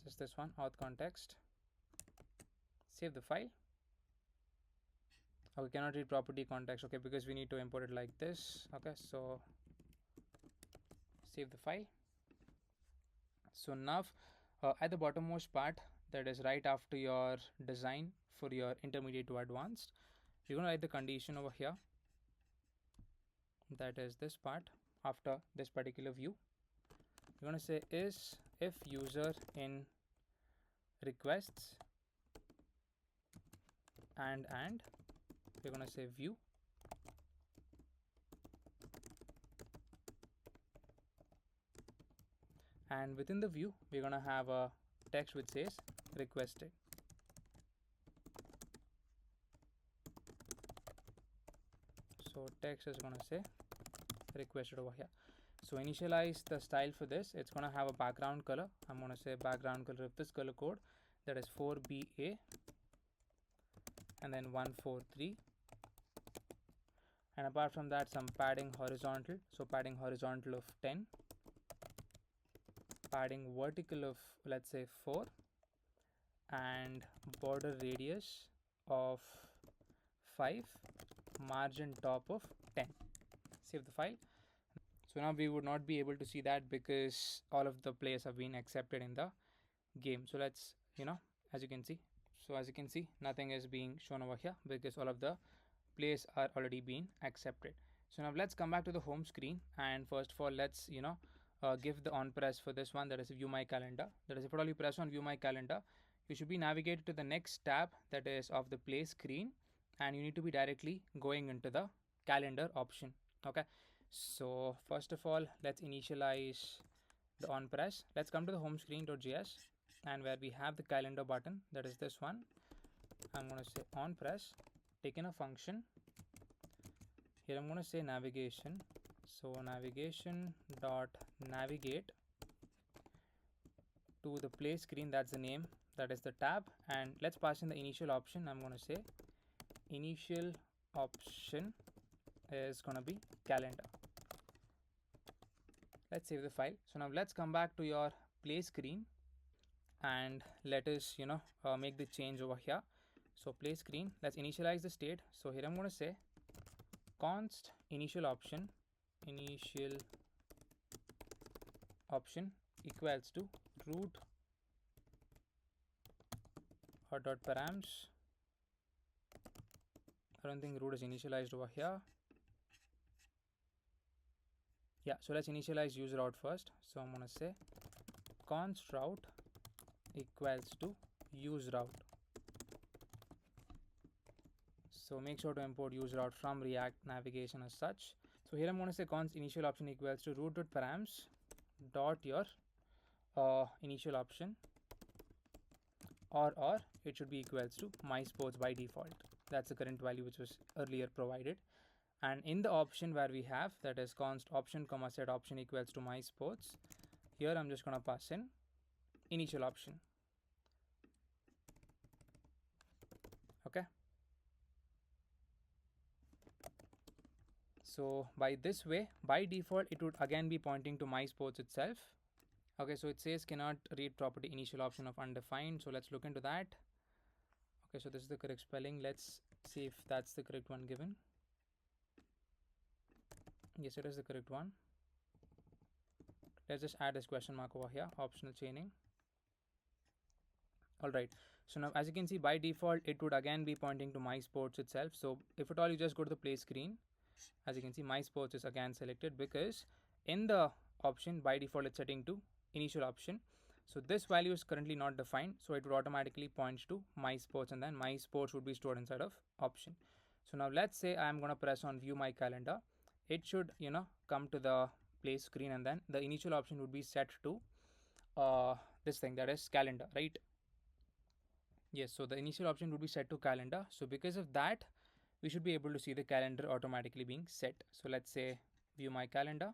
just this one, auth context. Save the file. Okay, cannot read property context. Okay, because we need to import it like this. Okay, so save the file. So now at the bottommost part, that is right after your design for your intermediate to advanced, you're going to write the condition over here. That is this part after this particular view. You're going to say is if user in requests and you're going to say view and within the view we're going to have a text which says requested. So text is going to say requested over here. So initialize the style for this. It's going to have a background color. I'm going to say background color of this color code, that is 4BA and then 143, and apart from that some padding horizontal, so padding horizontal of 10, padding vertical of let's say 4, and border radius of 5, margin top of 10. Save the file. So now we would not be able to see that because all of the players have been accepted in the game. So let's, as you can see, nothing is being shown over here because all of the players are already being accepted. So now let's come back to the home screen, and first of all let's give the on press for this one, that is view my calendar. That is, if at all you press on view my calendar, you should be navigated to the next tab, that is of the play screen, and you need to be directly going into the calendar option. Okay, so first of all let's initialize the on press. Let's come to the home screen.js, and where we have the calendar button, that is this one. I'm going to say on press, take in a function. Here I'm going to say navigation. So navigation dot navigate to the play screen, that's the name, that is the tab, and let's pass in the initial option. I'm going to say initial option is going to be calendar. Let's save the file. So now let's come back to your play screen and let us make the change over here. So play screen, let's initialize the state. So here I'm going to say const initial option equals to root or dot params. I don't think root is initialized over here. Yeah, so let's initialize use route first. So I'm going to say const route equals to use route. So make sure to import use route from React navigation as such. So here I'm going to say const initial option equals to root dot params dot your initial option, or it should be equals to my sports by default. That's the current value which was earlier provided. And in the option where we have, that is const option comma set option equals to my sports, here I'm just going to pass in initial option. Okay, so by this way, by default it would again be pointing to my sports itself. Okay, so it says cannot read property initial option of undefined, so let's look into that. Okay, so this is the correct spelling. Let's see if that's the correct one given. Yes, it is the correct one. Let's just add this question mark over here, optional chaining. Alright, so now as you can see, by default it would again be pointing to my sports itself. So if at all you just go to the play screen, as you can see my sports is again selected because in the option by default it's setting to initial option. So this value is currently not defined, so it would automatically point to my sports, and then my sports would be stored inside of option. So now let's say I'm going to press on view my calendar. It should come to the play screen, and then the initial option would be set to this thing, that is calendar, right? Yes, so the initial option would be set to calendar. So because of that, we should be able to see the calendar automatically being set. So let's say view my calendar.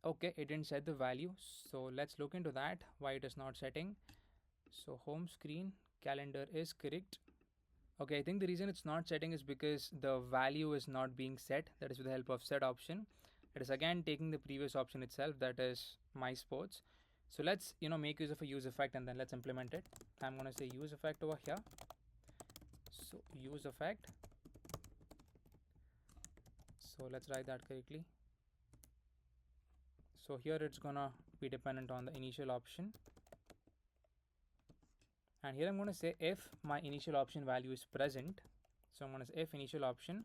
Okay, it didn't set the value. So let's look into that, why it is not setting. So home screen, calendar is correct. Okay, I think the reason it's not setting is because the value is not being set. That is with the help of set option. It is again taking the previous option itself, that is my sports. So let's make use of a use effect and then let's implement it. I'm gonna say use effect over here. So use effect. So let's write that correctly. So here it's gonna be dependent on the initial option. And here I'm going to say if my initial option value is present. So I'm going to say if initial option,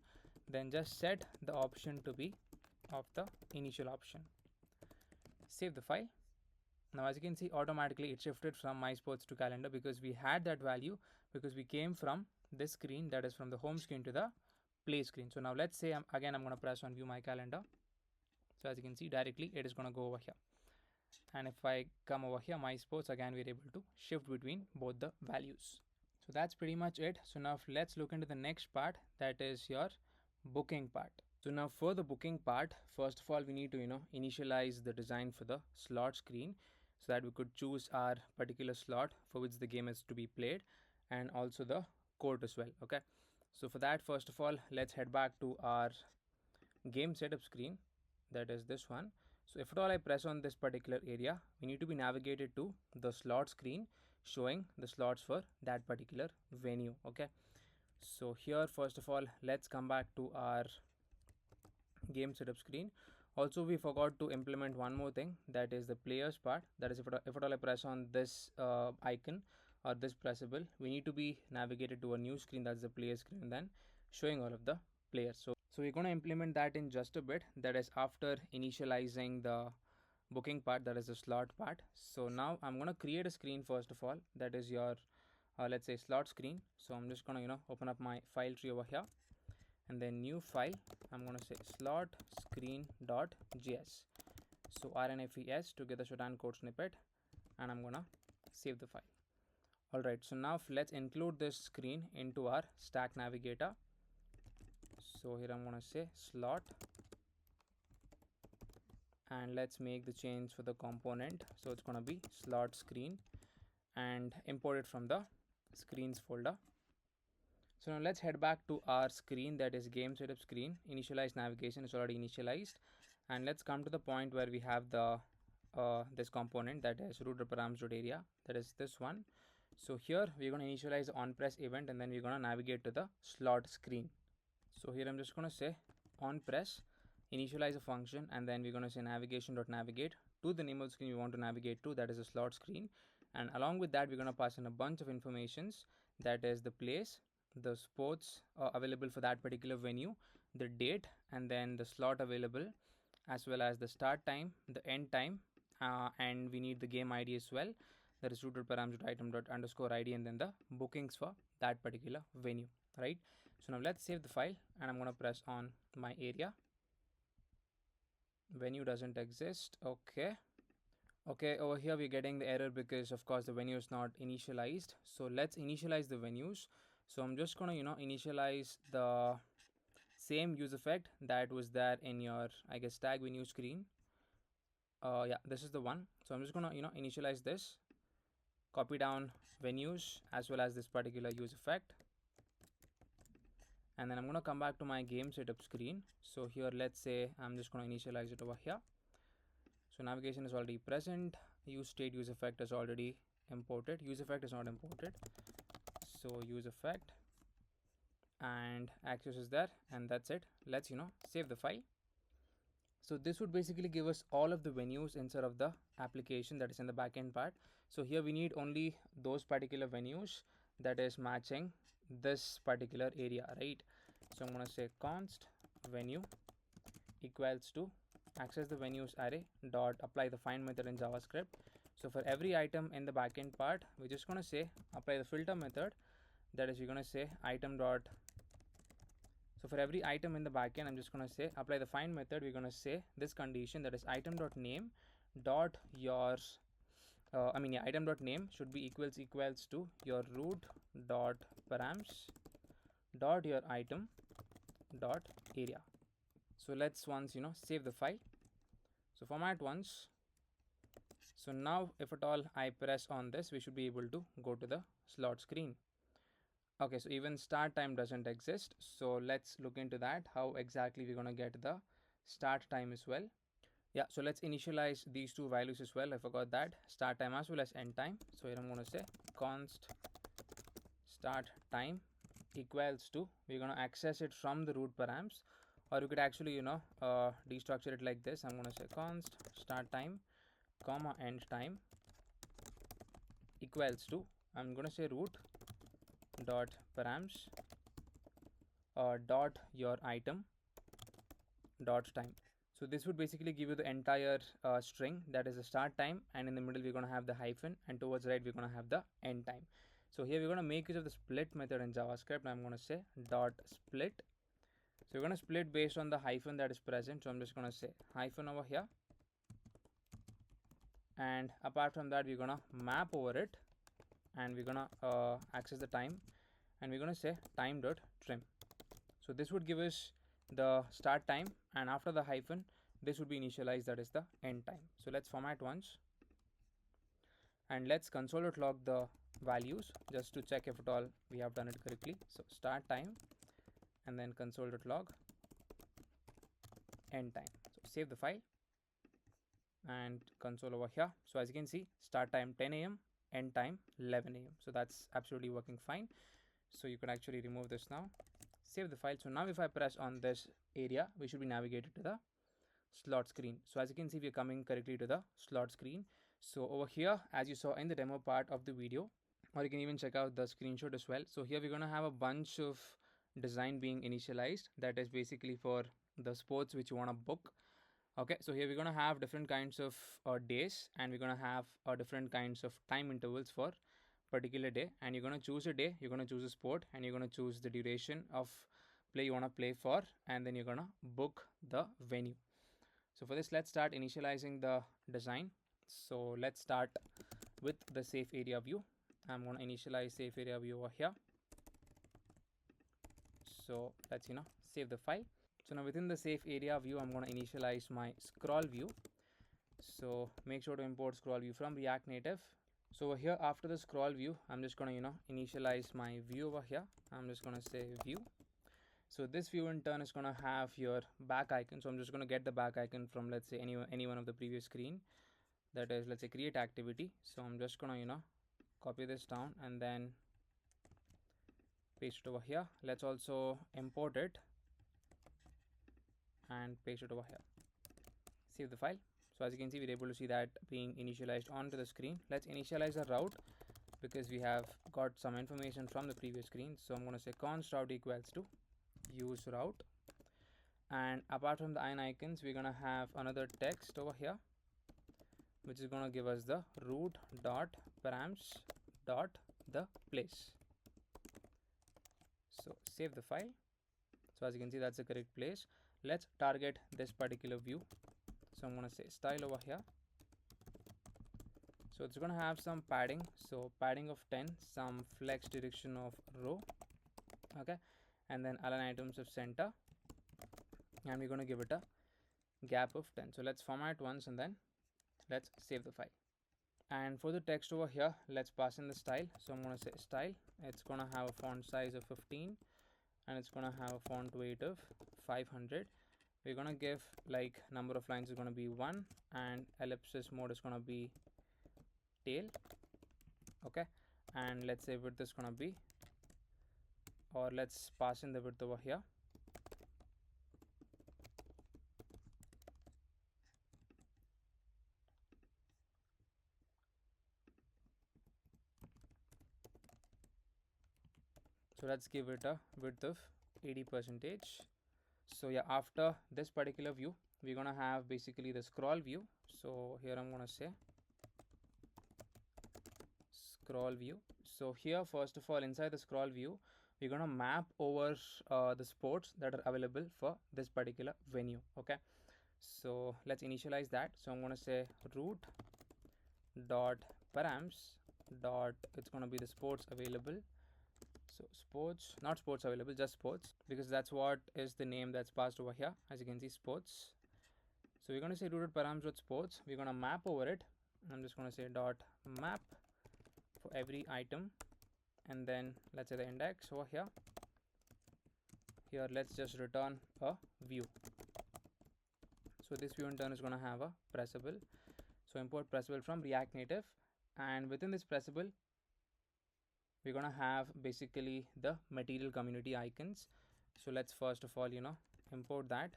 then just set the option to be of the initial option. Save the file. Now as you can see, automatically it shifted from my sports to calendar because we had that value, because we came from this screen, that is from the home screen to the play screen. So now let's say I'm going to press on view my calendar. So as you can see, directly it is going to go over here. And if I come over here, my sports, again we're able to shift between both the values. So that's pretty much it. So now let's look into the next part, that is your booking part. So now for the booking part, first of all we need to initialize the design for the slot screen so that we could choose our particular slot for which the game is to be played, and also the court as well. Okay, so for that, first of all, let's head back to our game setup screen, that is this one. So if at all I press on this particular area, we need to be navigated to the slot screen showing the slots for that particular venue. Okay, so here first of all, let's come back to our game setup screen. Also we forgot to implement one more thing, that is the players part. That is if at all I press on this icon or this pressable, we need to be navigated to a new screen, that's the player screen, and then showing all of the players. So we're going to implement that in just a bit, that is after initializing the booking part, that is the slot part. So now I'm going to create a screen first of all, that is your let's say slot screen. So I'm just going to open up my file tree over here, and then new file, I'm going to say slot screen.js. So rnfes to get the Sujan code snippet, and I'm going to save the file. Alright, so now let's include this screen into our stack navigator. So here I'm going to say slot, and let's make the change for the component. So it's going to be slot screen and import it from the screens folder. So now let's head back to our screen, that is game setup screen. Initialize navigation is already initialized, and let's come to the point where we have the this component, that is root params.area, that is this one. So here we're going to initialize the onPress event, and then we're going to navigate to the slot screen. So here I'm just going to say onPress, initialize a function, and then we're going to say navigation.navigate to the name of the screen we want to navigate to, that is a slot screen. And along with that, we're going to pass in a bunch of informations, that is the place, the sports available for that particular venue, the date, and then the slot available, as well as the start time, the end time, and we need the game ID as well, that is root param.item._id, and then the bookings for that particular venue, right? So now let's save the file, and I'm going to press on my area. Venue doesn't exist. Okay, over here we're getting the error because of course the venue is not initialized. So let's initialize the venues. So I'm just going to initialize the same use effect that was there in your, I guess, tag venue screen. Yeah, this is the one. So I'm just going to initialize this, copy down venues as well as this particular use effect, and then I'm going to come back to my game setup screen. So here let's say I'm just going to initialize it over here. So navigation is already present, use state use effect is already imported, use effect is not imported. So use effect and access is there, and that's it. Let's save the file. So this would basically give us all of the venues instead of the application that is in the backend part. So here we need only those particular venues that is matching this particular area, right? So I'm going to say const venue equals to access the venues array dot apply the find method in JavaScript. So for every item in the backend part, we're just going to say apply the filter method, that is we're going to say item dot. So for every item in the backend, I'm just going to say apply the find method. We're going to say this condition, that is item dot name dot your item dot name should be equals to your root dot params dot your item dot area. So let's once save the file. So format once. So now if at all I press on this, we should be able to go to the slot screen. Okay, so even start time doesn't exist. So let's look into that, how exactly we're gonna get the start time as well. Yeah, so let's initialize these two values as well. I forgot that, start time as well as end time. So here I'm gonna say const start time equals to, we're gonna access it from the root params, or you could actually destructure it like this. I'm gonna say const start time comma end time equals to, I'm gonna say root dot params dot your item dot time. So this would basically give you the entire string, that is the start time, and in the middle we're going to have the hyphen, and towards right we're going to have the end time. So here we're going to make use of the split method in JavaScript. I'm going to say dot split. So we're going to split based on the hyphen that is present. So I'm just going to say hyphen over here, and apart from that we're going to map over it, and we're going to access the time, and we're going to say time dot trim. So this would give us the start time, and after the hyphen this would be initialized, that is the end time. So let's format once, and let's console.log the values just to check if at all we have done it correctly. So start time and then console.log end time. So save the file and console over here. So as you can see, start time 10 a.m, end time 11 a.m. So that's absolutely working fine. So you can actually remove this now, save the file. So now if I press on this area, we should be navigated to the slot screen. So as you can see, we're coming correctly to the slot screen. So over here, as you saw in the demo part of the video, or you can even check out the screenshot as well. So here we're going to have a bunch of design being initialized, that is basically for the sports which you want to book. Okay, so here we're going to have different kinds of days, and we're going to have different kinds of time intervals for particular day, and you're going to choose a day, you're going to choose a sport, and you're going to choose the duration of play you want to play for, and then you're going to book the venue. So for this, let's start initializing the design. So let's start with the safe area view. I'm going to initialize safe area view over here. So let's save the file. So now within the safe area view, I'm going to initialize my scroll view. So make sure to import scroll view from React Native. So over here, after the scroll view, I'm just going to initialize my view over here. I'm just going to say view. So this view in turn is going to have your back icon. So I'm just going to get the back icon from, let's say, any one of the previous screen. That is, let's say, create activity. So I'm just going to copy this down and then paste it over here. Let's also import it and paste it over here. Save the file. So as you can see, we're able to see that being initialized onto the screen. Let's initialize the route, because we have got some information from the previous screen. So I'm going to say const route equals to use route, and apart from the icons, we're going to have another text over here, which is going to give us the root dot params dot the place. So save the file. So as you can see, that's the correct place. Let's target this particular view. So I'm going to say style over here. So it's going to have some padding. So padding of 10, some flex direction of row. Okay, and then align items of center, and we're going to give it a gap of 10. So let's format once and then let's save the file. And for the text over here, let's pass in the style. So I'm going to say style. It's going to have a font size of 15, and it's going to have a font weight of 500. We're going to give like number of lines is going to be 1, and ellipsis mode is going to be tail. Okay, and let's say width is going to be, or let's pass in the width over here. So let's give it a width of 80%. So yeah, after this particular view, we're gonna have basically the scroll view. So here I'm gonna say scroll view. So here, first of all, inside the scroll view, we're gonna map over the sports that are available for this particular venue. Okay, So let's initialize that. So I'm going to say root dot params dot, it's going to be the sports available. So sports, not sports available, just sports, because that's what is the name that's passed over here. As you can see, sports. So we're going to say rooted params dot sports. We're going to map over it. I'm just going to say dot map for every item, and then let's say the index over here. Here let's just return a view. So this view in turn is going to have a pressable. So import pressable from React Native, and within this pressable we're going to have basically the material community icons. So let's first of all import that.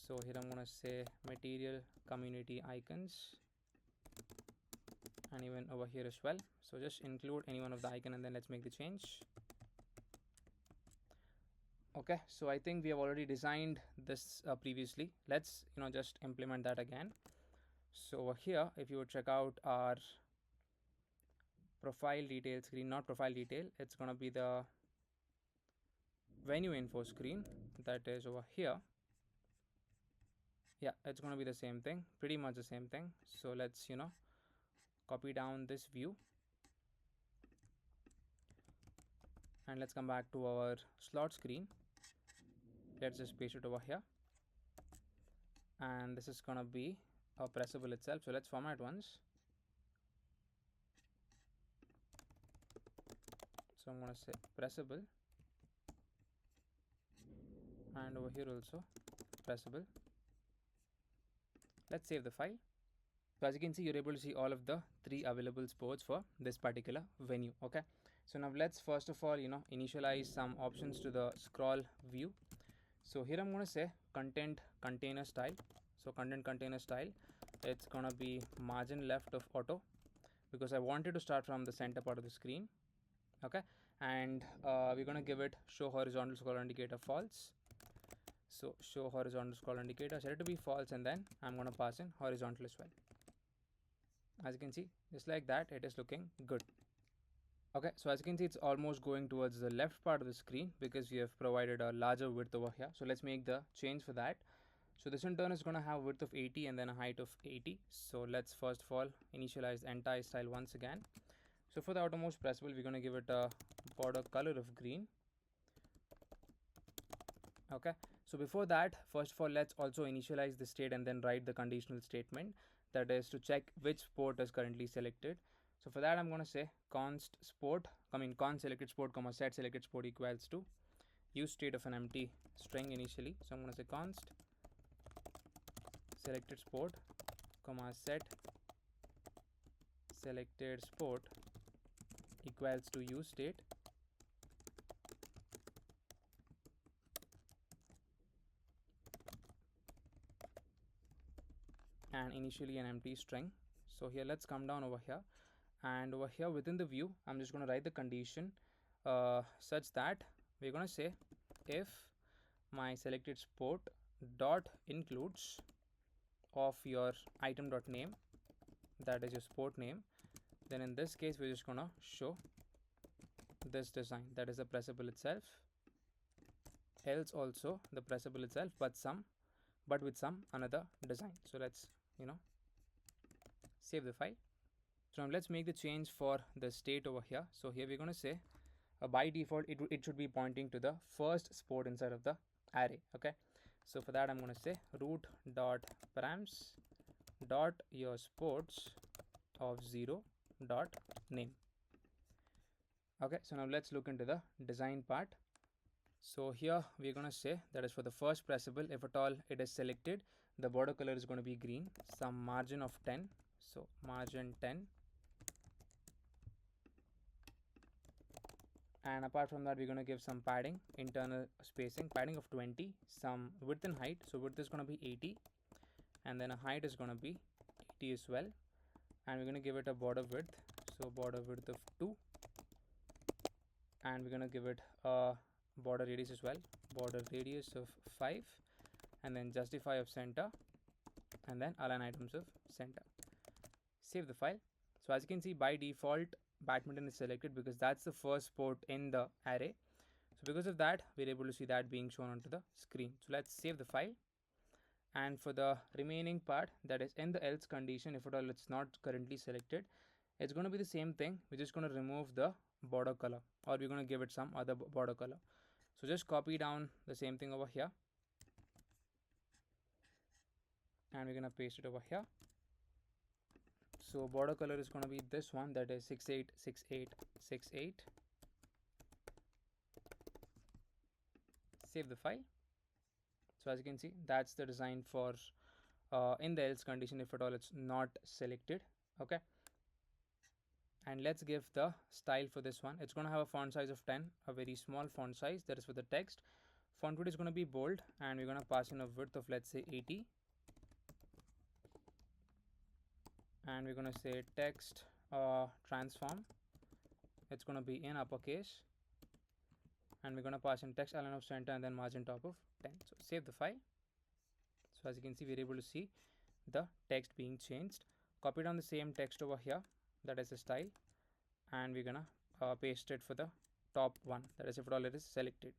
So here I'm going to say material community icons, and even over here as well. So just include any one of the icon, and then let's make the change. Okay, so I think we have already designed this previously. Let's just implement that again. So over here, if you would check out our profile detail screen, not profile detail, it's going to be the venue info screen that is over here. Yeah, it's going to be the same thing, pretty much the same thing. So let's copy down this view, and let's come back to our slot screen. Let's just paste it over here, and this is going to be a pressable itself. So let's format once. So I'm going to say pressable, and over here also pressable. Let's save the file. So as you can see, you're able to see all of the 3 available sports for this particular venue. Okay, so now let's first of all initialize some options to the scroll view. So here I'm going to say content container style. So content container style, it's going to be margin left of auto, because I wanted to start from the center part of the screen. Okay, and we're going to give it show horizontal scroll indicator false. So show horizontal scroll indicator, set it to be false, and then I'm going to pass in horizontal as well. As you can see, just like that, it is looking good. Okay, so as you can see, it's almost going towards the left part of the screen because we have provided a larger width over here. So let's make the change for that. So this in turn is going to have width of 80 and then a height of 80. So let's first of all initialize the entire style once again. So for the outermost pressable, we're going to give it a border color of green. Okay, so before that, first of all, let's also initialize the state and then write the conditional statement, that is to check which port is currently selected. So for that, I'm going to say const selected sport comma set selected sport equals to use state of an empty string initially. So I'm going to say const selected sport comma set selected sport equals to use state, and initially an empty string. So here let's come down over here, and over here within the view I'm just going to write the condition such that we're going to say if my selected sport dot includes of your item dot name, that is your sport name, then in this case we're just going to show this design, that is the pressable itself, else also the pressable itself, but with some another design. So let's save the file. So now let's make the change for the state over here. So here we're going to say by default it should be pointing to the first sport inside of the array. Okay, so for that I'm going to say root dot params dot your sports of 0 dot name. Okay, so now let's look into the design part. So here we're going to say that is for the first pressable, if at all it is selected, the border color is going to be green, some margin of 10, so margin 10, and apart from that we're going to give some padding, internal spacing, padding of 20, some width and height, so width is going to be 80, and then a height is going to be 80 as well, and we're going to give it a border width, so border width of 2, and we're going to give it a border radius as well, border radius of 5, and then justify of center, and then align items of center. Save the file. So as you can see, by default badminton is selected because that's the first sport in the array. So because of that, we're able to see that being shown onto the screen. So let's save the file. And for the remaining part, that is in the else condition, if at all it's not currently selected, it's going to be the same thing. We're just going to remove the border color, or we're going to give it some other border color. So just copy down the same thing over here, and we're going to paste it over here. So border color is going to be this one, that is 686868. Save the file. So as you can see, that's the design for in the else condition if at all it's not selected. Okay, and let's give the style for this one. It's going to have a font size of 10, a very small font size, that is for the text. Font width is going to be bold, and we're going to pass in a width of, let's say, 80, and we're going to say text transform, it's going to be in uppercase, and we're going to pass in text align of center and then margin top of 10. So save the file. So as you can see, we're able to see the text being changed. Copy down the same text over here, that is the style, and we're gonna paste it for the top one, that is if at all it is selected.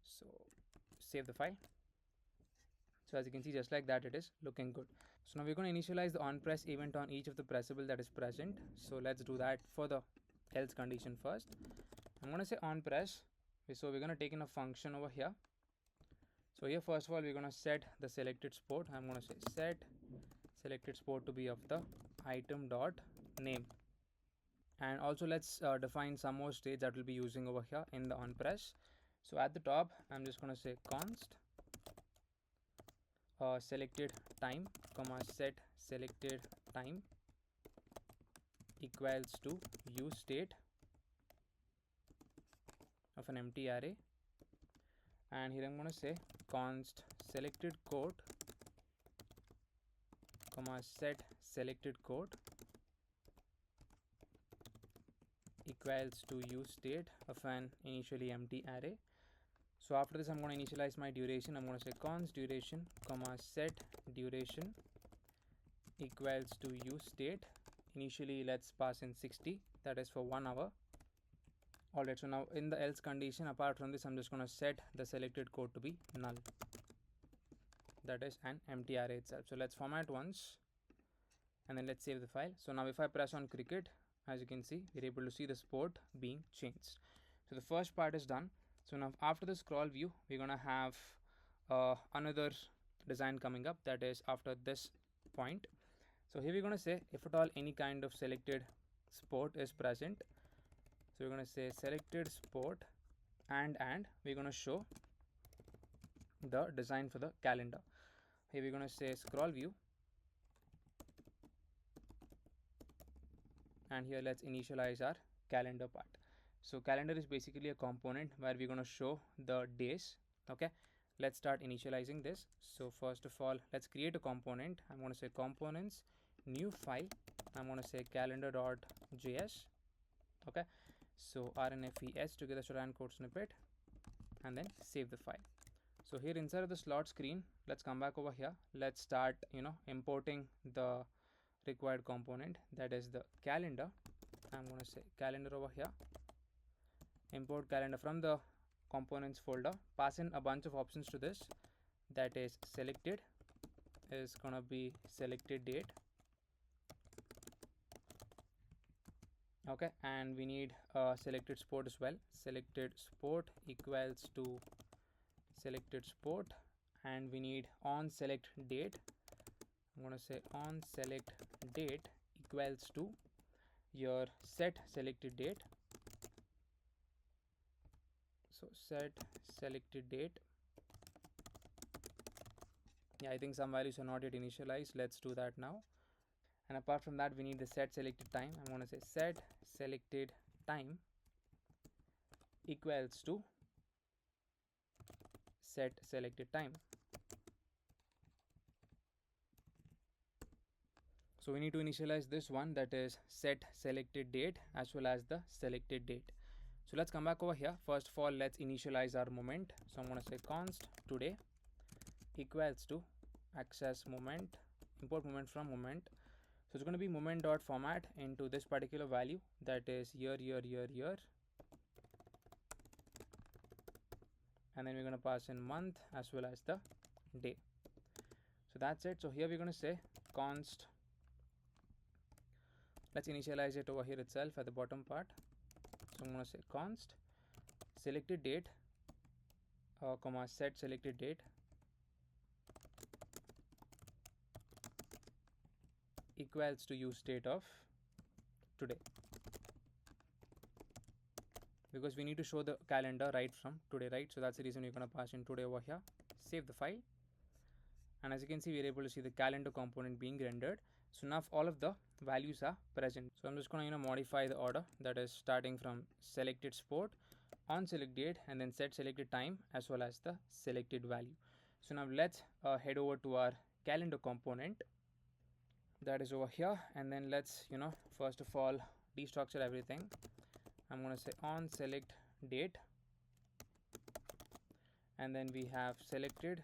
So save the file. So as you can see, just like that, it is looking good. So now we're going to initialize the on press event on each of the pressable that is present. So let's do that for the else condition first. I'm going to say on press. So we're going to take in a function over here. So here first of all, we're going to set the selected sport. I'm going to say set selected sport to be of the item dot name. And also let's define some more states that we'll be using over here in the on press. So at the top, I'm just going to say const selected time comma set selected time equals to use state of an empty array, and here I'm going to say const selected code comma set selected code equals to use state of an initially empty array. So after this, I'm going to initialize my duration. I'm going to say const duration comma set duration equals to use state. Initially, let's pass in 60, that is for 1 hour. Alright, so now in the else condition, apart from this, I'm just going to set the selected code to be null, that is an empty array itself. So let's format once, and then let's save the file. So now if I press on cricket, as you can see, we're able to see the sport being changed. So the first part is done. So now after the scroll view, we're going to have another design coming up, that is after this point. So here we're going to say if at all any kind of selected sport is present. So we're going to say selected sport, and we're going to show the design for the calendar. Here we're going to say scroll view, and here let's initialize our calendar part. So calendar is basically a component where we're going to show the days. Okay, let's start initializing this. So first of all, let's create a component. I'm going to say components, new file. I'm going to say calendar.js. Okay, so rnfes together Sujan code snippet, and then save the file. So here inside of the slot screen, let's come back over here. Let's start importing the required component, that is the calendar. I'm going to say calendar over here, import calendar from the components folder, pass in a bunch of options to this, that is selected is going to be selected date. Okay, and we need selected sport as well. Selected sport equals to selected sport, and we need on select date. I'm going to say on select date equals to your set selected date. So set selected date. Yeah, I think some values are not yet initialized. Let's do that now. And apart from that, we need the set selected time. I'm going to say set selected time equals to set selected time. So we need to initialize this one, that is set selected date as well as the selected date. So let's come back over here. First of all, let's initialize our moment. So I'm going to say const today equals to access moment, import moment from moment. So it's going to be moment.format into this particular value, that is year, and then we're going to pass in month as well as the day. So that's it. So here we're going to say const, let's initialize it over here itself at the bottom part. So I'm going to say const selected date comma set selected date equals to use date of today, because we need to show the calendar right from today, right? So that's the reason we're going to pass in today over here. Save the file, and as you can see, we're able to see the calendar component being rendered. So now all of the values are present. So I'm just going to modify the order, that is starting from selected sport, on select date, and then set selected time as well as the selected value. So now let's head over to our calendar component, that is over here, and then let's first of all destructure everything. I'm going to say on select date, and then we have selected,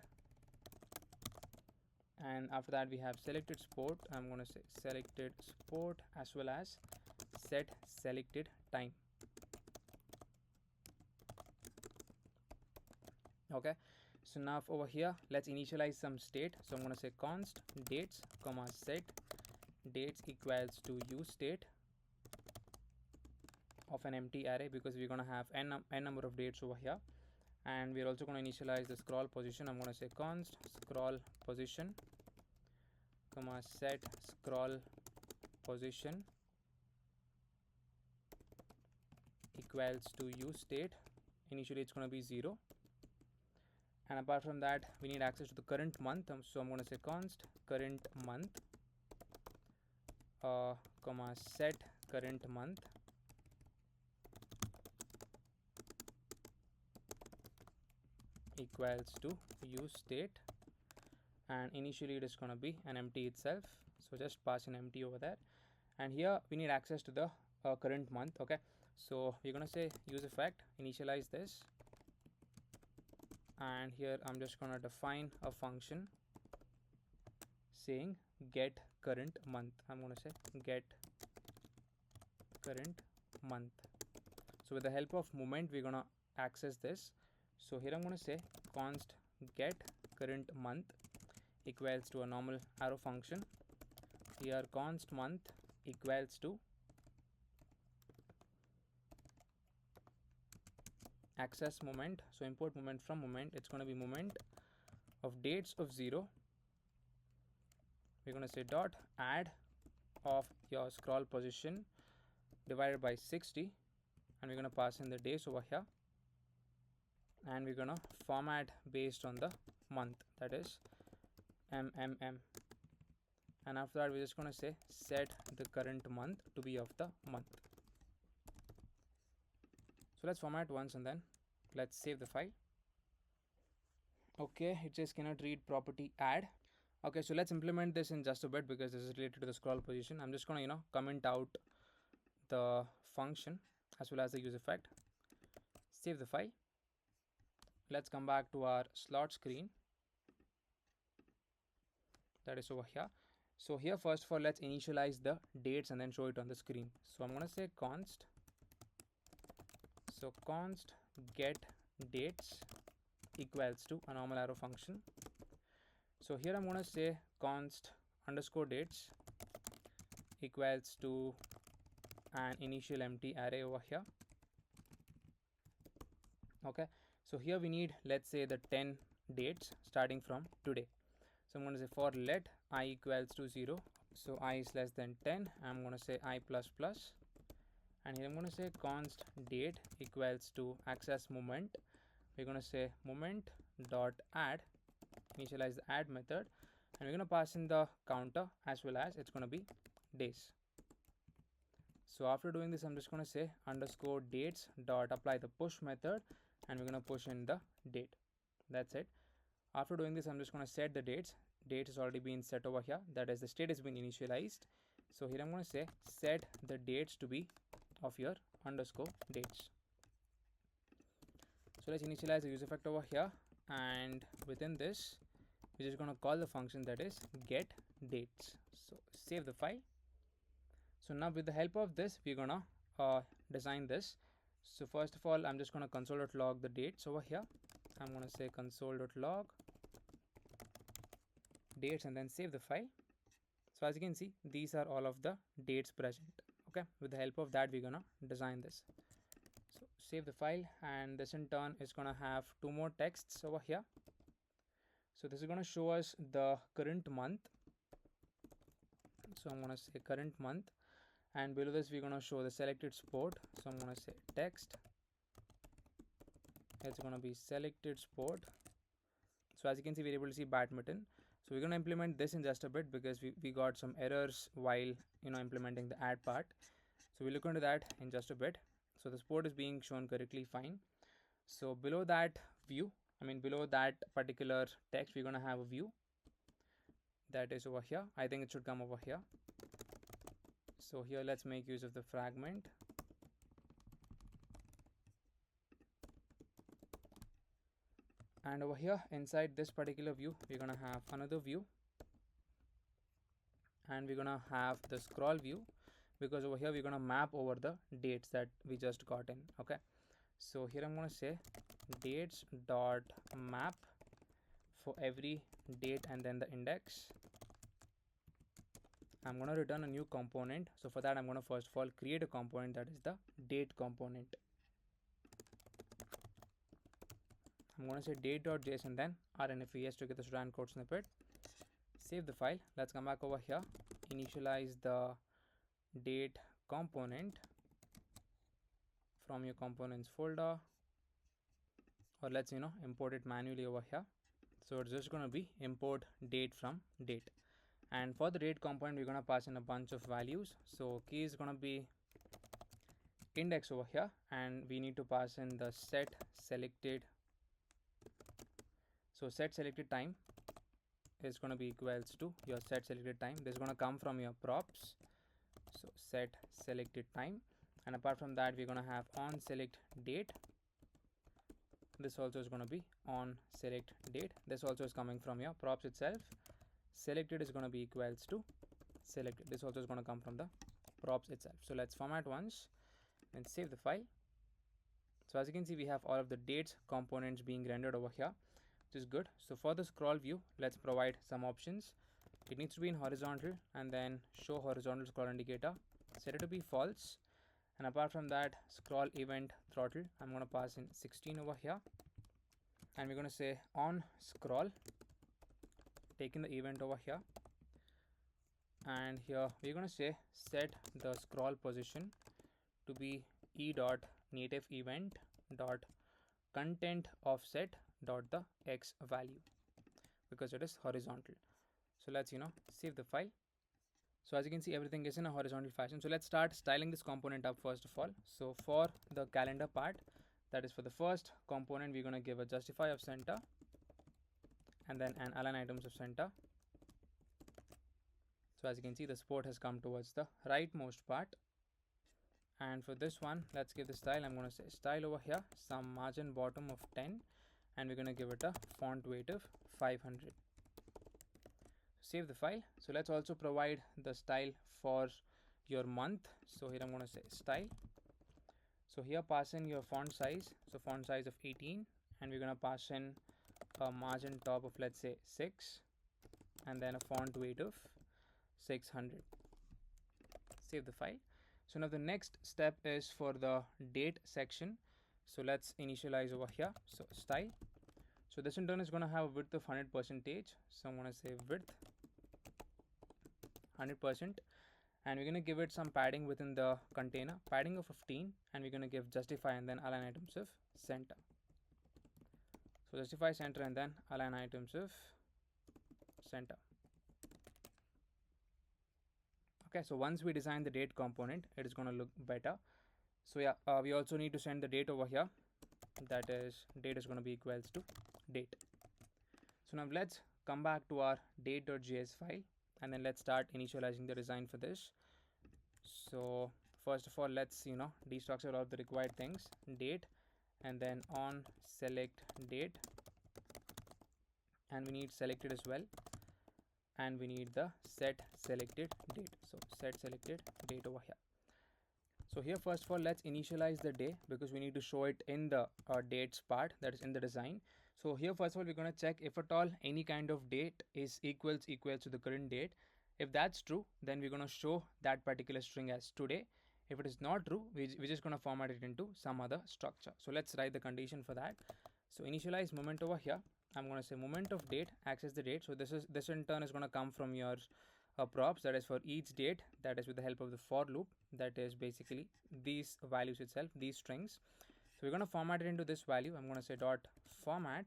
and after that we have selected sport. I'm going to say selected sport as well as set selected time. Okay, so now over here let's initialize some state. So I'm going to say const dates comma set dates equals to use state of an empty array, because we're going to have n number of dates over here, and we're also going to initialize the scroll position. I'm going to say const scroll position comma set scroll position equals to use state. Initially it's going to be 0, and apart from that we need access to the current month. So I'm going to say const current month comma set current month equals to use state, and initially it is going to be an empty itself, so just pass an empty over there. And here we need access to the current month. Okay, so we're going to say use effect initialize this, and here I'm just going to define a function saying get current month. I'm going to say get current month. So with the help of moment we're going to access this. So here I'm going to say const get current month equals to a normal arrow function. Here const month equals to access moment. So import moment from moment. It's going to be moment of dates of 0. We're going to say dot add of your scroll position divided by 60, and we're going to pass in the days over here, and we're going to format based on the month, that is MMM, and after that we're just going to say set the current month to be of the month. So let's format once and then let's save the file. Okay, it says cannot read property add. Okay, so let's implement this in just a bit, because this is related to the scroll position. I'm just going to comment out the function as well as the use effect. Save the file. Let's come back to our slot screen, that is over here. So here first of all let's initialize the dates and then show it on the screen. So I'm going to say const get dates equals to a normal arrow function. So here I'm going to say const underscore dates equals to an initial empty array over here. Okay, so here we need, let's say, the 10 dates starting from today. So I'm going to say for let I equals to 0, so I is less than 10. I'm going to say I plus plus, and here I'm going to say const date equals to access moment. We're going to say moment dot add, initialize the add method, and we're going to pass in the counter as well as it's going to be days. So after doing this I'm just going to say underscore dates dot apply the push method, and we're going to push in the date. That's it. After doing this I'm just going to set the dates. Date has already been set over here, that is the state has been initialized. So here I'm going to say set the dates to be of your underscore dates. So let's initialize the use effect over here, and within this we're just going to call the function that is get dates. So save the file. So now with the help of this we're going to design this. So first of all I'm just going to console.log the dates over here. I'm going to say console.log dates and then save the file. So as you can see, these are all of the dates present. Okay, with the help of that, we're gonna design this. So save the file, and this in turn is gonna have two more texts over here. So this is gonna show us the current month. So I'm gonna say current month, and below this we're gonna show the selected sport. So I'm gonna say text. It's gonna be selected sport. So as you can see, we're able to see badminton. So we're going to implement this in just a bit because we got some errors while implementing the add part. So we'll look into that in just a bit. So the sport is being shown correctly fine. So below that view, below that particular text, we're going to have a view that is over here. I think it should come over here. So here let's make use of the fragment. And over here inside this particular view, we're going to have another view, and we're going to have the scroll view, because over here we're going to map over the dates that we just got in. Okay, so here I'm going to say dates dot map for every date and then the index. I'm going to return a new component. So for that, I'm going to first of all create a component, that is the date component. I'm going to say date.js and then rnfes to get the Sujan code snippet. Save the file. Let's come back over here, initialize the date component from your components folder, or let's import it manually over here. So it's just going to be import date from date, and for the date component we're going to pass in a bunch of values. So key is going to be index over here, and we need to pass in the set selected. So set selected time is going to be equals to your set selected time. This is going to come from your props. So set selected time, and apart from that we're going to have on select date. This also is going to be on select date. This also is coming from your props itself. Selected is going to be equals to selected. This also is going to come from the props itself. So let's format once and save the file. So as you can see, we have all of the dates components being rendered over here, which is good. So for the scroll view, let's provide some options. It needs to be in horizontal, and then show horizontal scroll indicator, set it to be false. And apart from that, scroll event throttle, I'm going to pass in 16 over here, and we're going to say on scroll, taking the event over here, and here we're going to say set the scroll position to be e dot native event dot content offset dot the x value, because it is horizontal. So let's save the file. So as you can see, everything is in a horizontal fashion. So let's start styling this component up first of all. So for the calendar part, that is for the first component, we're going to give a justify of center and then an align items of center. So as you can see, the sport has come towards the rightmost part. And for this one, let's give the style. I'm going to say style over here, some margin bottom of 10, and we're going to give it a font weight of 500. Save the file. So let's also provide the style for your month. So here I'm going to say style. So here pass in your font size. So font size of 18, and we're going to pass in a margin top of, let's say, 6, and then a font weight of 600. Save the file. So now the next step is for the date section. So let's initialize over here. So style. So this in turn is going to have a width of 100%. So I'm going to say width 100%, and we're going to give it some padding within the container, padding of 15, and we're going to give justify and then align items of center. So justify center and then align items of center. Okay, so once we design the date component, it is going to look better. So yeah, we also need to send the date over here. That is, date is going to be equals to date. So now let's come back to our date.js file, and then let's start initializing the design for this. So first of all, let's destructure all the required things, date, and then on select date, and we need selected as well, and we need the set selected date. So set selected date over here. So here first of all, let's initialize the day, because we need to show it in the dates part, that is in the design. So here first of all we're going to check if at all any kind of date is equals to the current date. If that's true, then we're going to show that particular string as today. If it is not true, we're just going to format it into some other structure. So let's write the condition for that. So initialize moment over here. I'm going to say moment of date, access the date. So this in turn is going to come from your props, that is for each date, that is with the help of the for loop, that is basically these values itself, these strings. So we're going to format it into this value. I'm going to say dot format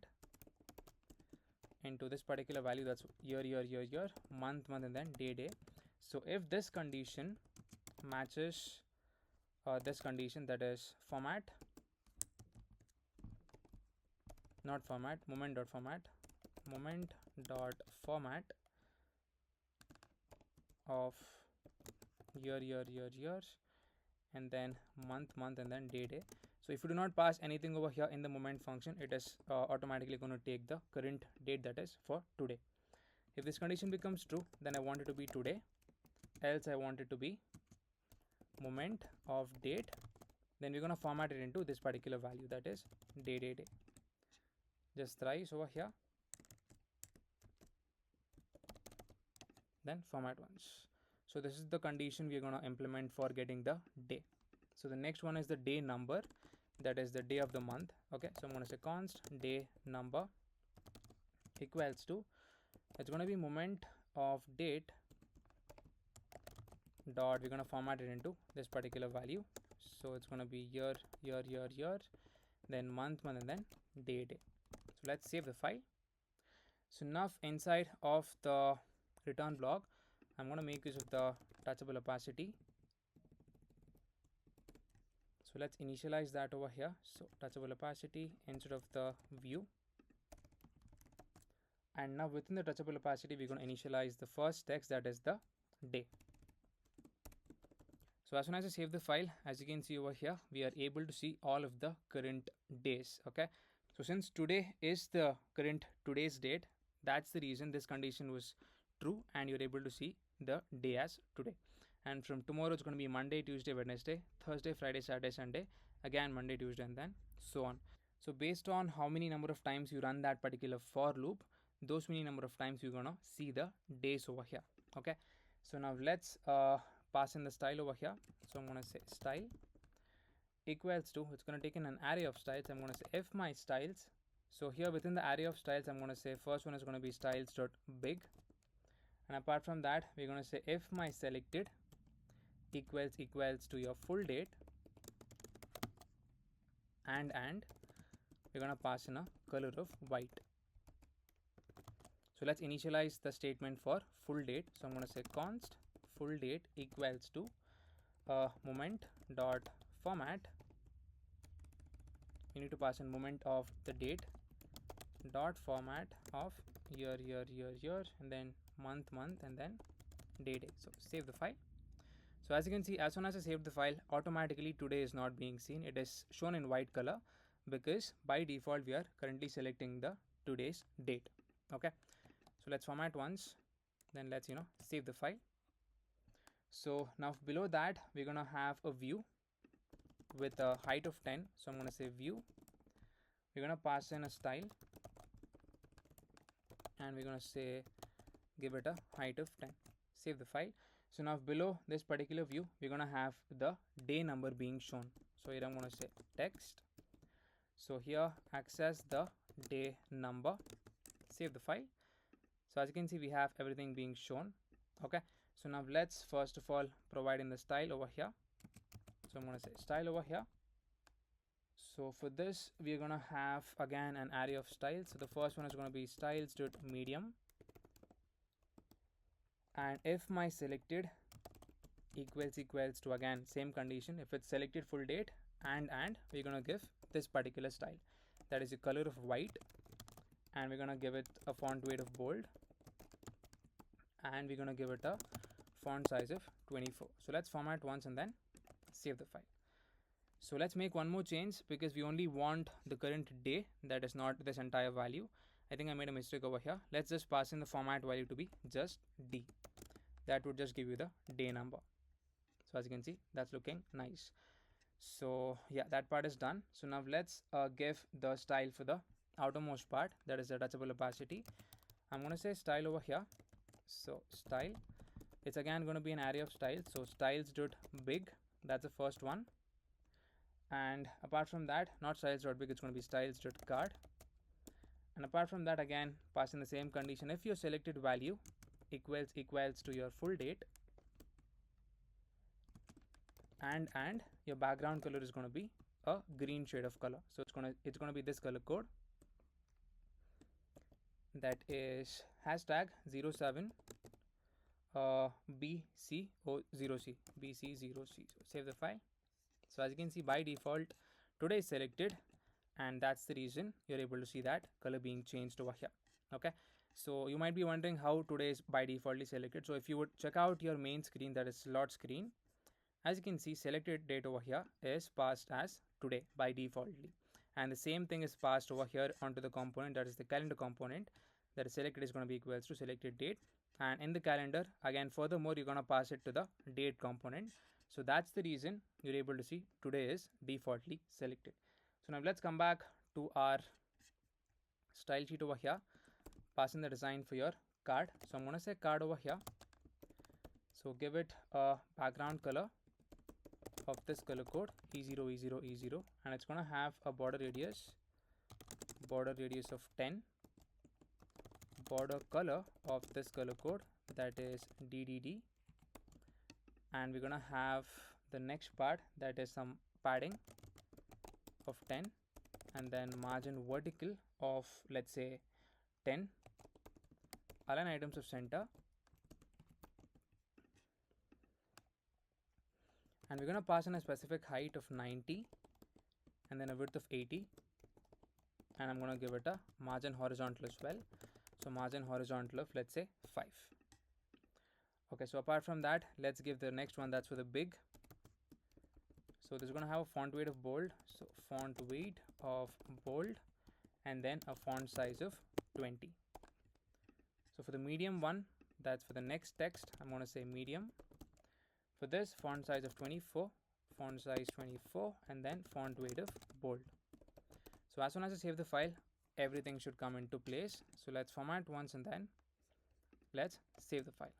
into this particular value, that's year, month, and then day. So if this condition matches this condition, that is format, not format, moment dot format of year, and then month, and then day. So if you do not pass anything over here in the moment function, it is automatically going to take the current date, that is for today. If this condition becomes true, then I want it to be today, else I want it to be moment of date. Then we're going to format it into this particular value, that is day. Just thrice over here, then format once. So this is the condition we're going to implement for getting the day. So the next one is the day number, that is the day of the month. Okay, so I'm going to say const day number equals to, it's going to be moment of date dot, we're going to format it into this particular value. So it's going to be year, then month, and then day. So let's save the file. So now inside of the return block, I'm going to make use of the touchable opacity. So let's initialize that over here. So touchable opacity instead of the view. And now within the touchable opacity, we're going to initialize the first text, that is the day. So as soon as I save the file, as you can see over here, we are able to see all of the current days. Okay. So since today is the current today's date, that's the reason this condition was true, and you're able to see the day as today. And from tomorrow, it's going to be Monday, Tuesday, Wednesday, Thursday, Friday, Saturday, Sunday, again Monday, Tuesday, and then so on. So based on how many number of times you run that particular for loop, those many number of times you're going to see the days over here. Okay. So now let's pass in the style over here. So I'm going to say style equals to, it's going to take in an array of styles. I'm going to say if my styles. So here within the array of styles, I'm going to say first one is going to be styles.big. And apart from that, we're going to say if my selected equals to your full date, and we're going to pass in a color of white. So let's initialize the statement for full date. So I'm going to say const full date equals to moment dot format. You need to pass in moment of the date dot format of year, and then month, and then day. So save the file. So as you can see, as soon as I save the file, automatically today is not being seen. It is shown in white color because by default we are currently selecting the today's date. Okay. So let's format once, then let's save the file. So now below that, we're going to have a view with a height of 10. So I'm going to say view. We're going to pass in a style, and we're going to say give it a height of 10. Save the file. So now below this particular view, we're going to have the day number being shown. So here I'm going to say text. So here access the day number. Save the file. So as you can see, we have everything being shown. Okay. So now let's first of all provide in the style over here. So I'm going to say style over here. So for this, we're going to have again an array of styles. So the first one is going to be styles.medium. And if my selected equals to, again same condition, if it's selected full date, and we're going to give this particular style, that is a color of white, and we're going to give it a font weight of bold, and we're going to give it a font size of 24. So let's format once and then save the file. So let's make one more change because we only want the current day, that is not this entire value. I think I made a mistake over here. Let's just pass in the format value to be just D. That would just give you the day number. So as you can see, that's looking nice. So yeah, that part is done. So now let's give the style for the outermost part, that is the touchable opacity. I'm going to say style over here. So style, it's again going to be an array of styles. So styles.big, that's the first one. And apart from that, not styles.big, it's going to be styles.card. And apart from that, again passing the same condition, if your selected value equals to your full date, and your background color is going to be a green shade of color. So it's going to be this color code, that is hashtag 07 BC0C BC0C. So save the file. So as you can see, by default today is selected, and that's the reason you're able to see that color being changed over here. Okay, so you might be wondering how today is by defaultly selected. So if you would check out your main screen, that is slot screen, as you can see, selected date over here is passed as today by defaultly, and the same thing is passed over here onto the component, that is the calendar component, that is selected is going to be equals to selected date. And in the calendar, again furthermore, you're going to pass it to the date component. So that's the reason you're able to see today is defaultly selected. So now let's come back to our style sheet over here, passing the design for your card. So I'm going to say card over here. So give it a background color of this color code E0 E0 E0, and it's going to have a border radius of 10, border color of this color code, that is DDD, and we're going to have the next part, that is some padding of 10, and then margin vertical of, let's say, 10, align items of center, and we're going to pass in a specific height of 90 and then a width of 80, and I'm going to give it a margin horizontal as well. So margin horizontal of, let's say, 5. Okay, so apart from that, let's give the next one, that's for the big. So this is going to have a font weight of bold, so font weight of bold, and then a font size of 20. So for the medium one, that's for the next text, I'm going to say medium. For this, font size of 24, font size 24, and then font weight of bold. So as soon as I save the file, everything should come into place. So let's format once and then let's save the file.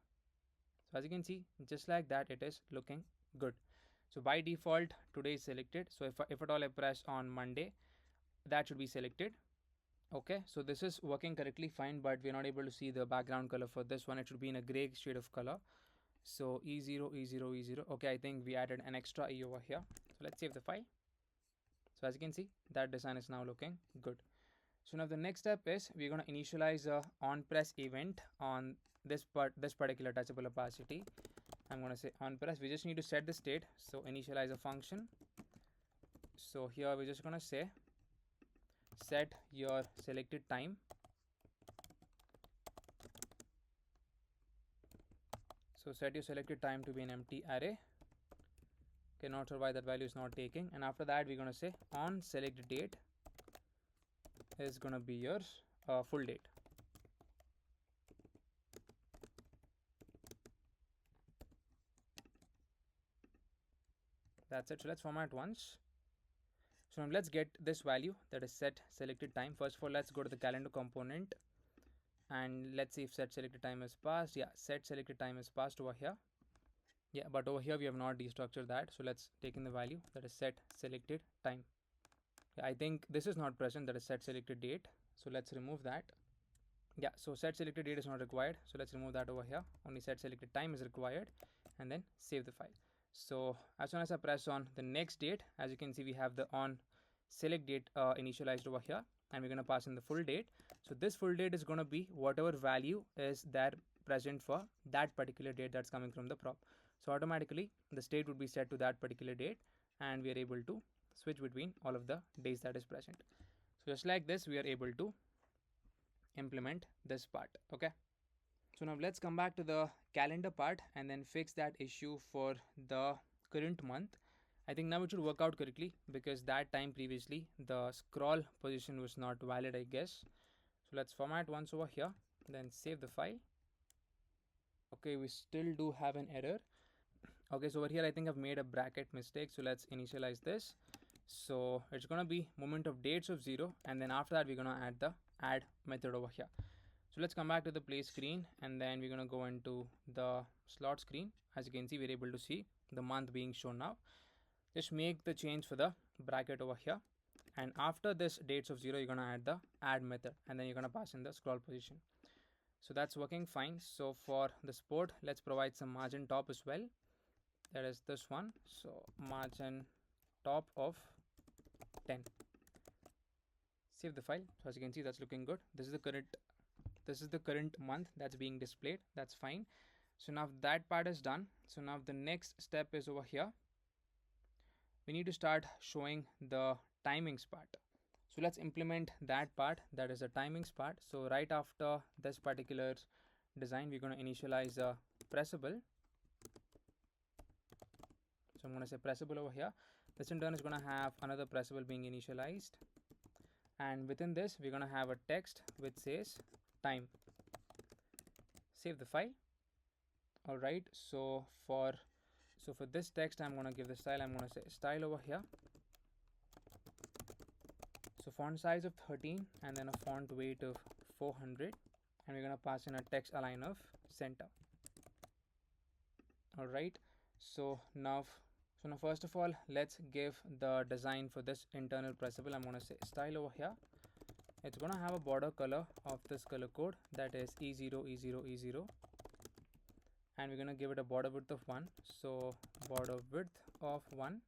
So as you can see, just like that, it is looking good. So by default today is selected. So if at all I press on Monday, that should be selected. Okay, so this is working correctly fine, but we're not able to see the background color for this one. It should be in a gray shade of color. So E0 E0 E0. Okay, I think we added an extra E over here. So let's save the file. So as you can see, that design is now looking good. So now the next step is we're going to initialize a onPress event on this particular touchable opacity. I'm going to say onPress. We just need to set the state. So initialize a function. So here we're just going to say set your selected time. So set your selected time to be an empty array. Okay, not sure why that value is not taking. And after that, we're going to say on select date is going to be your full date. That's it. So let's format once. So now let's get this value, that is set selected time. First of all, let's go to the calendar component and let's see if set selected time is passed. Yeah, set selected time is passed over here. Yeah, but over here we have not destructured that. So let's take in the value, that is set selected time. Yeah, I think this is not present, that is set selected date. So let's remove that. Yeah, so set selected date is not required. So let's remove that over here. Only set selected time is required, and then save the file. So as soon as I press on the next date, as you can see, we have the on select date initialized over here, and we're going to pass in the full date. So this full date is going to be whatever value is there present for that particular date that's coming from the prop. So automatically the state would be set to that particular date, and we are able to switch between all of the days that is present. So just like this, we are able to implement this part. Okay, so now let's come back to the calendar part and then fix that issue for the current month. I think now it should work out correctly, because that time previously the scroll position was not valid, I guess. So let's format once over here, then save the file. Okay, we still do have an error. Okay, so over here I think I've made a bracket mistake. So let's initialize this. So it's going to be moment of dates of 0, and then after that we're going to add the add method over here. So let's come back to the play screen, and then we're going to go into the slot screen. As you can see, we're able to see the month being shown now. Just make the change for the bracket over here, and after this dates of 0 you're going to add the add method, and then you're going to pass in the scroll position. So that's working fine. So for the sport, let's provide some margin top as well. That is this one. So margin top of 10. Save the file. So as you can see, that's looking good. This is the current month that's being displayed. That's fine. So now that part is done. So now the next step is over here. We need to start showing the timings part. So let's implement that part, that is the timings part. So right after this particular design, we're going to initialize a pressable. So I'm going to say pressable over here. This in turn is going to have another pressable being initialized, and within this we're going to have a text which says time. Save the file. All right, so for this text, I'm going to give the style. I'm going to say style over here. So font size of 13, and then a font weight of 400, and we're going to pass in a text align of center. All right, so now first of all, let's give the design for this internal pressable. I'm going to say style over here. It's going to have a border color of this color code, that is E0, E0, E0, and we're going to give it a border width of 1. So border width of 1,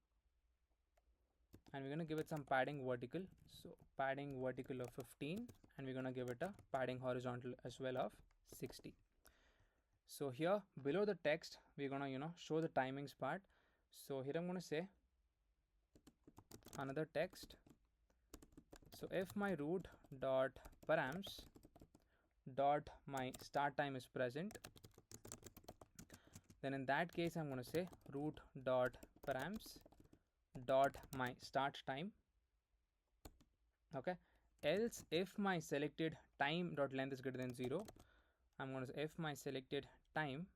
and we're going to give it some padding vertical. So padding vertical of 15, and we're going to give it a padding horizontal as well of 60. So here below the text, we're going to show the timings part. So here I'm going to say another text. So if my root dot params dot my start time is present, then in that case I'm going to say root dot params dot my start time. Okay, else if my selected time dot length is greater than 0, I'm going to say if my selected time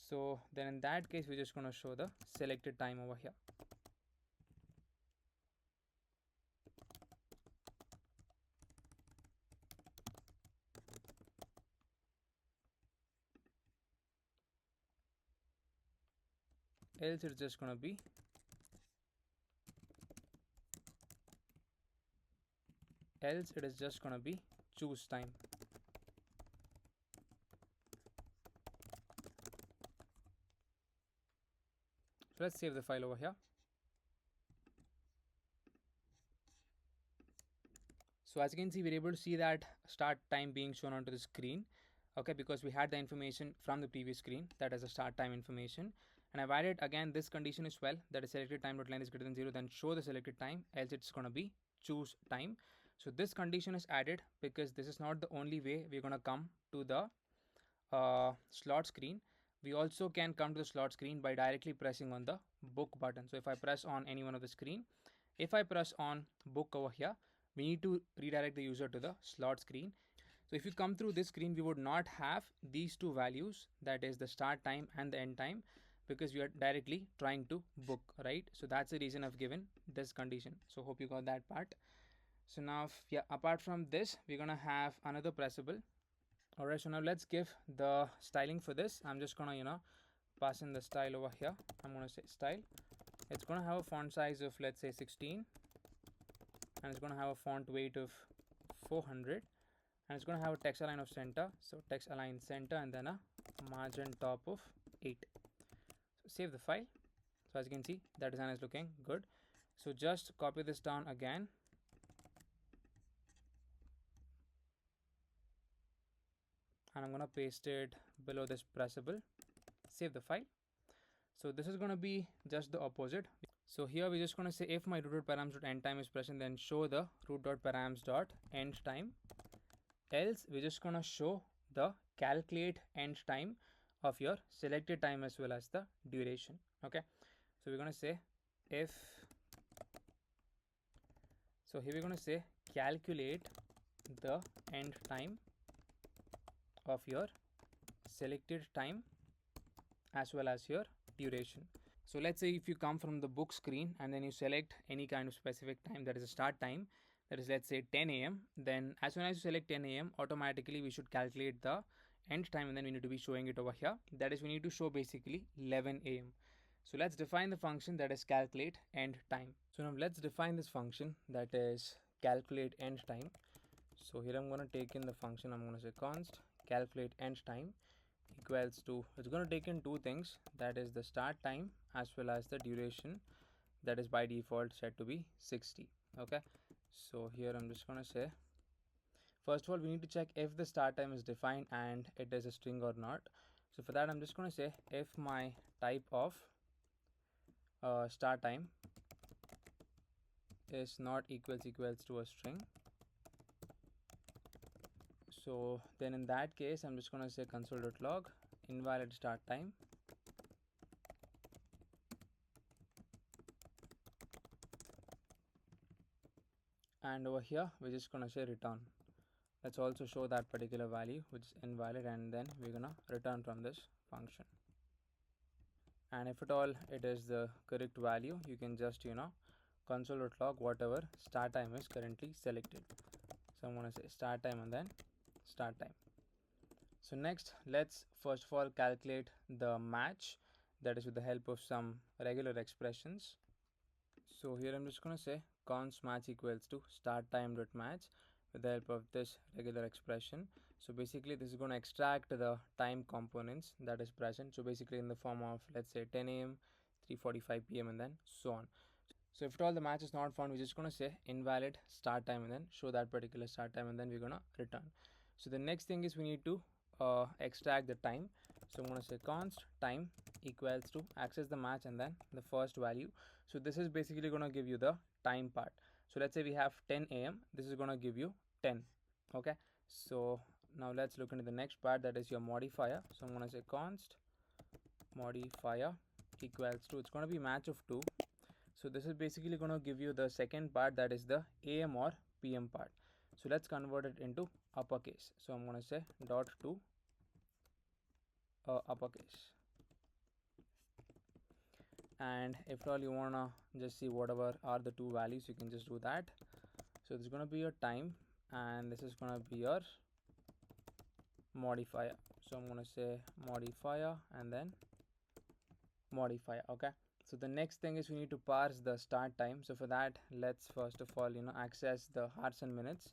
so then in that case we're just going to show the selected time over here. Else it's just going to be choose time. So let's save the file over here. So as you can see, we're able to see that start time being shown onto the screen. Okay, because we had the information from the previous screen, that is the start time information, and I've added again this condition as well, that is selected time dot length is greater than 0, then show the selected time, else it's going to be choose time. So this condition is added because this is not the only way we're going to come to the slot screen. We also can come to the slot screen by directly pressing on the book button. So if I press on any one of the screen, if I press on book over here, we need to redirect the user to the slot screen. So if you come through this screen, we would not have these two values, that is the start time and the end time, because we are directly trying to book, right? So that's the reason I've given this condition. So hope you got that part. So now, yeah, apart from this, we're gonna have another pressable. All right, so now let's give the styling for this. I'm just gonna pass in the style over here. I'm gonna say style. It's gonna have a font size of, let's say, 16, and it's gonna have a font weight of 400, and it's going to have a text align of center. So text align center, and then a margin top of 8. So save the file. So as you can see, that design is looking good. So just copy this down again, and I'm going to paste it below this pressable. Save the file. So this is going to be just the opposite. So here we're just going to say if my root.params.end time is present, then show the root.params.end time. Else we're just going to show the calculate end time of your selected time as well as the duration. Okay, so we're going to say if So here we're going to say calculate the end time of your selected time as well as your duration. So let's say if you come from the book screen and then you select any kind of specific time, that is a start time, that is let's say 10 a.m. Then as soon as you select 10 a.m. automatically we should calculate the end time, and then we need to be showing it over here. That is, we need to show basically 11 a.m. So let's define the function that is calculate end time. So now let's define this function that is calculate end time. So here I'm going to take in the function, I'm going to say const calculate end time equals to, it's going to take in two things, that is the start time as well as the duration, that is by default set to be 60. Okay, so here I'm just going to say, first of all we need to check if the start time is defined and it is a string or not. So for that I'm just going to say if my type of start time is not equals to a string, so then in that case I'm just going to say console.log invalid start time, and over here we're just going to say return. Let's also show that particular value which is invalid, and then we're gonna return from this function. And if at all it is the correct value, you can just console.log whatever start time is currently selected. So I'm gonna say start time and then start time. So next let's first of all calculate the match, that is with the help of some regular expressions. So here I'm just gonna say const match equals to start time dot match with the help of this regular expression. So basically this is going to extract the time components that is present, so basically in the form of let's say 10 a.m, 3:45 p.m, and then so on. So if at all the match is not found, we're just going to say invalid start time and then show that particular start time, and then we're going to return. So the next thing is we need to extract the time. So I'm going to say const time equals to access the match and then the first value. So this is basically going to give you the time part. So let's say we have 10 a.m, this is going to give you 10. Okay, so now let's look into the next part, that is your modifier. So I'm going to say const modifier equals to, it's going to be match of 2. So this is basically going to give you the second part, that is the AM or PM part. So let's convert it into uppercase. So I'm going to say dot to uppercase. And if at all you want to just see whatever are the two values, you can just do that. So this is going to be your time and this is going to be your modifier. So I'm going to say modifier and then modifier. Okay, so the next thing is we need to parse the start time. So for that, let's first of all access the hours and minutes.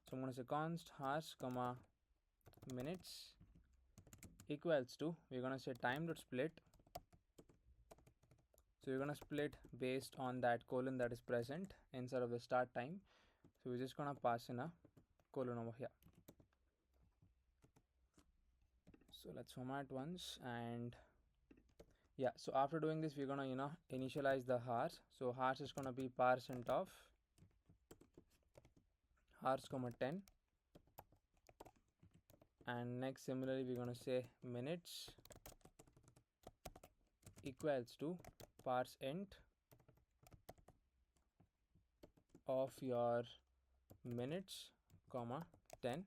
So I'm going to say const hours comma minutes equals to, we're going to say time dot split. So we're going to split based on that colon that is present inside of the start time. So we're just going to pass in a colon over here. So let's format once, and yeah, so after doing this we're going to initialize the hours. So hours is going to be % of hours comma 10, and next similarly we're going to say minutes equals to %, of your minutes comma 10.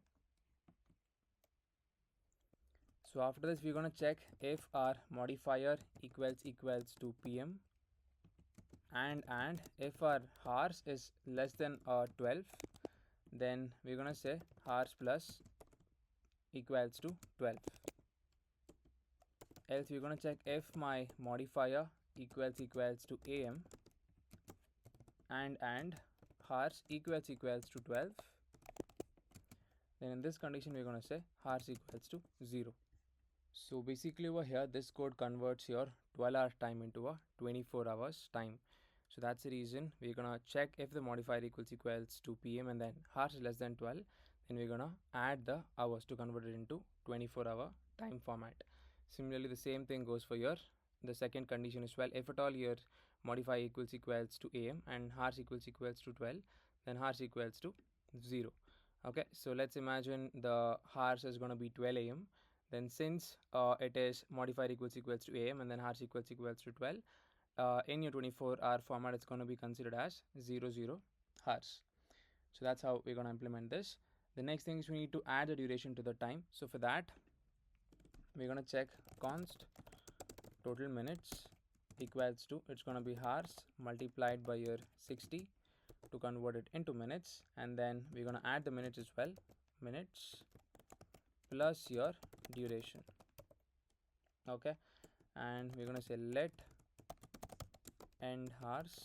So after this we're going to check if our modifier equals to PM, and if our hours is less than 12, then we're going to say hours plus equals to 12. Else we're going to check if my modifier equals to AM and hours equals to 12, then in this condition we're going to say hours equals to 0. So basically over here this code converts your 12-hour time into a 24 hours time. So that's the reason we're gonna check if the modifier equals to PM and then hours is less than 12, then we're gonna add the hours to convert it into 24-hour time format. Similarly the same thing goes for your the second condition as well. If at all your modifier equals to AM and hours equals to 12, then hours equals to 0. Okay, so let's imagine the hours is going to be 12 a.m. Then since it is modifier equals to AM and then hours equals to 12, in your 24-hour format it's going to be considered as 00 hours. So that's how we're going to implement this. The next thing is we need to add the duration to the time. So for that, we're going to check const total minutes equals to, it's going to be hours multiplied by your 60 to convert it into minutes, and then we're going to add the minutes as well, minutes plus your duration. Okay, and we're going to say let end hours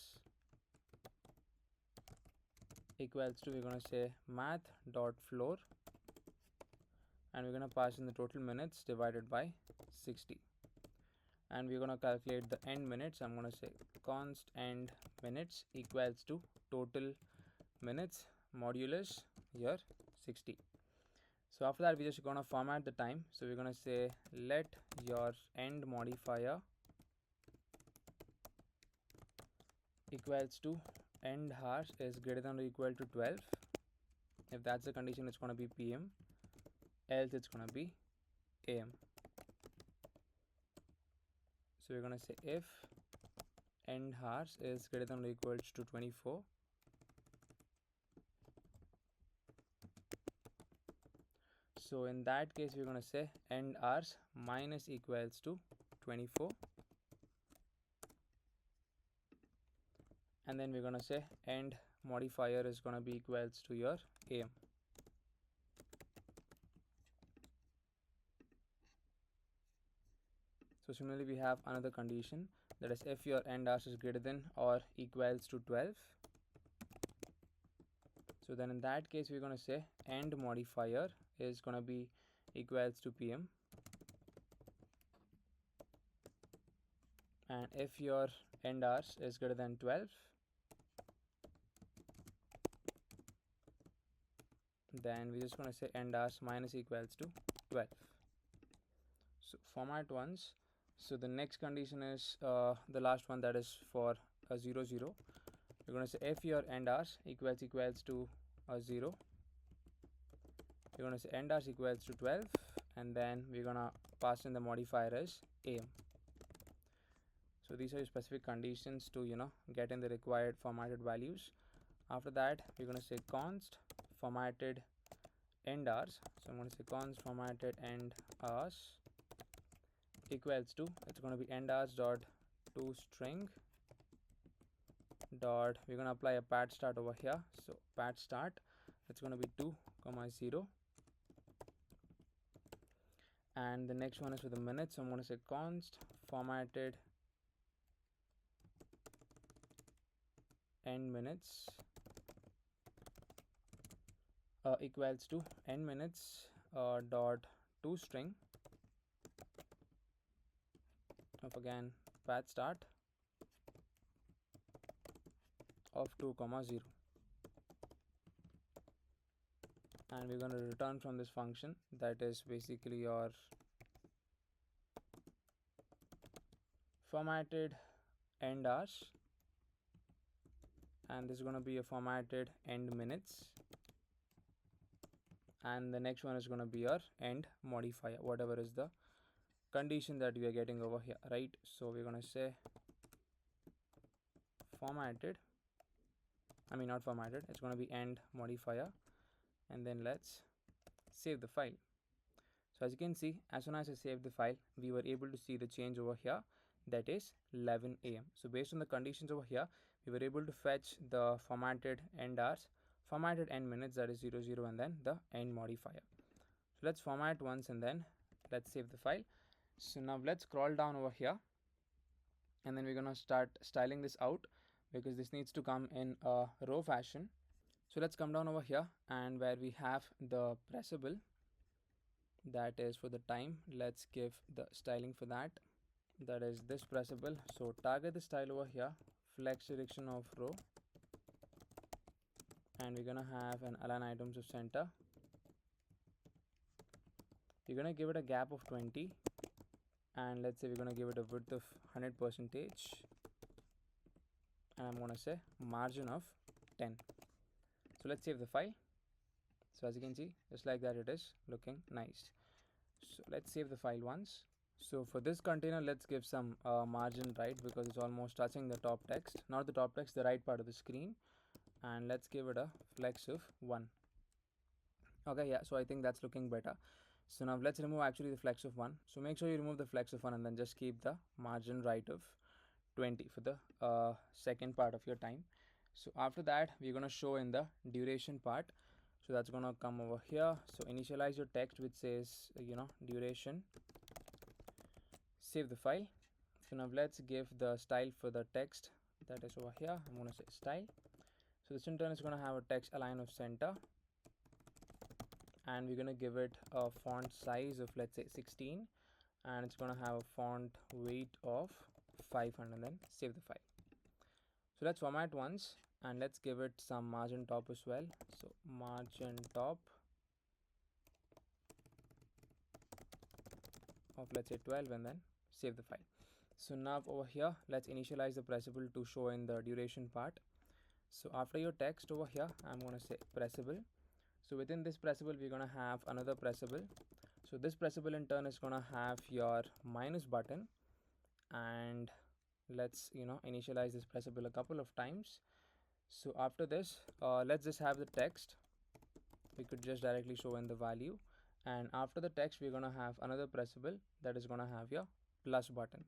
equals to, we're going to say math.floor, and we're going to pass in the total minutes divided by 60, and we're going to calculate the end minutes. I'm going to say const end minutes equals to total minutes modulus here 60. So after that, we're just going to format the time. So we're going to say let your end modifier equals to end hours is greater than or equal to 12. If that's the condition, it's going to be PM, else it's going to be AM. So we're going to say if end hours is greater than or equal to 24, so in that case we're going to say end hours minus equals to 24, and then we're going to say end modifier is going to be equals to your AM. So similarly, we have another condition, that is if your end hours is greater than or equals to 12. So then in that case, we're going to say end modifier is going to be equals to PM. And if your end hours is greater than 12, then we're just going to say end hours minus equals to 12. So format once. So the next condition is the last one, that is for a 0 0. We're going to say if your end hours equals to a 0, we're going to say end hours equals to 12, and then we're going to pass in the modifier as AM. So these are your specific conditions to get in the required formatted values. After that, we're going to say const formatted end hours. So I'm going to say const formatted end hours equals to, it's going to be end hours dot toString dot, we're going to apply a pat start over here. So pat start, it's going to be 2, 0, and the next one is for the minutes. So I'm going to say const formatted end minutes equals to end minutes dot toString of, again, pat start of 2, 0, and we're going to return from this function, that is basically your formatted end hours, and this is going to be a formatted end minutes, and the next one is going to be your end modifier, whatever is the condition that we are getting over here, right? So we're going to say formatted, I mean not formatted, it's going to be end modifier, and then let's save the file. So as you can see, as soon as I saved the file, we were able to see the change over here, that is 11 AM. So based on the conditions over here, we were able to fetch the formatted end hours, formatted end minutes, that is 0 0, and then the end modifier. So let's format once and then let's save the file. So now let's scroll down over here, and then we're going to start styling this out, because this needs to come in a row fashion. So let's come down over here, and where we have the pressable, that is for the time, let's give the styling for that, that is this pressable. So target the style over here, flex direction of row, and we're gonna have an align items of center. We're gonna give it a gap of 20, and let's say we're gonna give it a width of 100%, and I'm gonna say margin of 10. So let's save the file. So as you can see, just like that, it is looking nice. So let's save the file once. So for this container, let's give some margin right, because it's almost touching the top text, not the top text, the right part of the screen. and let's give it a flex of 1. Okay, yeah, so I think that's looking better. So now let's remove actually the flex of 1. So make sure you remove the flex of 1 and then just keep the margin right of 20 for the second part of your time. So after that, we're going to show in the duration part. So that's going to come over here. So initialize your text which says, duration. Save the file. So now let's give the style for the text that is over here. I'm going to say style. So this in turn is going to have a text align of center, and we're going to give it a font size of, let's say, 16, and it's going to have a font weight of 500, and then save the file. So let's format once and let's give it some margin top as well. So margin top of, let's say, 12, and then save the file. So now over here, let's initialize the pressable to show in the duration part. So after your text over here, I'm going to say pressable. So within this pressable, we're going to have another pressable. So this pressable in turn is going to have your minus button, and let's initialize this pressable a couple of times. So after this, let's just have the text. We could just directly show in the value, and after the text we're going to have another pressable that is going to have your plus button.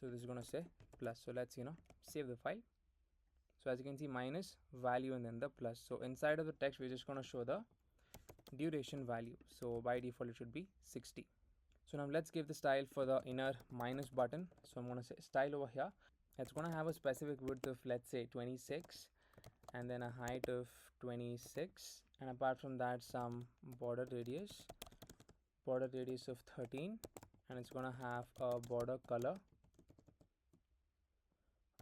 So this is going to say plus. So let's save the file. So as you can see, minus value and then the plus. So inside of the text we're just going to show the duration value. So by default it should be 60. So now let's give the style for the inner minus button. So I'm going to say style over here. It's going to have a specific width of, let's say, 26, and then a height of 26, and apart from that some border radius of 13, and it's going to have a border color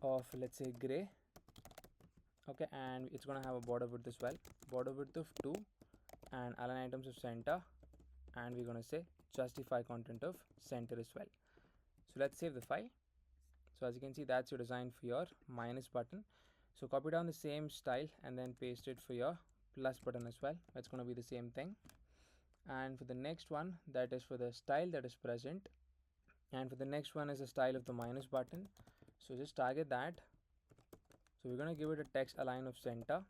of, let's say, gray. Okay, and it's going to have a border width as well, border width of 2, and align items of center, and we're going to say justify content of center as well. So let's save the file. So as you can see, that's your design for your minus button. So copy down the same style and then paste it for your plus button as well. It's going to be the same thing. And for the next one, that is for the style that is present, and for the next one is the style of the minus button. So just target that. So we're going to give it a text align of center,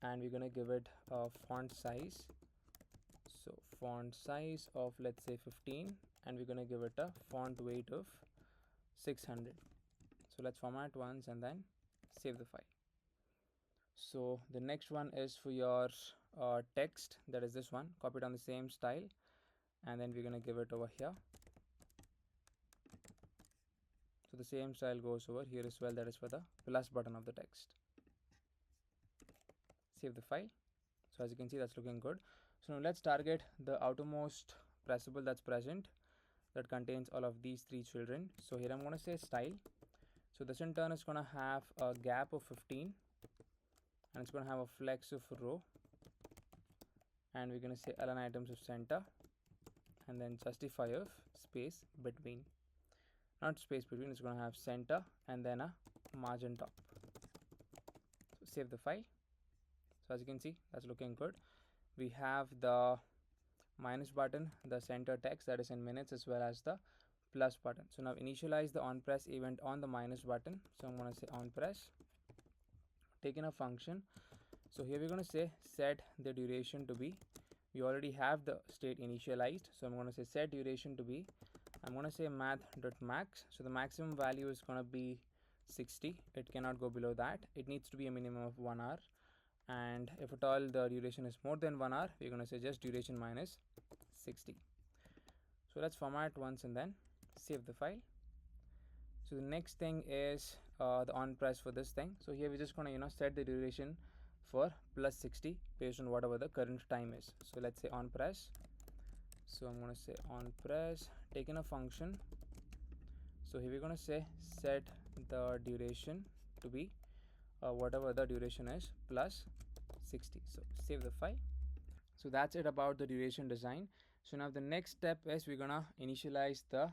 and we're going to give it a font size. So font size of, let's say, 15, and we're going to give it a font weight of 600. So let's format once and then save the file. So the next one is for your text, that is this one. Copy it on the same style, and then we're going to give it over here. So the same style goes over here as well, that is for the plus button of the text. Save the file. So as you can see, that's looking good. So now let's target the outermost pressable that's present, that contains all of these 3 children. So here I'm going to say style. So this in turn is going to have a gap of 15, and it's going to have a flex of row, and we're going to say align items of center, and then justify of space between. Not space between, it's going to have center and then a margin top. So save the file. So as you can see, that's looking good. We have the minus button, the center text that is in minutes, as well as the plus button. So now initialize the on press event on the minus button. So I'm going to say on press, take in a function. So here we're going to say set the duration to be, we already have the state initialized, so I'm going to say set duration to be, I'm going to say math.max. So the maximum value is going to be 60. It cannot go below that. It needs to be a minimum of 1 hour, and if at all the duration is more than 1 hour, we're going to say just duration minus 60. So let's format once and then save the file. So the next thing is the on press for this thing. So here we're just going to set the duration for plus 60 based on whatever the current time is. So let's say on press. So I'm going to say on press, take in a function. So here we're going to say set the duration to be whatever the duration is plus 60. So save the file. So that's it about the duration design. So now the next step is we're going to initialize the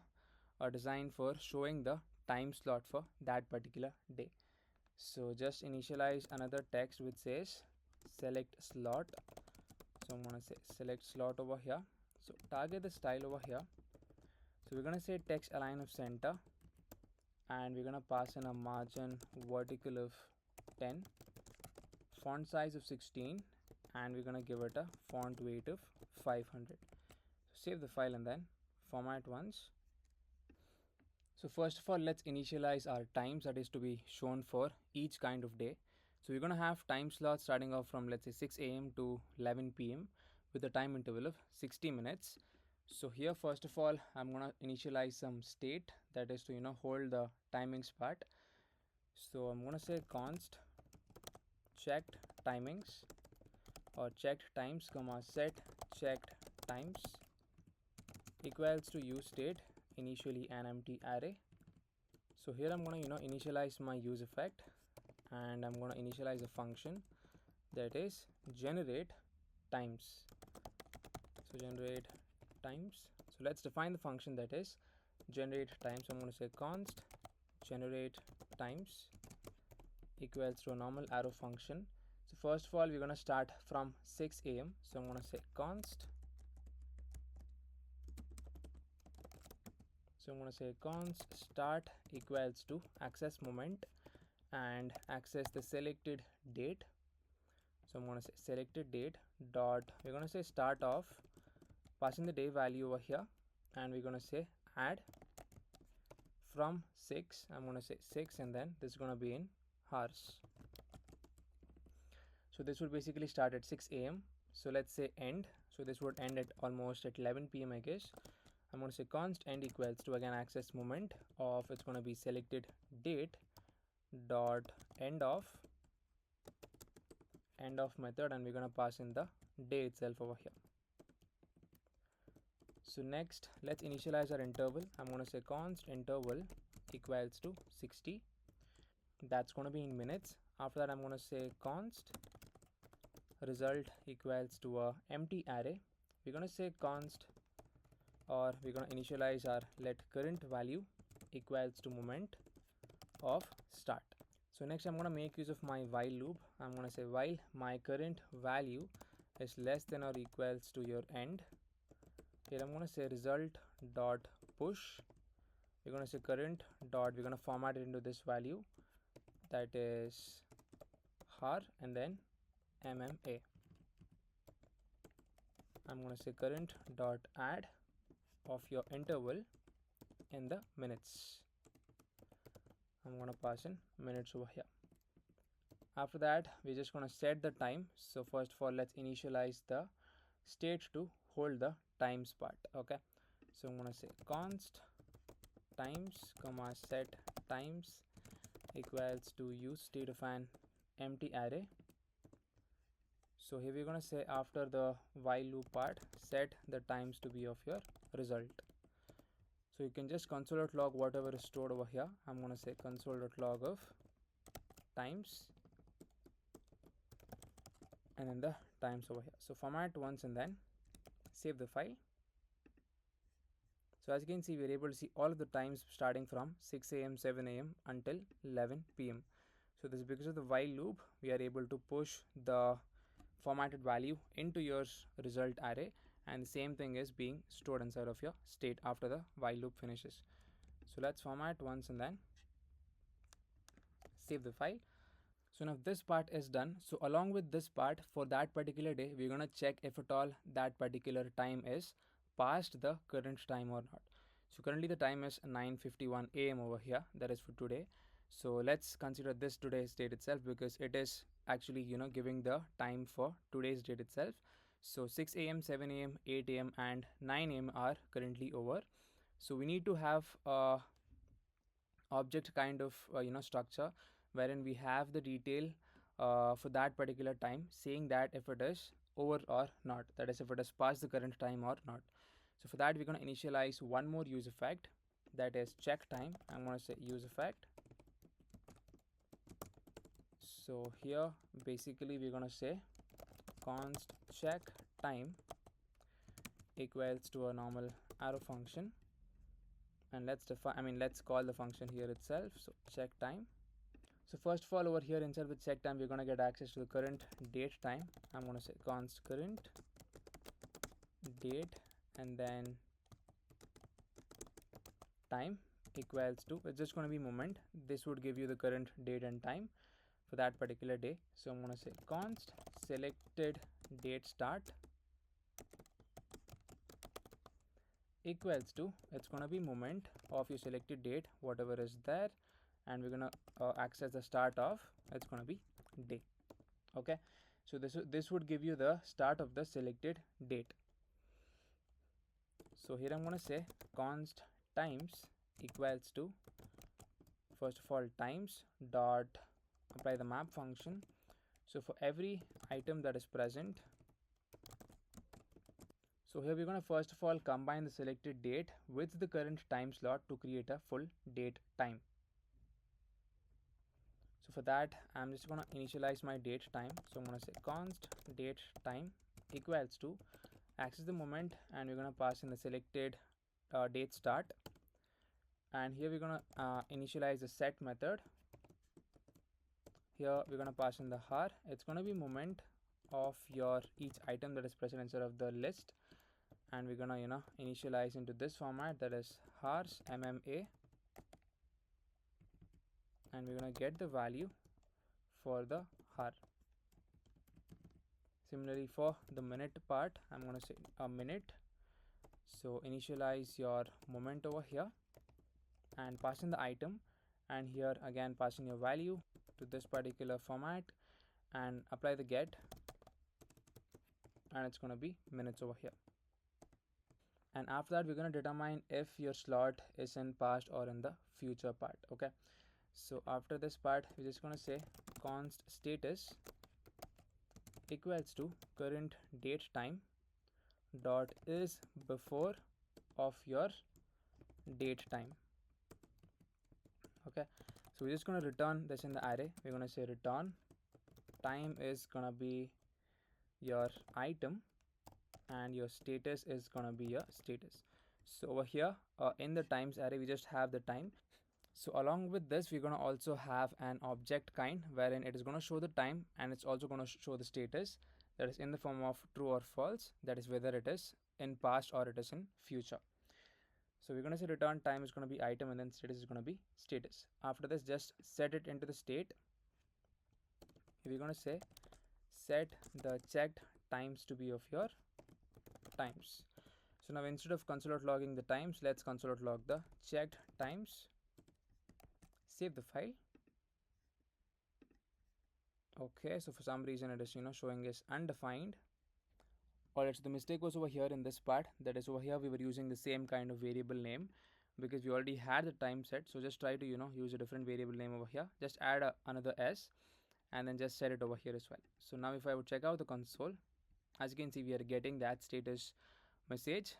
design for showing the time slot for that particular day. So just initialize another text which says select slot. So I'm going to say select slot over here. So target the style over here. So we're going to say text align of center, and we're going to pass in a margin vertical of 10, font size of 16, and we're gonna give it a font weight of 500. So save the file and then format once. So first of all, let's initialize our times that is to be shown for each kind of day. So we're going to have time slots starting off from, let's say, 6 a.m. to 11 p.m. with a time interval of 60 minutes. So here, first of all, I'm going to initialize some state that is to, hold the timings part. So I'm going to say const checked timings or checked times comma set checked times equals to use state initially an empty array. So here I'm going to initialize my use effect, and I'm going to initialize a function that is generate times. So generate times. So let's define the function that is generate times. So I'm going to say const generate times equals to a normal arrow function. So first of all, we're going to start from 6 a.m. So I'm going to say const. So I'm going to say const start equals to access moment and access the selected date. So I'm going to say selected date dot, we're going to say start off passing the day value over here, and we're going to say add from 6. I'm going to say 6, and then this is going to be in hours. So this would basically start at 6 a.m. So let's say end. So this would end at almost at 11 p.m. I guess. I'm going to say const end equals to again access moment of, it's going to be selected date dot end of method, and we're going to pass in the day itself over here. So next, let's initialize our interval. I'm going to say const interval equals to 60. That's going to be in minutes. After that, I'm going to say const result equals to a empty array. We're going to say const, or we're going to initialize our let current value equals to moment of start. So next, I'm going to make use of my while loop. I'm going to say while my current value is less than or equals to your end. Here I'm going to say result dot push. We're going to say current dot, we're going to format it into this value that is har and then MMA. I'm going to say current dot add of your interval in the minutes. I'm going to pass in minutes over here. After that, we're just going to set the time. So first of all, let's initialize the state to hold the times part. Okay, so I'm going to say const times comma set times equals to use state of an empty array. So here we're going to say after the while loop part, set the times to be of your result. So you can just console.log whatever is stored over here. I'm going to say console.log of times and then the times over here. So format once and then save the file. So as you can see, we're able to see all of the times starting from 6 a.m., 7 a.m. until 11 p.m. So this is because of the while loop, we are able to push the formatted value into your result array, and the same thing is being stored inside of your state after the while loop finishes. So let's format once and then save the file. So now this part is done. So along with this part, for that particular day, we're going to check if at all that particular time is past the current time or not. So currently the time is 9:51 a.m. over here, that is for today. So let's consider this today's date itself, because it is actually giving the time for today's date itself. So 6 a.m., 7 a.m., 8 a.m. and 9 a.m. are currently over. So we need to have a object kind of structure wherein we have the detail for that particular time, saying that if it is over or not, that is if it is past the current time or not. So for that, we're going to initialize one more use effect, that is check time. I'm going to say use effect. So here basically we're going to say const check time equals to a normal arrow function, and let's call the function here itself. So check time. So first of all, over here inside the check time, we're going to get access to the current date time. I'm going to say const current date and then time equals to, it's just going to be moment. This would give you the current date and time. for that particular day. So I'm going to say const selected date start equals to, it's going to be moment of your selected date, whatever is there, and we're going to access the start of, it's going to be day. Okay, so this would give you the start of the selected date. So here I'm going to say const times equals to, first of all, times dot apply the map function. So for every item that is present, so here we're going to first of all combine the selected date with the current time slot to create a full date time. So for that, I'm just going to initialize my date time. So I'm going to say const date time equals to access the moment, and we're going to pass in the selected date start, and here we're going to initialize the set method. Here we're going to pass in the har, it's going to be moment of your each item that is present inside of the list, and we're going to initialize into this format, that is hars mma, and we're going to get the value for the har. Similarly for the minute part, I'm going to say a minute. So initialize your moment over here and pass in the item, and here again pass in your value to this particular format and apply the get, and it's going to be minutes over here. And after that, we're going to determine if your slot is in past or in the future part. Okay, so after this part, we're just going to say const status equals to current date time dot is before of your date time. Okay, so we're just going to return this in the array. We're going to say return time is going to be your item, and your status is going to be your status. So over here in the times array, we just have the time. So along with this, we're going to also have an object kind wherein it is going to show the time, and it's also going to show the status, that is in the form of true or false, that is whether it is in past or it is in future. So we're going to say return time is going to be item, and then status is going to be status. After this, just set it into the state. We're going to say set the checked times to be of your times. So now instead of console.logging the times, let's console.log the checked times. Save the file. Okay, so for some reason it is showing as undefined. Alright, so the mistake was over here in this part, that is over here we were using the same kind of variable name because we already had the time set. So just try to use a different variable name over here. Just add another s and then just set it over here as well. So now if I would check out the console, as you can see, we are getting that status message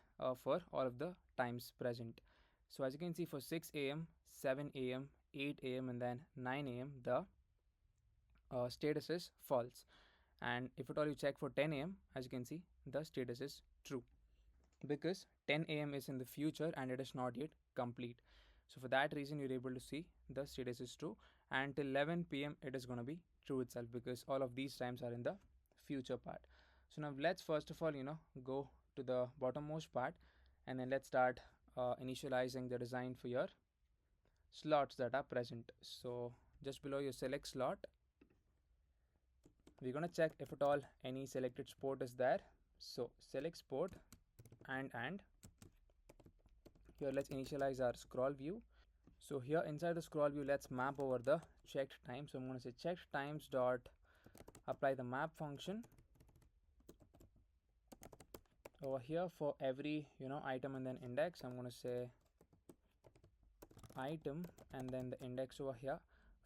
for all of the times present. So as you can see, for 6 a.m., 7 a.m., 8 a.m. and then 9 a.m. the status is false, and if at all you check for 10 a.m., as you can see, the status is true because 10 a.m. is in the future and it is not yet complete. So for that reason, you're able to see the status is true, and till 11 p.m. it is going to be true itself because all of these times are in the future part. So now let's first of all go to the bottommost part, and then let's start initializing the design for your slots that are present. So just below your select slot, we're going to check if at all any selected sport is there. So select sport, and here let's initialize our scroll view. So here inside the scroll view, let's map over the checked time. So I'm going to say checked times dot apply the map function. Over here for every item and then index, I'm going to say item and then the index over here.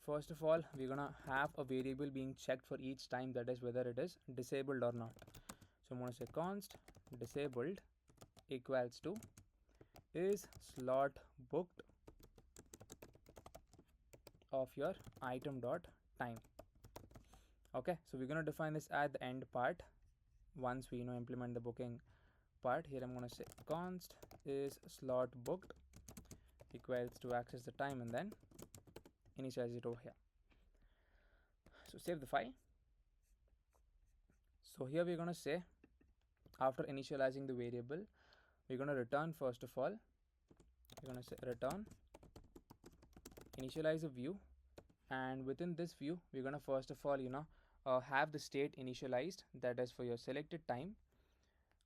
First of all, we're going to have a variable being checked for each time, that is whether it is disabled or not. So I'm going to say const disabled equals to is slot booked of your item dot time. Okay, so we're going to define this at the end part once we implement the booking part. Here I'm going to say const is slot booked equals to access the time and then initialize it over here. So save the file. So here we're going to say, after initializing the variable, we're going to return, first of all, we're going to say return initialize a view And within this view, we're going to first of all, have the state initialized, that is for your selected time.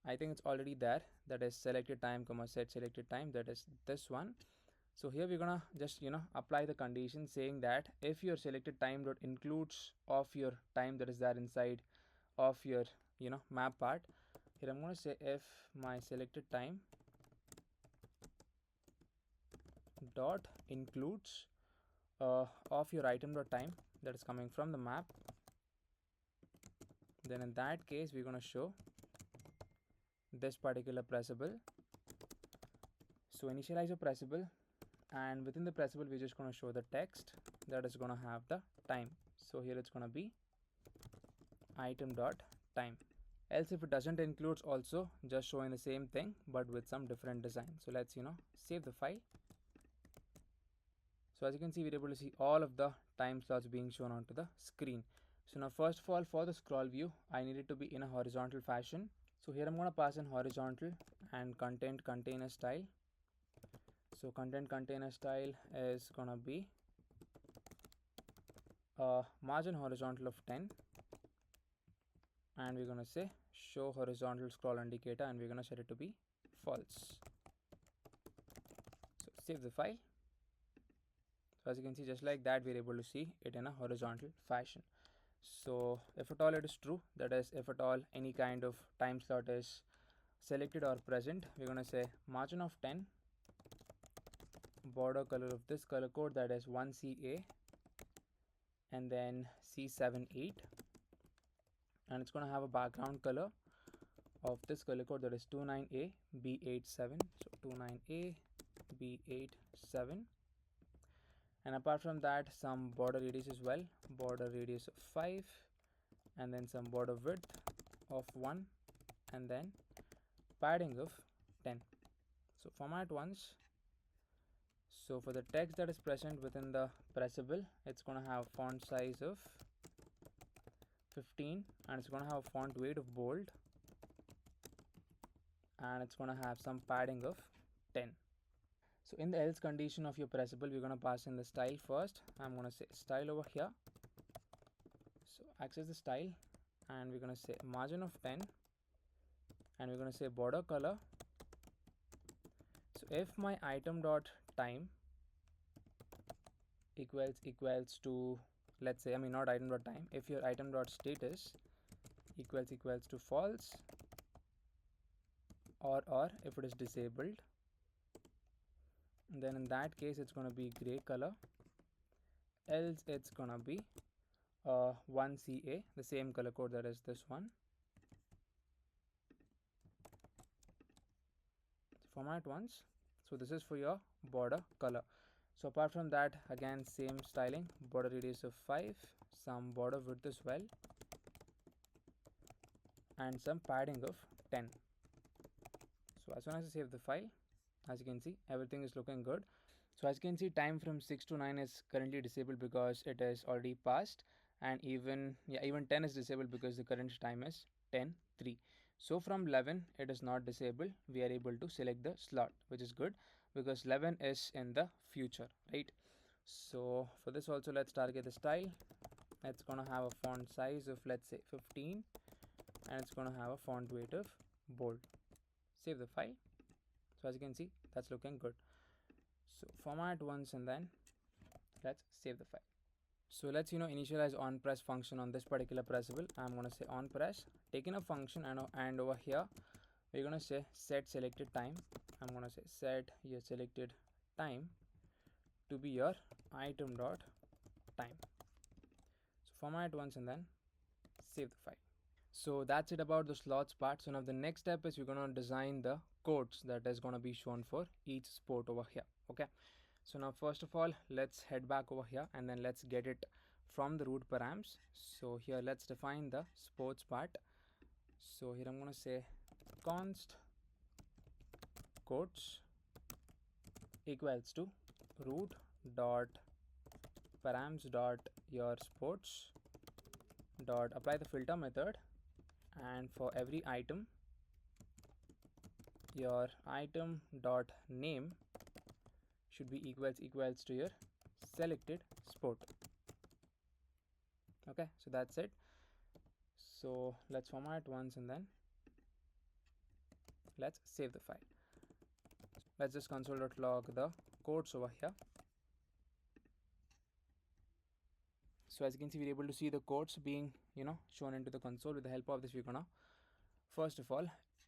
I think it's already there, that is selected time comma set selected time, that is this one. So here we're gonna just apply the condition saying that if your selected time dot includes of your time that is there inside of your map part. Here I'm gonna say if my selected time dot includes of your item dot time that is coming from the map, then in that case we're gonna show this particular pressable. So initialize a pressable, and within the pressable we're just going to show the text that is going to have the time. So here it's going to be item dot time. Else if it doesn't includes, also just showing the same thing but with some different design. So let's save the file. So as you can see, we're able to see all of the time slots being shown onto the screen. So now first of all, for the scroll view, I need it to be in a horizontal fashion. So here I'm going to pass in horizontal and content container style. So content container style is gonna be margin horizontal of 10, and we're gonna say show horizontal scroll indicator, and we're gonna set it to be false. So save the file. So as you can see, just like that, we're able to see it in a horizontal fashion. So if at all it is true, that is if at all any kind of time slot is selected or present, we're gonna say margin of 10, border color of this color code, that is 1CA, and then C78, and it's going to have a background color of this color code, that is 29A B87. So 29A B87, and apart from that, some border radius as well, border radius of 5, and then some border width of 1, and then padding of 10. So format once. So for the text that is present within the pressable, it's going to have font size of 15, and it's going to have font weight of bold, and it's going to have some padding of 10. So in the else condition of your pressable, we're going to pass in the style first. I'm going to say style over here. So access the style, and we're going to say margin of 10, and we're going to say border color. So if my item dot time equals to, let's say, not item dot time, if your item dot status equals to false, or if it is disabled, then in that case it's going to be gray color. Else it's going to be 1CA, the same color code, that is this one. Format once. So this is for your border color. So apart from that, again same styling, border radius of 5, some border width as well, and some padding of 10. So as soon as I save the file, as you can see, everything is looking good. So as you can see, time from 6 to 9 is currently disabled because it is already passed, and even 10 is disabled because the current time is 10:03. So from 11 it is not disabled. We are able to select the slot, which is good because 11 is in the future, right? So for this also, let's target the style. It's gonna have a font size of, let's say, 15, and it's gonna have a font weight of bold. Save the file. So as you can see, that's looking good. So format once, and then let's save the file. So let's initialize onPress function on this particular pressable. I'm going to say onPress, taking a function, and over here we're going to say set selected time. I'm going to say set your selected time to be your item dot time. So format once, and then save the file. So that's it about the slots part. So now the next step is we're going to design the codes that is going to be shown for each sport over here. Okay, so now first of all, let's head back over here, and then let's get it from the root params. So here let's define the sports part. So here I'm going to say const codes equals to root dot params dot your sports dot apply the filter method, and for every item, your item dot name should be equals to your selected sport. Okay, so that's it. So let's format once and then let's save the file. Let's just console.log the codes over here. So as you can see, we're able to see the codes being shown into the console. With the help of this, we're gonna first of all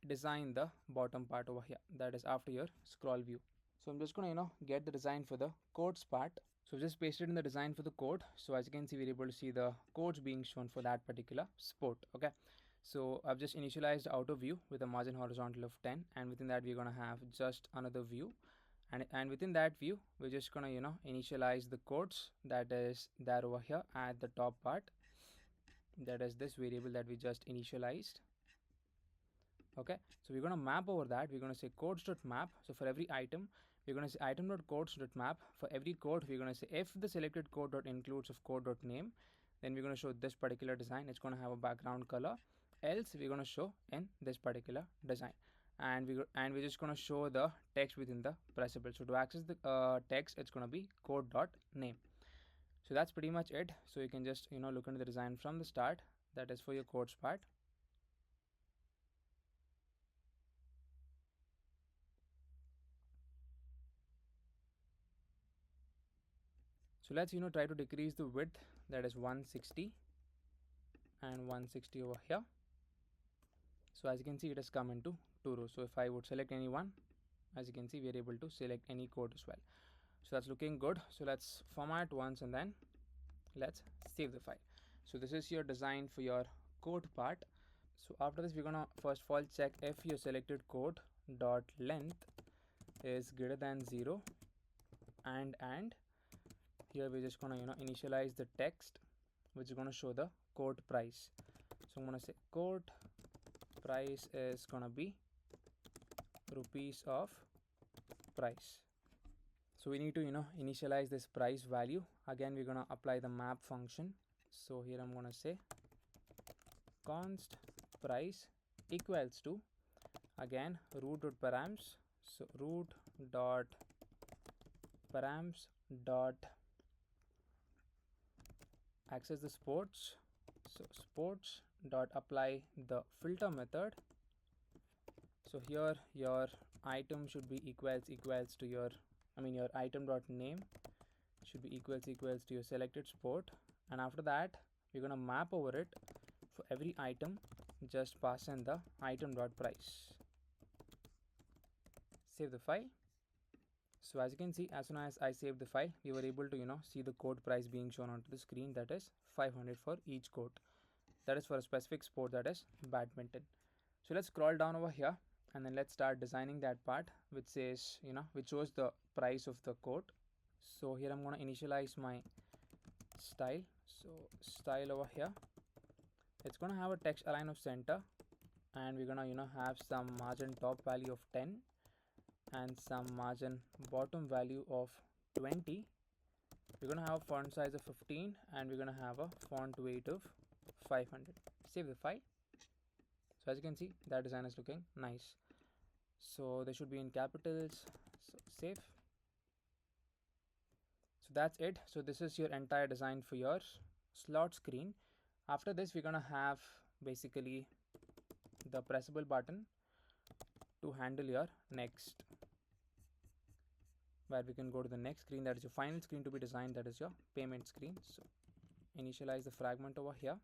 design the bottom part over here, that is after your scroll view. So I'm just gonna get the design for the codes part. So just pasted in the design for the code. So as you can see, we're able to see the codes being shown for that particular sport. Okay, so I've just initialized outer view with a margin horizontal of 10, and within that we're gonna have just another view, and within that view we're just gonna initialize the codes that is there over here at the top part, that is this variable that we just initialized. Okay, so we're going to map over that. We're going to say codes.map. So for every item, we're going to say item.codes.map. For every code, we're going to say if the selected code.includes of code.name, then we're going to show this particular design. It's going to have a background color. Else we're going to show in this particular design, and we're just going to show the text within the pressable. So to access the text, it's going to be code.name. So that's pretty much it. So you can just look into the design from the start. That is for your codes part. So let's try to decrease the width, that is 160 and 160 over here. So as you can see, it has come into 2 rows. So if I would select any one, as you can see, we are able to select any code as well. So that's looking good. So let's format once and then let's save the file. So this is your design for your code part. So after this, we're gonna first of all check if your selected code dot length is greater than 0, and here we're just gonna initialize the text, which is gonna show the code price. So I'm gonna say code price is gonna be rupees of price. So we need to initialize this price value. Again, we're gonna apply the map function. So here I'm gonna say const price equals to, again, root.params. So root dot params dot access the sports. So sports dot apply the filter method. So here your item should be equals to your your item dot name should be equals to your selected sport, and after that we're gonna map over it. For every item, just pass in the item dot price. Save the file. So as you can see, as soon as I saved the file, we were able to see the code price being shown onto the screen, that is 500 for each code. That is for a specific sport, that is badminton. So let's scroll down over here and then let's start designing that part which says which shows the price of the code. So here I'm going to initialize my style. So style over here, it's going to have a text align of center, and we're going to have some margin top value of 10 and some margin bottom value of 20. We're going to have a font size of 15, and we're going to have a font weight of 500. Save the file. So as you can see, that design is looking nice. So they should be in capitals. So save. So that's it. So this is your entire design for your slot screen. After this, we're gonna have basically the pressable button to handle your next, where we can go to the next screen, that is your final screen to be designed, that is your payment screen. So initialize the fragment over here,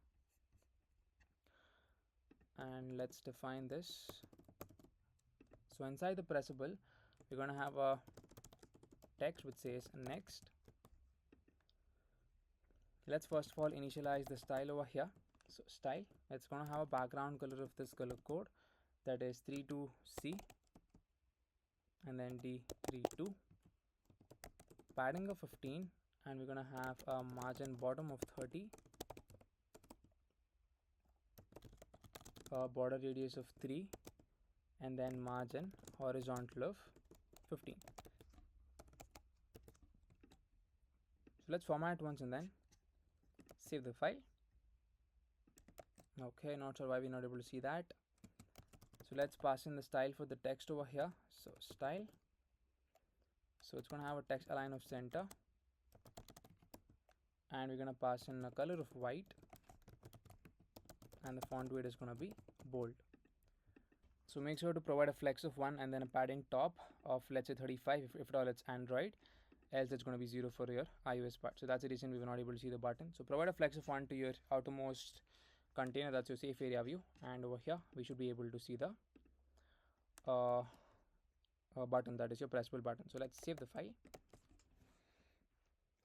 and let's define this. So inside the pressable, we're gonna have a text which says next. Let's first of all initialize the style over here. So style, it's going to have a background color of this color code, that is 32C, and then D32, padding of 15, and we're going to have a margin bottom of 30, a border radius of 3, and then margin horizontal of 15. So let's format once and then save the file. Okay, not sure why we're not able to see that. So let's pass in the style for the text over here. So style, so it's going to have a text align of center, and we're going to pass in a color of white, and the font weight is going to be bold. So make sure to provide a flex of 1 and then a padding top of, let's say, 35 if at all it's Android, else it's going to be 0 for your iOS part. So that's the reason we were not able to see the button. So provide a flex of 1 to your outermost container, that's your safe area view, and over here we should be able to see the button, that is your pressable button. So let's save the file.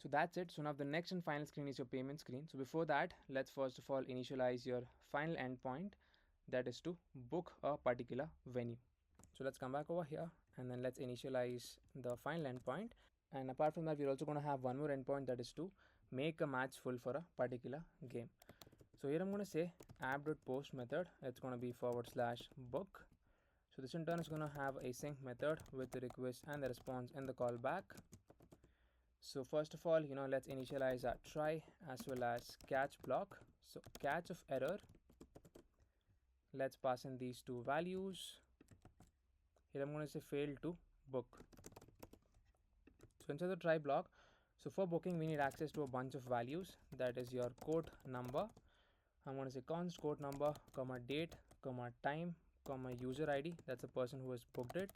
So that's it. So now the next and final screen is your payment screen. So before that, let's first of all initialize your final endpoint, that is to book a particular venue. So let's come back over here and then let's initialize the final endpoint. And apart from that, we're also going to have one more endpoint, that is to make a match full for a particular game. So here I'm going to say app.post method, it's going to be /book. So this in turn is going to have a sync method with the request and the response in the callback. So first of all, let's initialize our try as well as catch block. So catch of error, let's pass in these two values. Here I'm going to say fail to book. So inside the try block, so for booking we need access to a bunch of values, that is your quote number. I'm going to say const quote number, comma date, comma time, comma user ID, that's the person who has booked it,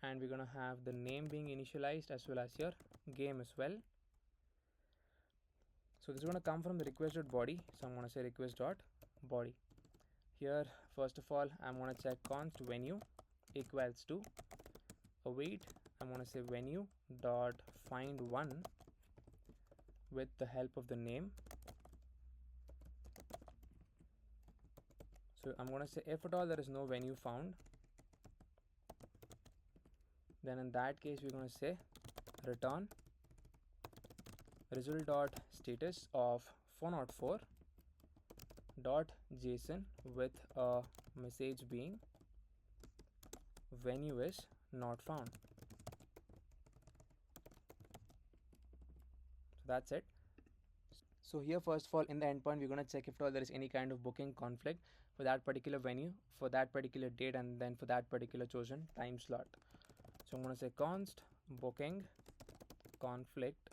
and we're going to have the name being initialized as well as your game as well. So this is going to come from the request.body, so I'm going to say request.body. Here first of all I'm going to check const venue equals to await, I'm going to say venue dot find one with the help of the name. So I'm going to say if at all there is no venue found, then in that case we're going to say return result dot status of 404 dot json with a message being venue is not found. So that's it. So here first of all in the endpoint we're going to check if at all there is any kind of booking conflict for that particular venue, for that particular date, and then for that particular chosen time slot. So I'm going to say const booking conflict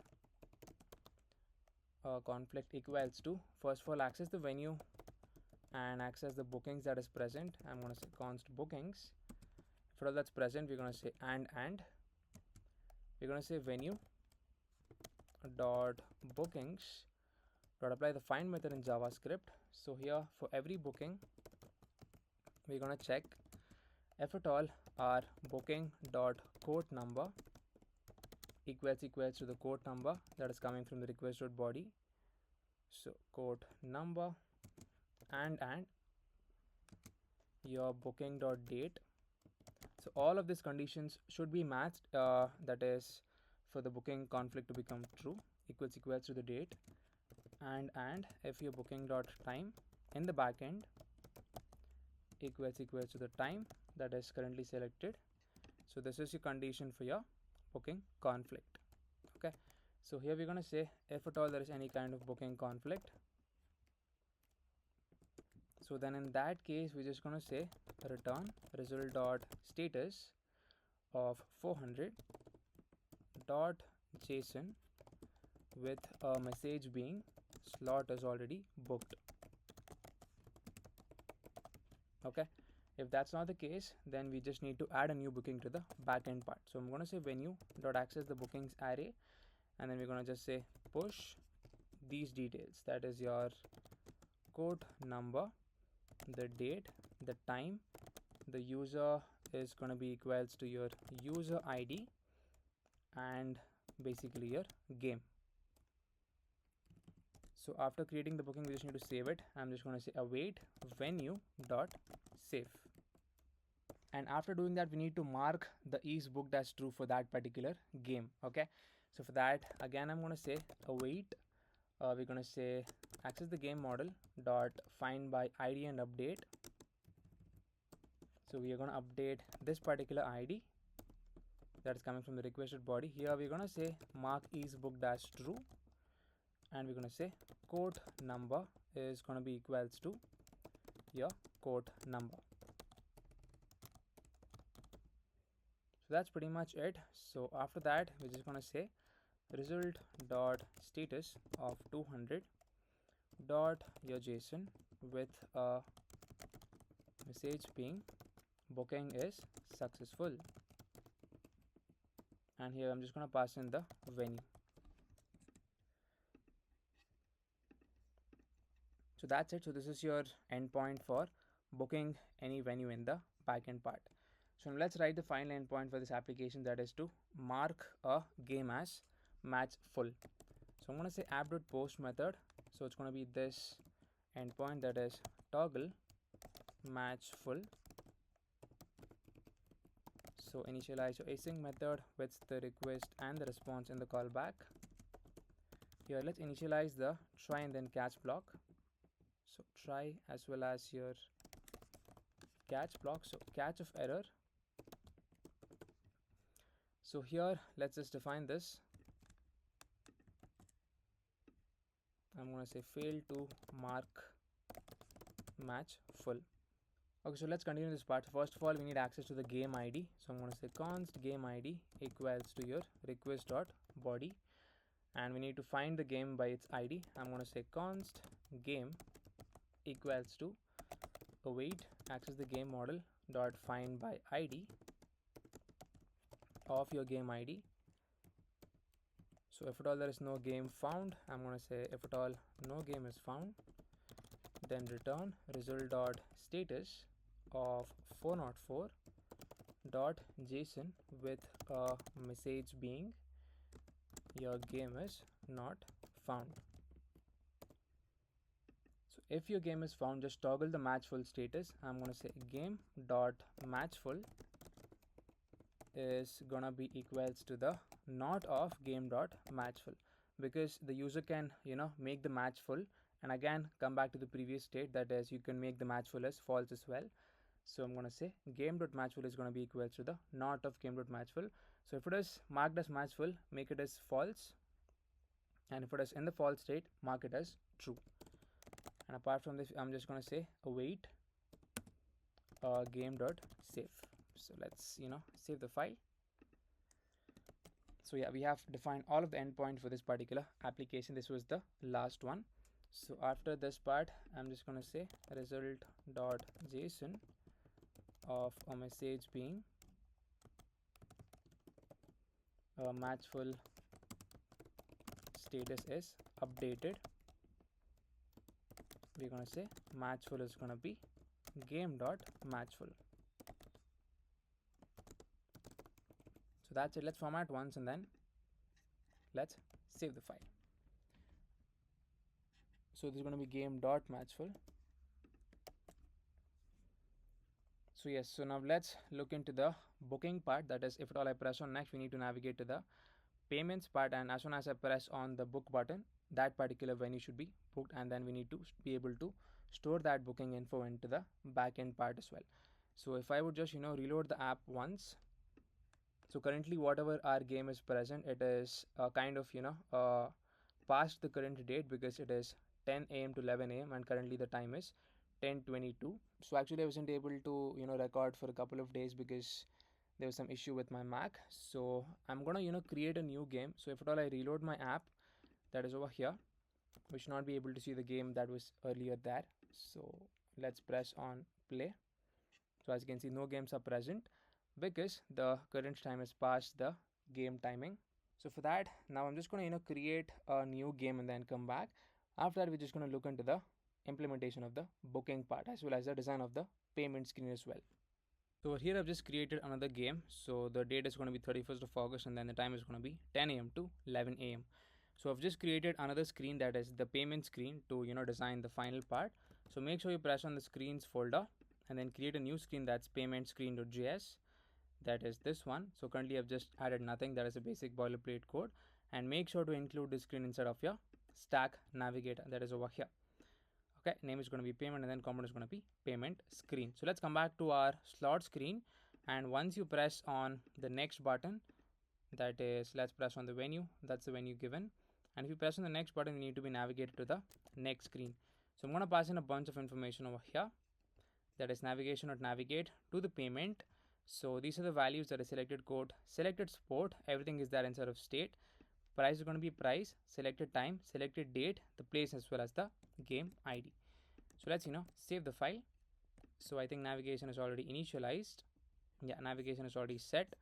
equals to, first of all access the venue and access the bookings that is present. I'm going to say const bookings. For all that's present, we're going to say and we're going to say venue dot bookings dot apply the find method in JavaScript. So here for every booking we're going to check if at all our booking dot quote number equals to the quote number that is coming from the request.body. So quote number and your booking dot date. So all of these conditions should be matched, that is for the booking conflict to become true, equals to the date, and if your booking dot time in the backend equals to the time that is currently selected. So this is your condition for your booking conflict. Okay, so here we're going to say if at all there is any kind of booking conflict, so then in that case we're just going to say return result dot status of 400 dot json with a message being slot is already booked. Okay, if that's not the case, then we just need to add a new booking to the backend part. So I'm going to say venue dot access the bookings array, and then we're going to just say push these details, that is your quote number, the date, the time, the user is going to be equals to your user ID, and basically your game. So after creating the booking we just need to save it. I'm just going to say await venue dot save, and after doing that we need to mark the is booked as true for that particular game. Okay, so for that again I'm going to say await, we're going to say access the game model dot find by id and update. So we are going to update this particular id that is coming from the request.body. Here we're going to say mark is booked as true, and we're going to say quote number is going to be equals to your quote number. So that's pretty much it. So after that we're just going to say result dot status of 200 dot your json with a message being booking is successful. And here I'm just going to pass in the venue. So that's it. So this is your endpoint for booking any venue in the backend part. So now let's write the final endpoint for this application, that is to mark a game as match full. So I'm going to say app.post method. So it's going to be this endpoint, that is toggle match full. So initialize your async method with the request and the response in the callback. Here let's initialize the try and then catch block. So try as well as your catch block, so catch of error. So here let's just define this. I'm going to say fail to mark match full. Okay, so let's continue this part. First of all, we need access to the game ID. So I'm going to say const game ID equals to your request.body, and we need to find the game by its ID. I'm going to say const game equals to await access the game model dot find by ID of your game ID. So if at all there is no game found, I'm going to say if at all no game is found, then return result dot status of 404 dot JSON with a message being your game is not found. So if your game is found, just toggle the match full status. I'm going to say game dot match full is gonna be equals to the not of game dot match full, because the user can make the match full and again come back to the previous state, that is you can make the match full as false as well. So I'm going to say game dot match full is going to be equals to the not of game dot match full. So if it is marked as match full, make it as false, and if it is in the false state, mark it as true. And apart from this, I'm just going to say await game dot save. So let's save the file. So yeah, we have defined all of the endpoints for this particular application. This was the last one. So after this part, I'm just going to say result dot JSON of a message being match full status is updated. We're going to say match full is going to be game dot match full. So that's it. Let's format once and then let's save the file. So this is going to be game dot match full. So yes, so now let's look into the booking part. That is, if at all I press on next, we need to navigate to the payments part, and as soon as I press on the book button, that particular venue should be booked, and then we need to be able to store that booking info into the backend part as well. So if I would just reload the app once, so currently whatever our game is present, it is kind of past the current date, because it is 10 a.m. to 11 a.m. and currently the time is 10:22. So actually I wasn't able to record for a couple of days because there was some issue with my Mac. So I'm gonna create a new game. So if at all I reload my app, that is over here, we should not be able to see the game that was earlier there. So let's press on play. So as you can see, no games are present because the current time is past the game timing. So for that, now I'm just going to create a new game and then come back. After that, we're just going to look into the implementation of the booking part as well as the design of the payment screen as well. So here I've just created another game. So the date is going to be 31st of August and then the time is going to be 10 a.m. to 11 a.m. So I've just created another screen, that is the payment screen, to design the final part. So make sure you press on the screens folder and then create a new screen, that's payment screen.js. That is this one. So currently I've just added nothing, that is a basic boilerplate code, and make sure to include this screen inside of your stack navigator, that is over here. Okay, name is going to be payment and then component is going to be payment screen. So let's come back to our slot screen, and once you press on the next button, that is, let's press on the venue, that's the venue given, and if you press on the next button, you need to be navigated to the next screen. So I'm going to pass in a bunch of information over here, that is navigation or navigate to the payment. So these are the values, that is selected code, selected sport, everything is there inside of state. Price is going to be price, selected time, selected date, the place as well as the game ID. So let's save the file. So I think navigation is already initialized. Yeah, navigation is already set.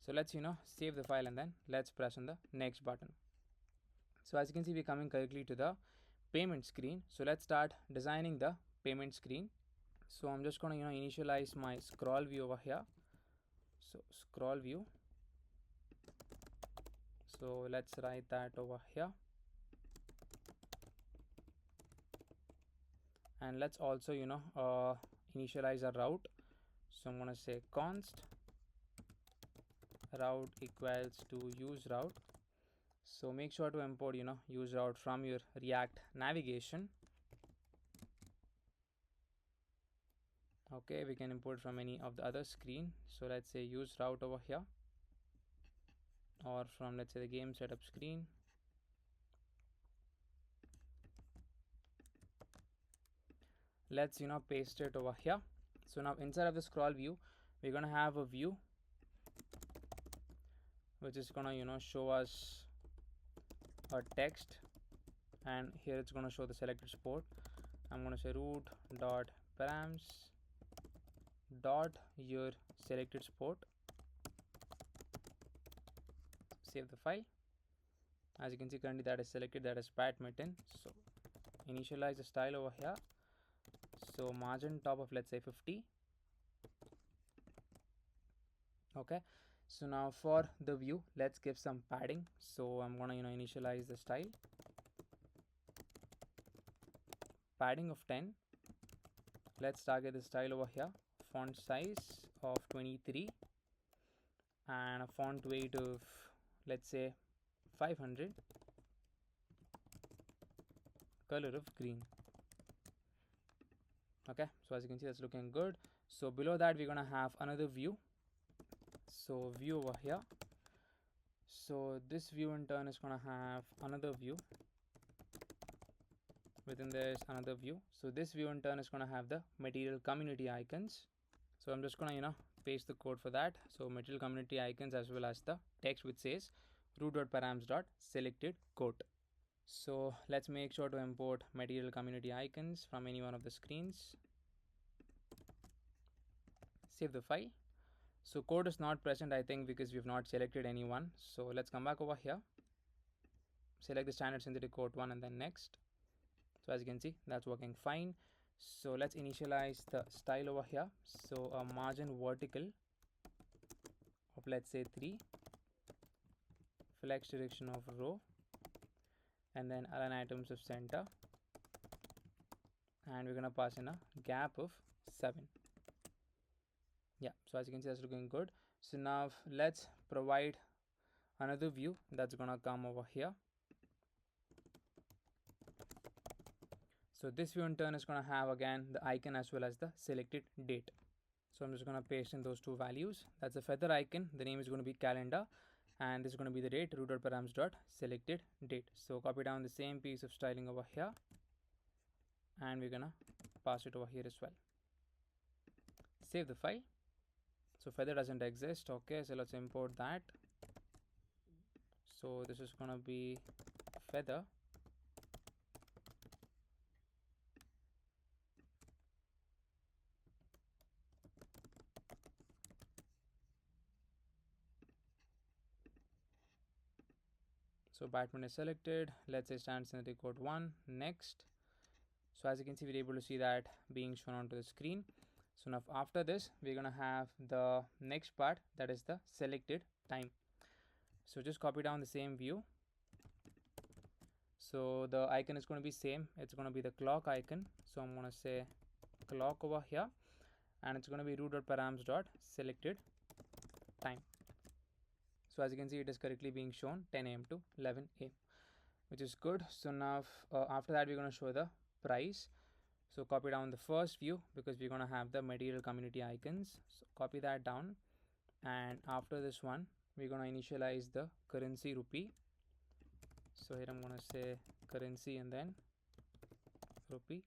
So let's save the file, and then let's press on the next button. So as you can see, we're coming correctly to the payment screen. So let's start designing the payment screen. So I'm just going to initialize my scroll view over here. So scroll view, so let's write that over here, and let's also initialize a route. So I'm going to say const route equals to use route. So make sure to import use route from your React navigation. Okay, we can import from any of the other screen. So let's say use route over here, or from let's say the game setup screen. Let's paste it over here. So now inside of the scroll view, we're gonna have a view which is gonna show us a text, and here it's gonna show the selected port. I'm gonna say root dot params dot your selected port. Save the file. As you can see, currently that is selected, that is badminton. So initialize the style over here. So margin top of let's say 50. Okay, so now for the view, let's give some padding. So I'm gonna initialize the style, padding of 10. Let's target the style over here, font size of 23, and a font weight of let's say 500, color of green. Okay, so as you can see, that's looking good. So below that, we're gonna have another view. So view over here. So this view in turn is gonna have another view. Within there is another view. So this view in turn is gonna have the material community icons. So I'm just gonna paste the code for that. So material community icons as well as the text which says root.params.selected quote. So let's make sure to import material community icons from any one of the screens. Save the file. So code is not present, I think, because we've not selected any one. So let's come back over here, select the standard synthetic quote one, and then next. So as you can see, that's working fine. So let's initialize the style over here. So a margin vertical of let's say 3, flex direction of row, and then align items of center, and we're gonna pass in a gap of 7. Yeah, so as you can see, that's looking good. So now let's provide another view that's gonna come over here. So this view in turn is gonna have again the icon as well as the selected date. So I'm just gonna paste in those two values. That's the feather icon, the name is going to be calendar, and this is going to be the date, root.params.selected date. So copy down the same piece of styling over here, and we're gonna pass it over here as well. Save the file. So feather doesn't exist. Okay, so let's import that. So this is gonna be feather. So Batman is selected. Let's say standard synthetic code 1. Next. So as you can see, we're able to see that being shown onto the screen. So now after this, we're gonna have the next part, that is the selected time. So just copy down the same view. So the icon is going to be same. It's going to be the clock icon. So I'm going to say clock over here, and it's going to be root.params.selected time. So as you can see, it is correctly being shown 10 a.m. to 11 a.m., which is good. So now after that, we're going to show the price. So copy down the first view because we're going to have the material community icons. So copy that down, and after this one, we're going to initialize the currency rupee. So here I'm going to say currency and then rupee.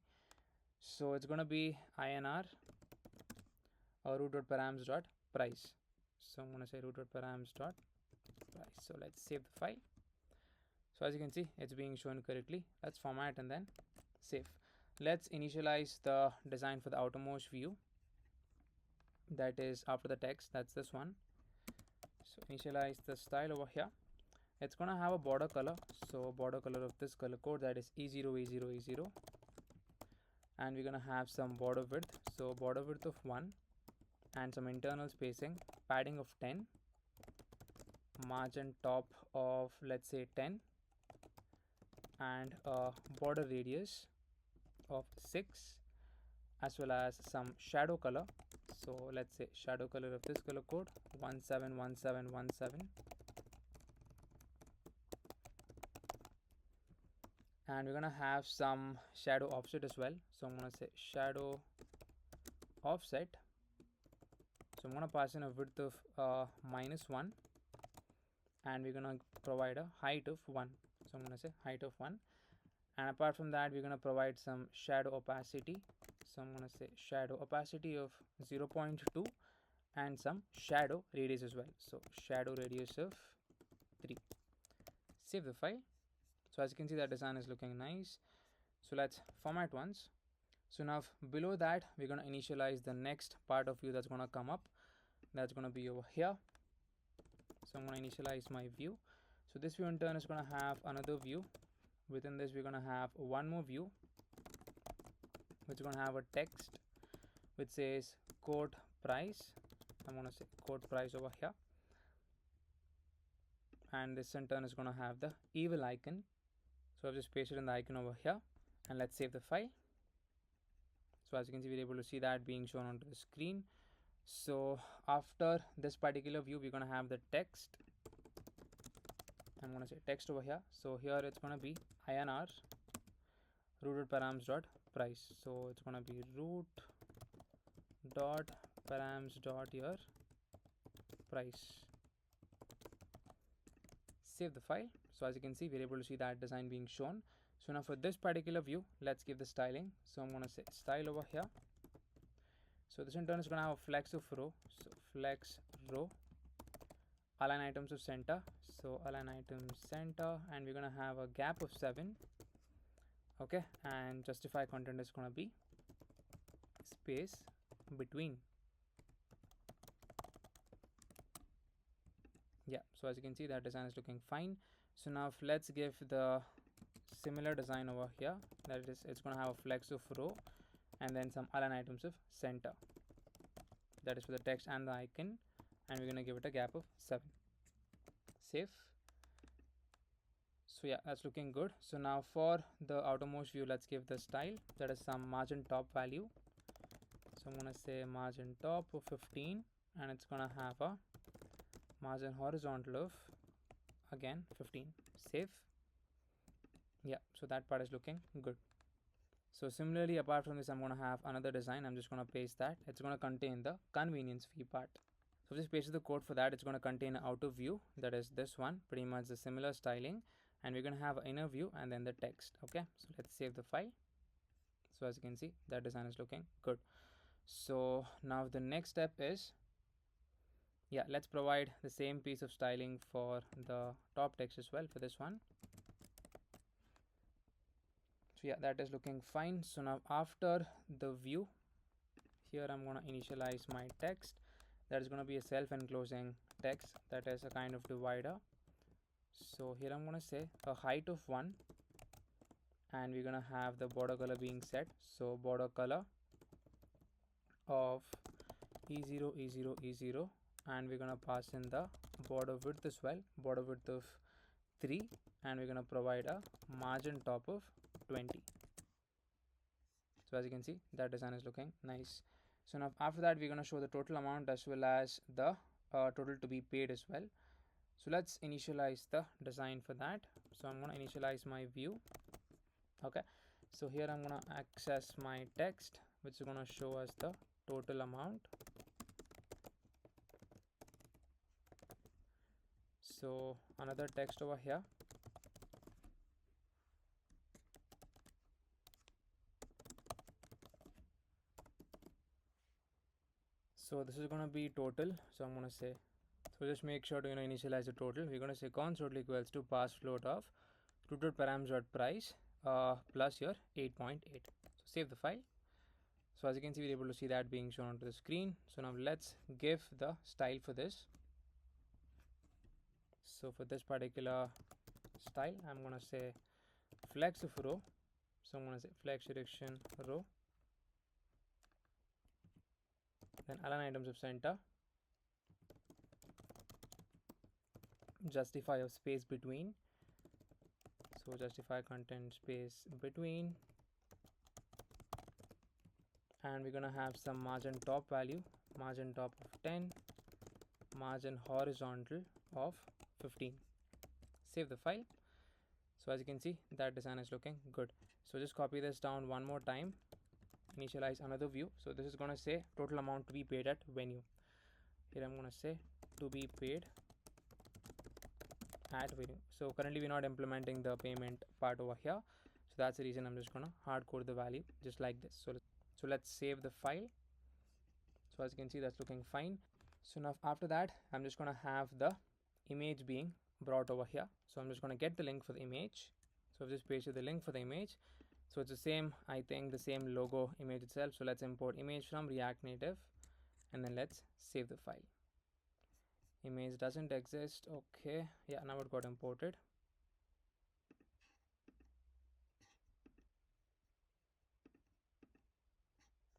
So it's going to be INR or root.params.price. So I'm going to say root.params.price. So let's save the file. So as you can see, it's being shown correctly. Let's format and then save. Let's initialize the design for the outermost view, that is after the text, that's this one. So initialize the style over here. It's gonna have a border color, so border color of this color code, that is E0 E0 E0, and we're gonna have some border width, so border width of 1, and some internal spacing, padding of 10, margin top of let's say 10, and a border radius of 6, as well as some shadow color. So let's say shadow color of this color code 171717, and we're gonna have some shadow offset as well. So I'm gonna say shadow offset. So I'm gonna pass in a width of -1, and we're gonna provide a height of 1. So I'm gonna say height of 1, and apart from that we're gonna provide some shadow opacity. So I'm gonna say shadow opacity of 0.2, and some shadow radius as well. So shadow radius of 3. Save the file. So as you can see, that design is looking nice. So let's format once. So now below that we're going to initialize the next part of view that's going to come up. That's going to be over here. So I'm going to initialize my view. So this view in turn is going to have another view. Within this we're going to have one more view, which is going to have a text which says quote price. I'm going to say quote price over here, and this in turn is going to have the evil icon. So I've just pasted in the icon over here, and let's save the file. So as you can see, we're able to see that being shown onto the screen. So after this particular view, we're going to have the text. I'm going to say text over here. So here it's going to be INR rooted params dot price. So it's going to be root dot params dot your price. Save the file. So as you can see, we're able to see that design being shown. So now for this particular view, let's give the styling. So I'm going to say style over here. So this in turn is going to have a flex of row. So flex row, align items of center. So align items center, and we're going to have a gap of 7. Okay, and justify content is going to be space between. Yeah, so as you can see, that design is looking fine. So now let's give the similar design over here. That is, it's going to have a flex of row, and then some align items of center. That is for the text and the icon, and we're going to give it a gap of 7. Save. So yeah, that's looking good. So now for the outermost view, let's give the style, that is some margin top value. So I'm going to say margin top of 15, and it's going to have a margin horizontal of again 15. Save. Yeah, so that part is looking good. So similarly, apart from this, I'm going to have another design. I'm just going to paste that. It's going to contain the convenience fee part. So just paste the code for that. It's going to contain an outer view, that is this one, pretty much the similar styling, and we're going to have an inner view and then the text. Okay, so let's save the file. So as you can see, that design is looking good. So now the next step is, yeah, let's provide the same piece of styling for the top text as well for this one. So yeah, that is looking fine. So now after the view, here I'm going to initialize my text. That is going to be a self-enclosing text, that is a kind of divider. So here I'm going to say a height of 1, and we're going to have the border color being set. So border color of E0 E0 E0, and we're going to pass in the border width as well, border width of 3, and we're going to provide a margin top of 20. So as you can see, that design is looking nice. So now after that, we're going to show the total amount as well as the total to be paid as well. So let's initialize the design for that. So I'm going to initialize my view. Okay, so here I'm going to access my text, which is going to show us the total amount. So another text over here. So this is going to be total. So I'm going to say, so just make sure to initialize the total. We're going to say const total equals to pass float of rooted params dot price plus your 8.8. So save the file. So as you can see, we're able to see that being shown onto the screen. So now let's give the style for this. So for this particular style, I'm going to say flex of row. So I'm going to say flex direction row. Then align items of center. Justify of space between. So justify content space between. And we're going to have some margin top value, margin top of 10, margin horizontal of 15. Save the file. So as you can see, that design is looking good. So just copy this down one more time, initialize another view. So this is going to say total amount to be paid at venue. Here I'm going to say to be paid at venue. So currently we're not implementing the payment part over here. So that's the reason I'm just going to hard code the value just like this. So let's save the file. So as you can see, that's looking fine. So now after that, I'm just going to have the image being brought over here. So I'm just going to get the link for the image. So I've just pasted the link for the image. So it's the same, I think the same logo image itself. So let's import image from React Native and then let's save the file. Image doesn't exist. Okay, yeah, now it got imported.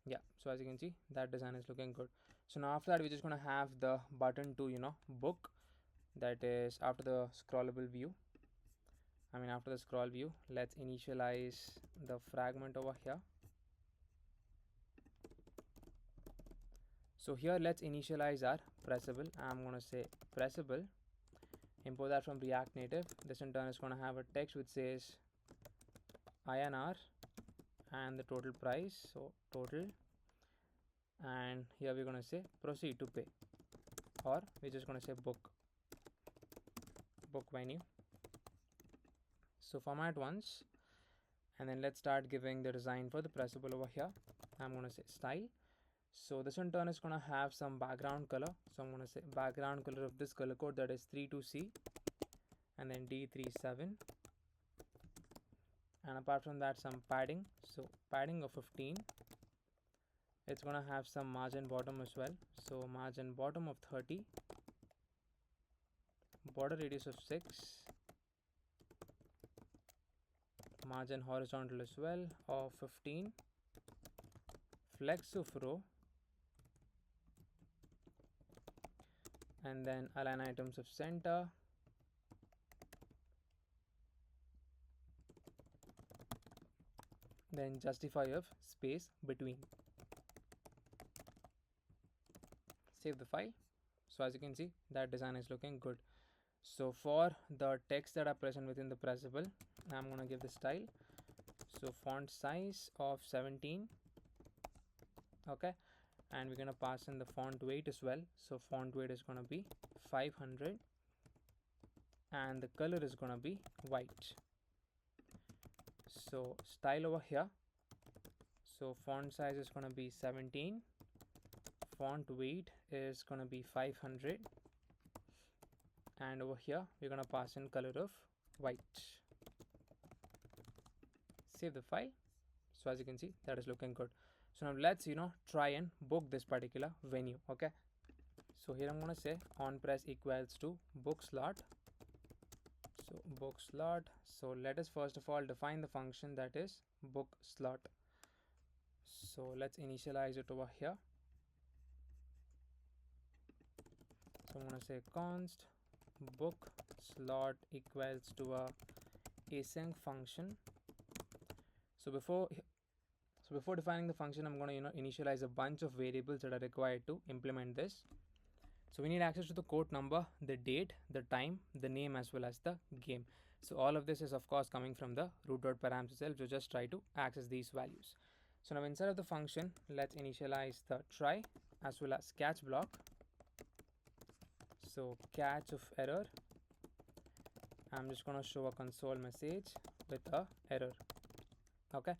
Yeah, so as you can see, that design is looking good. So now after that, we're just going to have the button to book, that is after the scrollable view. After the scroll view, let's initialize the fragment over here. So here let's initialize our pressable. I'm going to say pressable, import that from React Native. This in turn is going to have a text which says INR and the total price, so total, and here we're going to say proceed to pay, or we're just going to say book venue. So format once, and then let's start giving the design for the pressable over here. I'm going to say style. So this in turn is going to have some background color. So I'm going to say background color of this color code, that is 32C and then D37. And apart from that, some padding. So padding of 15. It's going to have some margin bottom as well. So margin bottom of 30. Border radius of 6. Margin horizontal as well of 15. Flex of row. And then align items of center. Then justify of space between. Save the file. So as you can see, that design is looking good. So for the text that are present within the pressable, I'm going to give the style. So font size of 17. Okay, and we're going to pass in the font weight as well. So font weight is going to be 500 and the color is going to be white. So style over here, so font size is going to be 17, font weight is going to be 500, and over here we're going to pass in color of white. Save the file. So as you can see, that is looking good. So now let's try and book this particular venue. Okay, so here I'm going to say on press equals to book slot. So book slot. So let us first of all define the function that is book slot. So let's initialize it over here. So I'm going to say const book slot equals to a async function. So before defining the function, I'm going to initialize a bunch of variables that are required to implement this. So we need access to the quote number, the date, the time, the name, as well as the game. So all of this is of course coming from the root.params itself. So just try to access these values. So now inside of the function, let's initialize the try as well as catch block. So catch of error, I'm just going to show a console message with a error. Okay,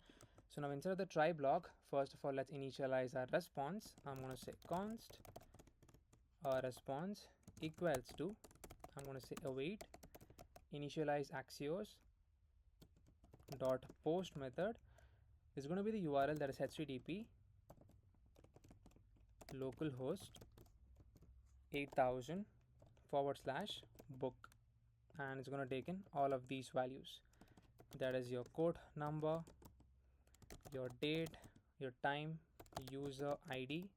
so now inside of the try block, first of all, let's initialize our response. I'm going to say const response equals to, I'm going to say await initialize axios dot post method. is going to be the URL, that is http localhost 8000 / book, and it's going to take in all of these values, that is your code number, your date, your time, user ID,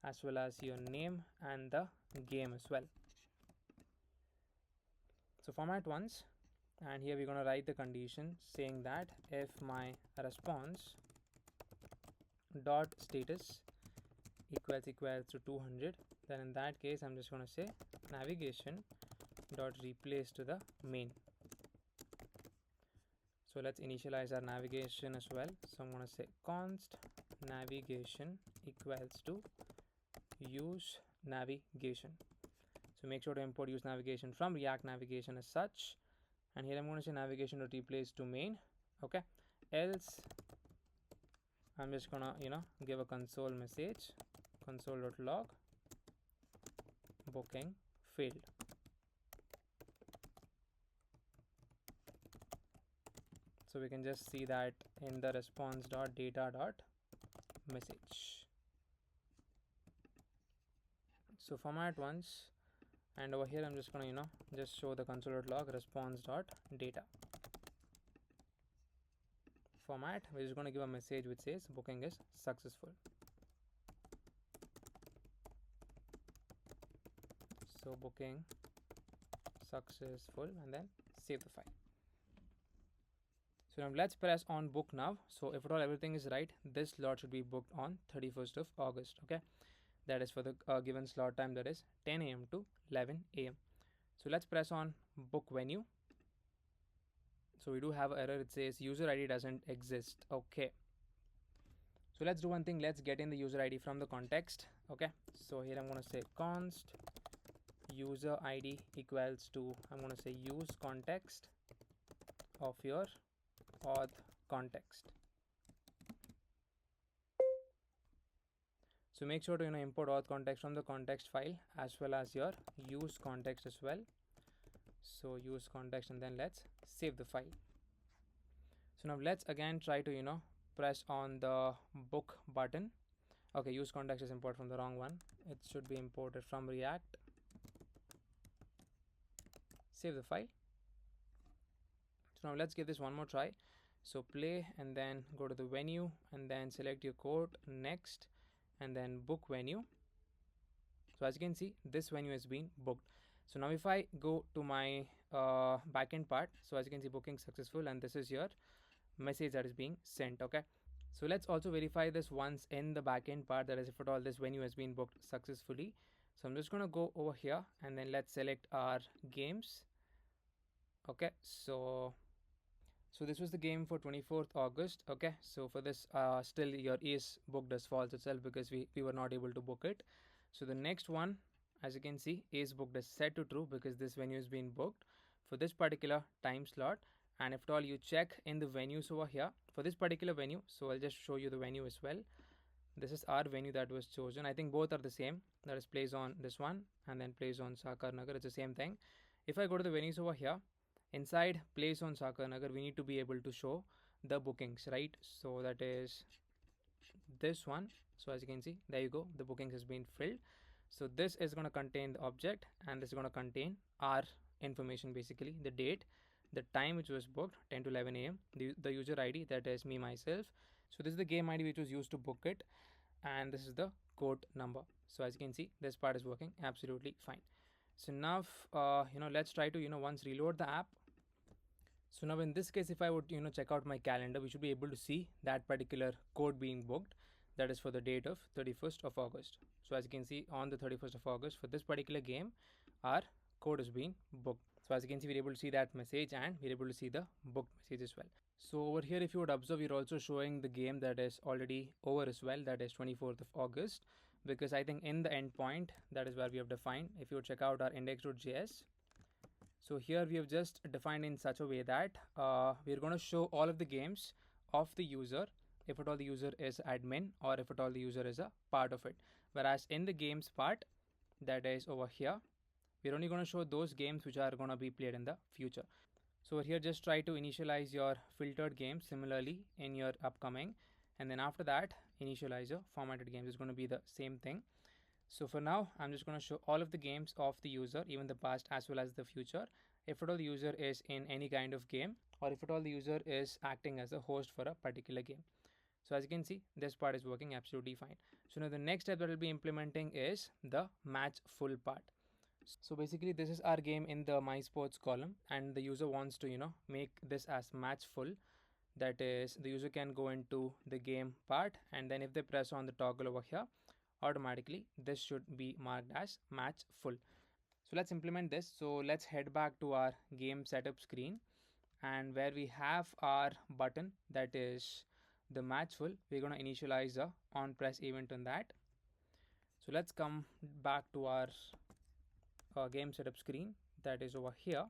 as well as your name and the game as well. So format once, and here we're going to write the condition saying that if my response dot status equals to 200, then in that case I'm just going to say navigation dot replace to the main. So let's initialize our navigation as well. So I'm going to say const navigation equals to use navigation. So make sure to import use navigation from React navigation as such, and here I'm going to say navigation dot replace to main. Okay, else I'm just gonna give a console message, console.log booking failed. So we can just see that in the response.data.message. So format once, and over here I'm just gonna just show the console.log response.data. Format, we're just gonna give a message which says booking is successful. So booking successful, and then save the file. So now let's press on book now. So if at all everything is right, this slot should be booked on 31st of August. Okay, that is for the given slot time, that is 10 a.m. to 11 a.m. So let's press on book venue. So we do have an error, it says user ID doesn't exist. Okay, so let's do one thing, let's get in the user ID from the context. Okay, so here I'm going to say const user ID equals to, I'm going to say use context of your auth context. So make sure to import auth context from the context file as well as your use context as well. So use context, and then let's save the file. So now let's again try to press on the book button. Okay, use context is imported from the wrong one, it should be imported from React. Save the file. So now let's give this one more try. So play, and then go to the venue, and then select your code, next, and then book venue. So as you can see, this venue has been booked. So now if I go to my backend part, so as you can see, booking successful, and this is your message that is being sent. Okay, so let's also verify this once in the backend part, that is if at all this venue has been booked successfully. So I'm just going to go over here, and then let's select our games. Okay, so this was the game for 24th August. Okay, so for this still your is booked as false itself because we were not able to book it. So the next one, as you can see, is booked as set to true because this venue has been booked for this particular time slot. And if at all you check in the venues over here for this particular venue, so I'll just show you the venue as well. This is our venue that was chosen. I think both are the same, that is plays on this one and then plays on Sakar Nagar. It's the same thing. If I go to the venues over here, inside place on Sakar Nagar, we need to be able to show the bookings, right? So that is this one. So as you can see, there you go, the bookings has been filled. So this is going to contain the object, and this is going to contain our information, basically the date, the time which was booked, 10 to 11 a.m, the user ID, that is me myself. So this is the game ID which was used to book it, and this is the code number. So as you can see, this part is working absolutely fine. So now let's try to once reload the app. So now in this case, if I would check out my calendar, we should be able to see that particular code being booked, that is for the date of 31st of August. So as you can see, on the 31st of August for this particular game, our code has been booked. So as you can see, we're able to see that message, and we're able to see the booked message as well. So over here, if you would observe, we're also showing the game that is already over as well, that is 24th of August, because I think in the endpoint, that is where we have defined. If you would check out our index.js, so here we have just defined in such a way that we're going to show all of the games of the user if at all the user is admin, or if at all the user is a part of it. Whereas in the games part, that is over here, we're only going to show those games which are going to be played in the future. So here just try to initialize your filtered game similarly in your upcoming, and then after that initialize your formatted games. It's going to be the same thing. So for now I'm just going to show all of the games of the user, even the past as well as the future, if at all the user is in any kind of game, or if at all the user is acting as a host for a particular game. So as you can see, this part is working absolutely fine. So now the next step that we'll be implementing is the match full part. So basically this is our game in the my sports column, and the user wants to make this as match full. That is, the user can go into the game part, and then if they press on the toggle over here, automatically this should be marked as match full. So let's implement this. So let's head back to our game setup screen, and where we have our button that is the match full, we're going to initialize a on press event on that. So let's come back to our game setup screen that is over here.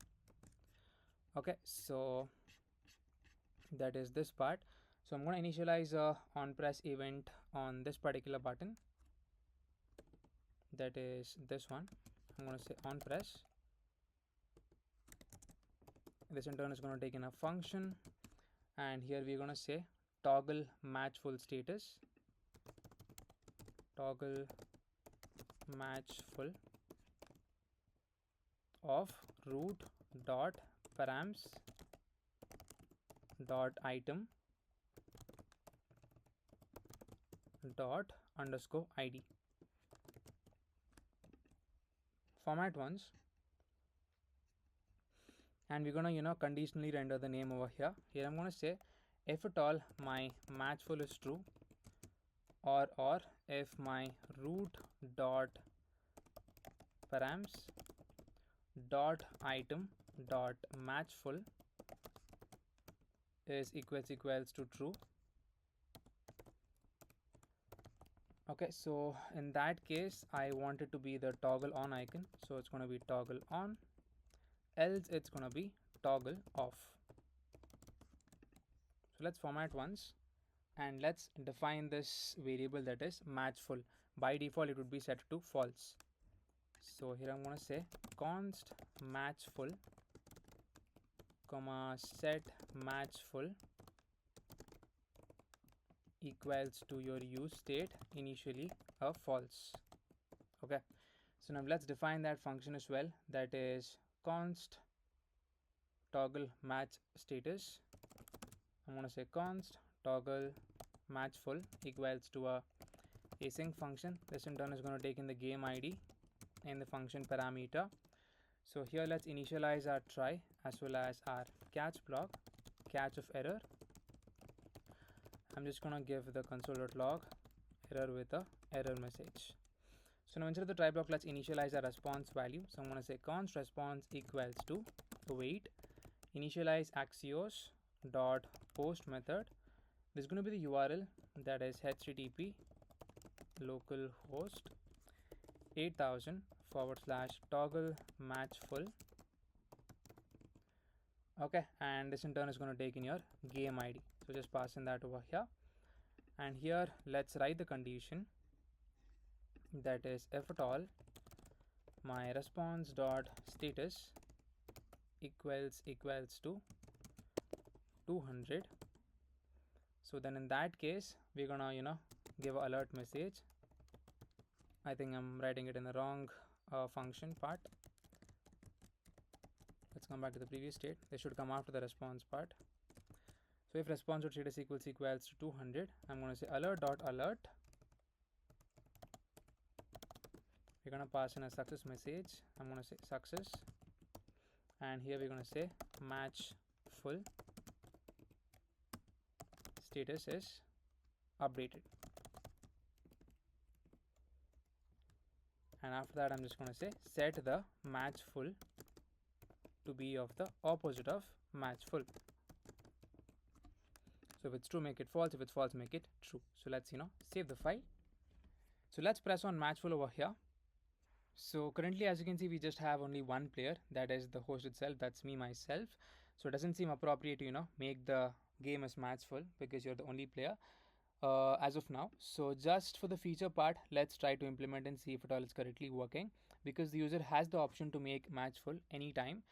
Okay, so that is this part. So I'm going to initialize a on press event on this particular button, that is this one. I'm going to say on press. This in turn is going to take in a function, and here we're going to say toggle match full status, toggle match full of root dot params dot item dot underscore id. Format once, and we're gonna conditionally render the name over here. Here I'm gonna say if at all my match full is true, or if my root dot params dot item dot match full is equals to true. Okay, so in that case I want it to be the toggle on icon, so it's going to be toggle on, else it's going to be toggle off. So let's format once, and let's define this variable that is match full. By default it would be set to false. So here I'm going to say const match full comma set match full equals to your use state initially a false. Okay, so now let's define that function as well, that is const toggle match status. I'm going to say const toggle match full equals to a async function. This in turn is going to take in the game id in the function parameter. So here let's initialize our try as well as our catch block, catch of error. I'm just going to give the console.log error with a error message. So now instead of the try block, let's initialize our response value. So I'm going to say const response equals to await initialize axios dot post method. This is going to be the URL, that is http localhost 8000 / toggle match full. Okay, and this in turn is going to take in your game id. So just pass in that over here, and here let's write the condition, that is if at all my response dot status equals to 200. So then in that case we're gonna give an alert message. I think I'm writing it in the wrong function part. Let's come back to the previous state. They should come after the response part. So if response dot status equals to 200, I'm going to say alert dot alert. We're going to pass in a success message. I'm going to say success, and here we're going to say match full status is updated, and after that I'm just going to say set the match full to be of the opposite of match full. So if it's true, make it false. If it's false, make it true. So let's save the file. So let's press on match full over here. So currently, as you can see, we just have only one player, that is the host itself, that's me myself. So it doesn't seem appropriate to make the game as match full because you're the only player as of now. So just for the feature part, let's try to implement and see if at all it's correctly working, because the user has the option to make match full anytime.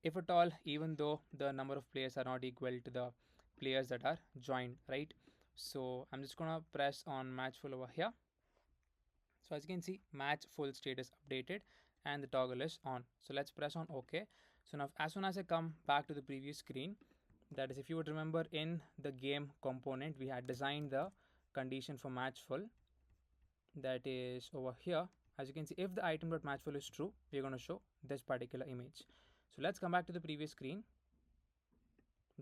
if at all, even though the number of players are not equal to the players that are joined, right? So I'm just gonna press on match full over here. So as you can see, match full state is updated and the toggle is on. So let's press on OK. So now as soon as I come back to the previous screen, that is, if you would remember, in the game component we had designed the condition for match full, that is over here. As you can see, if the item.match full is true, we're going to show this particular image. So let's come back to the previous screen,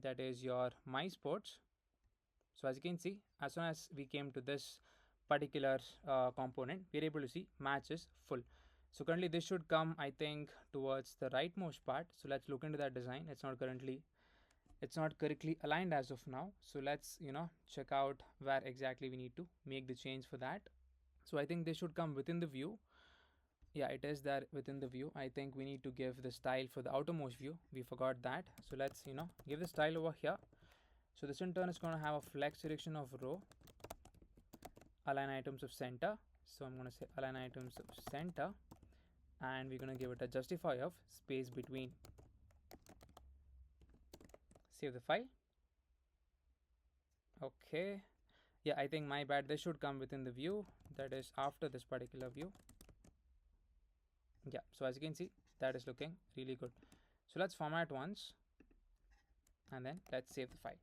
that is your my sports. So as you can see, as soon as we came to this particular component, we're able to see match is full. So currently this should come, I think, towards the rightmost part. So let's look into that design. It's not correctly aligned as of now. So let's check out where exactly we need to make the change for that. So I think this should come within the view. Yeah, it is there within the view. I think we need to give the style for the outermost view. We forgot that. So let's give the style over here. So this in turn is going to have a flex direction of row, align items of center. So I'm going to say align items of center, and we're going to give it a justify of space between. Save the file. Okay. Yeah, I think my bad. This should come within the view, that is after this particular view. Yeah, so as you can see, that is looking really good. So let's format once and then let's save the file.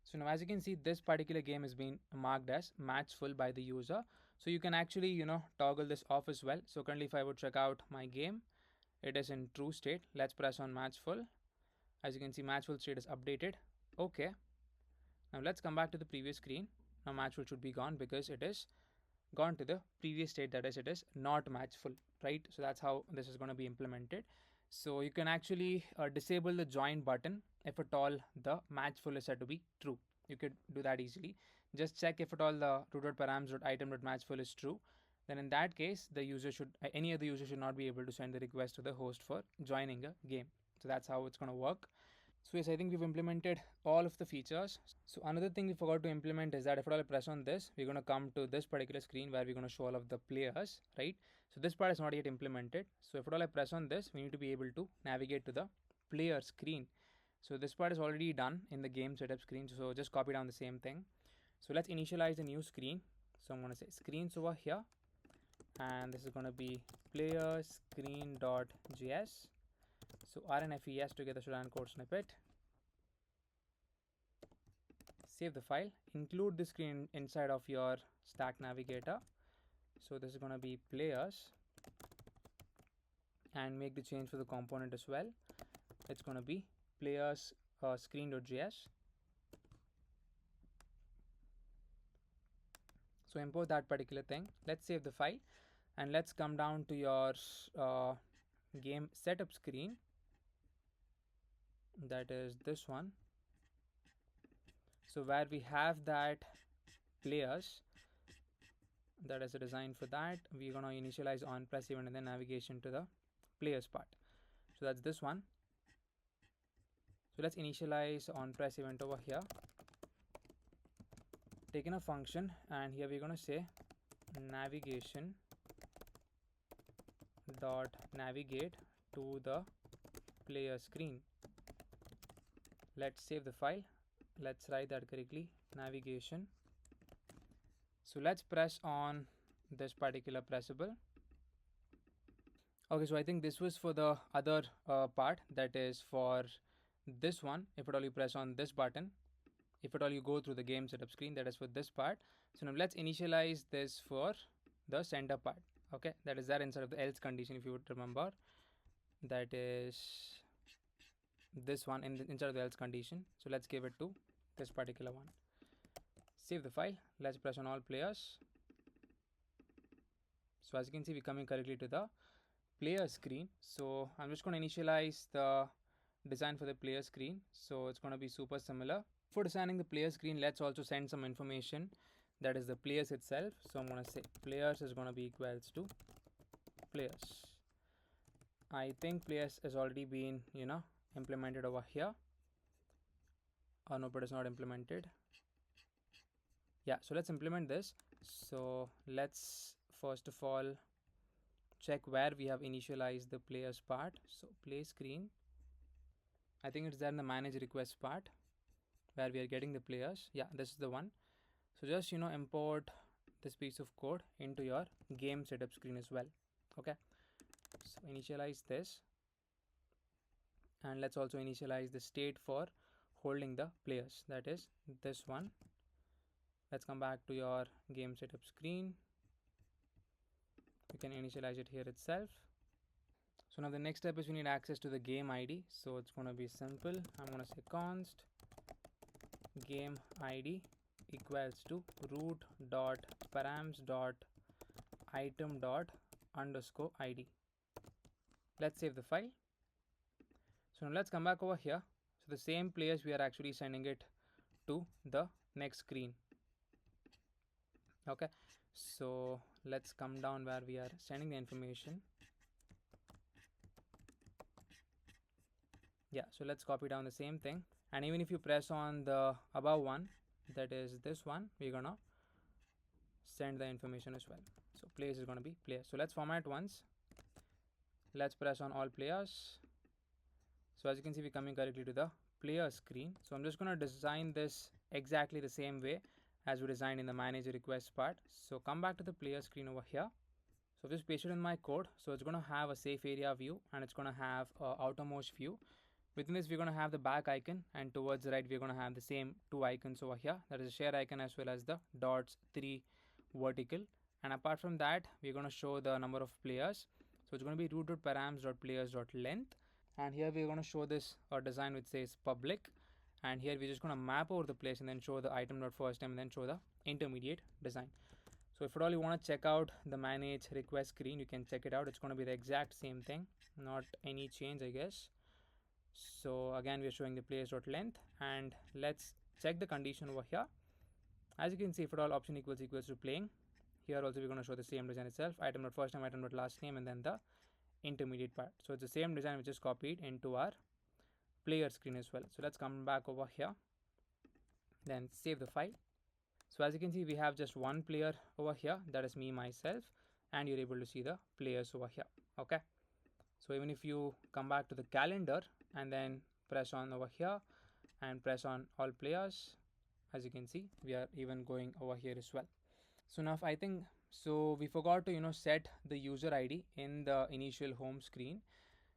So now as you can see, this particular game is being marked as match full by the user. So you can actually toggle this off as well. So currently if I would check out my game, it is in true state. Let's press on match full. As you can see, match full state is updated. Okay. Now let's come back to the previous screen. Now match full should be gone because it is gone to the previous state, that is, it is not match full, right? So that's how this is going to be implemented. So you can actually disable the join button if at all the match full is set to be true. You could do that easily. Just check if at all the root.params.item.match full is true. Then in that case, the user should any other user should not be able to send the request to the host for joining a game. So that's how it's going to work. So yes, I think we've implemented all of the features. So another thing we forgot to implement is that if at all I press on this, we're going to come to this particular screen where we're going to show all of the players, right? So this part is not yet implemented. So if at all I press on this, we need to be able to navigate to the player screen. So this part is already done in the game setup screen. So just copy down the same thing. So let's initialize a new screen. So I'm going to say screens over here, and this is going to be player screen.js. So RNFES to get the Sujan code snippet. Save the file. Include the screen inside of your stack navigator. So this is going to be players, and make the change for the component as well. It's going to be players screen.js. So import that particular thing. Let's save the file, and let's come down to your game setup screen. That is this one. So where we have that players, that is a design for that, we're going to initialize on press event and then navigation to the players part. So that's this one. So let's initialize on press event over here. Taking a function, and here we're going to say navigation dot navigate to the player screen. Let's save the file. Let's write that correctly, navigation. So let's press on this particular pressable. Okay, so I think this was for the other part, that is for this one. If at all you press on this button, if at all you go through the game setup screen, that is for this part. So now let's initialize this for the center part. Okay, that is there inside of the else condition, if you would remember. That is this one inside of the else condition. So let's give it to this particular one. Save the file. Let's press on all players. So as you can see, we're coming correctly to the player screen. So I'm just going to initialize the design for the player screen. So it's going to be super similar. For designing the player screen, let's also send some information, that is the players itself. So I'm going to say players is going to be equals to players. I think players has already been implemented over here. Oh no, but it's not implemented. Yeah, so let's implement this. So let's first of all check where we have initialized the players part. So play screen. I think it's there in the manage request part where we are getting the players. Yeah, this is the one. So just import this piece of code into your game setup screen as well. Okay, so initialize this, and let's also initialize the state for holding the players, that is this one. Let's come back to your game setup screen. You can initialize it here itself. So now the next step is we need access to the game ID. So it's going to be simple. I'm going to say const game ID equals to root dot params dot item dot underscore ID. Let's save the file. So now let's come back over here. So the same players, we are actually sending it to the next screen. Okay, so let's come down where we are sending the information. Yeah, so let's copy down the same thing, and even if you press on the above one, that is this one, we're gonna send the information as well. So players is gonna be players. So let's format once. Let's press on all players. So as you can see, we're coming correctly to the player screen. So I'm just gonna design this exactly the same way as we designed in the manage request part. So come back to the player screen over here. So just paste it in my code. So it's gonna have a safe area view, and it's gonna have a outermost view. Within this, we're going to have the back icon, and towards the right, we're going to have the same two icons over here. That is a share icon as well as the dots 3 vertical. And apart from that, we're going to show the number of players. So it's going to be root.params.players.length. And here we're going to show this design which says public. And here we're just going to map over the place and then show the item.first name and then show the intermediate design. So if at all you want to check out the manage request screen, you can check it out. It's going to be the exact same thing, not any change, I guess. So again, we're showing the players.length, and let's check the condition over here. As you can see, if at all option equals to playing, here also we're going to show the same design itself, item.first name, item.last name, and then the intermediate part. So it's the same design which is copied into our player screen as well. So let's come back over here, then save the file. So as you can see, we have just one player over here, that is me myself, and you're able to see the players over here. Okay, so even if you come back to the calendar and then press on over here and press on all players, as you can see, we are even going over here as well. So now I think so we forgot to set the user ID in the initial home screen.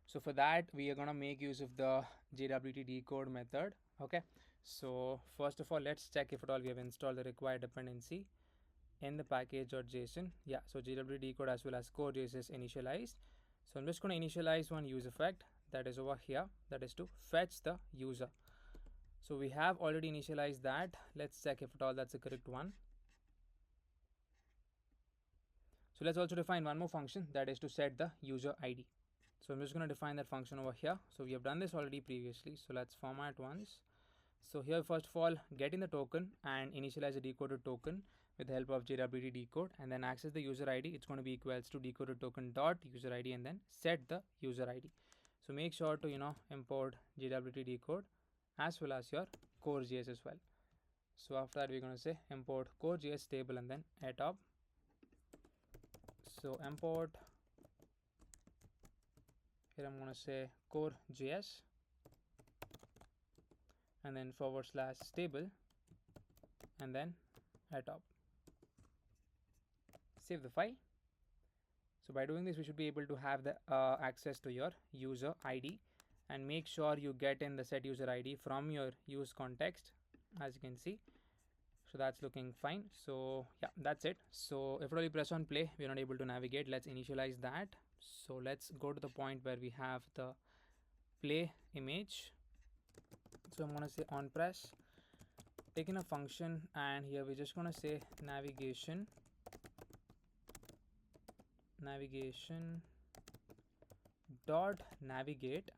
So for that, we are going to make use of the JWT decode method. Okay, so first of all, let's check if at all we have installed the required dependency in the package.json. Yeah, so JWT decode as well as core.js is initialized. So I'm just going to initialize one use effect that is over here, that is to fetch the user. So we have already initialized that. Let's check if at all that's the correct one. So let's also define one more function, that is to set the user ID. So I'm just going to define that function over here. So we have done this already previously. So let's format once. So here first of all, get in the token and initialize a decoded token with the help of JWT decode, and then access the user ID. It's going to be equals to decoded token dot user ID, and then set the user ID. So make sure to import JWT decode as well as your core.js as well. So after that, we're going to say import core.js table and then atop. So import, here I'm going to say core.js and then / stable and then atop. Save the file. So by doing this, we should be able to have the access to your user ID, and make sure you get in the set user ID from your use context, as you can see. So that's looking fine. So yeah, that's it. So if you press on play, we're not able to navigate. Let's initialize that. So let's go to the point where we have the play image. So I'm going to say on press, taking a function, and here we're just going to say navigation dot navigate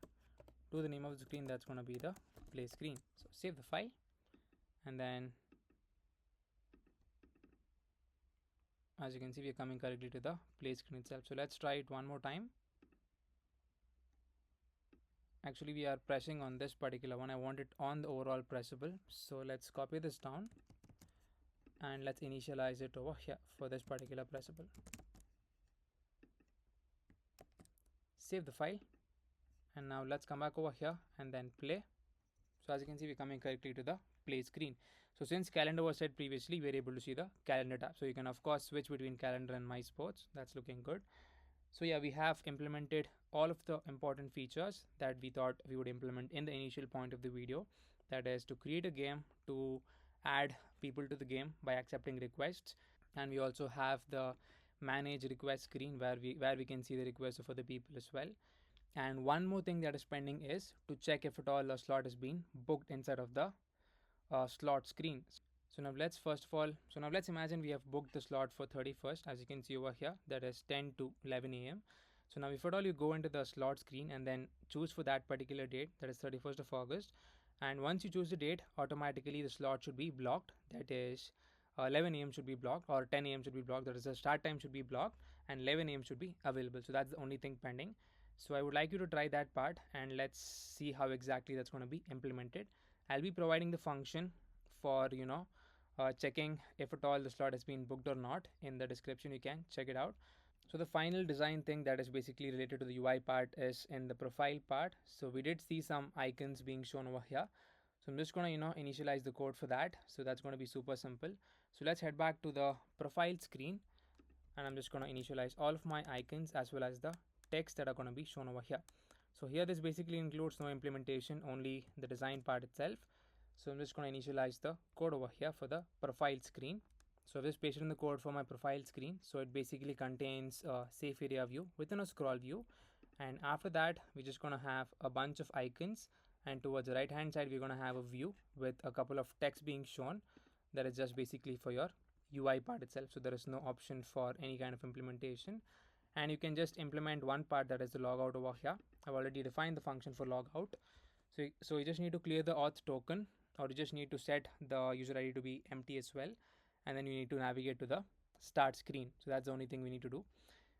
to the name of the screen. That's going to be the play screen. So save the file, and then as you can see, we are coming correctly to the play screen itself. So let's try it one more time. Actually, we are pressing on this particular one. I want it on the overall pressable. So let's copy this down and let's initialize it over here for this particular pressable. Save the file, And now let's come back over here and then play. So as you can see, we're coming correctly to the play screen. So since calendar was set previously, we're able to see the calendar tab. So you can of course switch between calendar and my sports. That's looking good. So yeah, we have implemented all of the important features that we thought we would implement in the initial point of the video. That is to create a game, to add people to the game by accepting requests, and we also have the manage request screen where we can see the requests of other people as well. And one more thing that is pending is to check if at all a slot has been booked inside of the slot screen. So now let's imagine we have booked the slot for 31st, as you can see over here, that is 10 to 11 a.m. So now if at all you go into the slot screen and then choose for that particular date, that is 31st of August, and once you choose the date, automatically the slot should be blocked. That is 11 a.m. should be blocked, or 10 a.m. should be blocked. That is the start time should be blocked, and 11 a.m. should be available. So that's the only thing pending. So I would like you to try that part, and let's see how exactly that's going to be implemented. I'll be providing the function for checking if at all the slot has been booked or not in the description. You can check it out. So the final design thing that is basically related to the UI part is in the profile part. So we did see some icons being shown over here. So I'm just going to initialize the code for that. So that's going to be super simple. So let's head back to the profile screen, and I'm just going to initialize all of my icons as well as the text that are going to be shown over here. So here this basically includes no implementation, only the design part itself. So I'm just going to initialize the code over here for the profile screen. So I've just pasted in the code for my profile screen. So it basically contains a safe area view within a scroll view. And after that, we're just going to have a bunch of icons. And towards the right hand side, we're going to have a view with a couple of text being shown. That is just basically for your UI part itself. So there is no option for any kind of implementation. And you can just implement one part, that is the logout over here. I've already defined the function for logout. So you just need to clear the auth token, or you just need to set the user ID to be empty as well, and then you need to navigate to the start screen. So that's the only thing we need to do.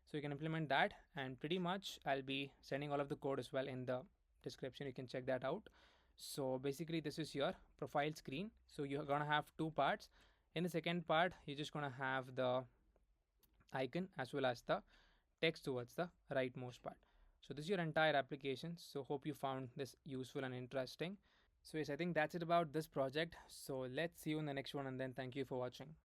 So you can implement that, and pretty much I'll be sending all of the code as well in the description. You can check that out. So basically this is your profile screen. So you're gonna have two parts. In the second part, you're just gonna have the icon as well as the text towards the rightmost part. So this is your entire application. So hope you found this useful and interesting. So yes, I think that's it about this project. So let's see you in the next one, and then thank you for watching.